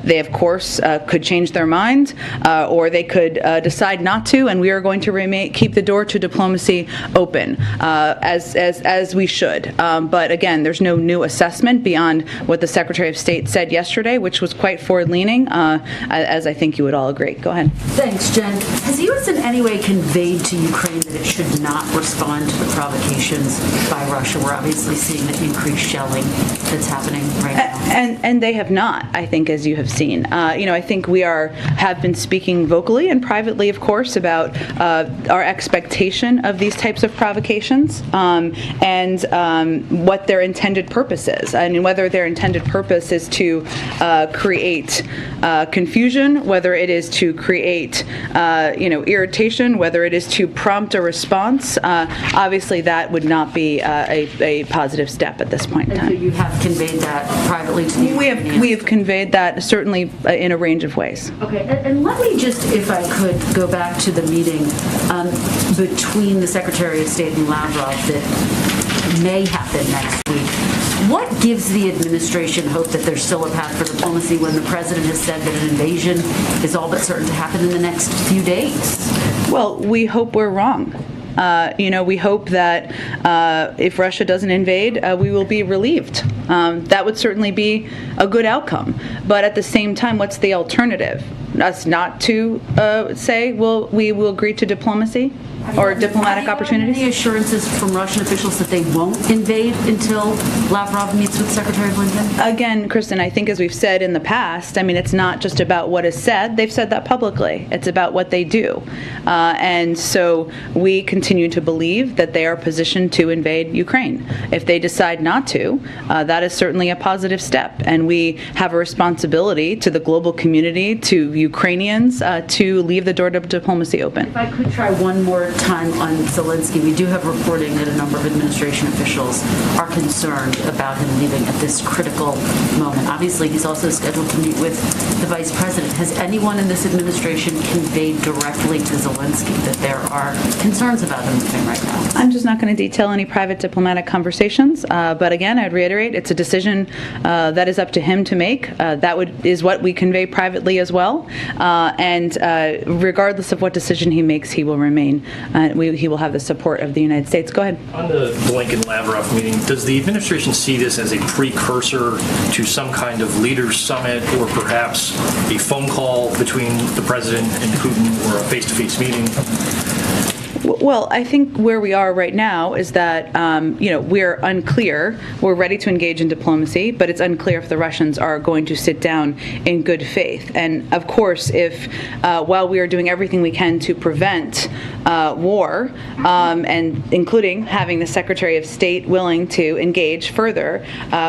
They, of course, could change their mind, or they could decide not to, and we are going to keep the door to diplomacy open, as we should. But again, there's no new assessment beyond what the Secretary of State said yesterday, which was quite forward-leaning, as I think you would all agree. Go ahead. Thanks, Jen. Has the U.S. in any way conveyed to Ukraine that it should not respond to the provocations by Russia? We're obviously seeing the increased shelling that's happening right now. And they have not, I think, as you have seen. I think we have been speaking vocally and privately, of course, about our expectation of these types of provocations and what their intended purpose is. I mean, whether their intended purpose is to create confusion, whether it is to create, irritation, whether it is to prompt a response. Obviously, that would not be a positive step at this point in time. And so you have conveyed that privately to the Ukrainians? We have conveyed that certainly in a range of ways. Okay, and let me just, if I could, go back to the meeting between the Secretary of State and Lavrov that may happen next week. What gives the administration hope that there's still a path for diplomacy when the president has said that an invasion is all but certain to happen in the next few days? Well, we hope we're wrong. We hope that if Russia doesn't invade, we will be relieved. That would certainly be a good outcome. But at the same time, what's the alternative? us not to say, well, we will agree to diplomacy or diplomatic opportunities? Any assurances from Russian officials that they won't invade until Lavrov meets with Secretary Blinken? Again, Kristen, I think as we've said in the past, I mean, it's not just about what is said. They've said that publicly. It's about what they do. And so we continue to believe that they are positioned to invade Ukraine. If they decide not to, that is certainly a positive step. And we have a responsibility to the global community, to Ukrainians, to leave the door to diplomacy open. If I could try one more time on Zelensky, we do have reporting that a number of administration officials are concerned about him leaving at this critical moment. Obviously, he's also scheduled to meet with the vice president. Has anyone in this administration conveyed directly to Zelensky that there are concerns about him leaving right now? I'm just not going to detail any private diplomatic conversations, but again, I'd reiterate, it's a decision that is up to him to make. That is what we convey privately as well, and regardless of what decision he makes, he will remain. He will have the support of the United States. Go ahead. On the Blinken-Lavrov meeting, does the administration see this as a precursor to some kind of leaders' summit or perhaps a phone call between the president and Putin or a face-to-face meeting? Well, I think where we are right now is that, we're unclear. We're ready to engage in diplomacy, but it's unclear if the Russians are going to sit down in good faith. And of course, if while we are doing everything we can to prevent war, and including having the Secretary of State willing to engage further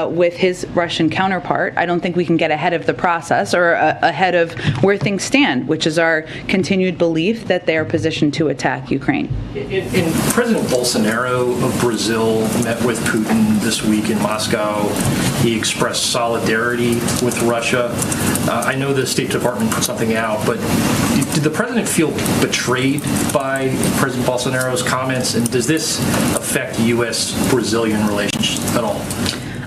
with his Russian counterpart, I don't think we can get ahead of the process or ahead of where things stand, which is our continued belief that they are positioned to attack Ukraine. In President Bolsonaro of Brazil met with Putin this week in Moscow. He expressed solidarity with Russia. I know the State Department put something out, but did the president feel betrayed by President Bolsonaro's comments, and does this affect U.S.-Brazilian relations at all?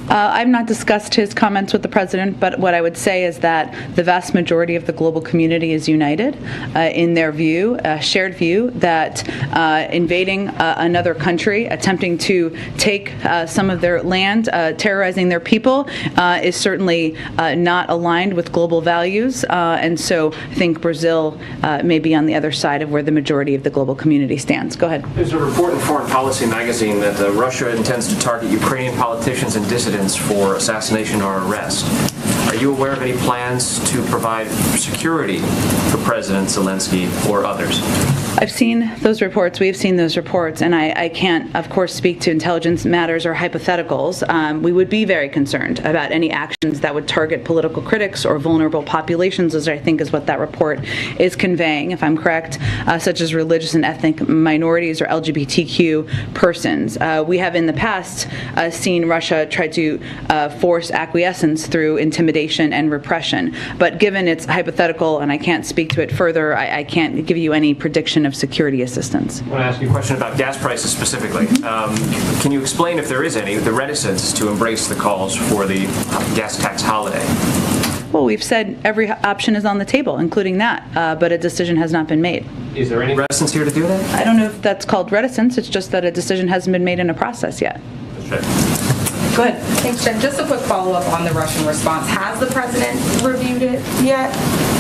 I've not discussed his comments with the president, but what I would say is that the vast majority of the global community is united in their view, shared view, that invading another country, attempting to take some of their land, terrorizing their people, is certainly not aligned with global values. And so I think Brazil may be on the other side of where the majority of the global community stands. Go ahead. There's a report in Foreign Policy magazine that Russia intends to target Ukrainian politicians and dissidents for assassination or arrest. Are you aware of any plans to provide security for President Zelensky or others? I've seen those reports. We've seen those reports, and I can't, of course, speak to intelligence matters or hypotheticals. We would be very concerned about any actions that would target political critics or vulnerable populations, as I think is what that report is conveying, if I'm correct, such as religious and ethnic minorities or LGBTQ persons. We have in the past seen Russia try to force acquiescence through intimidation and repression. But given it's hypothetical and I can't speak to it further, I can't give you any prediction of security assistance. I want to ask you a question about gas prices specifically. Can you explain, if there is any, the reticence to embrace the calls for the gas tax holiday? Well, we've said every option is on the table, including that, but a decision has not been made. Is there any reticence here to do that? I don't know if that's called reticence. It's just that a decision hasn't been made in a process yet. Okay. Go ahead. Thanks, Jen. Just a quick follow-up on the Russian response. Has the president reviewed it yet?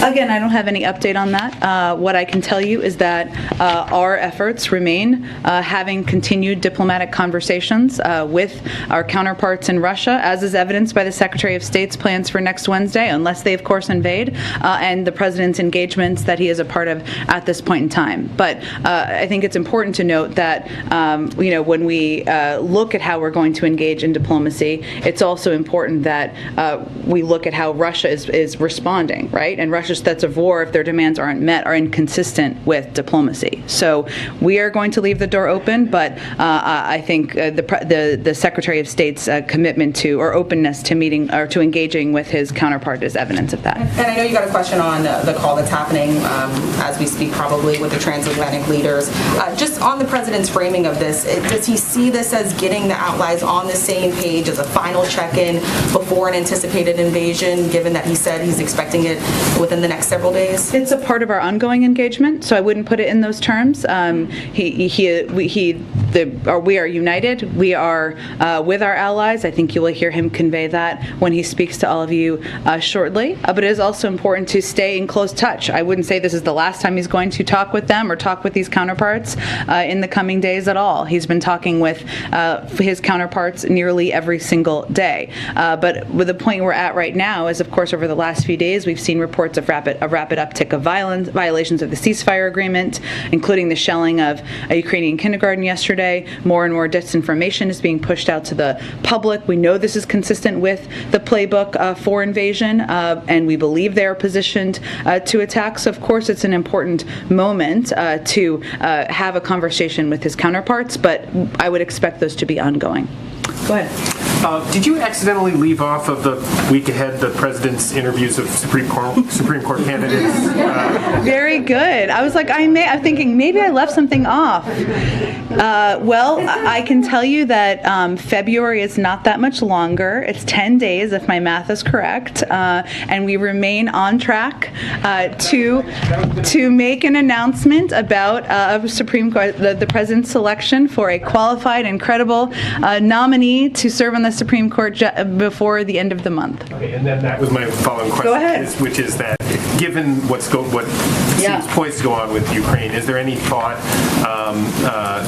Again, I don't have any update on that. What I can tell you is that our efforts remain having continued diplomatic conversations with our counterparts in Russia, as is evidenced by the Secretary of State's plans for next Wednesday, unless they, of course, invade, and the president's engagements that he is a part of at this point in time. But I think it's important to note that, when we look at how we're going to engage in diplomacy, it's also important that we look at how Russia is responding, right? And Russia's threats of war, if their demands aren't met, are inconsistent with diplomacy. So we are going to leave the door open, but I think the Secretary of State's commitment to, or openness to meeting or to engaging with his counterpart is evidence of that. And I know you got a question on the call that's happening as we speak, probably with the transatlantic leaders. Just on the president's framing of this, does he see this as getting the allies on the same page as a final check-in before an anticipated invasion, given that he said he's expecting it within the next several days? It's a part of our ongoing engagement, so I wouldn't put it in those terms. He we are united. We are with our allies. I think you will hear him convey that when he speaks to all of you shortly. But it is also important to stay in close touch. I wouldn't say this is the last time he's going to talk with them or talk with these counterparts in the coming days at all. He's been talking with his counterparts nearly every single day. But with the point we're at right now is, of course, over the last few days, we've seen reports of rapid uptick of violations of the ceasefire agreement, including the shelling of a Ukrainian kindergarten yesterday. More and more disinformation is being pushed out to the public. We know this is consistent with the playbook for invasion, and we believe they are positioned to attack. So, of course, it's an important moment to have a conversation with his counterparts, but I would expect those to be ongoing. Go ahead. Did you accidentally leave off of the week ahead the president's interviews of Supreme Court candidates? Very good. I was like, I'm thinking maybe I left something off. Well, I can tell you that February is not that much longer. It's 10 days, if my math is correct, and we remain on track to make an announcement about Supreme Court, the president's selection for a qualified and credible nominee to serve on the Supreme Court before the end of the month. Okay, and then that was my following question. Go ahead. Which is that, given what seems poised to go on with Ukraine, is there any thought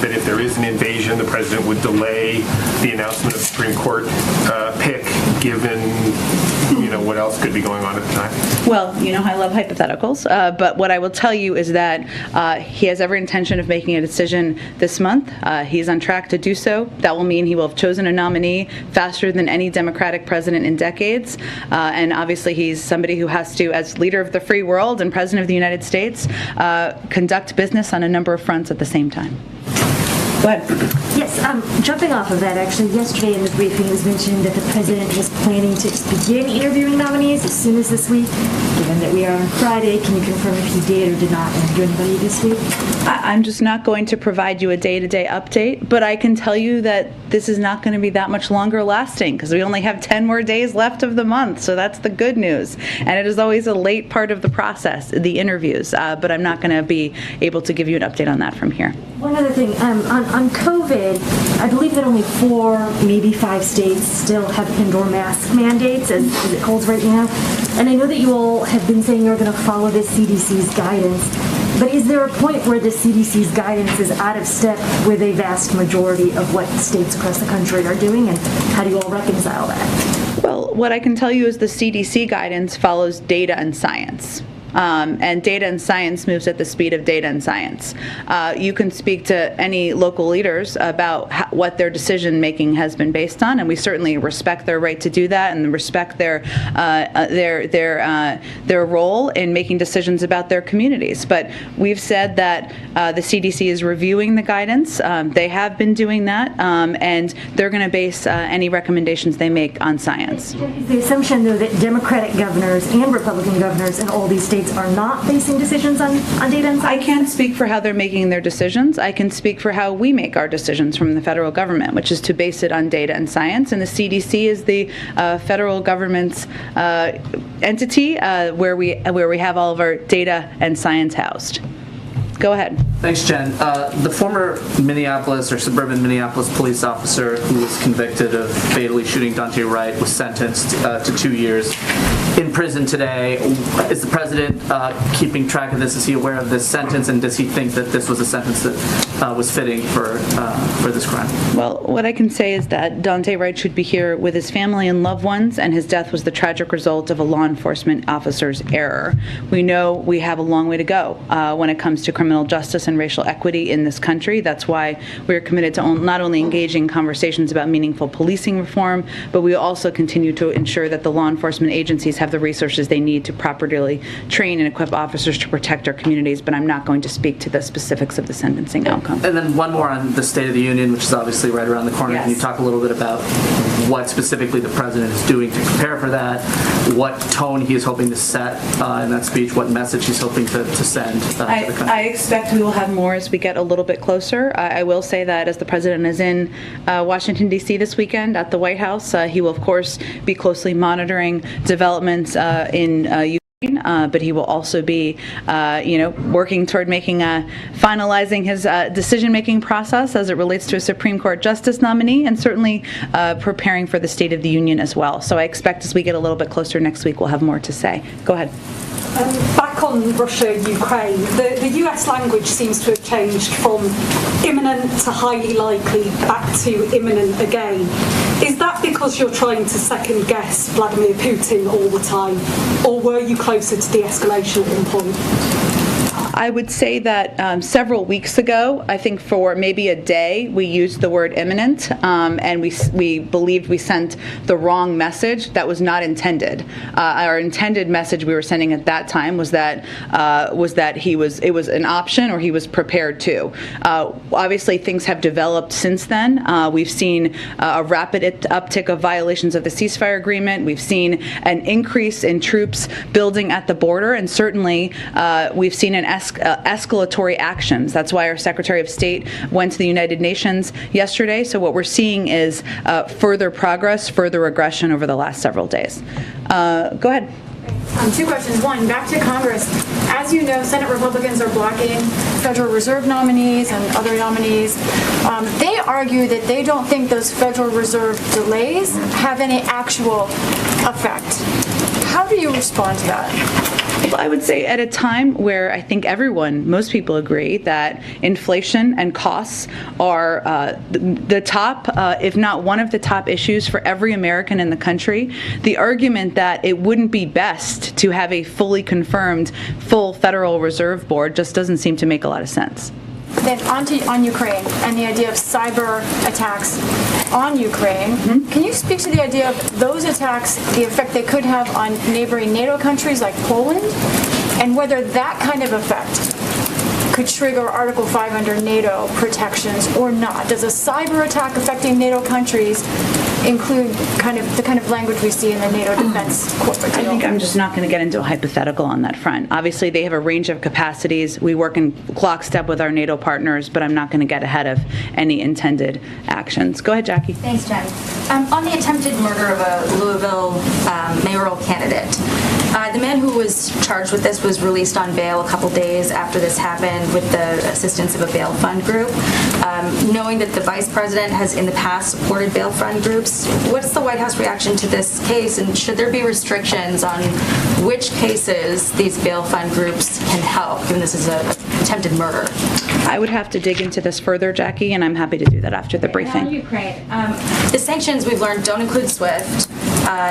that if there is an invasion, the president would delay the announcement of the Supreme Court pick, given what else could be going on at the time? Well, I love hypotheticals, but what I will tell you is that he has every intention of making a decision this month. He's on track to do so. That will mean he will have chosen a nominee faster than any Democratic president in decades. And obviously he's somebody who has to, as leader of the free world and president of the United States, conduct business on a number of fronts at the same time. Go ahead. Yes, jumping off of that, actually, yesterday in the briefing it was mentioned that the president was planning to begin interviewing nominees as soon as this week. Given that we are on Friday, can you confirm if he did or did not interview anybody this week? I'm just not going to provide you a day-to-day update, but I can tell you that this is not going to be that much longer lasting because we only have 10 more days left of the month, so that's the good news. And it is always a late part of the process, the interviews, but I'm not going to be able to give you an update on that from here. One other thing, on COVID, I believe that only 4, maybe 5 states still have indoor mask mandates as it holds right now. And I know that you all have been saying you're going to follow the CDC's guidance, but is there a point where the CDC's guidance is out of step with a vast majority of what states across the country are doing, and how do you all reconcile that? Well, what I can tell you is the CDC guidance follows data and science. And data and science moves at the speed of data and science. You can speak to any local leaders about what their decision making has been based on, and we certainly respect their right to do that and respect their role in making decisions about their communities. But we've said that the CDC is reviewing the guidance. They have been doing that, and they're going to base any recommendations they make on science. Is the assumption, though, that Democratic governors and Republican governors in all these states are not basing decisions on data and science? I can't speak for how they're making their decisions. I can speak for how we make our decisions from the federal government, which is to base it on data and science. And the CDC is the federal government's entity where we have all of our data and science housed. Go ahead. Thanks, Jen. The former Minneapolis or suburban Minneapolis police officer who was convicted of fatally shooting Daunte Wright was sentenced to 2 years in prison today. Is the president keeping track of this? Is he aware of this sentence, and does he think that this was a sentence that was fitting for this crime? Well, what I can say is that Daunte Wright should be here with his family and loved ones, and his death was the tragic result of a law enforcement officer's error. We know we have a long way to go when it comes to criminal justice and racial equity in this country. That's why we're committed to not only engaging conversations about meaningful policing reform, but we also continue to ensure that the law enforcement agencies have the resources they need to properly train and equip officers to protect our communities, but I'm not going to speak to the specifics of the sentencing outcome. And then one more on the State of the Union, which is obviously right around the corner. Yes. Can you talk a little bit about what specifically the president is doing to prepare for that, what tone he is hoping to set in that speech, what message he's hoping to send to the country? I expect we will have more as we get a little bit closer. I will say that as the president is in Washington, D.C. this weekend at the White House, he will, of course, be closely monitoring developments in Ukraine but he will also be, working toward finalizing his decision-making process as it relates to a Supreme Court justice nominee, and certainly preparing for the State of the Union as well. So I expect as we get a little bit closer next week, we'll have more to say. Go ahead. Back on Russia-Ukraine, the US language seems to have changed from imminent to highly likely back to imminent again. Is that because you're trying to second-guess Vladimir Putin all the time, or were you closer to de-escalation at one point? I would say that several weeks ago, I think for maybe a day, we used the word imminent, and we believed we sent the wrong message that was not intended. Our intended message we were sending at that time was that it was an option, or he was prepared to. Obviously, things have developed since then. We've seen a rapid uptick of violations of the ceasefire agreement. We've seen an increase in troops building at the border, and certainly we've seen an escalatory actions. That's why our Secretary of State went to the United Nations yesterday. So what we're seeing is further progress, further aggression over the last several days. Go ahead. Two questions. One, back to Congress. As you know, Senate Republicans are blocking Federal Reserve nominees and other nominees. They argue that they don't think those Federal Reserve delays have any actual effect. How do you respond to that? Well, I would say at a time where I think most people agree that inflation and costs are the top, if not one of the top issues for every American in the country, the argument that it wouldn't be best to have a fully confirmed full Federal Reserve Board just doesn't seem to make a lot of sense. Then on Ukraine and the idea of cyber attacks on Ukraine. Can you speak to the idea of those attacks, the effect they could have on neighboring NATO countries like Poland, and whether that kind of effect could trigger Article 5 under NATO protections or not? Does a cyber attack affecting NATO countries include the kind of language we see in the NATO defense corporate deal? I think I'm just not going to get into a hypothetical on that front. Obviously, they have a range of capacities. We work in lockstep with our NATO partners, but I'm not going to get ahead of any intended actions. Go ahead, Jackie. Thanks, Jen. On the attempted murder of a Louisville mayoral candidate, the man who was charged with this was released on bail a couple days after this happened with the assistance of a bail fund group. Knowing that the vice president has in the past supported bail fund groups, what's the White House reaction to this case, and should there be restrictions on which cases these bail fund groups can help, given this is an attempted murder? I would have to dig into this further, Jackie, and I'm happy to do that after the briefing. On Ukraine, the sanctions we've learned don't include SWIFT.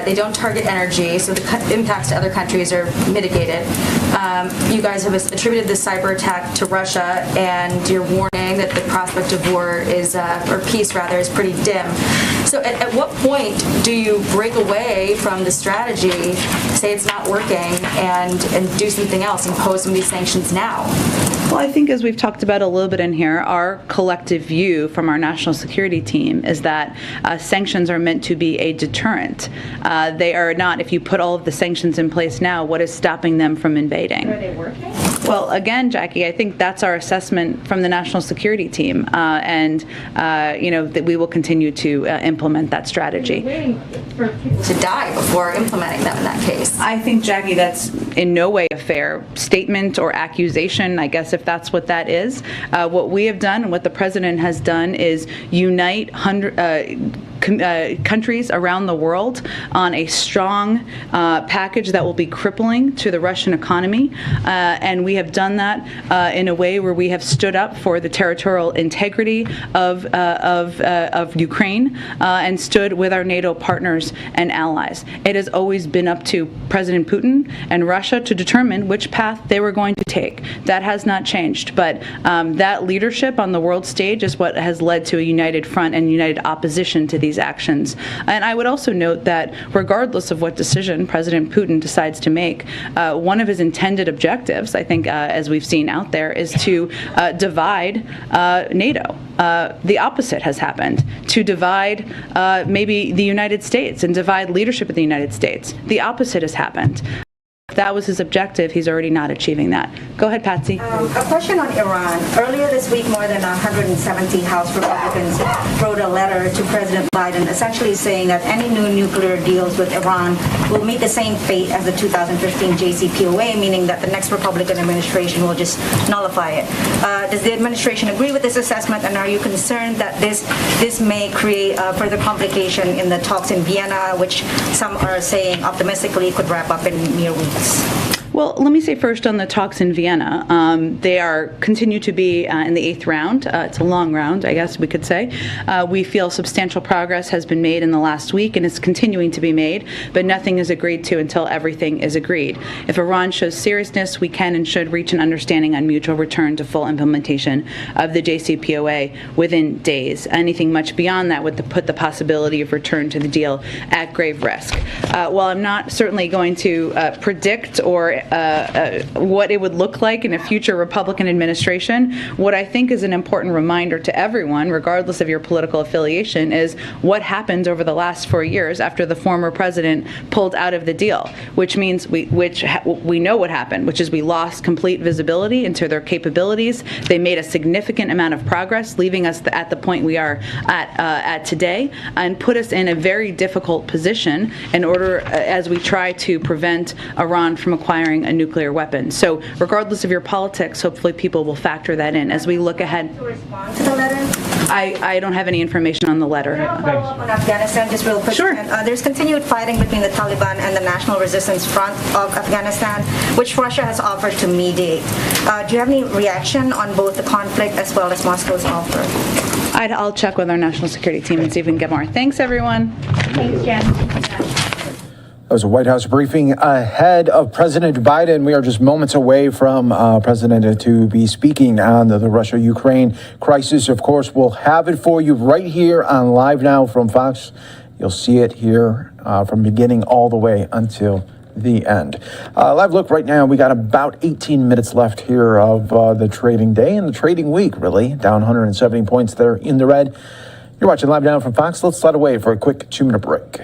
They don't target energy, so the impacts to other countries are mitigated. You guys have attributed this cyber attack to Russia, and you're warning that the prospect of war is, or peace rather, is pretty dim. So at what point do you break away from the strategy, say it's not working, and do something else, impose some of these sanctions now? Well, I think as we've talked about a little bit in here, our collective view from our national security team is that sanctions are meant to be a deterrent. They are not. If you put all of the sanctions in place now, what is stopping them from invading? Are they working? Well, again, Jackie, I think that's our assessment from the national security team, and that we will continue to implement that strategy. You're waiting for people to die before implementing them in that case. I think, Jackie, that's in no way a fair statement or accusation, I guess, if that's what that is. What we have done and what the president has done is unite countries around the world on a strong package that will be crippling to the Russian economy, and we have done that in a way where we have stood up for the territorial integrity of Ukraine and stood with our NATO partners and allies. It has always been up to President Putin and Russia to determine which path they were going to take. That has not changed, but that leadership on the world stage is what has led to a united front and united opposition to these actions. And I would also note that regardless of what decision President Putin decides to make, one of his intended objectives, I think, as we've seen out there, is to divide NATO. The opposite has happened, to divide maybe the United States and divide leadership of the United States. The opposite has happened. that was his objective, he's already not achieving that. Go ahead, Patsy. A question on Iran. Earlier this week, more than 170 House Republicans wrote a letter to President Biden essentially saying that any new nuclear deals with Iran will meet the same fate as the 2015 JCPOA, meaning that the next Republican administration will just nullify it. Does the administration agree with this assessment, and are you concerned that this may create further complication in the talks in Vienna, which some are saying optimistically could wrap up in mere weeks? Well, let me say first on the talks in Vienna, they continue to be in the 8th round. It's a long round, I guess we could say. We feel substantial progress has been made in the last week, and it's continuing to be made, but nothing is agreed to until everything is agreed. If Iran shows seriousness, we can and should reach an understanding on mutual return to full implementation of the JCPOA within days. Anything much beyond that would put the possibility of return to the deal at grave risk. While I'm not certainly going to predict or what it would look like in a future Republican administration, what I think is an important reminder to everyone, regardless of your political affiliation, is what happened over the last 4 years after the former president pulled out of the deal, which means we know what happened, which is we lost complete visibility into their capabilities. They made a significant amount of progress, leaving us at the point we are at today, and put us in a very difficult position in order, as we try to prevent Iran from acquiring a nuclear weapon. So regardless of your politics, hopefully people will factor that in as we look ahead. To respond to the letter? I don't have any information on the letter. On Afghanistan, just real quick. Sure. There's continued fighting between the Taliban and the National Resistance Front of Afghanistan, which Russia has offered to mediate. Do you have any reaction on both the conflict as well as Moscow's offer? I'll check with our national security team and see if we can get more. Thanks, everyone. Thanks, Jen. That was a White House briefing ahead of President Biden. We are just moments away from President to be speaking on the Russia-Ukraine crisis. Of course, we'll have it for you right here on LiveNOW from Fox. You'll see it here from beginning all the way until the end. Live look right now, we got about 18 minutes left here of the trading day and the trading week, really. Down 170 points there in the red. You're watching LiveNOW from Fox. Let's slide away for a quick 2-minute break.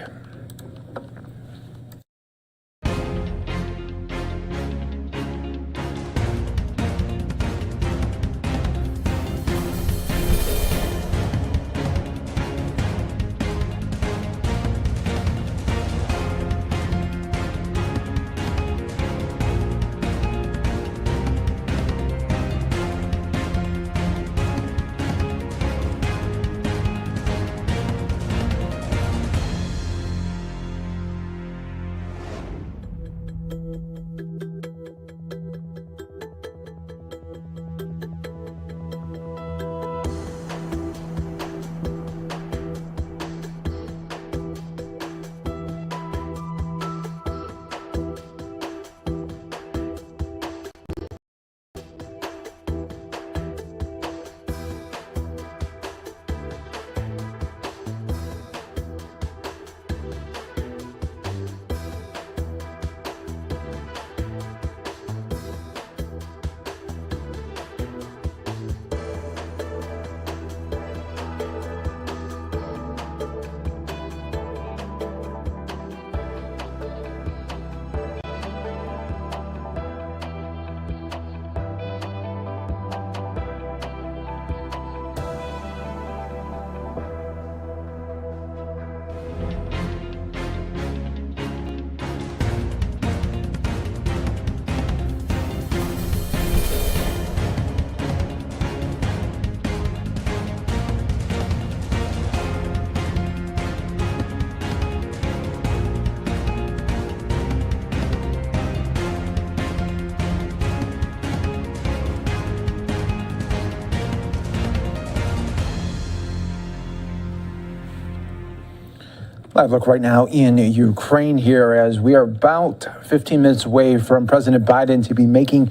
Live look right now in Ukraine here as we are about 15 minutes away from President Biden to be making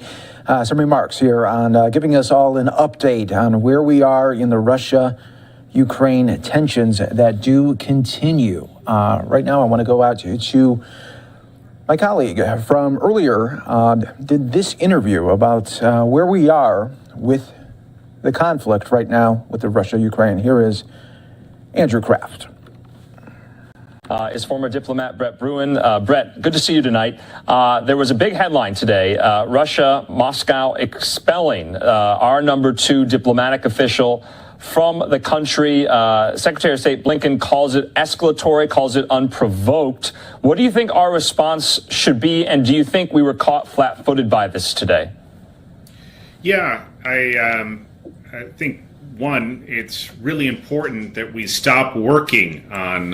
some remarks here on giving us all an update on where we are in the Russia-Ukraine tensions that do continue. Right now, I want to go out to my colleague from earlier, did this interview about where we are with the conflict right now with the Russia-Ukraine. Here is Andrew Kraft. is former diplomat Brett Bruin. Brett, good to see you tonight. There was a big headline today. Russia, Moscow expelling our number 2 diplomatic official from the country. Secretary of State Blinken calls it escalatory, calls it unprovoked. What do you think our response should be, and do you think we were caught flat-footed by this today? Yeah, I think, one, it's really important that we stop working on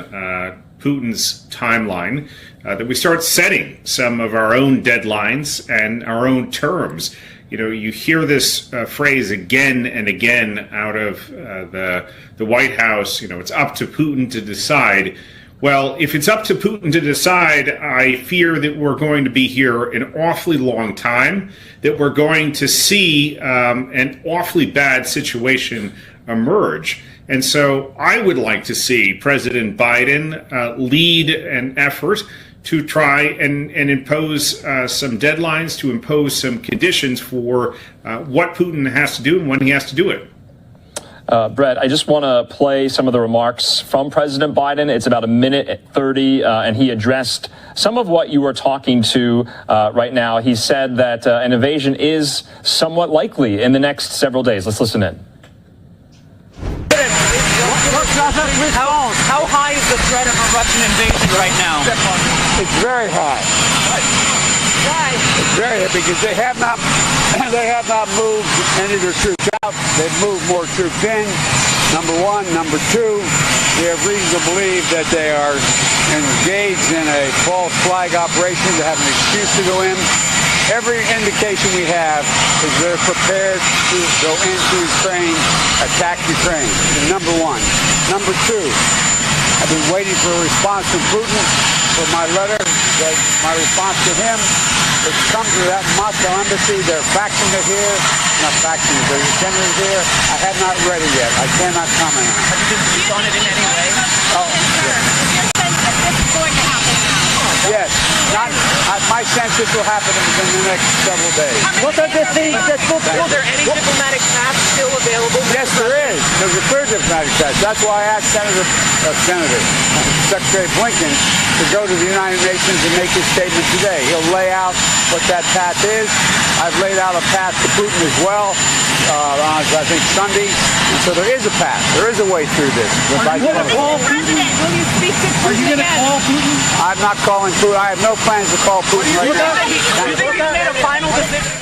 Putin's timeline, that we start setting some of our own deadlines and our own terms. You know, you hear this phrase again and again out of the White House, you know, it's up to Putin to decide. Well, if it's up to Putin to decide, I fear that we're going to be here an awfully long time, that we're going to see an awfully bad situation emerge. And so I would like to see President Biden lead an effort to try and impose some deadlines, to impose some conditions for what Putin has to do and when he has to do it. Brett, I just want to play some of the remarks from President Biden. It's about 1:30, and he addressed some of what you were talking to right now. He said that an invasion is somewhat likely in the next several days. Let's listen in. How high is the threat of a Russian invasion right now? It's very high. It's very high because they have not moved any of their troops out. They've moved more troops in. Number one. Number two, we have reason to believe that they are engaged in a false flag operation to have an excuse to go in. Every indication we have is they're prepared to go into Ukraine, attack Ukraine. Number one. Number two, I've been waiting for a response from Putin for my letter, my response to him. It's come to that Moscow embassy. They're faxing it here. Not faxing it, they're sending it here. I have not read it yet. I cannot comment on it. Have you been on it in any way? Oh, yeah. Yes. My sense this will happen in the next several days. Will there any diplomatic path still available? Yes, there is. There's a clear diplomatic path. That's why I asked Secretary Blinken to go to the United Nations and make his statement today. He'll lay out what that path is. I've laid out a path to Putin as well on, I think, Sunday. And so there is a path. There is a way through this. Are you going to call Putin? Will you speak to Putin? Are you going to call Putin? I'm not calling Putin. I have no plans to call Putin right now. Do you think he's made a final decision?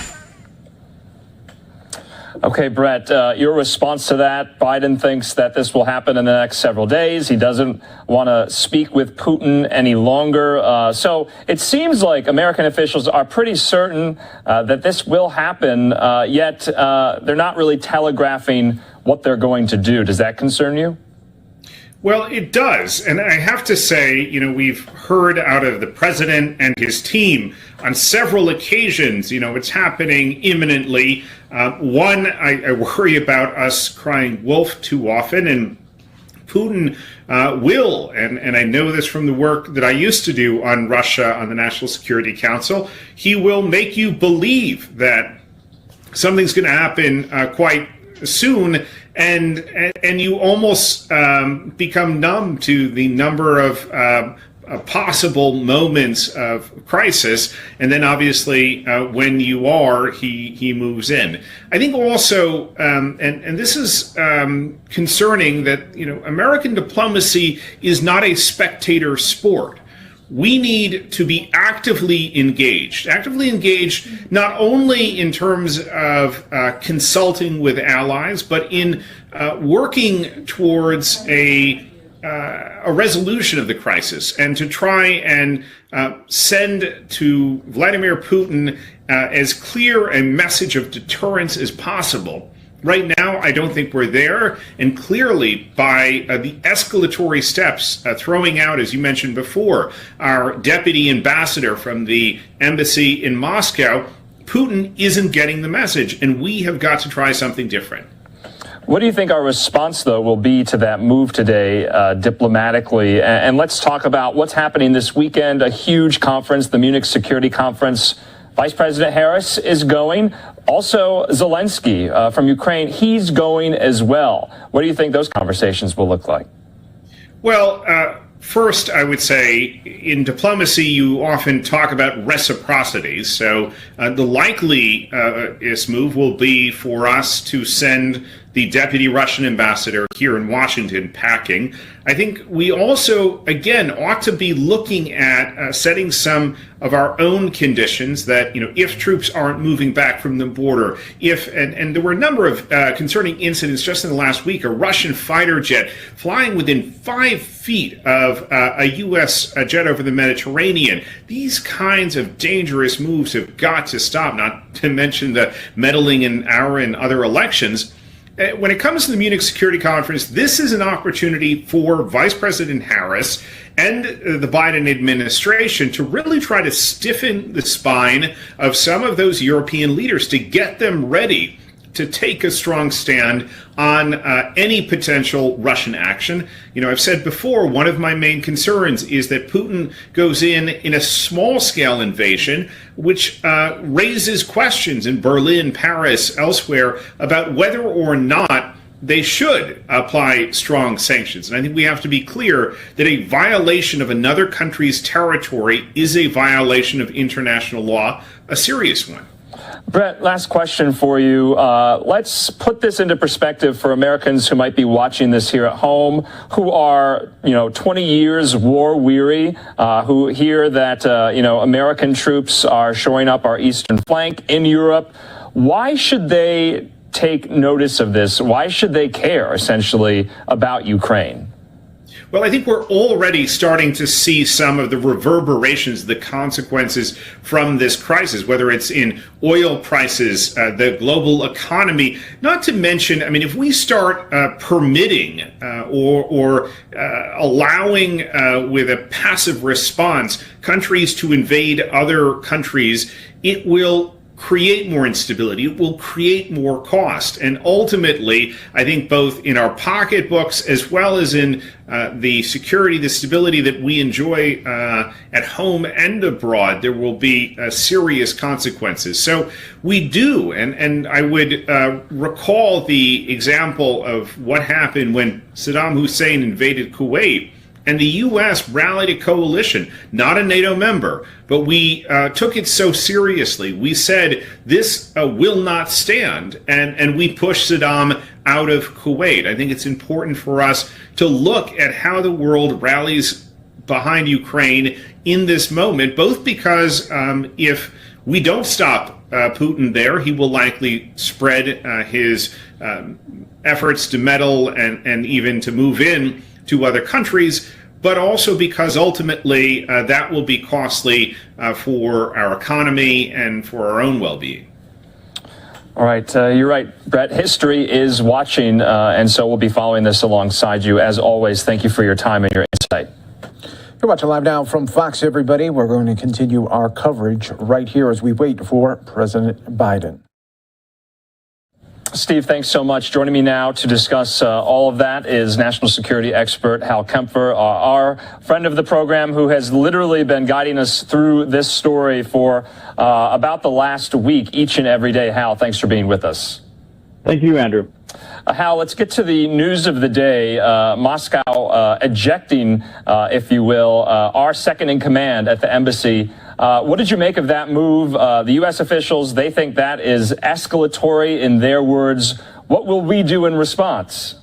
Okay, Brett, your response to that, Biden thinks that this will happen in the next several days. He doesn't want to speak with Putin any longer. So it seems like American officials are pretty certain that this will happen, yet they're not really telegraphing what they're going to do. Does that concern you? Well, it does. And I have to say, you know, we've heard out of the president and his team on several occasions, you know, it's happening imminently. One, I worry about us crying wolf too often, and Putin will, and I know this from the work that I used to do on Russia on the National Security Council, he will make you believe that something's going to happen quite soon, and you almost become numb to the number of possible moments of crisis, and then obviously when you are, he moves in. I think also, and this is concerning, that American diplomacy is not a spectator sport. We need to be actively engaged not only in terms of consulting with allies, but in working towards a resolution of the crisis, and to try and send to Vladimir Putin as clear a message of deterrence as possible. Right now, I don't think we're there, and clearly by the escalatory steps, throwing out, as you mentioned before, our deputy ambassador from the embassy in Moscow, Putin isn't getting the message, and we have got to try something different. What do you think our response, though, will be to that move today diplomatically? And let's talk about what's happening this weekend, a huge conference, the Munich Security Conference. Vice President Harris is going. Also, Zelensky from Ukraine, he's going as well. What do you think those conversations will look like? Well, First, I would say in diplomacy, you often talk about reciprocity. So the likeliest move will be for us to send the deputy Russian ambassador here in Washington packing. I think we also, again, ought to be looking at setting some of our own conditions that, if troops aren't moving back from the border, and there were a number of concerning incidents just in the last week, a Russian fighter jet flying within 5 feet of a U.S. jet over the Mediterranean. These kinds of dangerous moves have got to stop, not to mention the meddling in our and other elections. When it comes to the Munich Security Conference, this is an opportunity for Vice President Harris and the Biden administration to really try to stiffen the spine of some of those European leaders, to get them ready to take a strong stand on any potential Russian action. I've said before, one of my main concerns is that Putin goes in a small-scale invasion, which raises questions in Berlin, Paris, elsewhere, about whether or not they should apply strong sanctions. And I think we have to be clear that a violation of another country's territory is a violation of international law, a serious one. Brett, last question for you. Let's put this into perspective for Americans who might be watching this here at home, who are, 20 years war weary, who hear that, American troops are shoring up our eastern flank in Europe. Why should they take notice of this? Why should they care, essentially, about Ukraine? Well, I think we're already starting to see some of the reverberations, the consequences from this crisis, whether it's in oil prices, the global economy, not to mention, if we start permitting or allowing with a passive response countries to invade other countries, it will create more instability. It will create more cost. And ultimately, I think both in our pocketbooks as well as in the security, the stability that we enjoy at home and abroad, there will be serious consequences. So we do, and I would recall the example of what happened when Saddam Hussein invaded Kuwait. And the U.S. rallied a coalition, not a NATO member, but we took it so seriously. We said, this will not stand, and we pushed Saddam out of Kuwait. I think it's important for us to look at how the world rallies behind Ukraine in this moment, both because if we don't stop Putin there, he will likely spread his efforts to meddle and even to move in to other countries, but also because ultimately that will be costly for our economy and for our own well-being. All right, you're right, Brett. History is watching, and so we'll be following this alongside you. As always, thank you for your time and your insight. You're watching Live Now from Fox, everybody. We're going to continue our coverage right here as we wait for President Biden. Steve, thanks so much. Joining me now to discuss all of that is national security expert Hal Kempfer, our friend of the program, who has literally been guiding us through this story for about the last week, each and every day. Hal, thanks for being with us. Thank you, Andrew. Hal, let's get to the news of the day. Moscow ejecting, if you will, our second in command at the embassy. What did you make of that move? The U.S. officials, they think that is escalatory in their words. What will we do in response?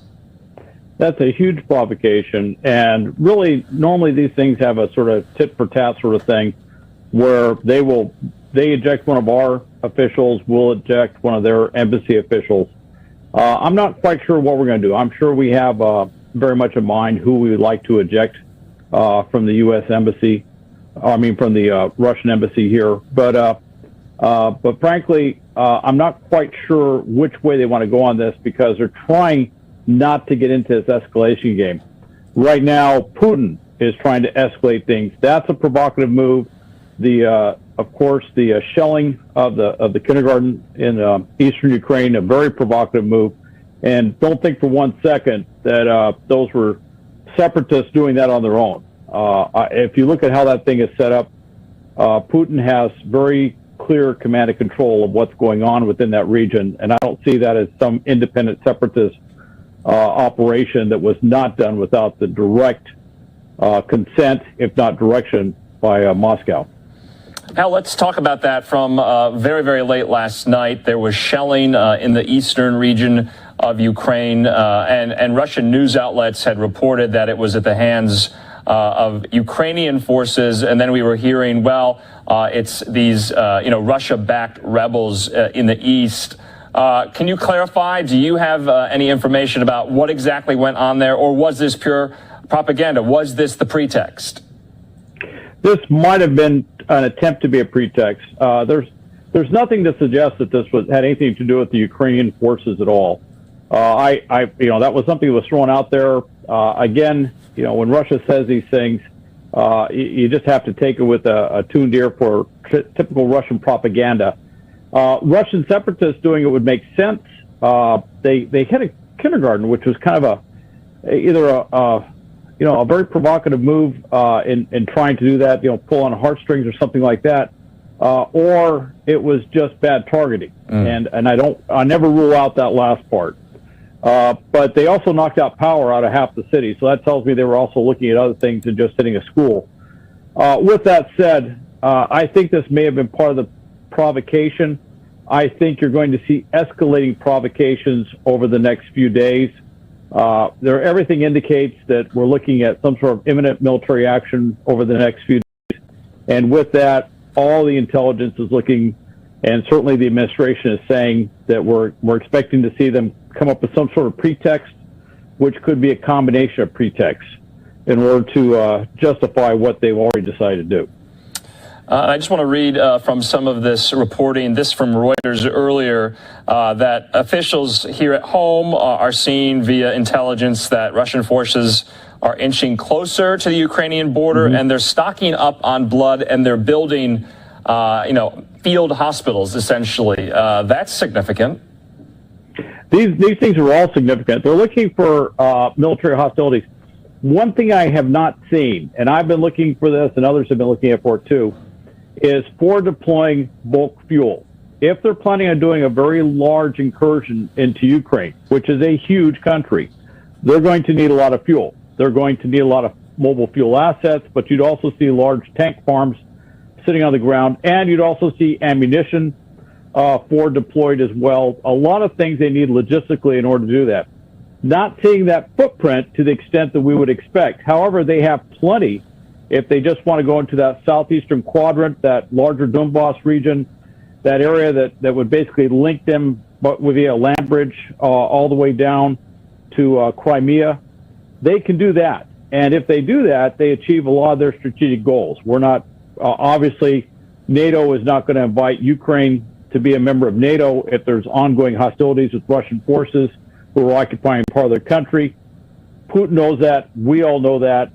That's a huge provocation. And really, normally these things have a sort of tit for tat sort of thing where they eject one of our officials, we'll eject one of their embassy officials. I'm not quite sure what we're going to do. I'm sure we have very much in mind who we would like to eject from the U.S. embassy. From the Russian embassy here. But frankly, I'm not quite sure which way they want to go on this because they're trying not to get into this escalation game. Right now, Putin is trying to escalate things. That's a provocative move. Of course, the shelling of the kindergarten in eastern Ukraine, a very provocative move. And don't think for 1 second that those were separatists doing that on their own. If you look at how that thing is set up, Putin has very clear command and control of what's going on within that region, and I don't see that as some independent separatist operation that was not done without the direct consent, if not direction, by Moscow. Now, let's talk about that. From very, very late last night, there was shelling in the eastern region of Ukraine, and Russian news outlets had reported that it was at the hands of Ukrainian forces. And then we were hearing, well, it's these, Russia-backed rebels in the east. Can you clarify? Do you have any information about what exactly went on there, or was this pure propaganda? Was this the pretext? This might have been an attempt to be a pretext. There's nothing to suggest that this had anything to do with the Ukrainian forces at all. That was something that was thrown out there. Again, when Russia says these things, you just have to take it with a tuned ear for typical Russian propaganda. Russian separatists doing it would make sense. They hit a kindergarten, which was kind of a very provocative move in trying to do that, pull on heartstrings or something like that, or it was just bad targeting. And I never rule out that last part. But they also knocked out power out of half the city, so that tells me they were also looking at other things than just hitting a school. With that said, I think this may have been part of the provocation. I think you're going to see escalating provocations over the next few days. Everything indicates that we're looking at some sort of imminent military action over the next few days. And with that, all the intelligence is looking, and certainly the administration is saying that we're expecting to see them come up with some sort of pretext, which could be a combination of pretexts in order to justify what they've already decided to do. I just want to read from some of this reporting, this from Reuters earlier, that officials here at home are seeing via intelligence that Russian forces are inching closer to the Ukrainian border, and they're stocking up on blood, and they're building, field hospitals, essentially. That's significant. These things are all significant. They're looking for military hostilities. One thing I have not seen, and I've been looking for this, and others have been looking for it too, is for deploying bulk fuel. If they're planning on doing a very large incursion into Ukraine, which is a huge country, they're going to need a lot of fuel. They're going to need a lot of mobile fuel assets, but you'd also see large tank farms sitting on the ground, and you'd also see ammunition for deployed as well. A lot of things they need logistically in order to do that. Not seeing that footprint to the extent that we would expect. However, they have plenty if they just want to go into that southeastern quadrant, that larger Donbass region, that area that would basically link them via land bridge all the way down to Crimea. They can do that. And if they do that, they achieve a lot of their strategic goals. We're not, obviously, NATO is not going to invite Ukraine to be a member of NATO if there's ongoing hostilities with Russian forces who are occupying part of their country. Putin knows that. We all know that.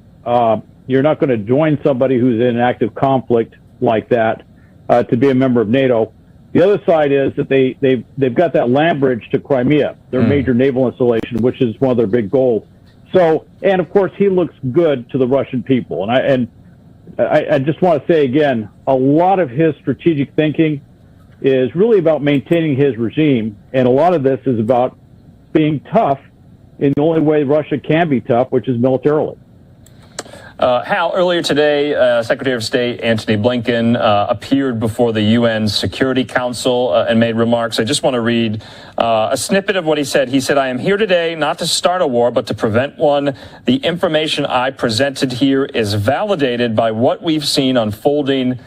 You're not going to join somebody who's in an active conflict like that to be a member of NATO. The other side is that they've got that land bridge to Crimea, their major naval installation, which is one of their big goals. So, and of course, he looks good to the Russian people. And I just want to say again, a lot of his strategic thinking is really about maintaining his regime, and a lot of this is about being tough in the only way Russia can be tough, which is militarily. Hal, earlier today, Secretary of State Antony Blinken appeared before the UN Security Council and made remarks. I just want to read a snippet of what he said. He said, "I am here today not to start a war, but to prevent one. The information I presented here is validated by what we've seen unfolding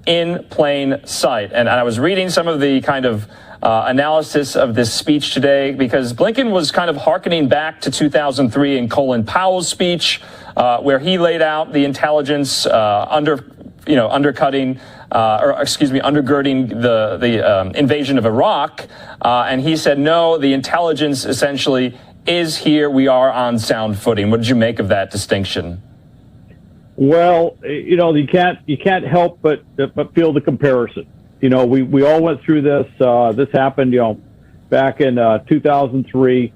in plain sight." And I was reading some of the kind of analysis of this speech today, because Blinken was kind of hearkening back to 2003 in Colin Powell's speech, where he laid out the intelligence undergirding the invasion of Iraq, and he said, no, the intelligence essentially is here. We are on sound footing. What did you make of that distinction? Well, you can't help but feel the comparison. We all went through this. This happened, back in 2003.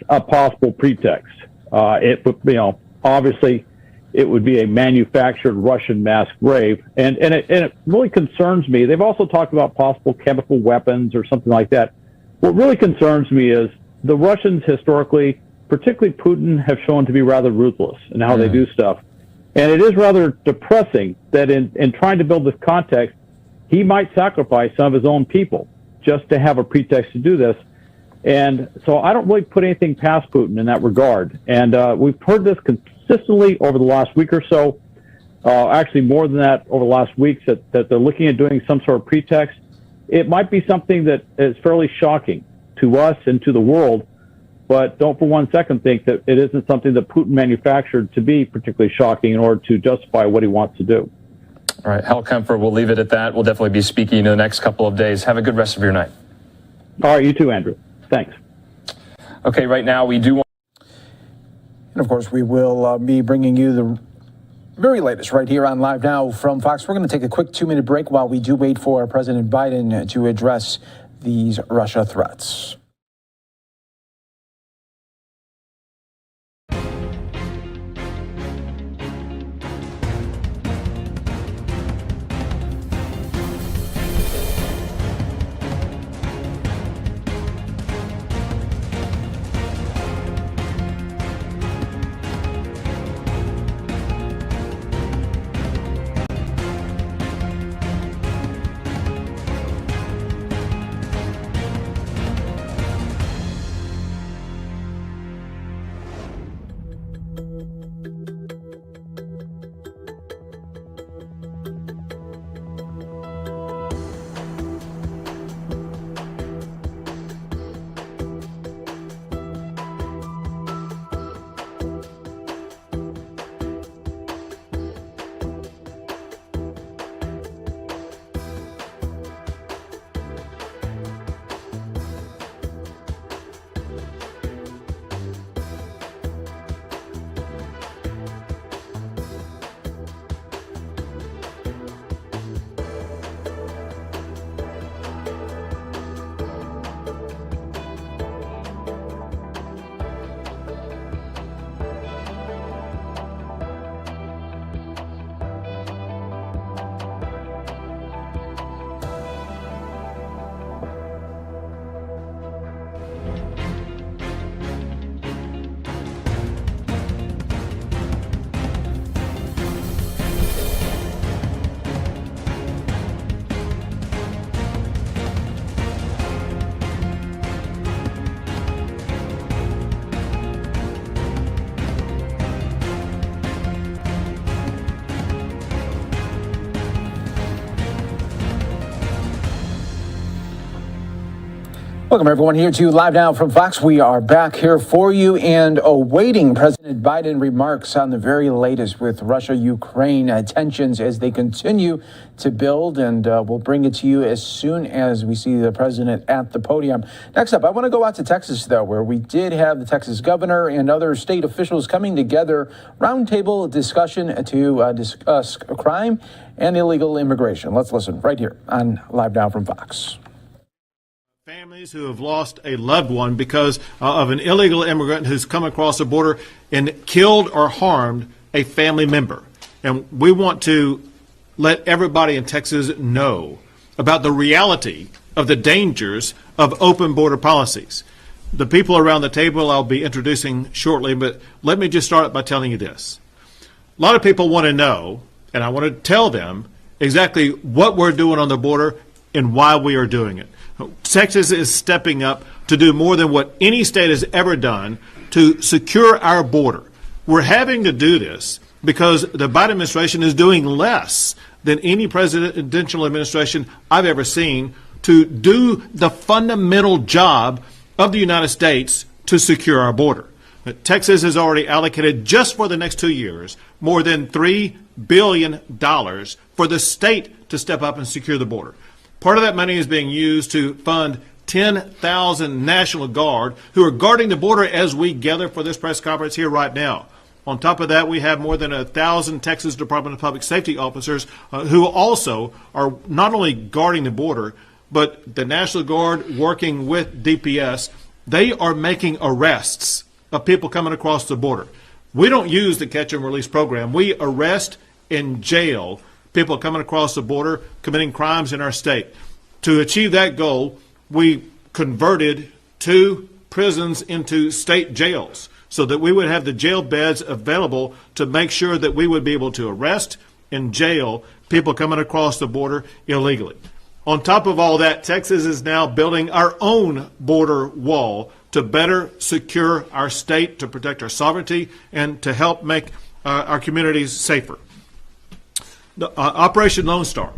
a possible pretext. It would, obviously, it would be a manufactured Russian mass grave, and it really concerns me. They've also talked about possible chemical weapons or something like that. What really concerns me is the Russians historically, particularly Putin, have shown to be rather ruthless in how they do stuff. And it is rather depressing that in trying to build this context, he might sacrifice some of his own people just to have a pretext to do this. And so I don't really put anything past Putin in that regard. And we've heard this consistently over the last week or so, actually more than that over the last weeks, that they're looking at doing some sort of pretext. It might be something that is fairly shocking to us and to the world, but don't for one second think that it isn't something that Putin manufactured to be particularly shocking in order to justify what he wants to do. All right, Hal Kempfer, we'll leave it at that. We'll definitely be speaking in the next couple of days. Have a good rest of your night. All right, you too, Andrew. Thanks. Okay, right now we do want... And of course, we will be bringing you the very latest right here on Live Now from Fox. We're going to take a quick 2-minute break while we do wait for President Biden to address these Russia threats. Welcome, everyone, here to Live Now from Fox. We are back here for you and awaiting President Biden remarks on the very latest with Russia-Ukraine tensions as they continue to build, and we'll bring it to you as soon as we see the president at the podium. Next up, I want to go out to Texas, though, where we did have the Texas governor and other state officials coming together, roundtable discussion to discuss crime and illegal immigration. Let's listen right here on Live Now from Fox. Families who have lost a loved one because of an illegal immigrant who's come across the border and killed or harmed a family member. And we want to let everybody in Texas know about the reality of the dangers of open border policies. The people around the table I'll be introducing shortly, but let me just start by telling you this. A lot of people want to know, and I want to tell them exactly what we're doing on the border and why we are doing it. Texas is stepping up to do more than what any state has ever done to secure our border. We're having to do this because the Biden administration is doing less than any presidential administration I've ever seen to do the fundamental job of the United States to secure our border. Texas has already allocated, just for the next 2 years, more than $3 billion for the state to step up and secure the border. Part of that money is being used to fund 10,000 National Guard who are guarding the border as we gather for this press conference here right now. On top of that, we have more than 1,000 Texas Department of Public Safety officers who also are not only guarding the border, but the National Guard working with DPS They are making arrests of people coming across the border. We don't use the catch and release program. We arrest and jail people coming across the border committing crimes in our state. To achieve that goal, we converted 2 prisons into state jails so that we would have the jail beds available to make sure that we would be able to arrest and jail people coming across the border illegally. On top of all that, Texas is now building our own border wall to better secure our state, to protect our sovereignty, and to help make our communities safer. Operation Lone Star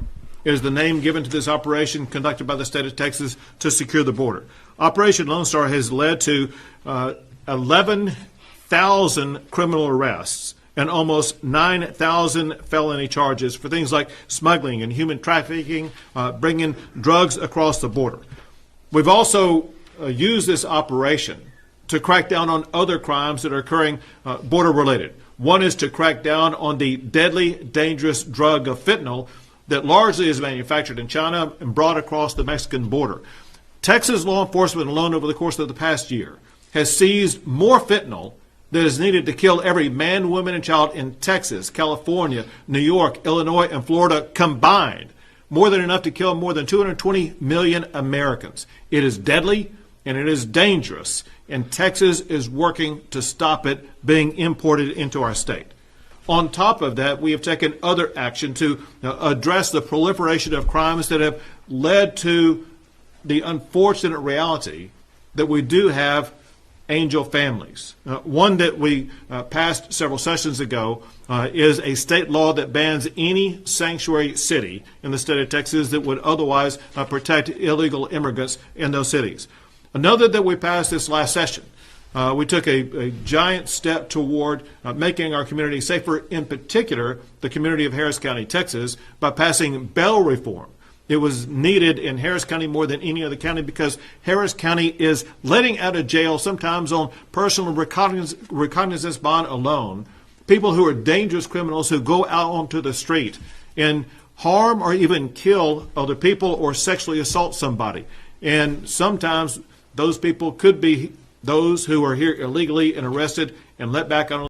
is the name given to this operation conducted by the state of Texas to secure the border. Operation Lone Star has led to 11,000 criminal arrests and almost 9,000 felony charges for things like smuggling and human trafficking, bringing drugs across the border. We've also used this operation to crack down on other crimes that are occurring border-related. One is to crack down on the deadly, dangerous drug of fentanyl that largely is manufactured in China and brought across the Mexican border. Texas law enforcement alone over the course of the past year has seized more fentanyl that is needed to kill every man, woman, and child in Texas, California, New York, Illinois, and Florida combined. More than enough to kill more than 220 million Americans. It is deadly and it is dangerous, and Texas is working to stop it being imported into our state. On top of that, we have taken other action to address the proliferation of crimes that have led to the unfortunate reality that we do have angel families. One that we passed several sessions ago is a state law that bans any sanctuary city in the state of Texas that would otherwise protect illegal immigrants in those cities. Another that we passed this last session, we took a giant step toward making our community safer, in particular the community of Harris County, Texas, by passing bail reform. It was needed in Harris County more than any other county because Harris County is letting out of jail, sometimes on personal recognizance bond alone, people who are dangerous criminals who go out onto the street and harm or even kill other people or sexually assault somebody. And sometimes those people could be those who are here illegally and arrested and let back on